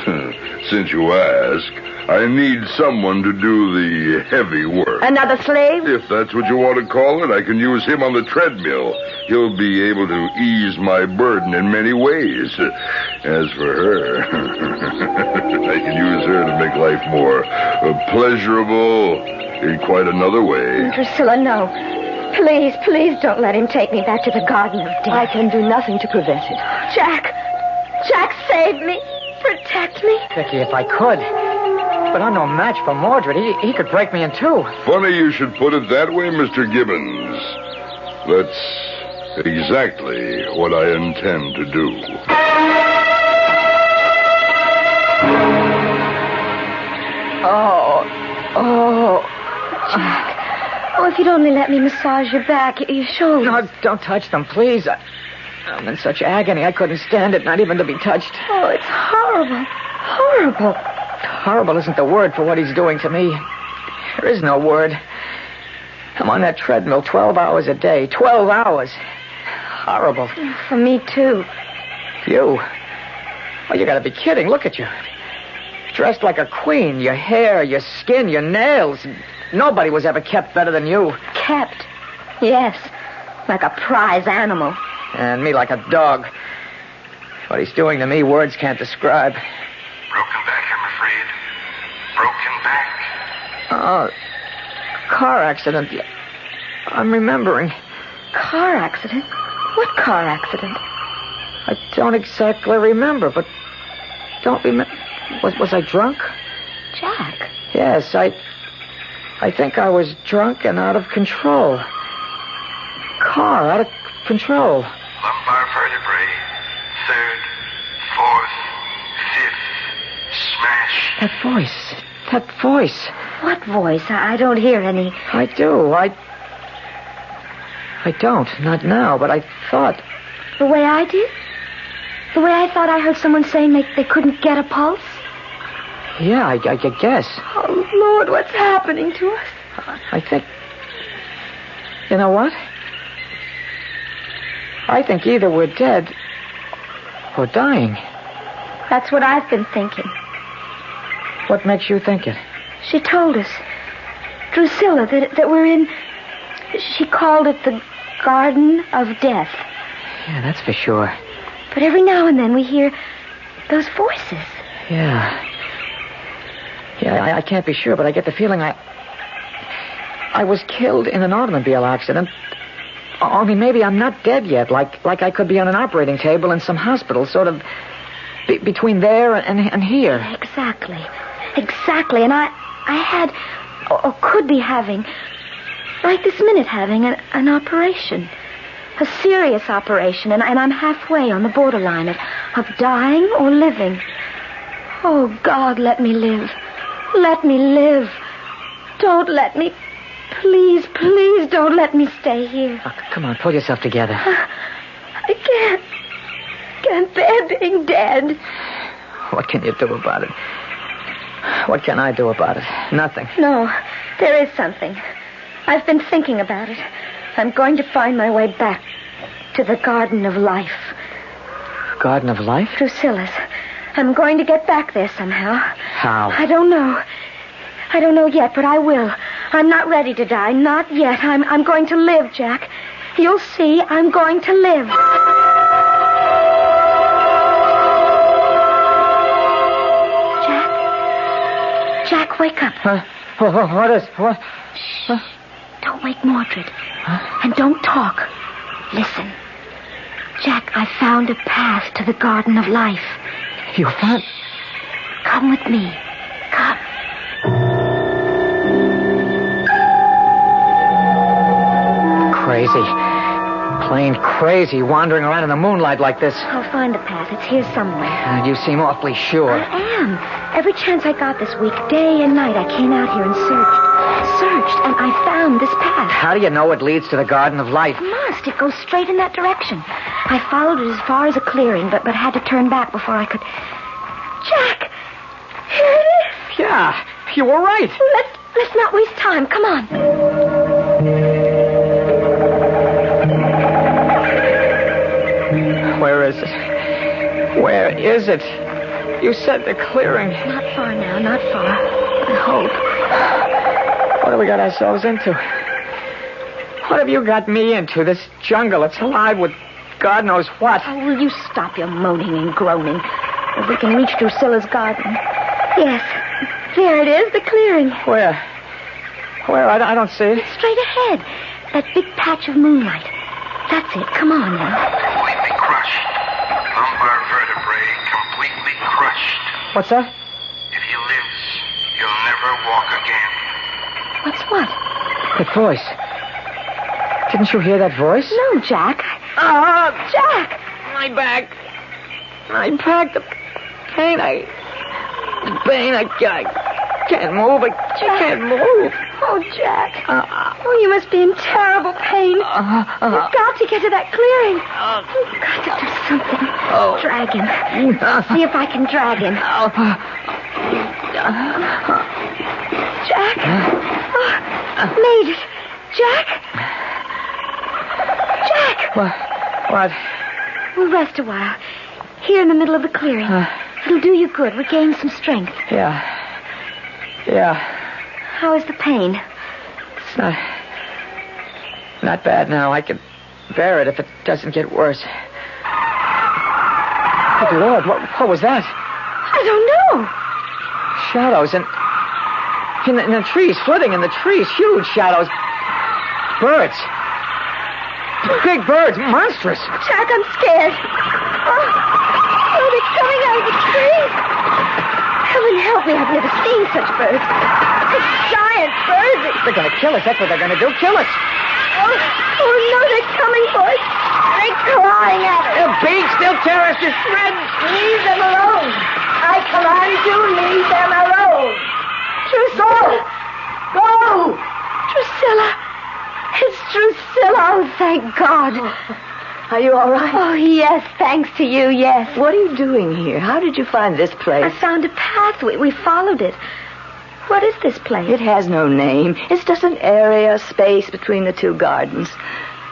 since you ask, I need someone to do the heavy work. Another slave? If that's what you want to call it, I can use him on the treadmill. He'll be able to ease my burden in many ways. As for her, I can use her to make life more pleasurable in quite another way. Drusilla, no. Please don't let him take me back to the Garden of Death. I can do nothing to prevent it. Jack, save me. Protect me. Vicky, if I could. But I'm no match for Mordred. He could break me in 2. Funny you should put it that way, Mr. Gibbons. That's exactly what I intend to do. Oh. Jack. Oh, if you'd only let me massage your back, your shoulders. No, don't touch them, please. I'm in such agony, I couldn't stand it, not even to be touched. Oh, it's horrible. Horrible. Horrible isn't the word for what he's doing to me. There is no word. I'm on that treadmill 12 hours a day. 12 hours. Horrible. For me, too. You? Well, you gotta be kidding. Look at you. Dressed like a queen. Your hair, your skin, your nails. Nobody was ever kept better than you. Kept? Yes. Like a prize animal. And me like a dog. What he's doing to me, words can't describe. Broken back, I'm afraid. Broken back. Oh, car accident. I'm remembering. Car accident? What car accident? I don't exactly remember, but don't remember. Was I drunk? Jack. Yes, I think I was drunk and out of control. Car, out of control. Lumbar vertebrae. Third, fourth, fifth. Smash. That voice. What voice? I don't hear any. I do. I don't. Not now, but I thought. The way I did? The way I thought I heard someone saying they couldn't get a pulse? Yeah, I guess. Oh, Lord, what's happening to us? I think... You know what? I think either we're dead or dying. That's what I've been thinking. What makes you think it? She told us, Drusilla, that we're in... She called it the Garden of Death. Yeah, that's for sure. But every now and then we hear those voices. Yeah, I can't be sure, but I get the feeling I was killed in an automobile accident. Only maybe I'm not dead yet, like I could be on an operating table in some hospital, sort of between there and here. Exactly. And I had, or could be having, right this minute having, an operation. A serious operation, and I'm halfway on the borderline of dying or living. Oh, God, let me live. Let me live. Don't let me... Please don't let me stay here. Oh, come on, pull yourself together. I can't. Can't bear being dead. What can you do about it? What can I do about it? Nothing. No, there is something. I've been thinking about it. I'm going to find my way back to the Garden of Life. Garden of Life? Drusilla's. I'm going to get back there somehow. How? I don't know. I don't know yet, but I will. I'm not ready to die. Not yet. I'm going to live, Jack. You'll see, I'm going to live. Jack, wake up. What is... What? Shh. Don't wake Mordred. And don't talk. Listen. Jack, I found a path to the Garden of Life. You found... Come with me. Come. Crazy. Plain crazy, wandering around in the moonlight like this. I'll find the path. It's here somewhere. You seem awfully sure. I am. Every chance I got this week, day and night, I came out here and searched, and I found this path. How do you know it leads to the Garden of Life? It must. It goes straight in that direction. I followed it as far as a clearing, but had to turn back before I could... Jack! Here it is. Yeah, you were right. Let's not waste time. Come on. Where is it? Where is it? You said the clearing. Not far now, not far. I hope. What have we got ourselves into? What have you got me into? This jungle, it's alive with God knows what. Oh, will you stop your moaning and groaning? If we can reach Drusilla's garden. Yes, there it is, the clearing. Where? I don't see it. Straight ahead. That big patch of moonlight. That's it. Come on now. Completely crushed. Lumbar vertebrae completely crushed. What's that? If he lives, he'll never walk again. What's what? That voice. Didn't you hear that voice? No, Jack. Jack! My back. The pain. I can't move. I can't move. Oh, Jack. You must be in terrible pain. You've got to get to that clearing. You've got to do something. Drag him. See if I can drag him. Jack. Made it. Jack. What? We'll rest a while. Here in the middle of the clearing. It'll do you good. Regain some strength. Yeah. How is the pain? It's not bad now. I can bear it if it doesn't get worse. Good Lord, what was that? I don't know. Shadows in the trees, flitting in the trees, huge shadows. Birds. Big birds, monstrous. Jack, I'm scared. Oh, they're coming out of the tree. Heaven help me, I've never seen such birds. Such giant birds. They're going to kill us. That's what they're going to do. Kill us. Oh, no, they're coming for us. They're clawing at us. Their beaks, they'll tear us to shreds. Leave them alone. I command you, leave them alone. Drusilla, go. Drusilla. It's Drusilla. Oh, thank God. Are you all right? Oh, yes, thanks to you, yes. What are you doing here? How did you find this place? I found a path. We followed it. What is this place? It has no name. It's just an area, space between the two gardens.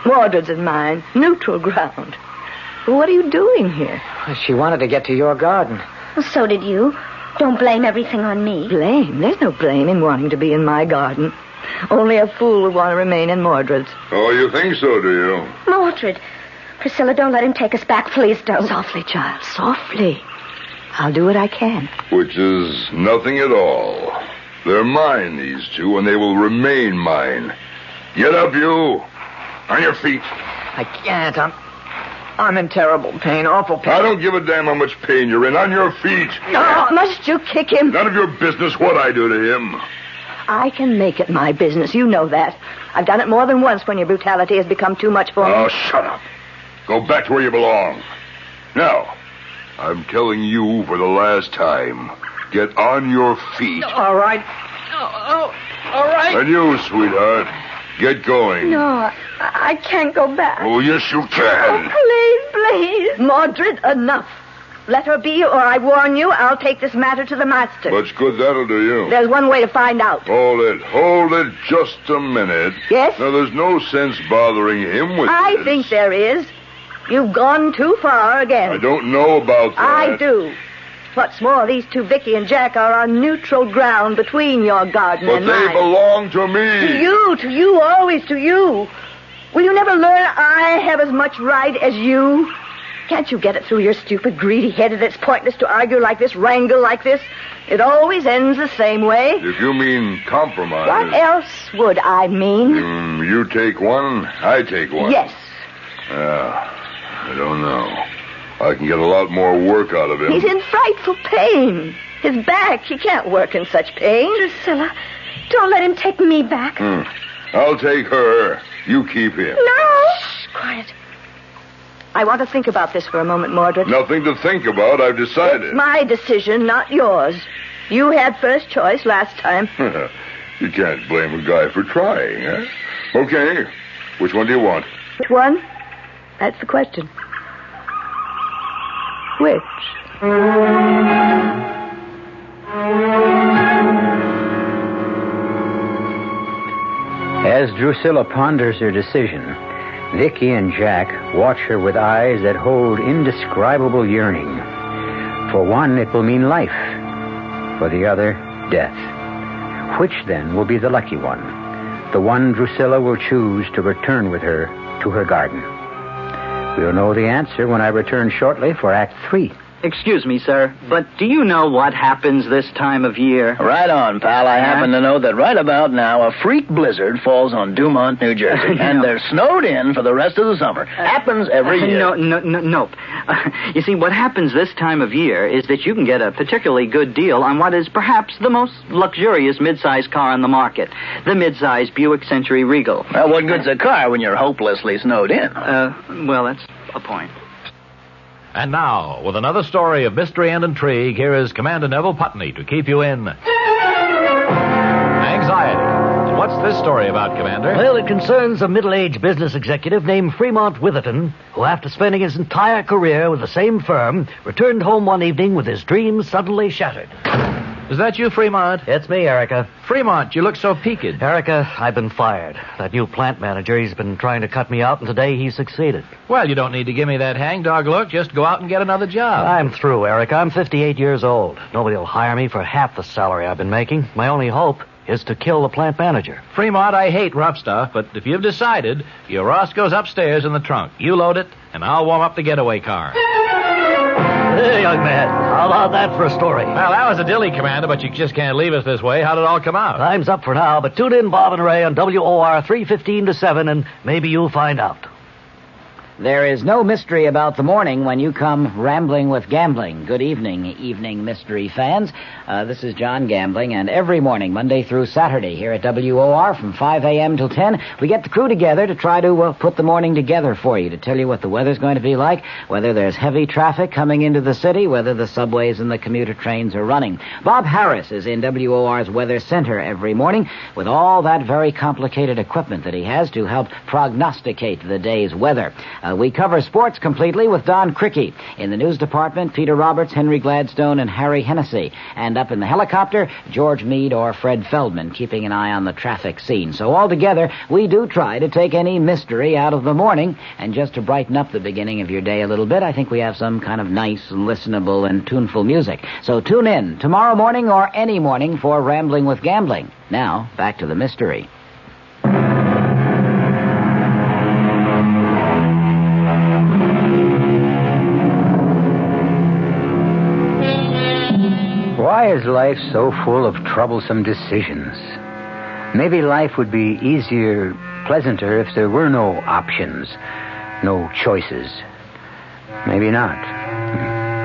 Mordred's and mine. Neutral ground. What are you doing here? She wanted to get to your garden. Well, so did you. Don't blame everything on me. Blame? There's no blame in wanting to be in my garden. Only a fool would want to remain in Mordred's. Oh, you think so, do you? Mordred. Priscilla, don't let him take us back. Please don't. Softly, child. Softly. I'll do what I can. Which is nothing at all. They're mine, these two, and they will remain mine. Get up, you. On your feet. I can't. I'm in terrible pain, awful pain. I don't give a damn how much pain you're in. On your feet. No, must you kick him? None of your business what I do to him. I can make it my business. You know that. I've done it more than once when your brutality has become too much for me. Oh, shut up. Go back to where you belong. Now, I'm telling you for the last time. Get on your feet. All right. All right. And you, sweetheart, get going. No, I can't go back. Oh, yes, you can. Oh, please. Mordred, enough. Let her be, or I warn you, I'll take this matter to the master. Much good that'll do you. There's one way to find out. Hold it just a minute. Yes? Now, there's no sense bothering him with I this. think there is. You've gone too far again. I don't know about that. I do. What's more, these two, Vicky and Jack, are on neutral ground between your garden But and they mine. belong to me. To you, always to you. Will you never learn I have as much right as you? Can't you get it through your stupid, greedy head that it's pointless to argue like this, wrangle like this? It always ends the same way. If you mean compromise. What else would I mean? You take one, I take one. Yes. I don't know. I can get a lot more work out of him. He's in frightful pain. His back, he can't work in such pain. Drusilla, don't let him take me back. I'll take her. You keep him. No. Shh, quiet. I want to think about this for a moment, Mordred. Nothing to think about. I've decided. It's my decision, not yours. You had first choice last time. You can't blame a guy for trying, huh? Okay. Which one do you want? Which one? That's the question. Which? As Drusilla ponders her decision, Vicky and Jack watch her with eyes that hold indescribable yearning. For one, it will mean life. For the other, death. Which, then, will be the lucky one? The one Drusilla will choose to return with her to her garden. We'll know the answer when I return shortly for Act 3. Excuse me, sir, but do you know what happens this time of year? Right on, pal. I happen to know that right about now a freak blizzard falls on Dumont, New Jersey, and they're snowed in for the rest of the summer. Happens every year. Nope. You see, what happens this time of year is that you can get a particularly good deal on what is perhaps the most luxurious mid-size car on the market, the mid-size Buick Century Regal. Well, what good's a car when you're hopelessly snowed in? Well, that's a point. And now, with another story of mystery and intrigue, here is Commander Neville Putney to keep you in anxiety. And what's this story about, Commander? Well, it concerns a middle-aged business executive named Fremont Witherton, who, after spending his entire career with the same firm, returned home one evening with his dreams suddenly shattered. Is that you, Fremont? It's me, Erica. Fremont, you look so peaked. Erica, I've been fired. That new plant manager, he's been trying to cut me out, and today he succeeded. Well, you don't need to give me that hangdog look. Just go out and get another job. I'm through, Erica. I'm 58 years old. Nobody will hire me for half the salary I've been making. My only hope is to kill the plant manager. Fremont, I hate rough stuff, but if you've decided, your Roscoe's upstairs in the trunk. You load it, and I'll warm up the getaway car. Hey, young man, how about that for a story? Well, that was a dilly, Commander, but you just can't leave us this way. How did it all come out? Time's up for now, but tune in, Bob and Ray, on WOR 3:15 to 7, and maybe you'll find out. There is no mystery about the morning when you come rambling with gambling. Good evening, mystery fans. This is John Gambling, and every morning, Monday through Saturday, here at WOR from 5 a.m. till 10, we get the crew together to try to put the morning together for you, to tell you what the weather's going to be like, whether there's heavy traffic coming into the city, whether the subways and the commuter trains are running. Bob Harris is in WOR's Weather Center every morning with all that very complicated equipment that he has to help prognosticate the day's weather. We cover sports completely with Don Crickey. In the news department, Peter Roberts, Henry Gladstone, and Harry Hennessy. And up in the helicopter, George Meade or Fred Feldman, keeping an eye on the traffic scene. So altogether, we do try to take any mystery out of the morning. And just to brighten up the beginning of your day a little bit, I think we have some kind of nice, listenable, and tuneful music. So tune in tomorrow morning or any morning for Rambling with Gambling. Now, back to the mystery. Why is life so full of troublesome decisions? Maybe life would be easier, pleasanter if there were no options, no choices. Maybe not.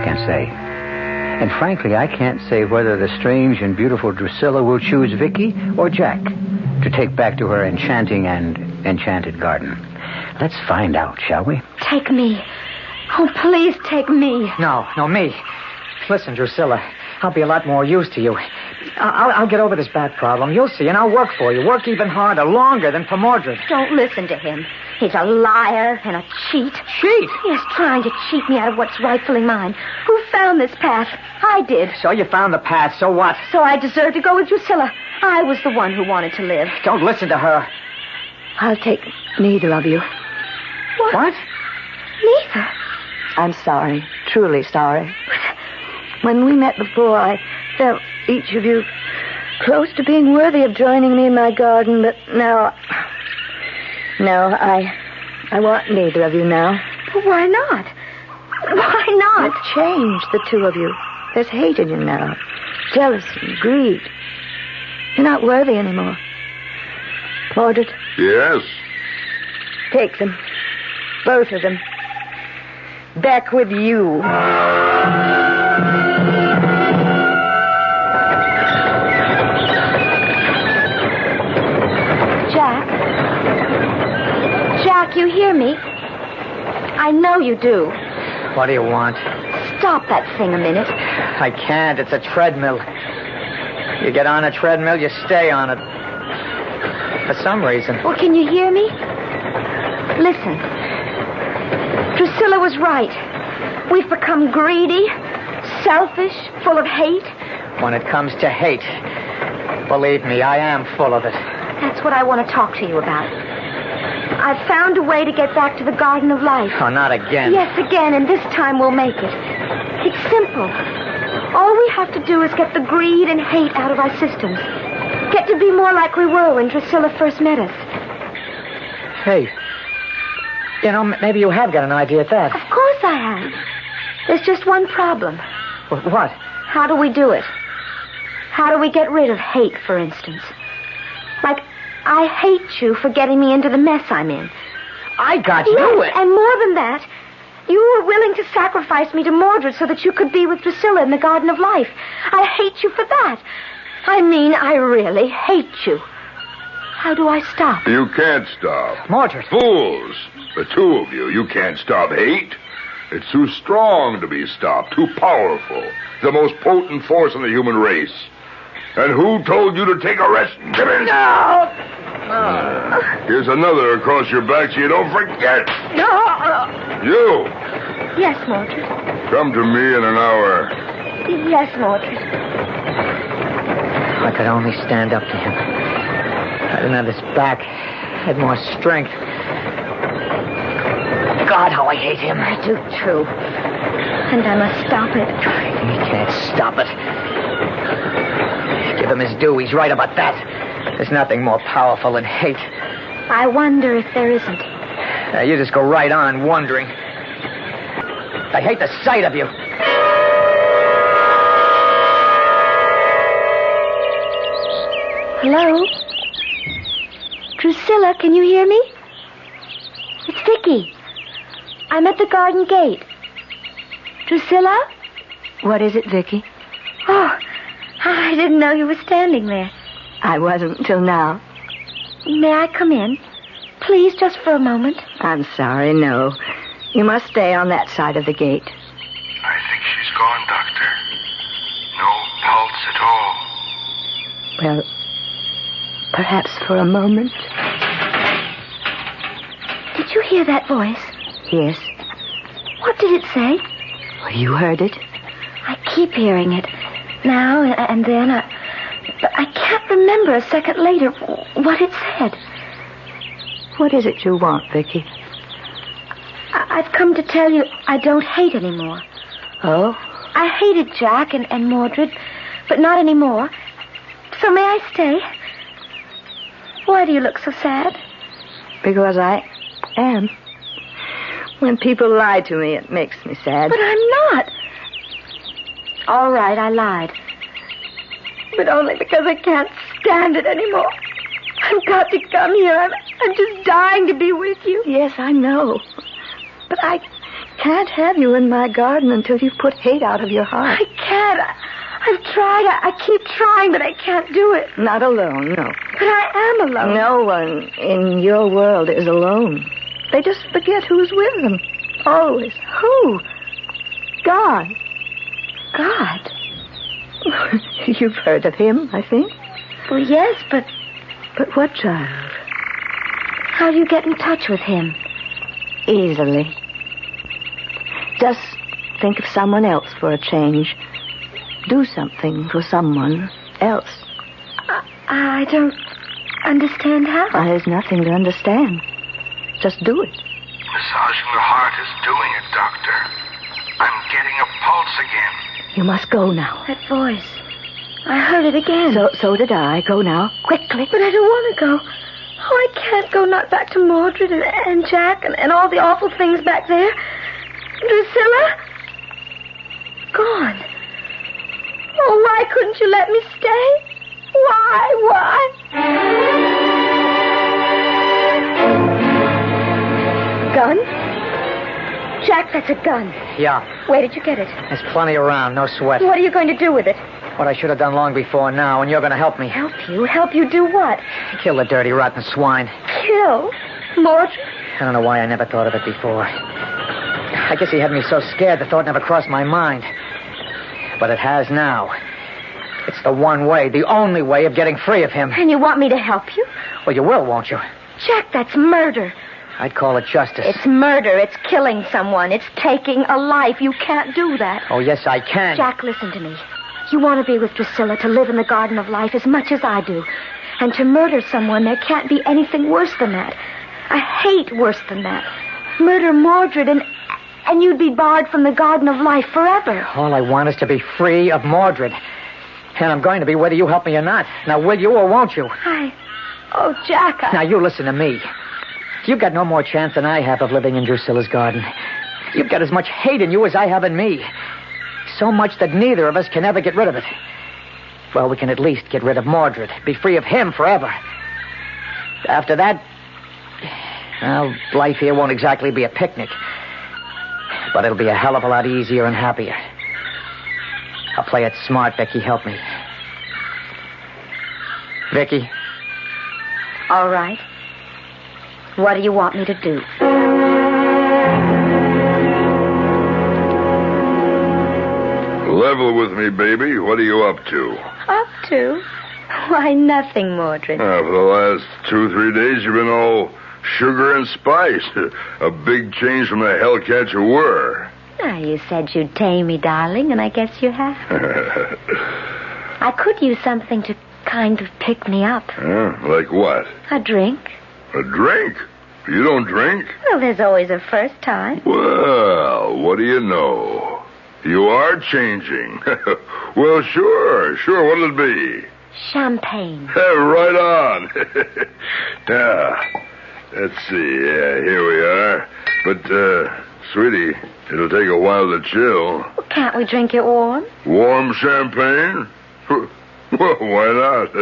Can't say. And frankly, I can't say whether the strange and beautiful Drusilla will choose Vicky or Jack to take back to her enchanting and enchanted garden. Let's find out, shall we? Take me. Oh, please take me. No, me. Listen, Drusilla, I'll be a lot more use to you. I'll get over this back problem. You'll see, and I'll work for you. Work even harder, longer than for Mordred. Don't listen to him. He's a liar and a cheat. Cheat? He's trying to cheat me out of what's rightfully mine. Who found this path? I did. So you found the path, so what? So I deserve to go with Drusilla. I was the one who wanted to live. Don't listen to her. I'll take neither of you. What? Neither? I'm sorry. Truly sorry. When we met before, I felt each of you close to being worthy of joining me in my garden, but now... No, I want neither of you now. But why not? Why not? You've changed, the two of you. There's hate in you now. Jealousy, greed. You're not worthy anymore. Mordred? Yes? Take them. Both of them. Back with you. Jack, you hear me? I know you do. What do you want? Stop that thing a minute. I can't. It's a treadmill. You get on a treadmill, you stay on it. For some reason. Well, can you hear me? Listen. Drusilla was right. We've become greedy, selfish, full of hate. When it comes to hate, believe me, I am full of it. That's what I want to talk to you about. I've found a way to get back to the Garden of Life. Oh, not again. Yes, again, and this time we'll make it. It's simple. All we have to do is get the greed and hate out of our systems. Get to be more like we were when Drusilla first met us. Hey, you know, maybe you have got an idea at that. Of course I have. There's just one problem. What? How do we do it? How do we get rid of hate, for instance? Like, I hate you for getting me into the mess I'm in. I got you. Yes, and more than that, you were willing to sacrifice me to Mordred so that you could be with Drusilla in the Garden of Life. I hate you for that. I mean, I really hate you. How do I stop? You can't stop. Mordred. Fools. The two of you. You can't stop hate. It's too strong to be stopped. Too powerful. The most potent force in the human race. And who told you to take a rest? Come in. No! Here's another across your back so you don't forget. No! You. Yes, Mordred. Come to me in an hour. Yes, Mordred. I could only stand up to him. I didn't have his back. I had more strength. God, how I hate him. I do, too. And I must stop it. You can't stop it. Give him his due. He's right about that. There's nothing more powerful than hate. I wonder if there isn't. Now, you just go right on wondering. I hate the sight of you. Hello? Drusilla, can you hear me? It's Vicky. I'm at the garden gate. Drusilla? What is it, Vicky? Oh, I didn't know you were standing there. I wasn't till now. May I come in? Please, just for a moment. I'm sorry, no. You must stay on that side of the gate. I think she's gone, Doctor. No pulse at all. Well, perhaps for a moment. Did you hear that voice? Yes. What did it say? Well, you heard it. I keep hearing it. Now and then. But I can't remember a second later what it said. What is it you want, Vicky? I've come to tell you I don't hate anymore. Oh? I hated Jack and Mordred, but not anymore. So may I stay? Why do you look so sad? Because I am. When people lie to me, it makes me sad. But I'm not. All right, I lied. But only because I can't stand it anymore. I've got to come here. I'm just dying to be with you. Yes, I know. But I can't have you in my garden until you've put hate out of your heart. I can't. I've tried. I keep trying, but I can't do it. Not alone, no. But I am alone. No one in your world is alone. They just forget who's with them. Always. Who? God. God? You've heard of him, I think? Well, yes, but... But what, child? How do you get in touch with him? Easily. Just think of someone else for a change. Do something for someone else. I don't understand how. There's nothing to understand. Just do it. Massaging the heart is doing it, Doctor. I'm getting a pulse again. You must go now. That voice. I heard it again. So did I. Go now. Quickly. But I don't want to go. Oh, I can't go, not back to Mordred and Jack and all the awful things back there. Drusilla? Gone. Oh, why couldn't you let me stay? Why? Gun? Jack, that's a gun. Yeah. Where did you get it? There's plenty around. No sweat. What are you going to do with it? What I should have done long before now, and you're going to help me. Help you? Help you do what? Kill the dirty, rotten swine. Kill? Mordred? I don't know why I never thought of it before. I guess he had me so scared the thought never crossed my mind. But it has now. It's the one way, the only way of getting free of him. And you want me to help you? Well, you will, won't you? Jack, that's murder. I'd call it justice. It's murder. It's killing someone. It's taking a life. You can't do that. Oh, yes, I can. Jack, listen to me. You want to be with Drusilla, to live in the garden of life as much as I do. And to murder someone, there can't be anything worse than that. I hate worse than that. Murder Mordred and you'd be barred from the garden of life forever. All I want is to be free of Mordred. And I'm going to be whether you help me or not. Now, will you or won't you? Oh, Jack, Now, you listen to me. You've got no more chance than I have of living in Drusilla's garden. You've got as much hate in you as I have in me. So much that neither of us can ever get rid of it. Well, we can at least get rid of Mordred. Be free of him forever. After that, well, life here won't exactly be a picnic. But it'll be a hell of a lot easier and happier. I'll play it smart, Vicky. Help me. Vicky. All right. What do you want me to do? Level with me, baby. What are you up to? Up to? Why, nothing, Mordred. For the last 2-3 days, you've been all sugar and spice. A big change from the hellcat you were. Now, you said you'd tame me, darling, and I guess you have. I could use something to kind of pick me up. Like what? A drink. A drink? You don't drink? Well, there's always a first time. Well, what do you know? You are changing. Well, sure. What'll it be? Champagne. Right on. Now, let's see. Yeah, here we are. But, sweetie, it'll take a while to chill. Well, can't we drink it warm? Warm champagne? Well, why not?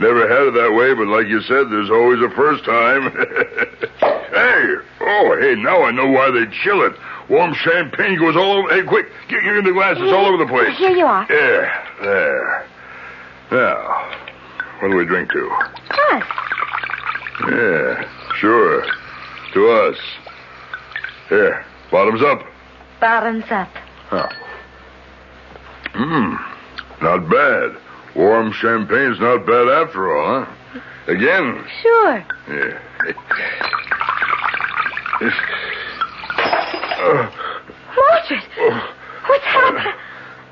Never had it that way, but like you said, there's always a first time. Hey, now I know why they chill it. Warm champagne goes all over. Hey, quick, give me the glasses all over the place. Here you are. Yeah, there. Now, what do we drink to? Us. Yeah, sure. To us. Here, bottoms up. Bottoms up. Oh. Not bad. Warm champagne's not bad after all, huh? Again? Sure. Yeah. Mildred! What's happened?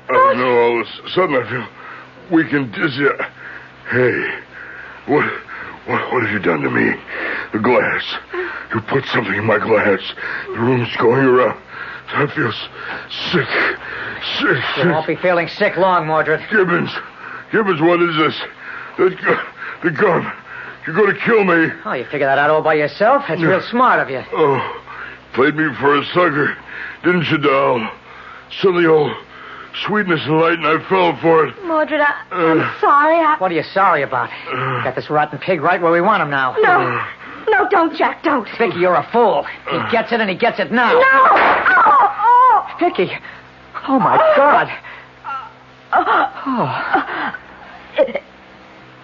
I don't know. All of a sudden I feel weak and dizzy. Hey, what have you done to me? The glass. You put something in my glass. The room's going around. I feel sick. You won't be feeling sick long, Mordred. Gibbons, what is this? The gun. You're going to kill me. Oh, you figured that out all by yourself? That's real smart of you. Oh, played me for a sucker, didn't you, doll? Suddenly all sweetness and light, and I fell for it. Mordred, I'm sorry. What are you sorry about? Got this rotten pig right where we want him now. No, don't, Jack, don't. Vicky, you're a fool. He gets it, and he gets it now. No! Oh! Vicky! Oh, my God.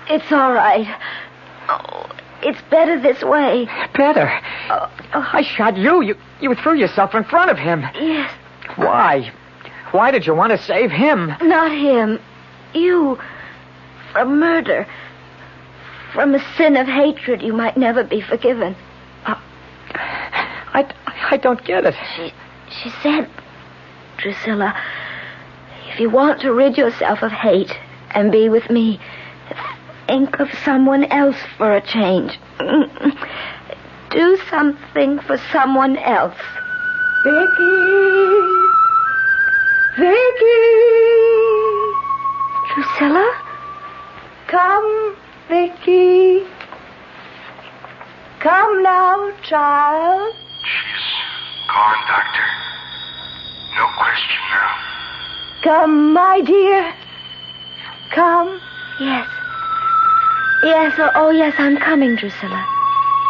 It's all right. Oh, it's better this way. Better? I shot you. You threw yourself in front of him. Yes. Why? Why did you want to save him? Not him. You. From murder. From a sin of hatred you might never be forgiven. I don't get it. She said, Drusilla, if you want to rid yourself of hate and be with me, think of someone else for a change. Do something for someone else. Vicky! Drusilla? Come, Vicky. Come now, child. She's gone, Doctor. No question now. Come, my dear. Come. Yes. Yes, yes, I'm coming, Drusilla.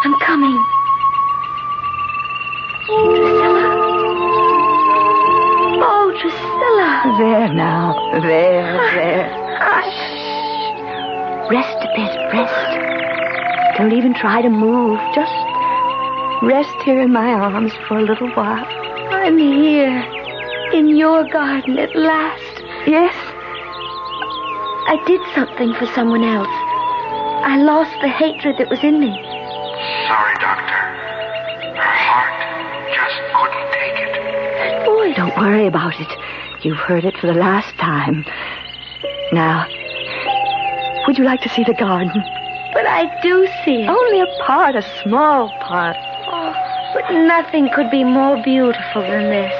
I'm coming. Drusilla. Oh, Drusilla. There now. There. Hush. Rest a bit, rest. Don't even try to move. Just rest here in my arms for a little while. I'm here. In your garden at last. Yes? I did something for someone else. I lost the hatred that was in me. Sorry, Doctor. Her heart just couldn't take it. Boy, don't worry about it. You've heard it for the last time. Now, would you like to see the garden? But I do see it. Only a part, a small part. Oh, but nothing could be more beautiful than this.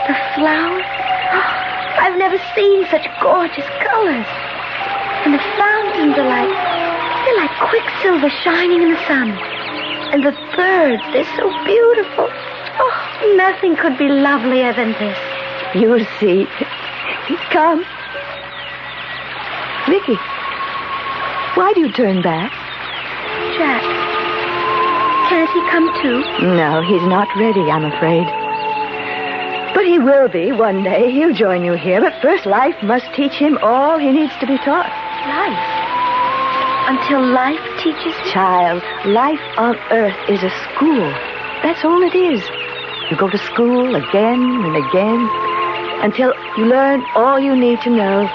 The flowers. Oh, I've never seen such gorgeous colors. And the fountains are like quicksilver shining in the sun. And the birds, they're so beautiful. Oh, nothing could be lovelier than this. You'll see. Come. Vicky, why do you turn back? Jack, can't he come too? No, he's not ready, I'm afraid. But he will be one day. He'll join you here. But first, life must teach him all he needs to be taught. Life? Until life teaches him? Child, life on earth is a school. That's all it is. You go to school again and again until you learn all you need to know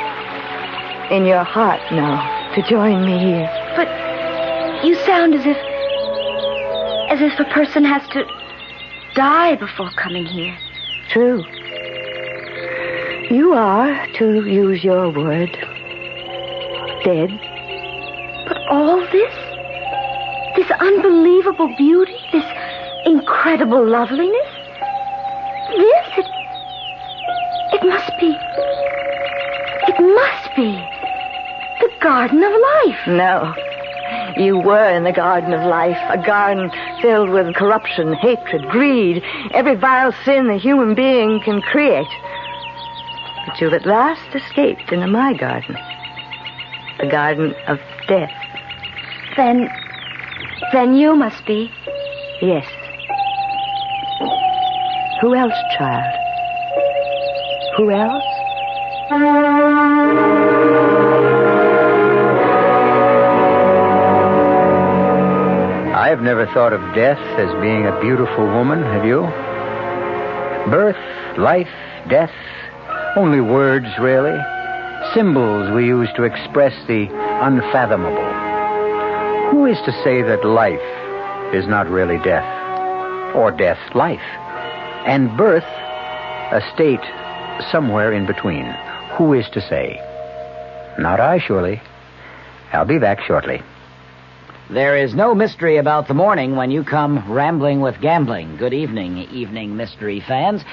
in your heart now to join me here. But you sound as if a person has to die before coming here. True. You are, to use your word, dead. But all this unbelievable beauty, this incredible loveliness, it must be the Garden of Life. No. You were in the Garden of Life, a garden filled with corruption, hatred, greed, every vile sin a human being can create. But you've at last escaped into my garden. the garden of death. Then you must be. Yes. Who else, child? Who else? I've never thought of death as being a beautiful woman, have you? Birth, life, death, only words, really. Symbols we use to express the unfathomable. Who is to say that life is not really death? Or death, life? And birth, a state somewhere in between. Who is to say? Not I, surely. I'll be back shortly. There is no mystery about the morning when you come rambling with gambling. Good evening mystery fans.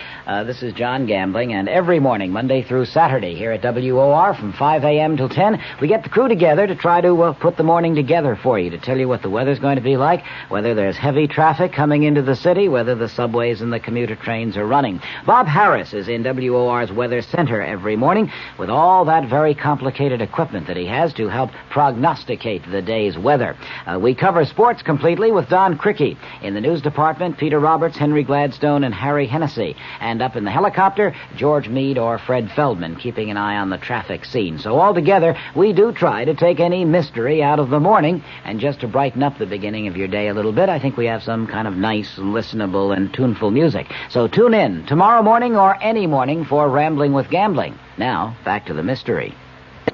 This is John Gambling, and every morning, Monday through Saturday, here at WOR from 5 a.m. till 10, we get the crew together to try to put the morning together for you, to tell you what the weather's going to be like, whether there's heavy traffic coming into the city, whether the subways and the commuter trains are running. Bob Harris is in WOR's Weather Center every morning with all that very complicated equipment that he has to help prognosticate the day's weather. We cover sports completely with Don Cricky. In the news department, Peter Roberts, Henry Gladstone, and Harry Hennessy. And up in the helicopter, George Meade or Fred Feldman, keeping an eye on the traffic scene. So altogether, we do try to take any mystery out of the morning. And just to brighten up the beginning of your day a little bit, I think we have some kind of nice, listenable, and tuneful music. So tune in tomorrow morning or any morning for Rambling with Gambling. Now, back to the mystery.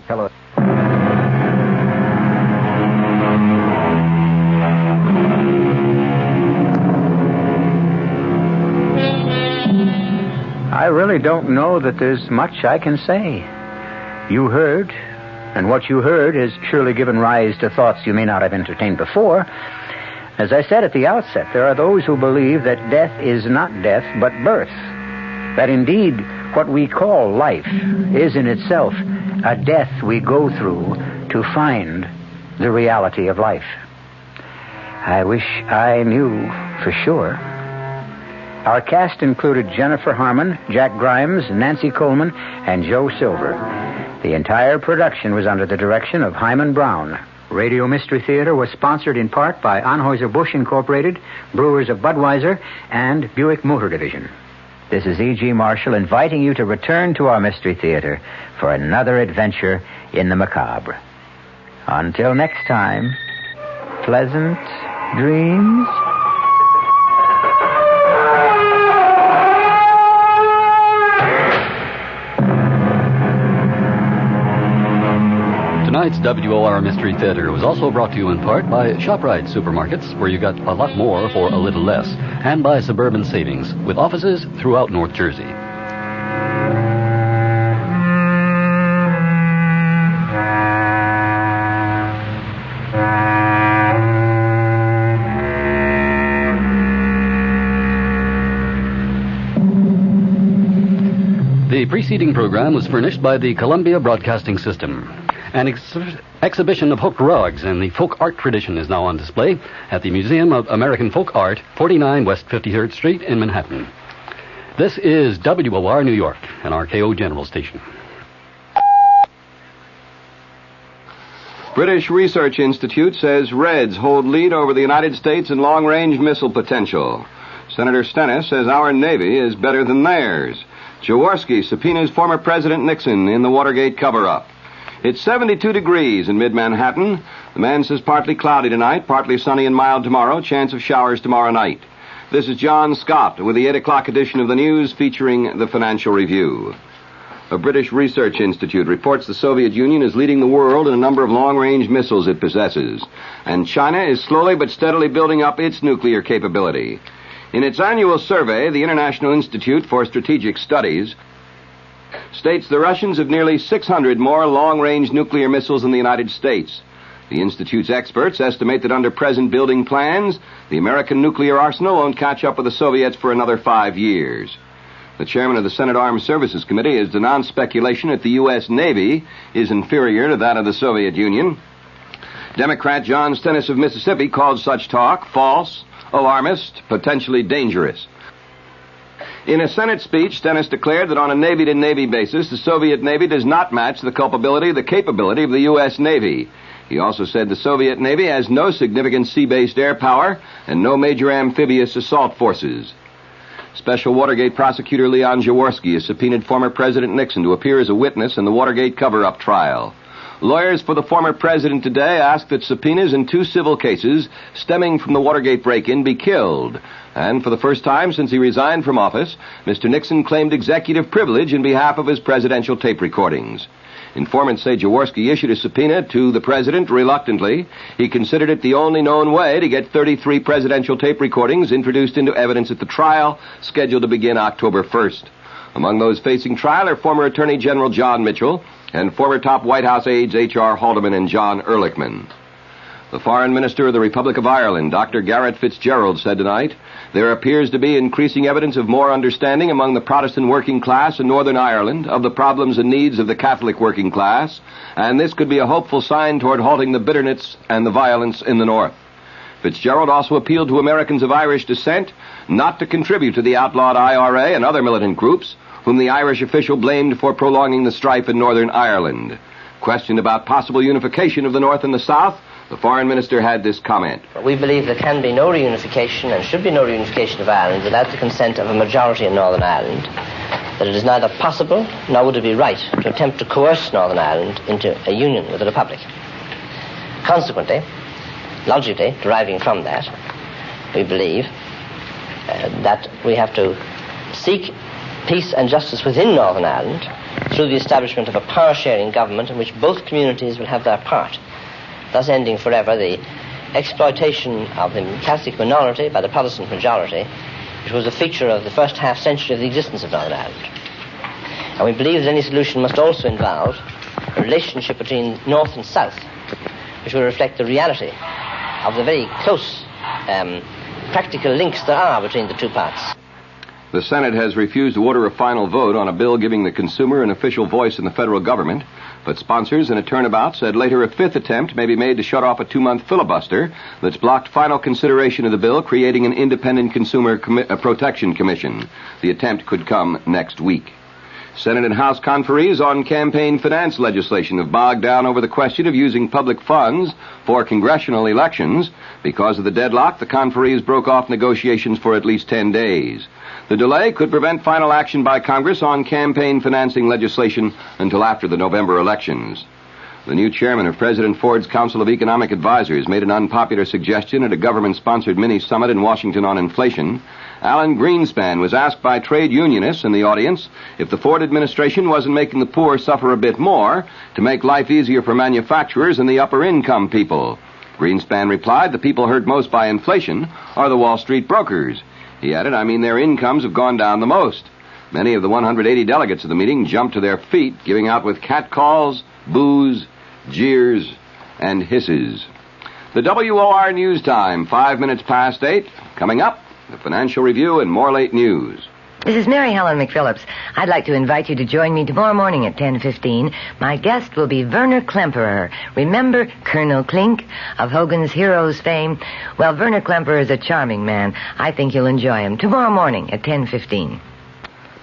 Hello. I really don't know that there's much I can say. You heard, and what you heard has surely given rise to thoughts you may not have entertained before. As I said at the outset, there are those who believe that death is not death, but birth. That indeed what we call life is in itself a death we go through to find the reality of life. I wish I knew for sure. Our cast included Jennifer Harmon, Jack Grimes, Nancy Coleman, and Joe Silver. The entire production was under the direction of Hyman Brown. Radio Mystery Theater was sponsored in part by Anheuser-Busch Incorporated, Brewers of Budweiser, and Buick Motor Division. This is E.G. Marshall inviting you to return to our Mystery Theater for another adventure in the macabre. Until next time, pleasant dreams. Tonight's WOR Mystery Theater was also brought to you in part by ShopRite Supermarkets, where you got a lot more for a little less, and by Suburban Savings, with offices throughout North Jersey. The preceding program was furnished by the Columbia Broadcasting System. An exhibition of hooked rugs and the folk art tradition is now on display at the Museum of American Folk Art, 49 West 53rd Street in Manhattan. This is WOR New York, an RKO General Station. British Research Institute says Reds hold lead over the United States in long-range missile potential. Senator Stennis says our Navy is better than theirs. Jaworski subpoenas former President Nixon in the Watergate cover-up. It's 72 degrees in mid-Manhattan. The man says partly cloudy tonight, partly sunny and mild tomorrow, chance of showers tomorrow night. This is John Scott with the 8 o'clock edition of the news featuring the Financial Review. A British Research Institute reports the Soviet Union is leading the world in a number of long-range missiles it possesses, and China is slowly but steadily building up its nuclear capability. In its annual survey, the International Institute for Strategic Studies states the Russians have nearly 600 more long-range nuclear missiles than the United States. The Institute's experts estimate that under present building plans, the American nuclear arsenal won't catch up with the Soviets for another 5 years. The chairman of the Senate Armed Services Committee has denounced speculation that the U.S. Navy is inferior to that of the Soviet Union. Democrat John Stennis of Mississippi called such talk false, alarmist, potentially dangerous. In a Senate speech, Stennis declared that on a Navy-to-Navy basis, the Soviet Navy does not match the capability of the U.S. Navy. He also said the Soviet Navy has no significant sea-based air power and no major amphibious assault forces. Special Watergate prosecutor Leon Jaworski has subpoenaed former President Nixon to appear as a witness in the Watergate cover-up trial. Lawyers for the former president today ask that subpoenas in 2 civil cases stemming from the Watergate break-in be killed. And for the first time since he resigned from office, Mr. Nixon claimed executive privilege in behalf of his presidential tape recordings. Informants say Jaworski issued a subpoena to the president reluctantly. He considered it the only known way to get 33 presidential tape recordings introduced into evidence at the trial, scheduled to begin October 1st. Among those facing trial are former Attorney General John Mitchell and former top White House aides H.R. Haldeman and John Ehrlichman. The Foreign Minister of the Republic of Ireland, Dr. Garrett Fitzgerald, said tonight, there appears to be increasing evidence of more understanding among the Protestant working class in Northern Ireland of the problems and needs of the Catholic working class, and this could be a hopeful sign toward halting the bitterness and the violence in the North. Fitzgerald also appealed to Americans of Irish descent not to contribute to the outlawed IRA and other militant groups, whom the Irish official blamed for prolonging the strife in Northern Ireland. Questioned about possible unification of the North and the South, the Foreign Minister had this comment. We believe there can be no reunification and should be no reunification of Ireland without the consent of a majority in Northern Ireland, that it is neither possible nor would it be right to attempt to coerce Northern Ireland into a union with the Republic. Consequently, logically deriving from that, we believe that we have to seek peace and justice within Northern Ireland through the establishment of a power-sharing government in which both communities will have their part, thus ending forever the exploitation of the Catholic minority by the Protestant majority, which was a feature of the first half-century of the existence of Northern Ireland. And we believe that any solution must also involve a relationship between North and South, which will reflect the reality of the very close practical links there are between the two parts. The Senate has refused to order a final vote on a bill giving the consumer an official voice in the federal government, but sponsors in a turnabout said later a 5th attempt may be made to shut off a 2-month filibuster that's blocked final consideration of the bill, creating an independent consumer protection commission. The attempt could come next week. Senate and House conferees on campaign finance legislation have bogged down over the question of using public funds for congressional elections. Because of the deadlock, the conferees broke off negotiations for at least 10 days. The delay could prevent final action by Congress on campaign financing legislation until after the November elections. The new chairman of President Ford's Council of Economic Advisors made an unpopular suggestion at a government-sponsored mini-summit in Washington on inflation. Alan Greenspan was asked by trade unionists in the audience if the Ford administration wasn't making the poor suffer a bit more to make life easier for manufacturers and the upper-income people. Greenspan replied, the people hurt most by inflation are the Wall Street brokers. He added, their incomes have gone down the most. Many of the 180 delegates of the meeting jumped to their feet, giving out with catcalls, boos, jeers, and hisses. The WOR News Time, 5 minutes past 8. Coming up, the Financial Review and more late news. This is Mary Helen McPhillips. I'd like to invite you to join me tomorrow morning at 10:15. My guest will be Werner Klemperer. Remember Colonel Klink of Hogan's Heroes fame? Well, Werner Klemperer is a charming man. I think you'll enjoy him. Tomorrow morning at 10:15.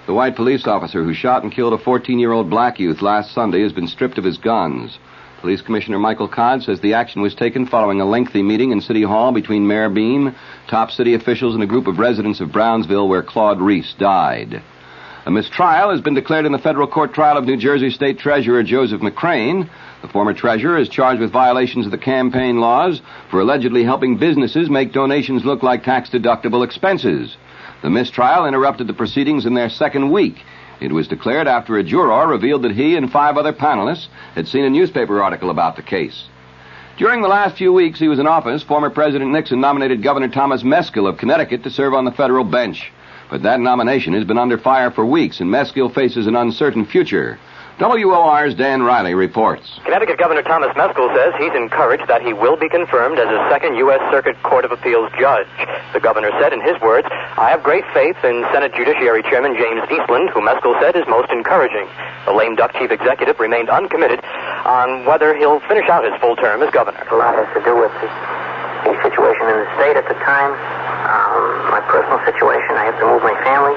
The white police officer who shot and killed a 14-year-old black youth last Sunday has been stripped of his guns. Police Commissioner Michael Codd says the action was taken following a lengthy meeting in City Hall between Mayor Beam, top city officials, and a group of residents of Brownsville where Claude Reese died. A mistrial has been declared in the federal court trial of New Jersey State Treasurer Joseph McCrane. The former treasurer is charged with violations of the campaign laws for allegedly helping businesses make donations look like tax-deductible expenses. The mistrial interrupted the proceedings in their second week. It was declared after a juror revealed that he and 5 other panelists had seen a newspaper article about the case. During the last few weeks he was in office, former President Nixon nominated Governor Thomas Meskill of Connecticut to serve on the federal bench. But that nomination has been under fire for weeks, and Meskill faces an uncertain future. WOR's Dan Riley reports. Connecticut Governor Thomas Meskill says he's encouraged that he will be confirmed as a second U.S. Circuit Court of Appeals judge. The governor said in his words, I have great faith in Senate Judiciary Chairman James Eastland, who Meskill said is most encouraging. The lame duck chief executive remained uncommitted on whether he'll finish out his full term as governor. A lot has to do with the situation in the state at the time. My personal situation, I have to move my family.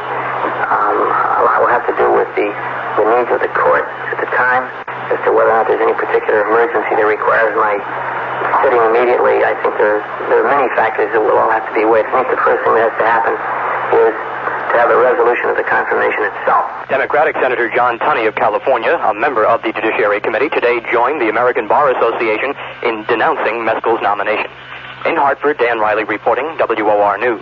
the needs of the court at the time as to whether or not there's any particular emergency that requires my sitting immediately. I think there are many factors that will all have to be weighed. I think the first thing that has to happen is to have a resolution of the confirmation itself. Democratic Senator John Tunney of California, a member of the Judiciary Committee, today joined the American Bar Association in denouncing Meskel's nomination. In Hartford, Dan Riley reporting, WOR News.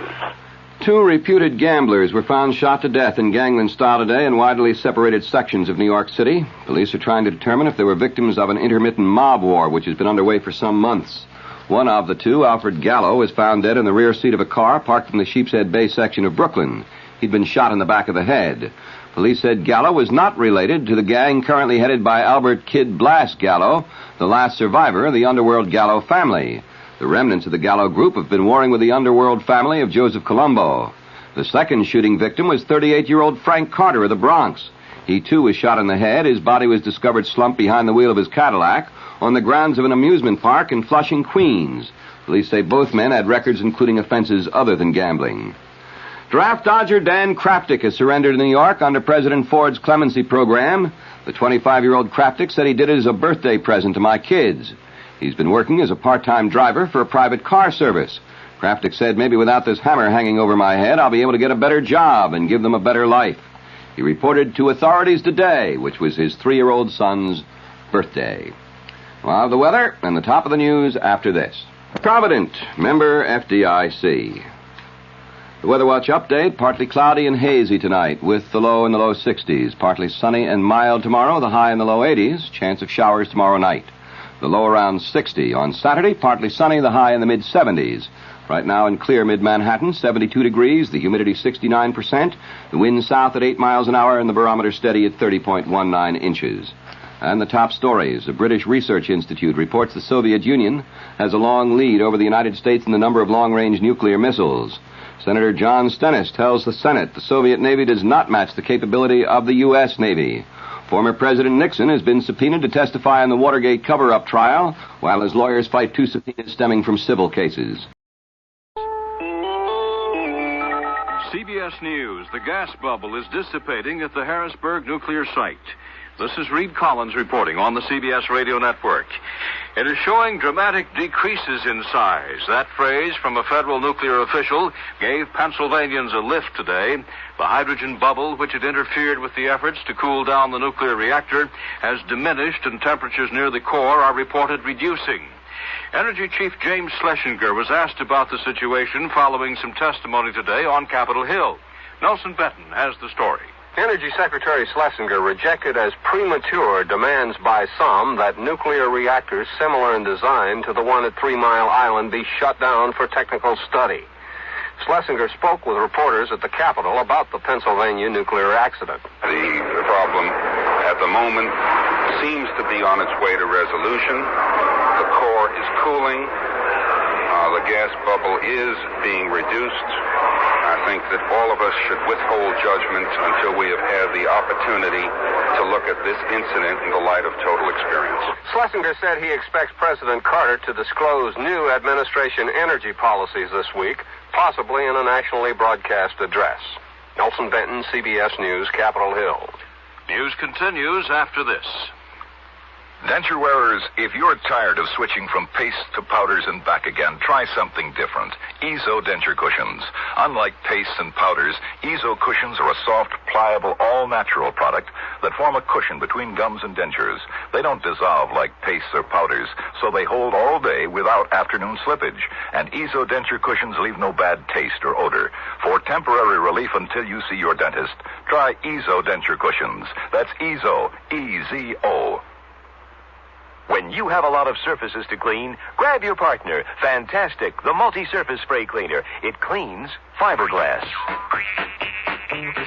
2 reputed gamblers were found shot to death in gangland style today in widely separated sections of New York City. Police are trying to determine if they were victims of an intermittent mob war which has been underway for some months. One of the 2, Alfred Gallo, was found dead in the rear seat of a car parked in the Sheepshead Bay section of Brooklyn. He'd been shot in the back of the head. Police said Gallo was not related to the gang currently headed by Albert Kid Blast Gallo, the last survivor of the underworld Gallo family. The remnants of the Gallo group have been warring with the underworld family of Joseph Colombo. The second shooting victim was 38-year-old Frank Carter of the Bronx. He, too, was shot in the head. His body was discovered slumped behind the wheel of his Cadillac on the grounds of an amusement park in Flushing, Queens. Police say both men had records including offenses other than gambling. Draft dodger Dan Kraptik has surrendered in New York under President Ford's clemency program. The 25-year-old Kraptik said he did it as a birthday present to my kids. He's been working as a part-time driver for a private car service. Kraptik said, maybe without this hammer hanging over my head, I'll be able to get a better job and give them a better life. He reported to authorities today, which was his 3-year-old son's birthday. We'll have the weather and the top of the news after this. Provident, member FDIC. The Weather Watch update, partly cloudy and hazy tonight with the low in the low 60s. Partly sunny and mild tomorrow, the high in the low 80s. Chance of showers tomorrow night. The low around 60. On Saturday, partly sunny, the high in the mid-70s. Right now in clear mid-Manhattan, 72 degrees, the humidity 69%, the wind south at 8 miles an hour, and the barometer steady at 30.19 inches. And the top stories. The British Research Institute reports the Soviet Union has a long lead over the United States in the number of long-range nuclear missiles. Senator John Stennis tells the Senate the Soviet Navy does not match the capability of the U.S. Navy. Former President Nixon has been subpoenaed to testify in the Watergate cover-up trial, while his lawyers fight 2 subpoenas stemming from civil cases. CBS News. The gas bubble is dissipating at the Harrisburg nuclear site. This is Reed Collins reporting on the CBS Radio Network. It is showing dramatic decreases in size. That phrase from a federal nuclear official gave Pennsylvanians a lift today. The hydrogen bubble, which had interfered with the efforts to cool down the nuclear reactor, has diminished and temperatures near the core are reported reducing. Energy Chief James Schlesinger was asked about the situation following some testimony today on Capitol Hill. Nelson Benton has the story. Energy Secretary Schlesinger rejected as premature demands by some that nuclear reactors similar in design to the one at 3 Mile Island be shut down for technical study. Schlesinger spoke with reporters at the Capitol about the Pennsylvania nuclear accident. The problem at the moment seems to be on its way to resolution. The core is cooling. The gas bubble is being reduced. I think that all of us should withhold judgment until we have had the opportunity to look at this incident in the light of total experience. Schlesinger said he expects President Carter to disclose new administration energy policies this week, possibly in a nationally broadcast address. Nelson Benton, CBS News, Capitol Hill. News continues after this. Denture wearers, if you're tired of switching from paste to powders and back again, try something different. Ezo denture cushions. Unlike pastes and powders, Ezo cushions are a soft, pliable, all-natural product that form a cushion between gums and dentures. They don't dissolve like pastes or powders, so they hold all day without afternoon slippage. And Ezo denture cushions leave no bad taste or odor. For temporary relief until you see your dentist, try Ezo denture cushions. That's Ezo, E-Z-O. When you have a lot of surfaces to clean, grab your partner, Fantastic, the multi-surface spray cleaner. It cleans fiberglass,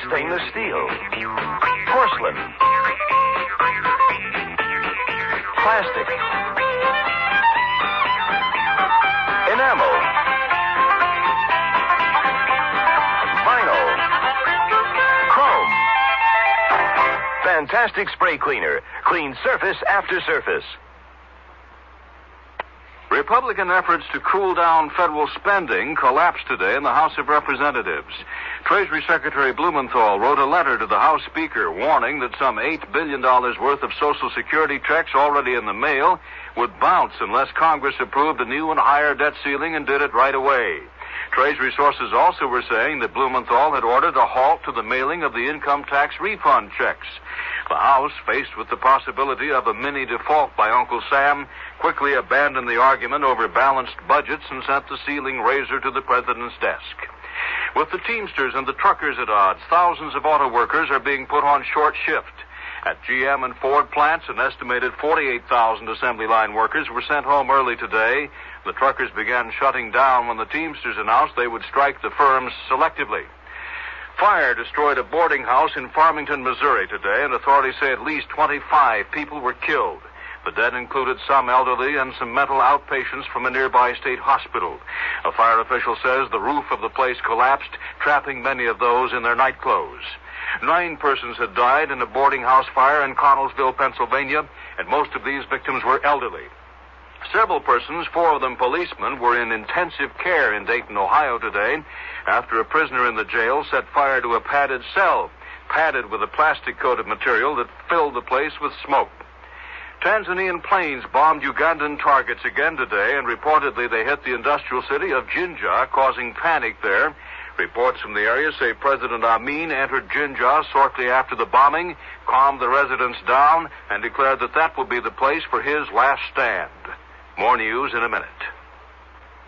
stainless steel, porcelain, plastic, enamel, vinyl, chrome. Fantastic spray cleaner. Clean surface after surface. Republican efforts to cool down federal spending collapsed today in the House of Representatives. Treasury Secretary Blumenthal wrote a letter to the House Speaker warning that some $8 billion worth of Social Security checks already in the mail would bounce unless Congress approved a new and higher debt ceiling and did it right away. Treasury sources also were saying that Blumenthal had ordered a halt to the mailing of the income tax refund checks. The House, faced with the possibility of a mini default by Uncle Sam, quickly abandoned the argument over balanced budgets and sent the ceiling raiser to the president's desk. With the Teamsters and the truckers at odds, thousands of auto workers are being put on short shift. At GM and Ford plants, an estimated 48,000 assembly line workers were sent home early today. The truckers began shutting down when the Teamsters announced they would strike the firms selectively. Fire destroyed a boarding house in Farmington, Missouri today, and authorities say at least 25 people were killed. The dead included some elderly and some mental outpatients from a nearby state hospital. A fire official says the roof of the place collapsed, trapping many of those in their nightclothes. 9 persons had died in a boarding house fire in Connellsville, Pennsylvania, and most of these victims were elderly. Several persons, 4 of them policemen, were in intensive care in Dayton, Ohio today after a prisoner in the jail set fire to a padded cell, padded with a plastic-coated material that filled the place with smoke. Tanzanian planes bombed Ugandan targets again today, and reportedly they hit the industrial city of Jinja, causing panic there. Reports from the area say President Amin entered Jinja shortly after the bombing, calmed the residents down, and declared that that would be the place for his last stand. More news in a minute.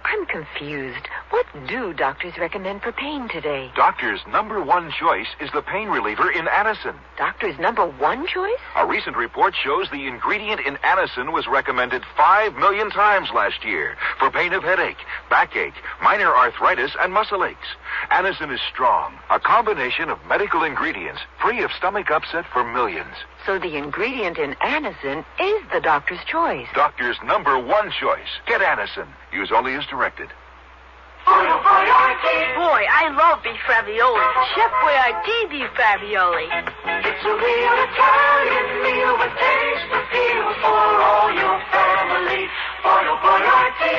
I'm confused. What do doctors recommend for pain today? Doctors' number one choice is the pain reliever in Anacin. Doctor's number one choice? A recent report shows the ingredient in Anacin was recommended 5 million times last year for pain of headache, backache, minor arthritis, and muscle aches. Anacin is strong, a combination of medical ingredients free of stomach upset for millions. So the ingredient in Anacin is the doctor's choice. Doctor's number one choice. Get Anacin. Use only as directed. Boy, I love beef ravioli. Chef Boyardee beef ravioli. It's a real Italian meal with taste appeal for all your family.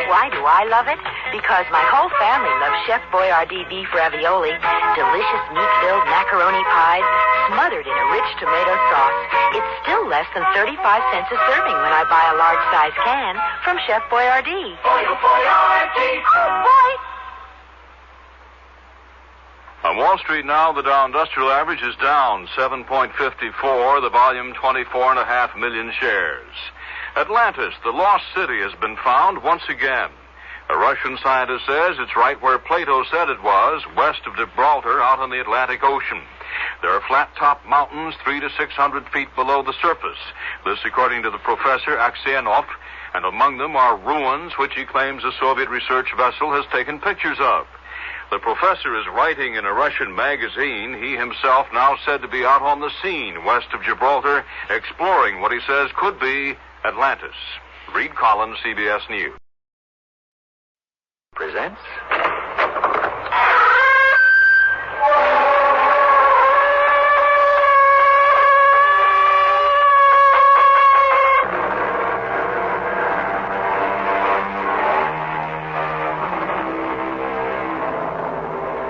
Why do I love it? Because my whole family loves Chef Boyardee beef ravioli. Delicious meat-filled macaroni pies, smothered in a rich tomato sauce. It's still less than 35 cents a serving when I buy a large-size can from Chef Boyardee. Boyardee. Oh, boy! On Wall Street now, the Dow Industrial Average is down 7.54, the volume 24.5 million shares. Atlantis, the lost city, has been found once again. A Russian scientist says it's right where Plato said it was, west of Gibraltar, out on the Atlantic Ocean. There are flat-topped mountains 300 to 600 feet below the surface. This according to the professor Aksianov, and among them are ruins which he claims a Soviet research vessel has taken pictures of. The professor is writing in a Russian magazine, he himself now said to be out on the scene west of Gibraltar, exploring what he says could be Atlantis. Reed Collins, CBS News. Presents...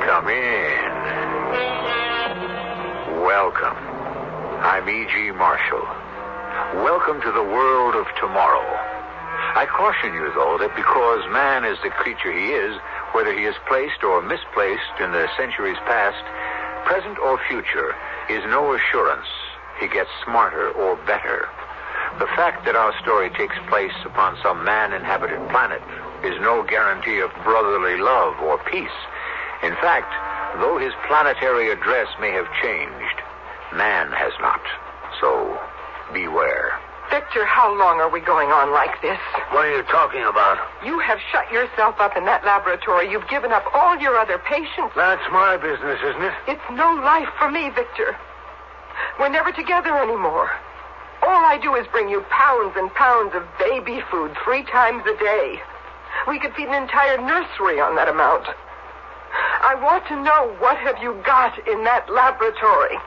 Come in. Welcome. I'm E.G. Marshall. Welcome to the world of tomorrow. I caution you, though, that because man is the creature he is, whether he is placed or misplaced in the centuries past, present or future, is no assurance he gets smarter or better. The fact that our story takes place upon some man-inhabited planet is no guarantee of brotherly love or peace. In fact, though his planetary address may have changed, man has not. So, beware. Victor, how long are we going on like this? What are you talking about? You have shut yourself up in that laboratory. You've given up all your other patients. That's my business, isn't it? It's no life for me, Victor. We're never together anymore. All I do is bring you pounds and pounds of baby food 3 times a day. We could feed an entire nursery on that amount. I want to know, what have you got in that laboratory?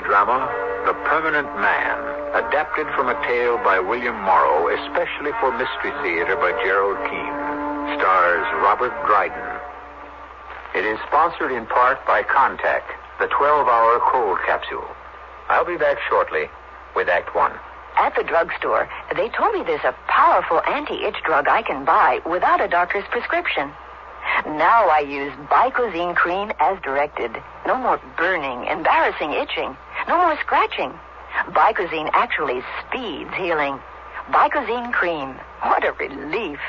drama, The Permanent Man, adapted from a tale by William Morrow, especially for Mystery Theater by Gerald Keane. Stars Robert Dryden. It is sponsored in part by Contact, the 12-hour cold capsule. I'll be back shortly with Act One. At the drugstore, they told me there's a powerful anti-itch drug I can buy without a doctor's prescription. Now I use Bicozine cream as directed. No more burning, embarrassing itching. No more scratching. Bicozine actually speeds healing. Bicozine cream. What a relief.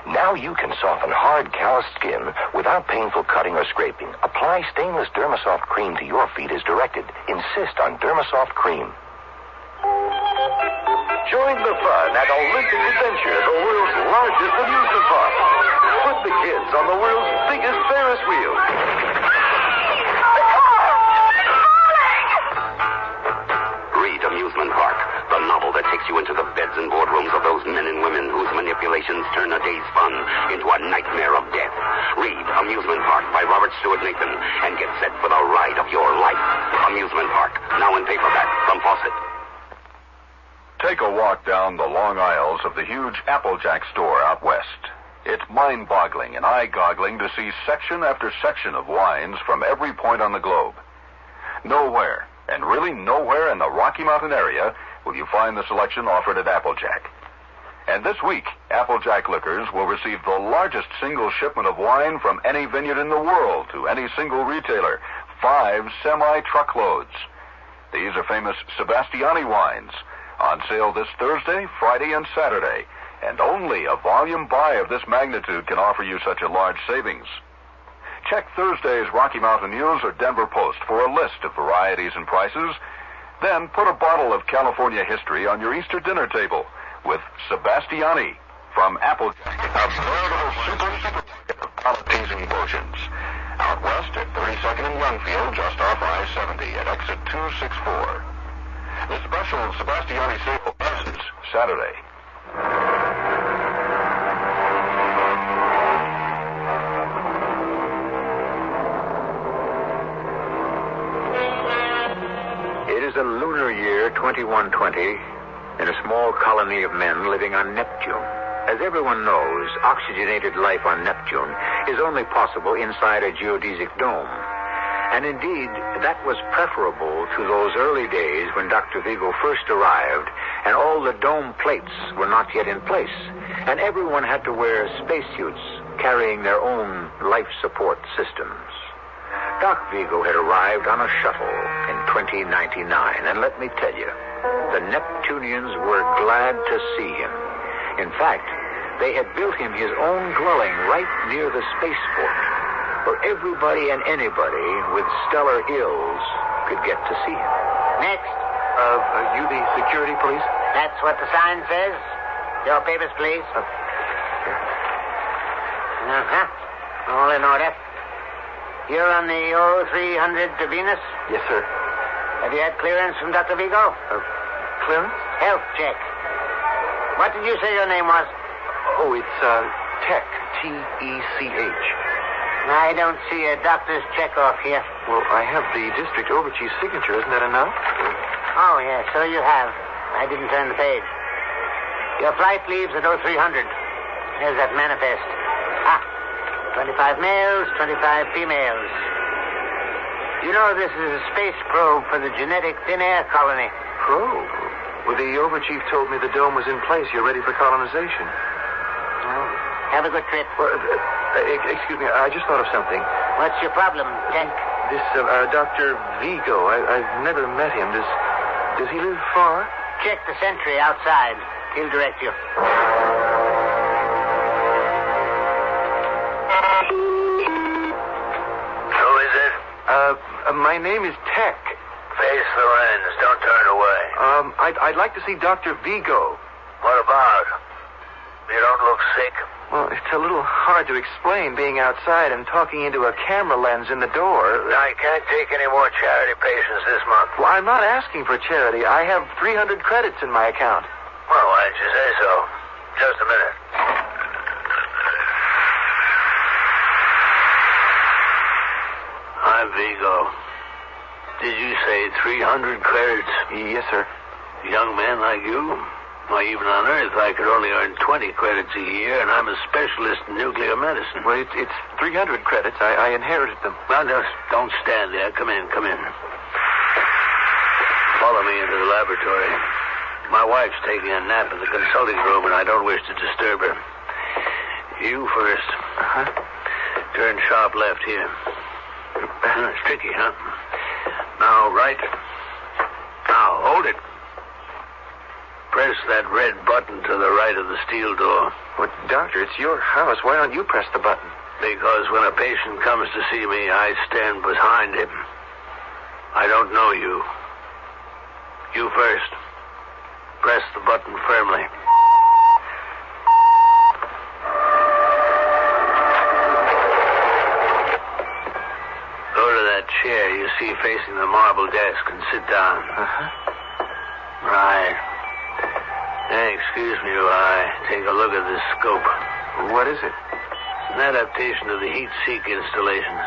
Now you can soften hard, calloused skin without painful cutting or scraping. Apply stainless Dermasoft cream to your feet as directed. Insist on Dermasoft cream. Join the fun at Olympic Adventure, the world's largest amusement park. Put the kids on the world's biggest Ferris wheel. Read Amusement Park, the novel that takes you into the beds and boardrooms of those men and women whose manipulations turn a day's fun into a nightmare of death. Read Amusement Park by Robert Stewart Nathan and get set for the ride of your life. Amusement Park, now in paperback from Fawcett. Take a walk down the long aisles of the huge Applejack store out west. It's mind-boggling and eye-goggling to see section after section of wines from every point on the globe. Nowhere, and really nowhere in the Rocky Mountain area, will you find the selection offered at Applejack. And this week, Applejack Liquors will receive the largest single shipment of wine from any vineyard in the world to any single retailer, 5 semi-truckloads. These are famous Sebastiani wines, on sale this Thursday, Friday, and Saturday, and only a volume buy of this magnitude can offer you such a large savings. Check Thursday's Rocky Mountain News or Denver Post for a list of varieties and prices. Then put a bottle of California history on your Easter dinner table with Sebastiani from Applejack, a veritable supermarket of palate-teasing potions. Out west at 32nd and Youngfield, just off I-70 at exit 264. The special Sebastiani sale ends Saturday. It is a lunar year 2120 in a small colony of men living on Neptune. As everyone knows, oxygenated life on Neptune is only possible inside a geodesic dome. And indeed, that was preferable to those early days when Dr. Vigo first arrived and all the dome plates were not yet in place, and everyone had to wear spacesuits carrying their own life support systems. Doc Vigo had arrived on a shuttle in 2099, and let me tell you, the Neptunians were glad to see him. In fact, they had built him his own dwelling right near the spaceport, where everybody and anybody with stellar ills could get to see him. Next. Are you the security police? That's what the sign says. Your papers, please. All in order. You're on the 0300 to Venus? Yes, sir. Have you had clearance from Dr. Vigo? Clearance? Health check. What did you say your name was? Oh, it's Tech. T-E-C-H. I don't see a doctor's check-off here. Well, I have the district overchief's signature. Isn't that enough? Oh, yes, so you have. I didn't turn the page. Your flight leaves at 0300. Here's that manifest. 25 males, 25 females. You know this is a space probe for the genetic thin air colony. Probe? Well, the overchief told me the dome was in place. You're ready for colonization. Well, have a good trip. Well, excuse me, I just thought of something. What's your problem, Tech? This, Dr. Vigo, I've never met him. Does he live far? Check the sentry outside. He'll direct you. Who is it? My name is Tech. Face the lens. Don't turn away. I'd like to see Dr. Vigo. What about? You don't look sick. Well, it's a little hard to explain being outside and talking into a camera lens in the door. I can't take any more charity patients this month. Well, I'm not asking for charity. I have 300 credits in my account. Well, why didn't you say so? Just a minute. I'm Vigo. Did you say 300 credits? Yes, sir. A young man like you? Why, even on Earth, I could only earn 20 credits a year, and I'm a specialist in nuclear medicine. Well, it's 300 credits. I inherited them. Well, just don't stand there. Come in. Follow me into the laboratory. My wife's taking a nap in the consulting room, and I don't wish to disturb her. You first. Uh-huh. Turn sharp left here. It's tricky, huh? Now, right. Now, hold it. Press that red button to the right of the steel door. Well, Doctor, it's your house. Why don't you press the button? Because when a patient comes to see me, I stand behind him. I don't know you. You first. Press the button firmly. Go to that chair you see facing the marble desk and sit down. Uh-huh. Right. Hey, excuse me while I take a look at this scope. What is it? It's an adaptation of the heat-seek installations.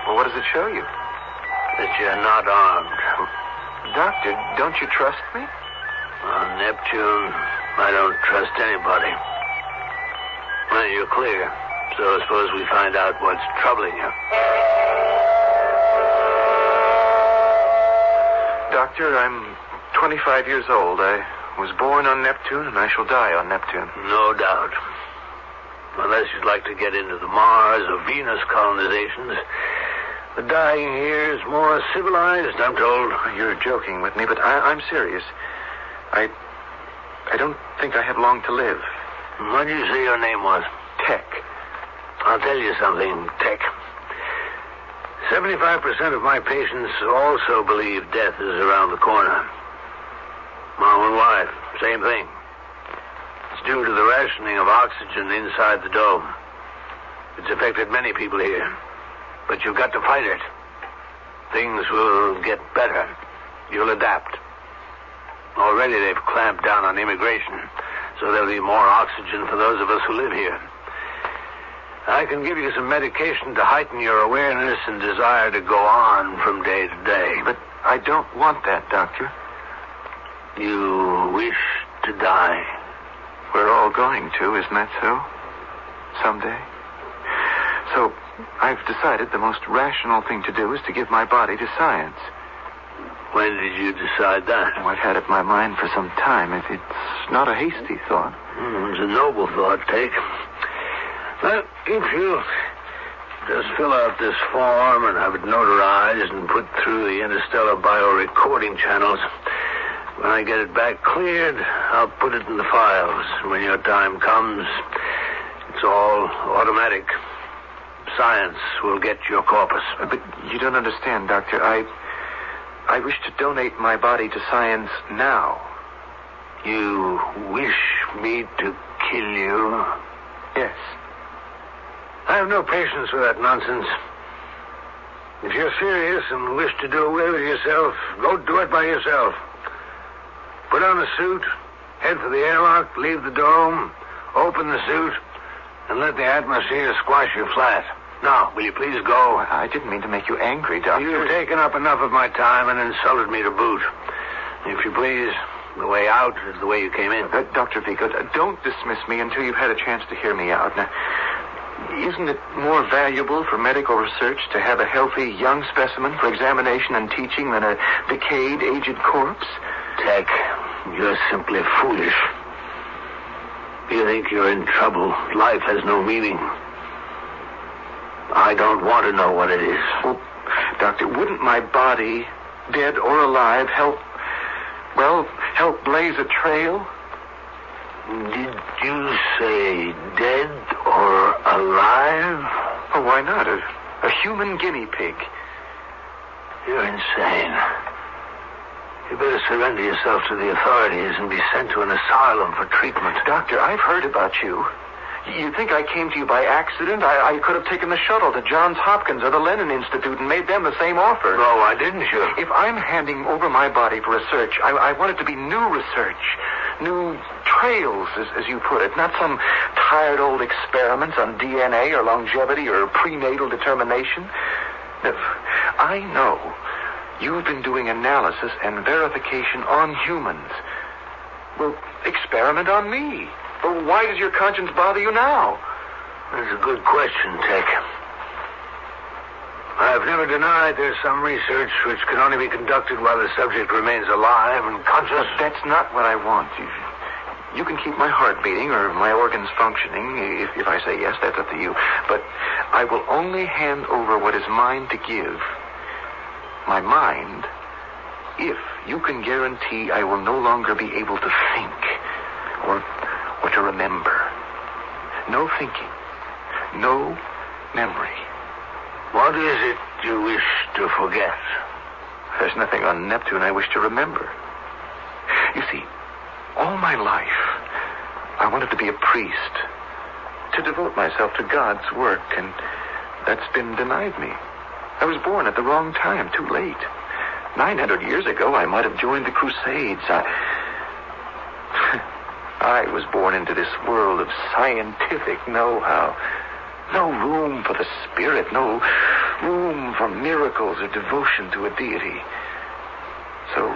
Well, what does it show you? That you're not armed. Doctor, don't you trust me? On Neptune, I don't trust anybody. Well, you're clear. So suppose we find out what's troubling you. Doctor, I'm 25 years old. I was born on Neptune, and I shall die on Neptune. No doubt. Unless you'd like to get into the Mars or Venus colonizations. The dying here is more civilized, I'm told. You're joking with me, but I'm serious. I don't think I have long to live. What did you say your name was? Tech. I'll tell you something, Tech. 75% of my patients also believe death is around the corner. My own wife, same thing. It's due to the rationing of oxygen inside the dome. It's affected many people here. But you've got to fight it. Things will get better. You'll adapt. Already they've clamped down on immigration, so there'll be more oxygen for those of us who live here. I can give you some medication to heighten your awareness and desire to go on from day to day. But I don't want that, Doctor. You wish to die. We're all going to, isn't that so? Someday. So I've decided the most rational thing to do is to give my body to science. When did you decide that? Oh, I've had it in my mind for some time. It's not a hasty thought. It's a noble thought, Take. Well, if you just fill out this form and have it notarized and put through the interstellar biorecording channels, when I get it back cleared, I'll put it in the files. When your time comes, it's all automatic. Science will get your corpus. But you don't understand, Doctor. I wish to donate my body to science now. You wish me to kill you? Yes. I have no patience with that nonsense. If you're serious and wish to do away with yourself, go do it by yourself. Put on a suit, head for the airlock, leave the dome, open the suit, and let the atmosphere squash you flat. Now, will you please go? I didn't mean to make you angry, Doctor. You've taken up enough of my time and insulted me to boot. If you please, the way out is the way you came in. Dr. Vigo, don't dismiss me until you've had a chance to hear me out. Now, isn't it more valuable for medical research to have a healthy young specimen for examination and teaching than a decayed, aged corpse? Tech, you're simply foolish. You think you're in trouble. Life has no meaning. I don't want to know what it is. Well, Doctor, wouldn't my body, dead or alive, help blaze a trail? Did you say dead or alive? Oh, why not? A human guinea pig. You're insane. You better surrender yourself to the authorities and be sent to an asylum for treatment. Doctor, I've heard about you. You think I came to you by accident? I could have taken the shuttle to Johns Hopkins or the Lennon Institute and made them the same offer. No, why didn't you? If I'm handing over my body for research, I want it to be new research. New trails, as you put it. Not some tired old experiments on DNA or longevity or prenatal determination. I know You've been doing analysis and verification on humans. Well, experiment on me. Well, why does your conscience bother you now? That's a good question, Tech. I've never denied there's some research which can only be conducted while the subject remains alive and conscious. But that's not what I want. You can keep my heart beating or my organs functioning. If I say yes, that's up to you. But I will only hand over what is mine to give. My mind, if you can guarantee I will no longer be able to think or to remember. No thinking. No memory. What is it you wish to forget? There's nothing on Neptune I wish to remember. You see, all my life, I wanted to be a priest, to devote myself to God's work, and that's been denied me. I was born at the wrong time, too late. 900 years ago, I might have joined the Crusades. I was born into this world of scientific know-how. No room for the spirit, no room for miracles or devotion to a deity. So,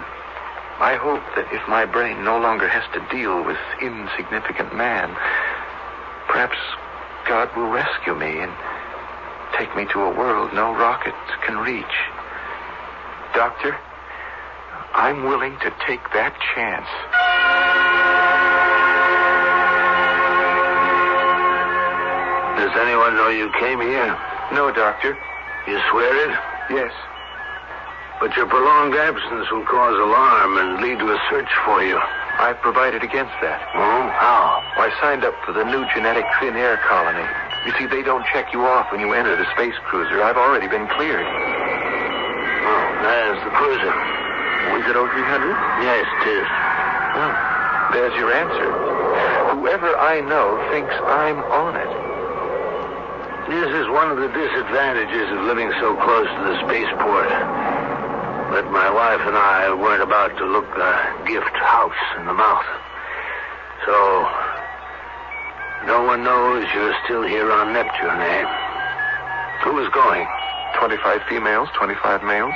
I hope that if my brain no longer has to deal with insignificant man, perhaps God will rescue me and take me to a world no rocket can reach. Doctor, I'm willing to take that chance. Does anyone know you came here? No, Doctor. You swear it? Yes. But your prolonged absence will cause alarm and lead to a search for you. I've provided against that. Oh? How? I signed up for the new genetic thin air colony. You see, they don't check you off when you enter the space cruiser. I've already been cleared. Oh, there's the cruiser. Was it 0300? Yes, 'tis. Well, there's your answer. Whoever I know thinks I'm on it. This is one of the disadvantages of living so close to the spaceport. But my wife and I weren't about to look the gift house in the mouth. So, no one knows you're still here on Neptune, eh? Who is going? 25 females, 25 males.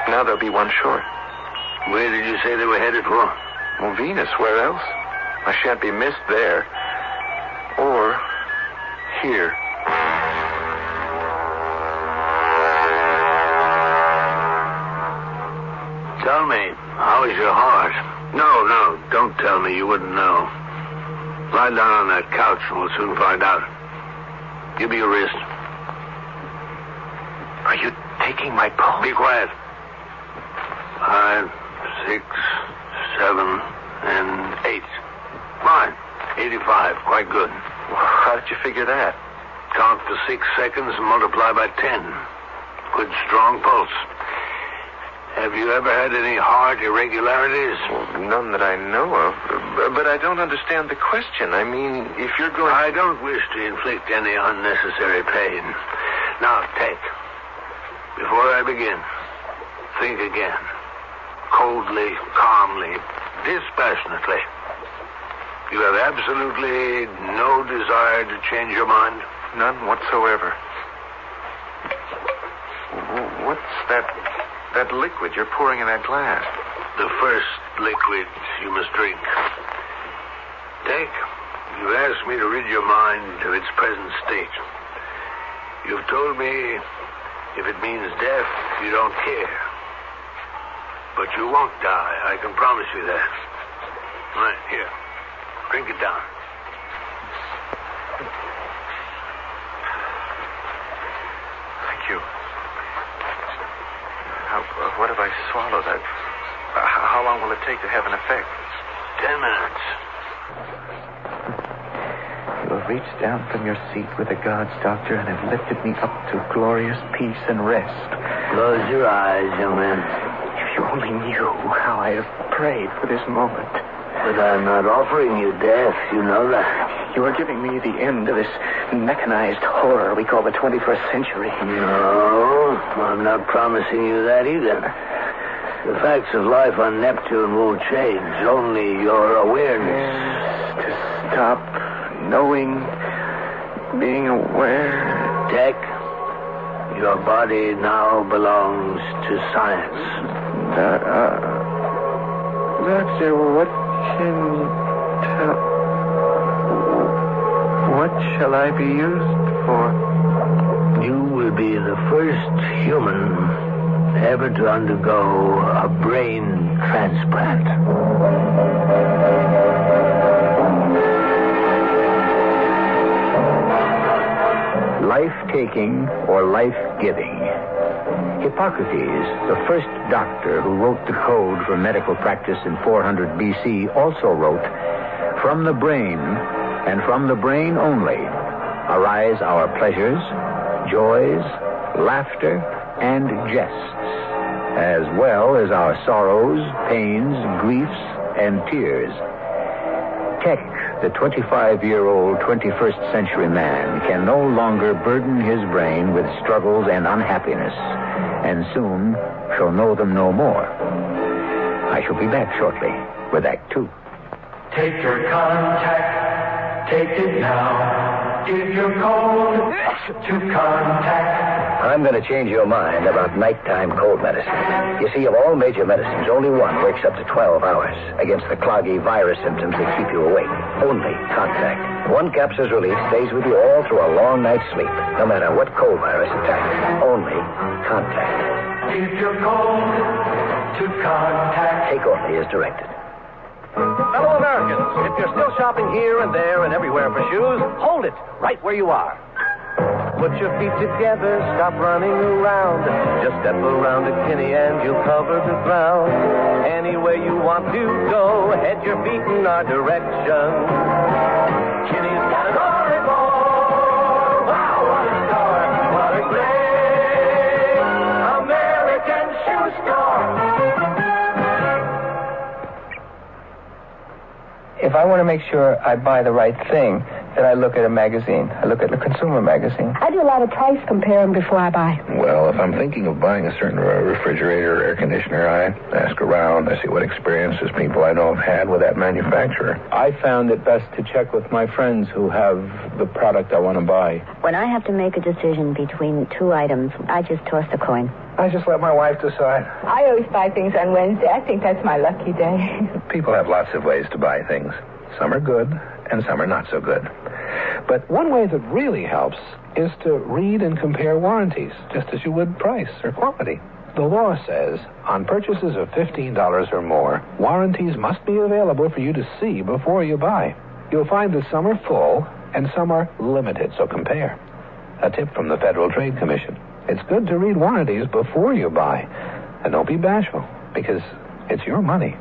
Now there'll be one short. Where did you say they were headed for? Well, Venus, where else? I shan't be missed there. Or here. Tell me, how is your heart? No, don't tell me. You wouldn't know. Lie down on that couch and we'll soon find out. Give me your wrist. Are you taking my pulse? Be quiet. 5, 6, 7, and 8. Fine. 85. Quite good. Well, how did you figure that? Count for 6 seconds and multiply by 10. Good, strong pulse. Have you ever had any heart irregularities? Well, none that I know of. But I don't understand the question. I mean, if you're going... I don't wish to inflict any unnecessary pain. Now, Tech, before I begin, think again. Coldly, calmly, dispassionately. You have absolutely no desire to change your mind? None whatsoever. What's that liquid you're pouring in that glass? The first liquid you must drink. Tech, you've asked me to rid your mind of its present state. You've told me if it means death, you don't care. But you won't die, I can promise you that. Right, here. Drink it down. Thank you. What if I swallow that? How long will it take to have an effect? 10 minutes. You have reached down from your seat with the gods, Doctor, and have lifted me up to glorious peace and rest. Close your eyes, young man. If you only knew how I have prayed for this moment. But I'm not offering you death, you know that. You are giving me the end of this mechanized horror we call the 21st century. No, I'm not promising you that either. The facts of life on Neptune won't change, only your awareness. Yes, to stop knowing, being aware. Tech, you Your body now belongs to science. Doctor, what can you tell? What shall I be used for? You will be the first human ever to undergo a brain transplant. Life-taking or life-giving. Hippocrates, the first doctor who wrote the code for medical practice in 400 BC, also wrote, "From the brain, and from the brain only, arise our pleasures, joys, laughter, and jests, as well as our sorrows, pains, griefs, and tears." Tech, the 25-year-old 21st century man, can no longer burden his brain with struggles and unhappiness, and soon shall know them no more. I shall be back shortly with Act 2. Take your contact, take it now. Give your code to contact. I'm going to change your mind about nighttime cold medicine. You see, of all major medicines, only one works up to 12 hours against the cloggy virus symptoms that keep you awake. Only Contact. One capsule's relief stays with you all through a long night's sleep, no matter what cold virus attacks. Only Contact. Give your code to contact. Take only as directed. Fellow Americans, if you're still shopping here and there and everywhere for shoes, hold it right where you are. Put your feet together, stop running around. Just step around a Kinney and you'll cover the ground. Anywhere you want to go, head your feet in our direction. Kinney's got an Oracle. Wow, what a store. What a great American shoe store. If I want to make sure I buy the right thing, then I look at a magazine. I look at the consumer magazine. I do a lot of price comparing before I buy. Well, if I'm thinking of buying a certain refrigerator or air conditioner, I ask around. I see what experiences people I know have had with that manufacturer. I found it best to check with my friends who have the product I want to buy. When I have to make a decision between two items, I just toss a coin. I just let my wife decide. I always buy things on Wednesday. I think that's my lucky day. People have lots of ways to buy things. Some are good, and some are not so good. But one way that really helps is to read and compare warranties, just as you would price or quality. The law says on purchases of $15 or more, warranties must be available for you to see before you buy. You'll find that some are full and some are limited, so compare. A tip from the Federal Trade Commission. It's good to read warranties before you buy. And don't be bashful, because it's your money.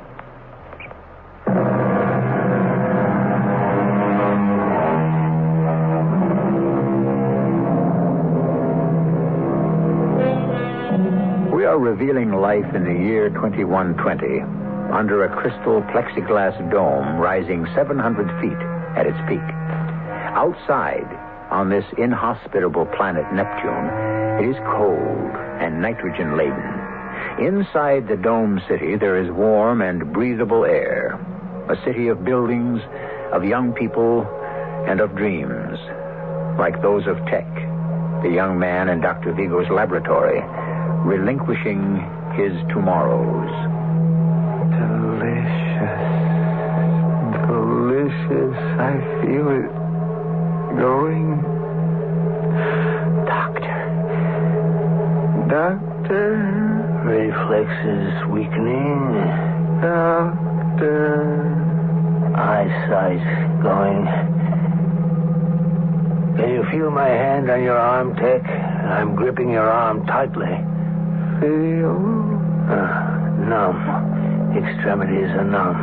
We are revealing life in the year 2120 under a crystal plexiglass dome rising 700 feet at its peak. Outside, on this inhospitable planet Neptune, it is cold and nitrogen-laden. Inside the dome city, there is warm and breathable air. A city of buildings, of young people, and of dreams, like those of Tech, the young man in Dr. Vigo's laboratory, relinquishing his tomorrows. Delicious. I feel it going. Doctor. Reflexes weakening. Doctor. Eyesight going. Can you feel my hand on your arm, Tech? I'm gripping your arm tightly. Feel? Numb. Extremities are numb.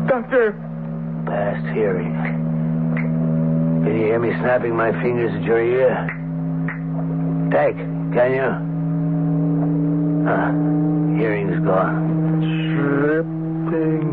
Doctor. Past hearing. Can you hear me snapping my fingers at your ear? Tech, can you? Hearing's gone. Dripping.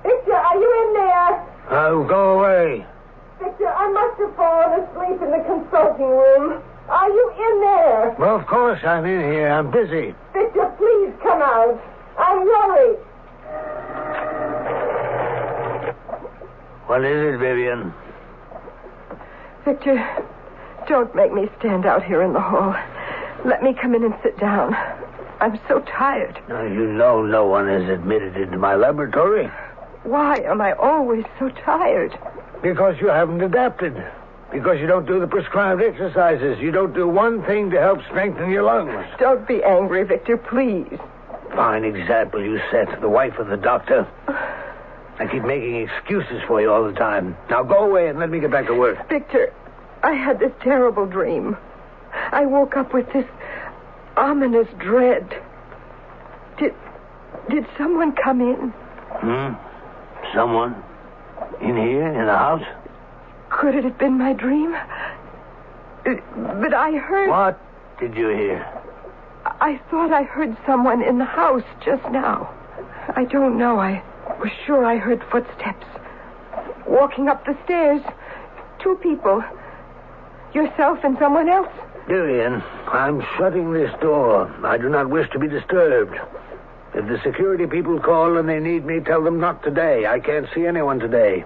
Victor, are you in there? Huh? Now, go away. Victor, I must have fallen asleep in the consulting room. Are you in there? Well, of course I'm in here. I'm busy. Victor, please come out. I'm worried. What is it, Vivian? Victor, don't make me stand out here in the hall. Let me come in and sit down. I'm so tired. Now, you know no one is admitted into my laboratory. Why am I always so tired? Because you haven't adapted. Because you don't do the prescribed exercises. You don't do one thing to help strengthen your lungs. Don't be angry, Victor, please. Fine example you set, the wife of the doctor. I keep making excuses for you all the time. Now go away and let me get back to work. Victor, I had this terrible dream. I woke up with this ominous dread. Did someone come in? Someone? In here? In the house? Could it have been my dream? But I heard... What did you hear? I thought I heard someone in the house just now. I don't know. I was sure I heard footsteps. Walking up the stairs. 2 people. Yourself and someone else. Vivian, I'm shutting this door. I do not wish to be disturbed. If the security people call and they need me, tell them not today. I can't see anyone today.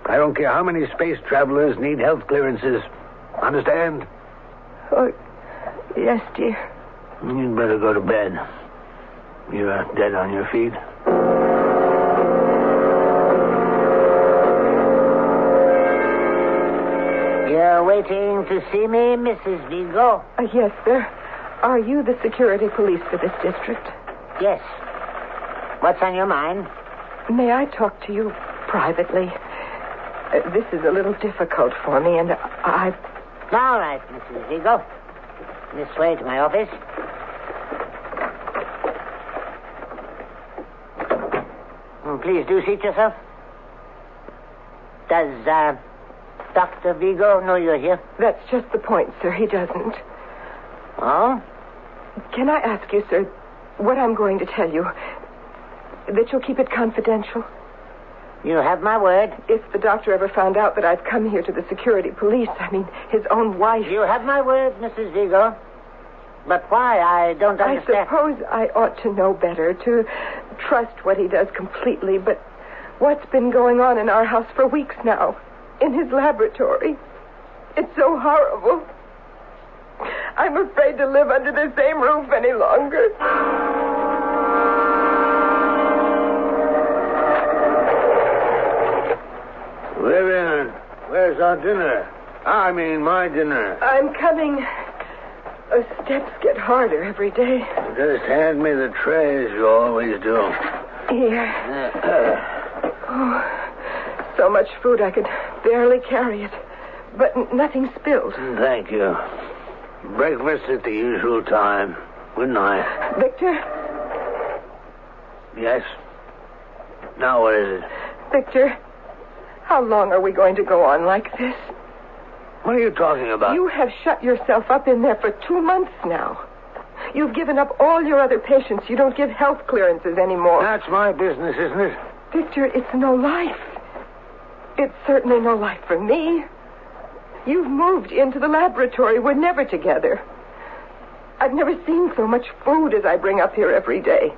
I don't care how many space travelers need health clearances. Understand? Oh, yes, dear. You'd better go to bed. You're dead on your feet. You're waiting to see me, Mrs. Vigo? Yes, sir. Are you the security police for this district? Yes. What's on your mind? May I talk to you privately? This is a little difficult for me, and I... All right, Mrs. Vigo. This way to my office. Please do seat yourself. Does, Dr. Vigo know you're here? That's just the point, sir. He doesn't. Oh? Can I ask you, sir, what I'm going to tell you, that you'll keep it confidential? You have my word. If the doctor ever found out that I've come here to the security police, I mean, his own wife... You have my word, Mrs. Vigo. But why? I don't understand. I suppose I ought to know better, to trust what he does completely, but what's been going on in our house for weeks now, in his laboratory, it's so horrible. I'm afraid to live under the same roof any longer. Vivian, where's our dinner? I mean, my dinner. I'm coming. Steps get harder every day. Just hand me the tray as you always do. Here. Oh, so much food I could barely carry it. But nothing spilled. Thank you. Breakfast at the usual time. Good night. Victor? Yes? Now what is it? Victor, how long are we going to go on like this? What are you talking about? You have shut yourself up in there for 2 months now. You've given up all your other patients. You don't give health clearances anymore. That's my business, isn't it? Victor, it's no life. It's certainly no life for me. You've moved into the laboratory. We're never together. I've never seen so much food as I bring up here every day.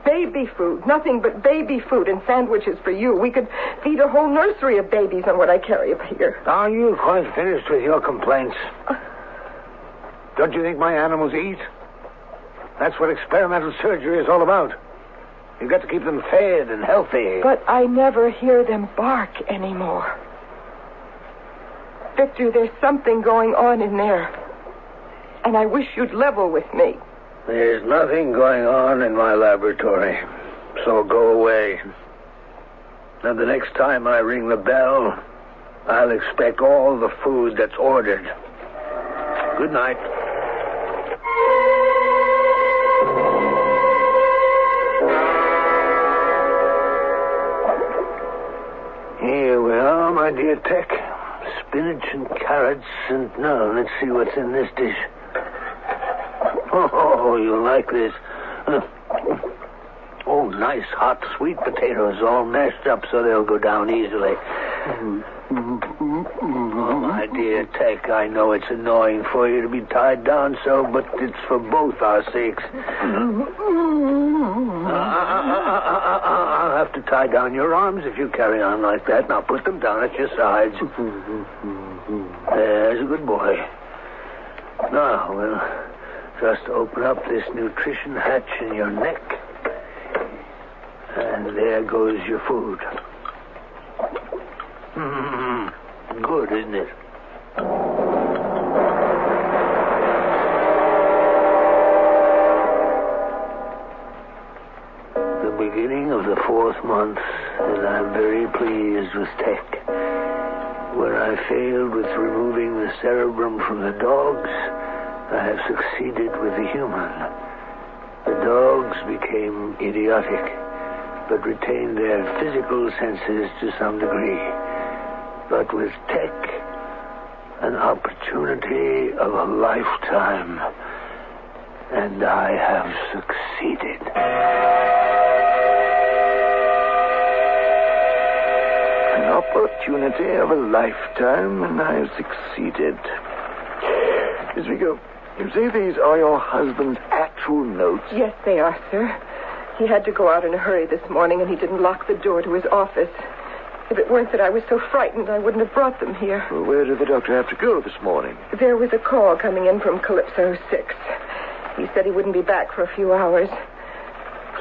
Baby food, nothing but baby food and sandwiches for you. We could feed a whole nursery of babies on what I carry up here. Are you quite finished with your complaints? Don't you think my animals eat? That's what experimental surgery is all about. You've got to keep them fed and healthy. But I never hear them bark anymore. Victor, there's something going on in there. And I wish you'd level with me. There's nothing going on in my laboratory, so go away. And the next time I ring the bell, I'll expect all the food that's ordered. Good night. Here we are, my dear Tech. Spinach and carrots and... No, let's see what's in this dish. Oh, you'll like this. Oh, nice, hot, sweet potatoes all mashed up so they'll go down easily. Oh, my dear Tech, I know it's annoying for you to be tied down so, but it's for both our sakes. I'll have to tie down your arms if you carry on like that. Now put them down at your sides. There's a good boy. Now, we'll just open up this nutrition hatch in your neck. And there goes your food. Good, isn't it? The beginning of the 4th month, and I'm very pleased with Tech. When I failed with removing the cerebrum from the dogs, I have succeeded with the human. The dogs became idiotic, but retained their physical senses to some degree. But with Tech, an opportunity of a lifetime, and I have succeeded. An opportunity of a lifetime, and I have succeeded. Miss Vigo, you say these are your husband's actual notes? Yes, they are, sir. He had to go out in a hurry this morning, and he didn't lock the door to his office. If it weren't that I was so frightened, I wouldn't have brought them here. Well, where did the doctor have to go this morning? There was a call coming in from Calypso 6. He said he wouldn't be back for a few hours.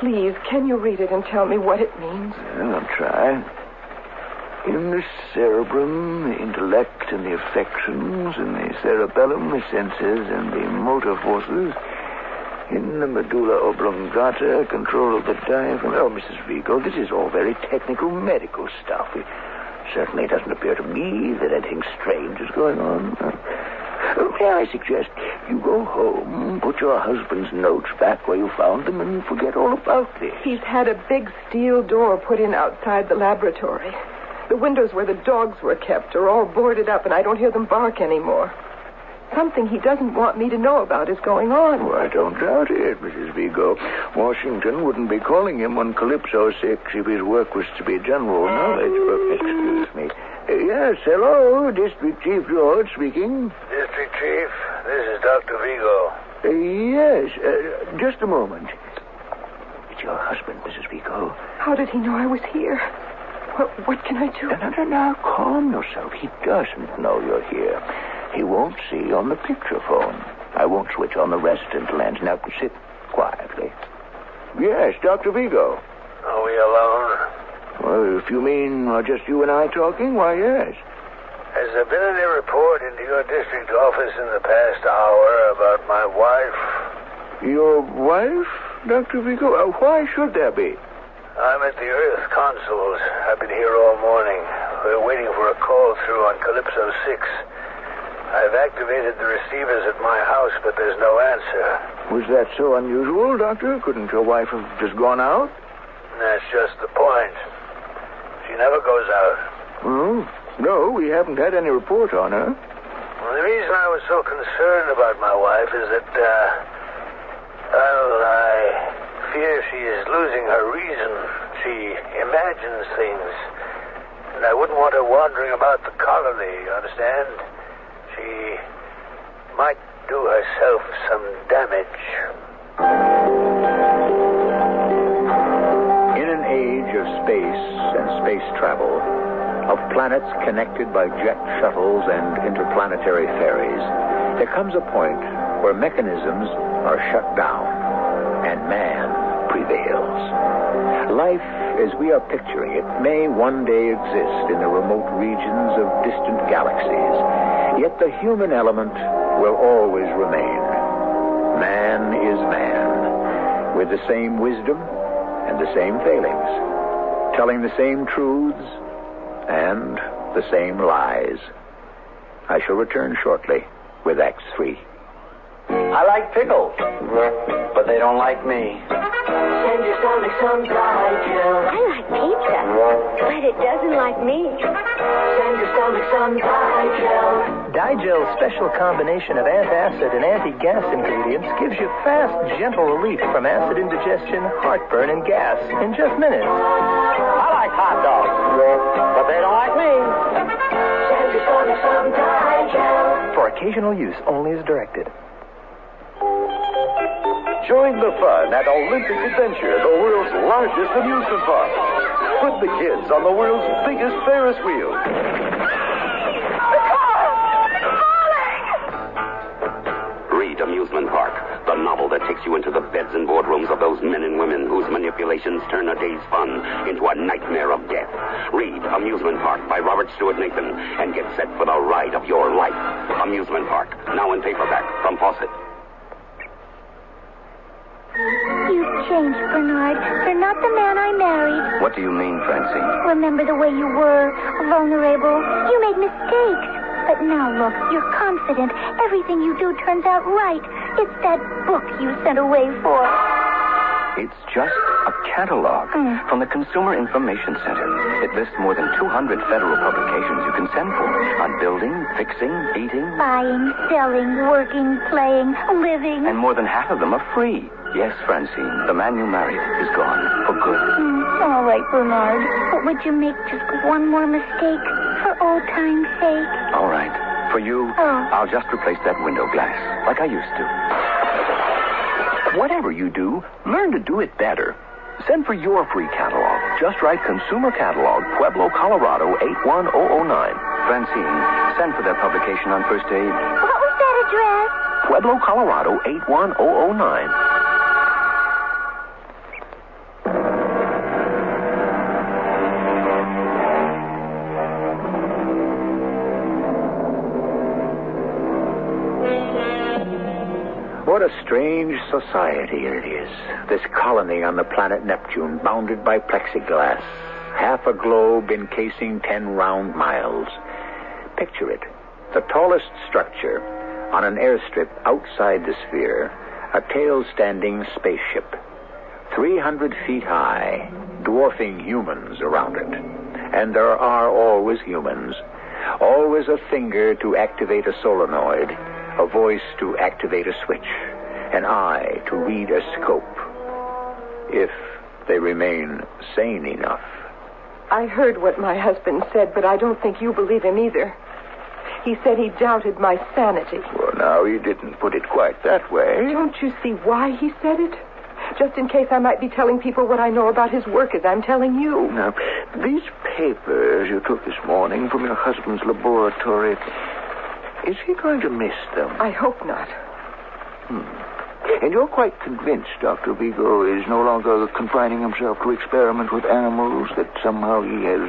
Please, can you read it and tell me what it means? Well, I'll try. In the cerebrum, the intellect and the affections. In the cerebellum, the senses and the motor forces. In the medulla oblongata, control of the diaphragm. Oh, Mrs. Vigo, this is all very technical medical stuff. It certainly doesn't appear to me that anything strange is going on. May I suggest you go home, put your husband's notes back where you found them, and forget all about this. He's had a big steel door put in outside the laboratory. The windows where the dogs were kept are all boarded up, and I don't hear them bark anymore. Something he doesn't want me to know about is going on. Oh, I don't doubt it, Mrs. Vigo. Washington wouldn't be calling him on Calypso 6 if his work was to be general knowledge. But, excuse me. Yes, hello, District Chief George speaking. District Chief, this is Dr. Vigo. Yes, just a moment. It's your husband, Mrs. Vigo. How did he know I was here? What can I do? No, calm yourself. He doesn't know you're here. He won't see on the picture phone. I won't switch on the resistant lens. Now, sit quietly. Yes, Dr. Vigo. Are we alone? Well, if you mean just you and I talking, why, yes. Has there been any report into your district office in the past hour about my wife? Your wife, Dr. Vigo? Why should there be? I'm at the Earth Consuls. I've been here all morning. We're waiting for a call through on Calypso 6. I've activated the receivers at my house, but there's no answer. Was that so unusual, Doctor? Couldn't your wife have just gone out? That's just the point. She never goes out. Oh, no, we haven't had any report on her. Well, the reason I was so concerned about my wife is that, I fear she is losing her reason. She imagines things. And I wouldn't want her wandering about the colony, you understand? She might do herself some damage. In an age of space and space travel, of planets connected by jet shuttles and interplanetary ferries, there comes a point where mechanisms are shut down and man prevails. Life, as we are picturing it, may one day exist in the remote regions of distant galaxies. Yet the human element will always remain. Man is man, with the same wisdom and the same failings, telling the same truths and the same lies. I shall return shortly with Act 3. I like pickles, but they don't like me. Send your stomach some Digel. I like pizza, but it doesn't like me. Send your stomach some Digel. Digel's special combination of antacid and anti-gas ingredients gives you fast, gentle relief from acid indigestion, heartburn, and gas in just minutes. I like hot dogs, but they don't like me. Send your stomach some Digel. For occasional use only as directed. Join the fun at Olympic Adventure, the world's largest amusement park. Put the kids on the world's biggest Ferris wheel. Read Amusement Park, the novel that takes you into the beds and boardrooms of those men and women whose manipulations turn a day's fun into a nightmare of death. Read Amusement Park by Robert Stewart Nathan and get set for the ride of your life. Amusement Park, now in paperback from Fawcett. You've changed, Bernard. You're not the man I married. What do you mean, Francine? Remember the way you were, vulnerable. You made mistakes. But now look, you're confident. Everything you do turns out right. It's that book you sent away for. It's just a catalog from the Consumer Information Center. It lists more than 200 federal publications you can send for on building, fixing, eating. Buying, selling, working, playing, living. And more than half of them are free. Yes, Francine, the man you married is gone for good. All right, Bernard. But would you make just one more mistake for old time's sake? All right. For you, I'll just replace that window glass like I used to. Whatever you do, learn to do it better. Send for your free catalog. Just write Consumer Catalog, Pueblo, Colorado, 81009. Francine, send for their publication on First Aid. What was that address? Pueblo, Colorado, 81009. What a strange society it is. This colony on the planet Neptune, bounded by plexiglass. Half a globe encasing 10 round miles. Picture it. The tallest structure on an airstrip outside the sphere, a tail-standing spaceship. 300 feet high, dwarfing humans around it. And there are always humans. Always a finger to activate a solenoid. A voice to activate a switch, an eye to read a scope, if they remain sane enough. I heard what my husband said, but I don't think you believe him either. He said he doubted my sanity. Well, now, he didn't put it quite that way. Don't you see why he said it? Just in case I might be telling people what I know about his work as I'm telling you. Now, these papers you took this morning from your husband's laboratory... Is he going to miss them? I hope not. And you're quite convinced Dr. Vigo is no longer confining himself to experiment with animals, that somehow he has,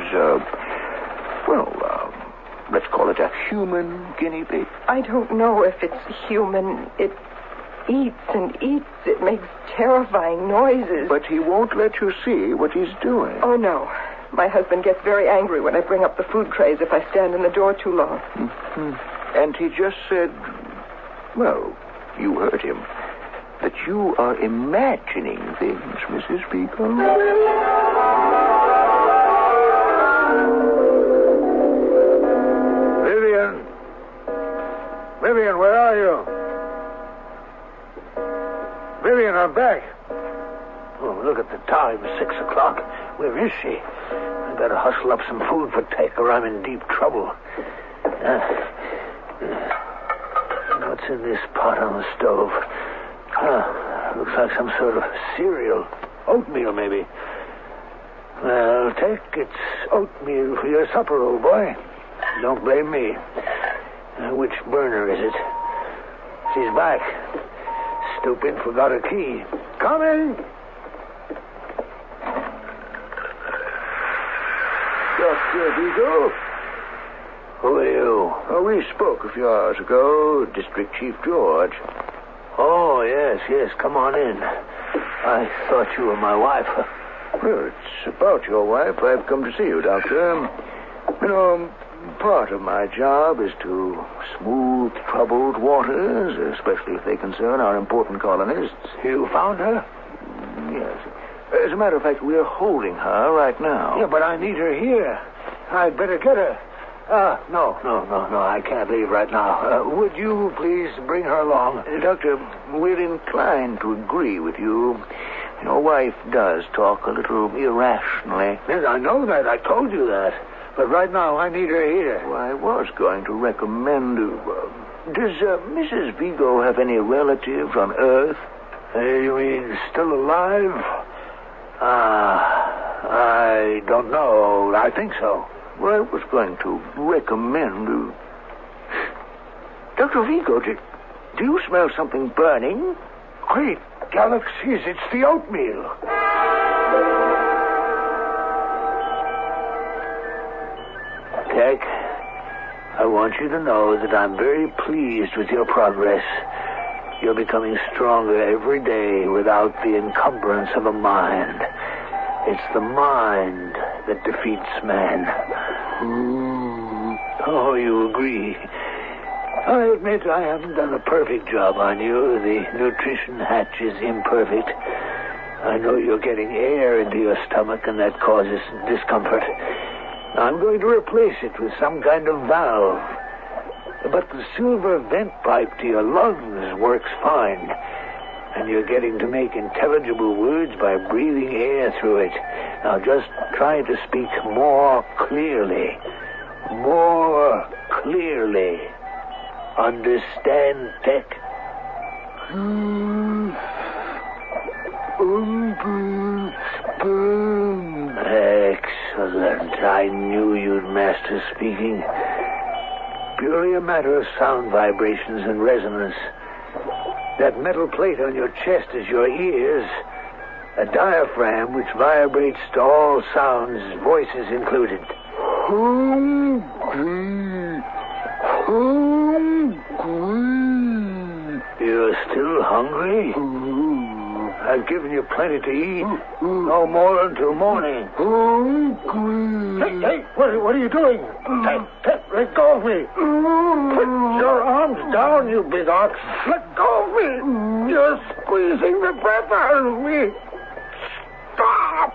let's call it a human guinea pig? I don't know if it's human. It eats and eats. It makes terrifying noises. But he won't let you see what he's doing. Oh, no. My husband gets very angry when I bring up the food trays if I stand in the door too long. And he just said, well, you heard him, that you are imagining things, Mrs. Vigo. Vivian, where are you? Vivian, I'm back. Oh, look at the time, 6 o'clock. Where is she? I better hustle up some food for Take, or I'm in deep trouble. What's in this pot on the stove? Looks like some sort of cereal. Oatmeal, maybe. Well, Take, it's oatmeal for your supper, old boy. Don't blame me. Which burner is it? She's back. Stupid, forgot her key. Coming! Dr. Vigo? Who are you? Oh, we spoke a few hours ago. District Chief George. Oh, yes. Come on in. I thought you were my wife. Well, it's about your wife I've come to see you, Doctor. You know, part of my job is to smooth troubled waters, especially if they concern our important colonists. You found her? Yes. As a matter of fact, we're holding her right now. Yeah, but I need her here. I'd better get her. No. I can't leave right now. Would you please bring her along? Doctor, we're inclined to agree with you. Your wife does talk a little irrationally. Yes, I know that. I told you that. But right now, I need her here. Well, I was going to recommend... does Mrs. Vigo have any relatives on Earth? You mean still alive? I don't know. I think so. Well, I was going to recommend... Dr. Vigo, do you smell something burning? Great galaxies, it's the oatmeal. Tech, I want you to know that I'm very pleased with your progress. You're becoming stronger every day without the encumbrance of a mind. It's the mind that defeats man. Oh, you agree. I admit I haven't done a perfect job on you. The nutrition hatch is imperfect. I know you're getting air into your stomach, and that causes discomfort. I'm going to replace it with some kind of valve. But the silver vent pipe to your lungs works fine. And you're getting to make intelligible words by breathing air through it. Now just try to speak more clearly. More clearly. Understand, Tech? Excellent. I knew you'd master speaking. Purely a matter of sound vibrations and resonance. That metal plate on your chest is your ears. A diaphragm which vibrates to all sounds, voices included. You're still hungry? I've given you plenty to eat. No more until morning. Hey, what are you doing? Ted, let go of me. Put your arms down, you big ox. Let go of me. You're squeezing the breath out of me. Stop.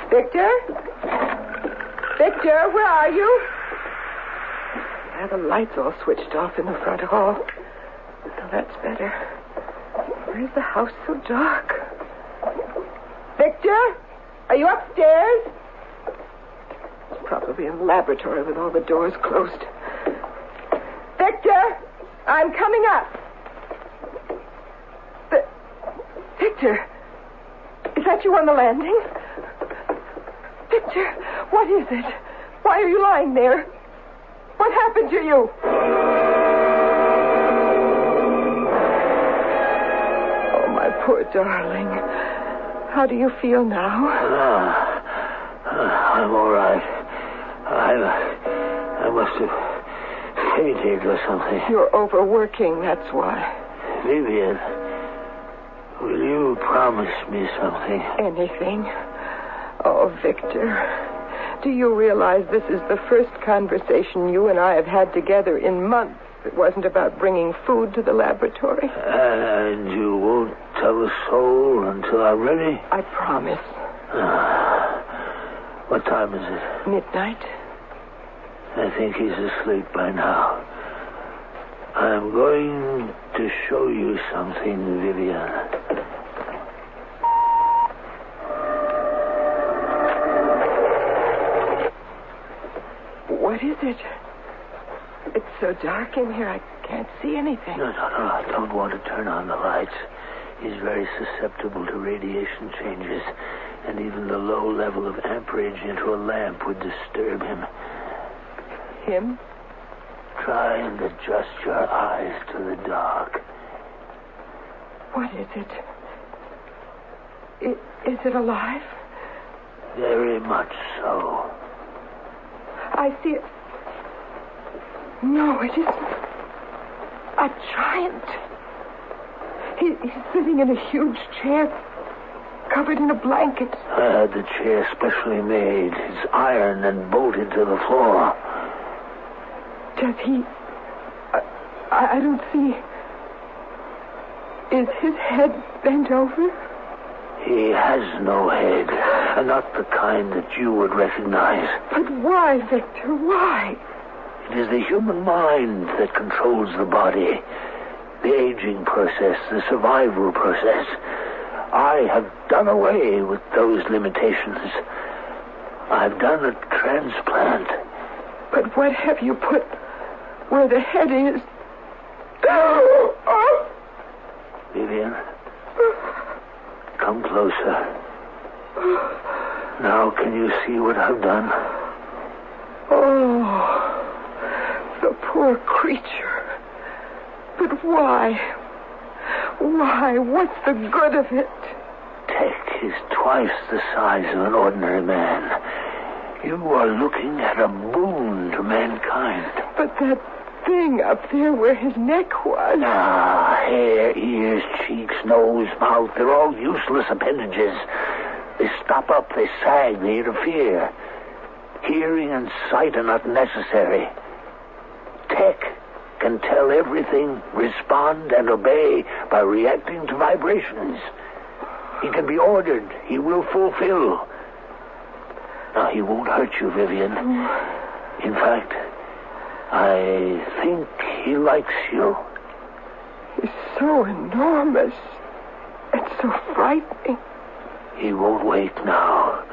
Victor? Victor, where are you? The lights all switched off in the front hall. So that's better. Why is the house so dark? Victor? Are you upstairs? It's probably in the laboratory with all the doors closed. Victor! I'm coming up. Victor? Is that you on the landing? Victor, what is it? Why are you lying there? What happened to you? Oh, my poor darling. How do you feel now? I'm all right. I must have fainted or something. You're overworking, that's why. Vivian, will you promise me something? Anything. Oh, Victor. Do you realize this is the first conversation you and I have had together in months? It wasn't about bringing food to the laboratory. And you won't tell a soul until I'm ready? I promise. What time is it? Midnight. I think he's asleep by now. I'm going to show you something, Vivian. What is it? It's so dark in here, I can't see anything. No. I don't want to turn on the lights. He's very susceptible to radiation changes, and even the low level of amperage into a lamp would disturb him. Him? Try and adjust your eyes to the dark. What is it? Is it alive? Very much so. I see it. No, it isn't. A giant. He's sitting in a huge chair, covered in a blanket. I had the chair specially made. It's iron and bolted to the floor. Does he... I don't see... Is his head bent over? He has no head, and not the kind that you would recognize. But why, Victor? Why? It is the human mind that controls the body. The aging process, the survival process. I have done away with those limitations. I've done a transplant. But what have you put where the head is? Vivian, come closer. Now can you see what I've done? Oh, the poor creature. But why? Why? What's the good of it? Tech is twice the size of an ordinary man. You are looking at a boon to mankind. But that thing up there where his neck was... Hair, ears, cheeks, nose, mouth, they're all useless appendages. They stop up, they sag, they interfere. Hearing and sight are not necessary. Tech can tell everything, respond, and obey by reacting to vibrations. He can be ordered. He will fulfill. Now, he won't hurt you, Vivian. In fact, I think he likes you. He's so enormous. It's so frightening. He won't wait now.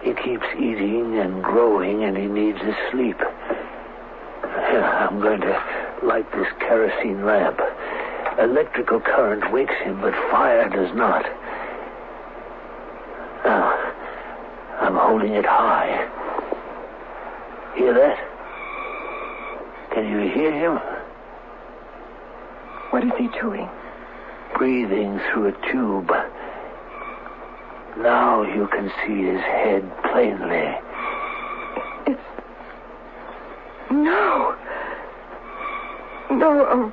He keeps eating and growing, and he needs his sleep. I'm going to light this kerosene lamp. Electrical current wakes him, but fire does not. Now, I'm holding it high. Hear that? Can you hear him? What is he doing? Breathing through a tube. Now you can see his head plainly. No,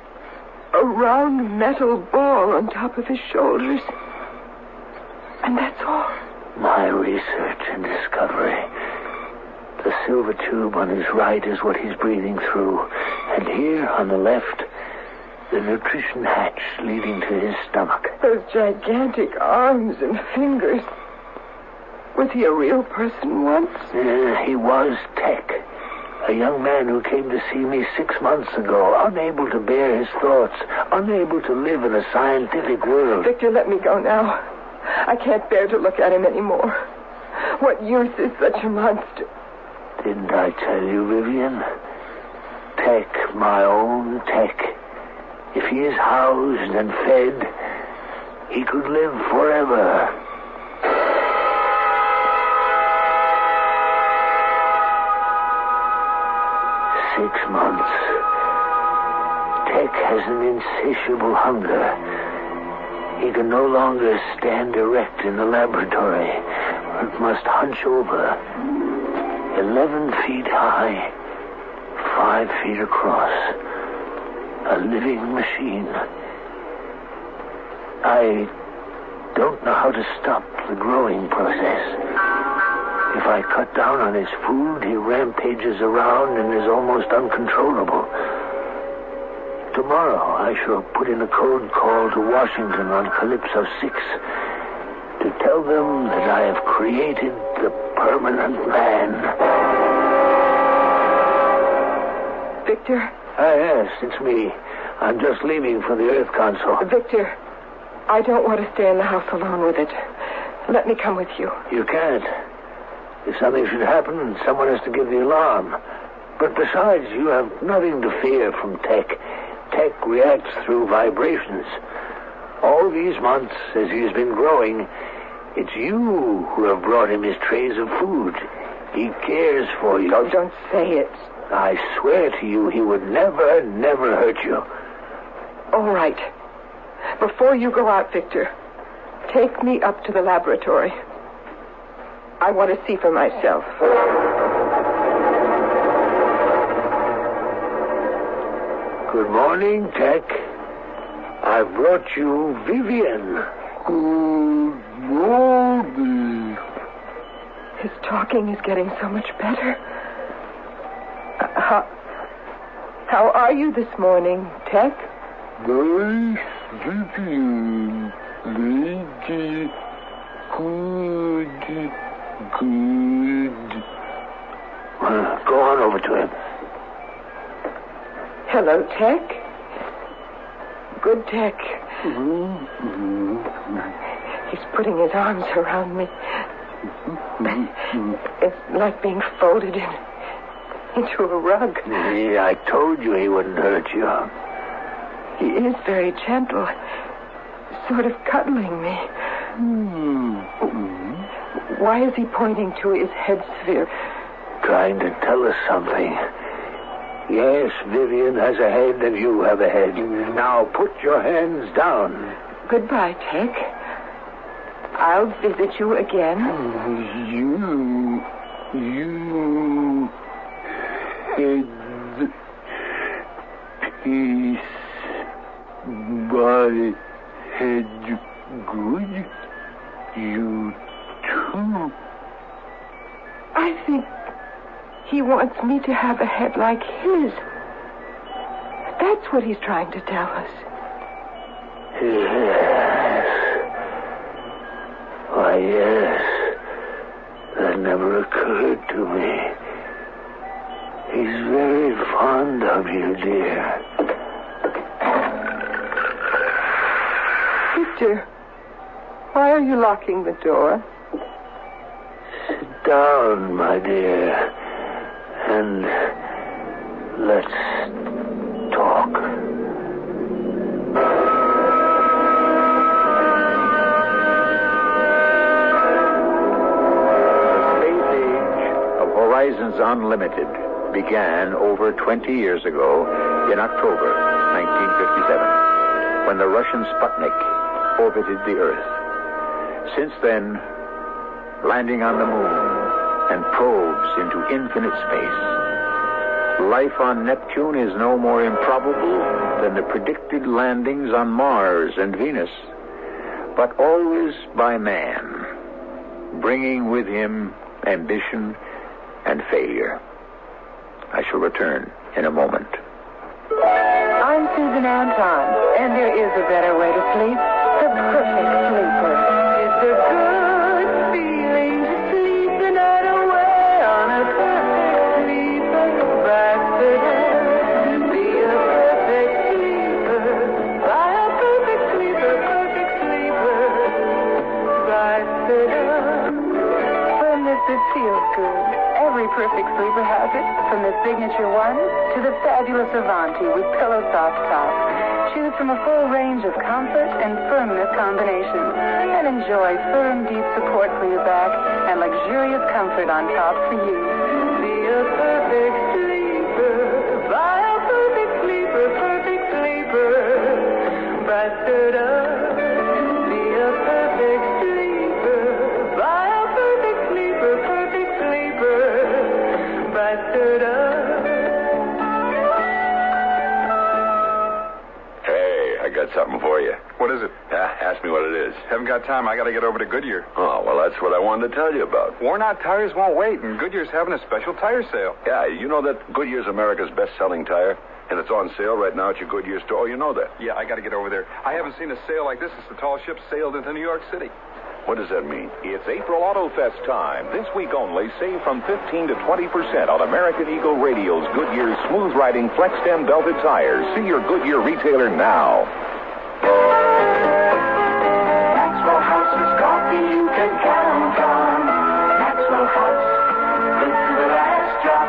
a round metal ball on top of his shoulders. And that's all. My research and discovery. The silver tube on his right is what he's breathing through. And here on the left, the nutrition hatch leading to his stomach. Those gigantic arms and fingers. Was he a real person once? He was Tech. A young man who came to see me 6 months ago, unable to bear his thoughts, unable to live in a scientific world. Victor, let me go now. I can't bear to look at him anymore. What use is such a monster? Didn't I tell you, Vivian? Tech, my own Tech. If he is housed and fed, he could live forever. Six months. Tech has an insatiable hunger. He can no longer stand erect in the laboratory, but must hunch over. 11 feet high, 5 feet across. A living machine. I don't know how to stop the growing process. If I cut down on his food, he rampages around and is almost uncontrollable. Tomorrow, I shall put in a code call to Washington on Calypso 6 to tell them that I have created the permanent man. Victor? Yes, it's me. I'm just leaving for the Earth Council. Victor, I don't want to stay in the house alone with it. Let me come with you. You can't. If something should happen, someone has to give the alarm. But besides, you have nothing to fear from Tech. Tech reacts through vibrations. All these months, as he has been growing, it's you who have brought him his trays of food. He cares for you. Oh, don't say it. I swear to you, he would never, never hurt you. All right. Before you go out, Victor, take me up to the laboratory. I want to see for myself. Good morning, Tech. I've brought you Vivian. Good morning. His talking is getting so much better. How are you this morning, Tech? Nice, Vivian. Lady Good. Go on over to him. Hello, Tech. Good Tech. He's putting his arms around me. It's like being folded into a rug. Yeah, I told you he wouldn't hurt you. He is very gentle, sort of cuddling me. Why is he pointing to his head sphere? Trying to tell us something. Yes, Vivian has a head and you have a head. Now put your hands down. Goodbye, Tech. I'll visit you again. You head piece by head good. You too. I think he wants me to have a head like his. That's what he's trying to tell us. Yes. Why, yes. That never occurred to me. He's very fond of you, dear. Victor, why are you locking the door? Sit down, my dear, and let's talk. Horizons Unlimited began over 20 years ago in October 1957 when the Russian Sputnik orbited the Earth. Since then, landing on the moon and probes into infinite space, life on Neptune is no more improbable than the predicted landings on Mars and Venus, but always by man, bringing with him ambition and failure. I shall return in a moment. I'm Susan Anton, and there is a better way to sleep. The perfect sleeper. It's a good feeling to sleep the night away on a perfect sleeper. Be a perfect sleeper. Buy a perfect sleeper, perfect sleeper. Firmness that feels good. Every perfect sleeper has it, from the Signature 1 to the fabulous Avanti with Pillow Soft Top. Choose from a full range of comfort and firmness combinations and enjoy firm, deep support for your back and luxurious comfort on top for you. Be a perfect sleeper. Buy a perfect sleeper, perfect sleeper. Be a perfect sleeper. Buy a perfect sleeper, perfect sleeper. Hey, I got something for you. What is it? Ask me what it is. Haven't got time. I got to get over to Goodyear. Oh, well, that's what I wanted to tell you about. Worn-out tires won't wait, and Goodyear's having a special tire sale. Yeah, you know that Goodyear's America's best-selling tire? And it's on sale right now at your Goodyear store. Oh, you know that. Yeah, I got to get over there. I haven't seen a sale like this since the tall ship sailed into New York City. What does that mean? It's April Auto Fest time. This week only, save from 15 to 20% on American Eagle Radial's Goodyear smooth riding flex stem belted tires. See your Goodyear retailer now. Maxwell House's coffee you can count on. Maxwell House, good to the last drop.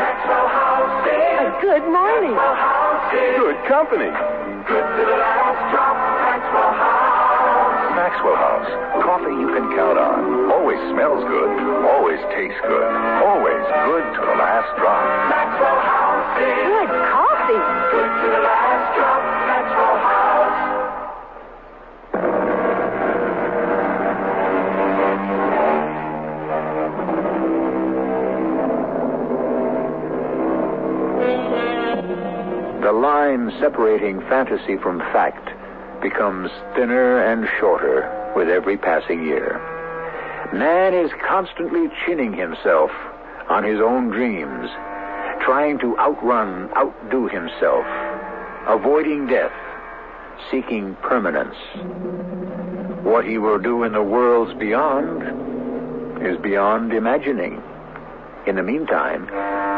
Maxwell House is good morning. Maxwell House is Good company. good to the last drop. Maxwell House. Maxwell House, coffee you can count on. Always smells good. Always tastes good. Always good to the last drop. Maxwell House is Good coffee. good to the last drop. Maxwell House. The line separating fantasy from fact becomes thinner and shorter with every passing year. Man is constantly chinning himself on his own dreams, trying to outdo himself, avoiding death, seeking permanence. What he will do in the worlds beyond is beyond imagining. In the meantime,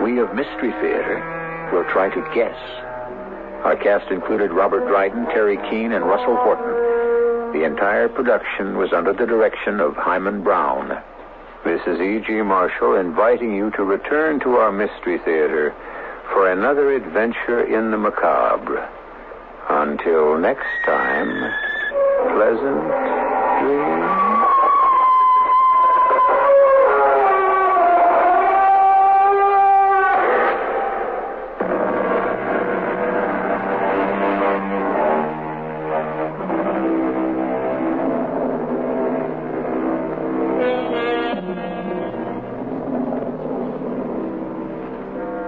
we of Mystery Theater will try to guess. Our cast included Robert Dryden, Terry Keane, and Russell Horton. The entire production was under the direction of Hyman Brown. This is E.G. Marshall inviting you to return to our Mystery Theater for another adventure in the macabre. Until next time, pleasant dreams.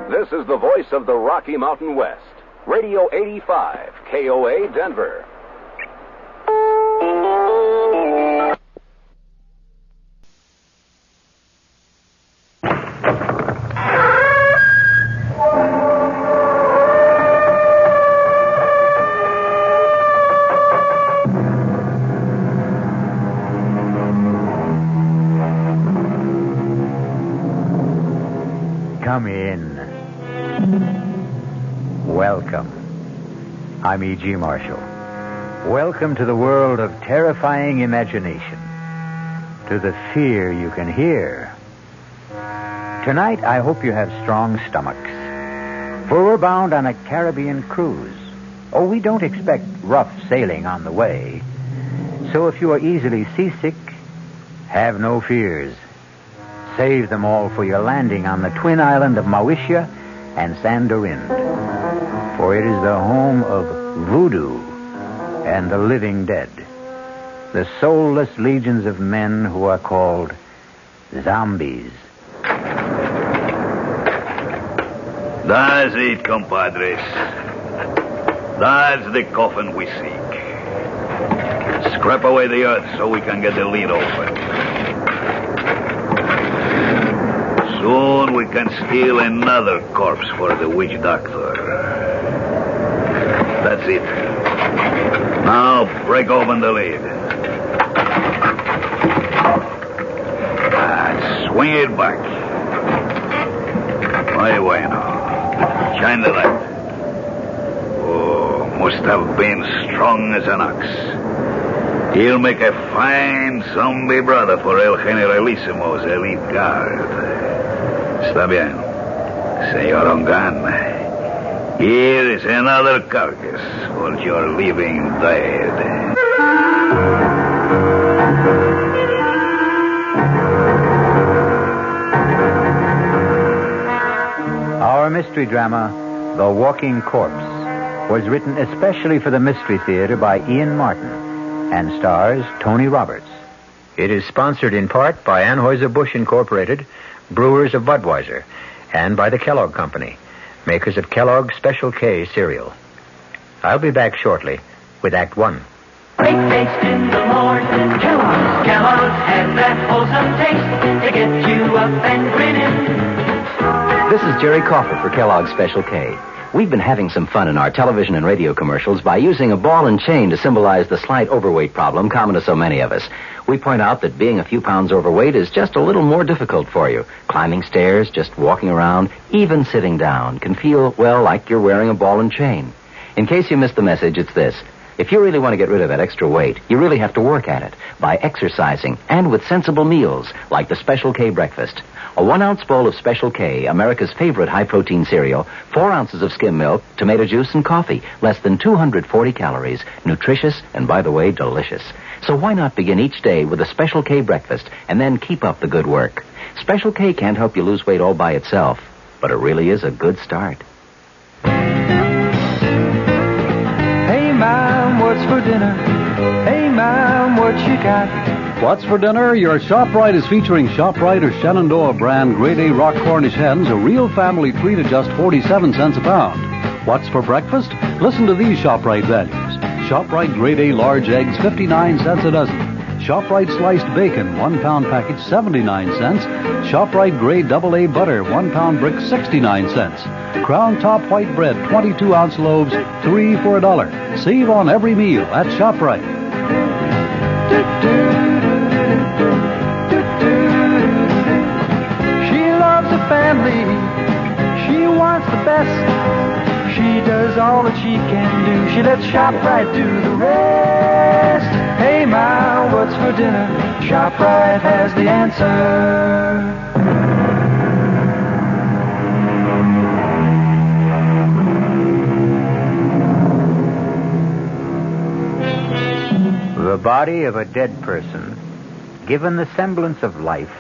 This is the voice of the Rocky Mountain West. Radio 85, KOA, Denver. Come in. Welcome. I'm E.G. Marshall. Welcome to the world of terrifying imagination. To the fear you can hear. Tonight, I hope you have strong stomachs. For we're bound on a Caribbean cruise. Oh, we don't expect rough sailing on the way. So if you are easily seasick, have no fears. Save them all for your landing on the twin island of Mauritia and Sandorin. For it is the home of voodoo and the living dead. The soulless legions of men who are called zombies. That's it, compadres. That's the coffin we seek. Scrap away the earth so we can get the lid open. Soon we can steal another corpse for the witch doctor. That's it. Now break open the lid. Swing it back. Muy bueno. Shine the light. Oh, must have been strong as an ox. He'll make a fine zombie brother for El Generalissimo's elite guard. Está bien, Señor Ongan. Here is another carcass for your living dead. Our mystery drama, The Walking Corpse, was written especially for the Mystery Theater by Ian Martin and stars Tony Roberts. It is sponsored in part by Anheuser-Busch Incorporated, brewers of Budweiser, and by the Kellogg Company, makers of Kellogg's Special K cereal. I'll be back shortly with Act One. Breakfast in the morning, Kellogg's has that wholesome taste to get you up and grinning. This is Jerry Crawford for Kellogg's Special K. We've been having some fun in our television and radio commercials by using a ball and chain to symbolize the slight overweight problem common to so many of us. We point out that being a few pounds overweight is just a little more difficult for you. Climbing stairs, just walking around, even sitting down can feel, well, like you're wearing a ball and chain. In case you missed the message, it's this. If you really want to get rid of that extra weight, you really have to work at it by exercising and with sensible meals like the Special K breakfast. A 1-ounce bowl of Special K, America's favorite high-protein cereal, 4 ounces of skim milk, tomato juice, and coffee. Less than 240 calories. Nutritious and, by the way, delicious. So why not begin each day with a Special K breakfast and then keep up the good work? Special K can't help you lose weight all by itself, but it really is a good start. Hey, Mom, what's for dinner? Hey, Mom, what you got? What's for dinner? Your ShopRite is featuring ShopRite or Shenandoah brand Grade A Rock Cornish hens, a real family treat at just 47 cents a pound. What's for breakfast? Listen to these ShopRite values. ShopRite Grade A large eggs, 59 cents a dozen. ShopRite sliced bacon, 1 pound package, 79 cents. ShopRite gray AA butter, 1 pound brick, 69 cents. Crown Top white bread, 22-ounce loaves, 3 for $1. Save on every meal at ShopRite. She loves the family. She wants the best. She does all that she can do. She lets ShopRite do the rest. Hey, Ma, what's for dinner? ShopRite has the answer. The body of a dead person, given the semblance of life,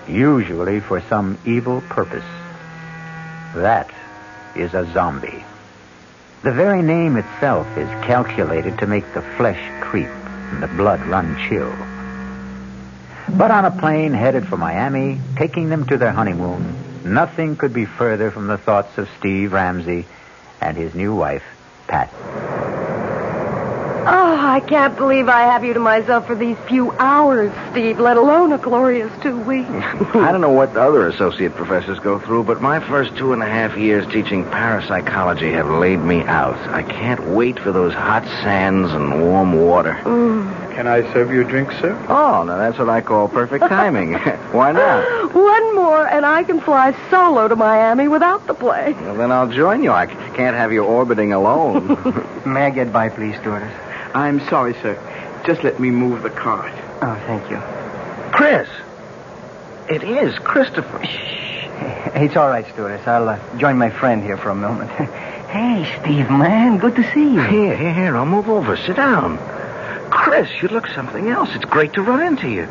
usually for some evil purpose. That is a zombie. The very name itself is calculated to make the flesh creep and the blood run chill. But on a plane headed for Miami, taking them to their honeymoon, nothing could be further from the thoughts of Steve Ramsey and his new wife, Pat. Oh, I can't believe I have you to myself for these few hours, Steve, let alone a glorious 2 weeks. I don't know what the other associate professors go through, but my first 2.5 years teaching parapsychology have laid me out. I can't wait for those hot sands and warm water. Can I serve you a drink, sir? Oh, now that's what I call perfect timing. Why not? One more, and I can fly solo to Miami without the plane. Well, then I'll join you. I can't have you orbiting alone. May I get by, please, stewardess? I'm sorry, sir. Just let me move the cart. Oh, thank you. Chris! It is Christopher. It's all right, stewardess. I'll join my friend here for a moment. Hey, Steve, man, good to see you. Here, I'll move over. Sit down. Chris, you look something else. It's great to run into you.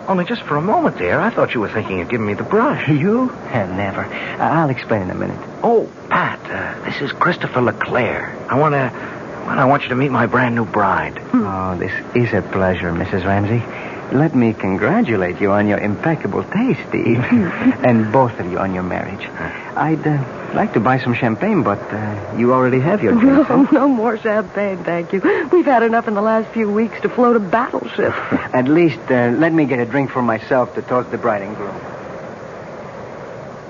Only just for a moment there, I thought you were thinking of giving me the brush. You? Never. I'll explain in a minute. Oh, Pat, this is Christopher LeClaire. I want you to meet my brand new bride. Oh, this is a pleasure, Mrs. Ramsey. Let me congratulate you on your impeccable taste, Steve. And both of you on your marriage. I'd like to buy some champagne, but you already have your drink. No more champagne, thank you. We've had enough in the last few weeks to float a battleship. At least let me get a drink for myself to toast the bride and groom.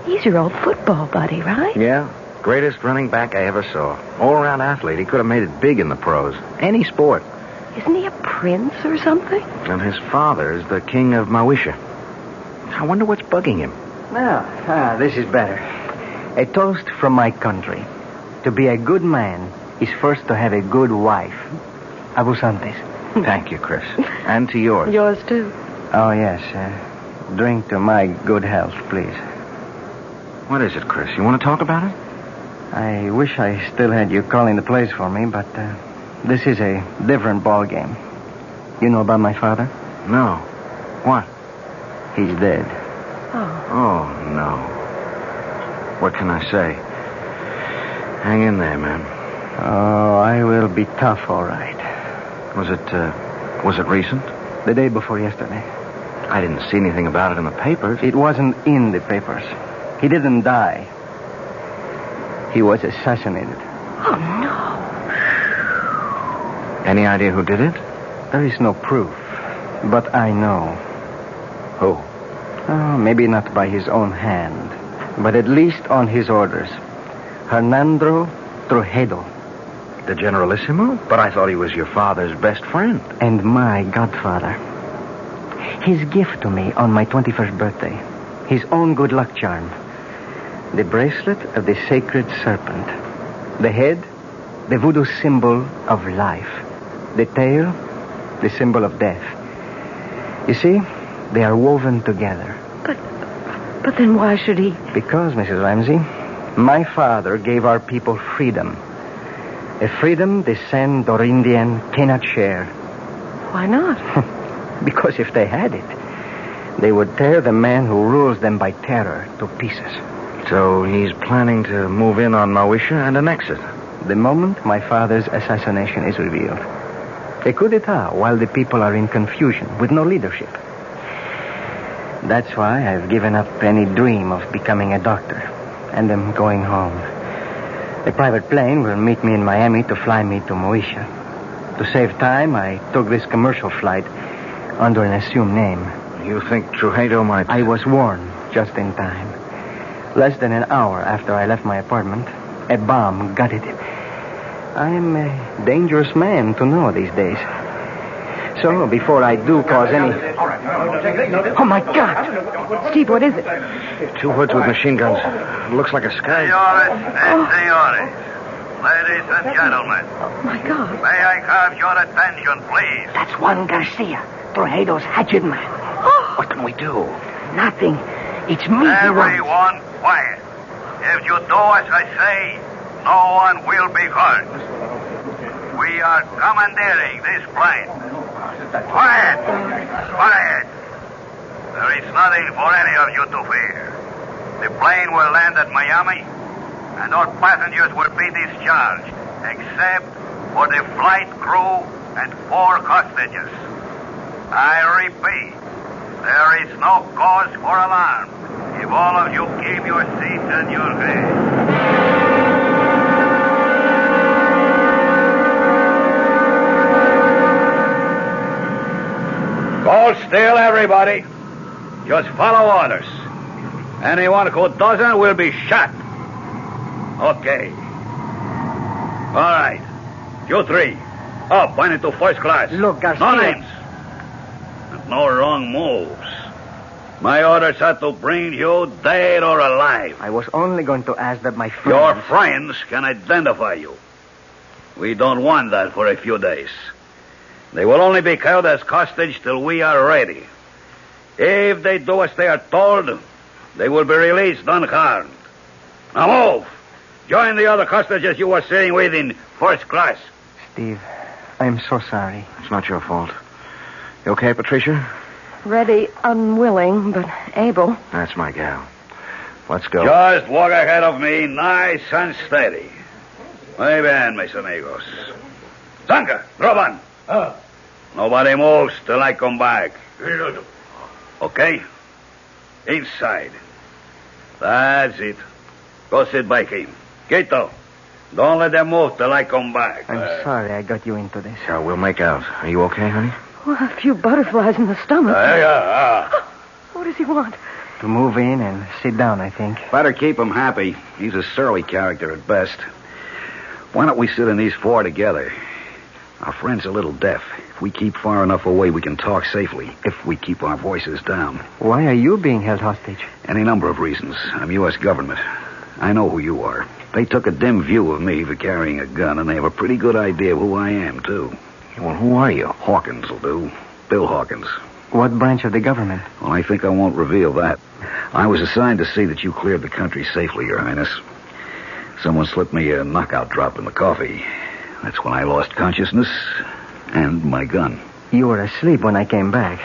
He's your old football buddy, right? Yeah. Greatest running back I ever saw. All-around athlete. He could have made it big in the pros. Any sport. Isn't he a prince or something? And his father is the king of Mawisha. I wonder what's bugging him. This is better. A toast from my country. To be a good man is first to have a good wife. Abusantes. Thank you, Chris. And to yours. Yours, too. Oh, yes. Drink to my good health, please. What is it, Chris? You want to talk about it? I wish I still had you calling the plays for me, but this is a different ball game. You know about my father? No. What? He's dead. Oh, no. What can I say? Hang in there, man. Oh, I will be tough, all right. Was it recent? The day before yesterday. I didn't see anything about it in the papers. It wasn't in the papers. He didn't die. He was assassinated. Oh, no. Any idea who did it? There is no proof, but I know. Who? Oh, maybe not by his own hand, but at least on his orders. Hernando Trujillo. The Generalissimo? But I thought he was your father's best friend. And my godfather. His gift to me on my 21st birthday. His own good luck charm. The bracelet of the sacred serpent. The head, the voodoo symbol of life. The tail, the symbol of death. You see, they are woven together. But then why should he? Because, Mrs. Ramsey, my father gave our people freedom. A freedom the San-Dorindian cannot share. Why not? Because if they had it, they would tear the man who rules them by terror to pieces. So he's planning to move in on Mawisha and annex it. The moment my father's assassination is revealed. A coup d'etat while the people are in confusion with no leadership. That's why I've given up any dream of becoming a doctor and am going home. A private plane will meet me in Miami to fly me to Mawisha. To save time, I took this commercial flight under an assumed name. You think Trujillo might... I was warned just in time. Less than an hour after I left my apartment, a bomb gutted it. I'm a dangerous man to know these days. So, before I do cause any... Oh, my God! Steve, what is it? 2 hoods with machine guns. Looks like a sky. Senores. Ladies and gentlemen. Oh, my God. May I have your attention, please? That's Juan Garcia, Trujillo's hatchet man. What can we do? Nothing. It's me. Everyone quiet. If you do as I say, no one will be hurt. We are commandeering this plane. Quiet! Quiet! There is nothing for any of you to fear. The plane will land at Miami, and all passengers will be discharged, except for the flight crew and 4 hostages. I repeat, there is no cause for alarm if all of you keep your seats and your heads. Hold still, everybody. Just follow orders. Anyone who doesn't will be shot. Okay. All right. You 3. Up, point into first class. Look, Garcia. No names. And no wrong moves. My orders are to bring you dead or alive. I was only going to ask that my friends... Your friends can identify you. We don't want that for a few days. They will only be held as hostage till we are ready. If they do as they are told, they will be released unharmed. Now move! Join the other hostages you were staying with in first class. Steve, I'm so sorry. It's not your fault. You okay, Patricia? Ready, unwilling, but able. That's my gal. Let's go. Just walk ahead of me, nice and steady. Muy bien, mis amigos. Zanka, Roban. Nobody moves till I come back. Okay? Inside. That's it. Go sit by him. Quito, don't let them move till I come back. I'm sorry I got you into this. Yeah, we'll make out. Are you okay, honey? Well, a few butterflies in the stomach. What does he want? To move in and sit down, I think. Better keep him happy. He's a surly character at best. Why don't we sit in these 4 together? Our friend's a little deaf. If we keep far enough away, we can talk safely. If we keep our voices down. Why are you being held hostage? Any number of reasons. I'm U.S. government. I know who you are. They took a dim view of me for carrying a gun, and they have a pretty good idea of who I am, too. Well, who are you? Hawkins will do. Bill Hawkins. What branch of the government? Well, I think I won't reveal that. I was assigned to see that you cleared the country safely, Your Highness. Someone slipped me a knockout drop in the coffee. That's when I lost consciousness and my gun. You were asleep when I came back.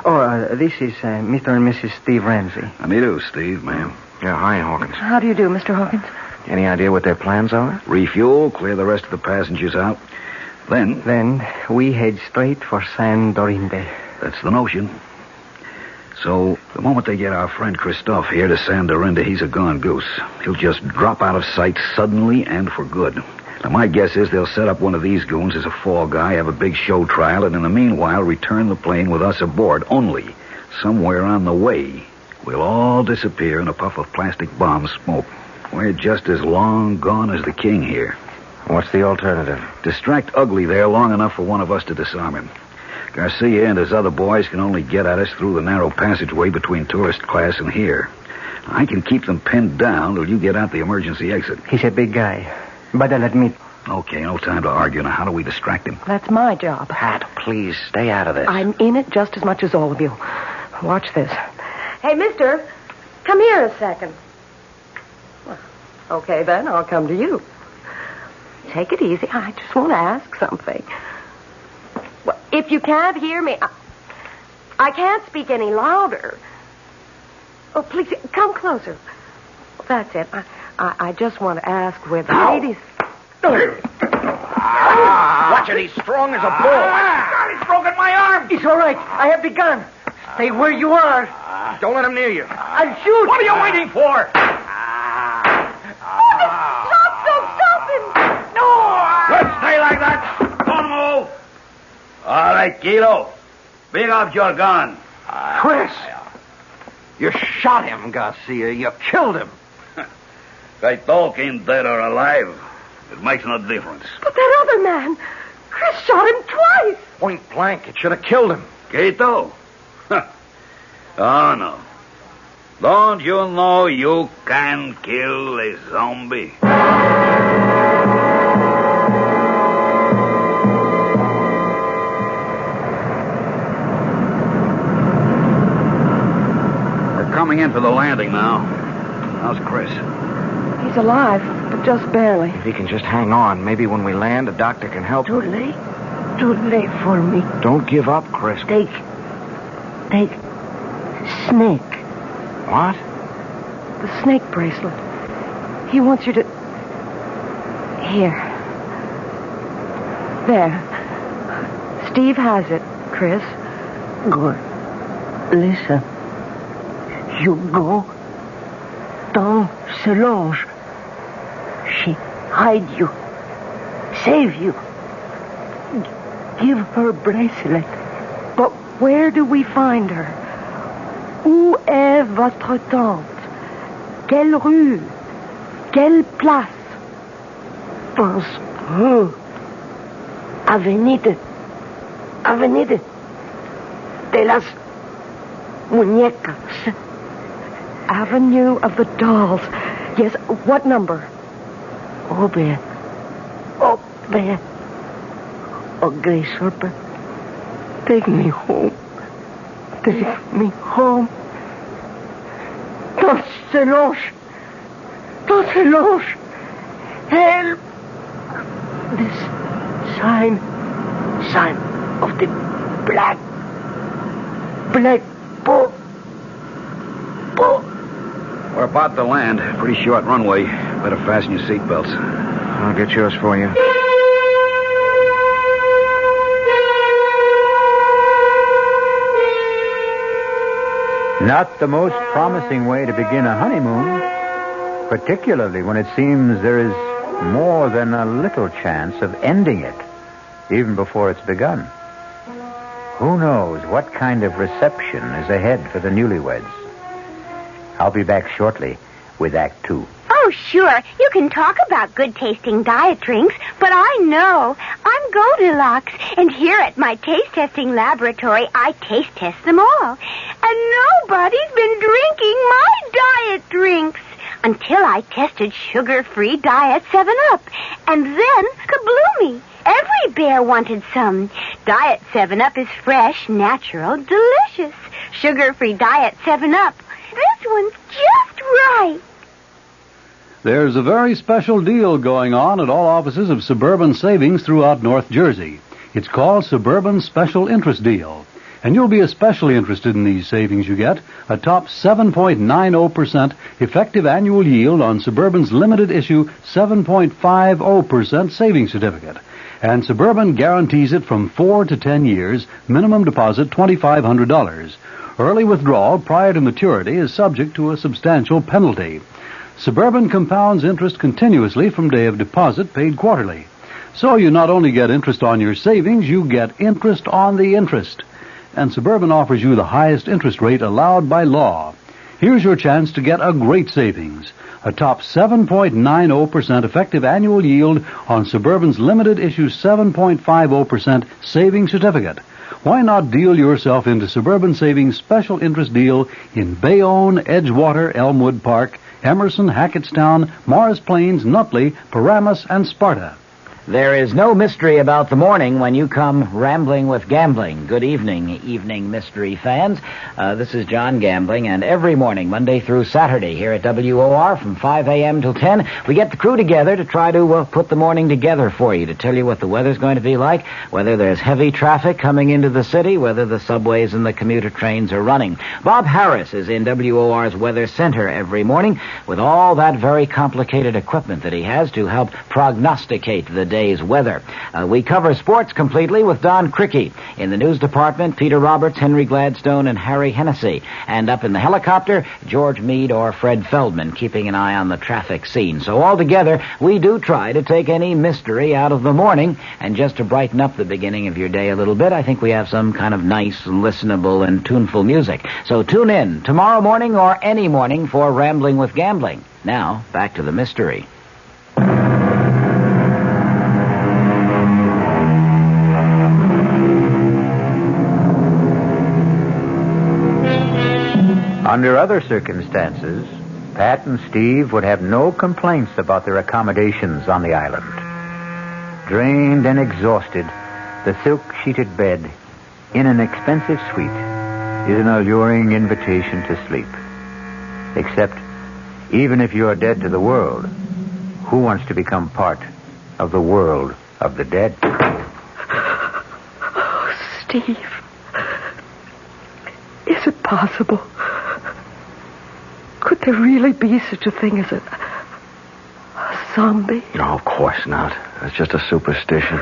This is Mr. and Mrs. Steve Ramsey. How do you do, Steve, ma'am? Yeah, hi, Hawkins. How do you do, Mr. Hawkins? Any idea what their plans are? Refuel, clear the rest of the passengers out. Then we head straight for San Dorinde. That's the notion. So, the moment they get our friend Christophe here to San Dorinde, he's a gone goose. He'll just drop out of sight suddenly and for good. Now, my guess is they'll set up one of these goons as a fall guy, have a big show trial, and in the meanwhile return the plane with us aboard. Only, somewhere on the way, we'll all disappear in a puff of plastic bomb smoke. We're just as long gone as the king here. What's the alternative? Distract Ugly there long enough for one of us to disarm him. Garcia and his other boys can only get at us through the narrow passageway between tourist class and here. I can keep them pinned down till you get out the emergency exit. He's a big guy. But I'll admit... Okay, no time to argue. Now, how do we distract him? That's my job. Pat, please, stay out of this. I'm in it just as much as all of you. Watch this. Hey, mister, come here a second. Well, okay, then, I'll come to you. Take it easy. I just want to ask something. Well, if you can't hear me, I can't speak any louder. Oh, please, come closer. That's it. I just want to ask where the ladies... Watch it, he's strong as a bull. God, he's broken my arm. It's all right. I have the gun. Stay where you are. Don't let him near you. I'll shoot. What are you waiting for? Stop him! No! Good, stay like that. Don't move. All right, Kilo. Pick up your gun. Chris! You shot him, Garcia. You killed him. I talk him dead or alive. It makes no difference. But that other man, Chris shot him twice. Point blank. It should have killed him. Quito? Oh, no. Don't you know you can kill a zombie? We're coming in for the landing now. How's Chris? He's alive, but just barely. If he can just hang on, maybe when we land, a doctor can help him. Too late. Too late for me. Don't give up, Chris. Take snake. What? The snake bracelet. He wants you to... Here. There. Steve has it, Chris. Good. Listen. You go down Solange. She hide you. Save you. Give her bracelet. But where do we find her? Où est votre tante? Quelle rue? Quelle place? Pense. Avenida de las Muñecas. Avenue of the Dolls. Yes, what number? Oh, there. Oh, Grace Serpent. Take me home. Take me home. Don't se loche. Help. This sign of the black boat. We're about to land. Pretty short runway. Better fasten your seatbelts. I'll get yours for you. Not the most promising way to begin a honeymoon, particularly when it seems there is more than a little chance of ending it, even before it's begun. Who knows what kind of reception is ahead for the newlyweds? I'll be back shortly with Act 2. Oh, sure. You can talk about good-tasting diet drinks, but I know. I'm Goldilocks, and here at my taste-testing laboratory, I taste-test them all. And nobody's been drinking my diet drinks until I tested sugar-free Diet 7-Up. And then, kabloomy, every bear wanted some. Diet 7-Up is fresh, natural, delicious. Sugar-free Diet 7-Up. This one's just right. There's a very special deal going on at all offices of Suburban Savings throughout North Jersey. It's called Suburban Special Interest Deal. And you'll be especially interested in these savings you get. A top 7.90% effective annual yield on Suburban's limited issue 7.50% savings certificate. And Suburban guarantees it from 4 to 10 years, minimum deposit $2,500. Early withdrawal prior to maturity is subject to a substantial penalty. Suburban compounds interest continuously from day of deposit, paid quarterly. So you not only get interest on your savings, you get interest on the interest. And Suburban offers you the highest interest rate allowed by law. Here's your chance to get a great savings. A top 7.90% effective annual yield on Suburban's limited issue 7.50% savings certificate. Why not deal yourself into Suburban Savings special interest deal in Bayonne, Edgewater, Elmwood Park, Emerson, Hackettstown, Morris Plains, Nutley, Paramus, and Sparta. There is no mystery about the morning when you come rambling with gambling. Good evening mystery fans. This is John Gambling, and every morning, Monday through Saturday, here at WOR from 5 a.m. till 10, we get the crew together to try to put the morning together for you, to tell you what the weather's going to be like, whether there's heavy traffic coming into the city, whether the subways and the commuter trains are running. Bob Harris is in WOR's Weather Center every morning with all that very complicated equipment that he has to help prognosticate the day's weather. We cover sports completely with Don Cricky. In the news department, Peter Roberts, Henry Gladstone, and Harry Hennessy. And up in the helicopter, George Meade or Fred Feldman, keeping an eye on the traffic scene. So altogether, we do try to take any mystery out of the morning. And just to brighten up the beginning of your day a little bit, I think we have some kind of nice, listenable, and tuneful music. So tune in tomorrow morning or any morning for Rambling with Gambling. Now, back to the mystery. Under other circumstances, Pat and Steve would have no complaints about their accommodations on the island. Drained and exhausted, the silk-sheeted bed in an expensive suite is an alluring invitation to sleep. Except, even if you're dead to the world, who wants to become part of the world of the dead? Oh, Steve. Is it possible? Could there really be such a thing as a zombie? No, of course not. It's just a superstition.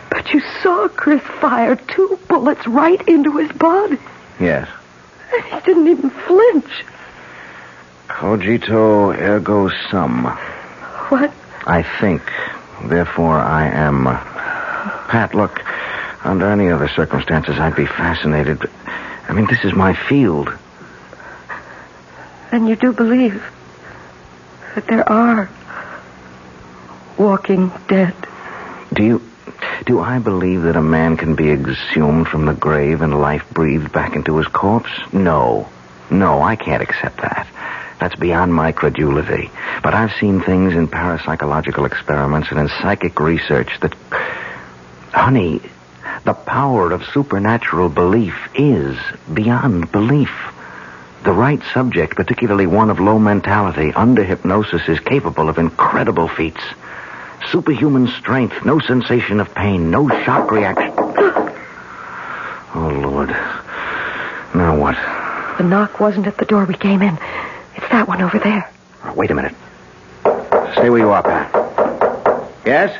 But you saw Chris fire 2 bullets right into his body. Yes. And he didn't even flinch. Cogito ergo sum. What? I think. Therefore, I am. Pat, look, under any other circumstances, I'd be fascinated. But, I mean, this is my field. And you do believe that there are walking dead? Do I believe that a man can be exhumed from the grave and life breathed back into his corpse? No, I can't accept that. That's beyond my credulity. But I've seen things in parapsychological experiments and in psychic research that... Honey, the power of supernatural belief is beyond belief. The right subject, particularly one of low mentality, under hypnosis, is capable of incredible feats. Superhuman strength, no sensation of pain, no shock reaction. Oh, Lord. Now what? The knock wasn't at the door we came in. It's that one over there. Oh, wait a minute. Stay where you are, Pat. Yes?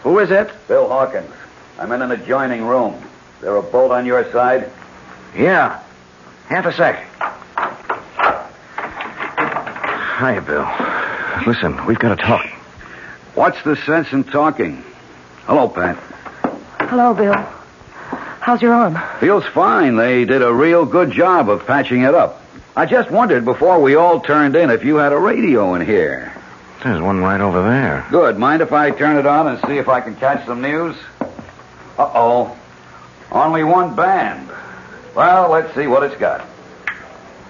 Who is it? Bill Hawkins. I'm in an adjoining room. Is there a bolt on your side? Yeah. Half a sec. Hiya, Bill. Listen, we've got to talk. What's the sense in talking? Hello, Pat. Hello, Bill. How's your arm? Feels fine. They did a real good job of patching it up. I just wondered before we all turned in if you had a radio in here. There's one right over there. Good. Mind if I turn it on and see if I can catch some news? Uh-oh. Only one band. Well, let's see what it's got.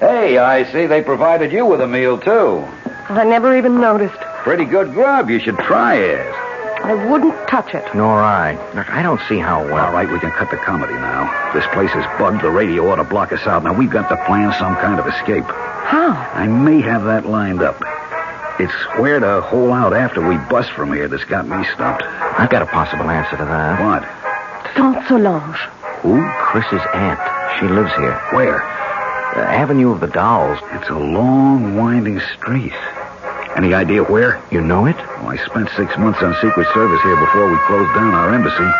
Hey, I see they provided you with a meal, too. I never even noticed. Pretty good grub. You should try it. I wouldn't touch it. Nor I. Look, I don't see how well. All right, we can cut the comedy now. This place is bugged. The radio ought to block us out. Now, we've got to plan some kind of escape. How? I may have that lined up. It's where to hole out after we bust from here that's got me stumped. I've got a possible answer to that. What? Saint Solange. Who? Chris's aunt. She lives here. Where? Avenue of the Dolls. It's a long, winding street. Any idea where? You know it? Oh, I spent 6 months on Secret Service here before we closed down our embassy.